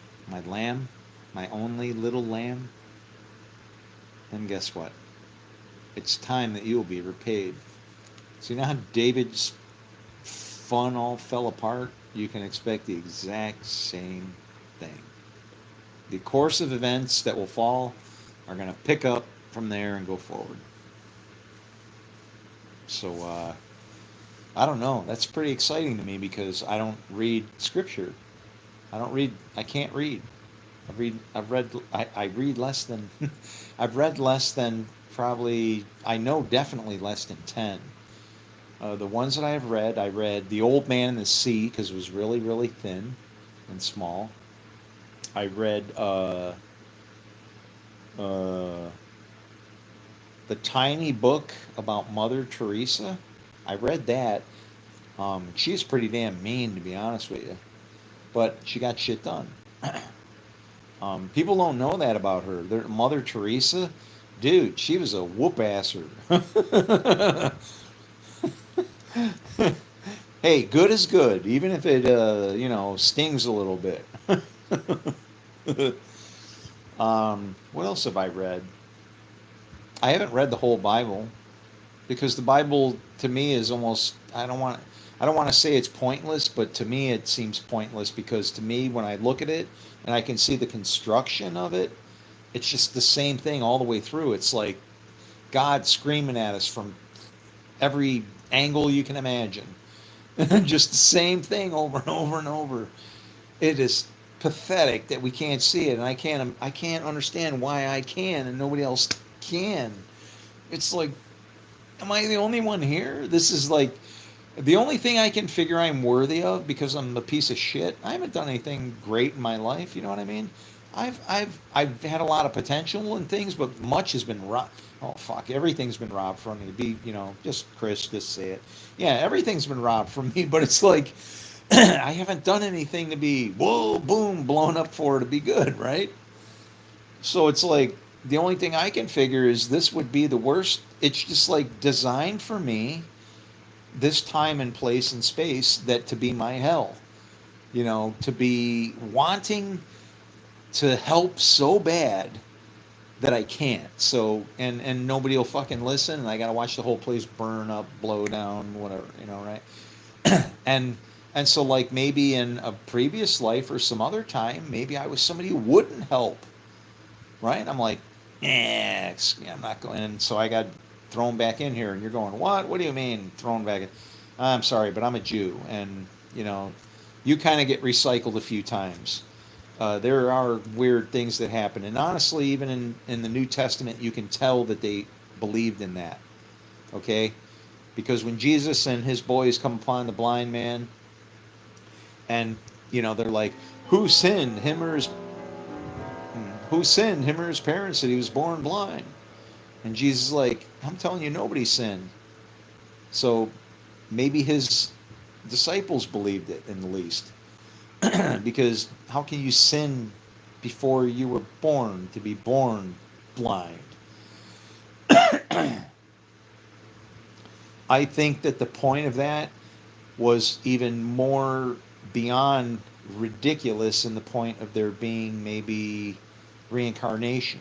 lamb, my only little lamb. Then guess what? It's time that you will be repaid. See, now how David's fun all fell apart? You can expect the exact same thing. The course of events that will fall are going to pick up from there and go forward. So, I don't know. That's pretty exciting to me because I don't read scripture. I can't read. I read less than, I've read less than probably, I know definitely less than 10. The ones that I read The Old Man in the Sea because it was really, really thin and small. I read the tiny book about Mother Teresa. I read that. She's pretty damn mean, to be honest with you. But she got shit done. People don't know that about her. Mother Teresa, dude, she was a whoop-asser. Hey, good is good, even if it, stings a little bit. What else have I read? I haven't read the whole Bible because the Bible to me is almost, I don't want to say it's pointless, but to me it seems pointless because to me when I look at it and I can see the construction of it, it's just the same thing all the way through. It's like God screaming at us from every angle you can imagine. Just the same thing over and over and over. It is pathetic that we can't see it, and I can't understand why I can and nobody else can. It's like, am I the only one here? This is like the only thing I can figure I'm worthy of because I'm a piece of shit. I haven't done anything great in my life. You know what I mean? I've had a lot of potential and things, but much has been robbed. Oh fuck! Everything's been robbed from me. Be just Chris, just say it. Yeah, everything's been robbed from me. But it's like I haven't done anything to be whoa boom blown up for to be good, right? So it's like the only thing I can figure is this would be the worst. It's just like designed for me, this time and place and space, that to be my hell. To be wanting to help so bad that I can't. So and nobody will fucking listen, and I gotta watch the whole place burn up, blow down, whatever, right? and and so like maybe in a previous life or some other time, maybe I was somebody who wouldn't help, right? I'm like, yeah, I'm not going. And so I got thrown back in here, and you're going, what? What do you mean thrown back in? I'm sorry, but I'm a Jew, and you kind of get recycled a few times. There are weird things that happen, and honestly, even in the New Testament, you can tell that they believed in that. Okay, because when Jesus and his boys come upon the blind man, and they're like, who sinned, him or his parents, that he was born blind? And Jesus is like, I'm telling you, nobody sinned. So maybe his disciples believed it in the least. Because how can you sin before you were born to be born blind? I think that the point of that was even more beyond ridiculous in the point of there being maybe reincarnation,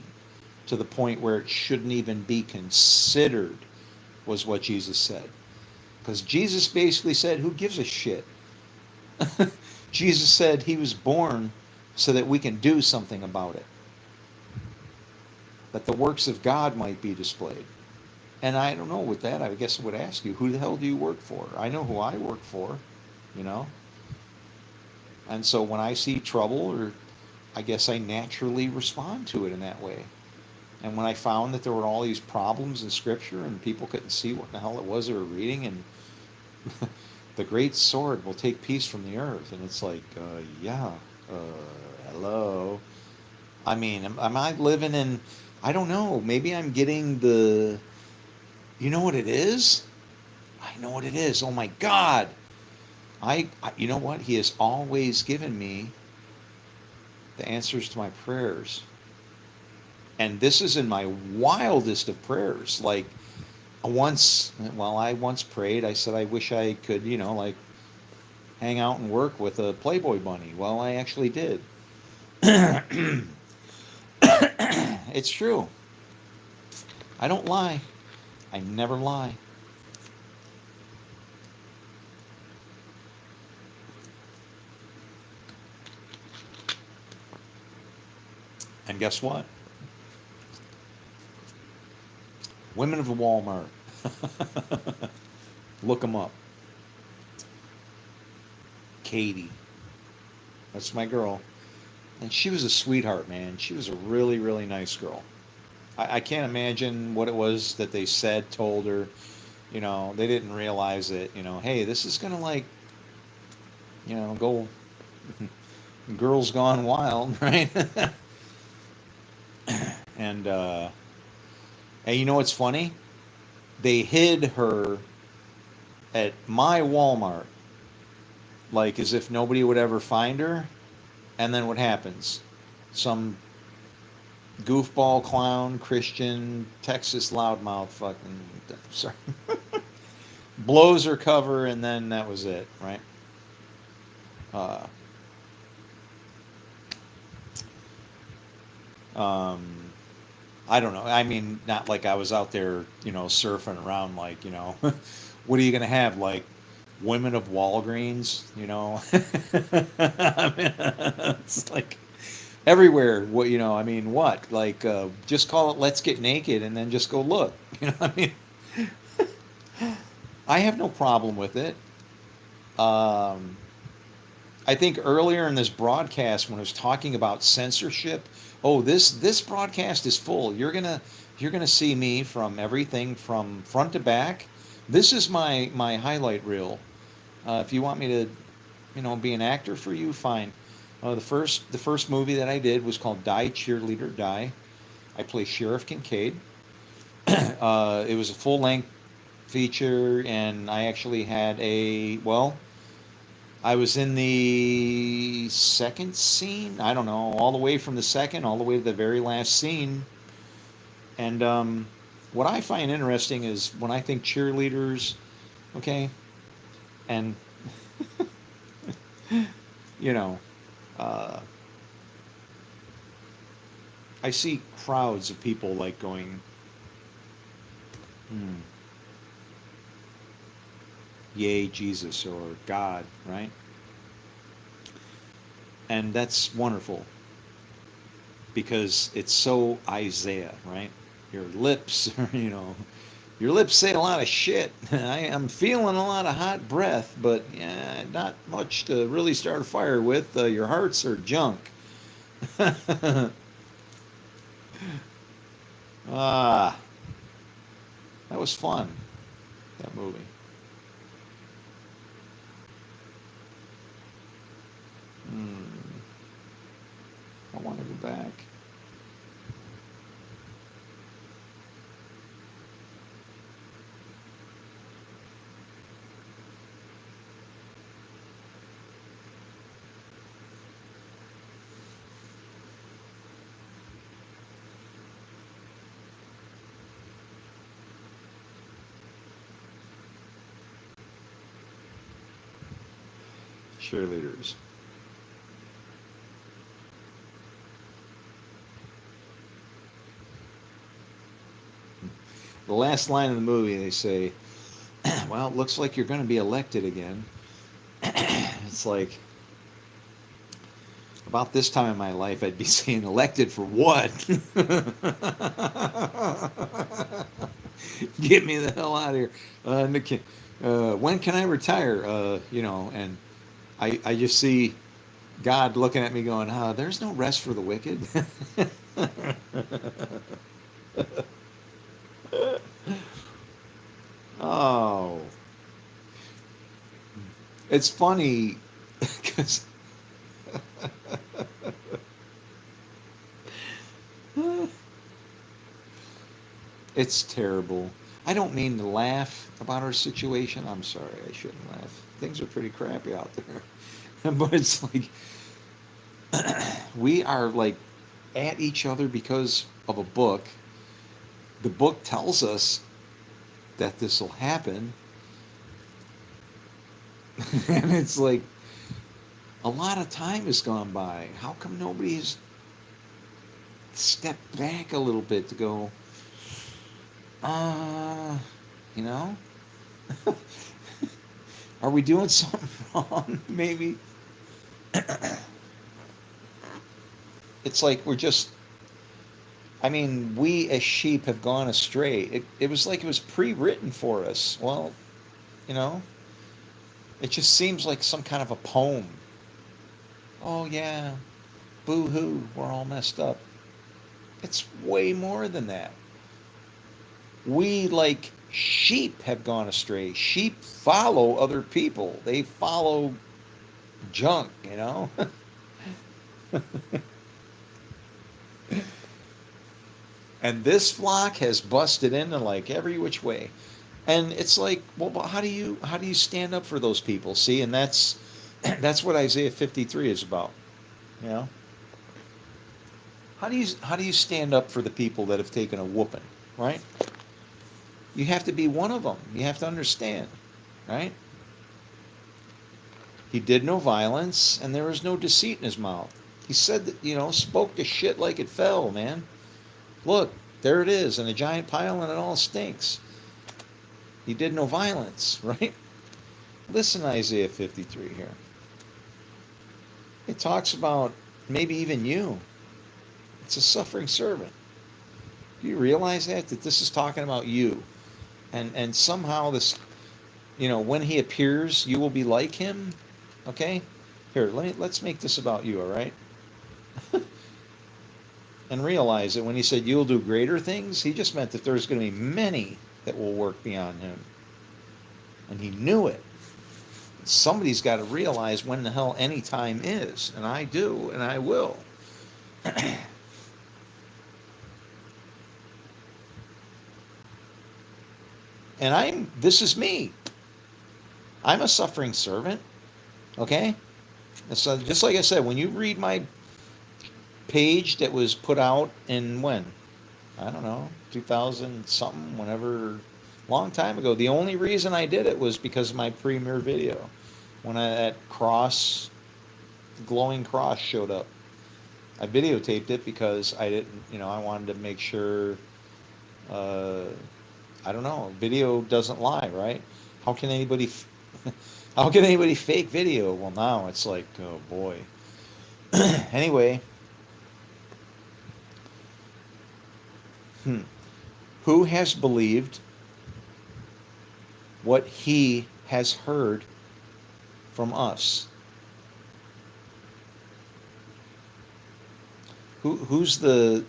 to the point where it shouldn't even be considered, was what Jesus said. Because Jesus basically said, who gives a shit? Jesus said he was born so that we can do something about it, that the works of God might be displayed. And I don't know, with that, I guess I would ask you, who the hell do you work for? I know who I work for, And so when I see trouble, or I guess I naturally respond to it in that way. And when I found that there were all these problems in Scripture and people couldn't see what the hell it was they were reading, and the great sword will take peace from the earth, and it's like, hello. I mean, am I living in? I don't know. Maybe I'm getting the. You know what it is? I know what it is. Oh my God! You know what? He has always given me the answers to my prayers. And this is in my wildest of prayers. Like I once prayed, I said, I wish I could, like hang out and work with a Playboy bunny. Well, I actually did. It's true. I don't lie. I never lie. And guess what? Women of Walmart. Look them up. Katie. That's my girl. And she was a sweetheart, man. She was a really, really nice girl. I can't imagine what it was that they said, told her. They didn't realize it. Hey, this is going to go girls gone wild, right? And you know what's funny? They hid her at my Walmart, like as if nobody would ever find her. And then what happens? Some goofball clown Christian Texas loudmouth fucking sorry blows her cover, and then that was it, right? I don't know. I mean, not like I was out there, surfing around, like, what are you going to have? Like women of Walgreens, I mean, it's like everywhere. What, I mean, what? Like, just call it Let's Get Naked and then just go look. I mean, I have no problem with it. Um, I think earlier in this broadcast when I was talking about censorship, oh, this broadcast is full. You're gonna see me from everything from front to back. This is my highlight reel. If you want me to, be an actor for you, fine. The first movie that I did was called Die Cheerleader Die. I play Sheriff Kincaid. It was a full length feature, and I actually had I was in the second scene. I don't know, all the way from the second, all the way to the very last scene. And what I find interesting is when I think cheerleaders, okay, and you know, uh, I see crowds of people like going, hmm, "Yay, Jesus" or "God," right? And that's wonderful because it's so Isaiah, right? Your lips, your lips say a lot of shit. I am feeling a lot of hot breath, but yeah, not much to really start a fire with. Your hearts are junk. Ah, that was fun, that movie. Hmm, I want to go back. Cheerleaders. The last line of the movie, they say, "Well, it looks like you're going to be elected again." It's like, about this time in my life, I'd be saying, "Elected for what?" Get me the hell out of here. When can I retire? And I just see God looking at me going, there's no rest for the wicked. Oh, it's funny because it's terrible. I don't mean to laugh about our situation. I'm sorry, I shouldn't laugh. Things are pretty crappy out there. But it's like we are like at each other because of a book. The book tells us that this will happen. And it's like a lot of time has gone by. How come nobody's stepped back a little bit to go, uh, you know? Are we doing something wrong? Maybe. It's like we're just, I mean, we as sheep have gone astray. It was like it was pre written for us. Well, you know, it just seems like some kind of a poem. Oh, yeah, boo hoo, we're all messed up. It's way more than that. We, like sheep, have gone astray. Sheep follow other people, they follow junk. And this flock has busted into like every which way. And it's like, well, but how do you stand up for those people? See, and that's that's what Isaiah 53 is about. You know, how do you stand up for the people that have taken a whooping, right? You have to be one of them. You have to understand, right? He did no violence, and there was no deceit in his mouth. He said that, spoke the shit like it fell, man. Look, there it is in a giant pile, and it all stinks. He did no violence, right? Listen to Isaiah 53 here. It talks about maybe even you. It's a suffering servant. Do you realize that this is talking about you? And somehow this when he appears, you will be like him. Okay? Here, let's make this about you, all right? And realize that when he said you'll do greater things, he just meant that there's going to be many that will work beyond him. And he knew it. Somebody's got to realize when the hell any time is, and I do, and I will. And this is me. I'm a suffering servant, okay? So just like I said, when you read my page that was put out in when? I don't know, 2000 something, whenever, long time ago. The only reason I did it was because of my premiere video. When that glowing cross showed up. I videotaped it because I didn't, I wanted to make sure, I don't know, video doesn't lie, right? How can anybody, how can anybody fake video? Well, now it's like, oh boy. Anyway, who has believed what he has heard from us? Who's the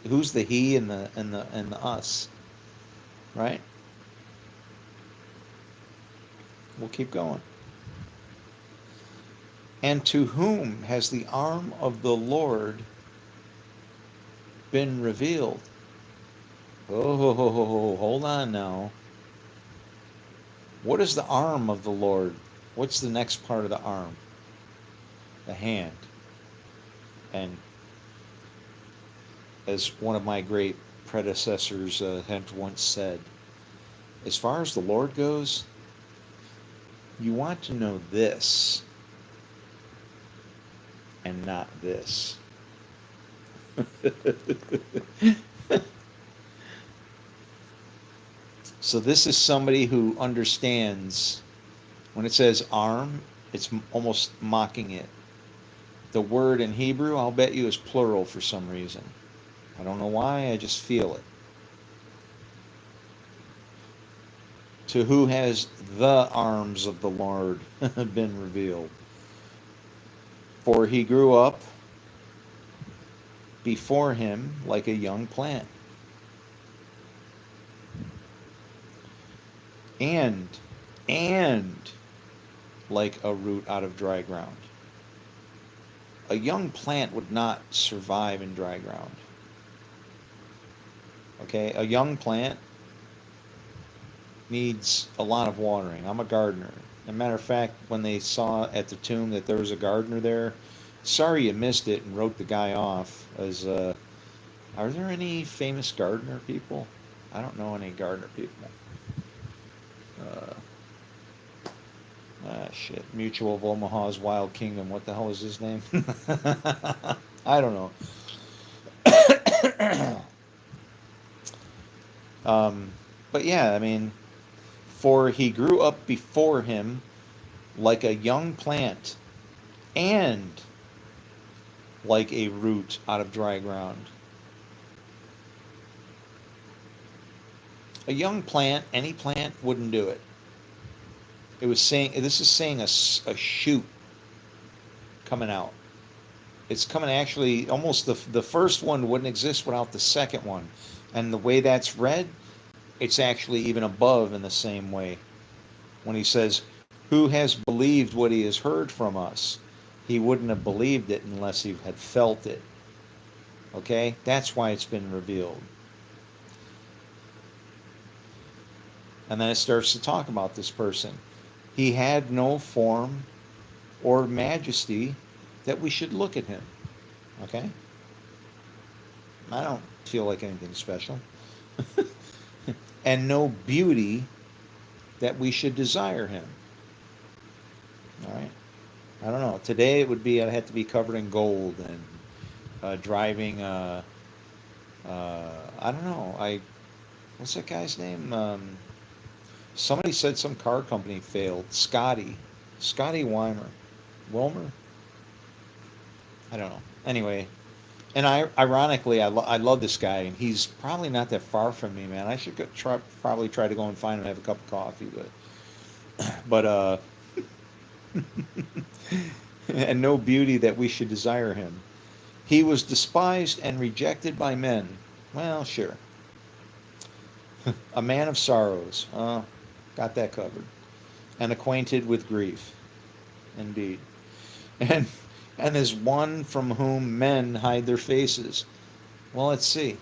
he and the us, right? We'll keep going. And to whom has the arm of the Lord been revealed? Oh, hold on now. What is the arm of the Lord? What's the next part of the arm? The hand. And as one of my great predecessors had once said, as far as the Lord goes, you want to know this and not this. So this is somebody who understands when it says arm, it's almost mocking it. The word in Hebrew, I'll bet you, is plural for some reason. I don't know why, I just feel it. To who has the arms of the Lord been revealed? For he grew up before him like a young plant. And like a root out of dry ground. A young plant would not survive in dry ground. Okay, a young plant needs a lot of watering. I'm a gardener. As a matter of fact, when they saw at the tomb that there was a gardener there, sorry you missed it and wrote the guy off as, are there any famous gardener people? I don't know any gardener people. Shit. Mutual of Omaha's Wild Kingdom. What the hell is his name? I don't know. But yeah, I mean, for he grew up before him like a young plant and like a root out of dry ground. A young plant, any plant, wouldn't do it. It was saying, this is saying a shoot coming out. It's coming actually, almost the first one wouldn't exist without the second one. And the way that's read, it's actually even above in the same way. When he says, who has believed what he has heard from us? He wouldn't have believed it unless he had felt it. Okay? That's why it's been revealed. And then it starts to talk about this person. He had no form or majesty that we should look at him. Okay? I don't feel like anything special. And no beauty that we should desire him. All right? I don't know. Today it would be, I'd have to be covered in gold and driving, I don't know. What's that guy's name? Somebody said some car company failed. Scotty Wilmer. I don't know. Anyway, and ironically, I love this guy, and he's probably not that far from me, man. I should probably try to go and find him and have a cup of coffee. But and no beauty that we should desire him. He was despised and rejected by men. Well, sure. A man of sorrows. Got that covered. And acquainted with grief. Indeed. And and is one from whom men hide their faces. Well, let's see.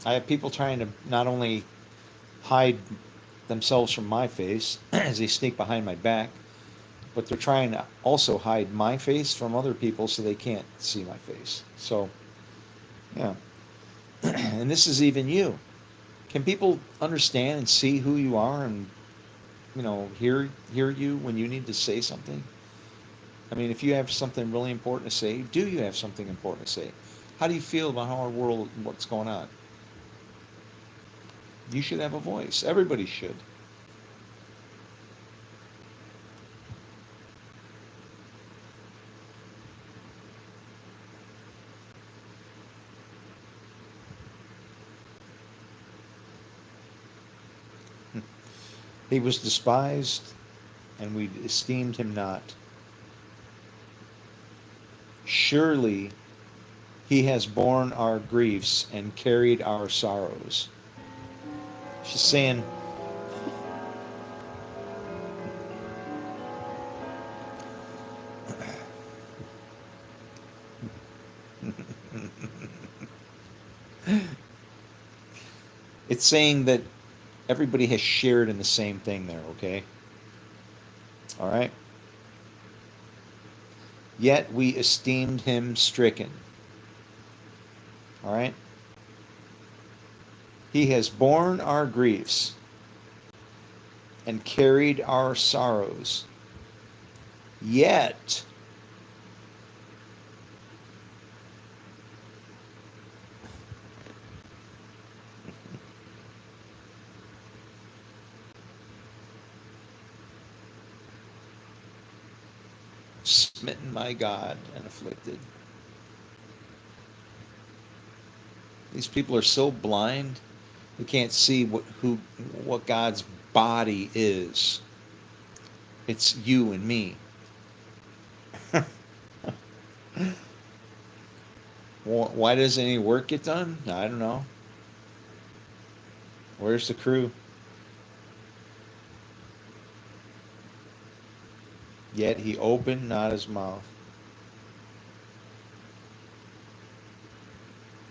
I have people trying to not only hide themselves from my face as they sneak behind my back, but they're trying to also hide my face from other people so they can't see my face. So, yeah. And this is even you. Can people understand and see who you are and hear you when you need to say something? I mean, if you have something really important to say, do you have something important to say? How do you feel about how our world, what's going on? You should have a voice. Everybody should. He was despised, and we esteemed him not. Surely he has borne our griefs and carried our sorrows. She's saying, it's saying that everybody has shared in the same thing there, okay? All right? Yet we esteemed him stricken. All right? He has borne our griefs and carried our sorrows. Yet smitten by God and afflicted. These people are so blind they can't see what God's body is. It's you and me. Why doesn't any work get done? I don't know. Where's the crew? Yet he opened not his mouth.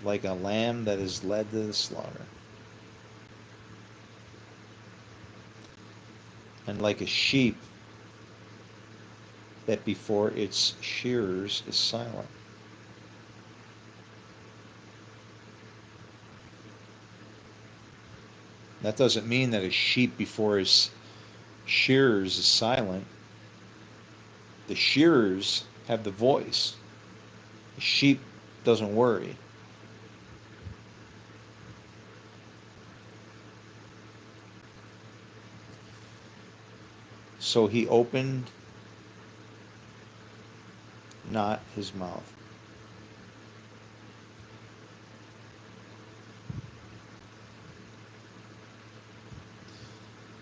Like a lamb that is led to the slaughter. And like a sheep that before its shearers is silent. That doesn't mean that a sheep before his shearers is silent. The shearers have the voice. The sheep doesn't worry. So he opened not his mouth.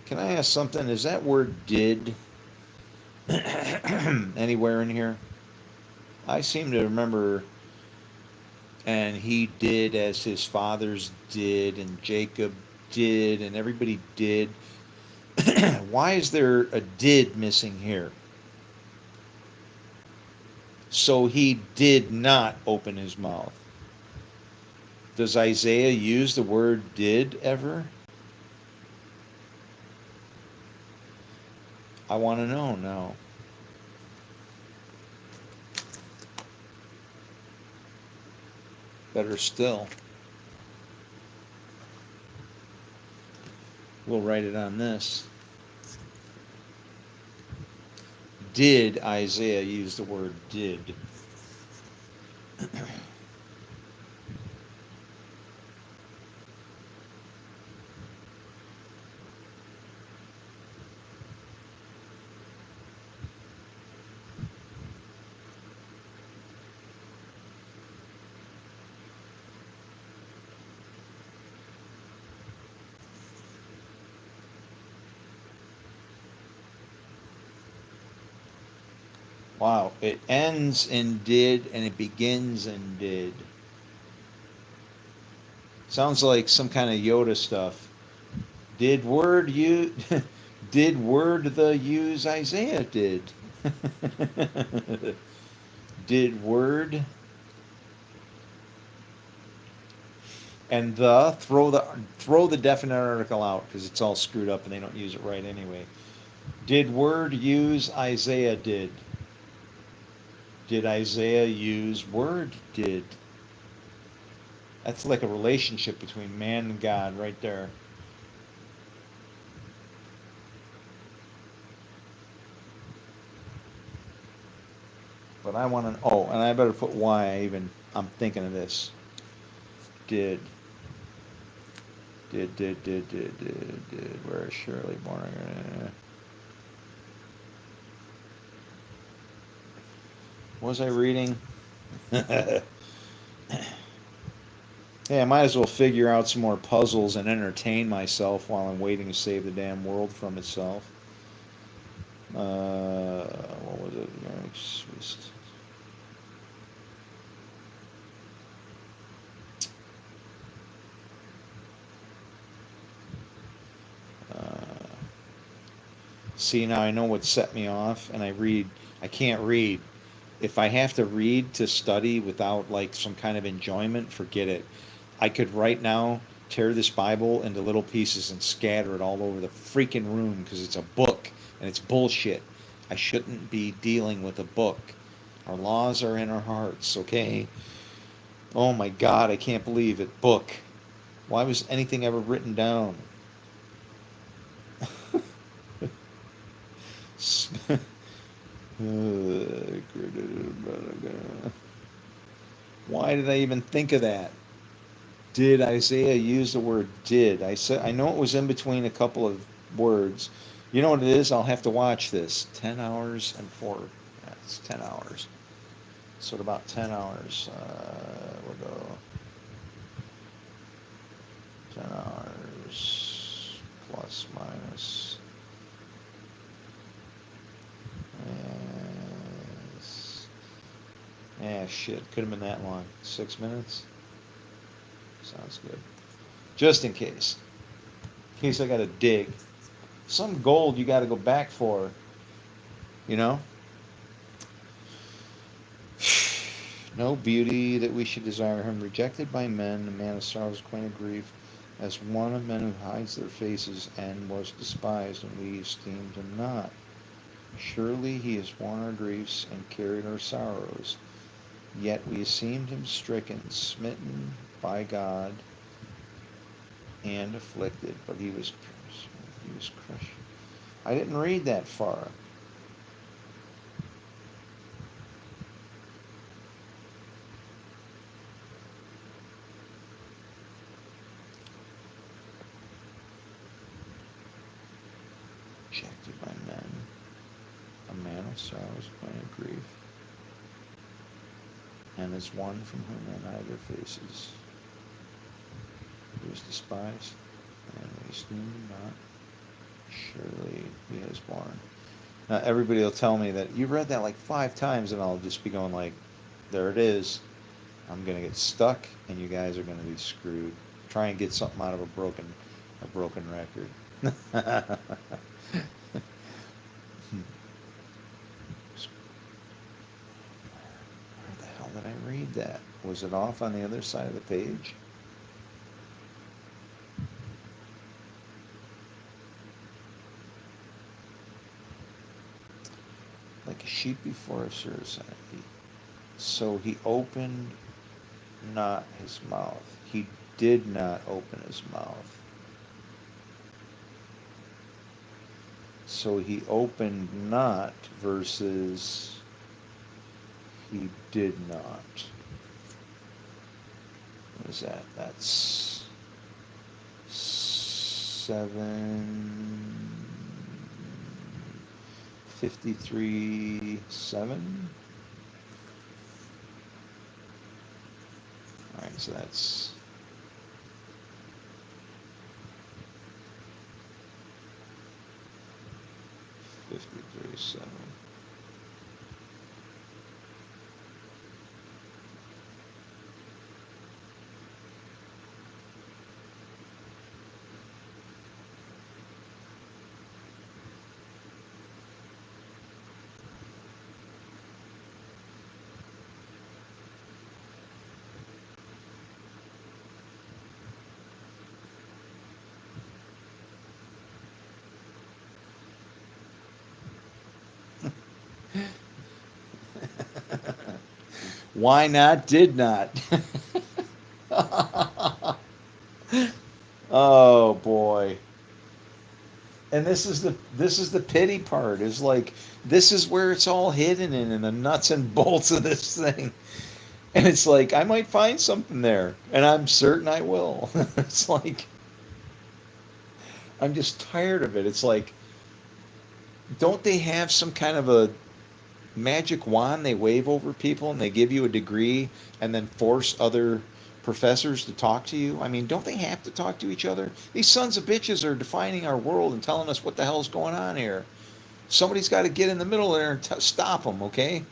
Can I ask something? Is that word did anywhere in here? I seem to remember, and he did as his fathers did, and Jacob did, and everybody did. Why is there a did missing here? So he did not open his mouth. Does Isaiah use the word did ever? I want to know now. Better still, we'll write it on this. Did Isaiah use the word did? Wow, it ends in did and it begins in did. Sounds like some kind of Yoda stuff. Did word you did word the use Isaiah did? Did word and the throw the definite article out because it's all screwed up and they don't use it right anyway. Did word use Isaiah did? Did Isaiah use word did? That's like a relationship between man and God right there. But I want to. Oh, and I better put why I'm thinking of this. Did did where is Shirley born? What was I reading? Yeah, I might as well figure out some more puzzles and entertain myself while I'm waiting to save the damn world from itself. What was it? See, now I know what set me off, and I can't read. If I have to read to study without like some kind of enjoyment, forget it. I could right now tear this Bible into little pieces and scatter it all over the freaking room because it's a book and it's bullshit. I shouldn't be dealing with a book. Our laws are in our hearts, okay? Oh my God, I can't believe it. Book. Why was anything ever written down? Why did I even think of that? Did Isaiah use the word did? I know it was in between a couple of words. You know what it is? I'll have to watch this. 10 hours and 4. Yeah, it's 10 hours. So at about 10 hours, we'll go 10 hours plus minus. Yes. Yeah, shit. Could have been that long. 6 minutes? Sounds good. Just in case. In case I got to dig. Some gold you got to go back for. You know? No beauty that we should desire him. Rejected by men, a man of sorrows, acquainted grief, as one of men who hides their faces, and was despised, and we esteemed him not. Surely he has borne our griefs and carried our sorrows. Yet we esteemed him stricken, smitten by God, and afflicted. But he was crushed. I didn't read that far. Rejected by men, a man of sorrows, acquainted grief, and as one from whom men hide their faces. He was despised, and we esteemed him not. Surely he has borne. Now everybody will tell me that you read that like 5 times, and I'll just be going like, "There it is." I'm gonna get stuck, and you guys are gonna be screwed. Try and get something out of a broken record. Where the hell did I read that? Was it off on the other side of the page? Like a sheep before a surgeon. So he opened not his mouth. He did not open his mouth. So he opened not versus he did not. What is that? That's 7:53:7. All right, so that's 53:7. Why not? Did not. Oh boy. And this is the pity part. Is like this is where it's all hidden in the nuts and bolts of this thing. And it's like I might find something there, and I'm certain I will. It's like I'm just tired of it. It's like don't they have some kind of a magic wand they wave over people and they give you a degree and then force other professors to talk to you? I mean, don't they have to talk to each other? These sons of bitches are defining our world and telling us what the hell's going on here. Somebody's got to get in the middle there and stop them, okay?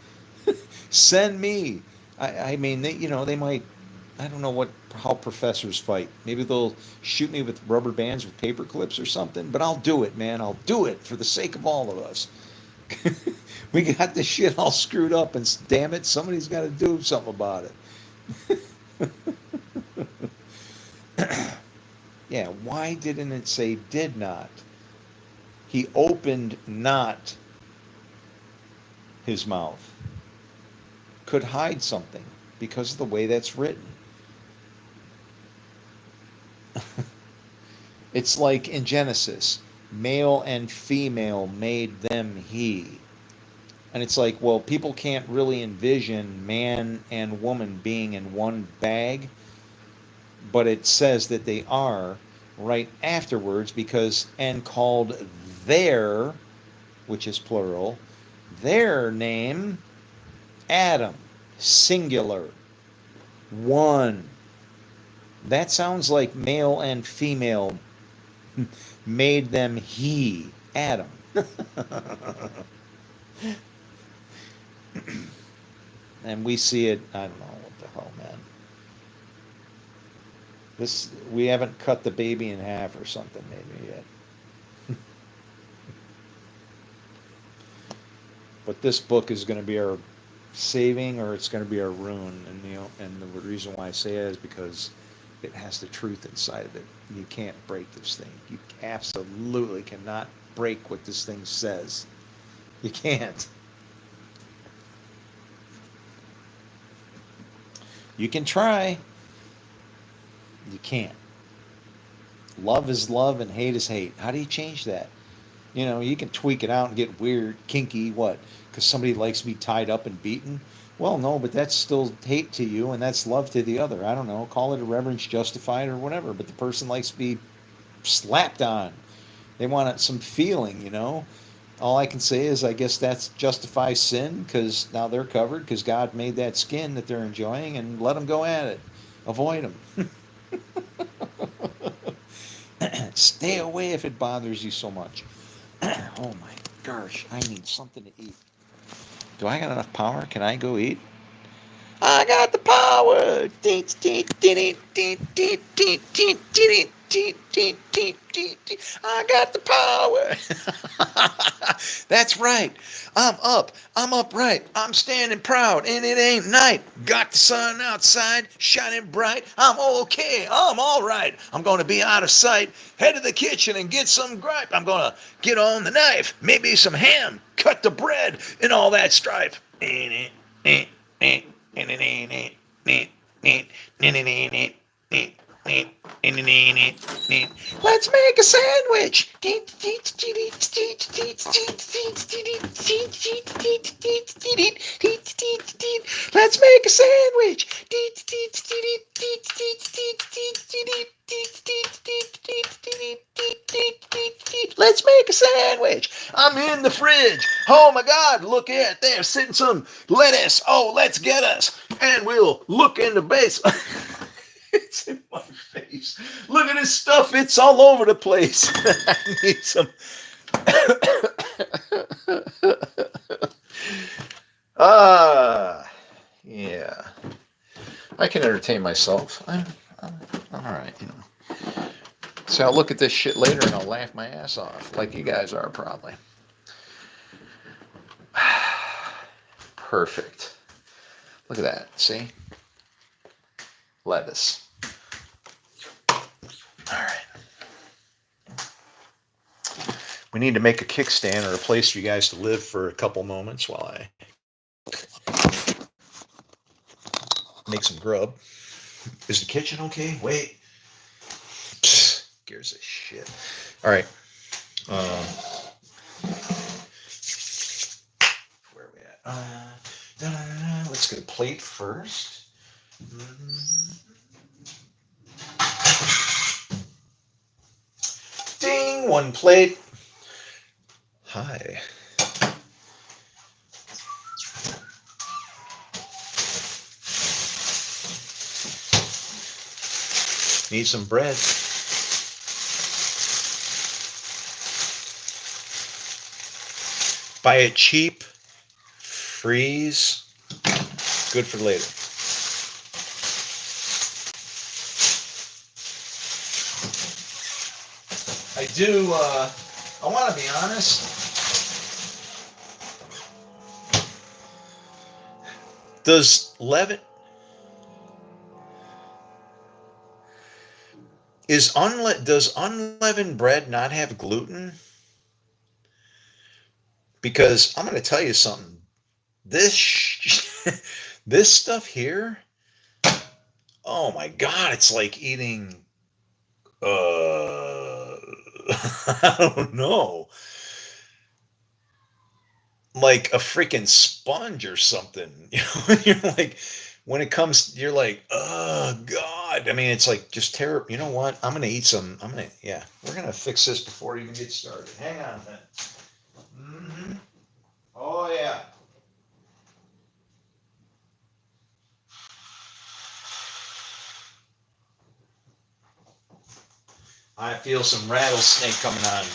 Send me. I mean, they might. I don't know how professors fight. Maybe they'll shoot me with rubber bands with paper clips or something. But I'll do it, man. I'll do it for the sake of all of us. We got this shit all screwed up, and damn it, somebody's got to do something about it. Yeah, why didn't it say did not? He opened not his mouth. Could hide something because of the way that's written. It's like in Genesis, male and female made them he. And it's like, well, people can't really envision man and woman being in one bag, but it says that they are right afterwards because, and called their, which is plural, their name Adam, singular, one. That sounds like male and female made them he, Adam. And we see it, I don't know what the hell, man. We haven't cut the baby in half or something maybe yet. But this book is going to be our saving or it's going to be our ruin. And the reason why I say that is because it has the truth inside of it. You can't break this thing. You absolutely cannot break what this thing says. You can't. You can try. You can't. Love is love and hate is hate. How do you change that? You can tweak it out and get weird, kinky, what? Because somebody likes to be tied up and beaten? Well, no, but that's still hate to you and that's love to the other. I don't know. Call it irreverence justified or whatever. But the person likes to be slapped on. They want some feeling. All I can say is I guess that's justifies sin because now they're covered because God made that skin that they're enjoying and let them go at it. Avoid them. Stay away if it bothers you so much. Oh my gosh, I need something to eat. Do I got enough power? Can I go eat? I got the power. I got the power. That's right. I'm up. I'm upright. I'm standing proud, and it ain't night. Got the sun outside, shining bright. I'm okay. I'm all right. I'm going to be out of sight. Head to the kitchen and get some gripe. I'm going to get on the knife, maybe some ham, cut the bread, and all that strife. Let's make a sandwich. Let's make a sandwich. Let's make a sandwich. I'm in the fridge. Oh my God, look at there, sitting some lettuce. Oh, let's get us. And we'll look in the base. It's in my face. Look at this stuff. It's all over the place. I need some. Yeah. I can entertain myself. I'm all right, So I'll look at this shit later and I'll laugh my ass off, like you guys are probably. Perfect. Look at that. See? Lettuce. All right. We need to make a kickstand or a place for you guys to live for a couple moments while I make some grub. Is the kitchen okay? Wait. Psst, gives a shit. All right. Where are we at? Let's get a plate first. Ding! One plate. Hi. Need some bread. Buy it cheap. Freeze. Good for later. I do, I want to be honest. Does unleavened bread not have gluten? Because I'm going to tell you something. This stuff here, oh my God, it's like eating, I don't know, like a freaking sponge or something. You know, you're like, when it comes, you're like, oh God. I mean, it's like just terrible. You know what? I'm gonna eat some. Yeah, we're gonna fix this before it even gets started. Hang on a minute. Mm-hmm. Oh yeah. I feel some rattlesnake coming on.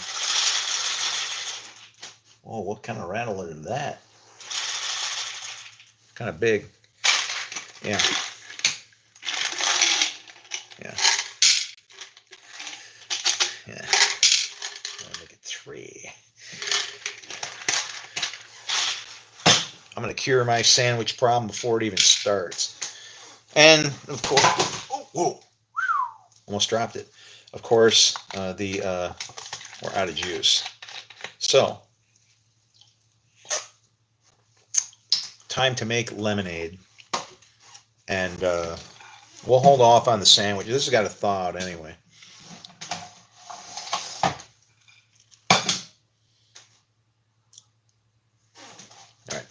Oh, what kind of rattle is that? Kind of big. Yeah. Yeah. Yeah. I'll make it 3. I'm going to cure my sandwich problem before it even starts. And, of course, oh, whoa, almost dropped it. Of course, we're out of juice. So, time to make lemonade. And we'll hold off on the sandwich. This has got to thaw out anyway. All right.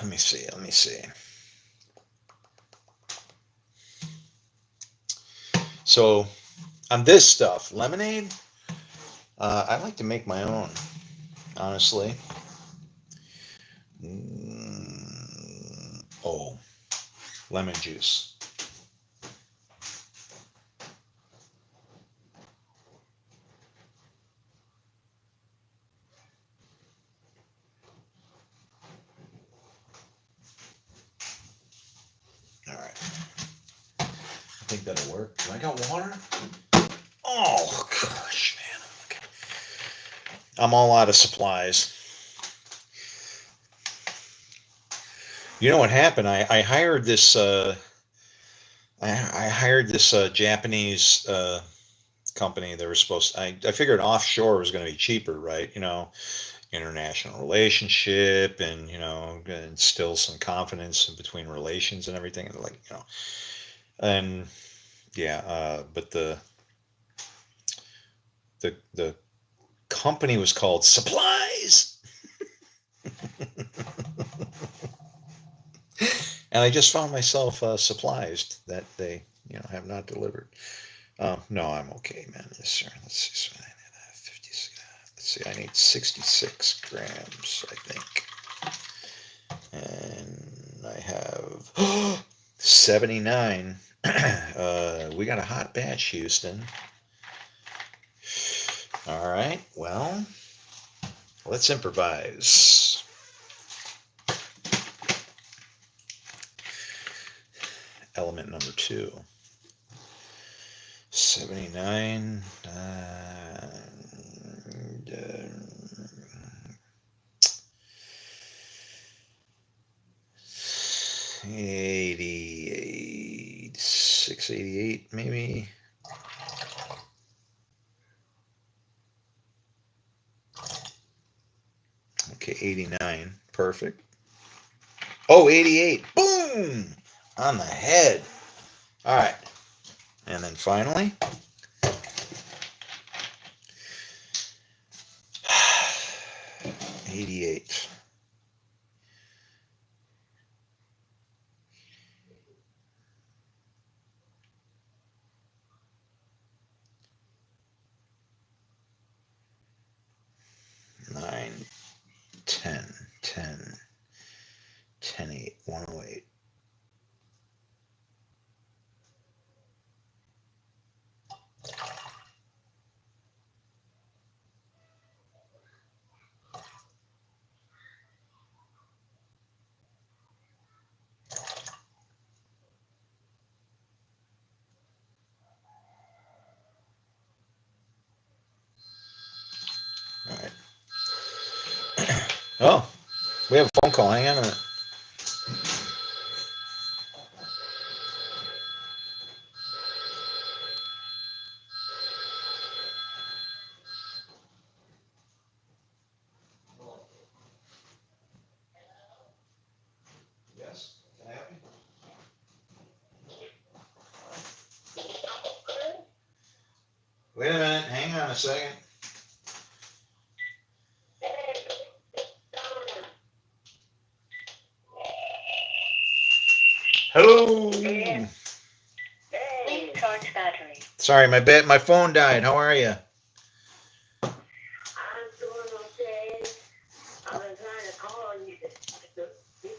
Let me see. So, on this stuff, lemonade, I like to make my own, honestly. Oh, lemon juice. All right. I think that'll work. Do I got water? Oh, gosh, man. Okay. I'm all out of supplies. You know what happened? I hired this. I hired this Japanese company. They were supposed. I figured offshore was going to be cheaper, right? You know, international relationship, and instill some confidence in between relations and everything. And like and yeah. But the company was called Supplies. And I just found myself supplies that they, have not delivered. No, I'm okay, man. Yes, sir. Let's see. So I need 56. Let's see. I need 66 grams, I think. And I have 79. We got a hot batch, Houston. All right. Well, let's improvise. Element number 2. 79. 88. 688 maybe. Okay, 89. Perfect. Oh, 88. Boom! On the head. All right. And then finally, 88. Nine, 10, 10, 10, 8, 108. All right. Oh, we have a phone call. Hang on a minute. Yes, can I help you? Wait a minute. Hang on a second. Hello. Please charge battery. Sorry, my phone died. How are you? I'm doing okay. I've been trying to call you. This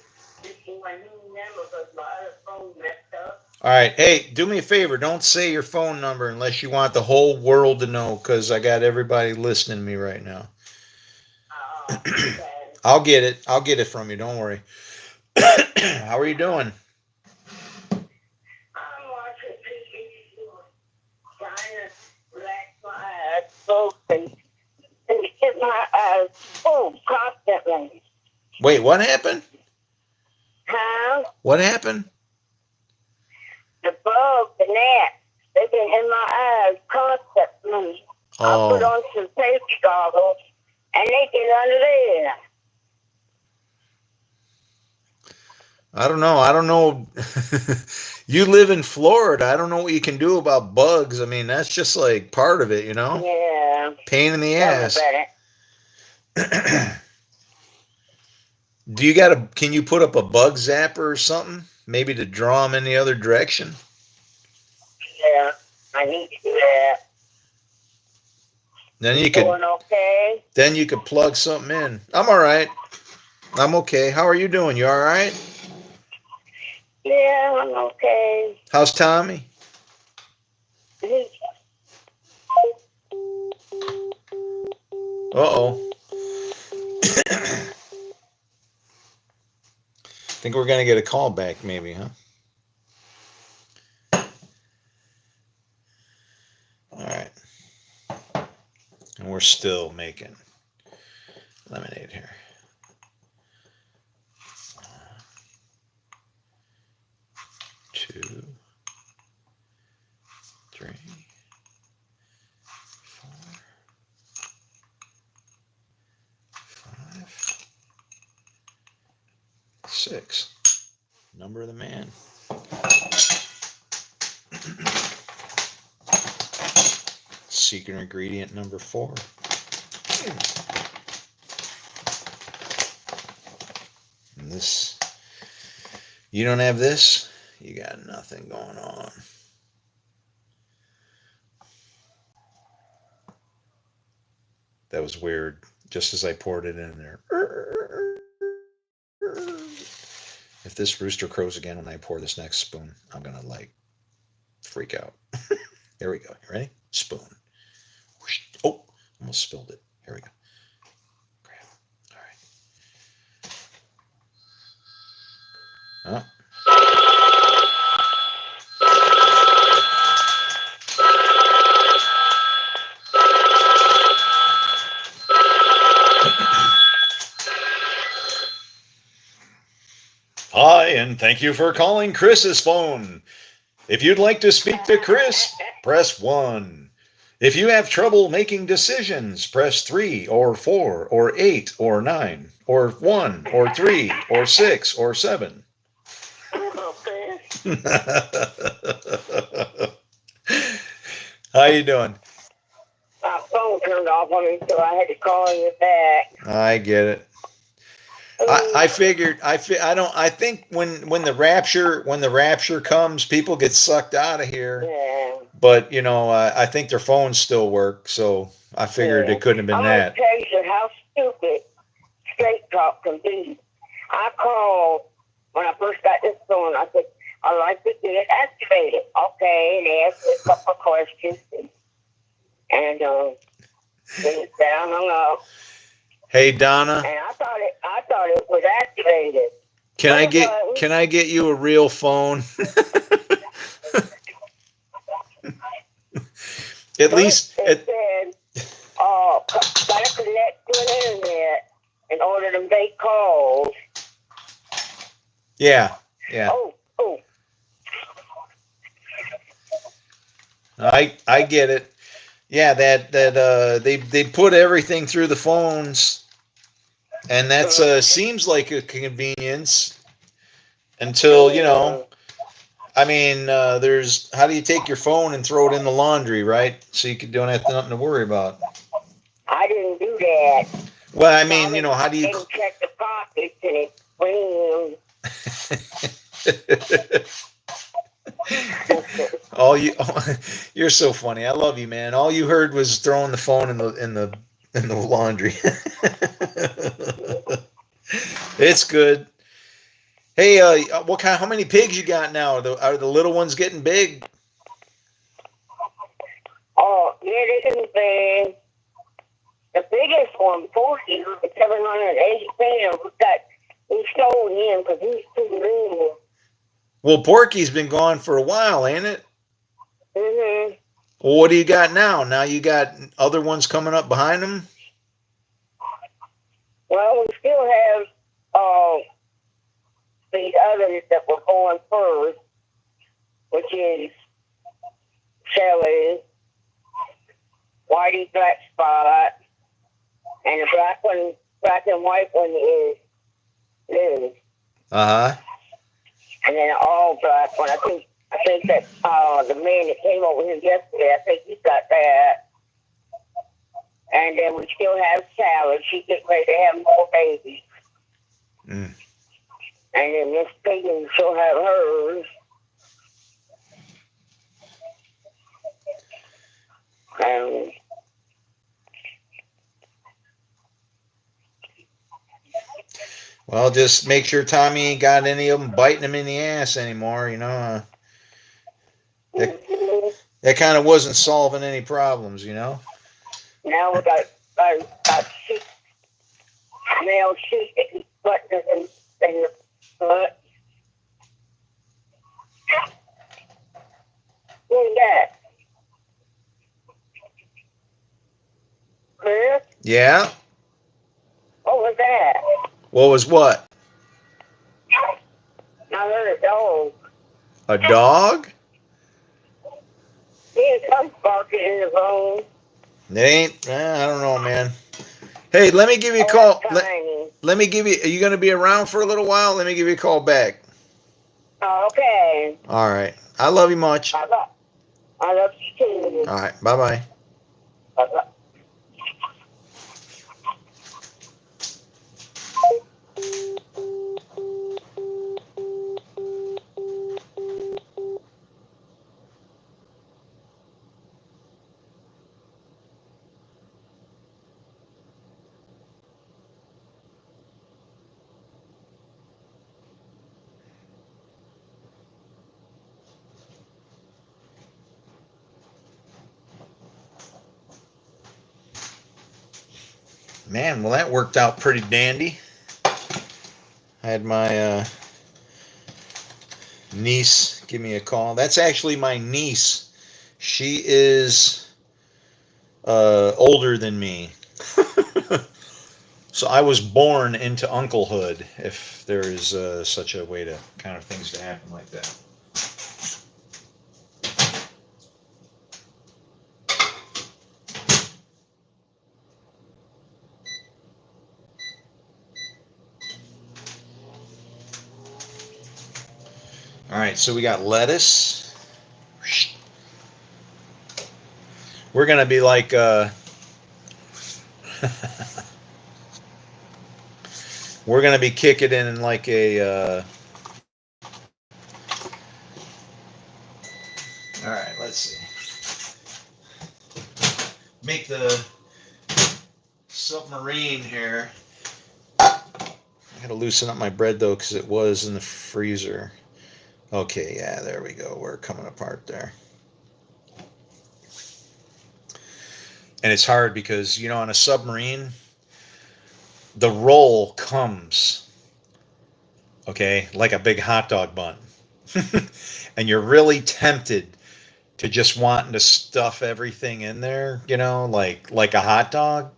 is my new number because my other phone messed up. All right. Hey, do me a favor. Don't say your phone number unless you want the whole world to know, because I got everybody listening to me right now. Okay. I'll get it. I'll get it from you. Don't worry. How are you doing? I'm watching TV, trying to relax my eyes, focus, and get my eyes full constantly. Wait, what happened? Huh? What happened? The bulb, the gnats, they've been in my eyes constantly. I put Oh, on some safety goggles, and they get under there. I don't know. I don't know. You live in Florida. I don't know what you can do about bugs. I mean, that's just like part of it, you know? Yeah. Pain in the Tell me ass. about it. Can you put up a bug zapper or something? Maybe to draw them in the other direction? Yeah, I need to do that. Then you could plug something in. I'm all right. I'm okay. How are you doing? You all right? Yeah, I'm okay. How's Tommy? Uh-oh. Think we're gonna get a call back, maybe, huh? All right. And we're still making lemonade here. 2, 3, 4, 5, 6. Number of the man. Secret ingredient number 4. And this, you don't have this, you got nothing going on. That was weird. Just as I poured it in there. If this rooster crows again when I pour this next spoon, I'm gonna like freak out. Here we go. You ready? Spoon. Oh, almost spilled it. Here we go. Grab. All right. Hi, and thank you for calling Chris's phone. If you'd like to speak to Chris, press 1. If you have trouble making decisions, press 3 or 4 or 8 or 9 or 1 or 3 or 6 or 7. Okay. How you doing? My phone turned off on me, so I had to call you back. I get it. I figured I think when the rapture comes, people get sucked out of here. Yeah. But I think their phones still work, so I figured Yeah. it couldn't have been I'm that. gonna tell you how stupid straight talk can be. I called when I first got this phone. I said, I'd like to get it activated. Okay, and they asked me a couple of questions, and then it down hung up. Hey Donna, And I thought it was activated. can I get you a real phone? At least It said, gotta connect to an internet in order to make calls. yeah. Oh. I get it. Yeah, that they put everything through the phones, and that's seems like a convenience until I mean, there's how do you take your phone and throw it in the laundry, right? So you don't have nothing to worry about. I didn't do that. Well, I mean, how do you? Didn't check the pockets and it clean. You're so funny. I love you, man. All you heard was throwing the phone in the laundry. It's good. Hey, how many pigs you got now? Are the little ones getting big? Oh, yeah, they can be. The biggest one, 40, was 780 pounds. We sold him because he's too lean. Well, Porky's been gone for a while, ain't it? Mm-hmm. Well, what do you got now? Now you got other ones coming up behind him? Well, we still have the others that were born first, which is Shelly, Whitey Black Spot, and the black and white one is Liz. Uh-huh. And then all black one. I think that the man that came over here yesterday, I think he's got that. And then we still have Salad. She's getting ready to have more babies. Mm. And then Miss Peyton, she'll have hers. Well, just make sure Tommy ain't got any of them biting him in the ass anymore, That kind of wasn't solving any problems, Now we got 6 male sheep that eat buttons and the butt. Who's that? Chris? Yeah? What was that? What was what? I heard a dog. A dog? There's some barking in the phone. It ain't, I don't know, man. Hey, let me give you a call. Let me give you, are you going to be around for a little while? Let me give you a call back. Okay. All right. I love you much. I love you too. All right. Bye-bye. Bye-bye. Man, well, that worked out pretty dandy. I had my niece give me a call. That's actually my niece. She is older than me. So I was born into unclehood, if there is such a way to kind of things to happen like that. right, so we got lettuce. We're gonna be like we're gonna be kicking in like a all right, let's see. Make the submarine here. I gotta loosen up my bread though, because it was in the freezer. Okay, yeah, there we go. We're coming apart there. And it's hard because, you know, on a submarine, the roll comes, okay, like a big hot dog bun. And you're really tempted to just wanting to stuff everything in there, you know, like a hot dog.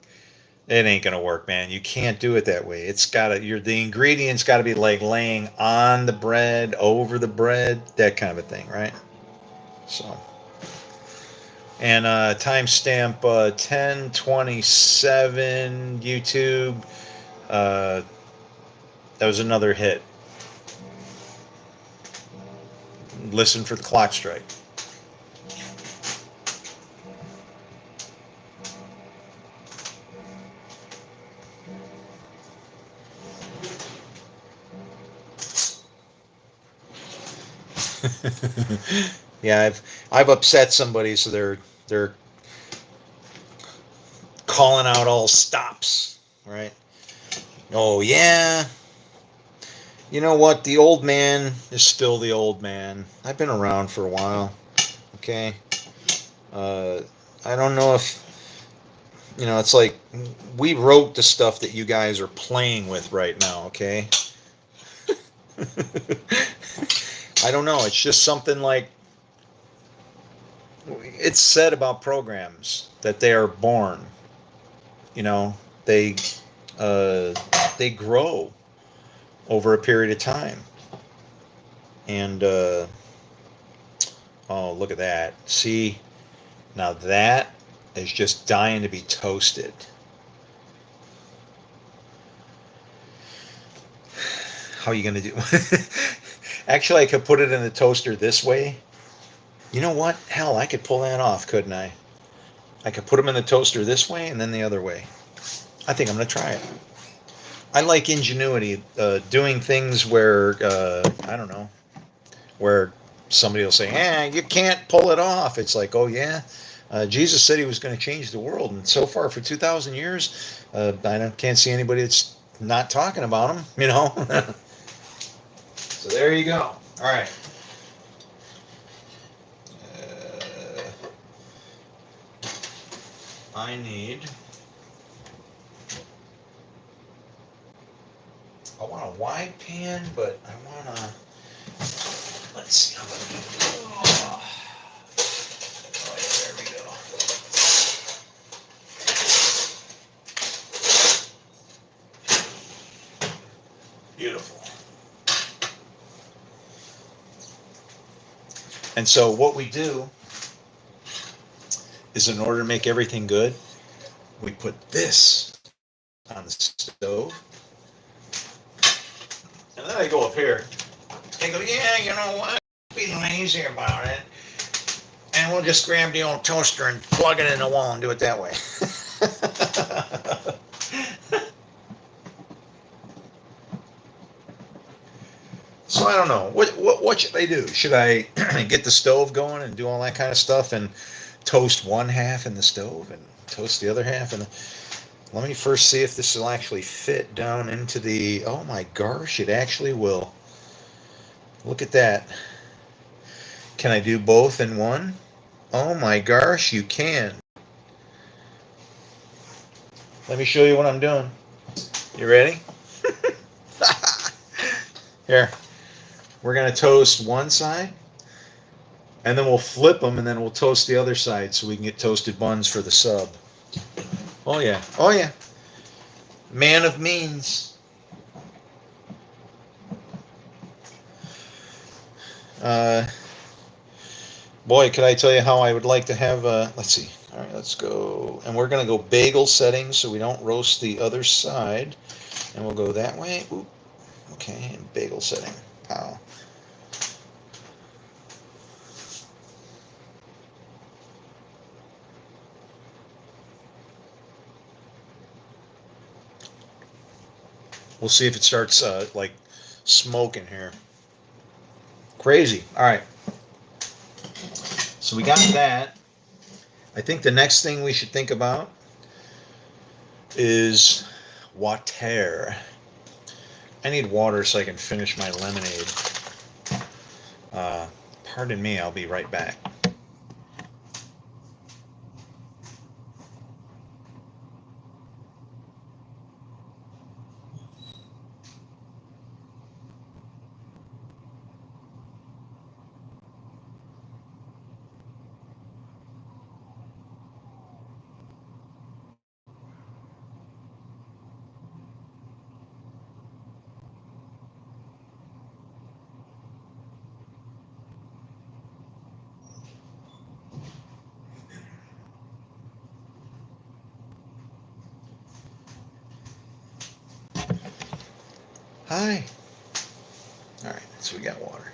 It ain't gonna work, man. You can't do it that way. It's gotta the ingredients gotta be like laying on the bread, over the bread, that kind of a thing, right? So, and timestamp 10:27 YouTube. That was another hit. Listen for the clock strike. Yeah, I've upset somebody, so they're calling out all stops, right? Oh yeah. You know what? The old man is still the old man. I've been around for a while. Okay. I don't know if you know. It's like we wrote the stuff that you guys are playing with right now. Okay. I don't know. It's just something like it's said about programs that they are born. You know, uh, they grow over a period of time. And oh, look at that! See, now that is just dying to be toasted. How are you gonna do? Actually, I could put it in the toaster this way. You know what? Hell, I could pull that off, couldn't I? I could put them in the toaster this way and then the other way. I think I'm gonna try it. I like ingenuity, doing things where I don't know, where somebody will say, you can't pull it off." It's like, oh yeah, Jesus said he was going to change the world, and so far for 2,000 years, can't see anybody that's not talking about him. You know. So there you go. All right. I need. I want a wide pan, but I want to. Let's see how about that. Oh, yeah, there we go. Beautiful. And so what we do is, in order to make everything good, we put this on the stove. And then I go up here and go, yeah, you know what? Be lazy about it. And we'll just grab the old toaster and plug it in the wall and do it that way. So I don't know. What should I do? Should I get the stove going and do all that kind of stuff and toast one half in the stove and toast the other half? And let me first see if this will actually fit down into the. Oh my gosh, it actually will. Look at that. Can I do both in one? Oh my gosh, you can. Let me show you what I'm doing. You ready? Here. We're going to toast one side, and then we'll flip them, and then we'll toast the other side so we can get toasted buns for the sub. Oh, yeah. Oh, yeah. Man of means. Boy, could I tell you how I would like to have, let's see. All right, let's go. And we're going to go bagel settings so we don't roast the other side. And we'll go that way. Ooh. Okay, and bagel setting. Pow. We'll see if it starts like smoking here. Crazy. All right. So we got that. I think the next thing we should think about is water. I need water so I can finish my lemonade. Pardon me, I'll be right back. Hi. All right, so we got water.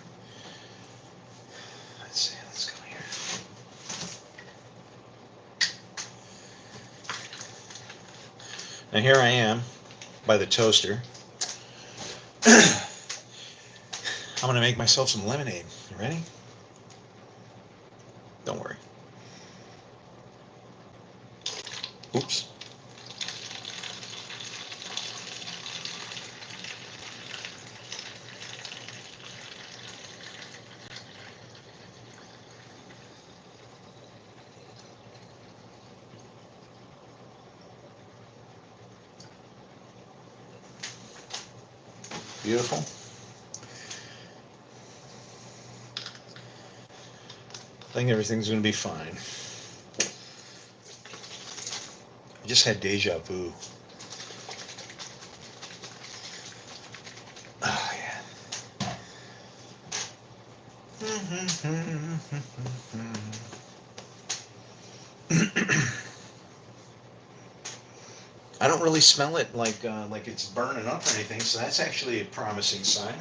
Let's see, let's go here. And here I am by the toaster. I'm gonna make myself some lemonade. You ready? Don't worry. Oops. Beautiful. I think everything's going to be fine. I just had deja vu. Oh, yeah. I don't really smell it like it's burning up or anything, so that's actually a promising sign.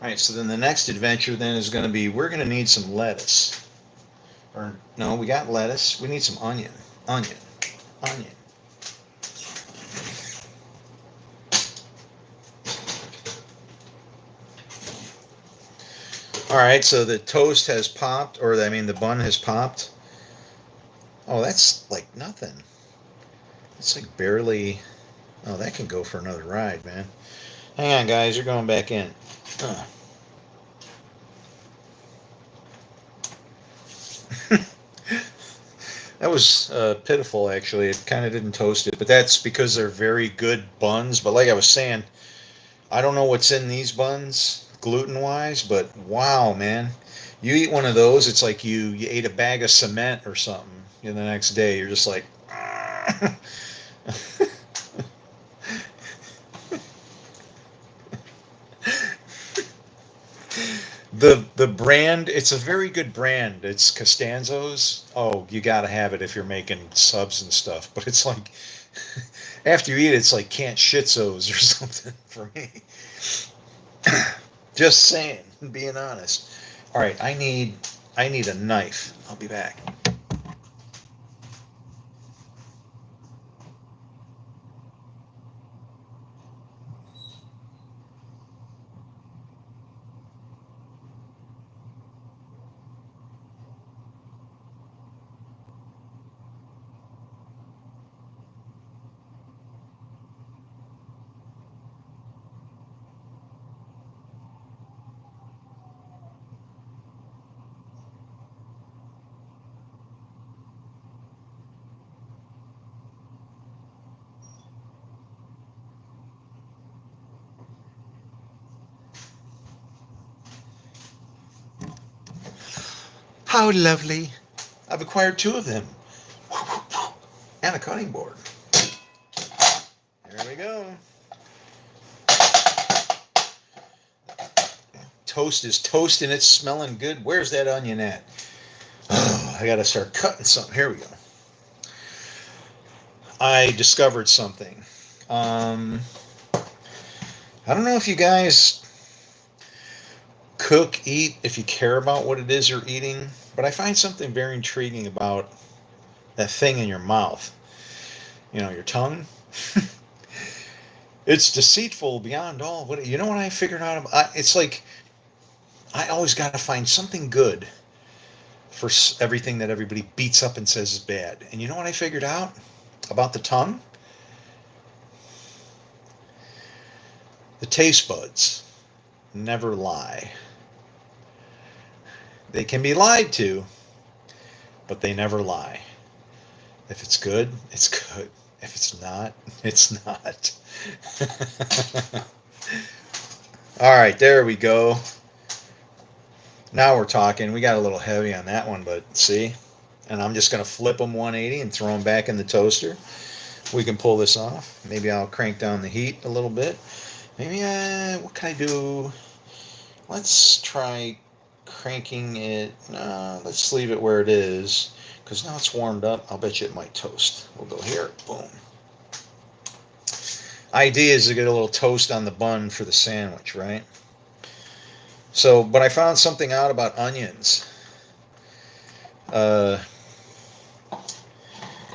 All right, so then the next adventure then is going to be we're going to need some lettuce. Or no, we got lettuce. We need some onion. Onion. Onion. All right, so the toast has popped, or I mean the bun has popped. Oh, that's like nothing. It's like barely. Oh, that can go for another ride, man. Hang on, guys, you're going back in. Ugh. That was pitiful, actually. It kind of didn't toast it, but that's because they're very good buns. But like I was saying, I don't know what's in these buns gluten-wise, but wow, man. You eat one of those, it's like you ate a bag of cement or something. The next day, you're just like, the brand, it's a very good brand. It's Costanzo's. Oh, you got to have it if you're making subs and stuff. But it's like after you eat it, it's like can't shitsos or something for me. Just saying, being honest. All right, I need a knife. I'll be back. How lovely. I've acquired two of them. And a cutting board. There we go. Toast is toasting. It's smelling good. Where's that onion at? Oh, I got to start cutting something. Here we go. I discovered something. I don't know if you guys cook, eat, if you care about what it is you're eating, but I find something very intriguing about that thing in your mouth. Your tongue. It's deceitful beyond all. What you know? What I figured out? It's like I always got to find something good for everything that everybody beats up and says is bad. And you know what I figured out about the tongue? The taste buds never lie. They can be lied to, but they never lie. If it's good, it's good. If it's not, it's not. All right, there we go. Now we're talking. We got a little heavy on that one, but see? And I'm just going to flip them 180 and throw them back in the toaster. We can pull this off. Maybe I'll crank down the heat a little bit. Maybe, what can I do? Let's try cranking it. Let's leave it where it is, because now it's warmed up. I'll bet you it might toast. We'll go here. Boom. Idea is to get a little toast on the bun for the sandwich, right? So, but I found something out about onions. I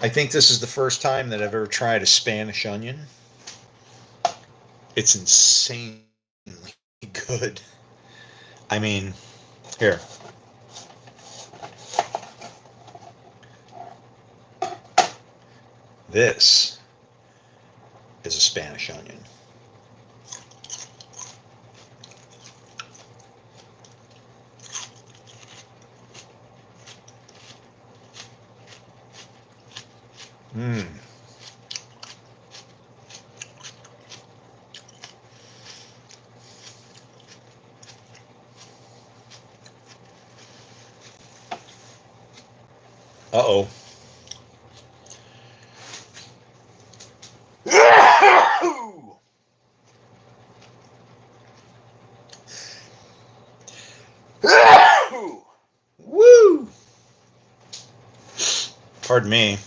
think this is the first time that I've ever tried a Spanish onion. It's insanely good. I mean, here. This is a Spanish onion. Mmm. Uh-oh. Woo! Pardon me.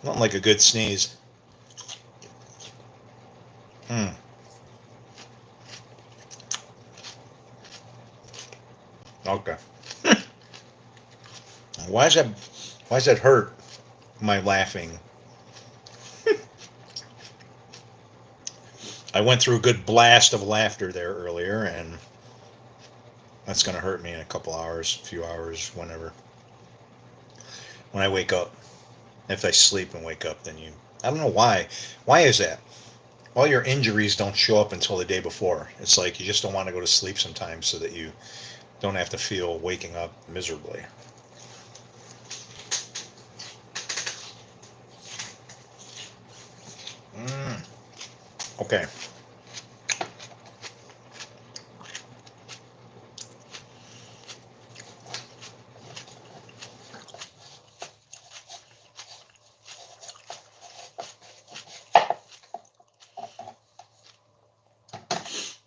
Not like a good sneeze. Okay. Why is that? Why does that hurt? My laughing. I went through a good blast of laughter there earlier, and that's going to hurt me in a couple hours, a few hours, whenever. When I wake up. If I sleep and wake up, then you. I don't know why. Why is that? All your injuries don't show up until the day before. It's like you just don't want to go to sleep sometimes so that you don't have to feel waking up miserably. Okay.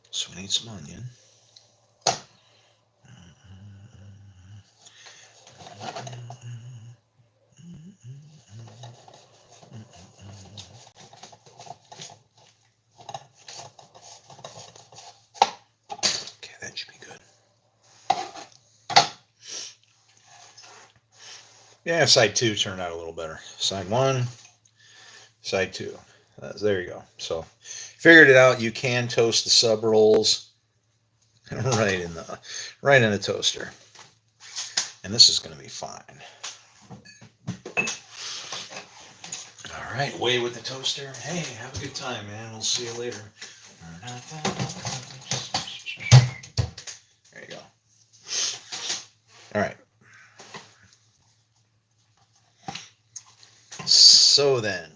So we need some onion. Okay, that should be good. Yeah, side two turned out a little better. Side one, side two. There you go. So, figured it out. You can toast the sub rolls right in the toaster, and this is going to be fine. All right, away with the toaster. Hey, have a good time, man. We'll see you later. There you go. All right. So then,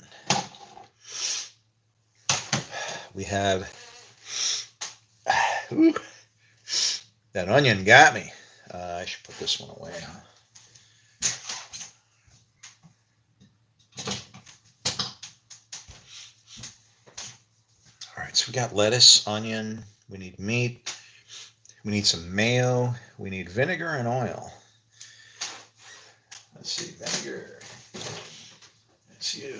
we have that onion got me. I should put this one away, huh? All right, so we got lettuce, onion, we need meat, we need some mayo, we need vinegar and oil. Let's see, vinegar. That's you.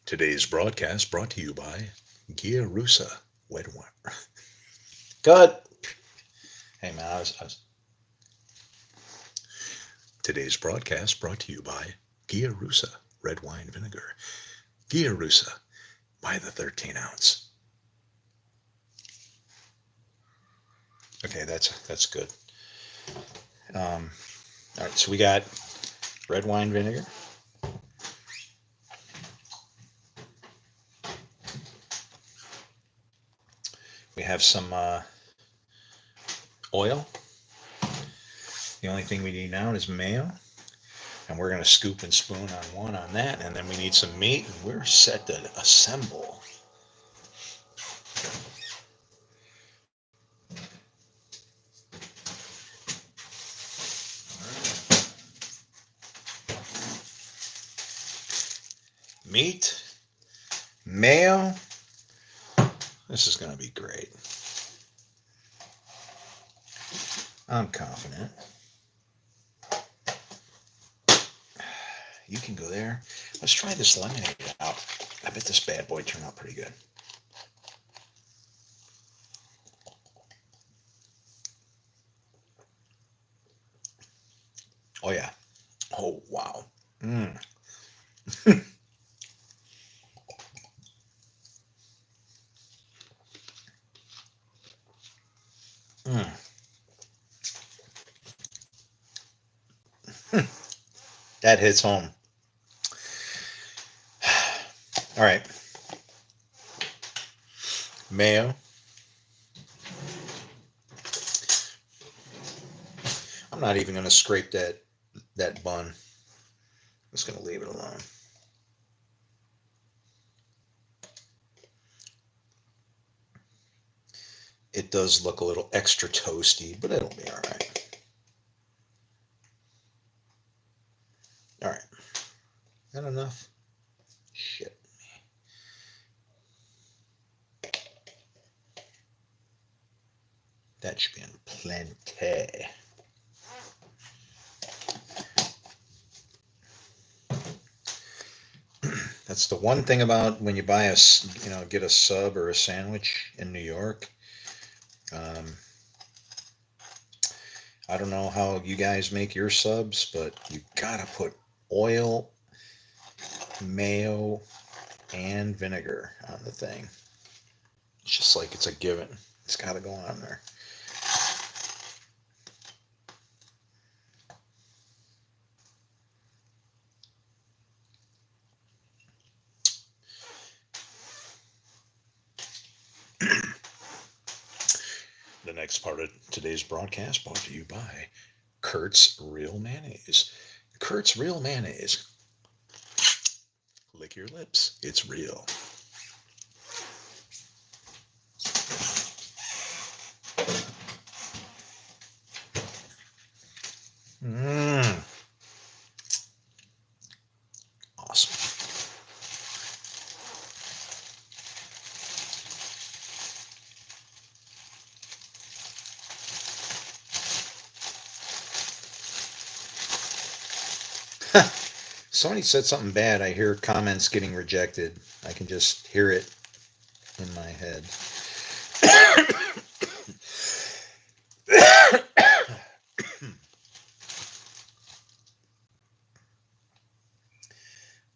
Today's broadcast brought to you by Gia Russa Wet Wine. Cut. Hey man, I was. Today's broadcast brought to you by Gia Russa Red Wine Vinegar. Gia Russa, by the 13 ounce. Okay, that's good. All right, so we got red wine vinegar. We have some oil. The only thing we need now is mayo. And we're going to scoop and spoon on one on that. And then we need some meat. And we're set to assemble. Meat, mayo. This is going to be great. I'm confident. You can go there. Let's try this lemonade out. I bet this bad boy turned out pretty good. Oh yeah. Oh wow. Mm. Mm. That hits home. All right. Mayo. I'm not even going to scrape that bun. I'm just going to leave it alone. It does look a little extra toasty, but it'll be all right. All right. Not enough? Shit. That should be on plenty. That's the one thing about when you buy get a sub or a sandwich in New York. I don't know how you guys make your subs, but you gotta put oil, mayo, and vinegar on the thing. It's just like it's a given. It's gotta go on there. The next part of today's broadcast brought to you by Kurt's Real Mayonnaise. Kurt's Real Mayonnaise. Lick your lips. It's real. Mmm. Awesome. Somebody said something bad. I hear comments getting rejected. I can just hear it in my head.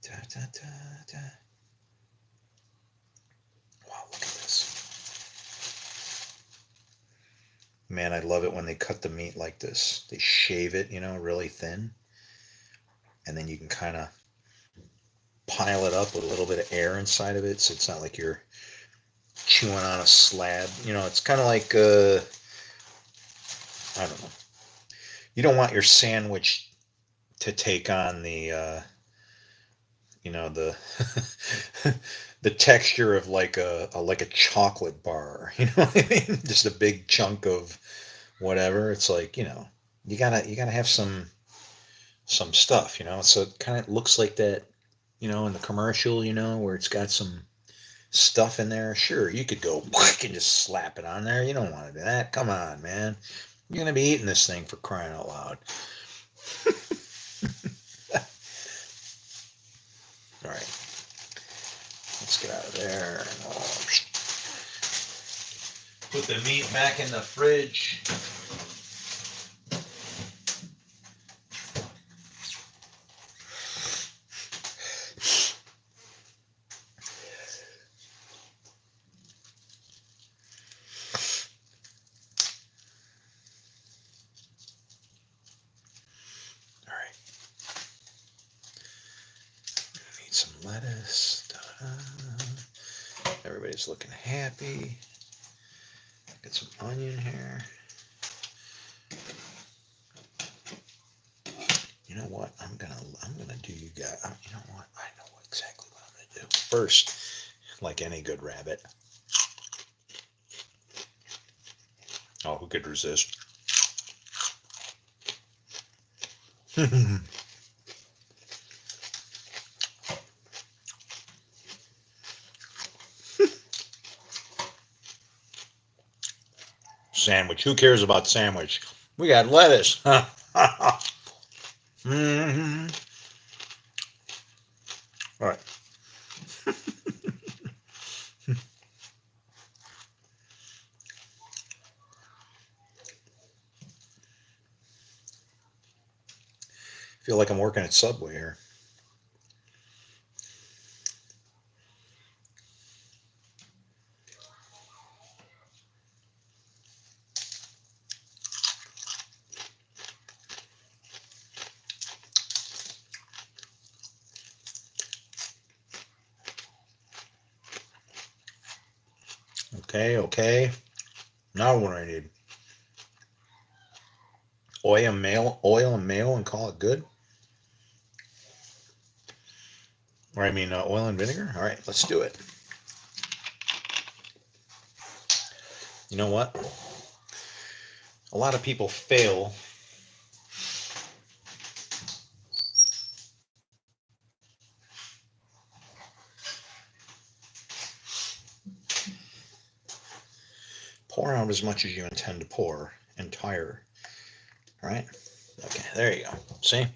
Da, da, da, da. Wow, look at this. Man, I love it when they cut the meat like this. They shave it, really thin. And then you can kind of pile it up with a little bit of air inside of it, so it's not like you're chewing on a slab. It's kind of like, I don't know. You don't want your sandwich to take on the, the the texture of like a chocolate bar. You know what I mean? Just a big chunk of whatever. It's like, you gotta have some stuff, so it kind of looks like that, in the commercial, where it's got some stuff in there. Sure, you could go and just slap it on there. You don't want to do that. Come on, man. You're going to be eating this thing, for crying out loud. All right. Let's get out of there. Put the meat back in the fridge. All right. Need some lettuce. Ta-da. Everybody's looking happy. Get some onion here. You know what? I'm gonna do you guys. You know what? I know exactly what I'm gonna do. First, like any good rabbit. Oh, who could resist? Sandwich. Who cares about sandwich? We got lettuce. Mm-hmm. All right. Feel like I'm working at Subway here. Okay, okay. Now what do I need? Oil and mayo, and call it good. Or I mean, oil and vinegar. All right, let's do it. You know what? A lot of people fail pour out as much as you intend to pour. Entire. All right. Okay, there you go. See?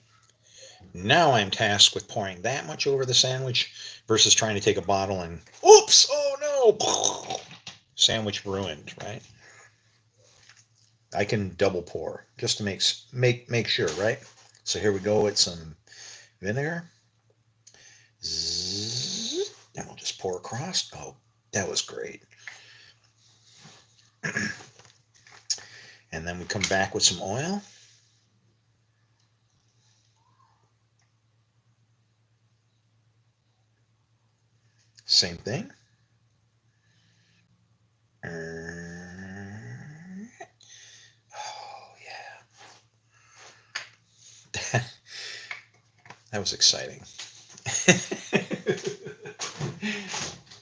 Now I'm tasked with pouring that much over the sandwich versus trying to take a bottle and, oops, oh no, sandwich ruined, right? I can double pour just to make sure, right? So here we go with some vinegar. Zzz, and we'll just pour across. Oh, that was great. And then we come back with some oil. Same thing. Oh, yeah. That was exciting.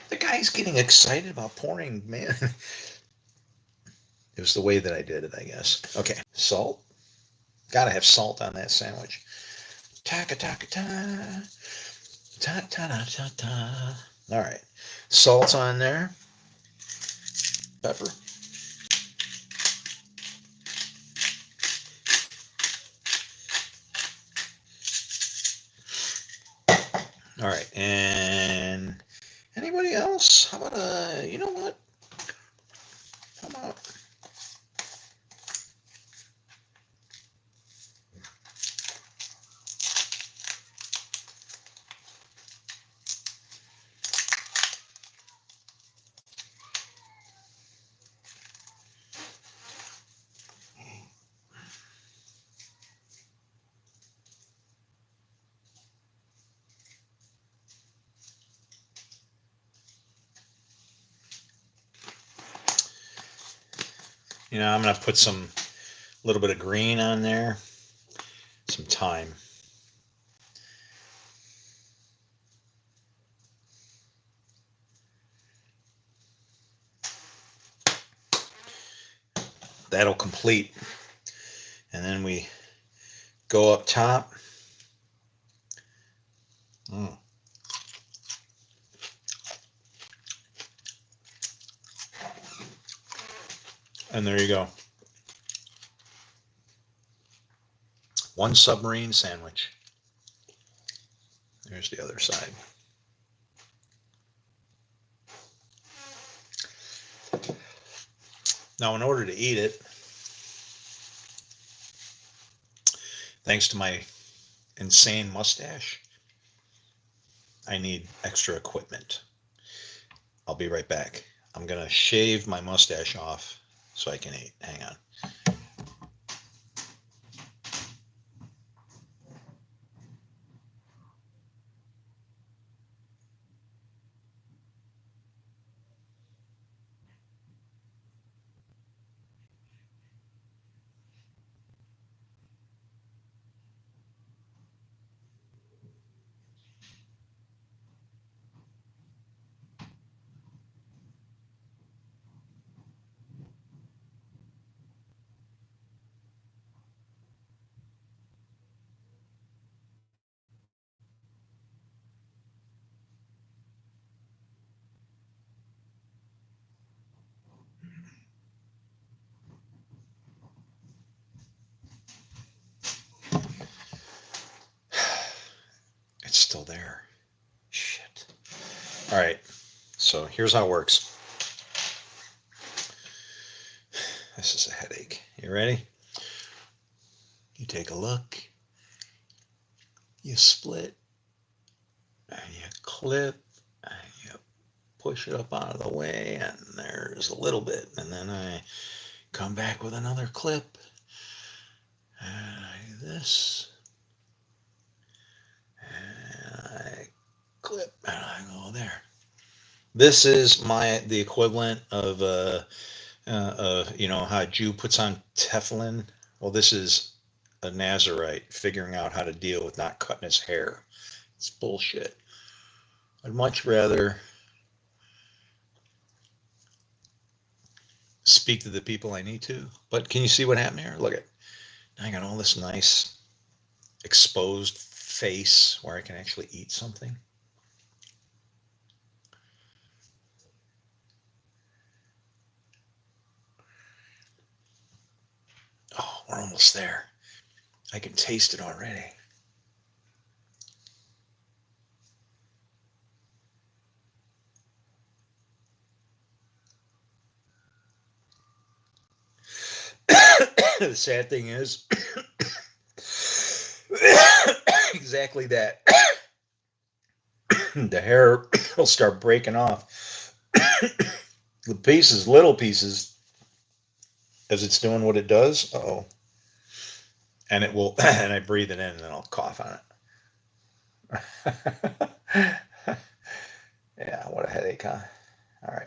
The guy's getting excited about pouring, man. It was the way that I did it, I guess. Okay, salt. Gotta have salt on that sandwich. Taka taka ta. Ta ta ta ta ta. All right, salt's on there. Pepper. All right, and anybody else? How about you know what? How about I'm gonna put some little bit of green on there, some thyme. That'll complete. And then we go up top. Mm. And there you go. One submarine sandwich. There's the other side. Now, in order to eat it, thanks to my insane mustache, I need extra equipment. I'll be right back. I'm going to shave my mustache off so I can eat. Hang on. It's still there. Shit. All right. So here's how it works. This is a headache. You ready? You take a look. You split. And you clip. And you push it up out of the way. And there's a little bit. And then I come back with another clip. And I do this. And I clip. And I go there. This is the equivalent of you know how a Jew puts on tefillin. Well, this is a Nazarite figuring out how to deal with not cutting his hair. It's bullshit. I'd much rather speak to the people I need to. But can you see what happened here? Look at, I got all this nice exposed face where I can actually eat something. Oh, we're almost there. I can taste it already. The sad thing is, exactly that. The hair will start breaking off. The pieces, little pieces, as it's doing what it does. Uh-oh. And it will, and I breathe it in and then I'll cough on it. Yeah, what a headache, huh? All right.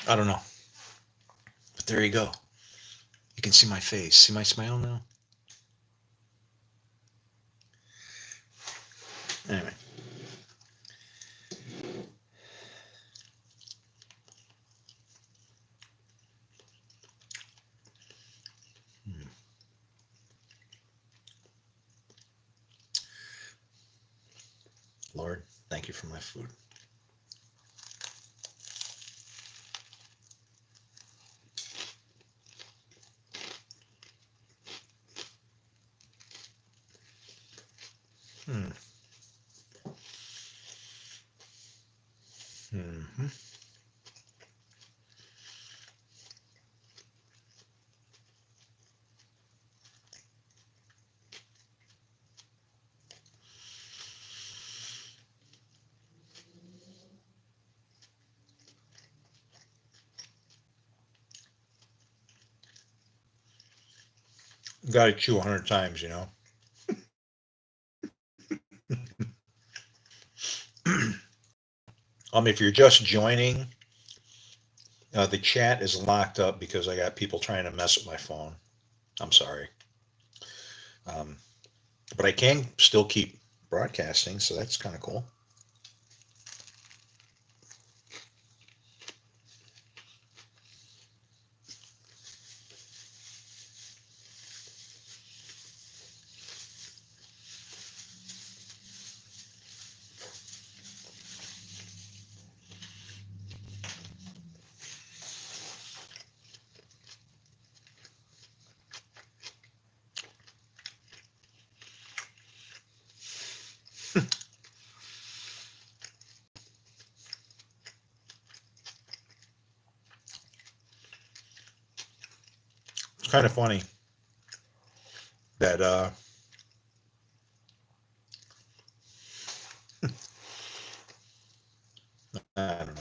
I don't know. But there you go. You can see my face. See my smile now? Anyway. Lord, thank you for my food. Hmm. Mm-hmm. Got to chew 100 times, you know. If you're just joining, the chat is locked up because I got people trying to mess with my phone. I'm sorry. Um, but I can still keep broadcasting, so that's kind of cool. It's kind of funny that I don't know.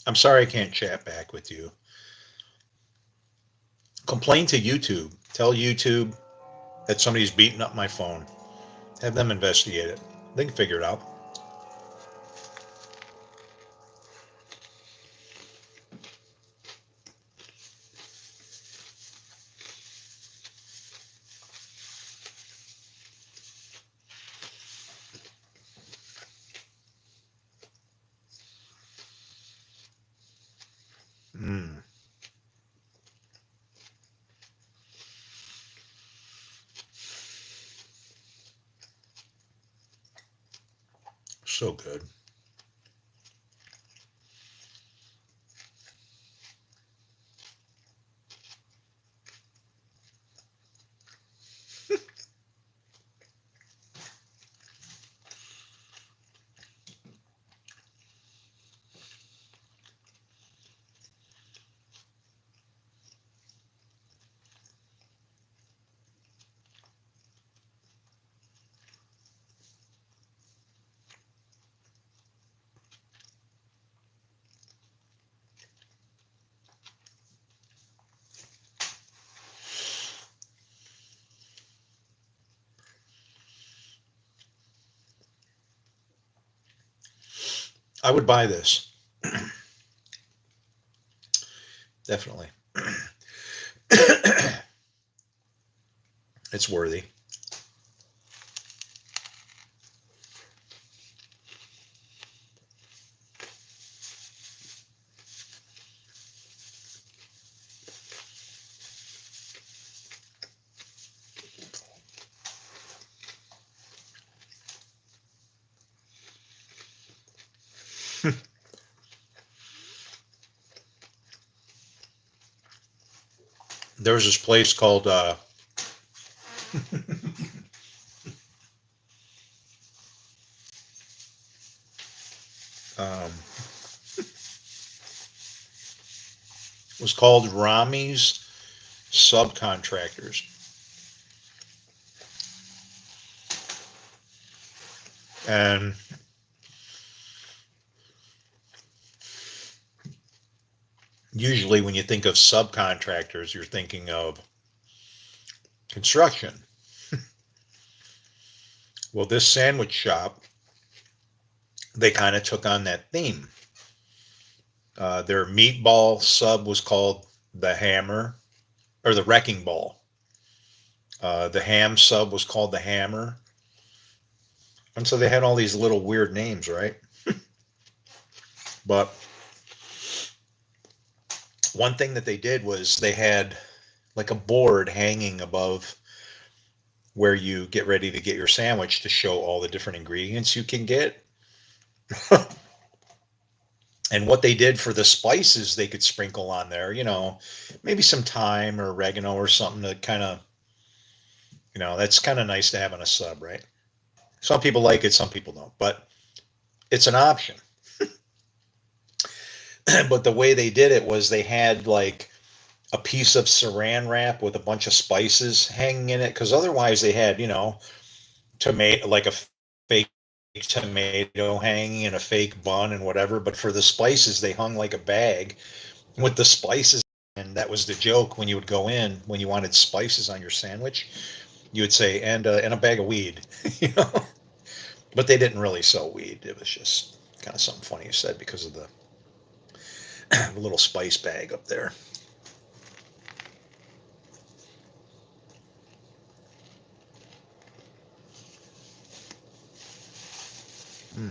I'm sorry I can't chat back with you. Complain to YouTube. Tell YouTube that somebody's beating up my phone. Have them investigate it. They can figure it out. Mm, so good. I would buy this. Definitely. It's worthy. There was this place called um, was called Rami's Subcontractors, and usually when you think of subcontractors, you're thinking of construction. Well, this sandwich shop, they kind of took on that theme. Their meatball sub was called the Hammer or the Wrecking Ball. The ham sub was called the Hammer. And so they had all these little weird names, right? But one thing that they did was they had like a board hanging above where you get ready to get your sandwich to show all the different ingredients you can get. And what they did for the spices they could sprinkle on there, maybe some thyme or oregano or something to kind of, that's kind of nice to have on a sub, right? Some people like it, some people don't, but it's an option. But the way they did it was they had like a piece of saran wrap with a bunch of spices hanging in it, because otherwise they had, tomato, like a fake tomato hanging in a fake bun and whatever. But for the spices, they hung like a bag with the spices. And that was the joke when you would go in, when you wanted spices on your sandwich, you would say, and a bag of weed, you know. But they didn't really sell weed. It was just kind of something funny you said because of the little spice bag up there. Mm.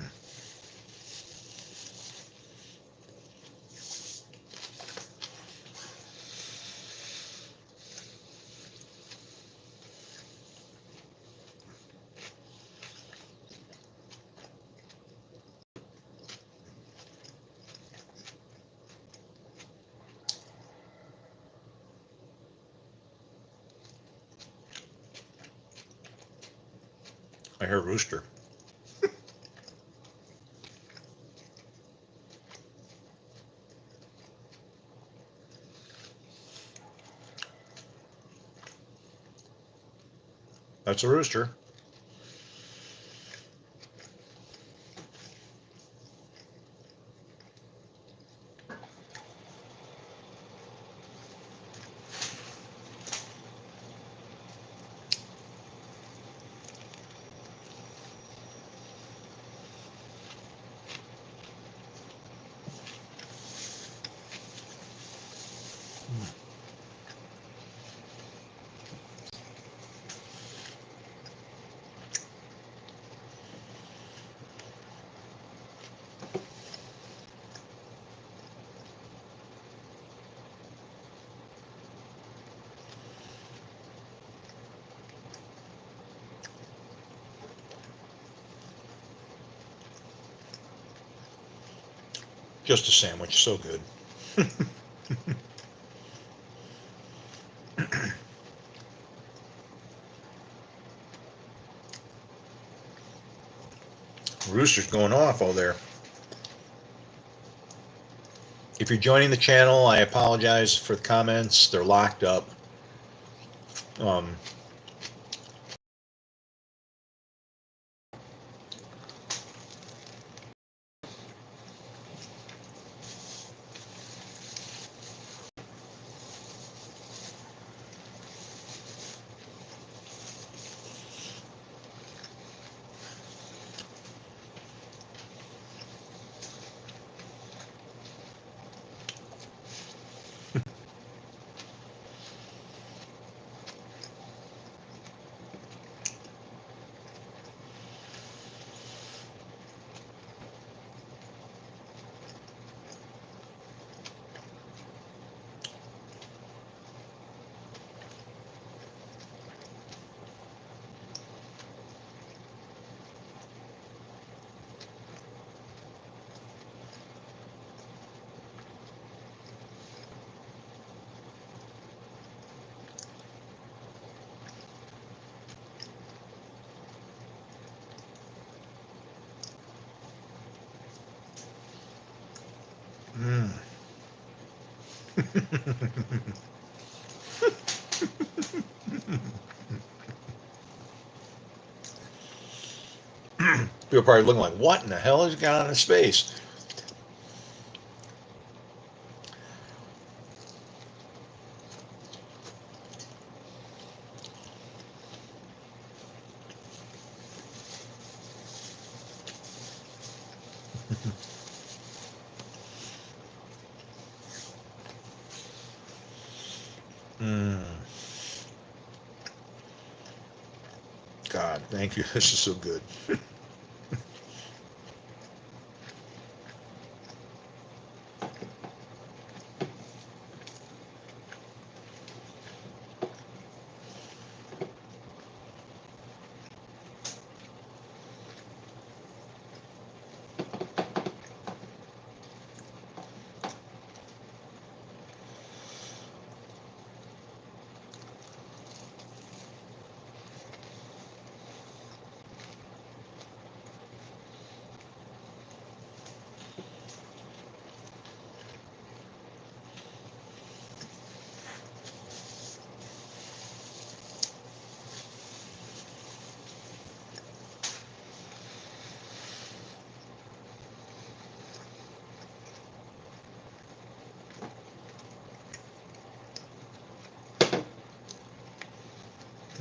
I hear a rooster. That's a rooster. Just a sandwich, so good. Rooster's going off all there. If you're joining the channel, I apologize for the comments. They're locked up. Um, mm. People are probably looking like, what in the hell has got on his face? Mm. God, thank you. This is so good.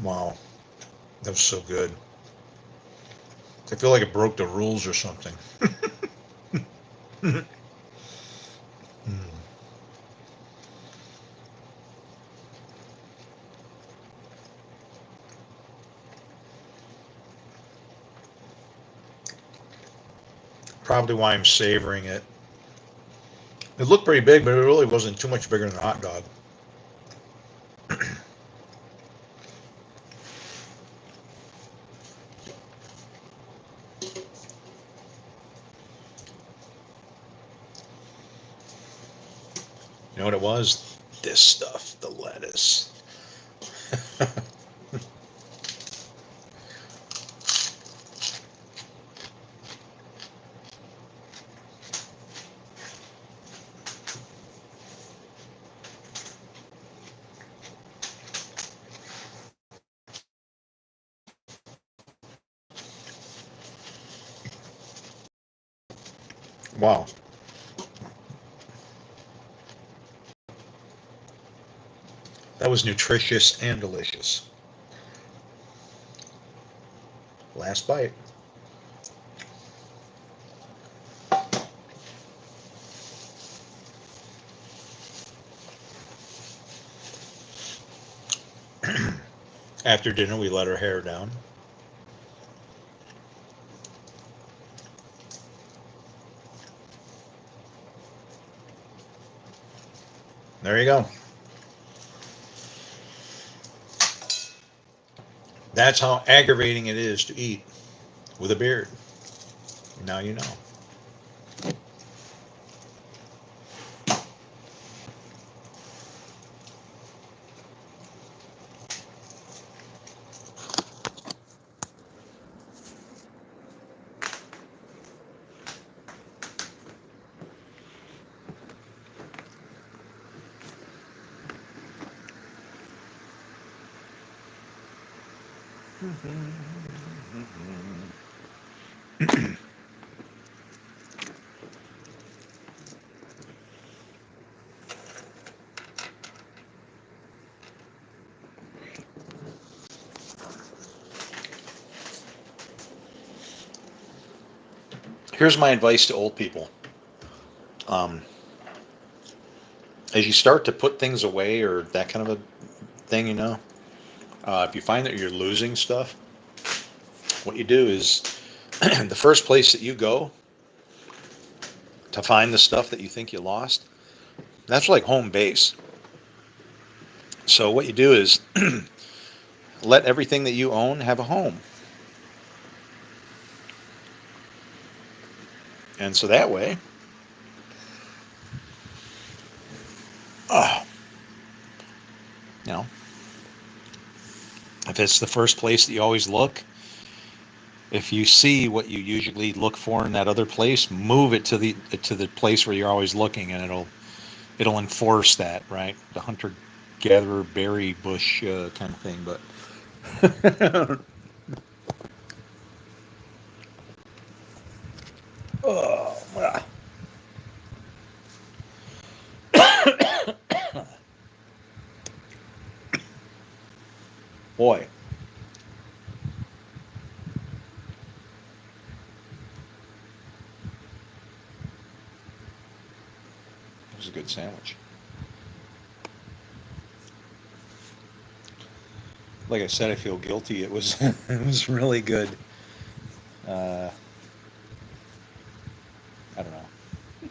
Wow, that was so good. I feel like it broke the rules or something. Mm. Probably why I'm savoring it. It looked pretty big, but it really wasn't too much bigger than a hot dog. You know what it was? This stuff, the lettuce. Wow. That was nutritious and delicious. Last bite. After dinner, we let our hair down. There you go. That's how aggravating it is to eat with a beard. Now you know. Here's my advice to old people. Um, as you start to put things away or that kind of a thing, if you find that you're losing stuff, what you do is the first place that you go to find the stuff that you think you lost, that's like home base. So what you do is let everything that you own have a home. And so that way, uh, you know, if it's the first place that you always look, if you see what you usually look for in that other place, move it to the place where you're always looking, and it'll enforce that, right? The hunter gatherer berry bush kind of thing. But oh, boy, it was a good sandwich. Like I said, I feel guilty. It was it was really good. Uh, I don't know.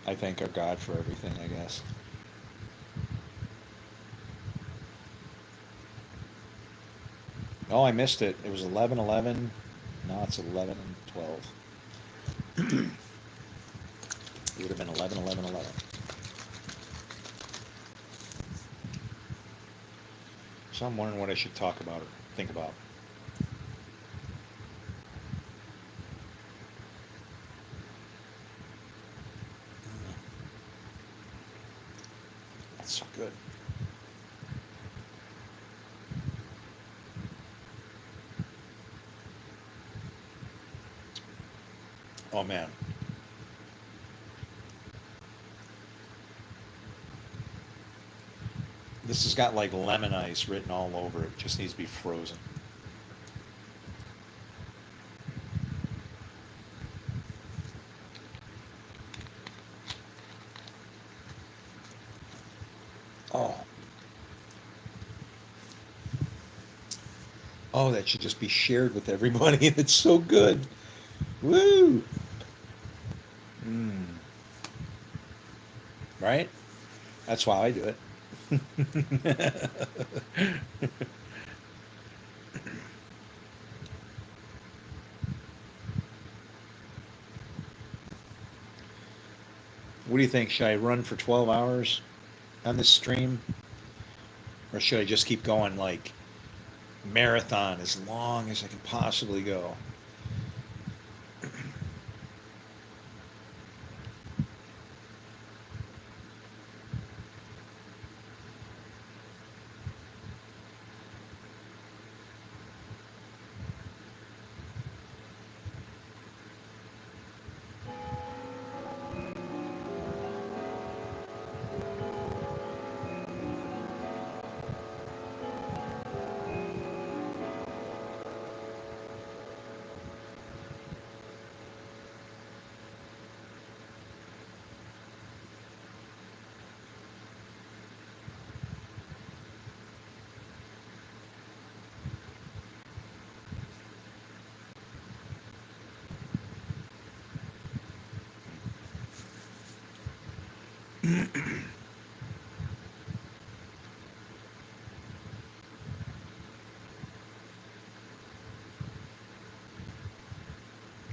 I thank our God for everything, I guess. Oh, I missed it. It was 11:11. Now it's 11:12. It would have been 11:11:11. So I'm wondering what I should talk about or think about. That's so good. Oh man. This has got like lemon ice written all over it. Just needs to be frozen. Oh. Oh, that should just be shared with everybody. It's so good. Woo! Mm. Right? That's why I do it. What do you think? Should I run for 12 hours on this stream? Or should I just keep going like marathon as long as I can possibly go?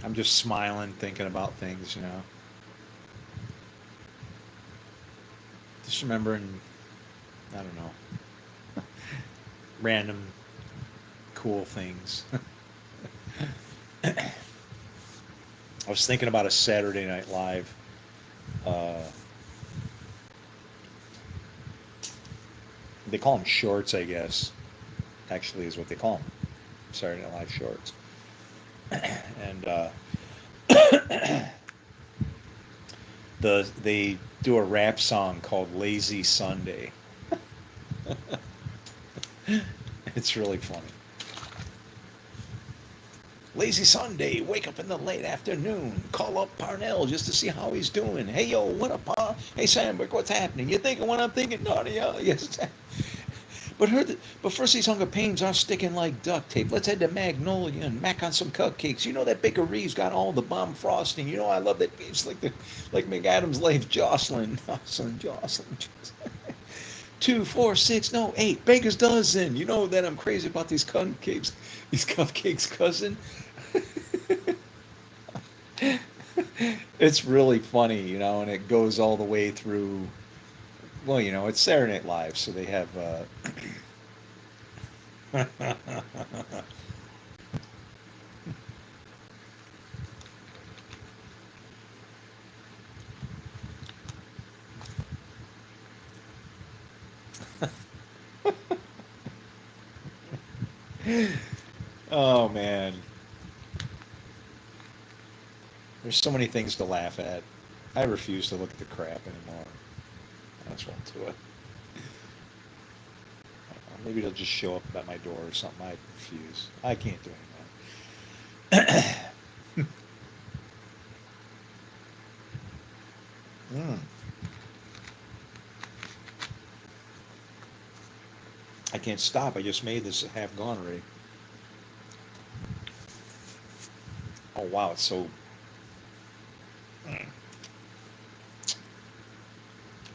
I'm just smiling, thinking about things, you know. Just remembering, I don't know, random cool things. I was thinking about a Saturday Night Live. Uh, they call them shorts, I guess. Actually, is what they call them. Saturday Night Live shorts. And they do a rap song called "Lazy Sunday." It's really funny. Lazy Sunday, wake up in the late afternoon, call up Parnell just to see how he's doing. Hey yo, what up, Pa? Hey Sandberg, what's happening? You thinking what I'm thinking? No, yeah, yes. But first these hunger pains are sticking like duct tape. Let's head to Magnolia and mac on some cupcakes. You know that Baker Reeves got all the bomb frosting. You know I love that. It's like McAdams' Leif Jocelyn, Jocelyn. 2, 4, 6, no 8. Baker's dozen. You know that I'm crazy about these cupcakes. These cupcakes, cousin. It's really funny, you know, and it goes all the way through. Well, you know, it's Saturday Night Live, so they have. Oh man, there's so many things to laugh at. I refuse to look at the crap anymore. I just won't do it. Maybe they'll just show up at my door or something. I refuse. I can't do anything. Mm. I can't stop. I just made this half gone already. Oh wow, it's so. Mm.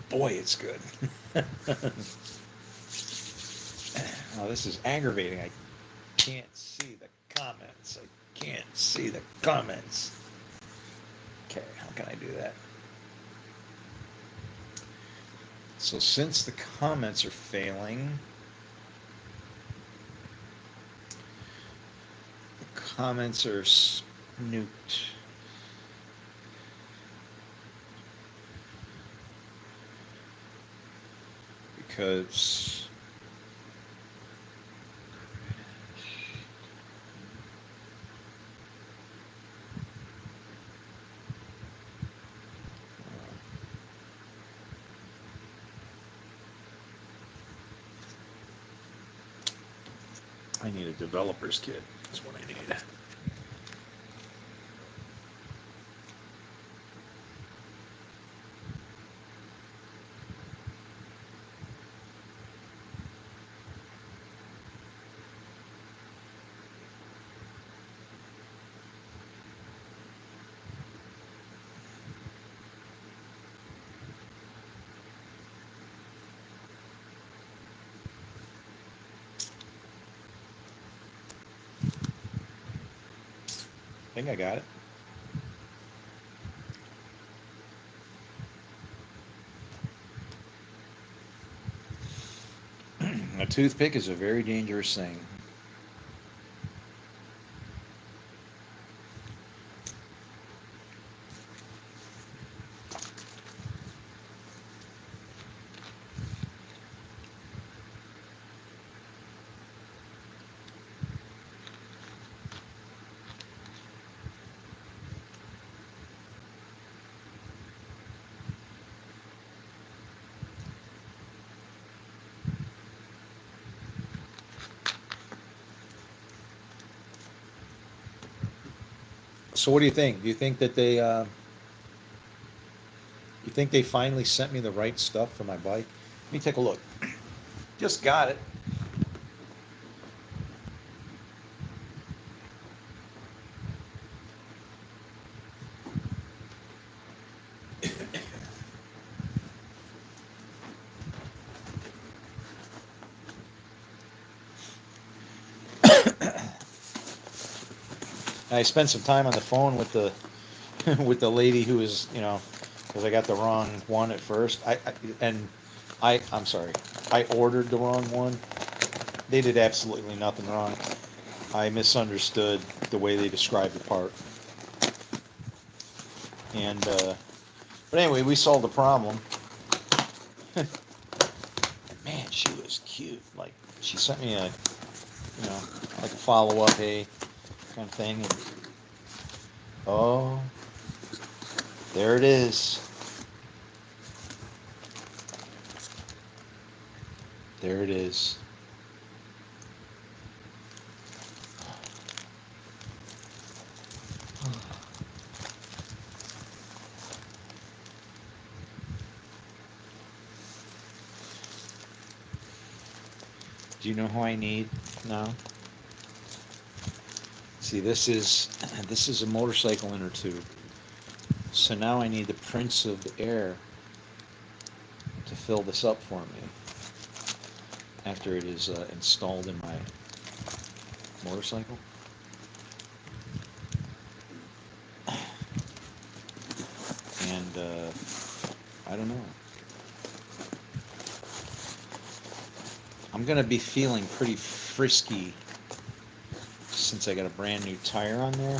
Boy, it's good. Oh, this is aggravating. I can't see the comments. I can't see the comments. Okay, how can I do that? So since the comments are failing, the comments are snooped. Because I need a developer's kit. That's what I need. I think I got it. A toothpick is a very dangerous thing. So what do you think? Do you think that you think they finally sent me the right stuff for my bike? Let me take a look. Just got it. I spent some time on the phone with the with the lady who was, you know, because I got the wrong one at first. I'm sorry, I ordered the wrong one. They did absolutely nothing wrong. I misunderstood the way they described the part. And but anyway, we solved the problem. Man, she was cute. Like she sent me a, you know, like a follow up, hey, kind of thing. And, oh, there it is. There it is. Do you know who I need now? See, this is a motorcycle inner tube. So now I need the Prince of the Air to fill this up for me after it is installed in my motorcycle. And I don't know. I'm gonna be feeling pretty frisky since I got a brand new tire on there,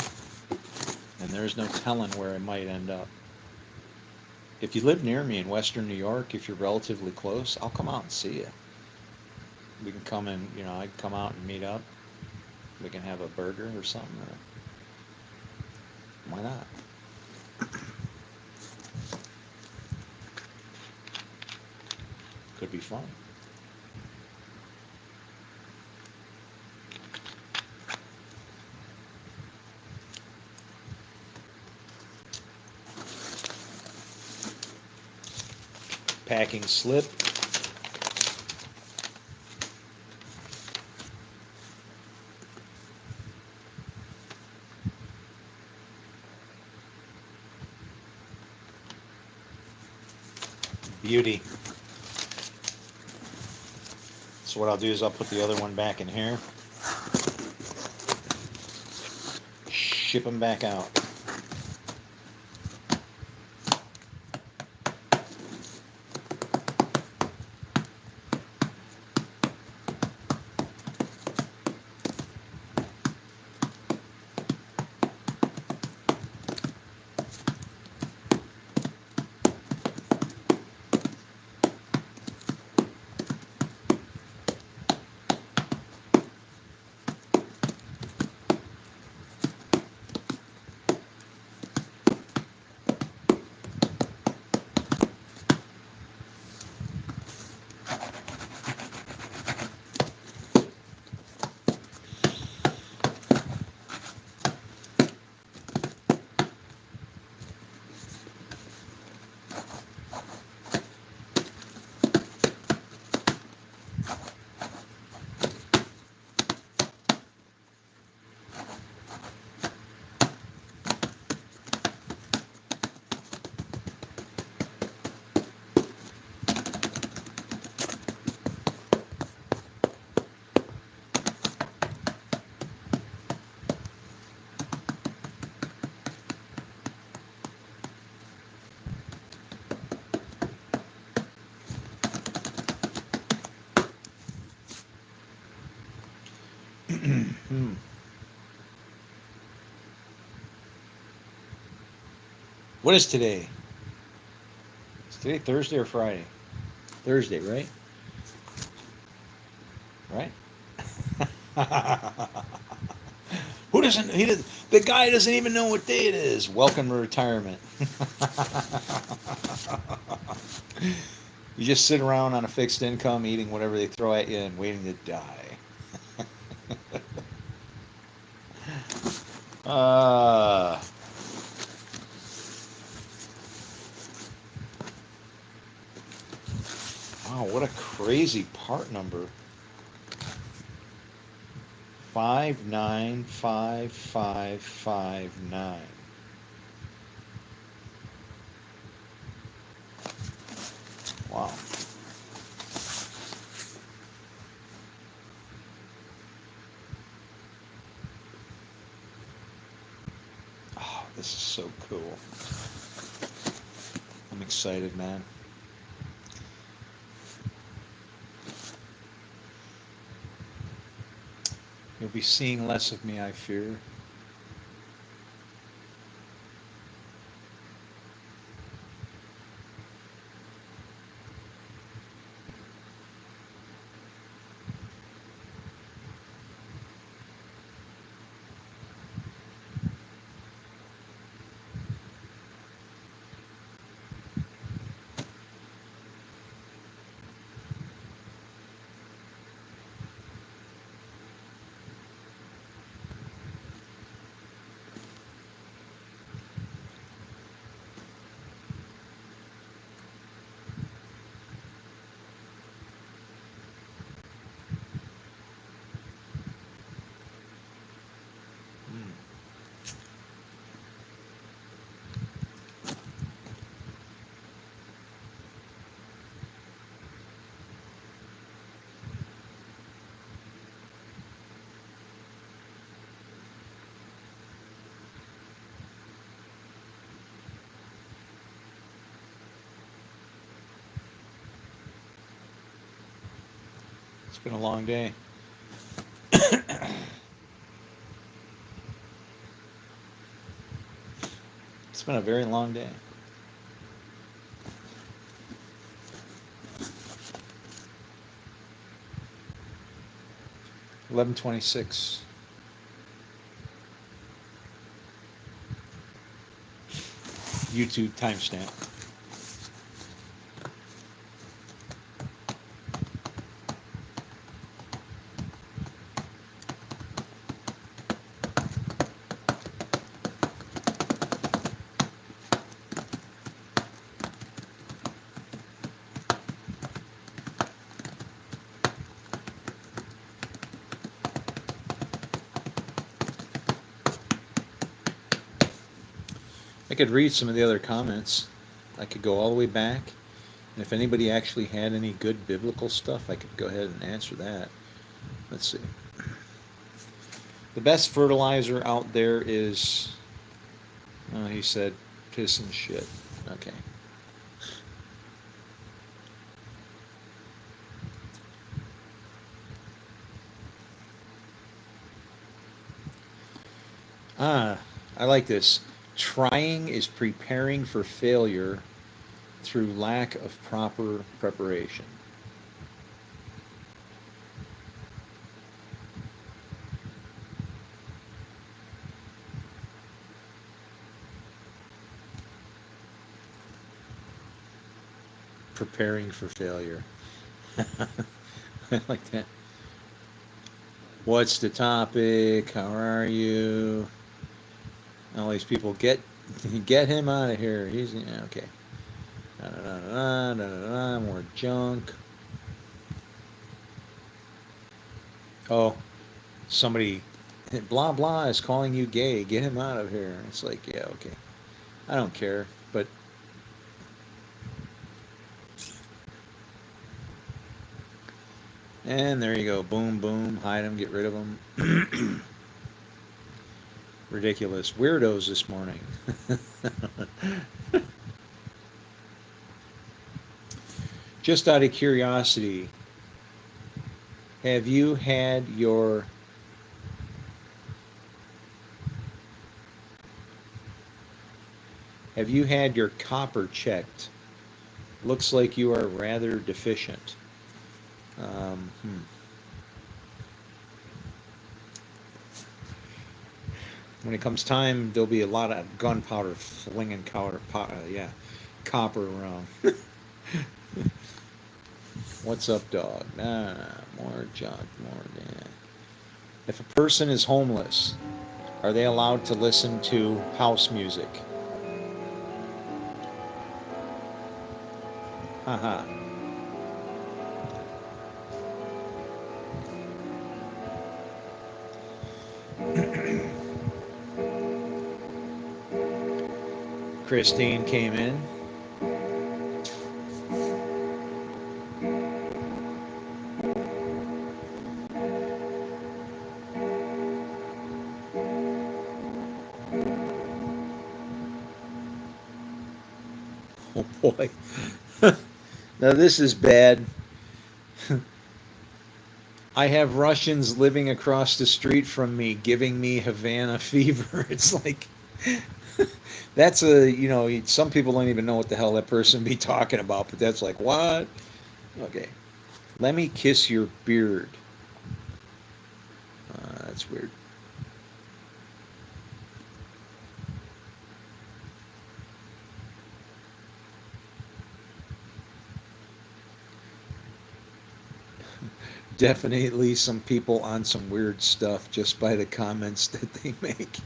and there's no telling where it might end up. If you live near me in Western New York, if you're relatively close, I'll come out and see you. We can come and, you know, I can come out and meet up. We can have a burger or something. Or why not? Could be fun. Packing slip. Beauty. So what I'll do is I'll put the other one back in here. Ship them back out. What is today? Is today Thursday or Friday? Thursday, right? Right? Who doesn't? He does. The guy doesn't even know what day it is. Welcome to retirement. You just sit around on a fixed income, eating whatever they throw at you, and waiting to die. uh, wow, what a crazy part number. 595559. Wow. This is so cool. I'm excited, man. You'll be seeing less of me, I fear. It's been a long day. It's been a very long day. $11:26. YouTube timestamp. I could read some of the other comments. I could go all the way back. And if anybody actually had any good biblical stuff, I could go ahead and answer that. Let's see. The best fertilizer out there is, oh, he said piss and shit. Okay. I like this. Trying is preparing for failure through lack of proper preparation. Preparing for failure. I like that. What's the topic? How are you? All these people, get him out of here. He's okay. More junk. Oh, somebody, blah blah is calling you gay. Get him out of here. It's like, yeah, okay. I don't care, but and there you go. Boom, boom. Hide them. Get rid of them. Ridiculous weirdos this morning. Just out of curiosity, have you had your copper checked? Looks like you are rather deficient. When it comes time, there'll be a lot of gunpowder flinging copper around. What's up, dog? More junk, more. Yeah. If a person is homeless, are they allowed to listen to house music? Haha. Christine came in. Oh boy. Now this is bad. I have Russians living across the street from me giving me Havana fever. It's like that's some people don't even know what the hell that person be talking about, but that's like, what? Okay. Let me kiss your beard. That's weird. Definitely some people on some weird stuff just by the comments that they make.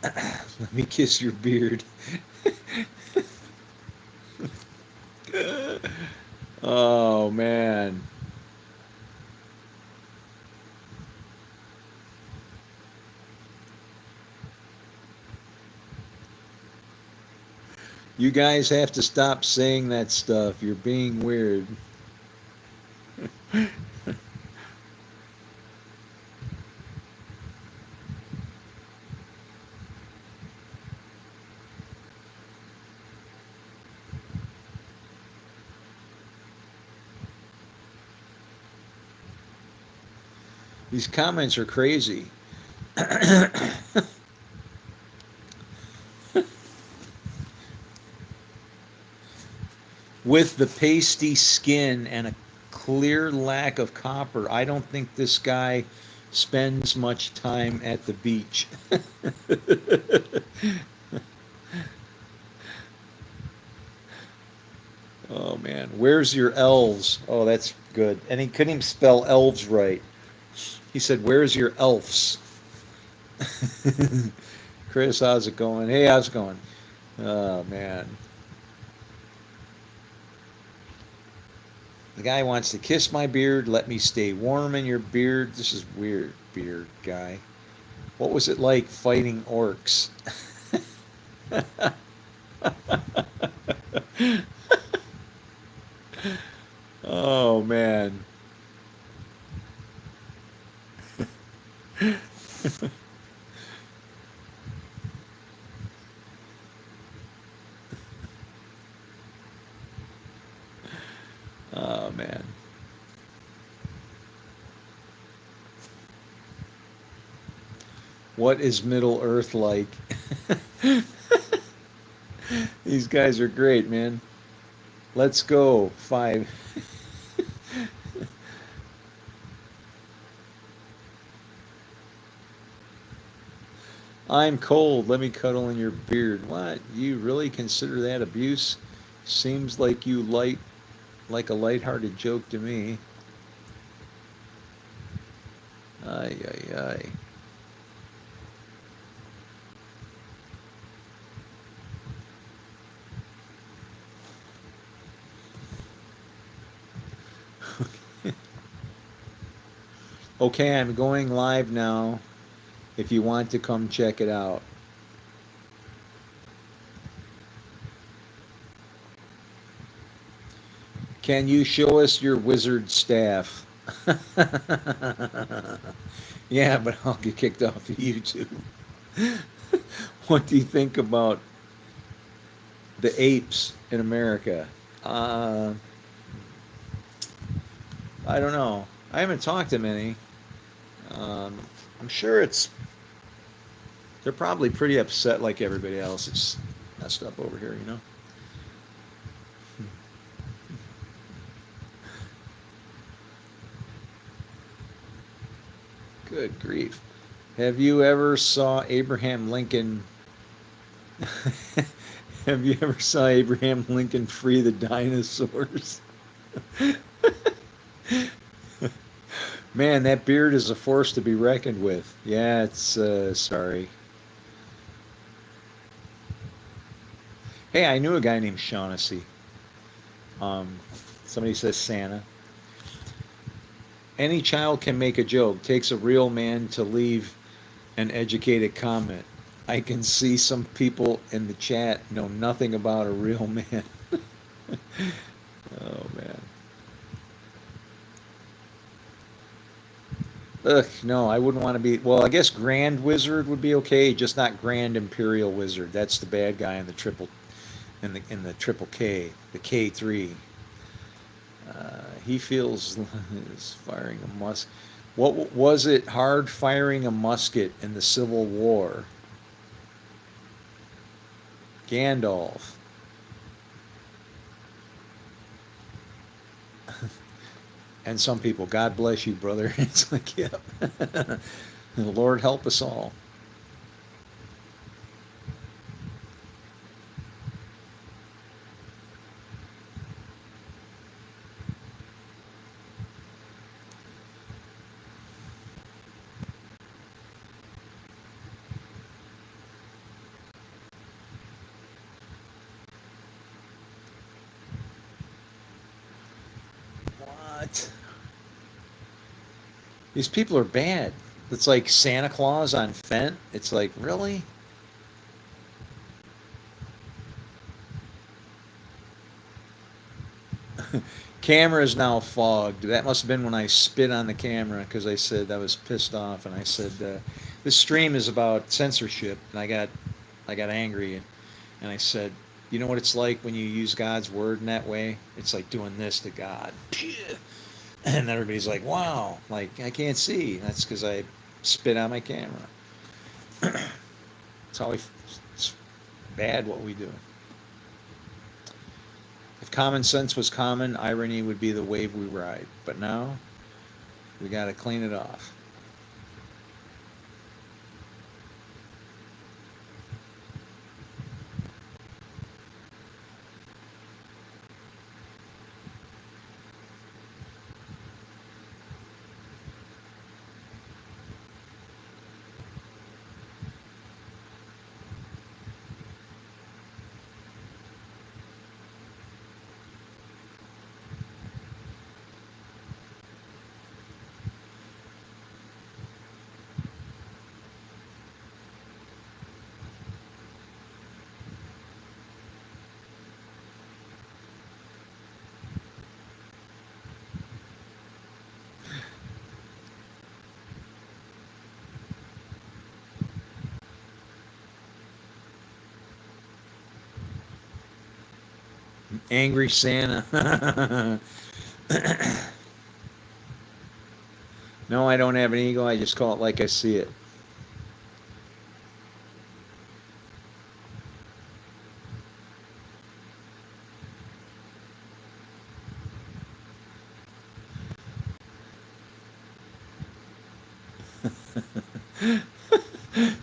Let me kiss your beard. Oh man. You guys have to stop saying that stuff. You're being weird. These comments are crazy. With the pasty skin and a clear lack of copper, I don't think this guy spends much time at the beach. Oh man, where's your elves? Oh, that's good. And he couldn't even spell elves right. He said, "Where's your elves?" Chris, how's it going? Hey, how's it going? Oh man. The guy wants to kiss my beard, let me stay warm in your beard. This is weird, beard guy. What was it like fighting orcs? Oh man. Oh man. What is Middle Earth like? These guys are great, man. Let's go. 5. I'm cold. Let me cuddle in your beard. What? You really consider that abuse? Seems like you like a lighthearted joke to me. Ay ay ay. Okay, I'm going live now. If you want to come check it out. Can you show us your wizard staff? Yeah, but I'll get kicked off of YouTube. What do you think about the apes in America? I don't know. I haven't talked to many. I'm sure they're probably pretty upset like everybody else. It's messed up over here, you know? Good grief. Have you ever saw Abraham Lincoln? Have you ever saw Abraham Lincoln free the dinosaurs? Man, that beard is a force to be reckoned with. Yeah, it's sorry. Hey, I knew a guy named Shaughnessy. Somebody says Santa. Any child can make a joke. Takes a real man to leave an educated comment. I can see some people in the chat know nothing about a real man. Oh man. Ugh, no, I wouldn't want to be. Well, I guess Grand Wizard would be okay, just not Grand Imperial Wizard. That's the bad guy in in the triple K, the K3. He feels is firing a musket. What was it? Hard firing a musket in the Civil War. Gandalf. And some people, God bless you, brother. It's like, yeah. The Lord help us all. What? These people are bad. It's like Santa Claus on Fent. It's like, really? Camera is now fogged. That must have been when I spit on the camera because I said I was pissed off, and I said this stream is about censorship, and I got angry, and I said, you know what it's like when you use God's word in that way? It's like doing this to God, and everybody's like, wow, like I can't see. That's because I spit on my camera. It's always it's bad what we do. If common sense was common, irony would be the wave we ride. But now, we got to clean it off. Angry Santa. No, I don't have an ego. I just call it like I see it.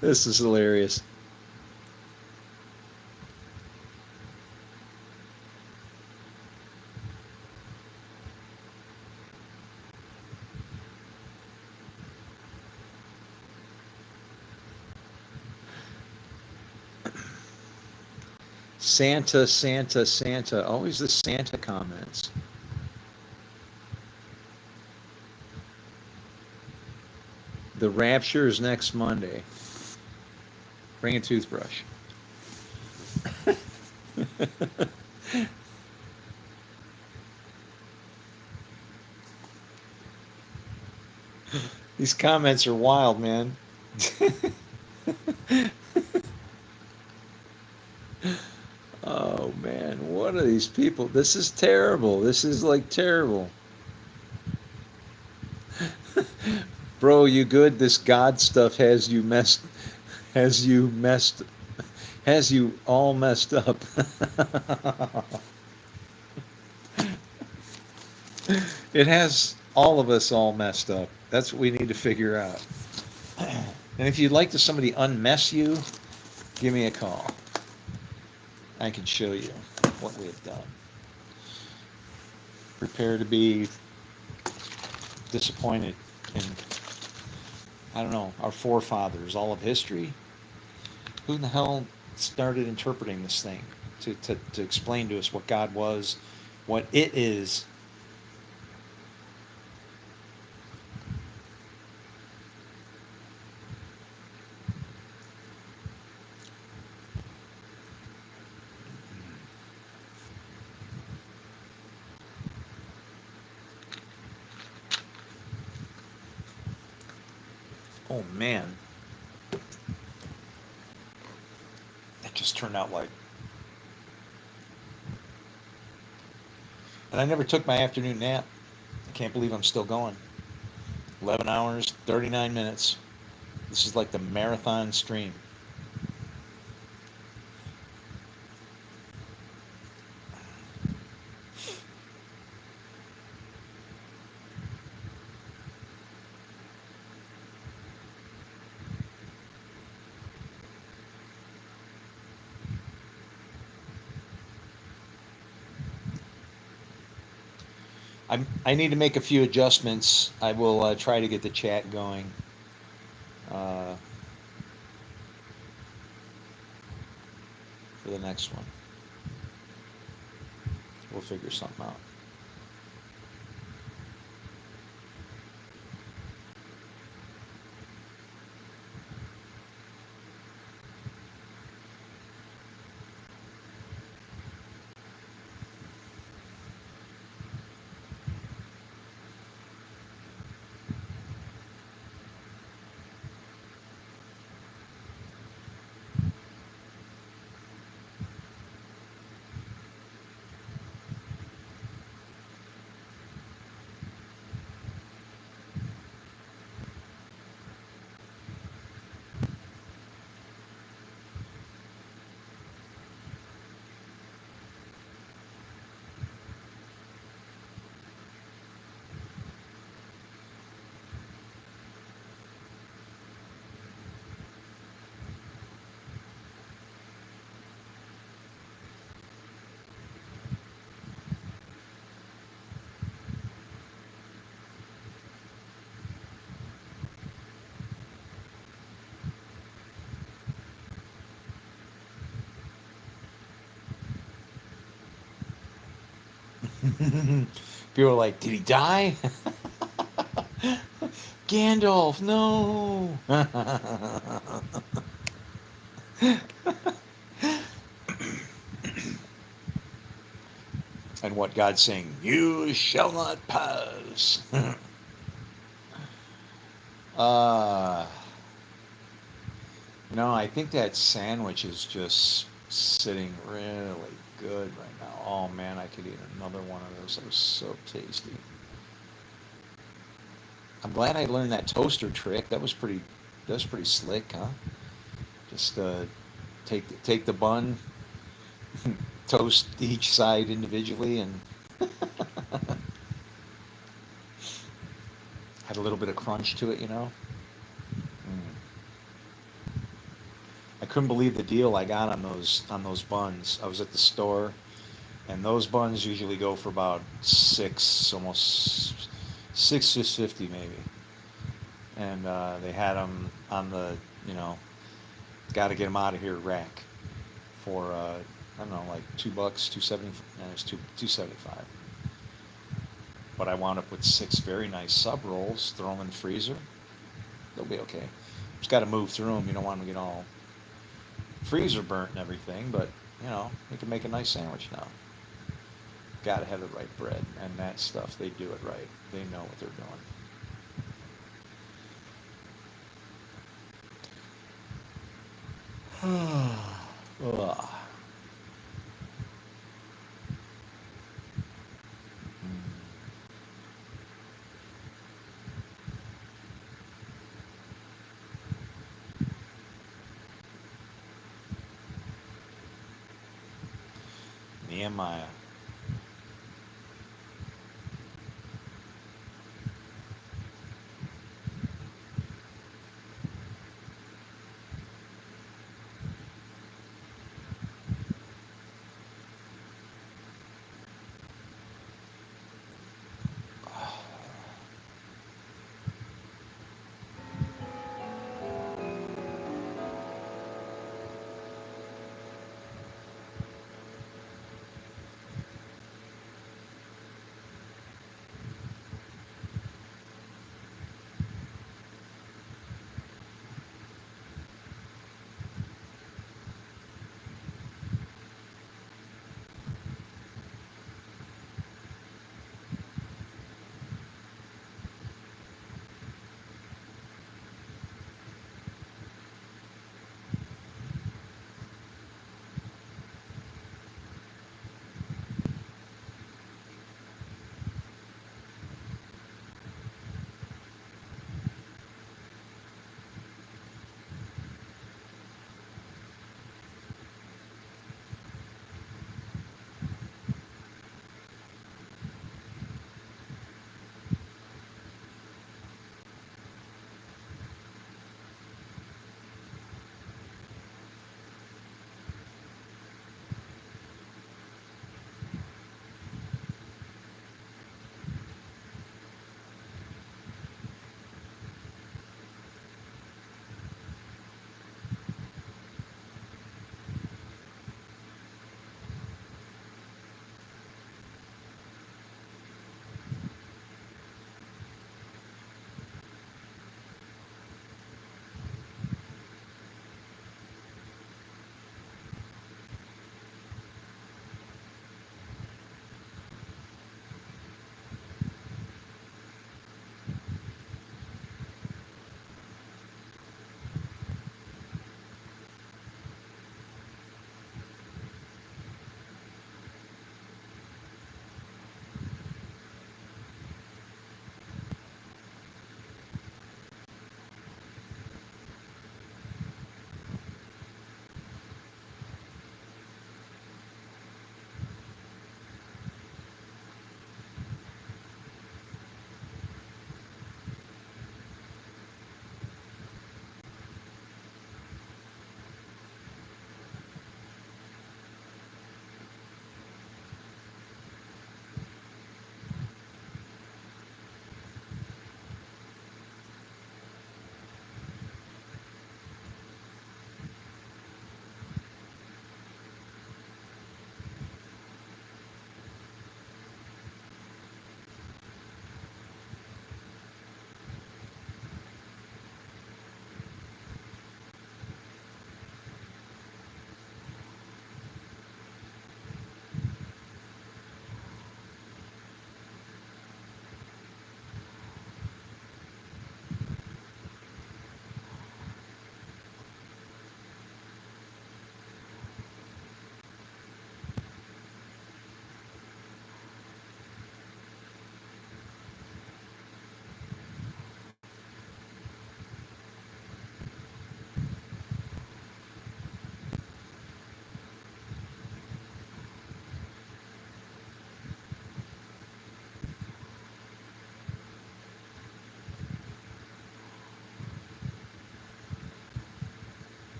This is hilarious. Santa, Santa, Santa. Always the Santa comments. The rapture is next Monday. Bring a toothbrush. These comments are wild, man. Oh man, what are these people? This is terrible. This is like terrible. Bro, you good? This God stuff has you messed has you all messed up. It has all of us all messed up. That's what we need to figure out. And if you'd like to somebody unmess you, give me a call. I can show you what we have done. Prepare to be disappointed in, I don't know, our forefathers, all of history. Who in the hell started interpreting this thing to explain to us what God was, what it is? Oh man, that just turned out like And I never took my afternoon nap. I can't believe I'm still going. 11 hours, 39 minutes. This is like the marathon stream. I need to make a few adjustments. I will try to get the chat going. Uh, for the next one. We'll figure something out. People are like, did he die? Gandalf, no. And what God's saying, you shall not pass. uh, no, I think that sandwich is just sitting really good right now. Oh man, I could eat another one of those. That was so tasty. I'm glad I learned that toaster trick. That was pretty slick, huh? Just take the bun, toast each side individually, and had a little bit of crunch to it, you know. Mm. I couldn't believe the deal I got on those buns. I was at the store, and those buns usually go for about almost 6.50 maybe, and they had them on the got to get them out of here rack for I don't know, like $2, 270. No, it's 275. But I wound up with 6 very nice sub rolls. Throw them in the freezer. They'll be okay. Just got to move through them. You don't want them to get all freezer burnt and everything, but you can make a nice sandwich now. Got to have the right bread and that stuff. They do it right. They know what they're doing. Ugh. Nehemiah.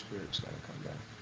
spirit's got to come back.